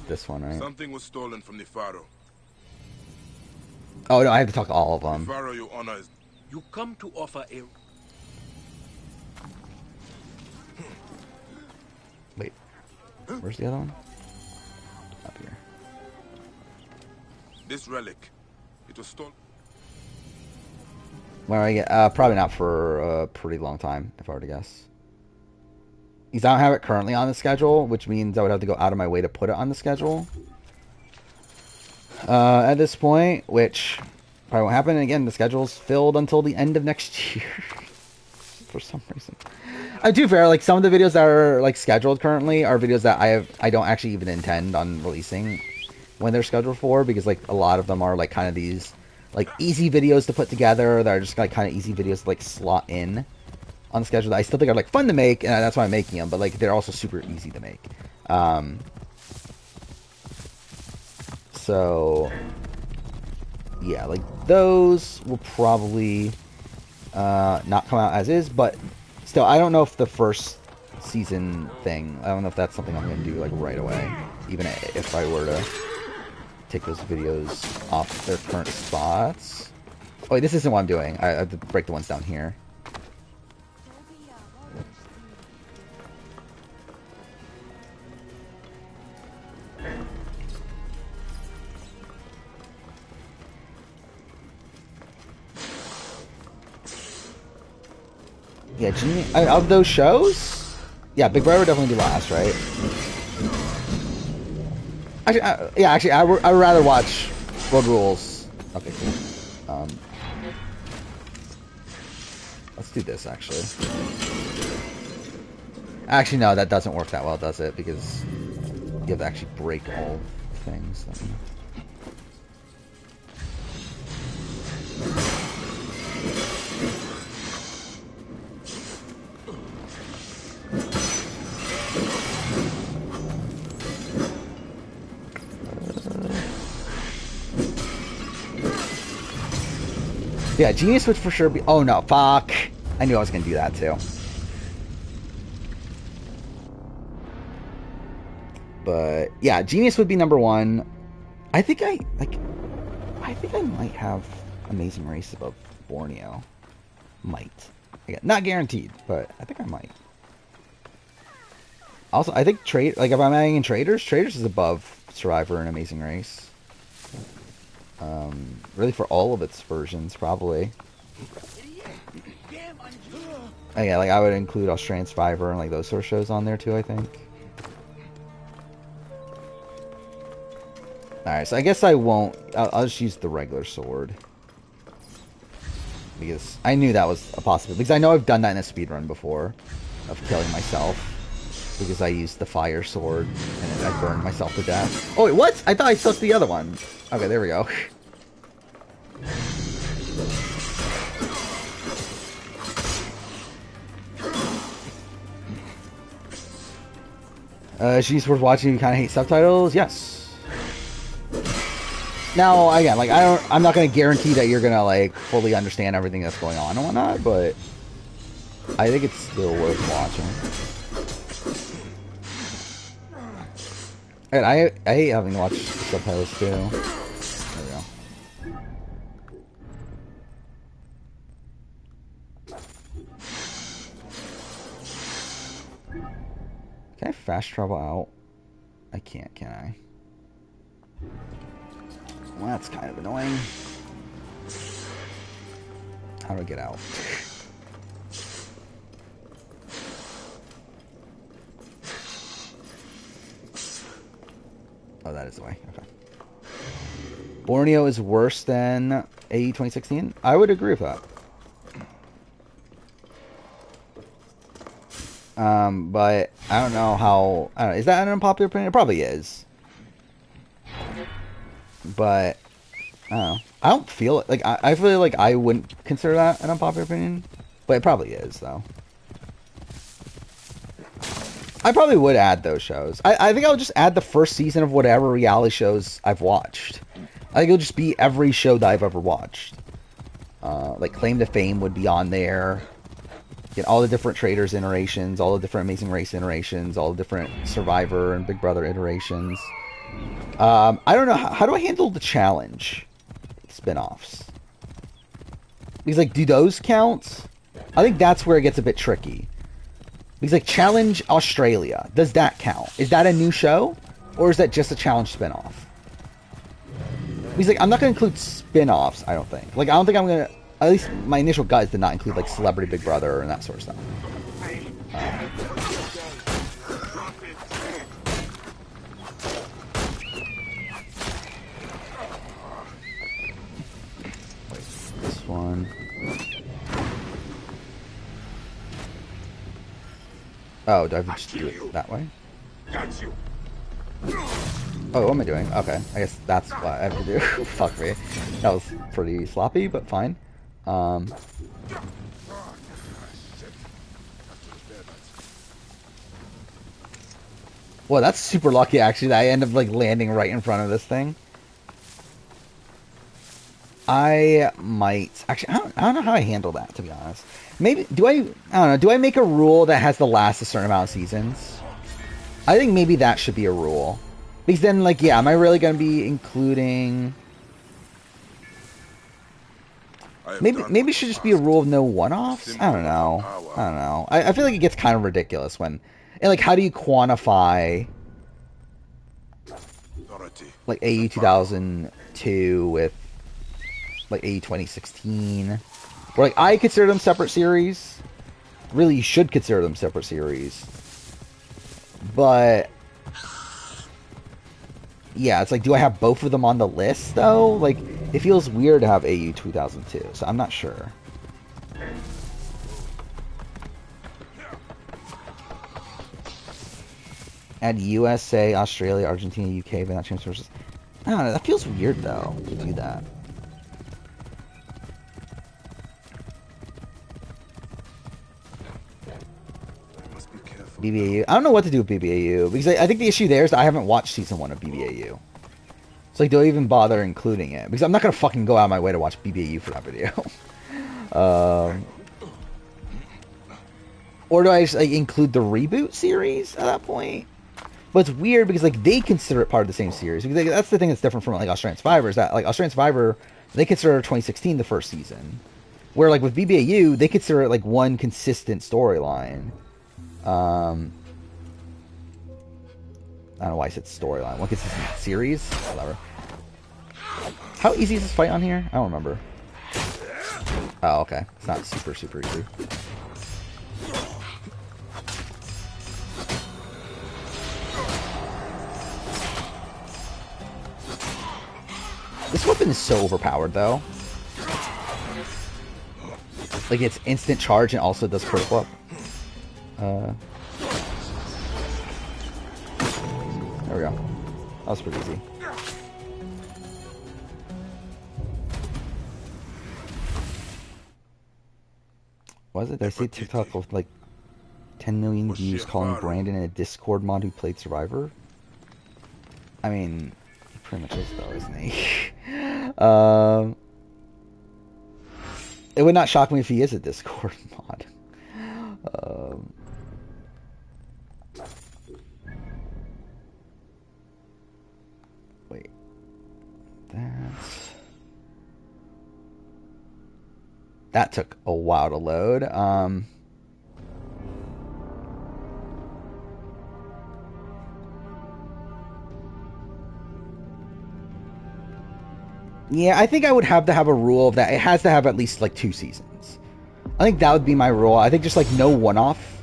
This one, right? Something was stolen from the Pharaoh. Oh no, I have to talk to all of them. The Pharaoh, your honor, is... You come to offer a... Wait, where's the other one? Up here. This relic, it was stolen. When I get, probably not for a pretty long time, if I were to guess. Because I don't have it currently on the schedule, which means I would have to go out of my way to put it on the schedule. At this point, which probably won't happen. And again, the schedule's filled until the end of next year. For some reason. I do fair, like some of the videos that are like scheduled currently are videos that I don't actually even intend on releasing when they're scheduled for, because like a lot of them are like kind of these like easy videos to put together that are just like kind of easy videos to like slot in on the schedule that I still think are like fun to make, and that's why I'm making them, but like they're also super easy to make. So yeah, like those will probably not come out as is, but still, I don't know if the first season thing, I don't know if that's something I'm going to do like right away, even if I were to take those videos off their current spots. Oh wait, this isn't what I'm doing. I have to break the ones down here. Yeah, Genie, of those shows, yeah, Big Brother would definitely be last, right? Actually, I would rather watch Road Rules. Okay, cool. Let's do this, actually. Actually, no, that doesn't work that well, does it? Because you have to actually break all things. Yeah, Genius would for sure be... Oh, no. Fuck. I knew I was going to do that, too. But, yeah, Genius would be number one. I think I might have Amazing Race above Borneo. Might. Again, not guaranteed, but I think I might. Also, I think if I'm adding in Traders is above Survivor and Amazing Race. Really for all of its versions, probably. Yeah, like I would include Australian Survivor and like those sort of shows on there too, I think. Alright, so I guess I won't... I'll just use the regular sword. Because I knew that was a possibility. Because I know I've done that in a speedrun before. Of killing myself. Because I used the fire sword. And I burned myself to death. Oh wait, what? I thought I took the other one. Okay, there we go. She's worth watching. You kind of hate subtitles? Yes. Now, again, like I'm not gonna guarantee that you're gonna like fully understand everything that's going on and whatnot, but I think it's still worth watching. And I hate having to watch subtitles too. There we go. Can I fast travel out? I can't, can I? Well, that's kind of annoying. How do I get out? Oh, that is the way. Okay. Borneo is worse than AE 2016? I would agree with that. But I don't know how... is that an unpopular opinion? It probably is. But I don't know. I don't feel it. Like I feel like I wouldn't consider that an unpopular opinion, but it probably is though. I probably would add those shows. I think I'll just add the first season of whatever reality shows I've watched. I think it'll just be every show that I've ever watched. Like Claim to Fame would be on there. Get all the different Traders iterations, all the different Amazing Race iterations, all the different Survivor and Big Brother iterations. I don't know. How do I handle the challenge spin-offs? Because, like, do those count? I think that's where it gets a bit tricky. Because, like, Challenge Australia, does that count? Is that a new show? Or is that just a challenge spin-off? Because, like, I'm not going to include spin-offs, I don't think. Like, I don't think I'm going to... At least my initial guides did not include, like, Celebrity Big Brother and that sort of stuff. One. Oh, do I have to just do it that way? Oh, what am I doing? Okay, I guess that's what I have to do. Fuck me. That was pretty sloppy, but fine. Well, that's super lucky, actually, that I end up, like, landing right in front of this thing. I might... Actually, I don't know how I handle that, to be honest. Maybe... I don't know. Do I make a rule that has to last a certain amount of seasons? I think maybe that should be a rule. Because then, like, yeah, am I really going to be including... Maybe it should just be a rule of no one-offs? I don't know. I don't know. I feel like it gets kind of ridiculous when... And, like, how do you quantify... like, AE 2002 with... like AE 2016, where like I consider them separate series. Really, you should consider them separate series. But yeah, it's like, do I have both of them on the list though? Like, it feels weird to have AE 2002, so I'm not sure. Add USA, Australia, Argentina, UK, but not change sources. I don't know. That feels weird though to do that. BBAU. I don't know what to do with BBAU because I think the issue there is that I haven't watched season 1 of BBAU. So like, do I even bother including it? Because I'm not gonna fucking go out of my way to watch BBAU for that video. Or do I just like include the reboot series at that point? But it's weird because like they consider it part of the same series. Because that's the thing that's different from like Australian Survivor is that like Australian Survivor they consider 2016 the first season, where like with BBAU they consider it like one consistent storyline. I don't know why I said storyline. One consistent series, whatever. How easy is this fight on here? I don't remember. Oh, okay. It's not super easy. This weapon is so overpowered, though. Like, it's instant charge and also does critical up. There we go. That was pretty easy. Was it? Did I see TikTok with like 10 million views calling Brandon in a Discord mod who played Survivor? I mean, he pretty much is though, isn't he? It would not shock me if he is a Discord mod. Wait. That took a while to load. Yeah, I think I would have to have a rule of that. It has to have at least like 2 seasons. I think that would be my rule. I think just like no one-off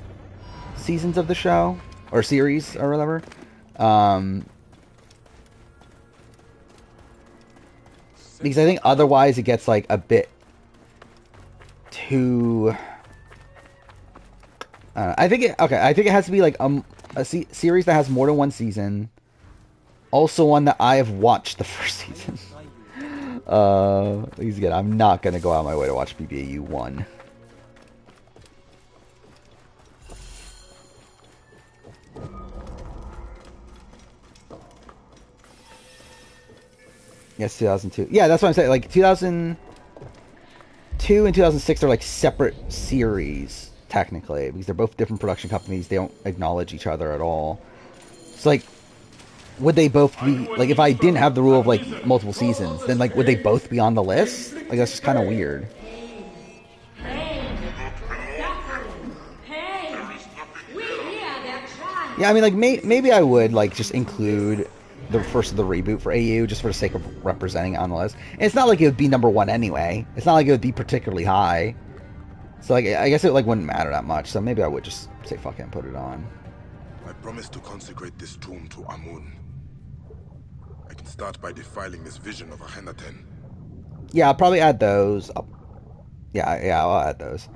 seasons of the show or series or whatever. Because I think otherwise it gets like a bit too. I think it has to be like a series that has more than 1 season. Also, one that I have watched the first season. Again, I'm not gonna go out of my way to watch BBAU 1. Yes, 2002. Yeah, that's what I'm saying. Like 2002 and 2006 are like separate series technically because they're both different production companies. They don't acknowledge each other at all. It's like, would they both be like if I didn't have the rule of like multiple seasons, then like would they both be on the list? Like that's just kind of weird. Yeah, I mean like maybe I would like just include the first of the reboot for AU just for the sake of representing it on the list. And it's not like it would be number 1 anyway. It's not like it would be particularly high. So like I guess it like wouldn't matter that much. So maybe I would just say fuck it and put it on. I promise to consecrate this tomb to Amun. I can start by defiling this vision of Akhenaten. Yeah, I'll probably add those. Yeah, I'll add those.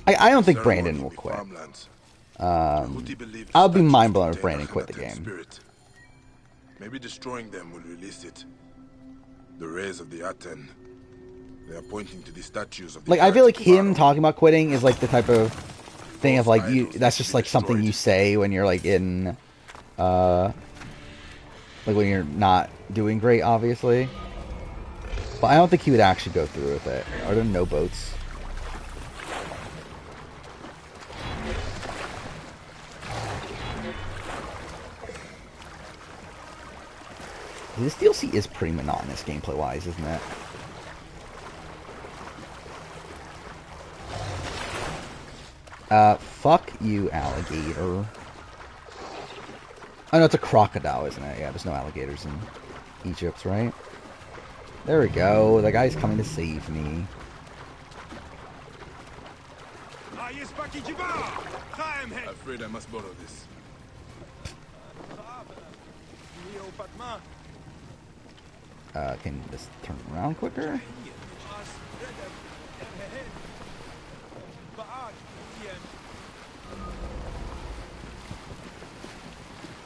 I don't think Brandon will quit. I'll be mind blown if Brandon quit the game. Maybe destroying them will release it. The rays of the Aten. They are pointing to the statues of the like I feel like him talking about quitting is like the type of thing of like you. That's just like something you say when you're like in, like when you're not doing great, obviously. But I don't think he would actually go through with it. Are there no boats? This DLC is pretty monotonous gameplay-wise, isn't it? Fuck you, alligator. Oh no, it's a crocodile, isn't it? Yeah, there's no alligators in Egypt, right? There we go. The guy's coming to save me. Afraid I must borrow this. Can this turn around quicker?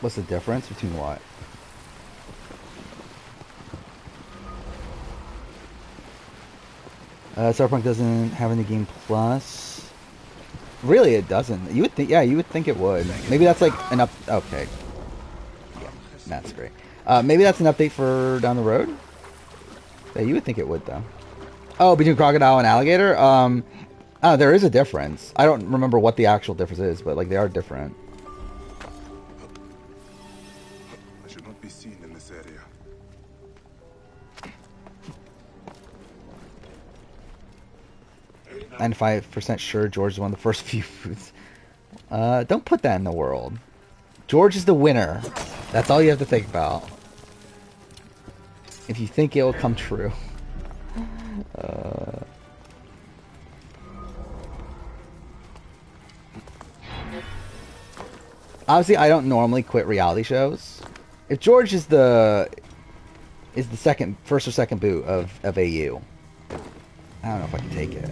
What's the difference between what? Cyberpunk doesn't have any game plus. Really, it doesn't. You would think, yeah, you would think it would. Maybe that's like an up. Okay, yeah, that's great. Maybe that's an update for down the road. Yeah, you would think it would though. Oh, between crocodile and alligator. There is a difference. I don't remember what the actual difference is, but like they are different. I should not be seen in this area. 95% sure George is one of the first few foods. Don't put that in the world. George is the winner. That's all you have to think about. If you think it will come true. Obviously, I don't normally quit reality shows. If George is the first or second boot of AU, I don't know if I can take it.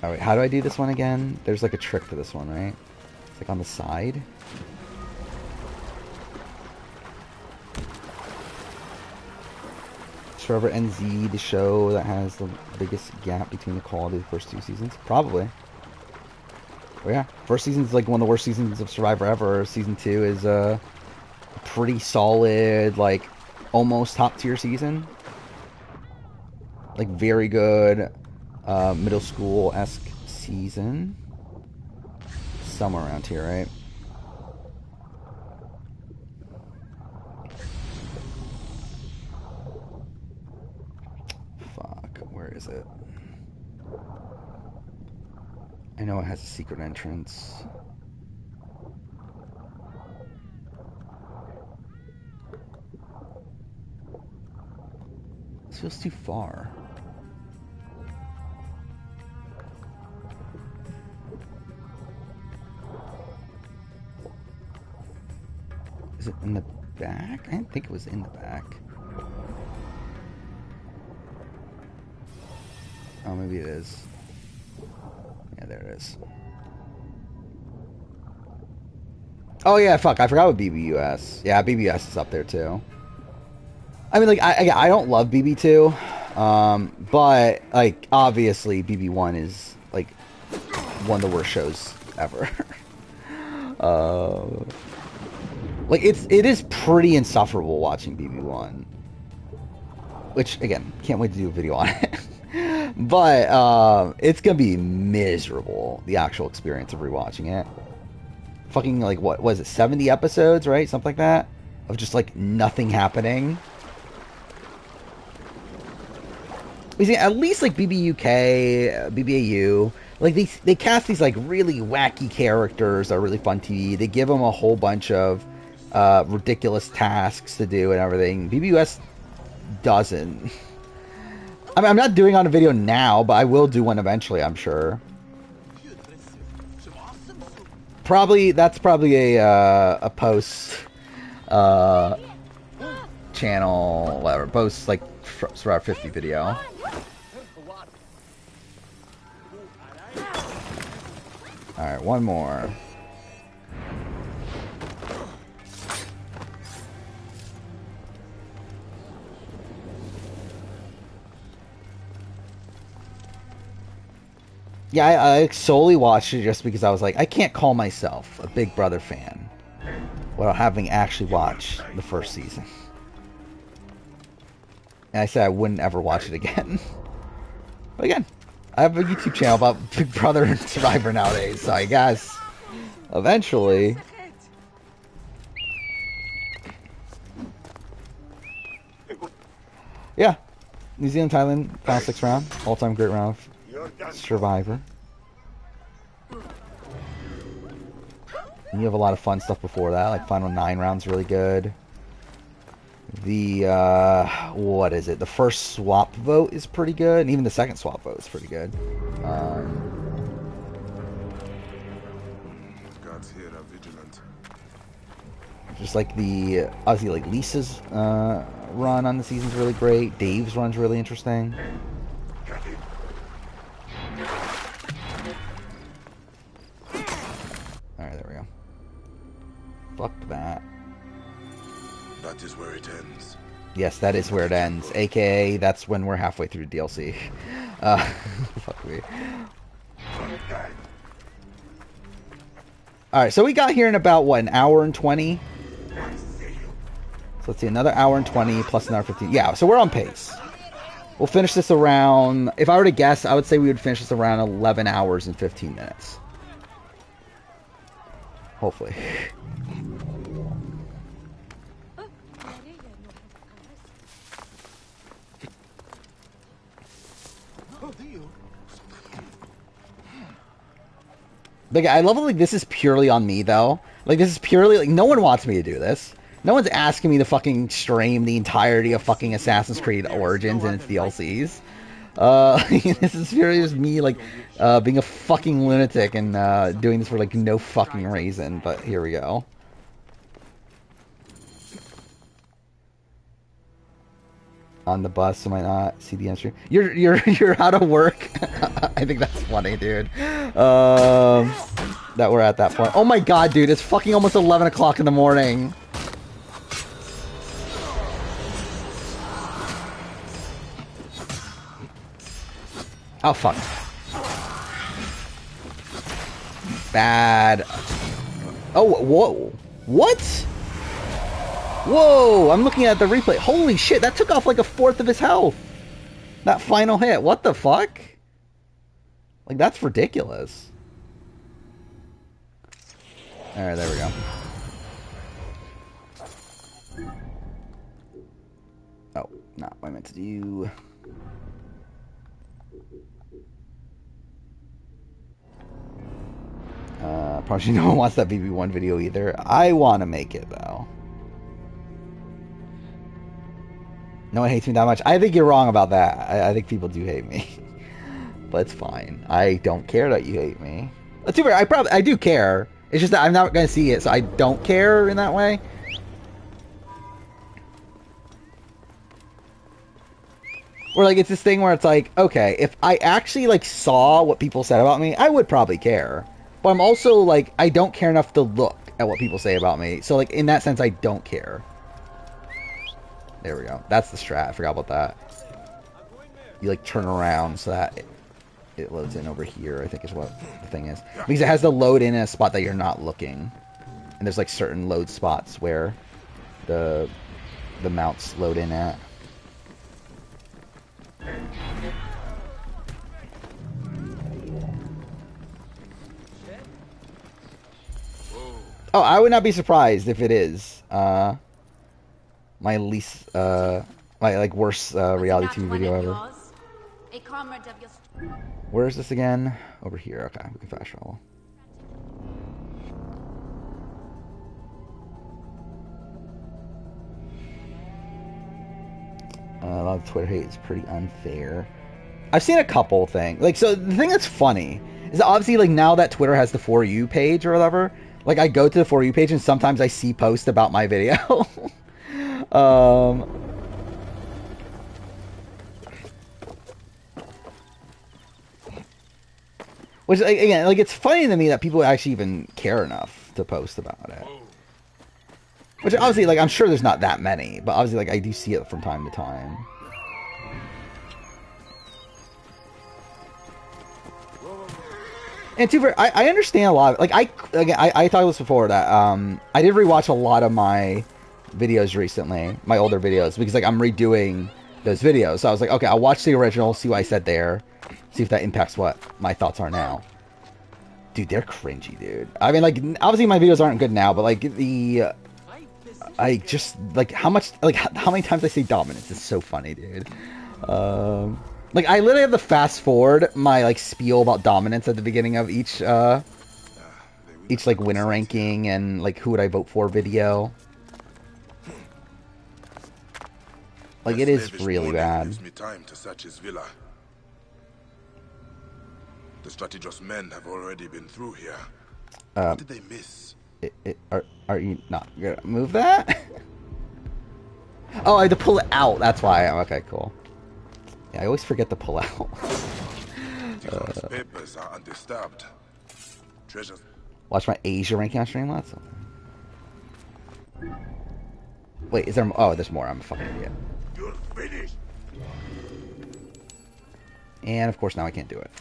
Alright, how do I do this one again? There's like a trick to this one, right? It's like on the side. Trevor NZ, the show that has the biggest gap between the quality of the first two seasons? Probably. Well, yeah, first season's like one of the worst seasons of Survivor ever. Season 2 is a pretty solid, like, almost top-tier season. Like, very good middle school-esque season. Somewhere around here, right? Fuck, where is it? I know it has a secret entrance. This feels too far. Is it in the back? I didn't think it was in the back. Oh, maybe it is. Yeah, there it is. Oh yeah, fuck, I forgot what BBUS. Yeah, BBUS is up there too. I mean, like, I don't love BB2, but, like, obviously BB1 is, like, one of the worst shows ever. Like, it is pretty insufferable watching BB1. Which, again, can't wait to do a video on it. But, it's gonna be miserable, the actual experience of rewatching it. Fucking, like, what was it, 70 episodes, right? Something like that? Of just, like, nothing happening. At least, like, BBUK, BBAU, like, they cast these, like, really wacky characters that are really fun TV. They give them a whole bunch of ridiculous tasks to do and everything. BBUS doesn't. I mean, I'm not doing on a video now, but I will do one eventually, I'm sure. That's probably a post channel, whatever, post, like, Survivor 50 video. Alright, one more. Yeah, I solely watched it just because I was like, I can't call myself a Big Brother fan without having actually watched the first season. And I said I wouldn't ever watch it again. But again, I have a YouTube channel about Big Brother and Survivor nowadays, so I guess eventually. Yeah, New Zealand, Thailand, final 6 round, all-time great round of Survivor. And you have a lot of fun stuff before that, like final 9 rounds really good. The, what is it? The first swap vote is pretty good, and even the second swap vote is pretty good. Guards here are vigilant. Just like the obviously like Lisa's run on the season's really great. Dave's run's really interesting. Alright, there we go. Fuck that. That is where it ends. Yes, that is where it ends. AKA, that's when we're halfway through the DLC. Fuck me. Alright, so we got here in about, what, an hour and 20? So let's see, another hour and 20 plus another 15. Yeah, so we're on pace. We'll finish this around, if I were to guess, I would say we would finish this around 11 hours and 15 minutes. Hopefully. Like, I love it, like, this is purely on me, though. Like, this is purely, like, no one wants me to do this. No one's asking me to fucking stream the entirety of fucking Assassin's Creed Origins and its DLCs. This is purely just me, like, being a fucking lunatic and, doing this for, like, no fucking reason. But here we go. On the bus, so might not see the end stream. You're out of work. I think that's funny, dude. That we're at that point. Oh my god, dude, it's fucking almost 11 o'clock in the morning. Oh fuck. Bad. Oh, whoa. What? Whoa, I'm looking at the replay. Holy shit, that took off like a fourth of his health. That final hit. What the fuck? Like, that's ridiculous. Alright, there we go. Oh, not what I meant to do. Probably no one wants that BB1 video either. I want to make it, though. No one hates me that much. I think you're wrong about that. I think people do hate me. But it's fine. I don't care that you hate me. Too bad, I do care. It's just that I'm not going to see it, so I don't care in that way. Or like, it's this thing where it's like, okay, if I actually like saw what people said about me, I would probably care. But I'm also like, I don't care enough to look at what people say about me. So like, in that sense, I don't care. There we go. That's the strat. I forgot about that. You like turn around so that it loads in over here, I think is what the thing is. Because it has to load in a spot that you're not looking. And there's like certain load spots where the mounts load in at. Oh, I would not be surprised if it is. My least, my like worst reality TV video ever. Where is this again? Over here. Okay, we can fast travel. A lot of Twitter hate is pretty unfair. I've seen a couple things. Like, so the thing that's funny is that obviously, like, now that Twitter has the For You page or whatever, like, I go to the For You page and sometimes I see posts about my video. Which, like, again, like, it's funny to me that people actually even care enough to post about it. Which, obviously, like, I'm sure there's not that many, but obviously, like, I do see it from time to time. And I understand a lot of, like, I talked about this before, that, I did rewatch a lot of my videos recently, my older videos, because, like, I'm redoing those videos. So I was like, okay, I'll watch the original, see what I said there, see if that impacts what my thoughts are now. Dude, they're cringy, dude. I mean, like, obviously my videos aren't good now, but, like, I just, like, how many times I say dominance is so funny, dude. Like, I literally have to fast forward my, like, spiel about dominance at the beginning of each, like, winner ranking and, like, who would I vote for video. Like, it is really bad. Gives me time to search his villa. The Strategos men have already been through here. What did they miss? Are you not gonna move that? Oh, I had to pull it out. That's why. Okay, cool. Yeah, I always forget to pull out. Tikhon's papers are undisturbed. Treasures. Watch my Asia ranking on Streamlabs. Wait, is there? Oh, there's more. I'm a fucking idiot. You're finished. And of course, now I can't do it.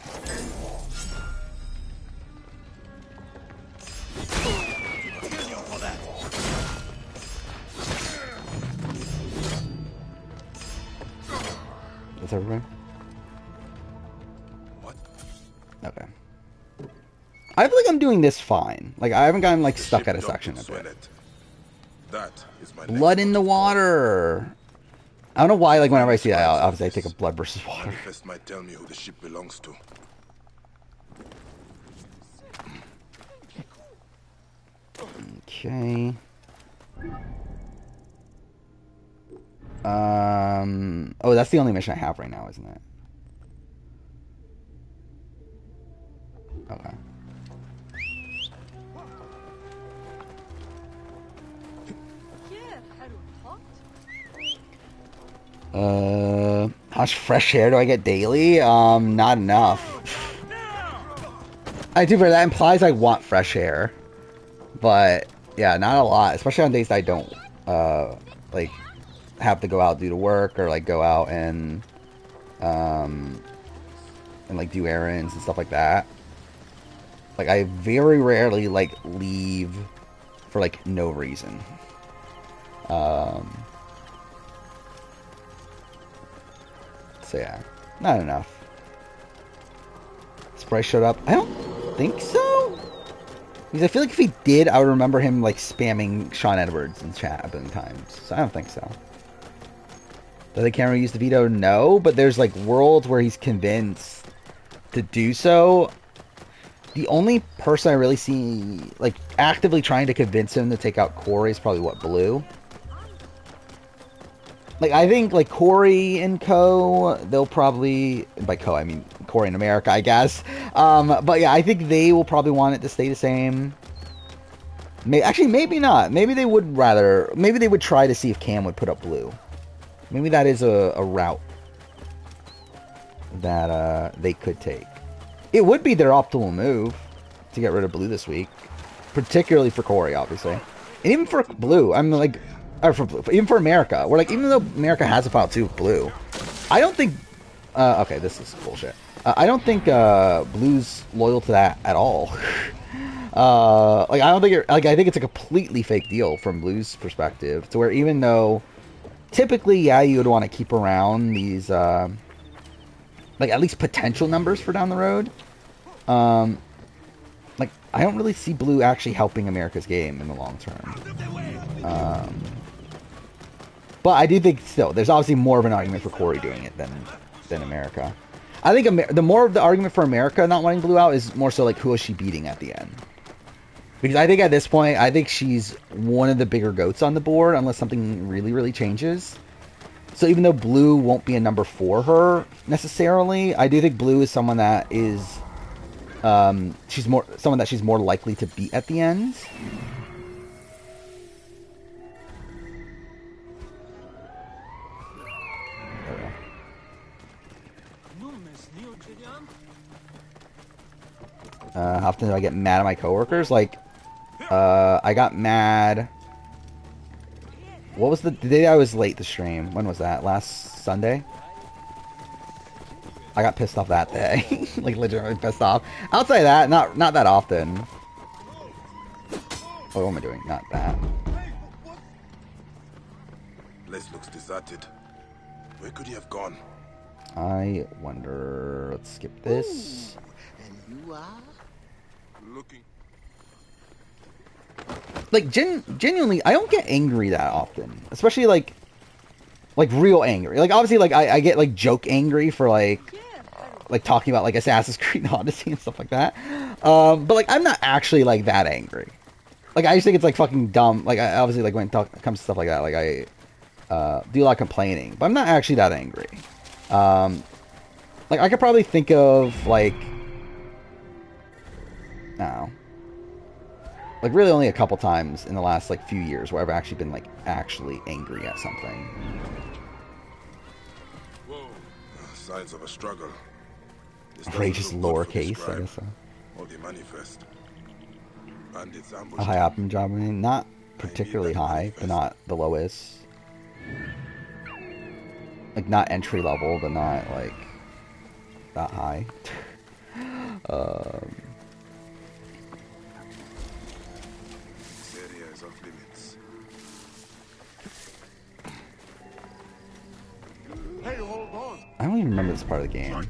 That's everywhere? What? Okay. I feel like I'm doing this fine. Like, I haven't gotten, like, stuck at a section a bit. That is my Blood in the water! I don't know why, like, whenever I see that, obviously I take a blood versus water. Manifest might tell me who the ship belongs to. Okay. Oh, that's the only mission I have right now, isn't it? Okay. How much fresh air do I get daily? Not enough. I do, but that implies I want fresh air. But, yeah, not a lot. Especially on days that I don't, like, have to go out due to work or, like, go out and like, do errands and stuff like that. Like, I very rarely, like, leave for, like, no reason. So, yeah. Not enough. Sprite showed up. I don't think so. Because I feel like if he did, I would remember him, like, spamming Sean Edwards in chat a billion times. So, I don't think so. Does the camera use the veto? No, but there's, like, worlds where he's convinced to do so. The only person I really see, like, actively trying to convince him to take out Corey is probably, what, Blue? Like, I think, like, Corey and Co, they'll probably... By Co, I mean Corey in America, I guess. But, yeah, I think they will probably want it to stay the same. Actually, maybe not. Maybe they would rather... Maybe they would try to see if Cam would put up Blue. Maybe that is a route that they could take. It would be their optimal move to get rid of Blue this week. Particularly for Corey, obviously. And even for Blue, I'm like... Or for Blue, even for America. We're like, even though America has a file too with Blue, I don't think... okay, this is bullshit. I don't think Blue's loyal to that at all. Like, I don't think like, I think it's a completely fake deal from Blue's perspective. To where even though... Typically, yeah, you would want to keep around these... like, at least potential numbers for down the road. Like, I don't really see Blue actually helping America's game in the long term. But I do think still, there's obviously more of an argument for Corey doing it than America. I think the more of the argument for America not wanting Blue out is more so like, who is she beating at the end? Because I think at this point, I think she's one of the bigger goats on the board unless something really, really changes. So even though Blue won't be a number for her necessarily, I do think Blue is someone that is someone that she's more likely to beat at the end. How often do I get mad at my coworkers? Like, I got mad. What was the day I was late to stream? When was that? Last Sunday? I got pissed off that day. Like, legitimately pissed off. Outside of that, not that often. Oh, what am I doing? Not that. Place looks deserted. Where could he have gone? I wonder. Let's skip this. And you are? Looking. Like, genuinely, I don't get angry that often. Especially, like real angry. Like, obviously, like, I get, like, joke angry for, like talking about, like, Assassin's Creed Odyssey and stuff like that. But, like, I'm not actually, like, that angry. Like, I just think it's, like, fucking dumb. Like, I obviously, like, when it comes to stuff like that, like, I do a lot of complaining. But I'm not actually that angry. Like, I could probably think of, like... I don't know. Like, really only a couple times in the last, like, few years where I've actually been, like, actually angry at something. Whoa. Signs of a struggle. Rage is lowercase, I guess so. Or the manifest. Bandits A ambushed high him. optimum job, I mean, not particularly high, but not the lowest. Like, not entry level, but not, like, that high. This area is off limits. Hey, hold on. I don't even remember this part of the game.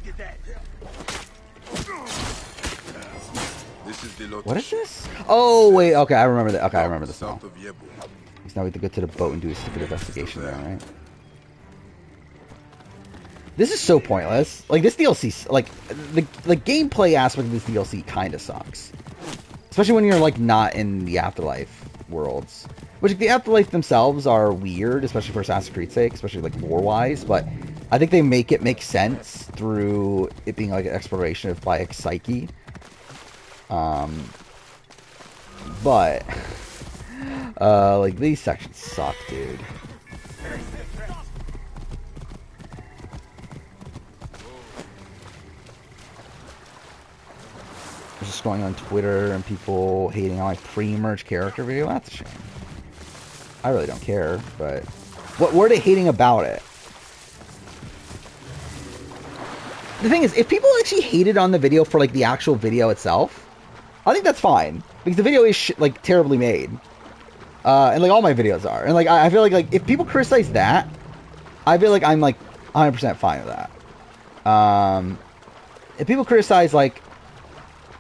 This is the Lotus. What is this? Oh, wait, okay, I remember that. Okay, I remember this now. So now we have to go to the boat and do a stupid investigation there, right? This is so pointless. Like, this DLC, like, the gameplay aspect of this DLC kind of sucks. Especially when you're, like, not in the Afterlife worlds. Which, the Afterlife themselves are weird, especially for Assassin's Creed's sake, especially, like, lore-wise, but I think they make it make sense through it being, like, an exploration of, like, psyche. But, like, these sections suck, dude. Just going on Twitter and people hating on my pre-merge character video. That's a shame. I really don't care, but what were they hating about it? The thing is, if people actually hated on the video for like the actual video itself, I think that's fine because the video is like terribly made, and like all my videos are. And like I feel like if people criticize that, I feel like I'm like 100% fine with that. If people criticize like.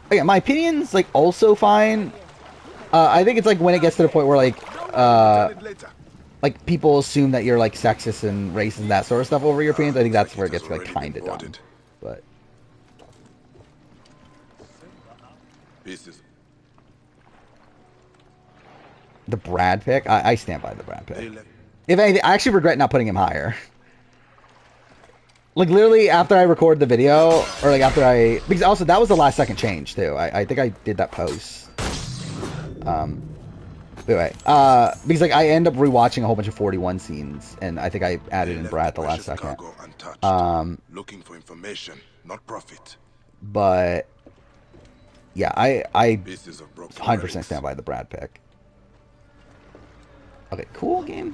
Again, my opinion's, like, also fine. I think it's, like, when it gets to the point where, like, people assume that you're, like, sexist and racist and that sort of stuff over your opinions. I think that's where it gets, like, kind of dumb. But... The Brad pick? I stand by the Brad pick. If anything, I actually regret not putting him higher. Like, literally, after I recorded the video, or, like, after I... Because, also, that was the last second change, too. I think I did that post. Anyway, because, like, I end up rewatching a whole bunch of 41 scenes, and I think I added in Brad at the last second. Looking for information, not profit. But, yeah, I 100% stand by the Brad pick. Okay, cool game.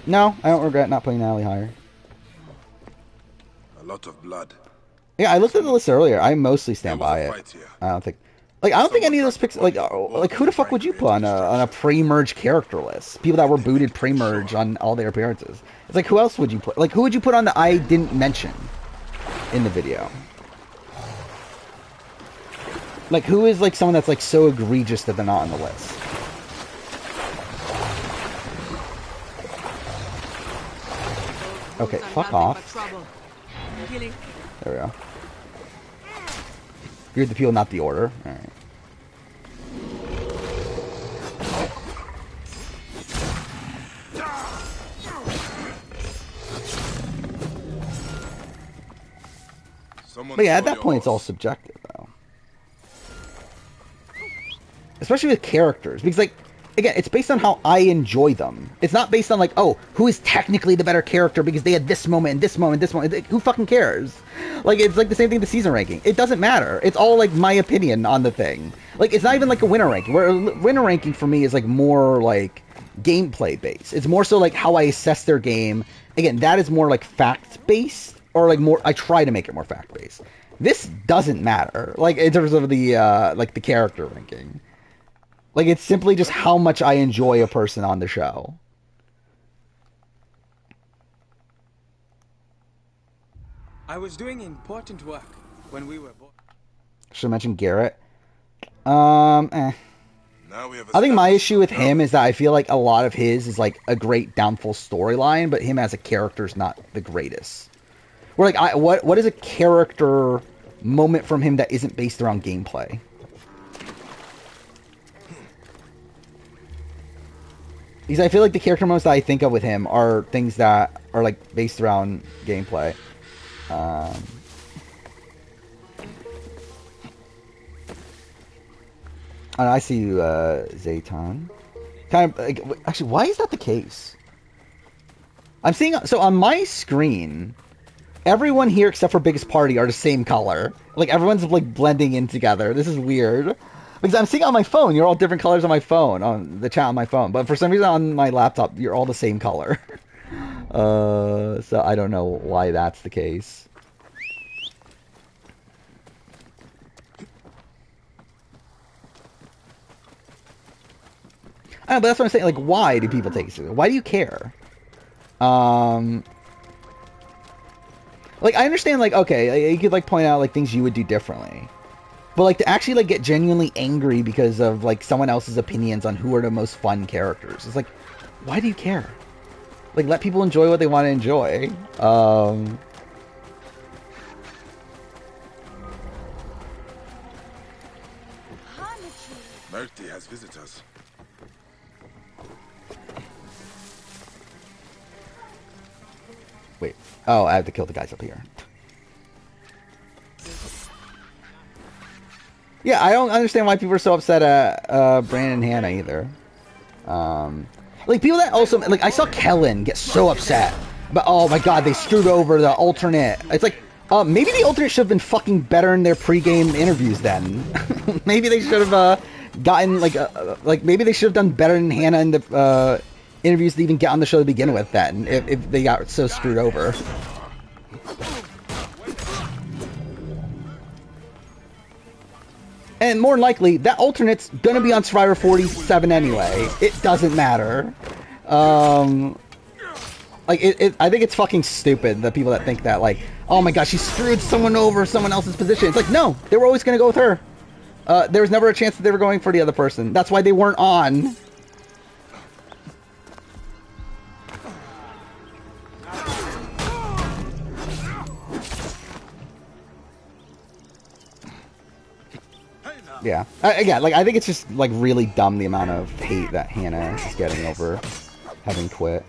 No, I don't regret not putting Natalie higher. A lot of blood. Yeah, I looked at the list earlier. I mostly stand by it. I don't think, any of those picks, like who the fuck would you put on a pre-merge character list? People that were booted pre-merge on all their appearances. It's like, who else would you put? Like, who would you put on that I didn't mention in the video? Like, who is like someone that's like so egregious that they're not on the list? Okay, fuck off. There we go. You're the people, not the order. Alright. But yeah, at that point it's all subjective, though. Especially with characters. Because, like, again, it's based on how I enjoy them. It's not based on, like, oh, who is technically the better character because they had this moment and this moment and this moment. Who fucking cares? Like, it's like the same thing with the season ranking. It doesn't matter. It's all, like, my opinion on the thing. Like, it's not even, like, a winner ranking. Where a winner ranking for me is, like, more, like, gameplay based. It's more so, like, how I assess their game. Again, that is more, like, fact-based. Or, like, more... I try to make it more fact-based. This doesn't matter. Like, in terms of the, like, the character ranking. Like, it's simply just how much I enjoy a person on the show. I was doing important work when we were both. Should I mention Garrett? I think my issue with him is that I feel like a lot of his is, like, a great downfall storyline, but him as a character is not the greatest. We're like, what is a character moment from him that isn't based around gameplay? Because I feel like the character moments that I think of with him are things that are, like, based around gameplay. I see you, Zayton. Kind of, like, actually, why is that the case? I'm seeing, so on my screen, everyone here except for Biggest Party are the same color. Like, everyone's, like, blending in together. This is weird. Because I'm seeing on my phone, you're all different colors on my phone, on the chat on my phone. But for some reason on my laptop, you're all the same color. So I don't know why that's the case. I don't know, but that's what I'm saying. Like, why do people take it seriously? Why do you care? Like, I understand, like, okay, you could, like, point out, like, things you would do differently. But, like, to actually, like, get genuinely angry because of, like, someone else's opinions on who are the most fun characters. It's like, why do you care? Like, let people enjoy what they want to enjoy. Murty has visitors. Wait. Oh, I have to kill the guys up here. Yeah, I don't understand why people are so upset at Brandon and Hannah either. Like, people that also... Like, I saw Kellen get so upset. But, oh my god, they screwed over the alternate. It's like, maybe the alternate should have been fucking better in their pregame interviews then. Maybe they should have gotten, like, maybe they should have done better than Hannah in the interviews to even get on the show to begin with then, if they got so screwed over. And more than likely, that alternate's gonna be on Survivor 47 anyway. It doesn't matter. Like, I think it's fucking stupid, the people that think that, like, oh my gosh, she screwed someone over someone else's position. It's like, no, they were always gonna go with her. There was never a chance that they were going for the other person. That's why they weren't on. Yeah. Again, like, I think it's just, like, really dumb the amount of hate that Hannah is getting over having quit.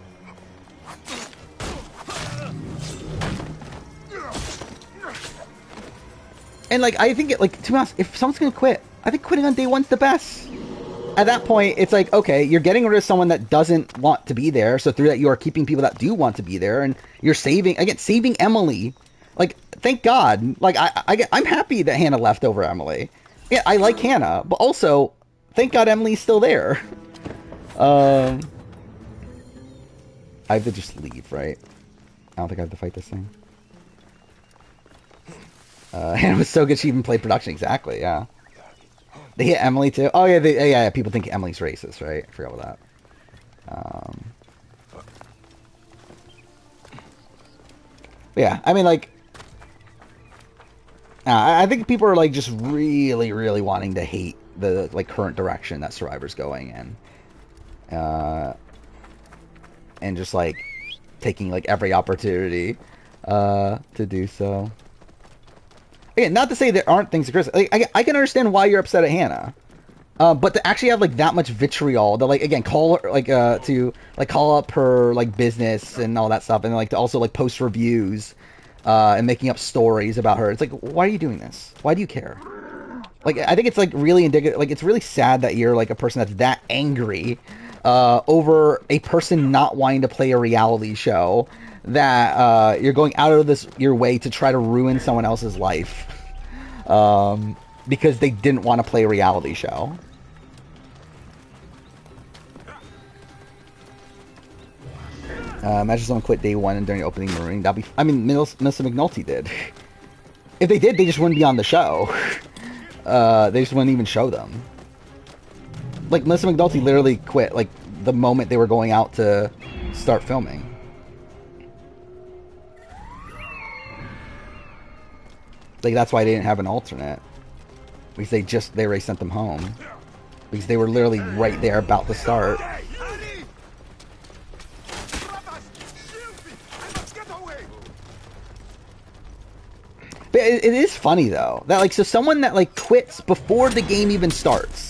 And, like, I think, like, to be honest, if someone's gonna quit, I think quitting on day one's the best. At that point, it's like, okay, you're getting rid of someone that doesn't want to be there, so through that you are keeping people that do want to be there, and you're saving Emily. Like, thank God. Like, I'm happy that Hannah left over Emily. Yeah, I like Hannah, but also, thank God Emily's still there. I have to just leave, right? I don't think I have to fight this thing. Hannah was so good she even played production, exactly, yeah. They hit Emily too? Oh yeah, yeah, people think Emily's racist, right? I forgot about that. Yeah, I mean, like, I think people are, like, just really, really wanting to hate the, like, current direction that Survivor's going in. And just, like, taking, like, every opportunity to do so. Again, not to say there aren't things to criticize. Like, I can understand why you're upset at Hannah. But to actually have, like, that much vitriol, to, like, again, call her, like, to, like, call up her, like, business and all that stuff, and, like, to also, like, post reviews, and making up stories about her. It's like, why are you doing this? Why do you care? Like, I think it's, like, really indicative, like, it's really sad that you're, like, a person that's that angry, over a person not wanting to play a reality show, that, you're going out of your way to try to ruin someone else's life, because they didn't want to play a reality show. Imagine someone quit day one and during the opening marine. That'd be... I mean, Melissa McNulty did. If they did, they just wouldn't be on the show. They just wouldn't even show them. Like, Melissa McNulty literally quit, like, the moment they were going out to start filming. Like, that's why they didn't have an alternate. Because they already sent them home. Because they were literally right there about to start. But it is funny, though, that, like, so someone that, like, quits before the game even starts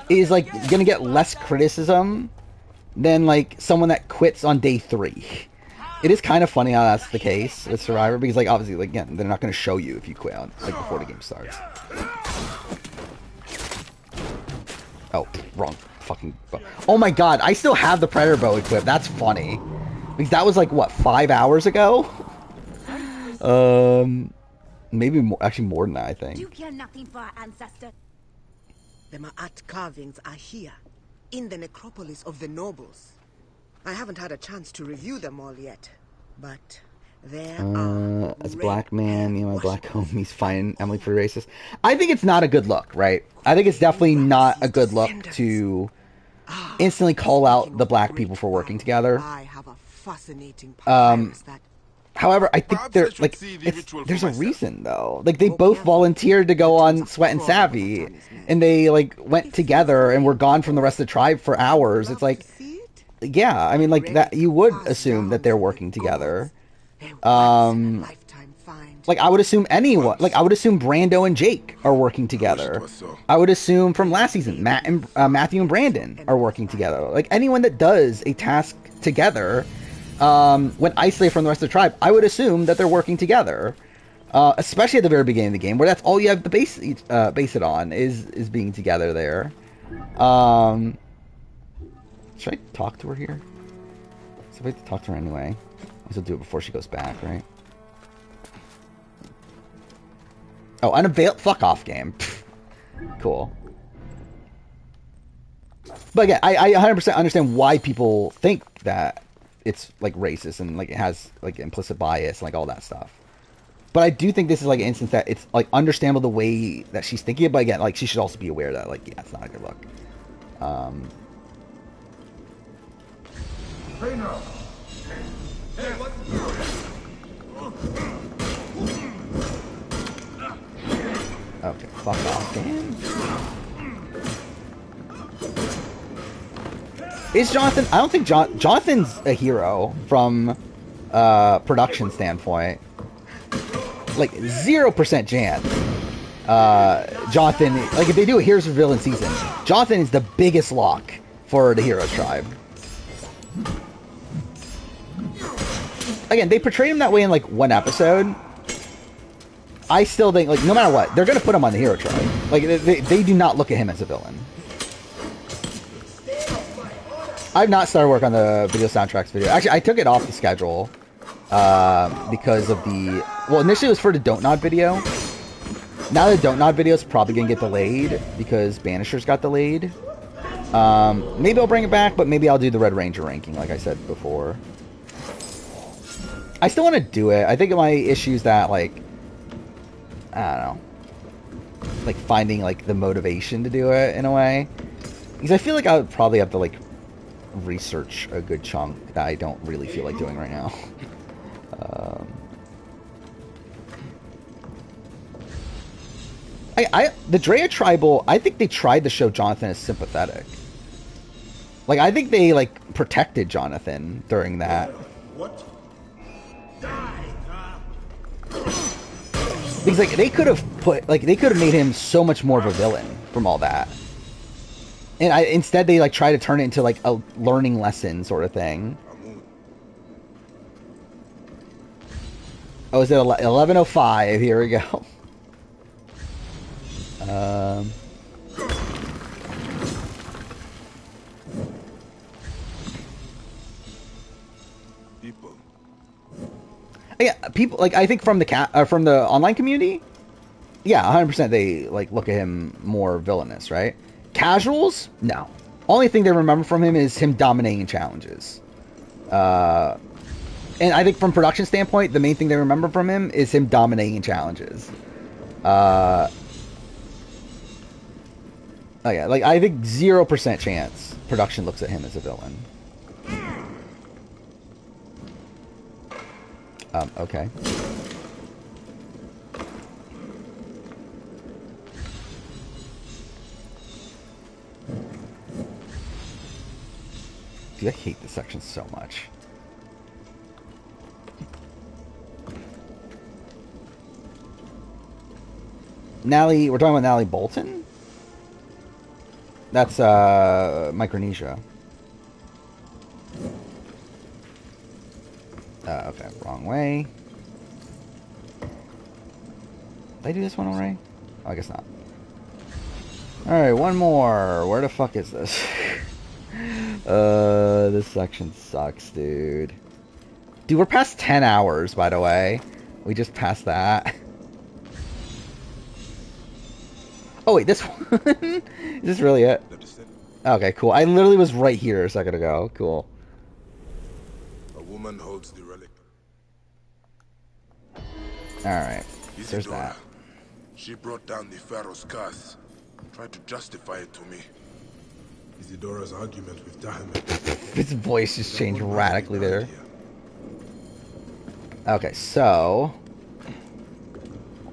is, like, gonna get less criticism than, like, someone that quits on day 3. It is kind of funny how that's the case with Survivor, because, like, obviously, like, again, they're not gonna show you if you quit on, like, before the game starts. Oh, wrong fucking bow. Oh my god, I still have the Predator bow equipped. That's funny. Because that was like, what, 5 hours ago? Maybe more, actually more than that, I think. Do you care nothing for our ancestors? The Ma'at carvings are here, in the necropolis of the nobles. I haven't had a chance to review them all yet, but there are... As a black man, you know, my black homies find Emily pretty racist. I think it's not a good look, right? I think it's definitely not a good look to instantly call out the black people for working together. I have a fascinating papyrus that... However, I think there's a reason though. Like, they both volunteered to go on Sweat and Savvy, and they like went together and were gone from the rest of the tribe for hours. It's like, yeah, I mean, like that you would assume that they're working together. Like I would assume anyone, like I would assume Brando and Jake are working together. I would assume from last season, Matthew and Brandon are working together. Like anyone that does a task together. When isolated from the rest of the tribe, I would assume that they're working together, especially at the very beginning of the game, where that's all you have to base it on is being together there. Should I talk to her here? So I have to talk to her anyway. I will do it before she goes back, right? Oh, unavailable. Fuck off, game. Cool. But again, I 100% understand why people think that it's like racist and like it has like implicit bias and like all that stuff. But I do think this is like an instance that it's like understandable the way that she's thinking it, but again, like she should also be aware that like, yeah, it's not a good look. Hey now. Hey, what? Okay, fuck off, damn. Is Jonathan... I don't think Jonathan's a hero from production standpoint. Like, 0% chance. Jonathan... Like, if they do a Heroes for Villain season, Jonathan is the biggest lock for the Heroes tribe. Again, they portrayed him that way in, like, one episode. I still think, like, no matter what, they're going to put him on the Hero tribe. Like, they do not look at him as a villain. I've not started work on the video soundtracks video. Actually, I took it off the schedule because of the... Well, initially it was for the Don't Nod video. Now the Don't Nod video is probably going to get delayed because Banishers got delayed. Maybe I'll bring it back, but maybe I'll do the Red Ranger ranking like I said before. I still want to do it. I think my issue is that, like... I don't know. Like, finding, like, the motivation to do it in a way. Because I feel like I would probably have to, like... research a good chunk that I don't really feel like doing right now. The Drea Tribal, I think they tried to show Jonathan as sympathetic. Like, I think they, like, protected Jonathan during that. What? Because, like, they could have made him so much more of a villain from all that. And instead they like try to turn it into like a learning lesson sort of thing. Oh, is it 11:05? Here we go. Yeah, people like I think from the online community, yeah, 100% they like look at him more villainous, right? Casuals? No. Only thing they remember from him is him dominating challenges. And I think from production standpoint, the main thing they remember from him is him dominating challenges. Oh yeah, like I think 0% chance production looks at him as a villain. Okay. Dude, I hate this section so much. Nally, we're talking about Nally Bolton? That's, Micronesia. Okay, wrong way. Did I do this one already? Oh, I guess not. Alright, one more. Where the fuck is this? This section sucks, dude. Dude, we're past 10 hours, by the way. We just passed that. Oh, wait, this one? Is this really it? Okay, cool. I literally was right here a second ago. Cool. A woman holds the relic. Alright. There's that. She brought down the Pharaoh's curse. Tried to justify it to me. Isidora's argument with Dahamet. His voice just changed radically there. Okay, so...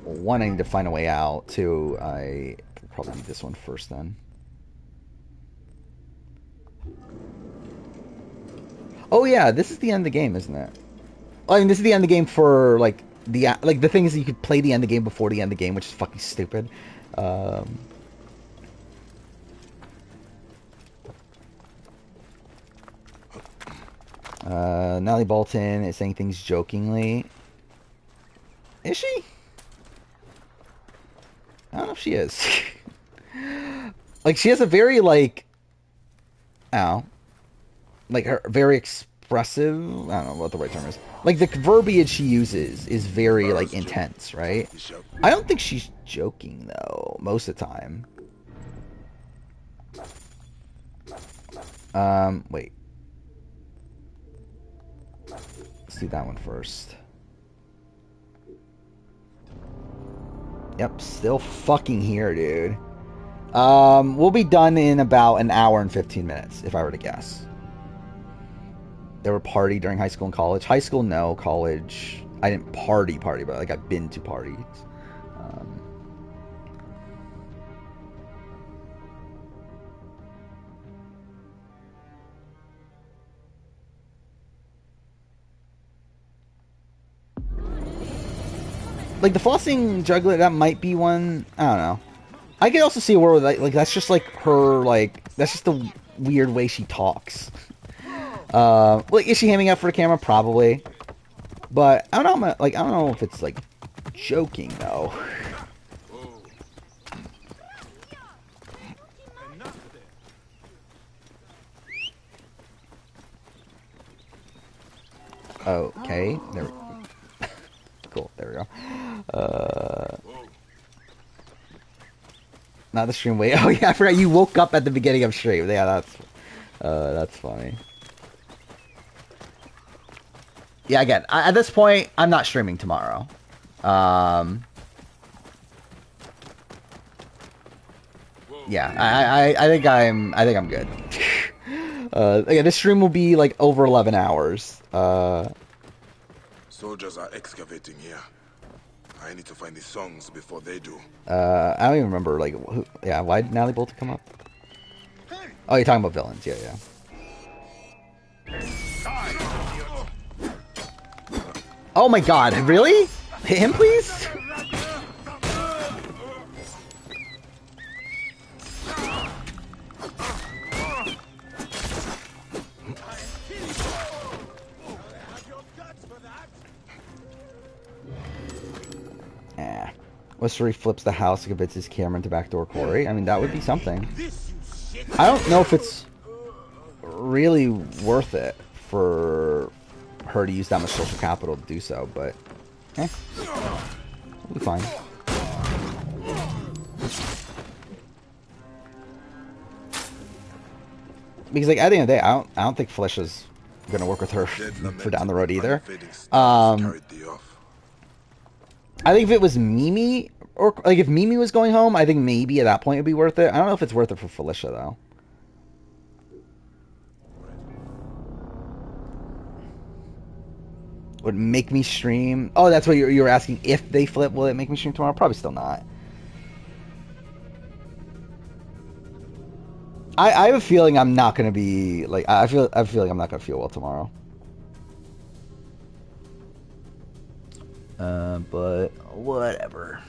One, I need to find a way out. Two, I probably need this one first then. Oh yeah, this is the end of the game, isn't it? I mean, this is the end of the game for, like, the thing is you could play the end of the game before the end of the game, which is fucking stupid. Natalie Bolton is saying things jokingly. Is she? I don't know if she is. Like, she has a very, like... I don't know. Like, her very expressive... I don't know what the right term is. Like, the verbiage she uses is very, like, intense, right? I don't think she's joking, though, most of the time. Wait. Let's do that one first. Yep, still fucking here, dude. We'll be done in about an hour and 15 minutes, if I were to guess. There were party during high school and college. High school, no. College, I didn't party, but, like, I've been to parties. Like, the flossing juggler, that might be one. I don't know. I could also see a world where, like, that's just, like, her, like, that's just the weird way she talks. Like, is she hamming up for the camera? Probably. But, I don't know, like, I don't know if it's, like, joking, though. Okay, there we go. Cool, there we go. Not the stream wait. Oh yeah, I forgot you woke up at the beginning of stream. Yeah, that's funny. Yeah, again, at this point, I'm not streaming tomorrow. Yeah, I think I'm good. Again, this stream will be like over 11 hours. Soldiers are excavating here. I need to find the songs before they do. I don't even remember, like, yeah, why did Natalie Bolton come up? Oh, you're talking about villains, yeah. Oh my god, really? Hit him, please? Westery flips the house and convinces Cameron to backdoor Corey. I mean, that would be something. I don't know if it's really worth it for her to use that much social capital to do so, but it'll be fine. Because, like, at the end of the day, I don't think Felicia's gonna work with her for down the road either. I think if it was Mimi, or like if Mimi was going home, I think maybe at that point it'd be worth it. I don't know if it's worth it for Felicia though. Would it make me stream? Oh, that's what you were asking. If they flip, will it make me stream tomorrow? Probably still not. I have a feeling I'm not gonna be like I feel like I'm not gonna feel well tomorrow. But whatever.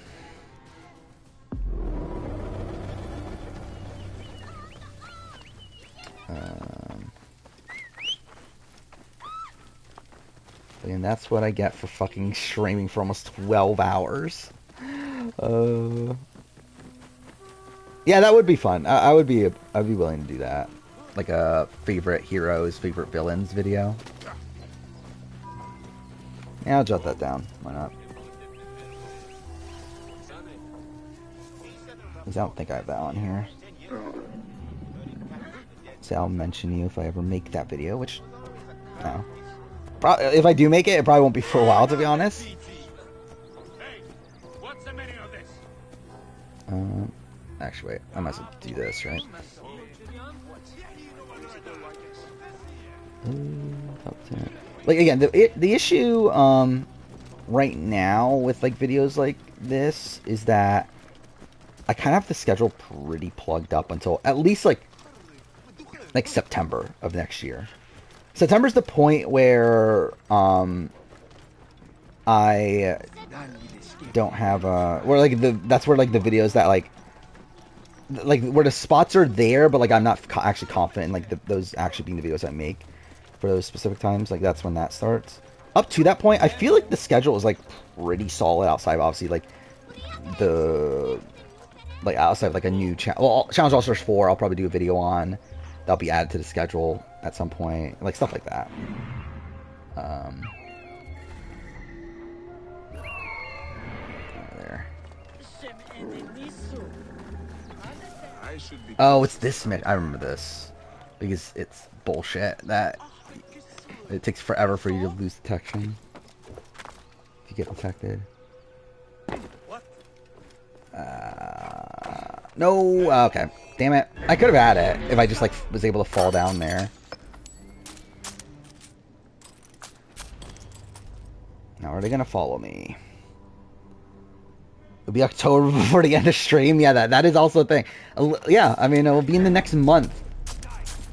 And that's what I get for fucking streaming for almost 12 hours. Yeah, that would be fun. I'd be willing to do that. Like a favorite heroes, favorite villains video. Yeah, I'll jot that down. Why not? Because I don't think I have that on here. So I'll mention you if I ever make that video, which, no. If I do make it, it probably won't be for a while, to be honest. Actually, wait. I might as well do this, right? Like, again, the issue, right now with, like, videos like this is that I kind of have the schedule pretty plugged up until at least, like September of next year. September's the point where, I don't have, where, like, that's where, like, the videos that, like, where the spots are there, but, like, I'm not actually confident in, like, those actually being the videos I make for those specific times. Like, that's when that starts. Up to that point, I feel like the schedule is, like, pretty solid outside of, obviously, like, outside of, like, a new challenge. Well, Challenge All Stars 4, I'll probably do a video on. That'll be added to the schedule at some point. Like, stuff like that. There. Oh, it's this mission. I remember this. Because it's bullshit. That it takes forever for you to lose detection. If you get detected. No. Okay. Damn it. I could have had it if I just, like, was able to fall down there. Now, are they going to follow me? It'll be October before the end of stream. Yeah, that is also a thing. Yeah, I mean, it'll be in the next month.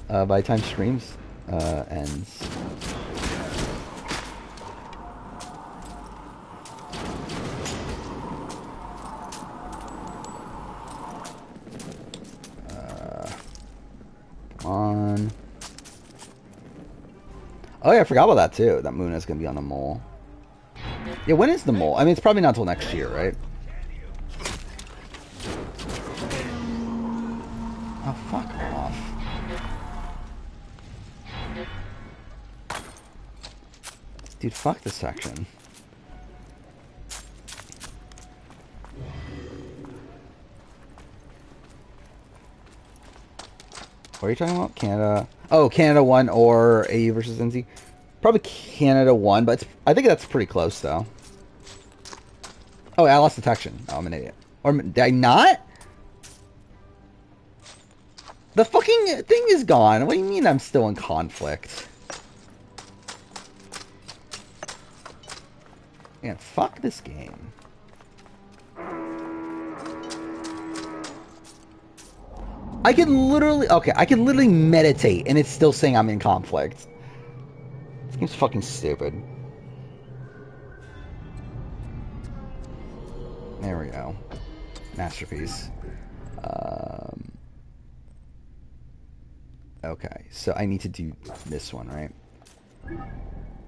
By the time streams ends. Come on. Oh yeah, I forgot about that too. That moon is going to be on the mole. Yeah, when is the mole? I mean, it's probably not until next year, right? Oh, fuck off. Dude, fuck this section. What are you talking about? Canada. Oh, Canada 1 or AU versus NZ. Probably Canada 1, but I think that's pretty close, though. Oh, I lost detection. Oh, I'm an idiot. Or did I not? The fucking thing is gone. What do you mean I'm still in conflict? Man, fuck this game. I can literally meditate and it's still saying I'm in conflict. This game's fucking stupid. There we go. Masterpiece. Okay, so I need to do this one, right?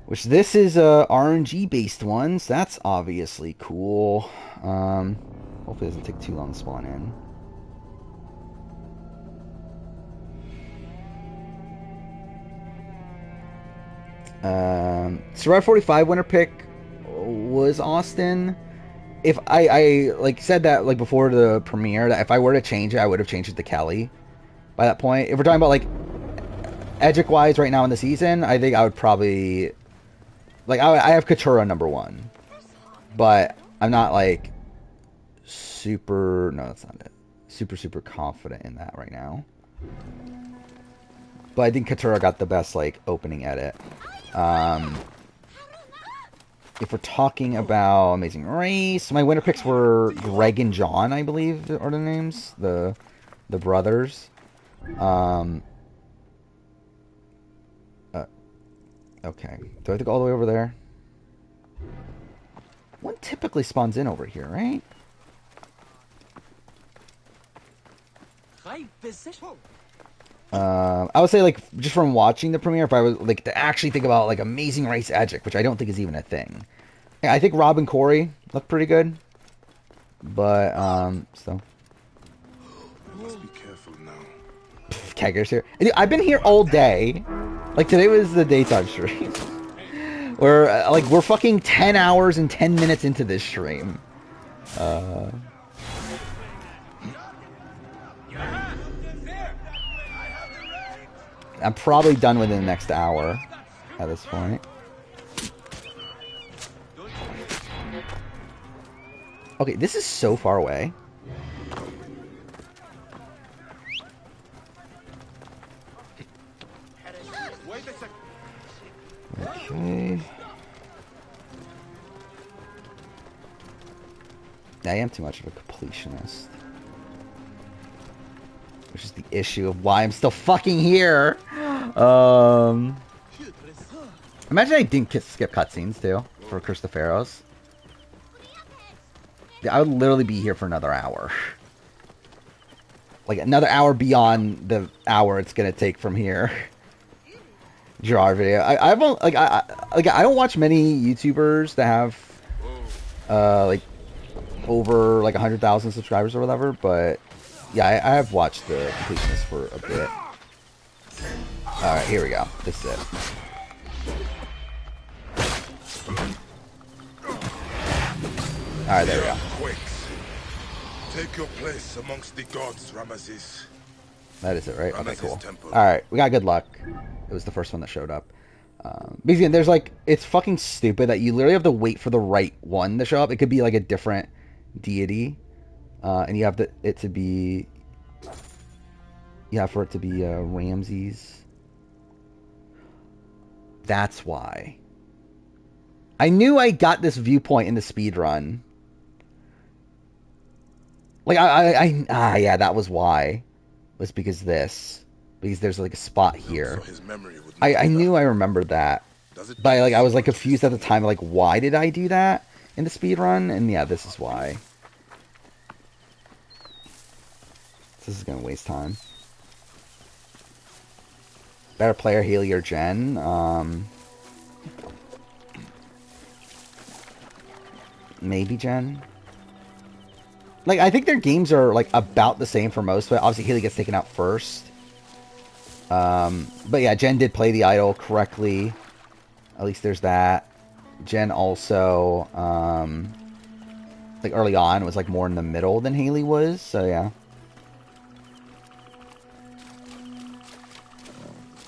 Which this is a RNG based one, so that's obviously cool. Hopefully it doesn't take too long to spawn in. Survivor 45 winner pick was Austin. If I like said that like before the premiere, that if I were to change it, I would have changed it to Kelly by that point. If we're talking about like Edgic wise right now in the season, I think I would probably like I have Katura number 1, but I'm not like super. No, that's not it. Super confident in that right now. But I think Katura got the best like opening edit. If we're talking about Amazing Race, my winner picks were Greg and John, I believe are the names, the brothers. Okay, do I have to go all the way over there? One typically spawns in over here, right? I would say, like, just from watching the premiere, if I was, like, to actually think about, like, Amazing Race Edgic, which I don't think is even a thing. Yeah, I think Rob and Corey look pretty good. But, so. Keggers here. Dude, I've been here all day. Like, today was the daytime stream. We're fucking 10 hours and 10 minutes into this stream. I'm probably done within the next hour at this point. Okay, this is so far away. Okay. I am too much of a completionist. Which is the issue of why I'm still fucking here. Imagine I didn't skip cutscenes too for Curse the Pharaohs. I would literally be here for another hour. Like another hour beyond the hour it's gonna take from here. Draw video. I don't watch many YouTubers that have like over like 100,000 subscribers or whatever, but yeah, I have watched the completionist for a bit. Alright, here we go. This is it. Alright, there we go. Take your place amongst the gods, Ramesses. That is it, right? Okay, cool. Alright, we got good luck. It was the first one that showed up. Because again, there's like, it's fucking stupid that you literally have to wait for the right one to show up. It could be like a different deity. And you have it to be... Yeah, for it to be Ramses. That's why. I knew I got this viewpoint in the speedrun. Like, yeah, that was why. Was because this. Because there's like a spot here. I knew I remembered that. But like, I was like confused at the time, like, why did I do that in the speedrun? And yeah, this is why. This is gonna waste time. Better player, Haley or Jen? Maybe Jen? Like, I think their games are, like, about the same for most, but obviously Haley gets taken out first. But yeah, Jen did play the idol correctly. At least there's that. Jen also, like, early on was, like, more in the middle than Haley was, so yeah.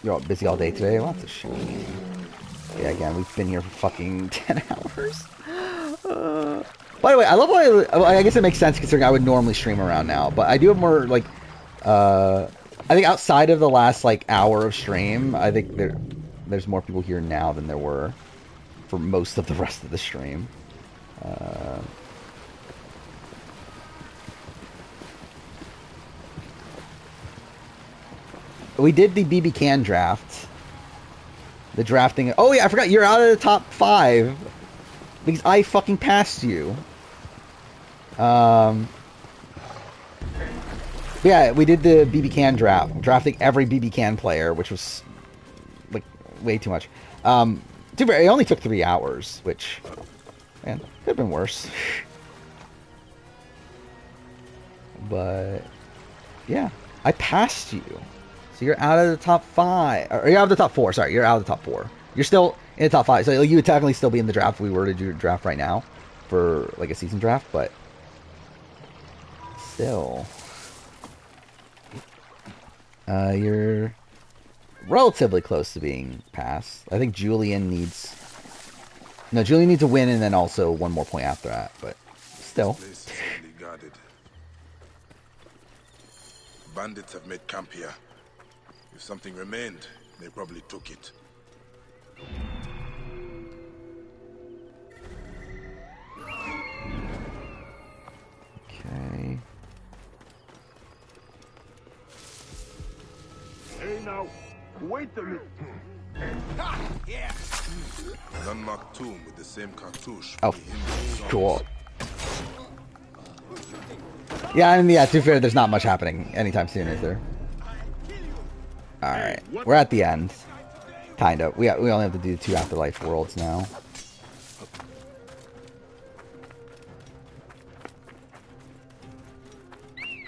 You're all busy all day today? Lots of shit. Yeah, again, we've been here for fucking 10 hours. By the way, I love why... I guess it makes sense considering I would normally stream around now. But I do have more, like... I think outside of the last, like, hour of stream, I think there's more people here now than there were for most of the rest of the stream. We did the BB Can draft. The drafting... Oh, yeah, I forgot. You're out of the top 5. Because I fucking passed you. Yeah, we did the BB Can draft. Drafting every BB Can player, which was, like, way too much. It only took 3 hours, which... Man, could have been worse. But... Yeah. I passed you. So you're out of the top 5. Or you're out of the top 4. Sorry, you're out of the top 4. You're still in the top 5. So you would technically still be in the draft if we were to do a draft right now. For, like, a season draft. But... Still... you're... relatively close to being passed. I think Julian needs... No, Julian needs a win and then also one more point after that. But... Still... Bandits have made camp here. If something remained, they probably took it. Okay... Hey now, wait a minute. Yeah. An unmarked tomb with the same cartouche. Oh, cool. Yeah, and yeah, to be fair, there's not much happening anytime soon, is there? Alright, we're at the end. Kind of. We only have to do 2 Afterlife worlds now.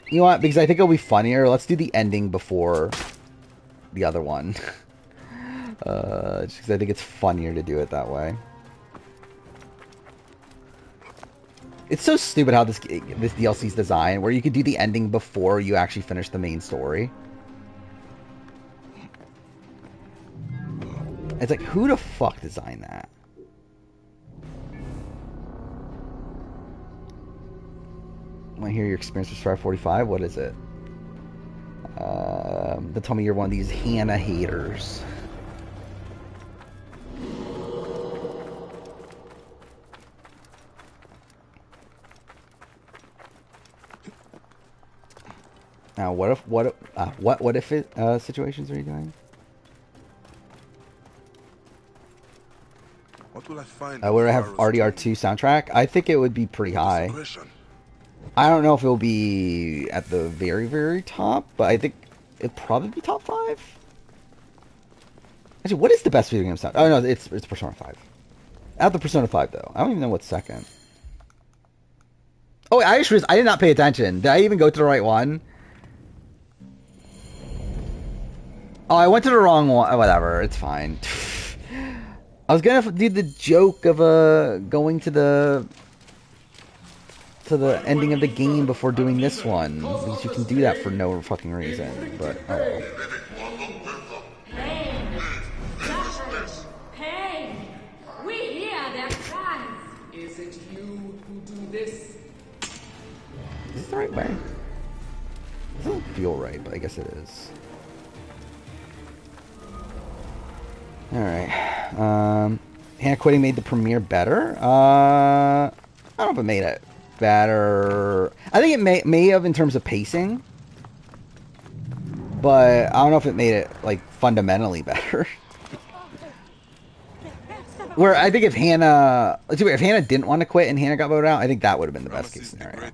You know what? Because I think it'll be funnier. Let's do the ending before the other one. Just 'cause I think it's funnier to do it that way. It's so stupid how this DLC's designed, where you could do the ending before you actually finish the main story. It's like, who the fuck designed that? Want to hear your experience with Strive 45? What is it? They told me you're one of these Hannah haters. Now, what if situations are you doing? What will I find? Would I have RDR2 soundtrack? I think it would be pretty high. I don't know if it'll be at the very, very top, but I think it'd probably be top 5. Actually, what is the best video game sound? Oh no, it's Persona 5. At the Persona 5 though, I don't even know what's second. Oh, I did not pay attention. Did I even go to the right one? Oh, I went to the wrong one. Whatever, it's fine. I was gonna do the joke of going to the ending of the game before doing this one, because you can do that for no fucking reason. But oh well. Hey, we hear their cries. Is it you who do this? Is this the right way? It doesn't feel right, but I guess it is. Alright. Hannah quitting made the premiere better? I don't know if it made it better. I think it may have in terms of pacing. But I don't know if it made it, like, fundamentally better. Where I think if Hannah didn't want to quit and Hannah got voted out, I think that would have been the best case scenario.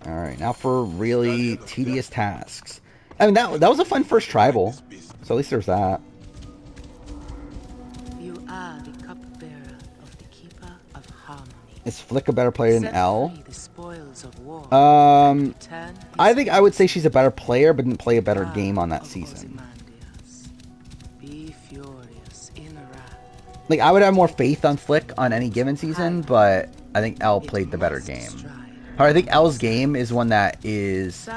Alright, now for really tedious tasks. I mean, that was a fun first tribal. So at least there's that. You are the cupbearer of the Keeper of Harmony. Is Flick a better player than L? The spoils of war. I think I would say she's a better player, but didn't play a better game on that season. Be furious in wrath. Like, I would have more faith on Flick on any given season, but I think L played the better game. I think L's game is one that is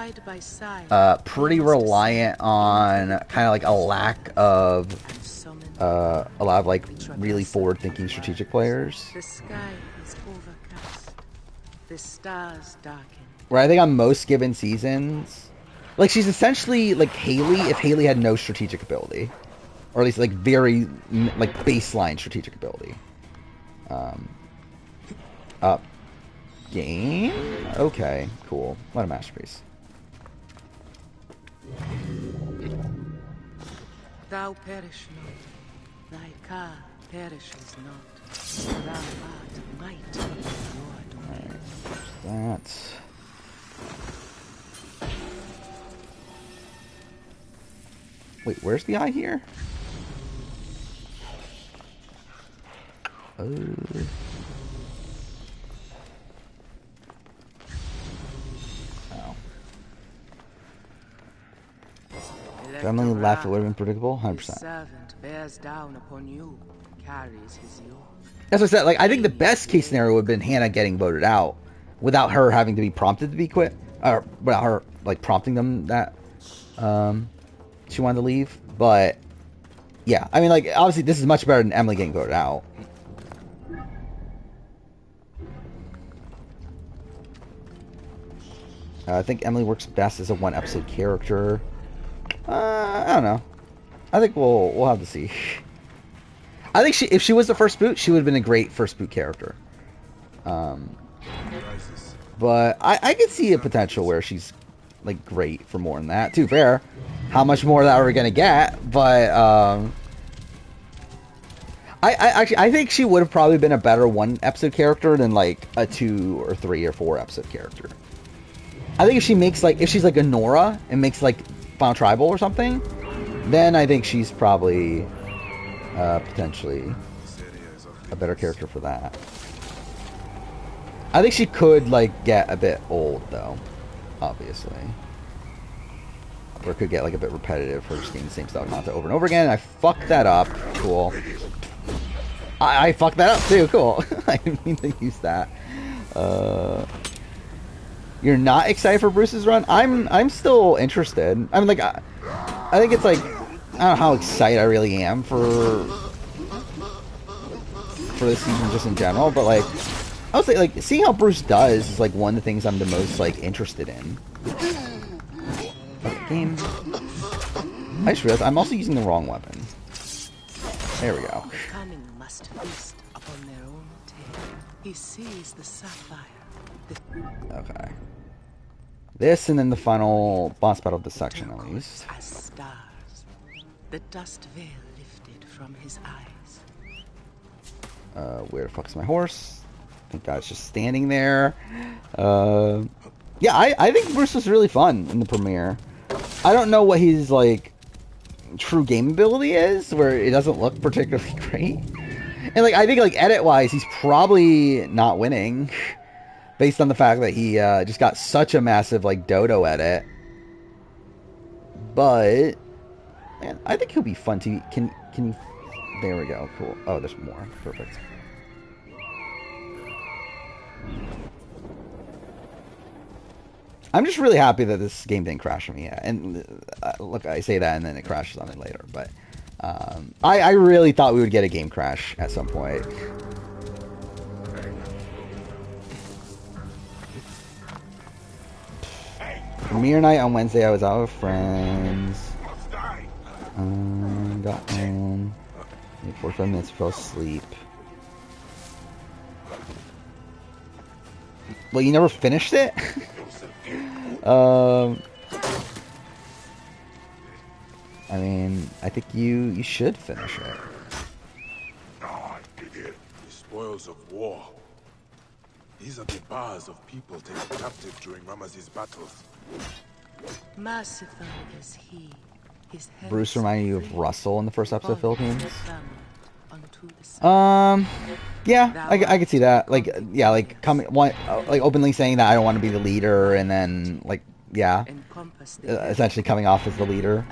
pretty reliant on kind of like a lack of a lot of like really forward-thinking strategic players. The sky is overcast. The stars darken. Where I think on most given seasons, like she's essentially like Haley if Haley had no strategic ability, or at least like very like baseline strategic ability. Game? Okay, cool. What a masterpiece. Thou perish not, thy car perishes not. Thou art might in your domain. That. Wait, where's the eye here? Oh. If Emily left, it would have been predictable? 100%. Servant bears down upon you, carries his yoke. That's what I said. Like, I think the best case scenario would have been Hannah getting voted out without her having to be prompted to be quit, or without her like prompting them that she wanted to leave. But yeah, I mean, like obviously this is much better than Emily getting voted out. I think Emily works best as a one-episode character. I don't know. I think we'll have to see. I think if she was the first boot, she would have been a great first boot character. But I could see a potential where she's like great for more than that. Too fair. How much more of that are we gonna get? But I think she would have probably been a better one-episode character than like a 2 or 3 or 4 episode character. I think if she's like a Nora and makes like Final Tribal or something, then I think she's probably potentially a better character for that. I think she could, like, get a bit old, though. Obviously. Or it could get, like, a bit repetitive for just getting the same style content over and over again. And I fucked that up. Cool. I fucked that up, too. Cool. I didn't mean to use that. You're not excited for Bruce's run? I'm still interested. I mean, like, I think it's, like, I don't know how excited I really am for this season just in general, but, like, I would say, like, seeing how Bruce does is, like, one of the things I'm the most, like, interested in. Okay, game. I just realized I'm also using the wrong weapon. There we go. The cunning must feast upon their own tail. He sees the sapphire. Okay. This and then the final boss battle of this section, at least. As stars, the dust veil lifted from his eyes. Where the fuck's my horse? I think guy's just standing there. Yeah, I think Bruce was really fun in the premiere. I don't know what his, like, true game ability is, where it doesn't look particularly great. And, like, I think, like, edit-wise, he's probably not winning, based on the fact that he just got such a massive, like, dodo edit. But, man, I think he'll be fun to... Can you... There we go. Cool. Oh, there's more. Perfect. I'm just really happy that this game didn't crash on me yet. And look, I say that and then it crashes on me later. But I really thought we would get a game crash at some point. Premiere night on Wednesday, I was out with friends. Got home. 45 minutes, fell asleep. Well, you never finished it? I mean, I think you should finish it. The spoils of war. These are the bars of people taken captive during Ramesses' battles. Merciful is he. Bruce reminded you of Russell in the first episode of Philippines? Yeah, I could see that. Like, yeah, like like openly saying that I don't want to be the leader, and then like, yeah, essentially coming off as the leader.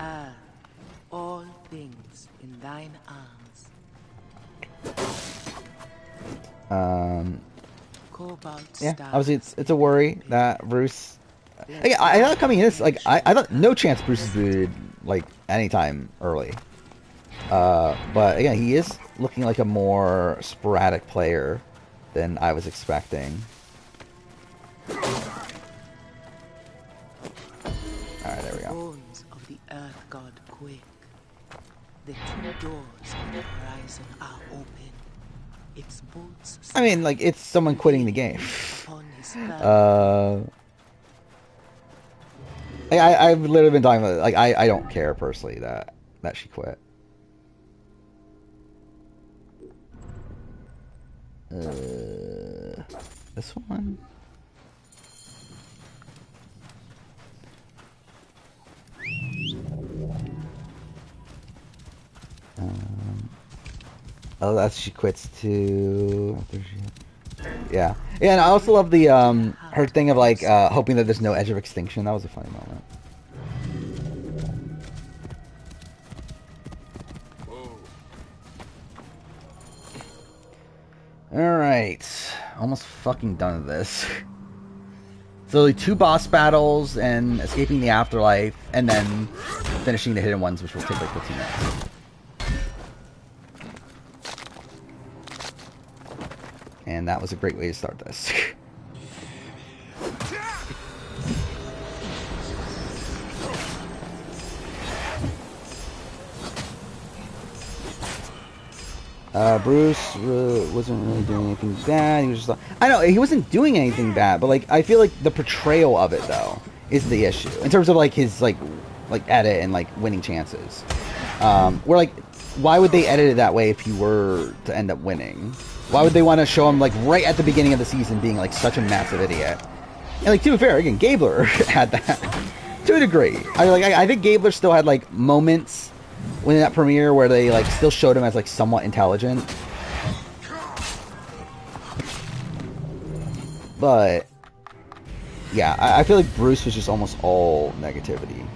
All things in thine arms. Yeah, obviously it's a worry that Bruce. I thought coming in this, like, I thought no chance Bruce is booted like anytime early. But again, he is looking like a more sporadic player than I was expecting. Alright, there we go. Bones of the earth god quake. The two doors of the horizon are open. Its bolts. I mean, like, it's someone quitting the game. I've literally been talking about, like, I don't care personally that she quit. This one? Oh, that's she quits too. Yeah. Yeah, and I also love the her thing of like hoping that there's no edge of extinction. That was a funny moment. Alright. Almost fucking done with this. So like 2 boss battles and escaping the afterlife and then finishing the hidden ones, which will take like 15 minutes. And that was a great way to start this. Bruce wasn't really doing anything bad. He was just like, I know he wasn't doing anything bad, but like I feel like the portrayal of it though is the issue in terms of like his like edit and like winning chances. Where like, why would they edit it that way if he were to end up winning? Why would they want to show him like right at the beginning of the season being like such a massive idiot? And like, to be fair, again, Gabler had that to a degree. I think Gabler still had like moments when that premiere where they like still showed him as like somewhat intelligent. But yeah, I feel like Bruce was just almost all negativity.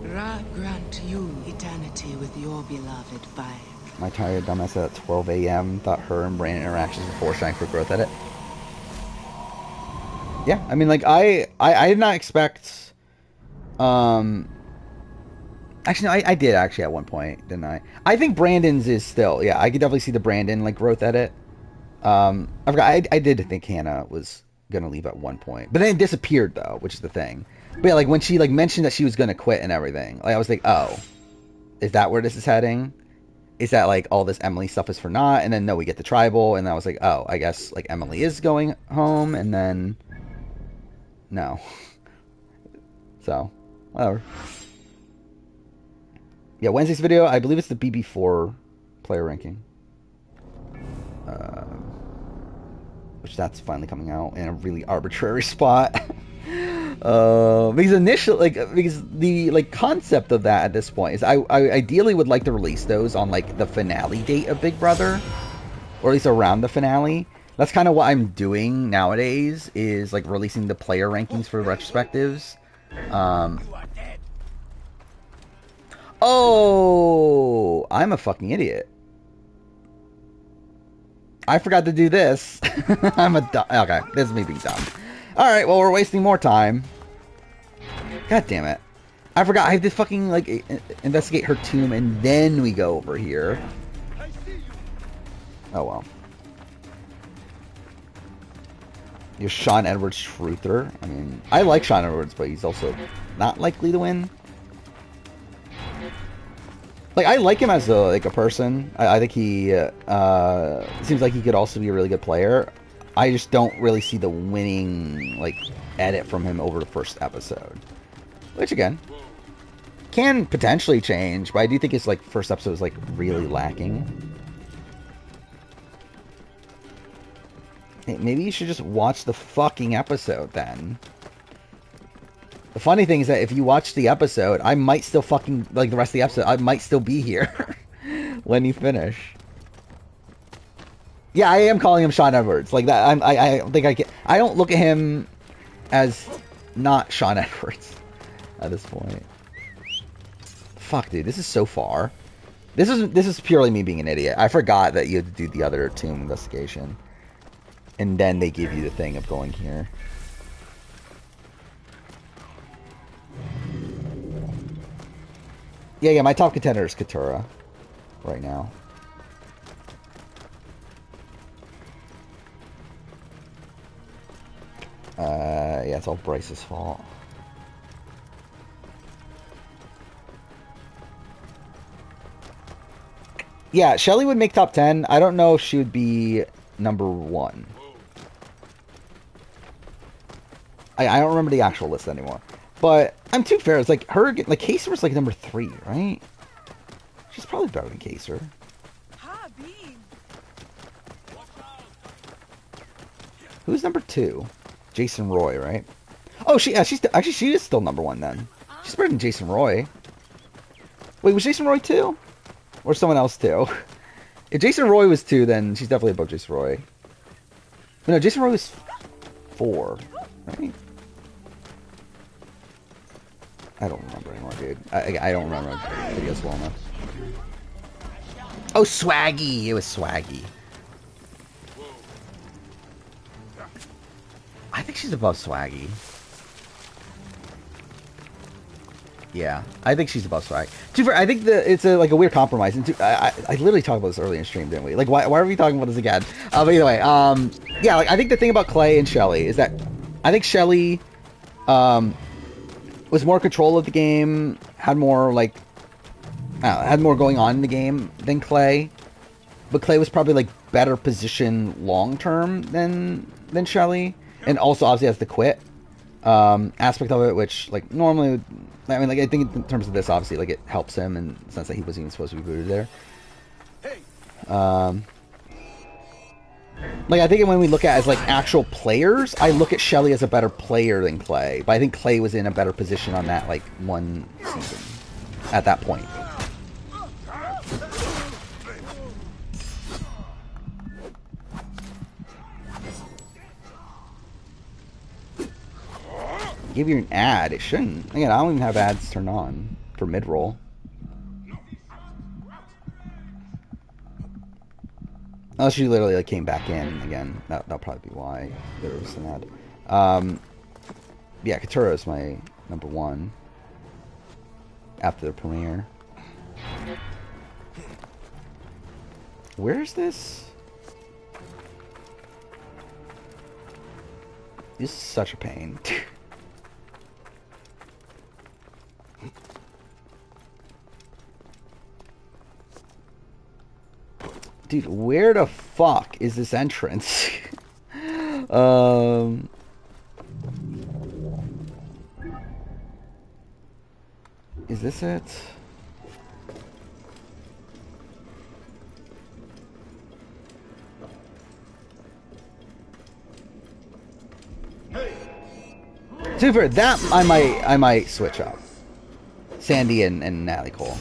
Ra grant you eternity with your beloved Bayek. My tired dumbass at 12 a.m. thought her and Brandon interactions were foreshadowing for growth edit. Yeah, I mean, like, I did not expect, actually, no, I did actually at one point, didn't I? I think Brandon's is still, yeah, I could definitely see the Brandon, like, growth edit. I forgot, I did think Hannah was gonna leave at one point, but then it disappeared, though, which is the thing. But yeah, like, when she, like, mentioned that she was gonna quit and everything, like, I was like, oh, is that where this is heading? Is that, like, all this Emily stuff is for naught? And then, no, we get the tribal, and I was like, oh, I guess, like, Emily is going home, and then... No. So, whatever. Yeah, Wednesday's video, I believe it's the BB4 player ranking. Which that's finally coming out in a really arbitrary spot. Because initially, because the, like, concept of that at this point is I ideally would like to release those on, like, the finale date of Big Brother. Or at least around the finale. That's kind of what I'm doing nowadays, is, like, releasing the player rankings for retrospectives. Oh, I'm a fucking idiot. I forgot to do this. I'm a dumb. Okay, this is me being dumb. Alright, well, we're wasting more time. God damn it. I forgot I have to fucking, like, investigate her tomb, and then we go over here. Oh, well. You're Sean Edwards Truther. I mean, I like Sean Edwards, but he's also not likely to win. Like, I like him as a person. I think he seems like he could also be a really good player. I just don't really see the winning, like, edit from him over the first episode. Which, again, can potentially change, but I do think his, like, first episode is, like, really lacking. Hey, maybe you should just watch the fucking episode, then. The funny thing is that if you watch the episode, I might still fucking, like, the rest of the episode, I might still be here when you finish. Yeah, I am calling him Sean Edwards. Like, that, I think I can, I don't look at him as not Sean Edwards at this point. Fuck, dude, this is so far. This is purely me being an idiot. I forgot that you had to do the other tomb investigation. And then they give you the thing of going here. Yeah, my top contender is Katura right now. Yeah, it's all Bryce's fault. Yeah, Shelly would make top 10. I don't know if she would be number 1. I don't remember the actual list anymore. But I'm too fair. It's like her, like Kaser was like number 3, right? She's probably better than Kaser. Who's number 2? Jason Roy, right? Oh, she is still number 1 then. She's better than Jason Roy. Wait, was Jason Roy 2? Or someone else 2? If Jason Roy was 2, then she's definitely above Jason Roy. But no, Jason Roy was 4, right? I don't remember anymore, dude. I don't remember videos well enough. Oh, Swaggy! It was Swaggy. I think she's above Swaggy. Yeah, I think she's above Swaggy. I think it's like a weird compromise. And I literally talked about this earlier in stream, didn't we? Like, why are we talking about this again? But either way, yeah, like, I think the thing about Clay and Shelly is that I think Shelly, was more control of the game, had more, like, had more going on in the game than Clay. But Clay was probably, like, better positioned long-term than Shelly. And also, obviously, has the quit aspect of it, which, like, normally, I mean, like, I think in terms of this, obviously, like, it helps him in the sense that he wasn't even supposed to be booted there. Like, I think when we look at it as, like, actual players, I look at Shelly as a better player than Clay. But I think Clay was in a better position on that, like, one season. At that point. Give you an ad. It shouldn't. Again, I don't even have ads turned on for mid-roll. Unless you literally like came back in again. That'll probably be why there was an ad. Yeah, Katura is my number one after the premiere. Where's this? This is such a pain. Dude, where the fuck is this entrance? Is this it? Super, that I might switch up. Sandy and Natalie Cole.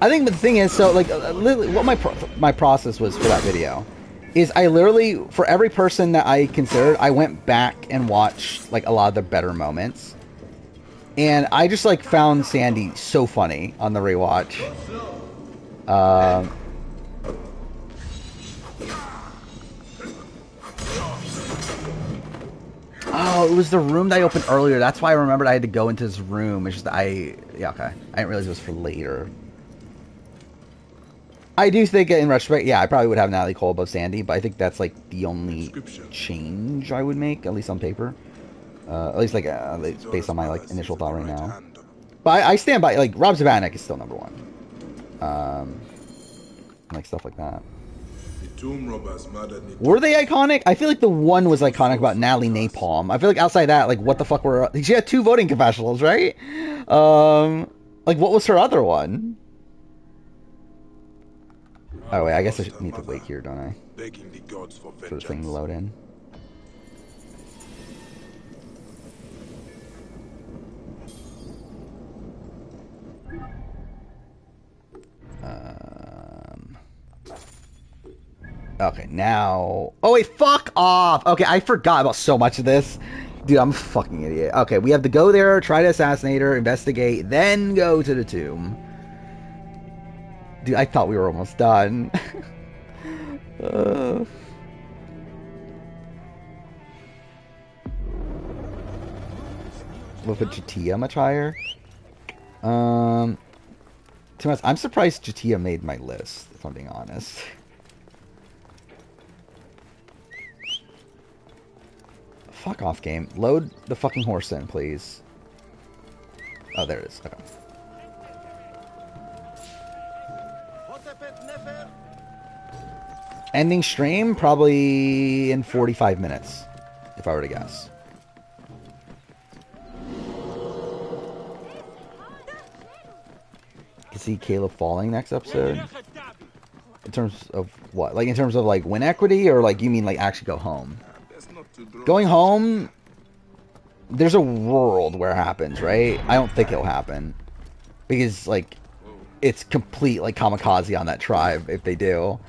I think the thing is, so like, literally, what my process was for that video is I literally, for every person that I considered, I went back and watched like a lot of the better moments, and I just like found Sandy so funny on the rewatch. Oh, it was the room that I opened earlier. That's why I remembered I had to go into this room. It's just yeah, okay. I didn't realize it was for later. I do think, in retrospect, yeah, I probably would have Natalie Cole above Sandy, but I think that's like the only change I would make, at least on paper. At least like based on my like initial thought right now. But I stand by, like, Rob Zavanek is still number one. Like stuff like that. Were they iconic? I feel like the one was iconic about Natalie Napalm. I feel like outside that, like, what the fuck were... She had 2 voting confessionals, right? Like, what was her other one? Oh, wait, I guess I need to wait here, don't I? For this thing to load in. Okay, now... Oh, wait, fuck off! Okay, I forgot about so much of this. Dude, I'm a fucking idiot. Okay, we have to go there, try to assassinate her, investigate, then go to the tomb. Dude, I thought we were almost done. We'll put Jatia much higher. To be honest, I'm surprised Jatia made my list, if I'm being honest. Fuck off, game. Load the fucking horse in, please. Oh, there it is. Okay. Ending stream probably in 45 minutes, if I were to guess. You can see Caleb falling next episode. In terms of what? Like in terms of like win equity, or like you mean like actually go home? Going home, there's a world where it happens, right? I don't think it'll happen. Because, like, it's complete, like, kamikaze on that tribe if they do.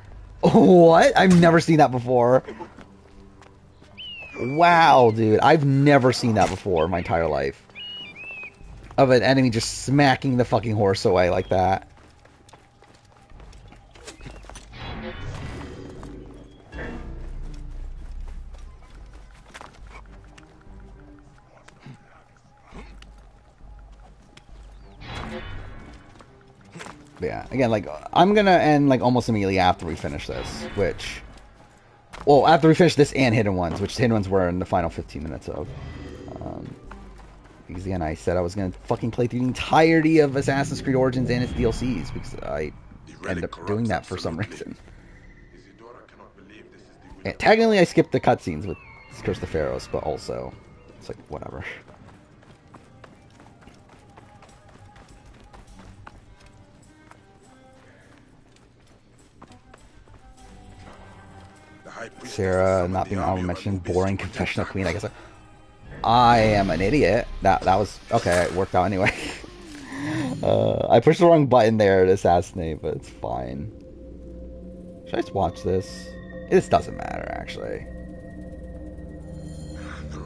What? I've never seen that before. Wow, dude. I've never seen that before in my entire life. Of an enemy just smacking the fucking horse away like that. But yeah, again, like, I'm gonna end, like, almost immediately after we finish this, which... Well, after we finish this and Hidden Ones, which Hidden Ones were in the final 15 minutes of. Because, again, I said I was gonna fucking play through the entirety of Assassin's Creed Origins and its DLCs, because I ended up doing that for some reason. Yeah, technically, I skipped the cutscenes with Curse the Pharaohs, but also, it's like, whatever. Sarah not being honorable mention, boring confessional queen. I guess I am an idiot. That was okay. It worked out anyway. I pushed the wrong button there to assassinate, but it's fine. Should I just watch this? This doesn't matter, actually.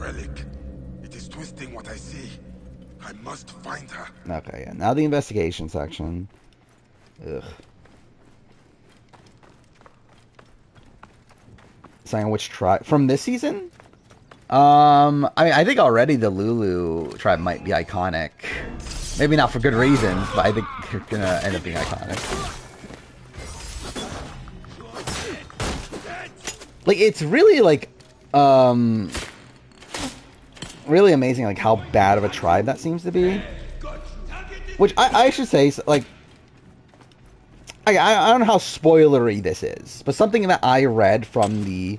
relic. It is twisting what I see. I must find her. Okay, yeah. Now the investigation section. Ugh. Saying which tribe from this season? I think already the Lulu tribe might be iconic. Maybe not for good reasons, but I think they're gonna end up being iconic. Like, it's really, like, really amazing, like, how bad of a tribe that seems to be. Which, I should say, like, I don't know how spoilery this is, but something that I read from the,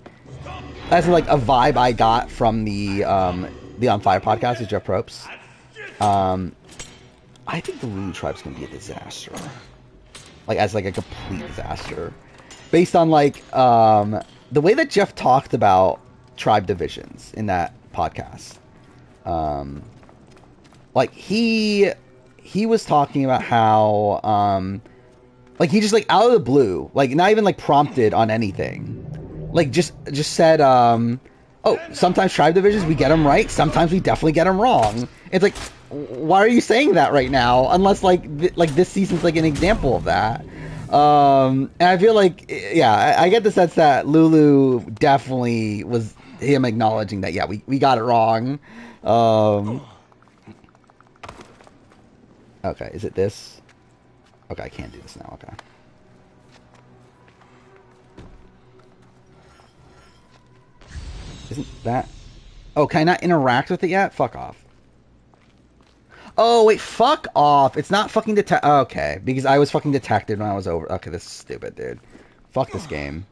as in, like, a vibe I got from the On Fire podcast with Jeff Probst, I think the Lulu tribe's gonna be a disaster. Like, as, like, a complete disaster. Based on, like, the way that Jeff talked about tribe divisions in that podcast. Like, he was talking about how, like, he just, like, out of the blue, like, not even, like, prompted on anything. Like, just said, oh, sometimes tribe divisions, we get them right. Sometimes we definitely get them wrong. It's like, why are you saying that right now? Unless, like, this season's, like, an example of that. And I feel like, yeah, I get the sense that Lulu definitely was him acknowledging that, yeah, we got it wrong. Okay, is it this? Okay, I can't do this now, okay. Isn't that... Oh, can I not interact with it yet? Fuck off. Oh, wait, fuck off. It's not fucking detect... Okay, because I was fucking detected when I was over... Okay, this is stupid, dude. Fuck this game.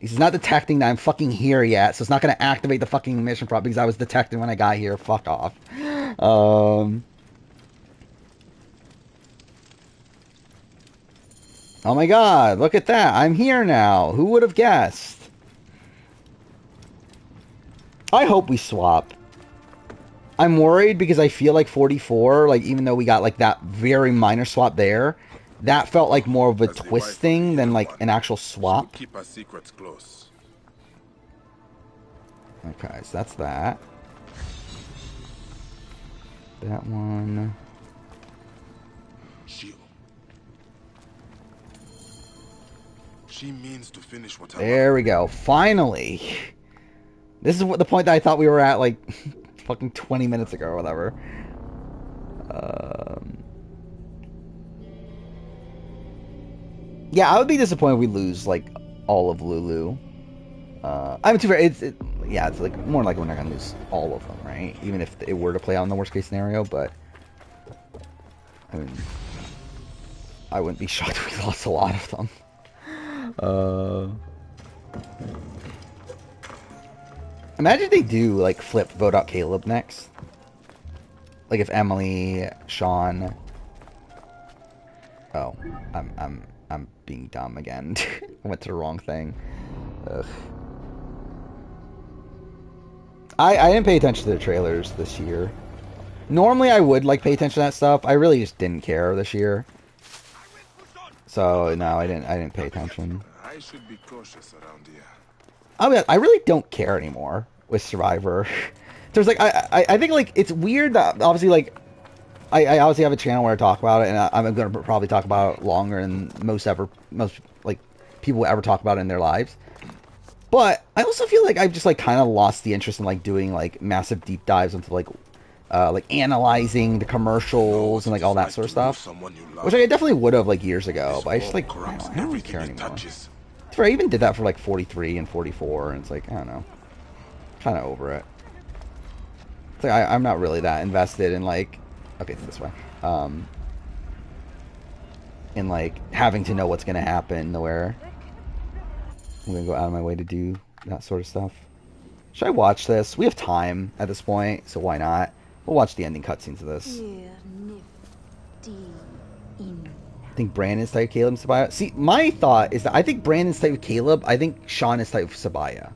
He's not detecting that I'm fucking here yet, so it's not going to activate the fucking mission prop because I was detected when I got here. Fuck off. Oh my god, look at that. I'm here now. Who would have guessed? I hope we swap. I'm worried because I feel like 44, like, even though we got, like, that very minor swap there, that felt like more of a twisting than, like, an actual swap. Keep our secrets close. Okay, so that's that. That one. She means to finish what There we go. Finally. This is what the point that I thought we were at, like, fucking 20 minutes ago or whatever. Yeah, I would be disappointed if we lose, like, all of Lulu. I'm too fair. Yeah, it's like more like we're not gonna lose all of them, right? Even if it were to play out in the worst case scenario, but I mean, I wouldn't be shocked if we lost a lot of them. Imagine they do like flip vote out Caleb next. Like if Emily, Sean. Oh, I'm being dumb again. I went to the wrong thing. Ugh. I didn't pay attention to the trailers this year. Normally I would like pay attention to that stuff. I really just didn't care this year. So no, I didn't pay attention. I should be cautious around here. I really don't care anymore with Survivor. There's like I think like it's weird that obviously like I obviously have a channel where I talk about it, and I'm gonna probably talk about it longer than most like people ever talk about it in their lives. But I also feel like I've just like kind of lost the interest in like doing like massive deep dives into like analyzing the commercials and like all that sort of stuff, which I definitely would have like years ago. But I just like I don't really care anymore. I even did that for like 43 and 44, and it's like I don't know, kind of over it. It's like I'm not really that invested in like okay this way, in like having to know what's gonna happen. Where I'm gonna go out of my way to do that sort of stuff. Should I watch this? We have time at this point, so why not? We'll watch the ending cutscenes of this. I think Brandon's tied with Caleb and Sabaya. See, my thought is that I think Brandon's tied with Caleb. I think Sean is tied with Sabaya.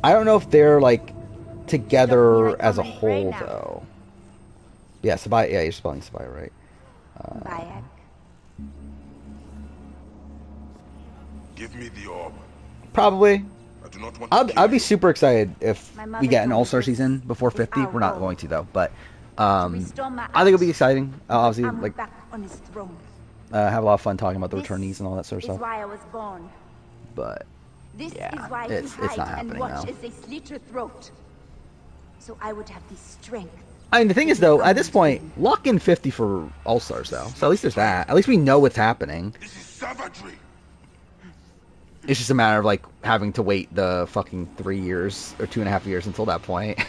I don't know if they're like together as a whole though. Yeah, Sabaya. Yeah, you're spelling Sabaya right. Give me the orb. Probably. I do not want I'd be super excited if My mother we get an told me All-Star this season before is 50. our We're not goal. going to though, but Restore my I think it'll be axe. exciting. Obviously, I'm like back on his throne. have a lot of fun talking about the This returnees and all that sort of is stuff. why I was born. But This yeah, is why it's he not hide and happening watch though. as they slit her throat. So I would have the strength. I mean, the thing is though, at this point, lock in 50 for All-Stars though. So at least there's that. At least we know what's happening. This is savagery. It's just a matter of like having to wait the fucking 3 years or 2.5 years until that point.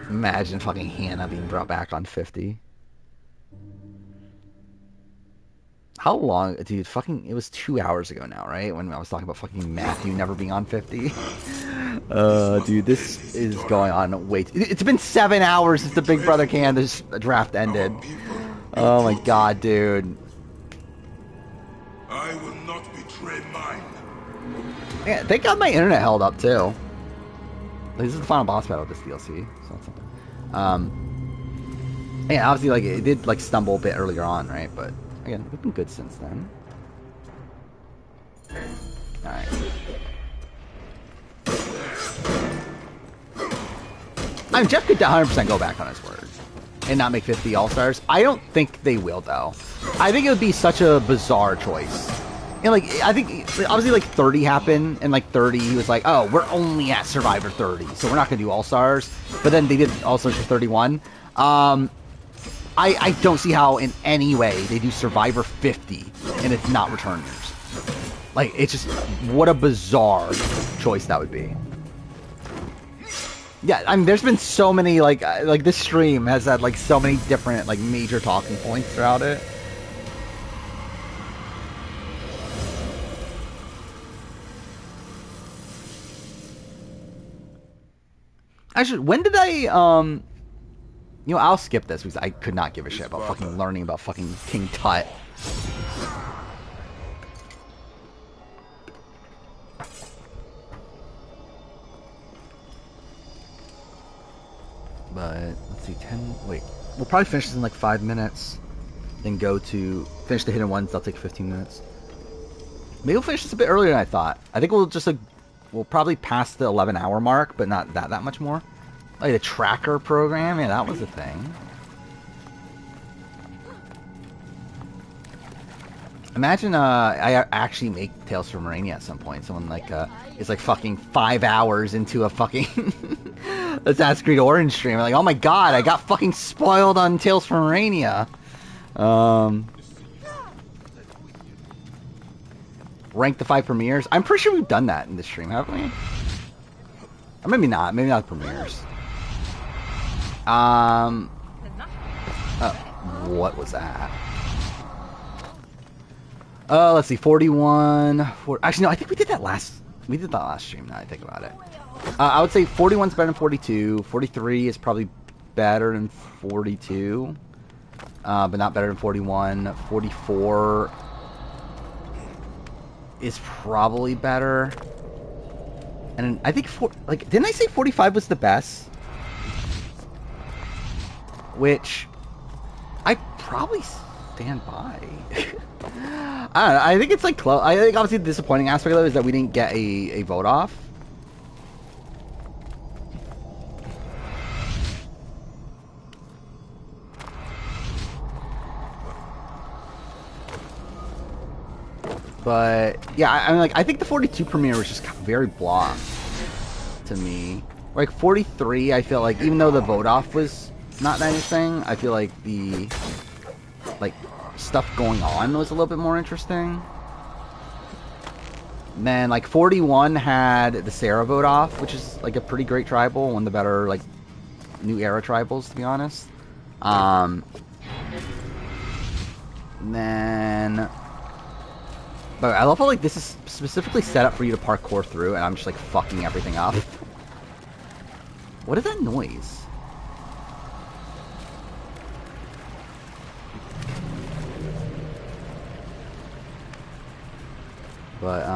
Imagine fucking Hannah being brought back on 50. How long, dude? Fucking, it was 2 hours ago now, right? When I was talking about fucking Matthew never being on 50. Dude, this is going on way it's been 7 hours since the Big Brother Candace draft ended. Oh my god, dude. I will not betray mine. Yeah, thank God my internet held up too. Like, this is the final boss battle of this DLC, so that's something. Yeah, obviously, like it did like stumble a bit earlier on, right? But again, we've been good since then. All right. I mean, Jeff could 100% go back on his word and not make 50 All-Stars. I don't think they will, though. I think it would be such a bizarre choice. And, like, I think, obviously, like, 30 happened, and, like, 30, he was like, oh, we're only at Survivor 30, so we're not going to do All-Stars. But then they did All-Stars for 31. I don't see how, in any way, they do Survivor 50, and it's not returners. Like, it's just, what a bizarre choice that would be. Yeah, I mean, there's been so many, like this stream has had, like, so many different, like, major talking points throughout it. Actually, when did I, you know, I'll skip this because I could not give a shit about fucking learning about fucking King Tut. But, let's see, 10, wait. We'll probably finish this in like 5 minutes. Then go to, finish the hidden ones, that'll take 15 minutes. Maybe we'll finish this a bit earlier than I thought. I think we'll just like, we'll probably pass the 11-hour mark, but not that much more. Like the tracker program, yeah, that was a thing. Imagine I actually make Tales from Morania at some point. Someone like is like fucking 5 hours into a fucking Assassin's Creed Orange stream. Like, oh my god, I got fucking spoiled on Tales from Morania. Rank the 5 premieres. I'm pretty sure we've done that in this stream, haven't we? Or maybe not. Maybe not the premieres. What was that? Let's see, 41. Actually, no, I think we did that last stream. Now I think about it. I would say 41's better than 42. 43 is probably better than 42, but not better than 41. 44 is probably better. And I think didn't I say 45 was the best? Which I probably stand by. I don't know. I think it's like close. I think obviously the disappointing aspect of it is that we didn't get a vote off. But yeah, I mean, like, I think the 42 premiere was just very blah to me. Like 43, I feel like even though the vote off was not anything, I feel like the stuff going on was a little bit more interesting. And then like 41 had the Sarah vote off, which is like a pretty great tribal, one of the better like new era tribals, to be honest. And then, but I love how like this is specifically set up for you to parkour through, and I'm just like fucking everything up. What is that noise? But,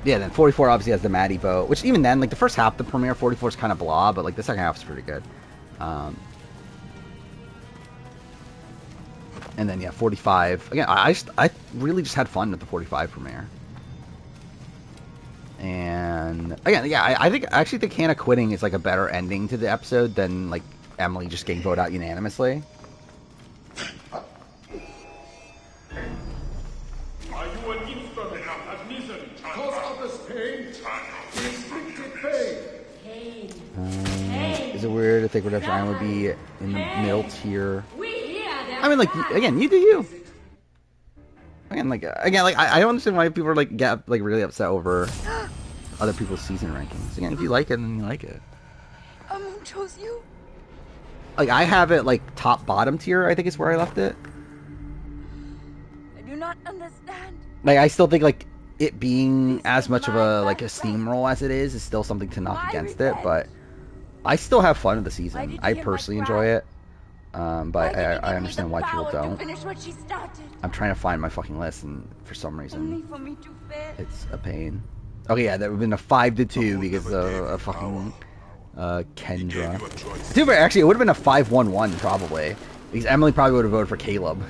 yeah, then 44 obviously has the Maddie vote, which even then, like, the first half of the premiere, 44 is kind of blah, but, like, the second half is pretty good. And then yeah, 45. Again, I really just had fun with the 45 premiere. And again, yeah, I actually think Hannah quitting is like a better ending to the episode than like Emily just getting voted out unanimously. Are you an instrument of misery? Cause others pain. Inflicted pain. Is it weird to think Redemption Island would be in the middle tier? I mean, like, again, you do you. Again, like I don't understand why people are like get like really upset over other people's season rankings. Again, if you like it, then you like it. Amun chose you. Like I have it like top bottom tier. I think is where I left it. I do not understand. Like I still think like it being as much of a like a steamroll as it is still something to knock against it. But I still have fun with the season. I personally enjoy it. But I understand why people don't. I'm trying to find my fucking list, and for some reason, it's a pain. Okay, yeah, that would have been a 5-2 because of a fucking Kendra. Dude, actually, it would have been a 5-1-1 probably, because Emily probably would have voted for Caleb.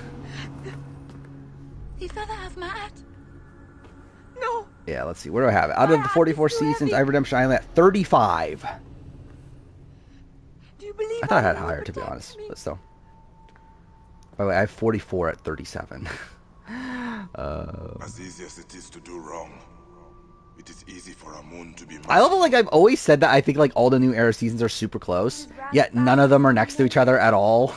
No. Yeah, let's see. Where do I have it? Out of the 44 seasons, I have Redemption Island at 35. I thought I had higher, to be honest, but still. By the way, I have 44 at 37. As easy as it is to do wrong, it is easy for a moon to be. I love it. Like I've always said that I think like all the new era seasons are super close, yet none of them are next to each other at all.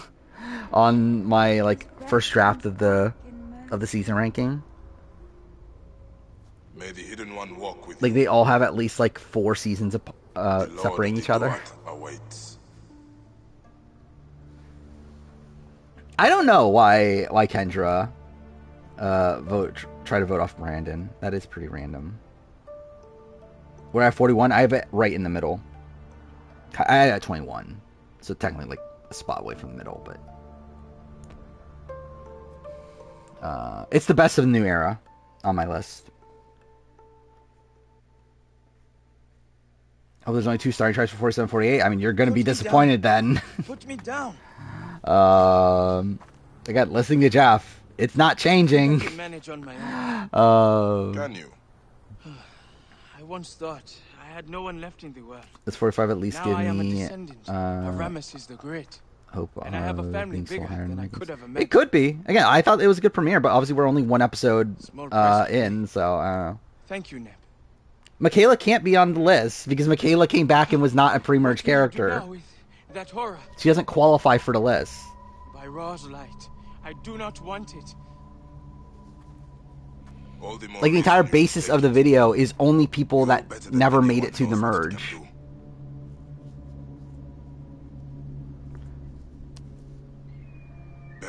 On my like first draft of the season ranking, may the hidden one walk with like they all have at least like 4 seasons of separating each other. I don't know why Kendra try to vote off Brandon. That is pretty random. We're at 41. I have it right in the middle. I had it at 21, so technically like a spot away from the middle, but it's the best of the new era on my list. Oh, there's only 2 starting tracks for 47, 48. I mean, you're gonna be disappointed then. Put me down. Again, listening to Jeff, it's not changing. I can manage on my own. Can you? I once thought I had no one left in the world. This 45 at least now give I am me a descendant of Ramesses the Great. Hope and I have a family bigger than I could have imagined. It could be. Again, I thought it was a good premiere, but obviously we're only 1 episode in, so I don't know. Thank you, Neb. Michaela can't be on the list because Michaela came back and was not a pre-merge character. That horror. She doesn't qualify for the list. By Ra's light, I do not want it. Like the entire basis of the video is only people that never made it to the merge.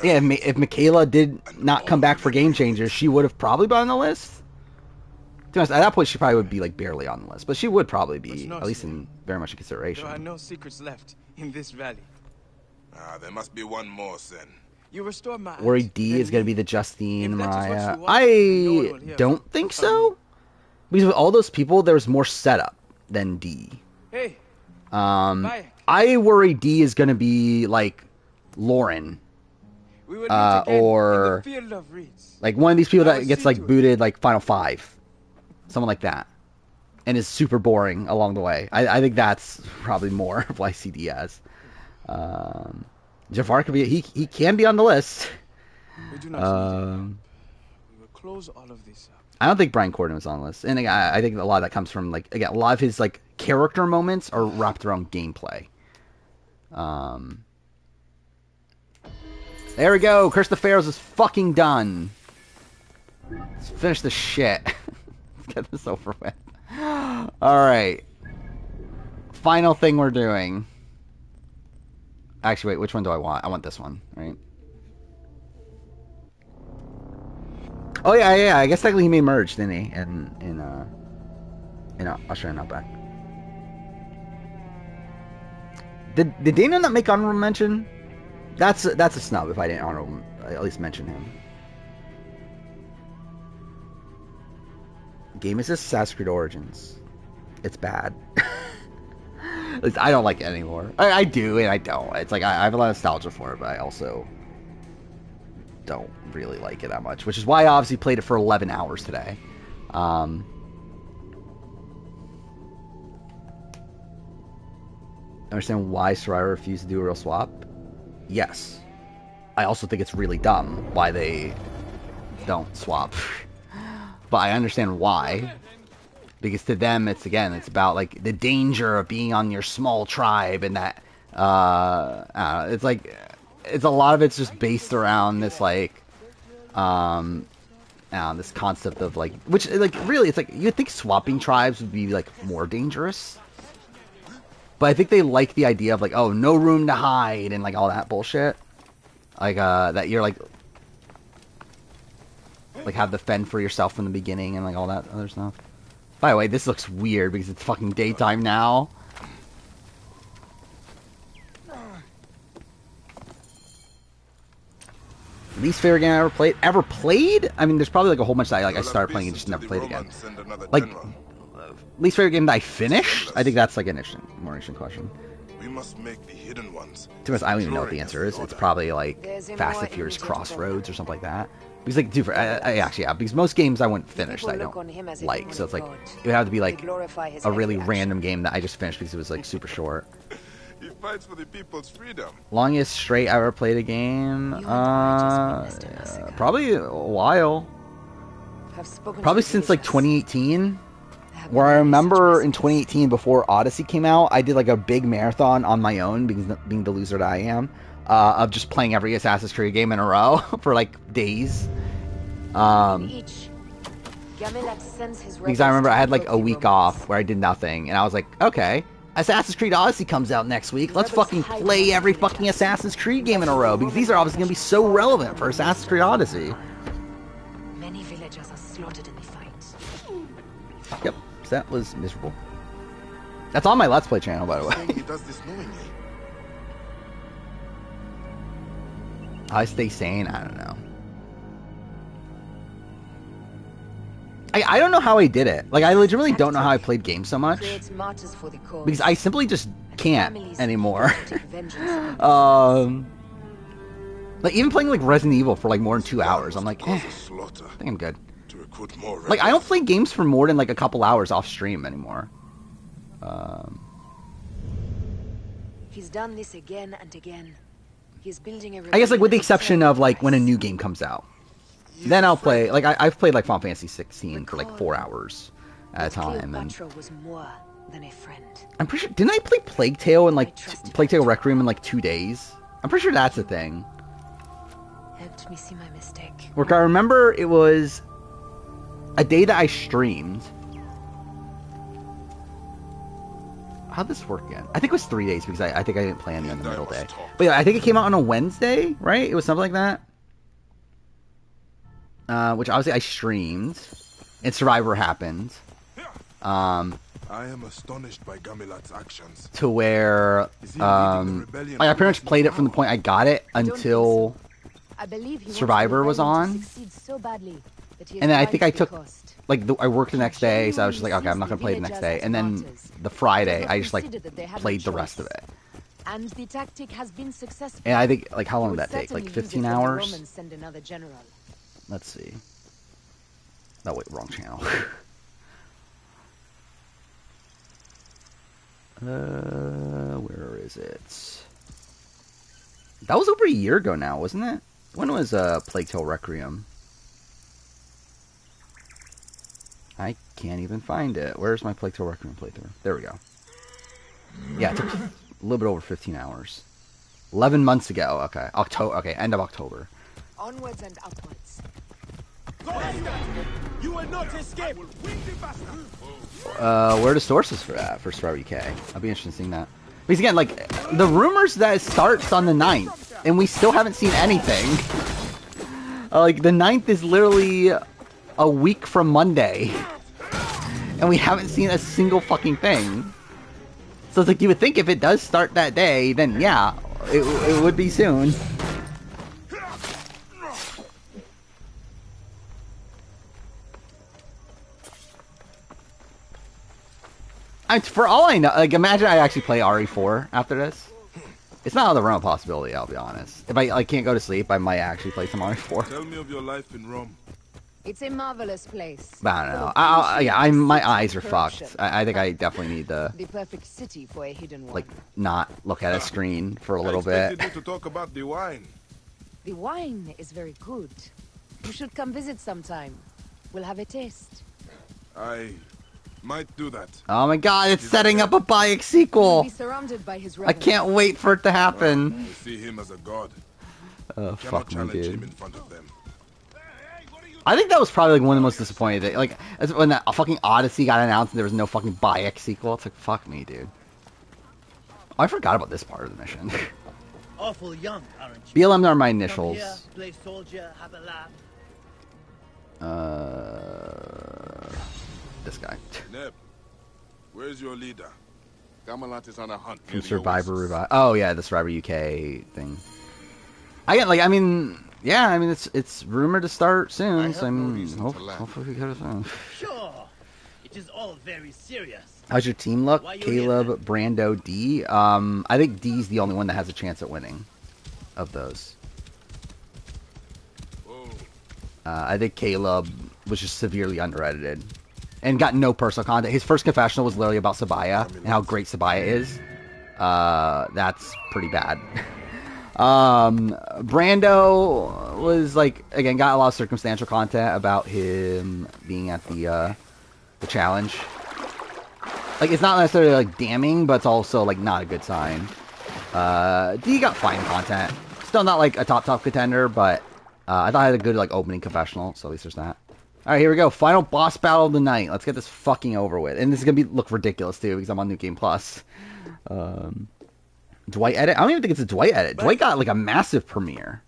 Yeah, if Michaela did not come back for Game Changers, she would have probably been on the list. To be honest, at that point, she probably would be like barely on the list, but she would probably be at least in very much in consideration. There are no secrets left in this valley. There must be one more, Sen. You restore my Worry D is going to be the Justine Mariah. I don't think so, because with all those people, there's more setup than D. Hey. I worry D is going to be like Lauren. Or like one of these people that gets like booted like Final 5. Someone like that. And is super boring along the way. I think that's probably more of why CD has. Jafar could be he can be on the list. We do not we will close all of this up. I don't think Brian Corden was on the list. And I think a lot of that comes from like again, a lot of his like character moments are wrapped around gameplay. There we go. Curse the Pharaohs is fucking done. Let's finish this shit. Let's get this over with. Alright. Final thing we're doing. Actually, wait. Which one do I want? I want this one, right? Oh, yeah. I guess technically he may merge, didn't he? In Australian Outback. Did Dana not make honorable mention? That's a snub if I didn't at least mention him. Game is Assassin's Creed Origins. It's bad. At least I don't like it anymore. I do and I don't. It's like I have a lot of nostalgia for it, but I also don't really like it that much, which is why I obviously played it for 11 hours today. Understand why Survivor refused to do a real swap? Yes. I also think it's really dumb why they don't swap. But I understand why. Because to them, it's about, like, the danger of being on your small tribe and that, it's like, it's a lot of it's just based around this, like, this concept of, like, which, like, really, it's like, you'd think swapping tribes would be, like, more dangerous. But I think they like the idea of, like, oh, no room to hide and, like, all that bullshit. Like, that you're, like, have the fend for yourself from the beginning and, like, all that other stuff. By the way, this looks weird because it's fucking daytime now. Least favorite game I ever played? Ever played? I mean, there's probably, like, a whole bunch that I started playing and just never played again. Like, least favorite game that I finished? I think that's, like, more interesting question. We must make the hidden ones. To be honest, I don't even know what the answer is. It's probably, like, Fast and Furious Crossroads or something like that. Because, like, dude, I actually, yeah, because most games I wouldn't finish that I don't like. So it's like, it would have to be, like, a really random game that I just finished because it was, like, super short. He fights for the people's freedom. Longest straight I ever played a game? Probably a while. Probably since, like, 2018. Where I remember in 2018, before Odyssey came out, I did, like, a big marathon on my own, because being the loser that I am, of just playing every Assassin's Creed game in a row for, like, days. Because I remember I had, like, a week off where I did nothing, and I was like, okay, Assassin's Creed Odyssey comes out next week. Let's fucking play every fucking Assassin's Creed game in a row, because these are obviously going to be so relevant for Assassin's Creed Odyssey. Many villagers are slaughtered in the fight. Yep, that was miserable. That's on my Let's Play channel, by the way. He does this knowingly. I stay sane? I don't know. I don't know how I did it. Like, I legitimately don't know how I played games so much. Because I simply just can't anymore. Like, even playing, like, Resident Evil for, like, more than 2 hours, I'm like, I think I'm good. Like, I don't play games for more than, like, a couple hours off stream anymore. He's done this again and again. He's building a I guess, like, with the exception of, like, when a new game comes out. Then I'll play, like, I've played, like, Final Fantasy 16 for, like, 4 hours at a time. And was more than a friend. I'm pretty sure, didn't I play Plague Tale in, like, Plague Tale Requiem in, like, 2 days? I'm pretty sure that's a thing. Helped me see my mistake. Look, I remember it was a day that I streamed. How'd this work again? I think it was 3 days because I think I didn't play any on the middle day. But yeah, I think it came out on a Wednesday, right? It was something like that. Which obviously I streamed, and Survivor happened. I am astonished by Gamilat's actions. To where, like, I pretty much played it from the point I got it until Survivor was on. And then I think I took, like, I worked the next day, so I was just like, okay, I'm not gonna play the next day. And then the Friday, I just, like, played the rest of it. And the tactic has been successful. And I think, like, how long did that take? Like 15 hours? Let's see. Oh, wait, wrong channel. Where is it? That was over a year ago now, wasn't it? When was Plague Tale Requiem? I can't even find it. Where's my Plague Tale Requiem playthrough? There we go. Yeah, it took a little bit over 15 hours. 11 months ago. Okay, October. Okay, end of October. Onwards and upwards. You will not escape. Where are the sources for that for Survivor UK? I'll be interested in seeing that. Because again, like, the rumors that it starts on the 9th, and we still haven't seen anything. Like, the 9th is literally a week from Monday, and we haven't seen a single fucking thing. So it's like, you would think if it does start that day, then yeah, it would be soon. For all I know, like, imagine I actually play RE4 after this. It's not out of the realm of possibility, I'll be honest. If I can't go to sleep, I might actually play some RE4. Tell me of your life in Rome. It's a marvelous place. But I don't know. My eyes are fucked. I think I definitely need to The perfect city for a hidden one. like not look at a screen for a little I bit. expected you to talk about the wine. The wine is very good. You should come visit sometime. We'll have a taste. I might do that. Oh my god, it's setting up a Bayek sequel. Be surrounded by his I can't wait for it to happen. I see him as a god. Oh, fuck me, Challenge him dude. in front of them. I think that was probably like one of the most disappointing things. Like, as when that fucking Odyssey got announced and there was no fucking Bayek sequel. It's like, fuck me, dude. Oh, I forgot about this part of the mission. Awful young, aren't you? BLM are my Come initials. here, play soldier, have a laugh. This guy. Neb, where's your leader? Gamelant is on a hunt. From Survivor Revive. Oh yeah, the Survivor UK thing. I mean, it's rumored to start soon. So hopefully we get it soon. Sure, it is all very serious. How's your team look? Why you Caleb, Brando, D. I think D's the only one that has a chance at winning of those. I think Caleb was just severely underedited and got no personal content. His first confessional was literally about Sabaya and how great Sabaya is. That's pretty bad. Brando was like, again, got a lot of circumstantial content about him being at the challenge. Like, it's not necessarily like damning, but it's also like not a good sign. D got fine content. Still not like a top contender, but I thought I had a good like opening confessional, so at least there's that. All right, here we go. Final boss battle of the night. Let's get this fucking over with. And this is gonna look ridiculous too because I'm on New Game Plus. Dwight edit. I don't even think it's a Dwight edit. Dwight got like a massive premiere.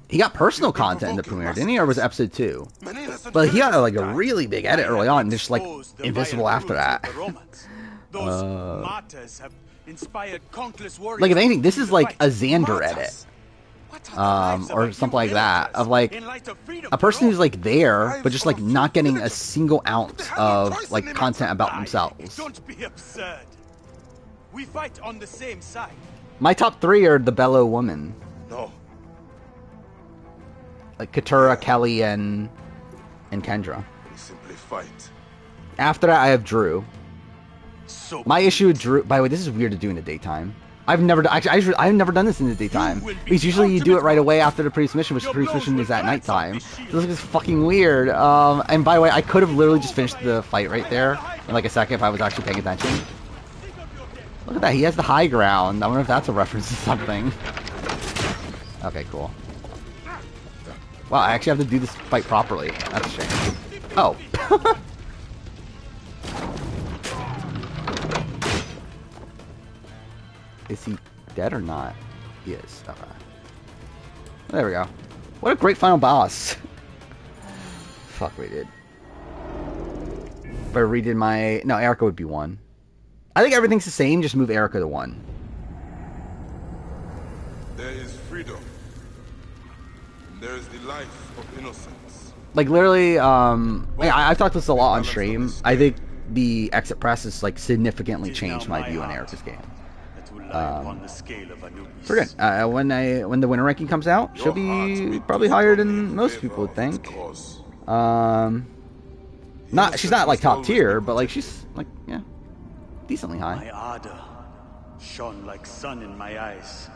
He got personal content in the premiere, didn't he? Or was it episode 2? But he got like a really big edit early on, and just like invisible after that. Like if anything, this is like a Xander edit. Or something like that, of like a person who's like there, but just like not getting a single ounce of like content about themselves. Don't be absurd. We fight on the same side. My top 3 are the Bellow Woman. No. Like Katura, Kelly, and Kendra. We simply fight. After that, I have Drew. My issue with Drew. By the way, this is weird to do in the daytime. I've never I've never done this in the daytime. Because usually you do it right away after the previous mission, which the previous mission is at nighttime. So this is fucking weird. And by the way, I could have literally just finished the fight right there in like a second if I was actually paying attention. Look at that, he has the high ground. I wonder if that's a reference to something. Okay, cool. Wow, I actually have to do this fight properly. That's a shame. Oh. Is he dead or not? He is. Okay. There we go. What a great final boss. Fuck, we did. If I redid my... No, Erica would be 1. I think everything's the same, just move Erica to 1. There is freedom. There is the life of innocence. Like, literally, I've talked this a lot on stream. I think the exit press has, like, significantly changed my view on Erica's game. Forget when the winner ranking comes out, she'll be probably higher than most people would think. She's not like top tier, but like she's like decently high. My ardor shone like sun in my eyes.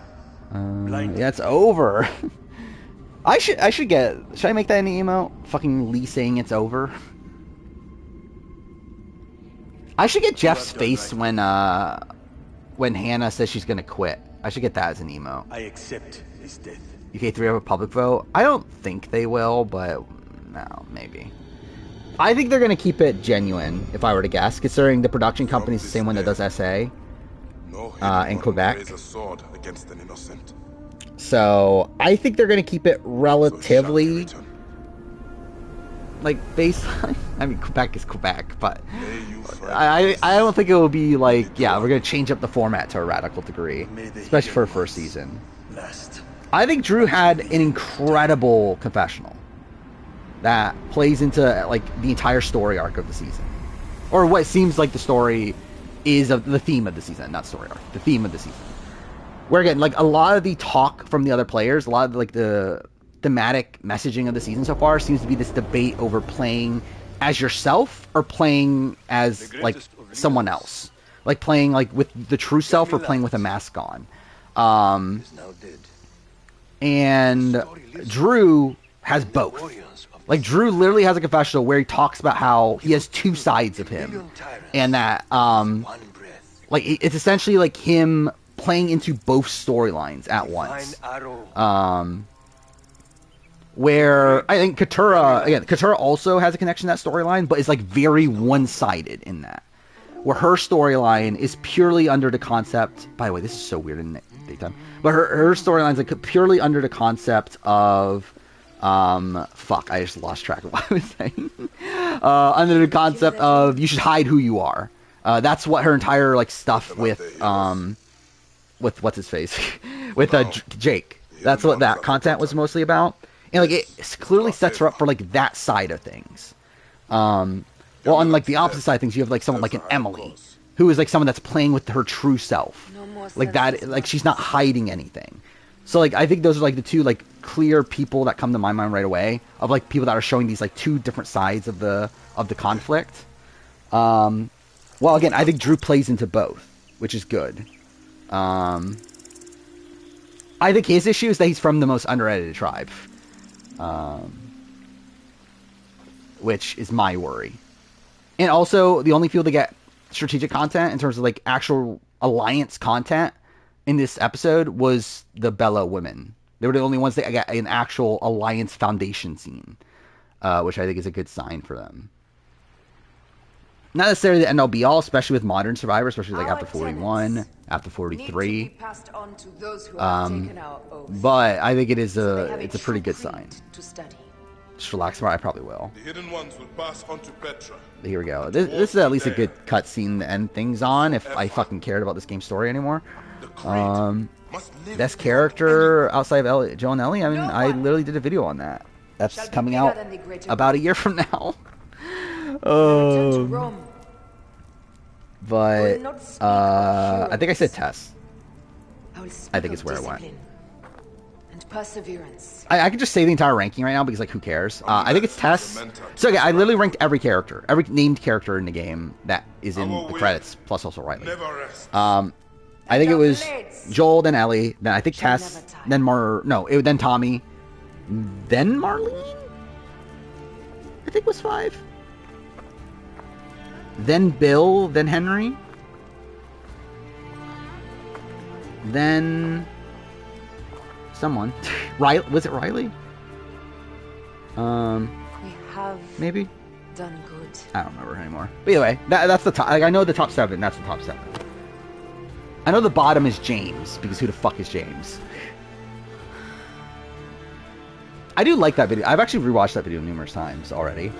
Yeah, it's over. Should I make that an emote? Fucking Lee saying it's over. I should get Jeff's face when Hannah says she's gonna quit. I should get that as an emote. I accept his death. UK3 have a public vote? I don't think they will, but no, maybe. I think they're gonna keep it genuine, if I were to guess, considering the production company is the same one that does SA in Quebec. So I think they're gonna keep it relatively like baseline. I mean, Quebec is Quebec, but I don't think it will be like, yeah, we're going to change up the format to a radical degree, especially for a first season. I think Drew had an incredible confessional that plays into like the entire story arc of the season, or what seems like the story is the theme of the season, not story arc. The theme of the season. Where again, like a lot of the talk from the other players, a lot of like the thematic messaging of the season so far seems to be this debate over playing as yourself or playing as like someone else, like playing like with the true self or playing with a mask on. And Drew has both. Like Drew literally has a confessional where he talks about how he has two sides of him, and that like it's essentially like him playing into both storylines at once. Where I think Katura also has a connection to that storyline, but is like very one-sided in that. Where her storyline is purely under the concept. By the way, this is so weird in daytime. But her storyline is like purely under the concept of fuck, I just lost track of what I was saying. Under the concept of you should hide who you are. That's what her entire like stuff with what's his face with Jake. That's what that content was mostly about. And like it clearly sets her up for like that side of things. Well, on like the opposite side of things, you have like someone like an Emily, who is like someone that's playing with her true self. Like that, like she's not hiding anything. So like I think those are like the two like clear people that come to my mind right away of like people that are showing these like two different sides of the conflict. Well, again, I think Drew plays into both, which is good. I think his issue is that he's from the most underedited tribe. Which is my worry. And also, the only people that get strategic content in terms of like actual alliance content in this episode was the Bella women. They were the only ones that got an actual alliance foundation scene, which I think is a good sign for them. Not necessarily the end all be all, especially with modern survivors, especially like after 41, after 43. But I think it's a pretty good sign. Just relax, I probably will. The hidden ones will pass on to Petra. Here we go. This is at least a good cutscene to end things on if I fucking cared about this game's story anymore. Best character outside of Joe and Ellie? I mean, I literally did a video on that. That's coming out about a year from now. But I think I said Tess. I think it's where I went. Perseverance. I could just say the entire ranking right now because like who cares? I think it's Tess. So yeah, I literally ranked every character, every named character in the game that is in the credits, plus also Riley. I think it was Joel, then Ellie, then I think Tess, then then Tommy, then Marlene. I think was 5. Then Bill, then Henry, then someone. Riley, was it Riley? We have maybe done good. I don't remember anymore. But anyway, that's the top. Like, I know the top 7. That's the top 7. I know the bottom is James because who the fuck is James? I do like that video. I've actually rewatched that video numerous times already.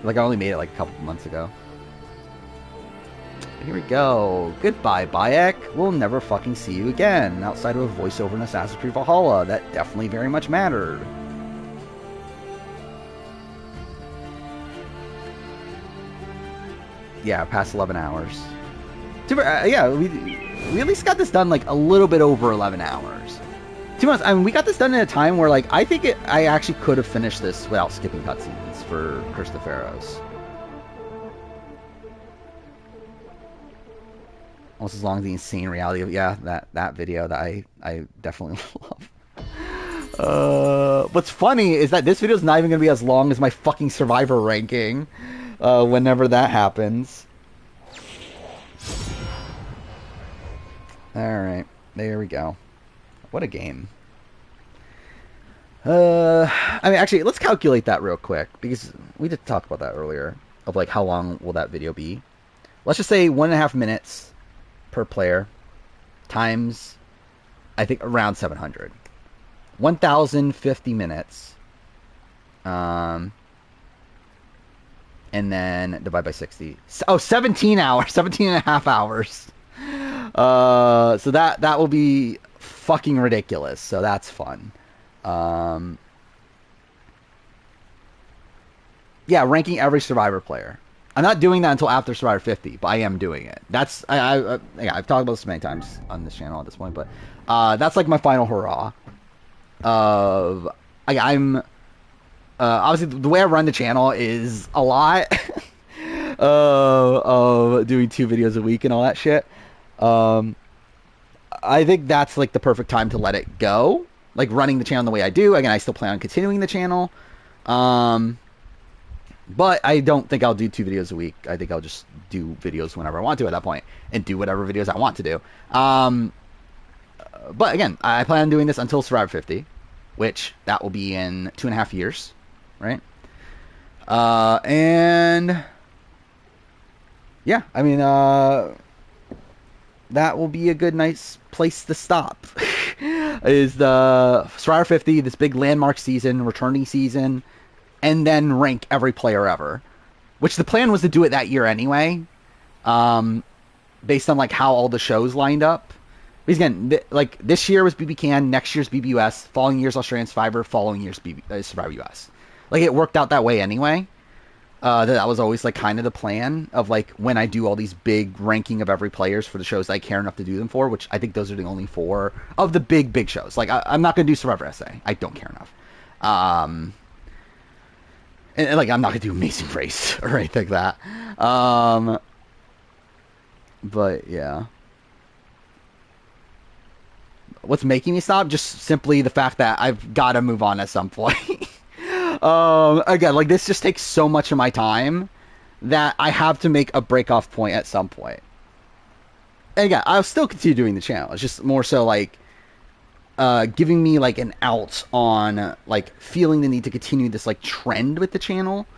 Like I only made it like a couple months ago. Here we go. Goodbye, Bayek. We'll never fucking see you again. Outside of a voiceover in Assassin's Creed Valhalla. That definitely very much mattered. Yeah, past 11 hours. Yeah, we at least got this done like a little bit over 11 hours. 2 months. I mean, we got this done in a time where like I think I actually could have finished this without skipping cutscenes for Curse of the Pharaohs. Almost as long as the insane reality of that video that I definitely love. What's funny is that this video is not even gonna be as long as my fucking Survivor ranking. Whenever that happens. All right, there we go. What a game. I mean, actually, let's calculate that real quick because we did talk about that earlier. Of like how long will that video be? Let's just say 1.5 minutes per player times I think around 700. 1,050 minutes. And then divide by 60. Oh, 17 hours. 17 and a half hours. So that will be fucking ridiculous. So that's fun. Yeah, ranking every Survivor player. I'm not doing that until after Survivor 50, but I am doing it. That's yeah, I've talked about this many times on this channel at this point, but that's like my final hurrah. I'm obviously the way I run the channel is a lot of doing 2 videos a week and all that shit. I think that's like the perfect time to let it go. Like running the channel the way I do. Again, I still plan on continuing the channel. But I don't think I'll do 2 videos a week. I think I'll just do videos whenever I want to at that point and do whatever videos I want to do. But again, I plan on doing this until Survivor 50, which that will be in 2.5 years, right? And yeah, I mean, that will be a good, nice place to stop. Is the Survivor 50, this big landmark season, returning season, and then rank every player ever. Which the plan was to do it that year anyway, based on like how all the shows lined up. Because again, like this year was BB Can, next year's BBUS, following year's Australian Survivor, following year's Survivor US. Like it worked out that way anyway. That was always like kind of the plan of like when I do all these big ranking of every players for the shows I care enough to do them for, which I think those are the only 4 of the big shows. Like I'm not going to do Survivor SA. I don't care enough. And like I'm not going to do Amazing Race or anything like that. But yeah. What's making me stop? Just simply the fact that I've got to move on at some point. Again, like this just takes so much of my time that I have to make a break-off point at some point. And again, I'll still continue doing the channel. It's just more so like giving me like an out on like feeling the need to continue this like trend with the channel.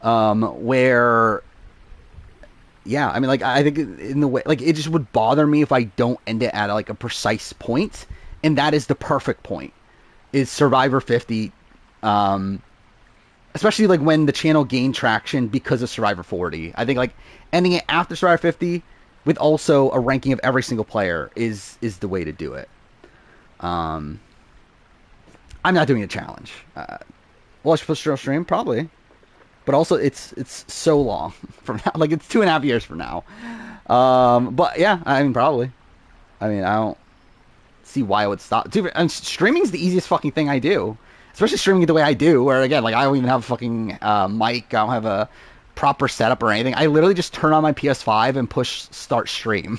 Where yeah, I mean like I think in the way like it just would bother me if I don't end it at like a precise point, and that is the perfect point. Is Survivor 50. Especially like when the channel gained traction because of Survivor 40. I think like ending it after Survivor 50 with also a ranking of every single player is the way to do it. I'm not doing a challenge. Will I push to stream? Probably. But also it's so long from now. Like it's 2.5 years from now. But yeah, I mean probably. I mean I don't see why I would stop. Dude, and streaming's the easiest fucking thing I do. Especially streaming it the way I do, where again, like I don't even have a fucking mic, I don't have a proper setup or anything. I literally just turn on my PS5 and push start stream.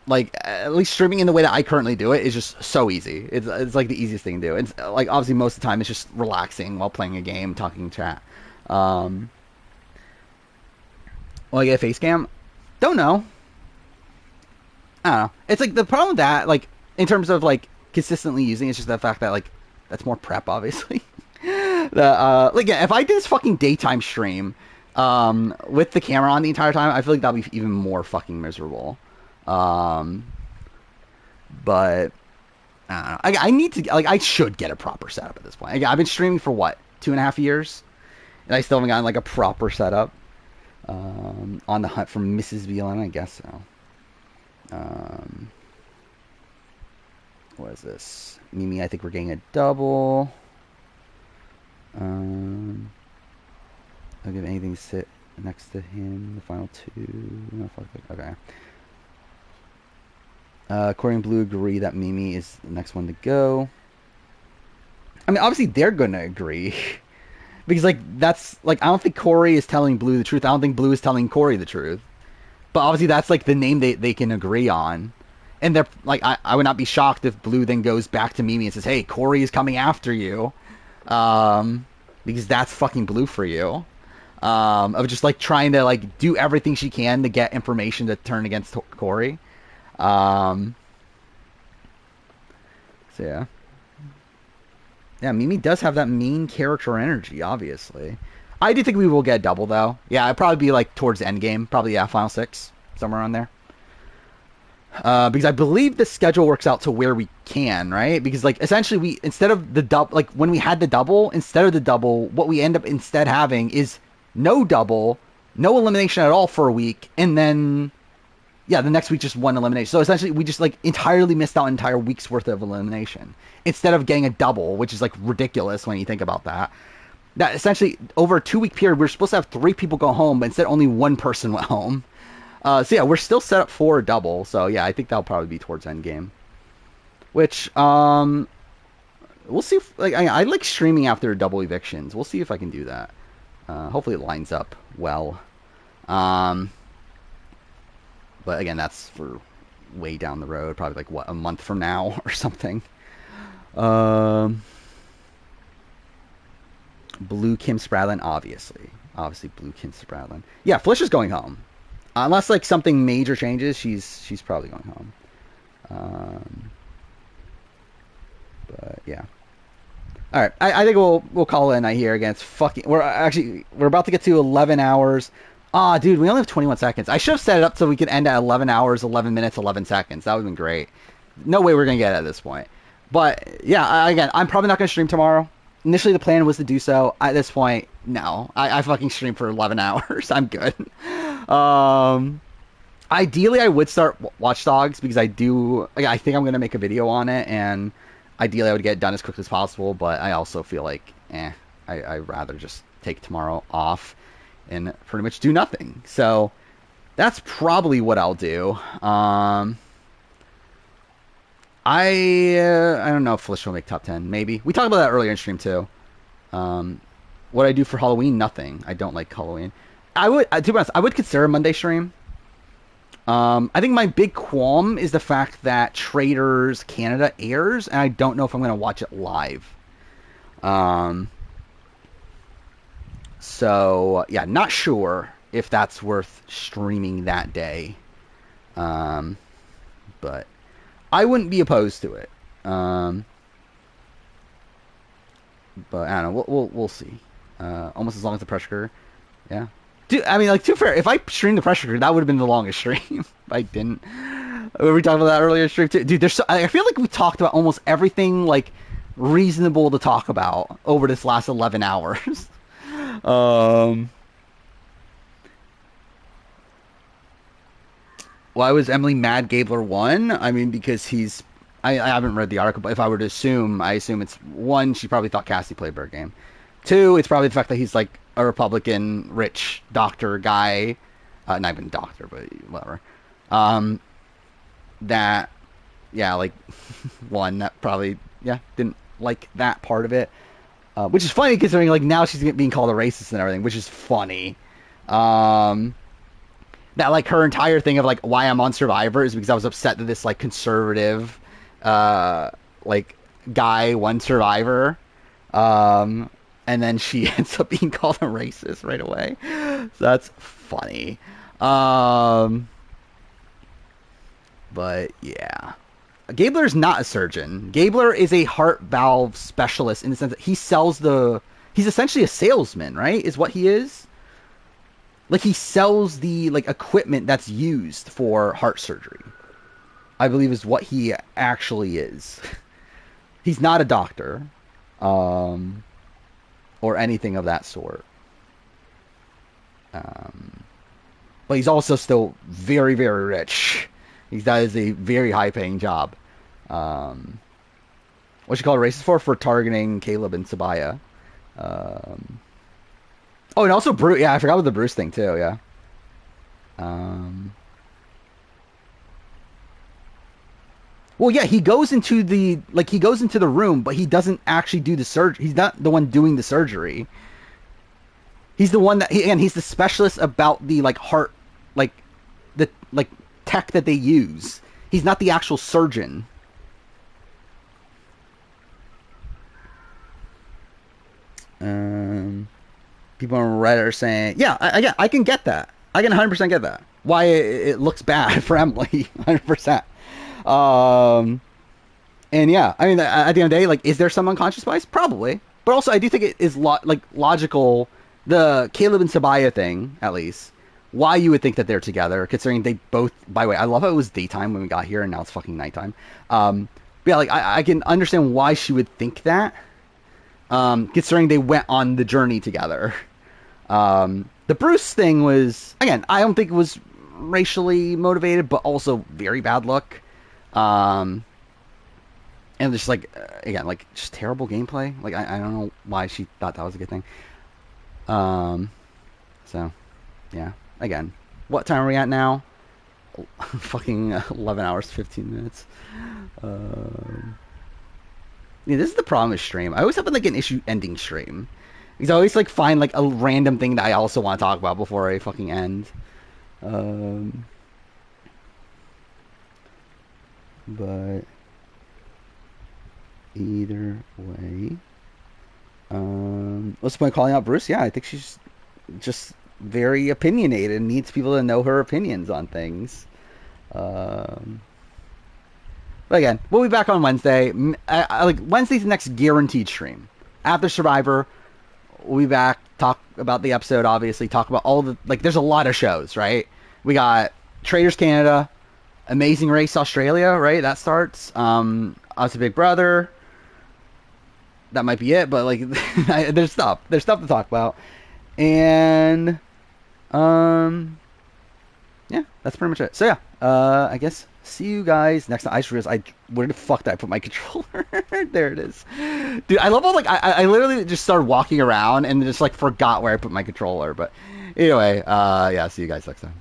Like at least streaming in the way that I currently do it is just so easy. It's like the easiest thing to do. It's like obviously most of the time it's just relaxing while playing a game, talking chat. Will I get a face cam? Don't know. I don't know. It's like the problem with that, like in terms of like consistently using, it's just the fact that like that's more prep, obviously. Like yeah, if I did this fucking daytime stream with the camera on the entire time, I feel like that'd be even more fucking miserable. But I don't know. I need to like I should get a proper setup at this point. I've been streaming for what 2.5 years, and I still haven't gotten like a proper setup. On the hunt for Mrs. VLM, I guess so. What is this? Mimi, I think we're getting a double. I'll give anything to sit next to him. The final 2. No, fuck it. Okay. Corey and Blue agree that Mimi is the next one to go. I mean, obviously they're going to agree. Because, like, that's... Like, I don't think Corey is telling Blue the truth. I don't think Blue is telling Corey the truth. But obviously that's, like, the name they can agree on. And they're like, I would not be shocked if Blue then goes back to Mimi and says, "Hey, Corey is coming after you," because that's fucking Blue for you. Of just like trying to like do everything she can to get information to turn against Corey. So yeah, Mimi does have that mean character energy. Obviously, I do think we will get a double though. Yeah, it'd probably be like towards the end game. Probably final 6 somewhere on there. Because I believe the schedule works out to where we can, right? Because like essentially we instead of the double, like when we had the double, instead of the double, what we end up instead having is no double, no elimination at all for a week, and then yeah, the next week just 1 elimination. So essentially we just like entirely missed out an entire week's worth of elimination instead of getting a double, which is like ridiculous when you think about that. that essentially over a 2-week period, we were supposed to have 3 people go home, but instead only 1 person went home. So yeah, we're still set up for a double. So yeah, I think that'll probably be towards endgame. Which, we'll see if, like, I like streaming after double evictions. We'll see if I can do that. Hopefully it lines up well. But again, that's for way down the road, probably like, what, a month from now or something. Blue Kim Spradlin, obviously Blue Kim Spradlin. Yeah, Felicia's going home. Unless like something major changes, she's probably going home. But yeah. All right, I think we'll call it a night here. Again, it's fucking. We're about to get to 11 hours. Ah, dude, we only have 21 seconds. I should have set it up so we could end at 11 hours, 11 minutes, 11 seconds. That would have been great. No way we're gonna get it at this point. But yeah, again, I'm probably not gonna stream tomorrow. Initially, the plan was to do so. At this point, no. I fucking stream for 11 hours. I'm good. Ideally, I would start Watch Dogs because I think I'm going to make a video on it, and ideally I would get it done as quickly as possible, but I also feel like, I'd rather just take tomorrow off and pretty much do nothing. So that's probably what I'll do. I don't know if Felicia will make top 10. Maybe. We talked about that earlier in stream too. What I do for Halloween? Nothing. I don't like Halloween. To be honest, I would consider a Monday stream. I think my big qualm is the fact that Traitors Canada airs, and I don't know if I'm going to watch it live. So, yeah, not sure if that's worth streaming that day. But I wouldn't be opposed to it. But I don't know. We'll see. Almost as long as the pressure cooker. Yeah. Dude, I mean, like, to be fair, if I streamed the pressure cooker, that would have been the longest stream. If I didn't. Were we talking about that earlier stream too? Dude, I feel like we talked about almost everything, like, reasonable to talk about over this last 11 hours. Why was Emily mad Gabler won? I mean, because I haven't read the article, but if I were to assume, I assume it's, 1, she probably thought Cassie played a better game. 2, it's probably the fact that he's like a Republican, rich doctor guy. Not even doctor, but whatever. That, yeah, like, 1, that probably, yeah, didn't like that part of it. Which is funny considering, like, now she's being called a racist and everything, which is funny. That, like, her entire thing of, like, why I'm on Survivor is because I was upset that this, like, conservative, like, guy won Survivor. And then she ends up being called a racist right away. So that's funny. But, yeah. Gabler's not a surgeon. Gabler is a heart valve specialist in the sense that he sells he's essentially a salesman, right? Is what he is. Like, he sells the, like, equipment that's used for heart surgery. I believe is what he actually is. He's not a doctor. Or anything of that sort. But he's also still very, very rich. That is a very high-paying job. What you call it racist for? For targeting Caleb and Sabaya. Oh, and also Bruce. Yeah, I forgot about the Bruce thing too. Yeah. Well, yeah, he goes into the room, but he doesn't actually do the surgery. He's not the one doing the surgery. He's the one that he's the specialist about the like heart, like the like tech that they use. He's not the actual surgeon. People on Reddit are saying, yeah, I can get that. I can 100% get that. Why it looks bad for Emily, 100%. And yeah, I mean, at the end of the day, like, is there some unconscious bias? Probably. But also, I do think it is logical, the Caleb and Sabaya thing, at least, why you would think that they're together, considering they both, by the way, I love how it was daytime when we got here, and now it's fucking nighttime. But yeah, like, I can understand why she would think that, considering they went on the journey together. The Bruce thing was, again, I don't think it was racially motivated, but also very bad luck. And just like again, like just terrible gameplay. Like I don't know why she thought that was a good thing. So yeah. Again, what time are we at now? Fucking 11 hours 15 minutes. Yeah, this is the problem with stream. I always have like an issue ending stream. Because I always like find like a random thing that I also want to talk about before I fucking end. But either way, what's the point of calling out Bruce? Yeah, I think she's just very opinionated and needs people to know her opinions on things. But again, we'll be back on Wednesday. Like Wednesday's the next guaranteed stream. After Survivor, we'll be back, talk about the episode, obviously, talk about all the, like, there's a lot of shows, right? We got Traders Canada, Amazing Race Australia, right? That starts. Us Big Brother. That might be it, but, like, there's stuff. There's stuff to talk about. And, yeah, that's pretty much it. So, yeah, I guess see you guys next time. I just realized where the fuck did I put my controller? There it is. Dude, I love how, like, I literally just started walking around and just, like, forgot where I put my controller. But anyway, yeah, see you guys next time.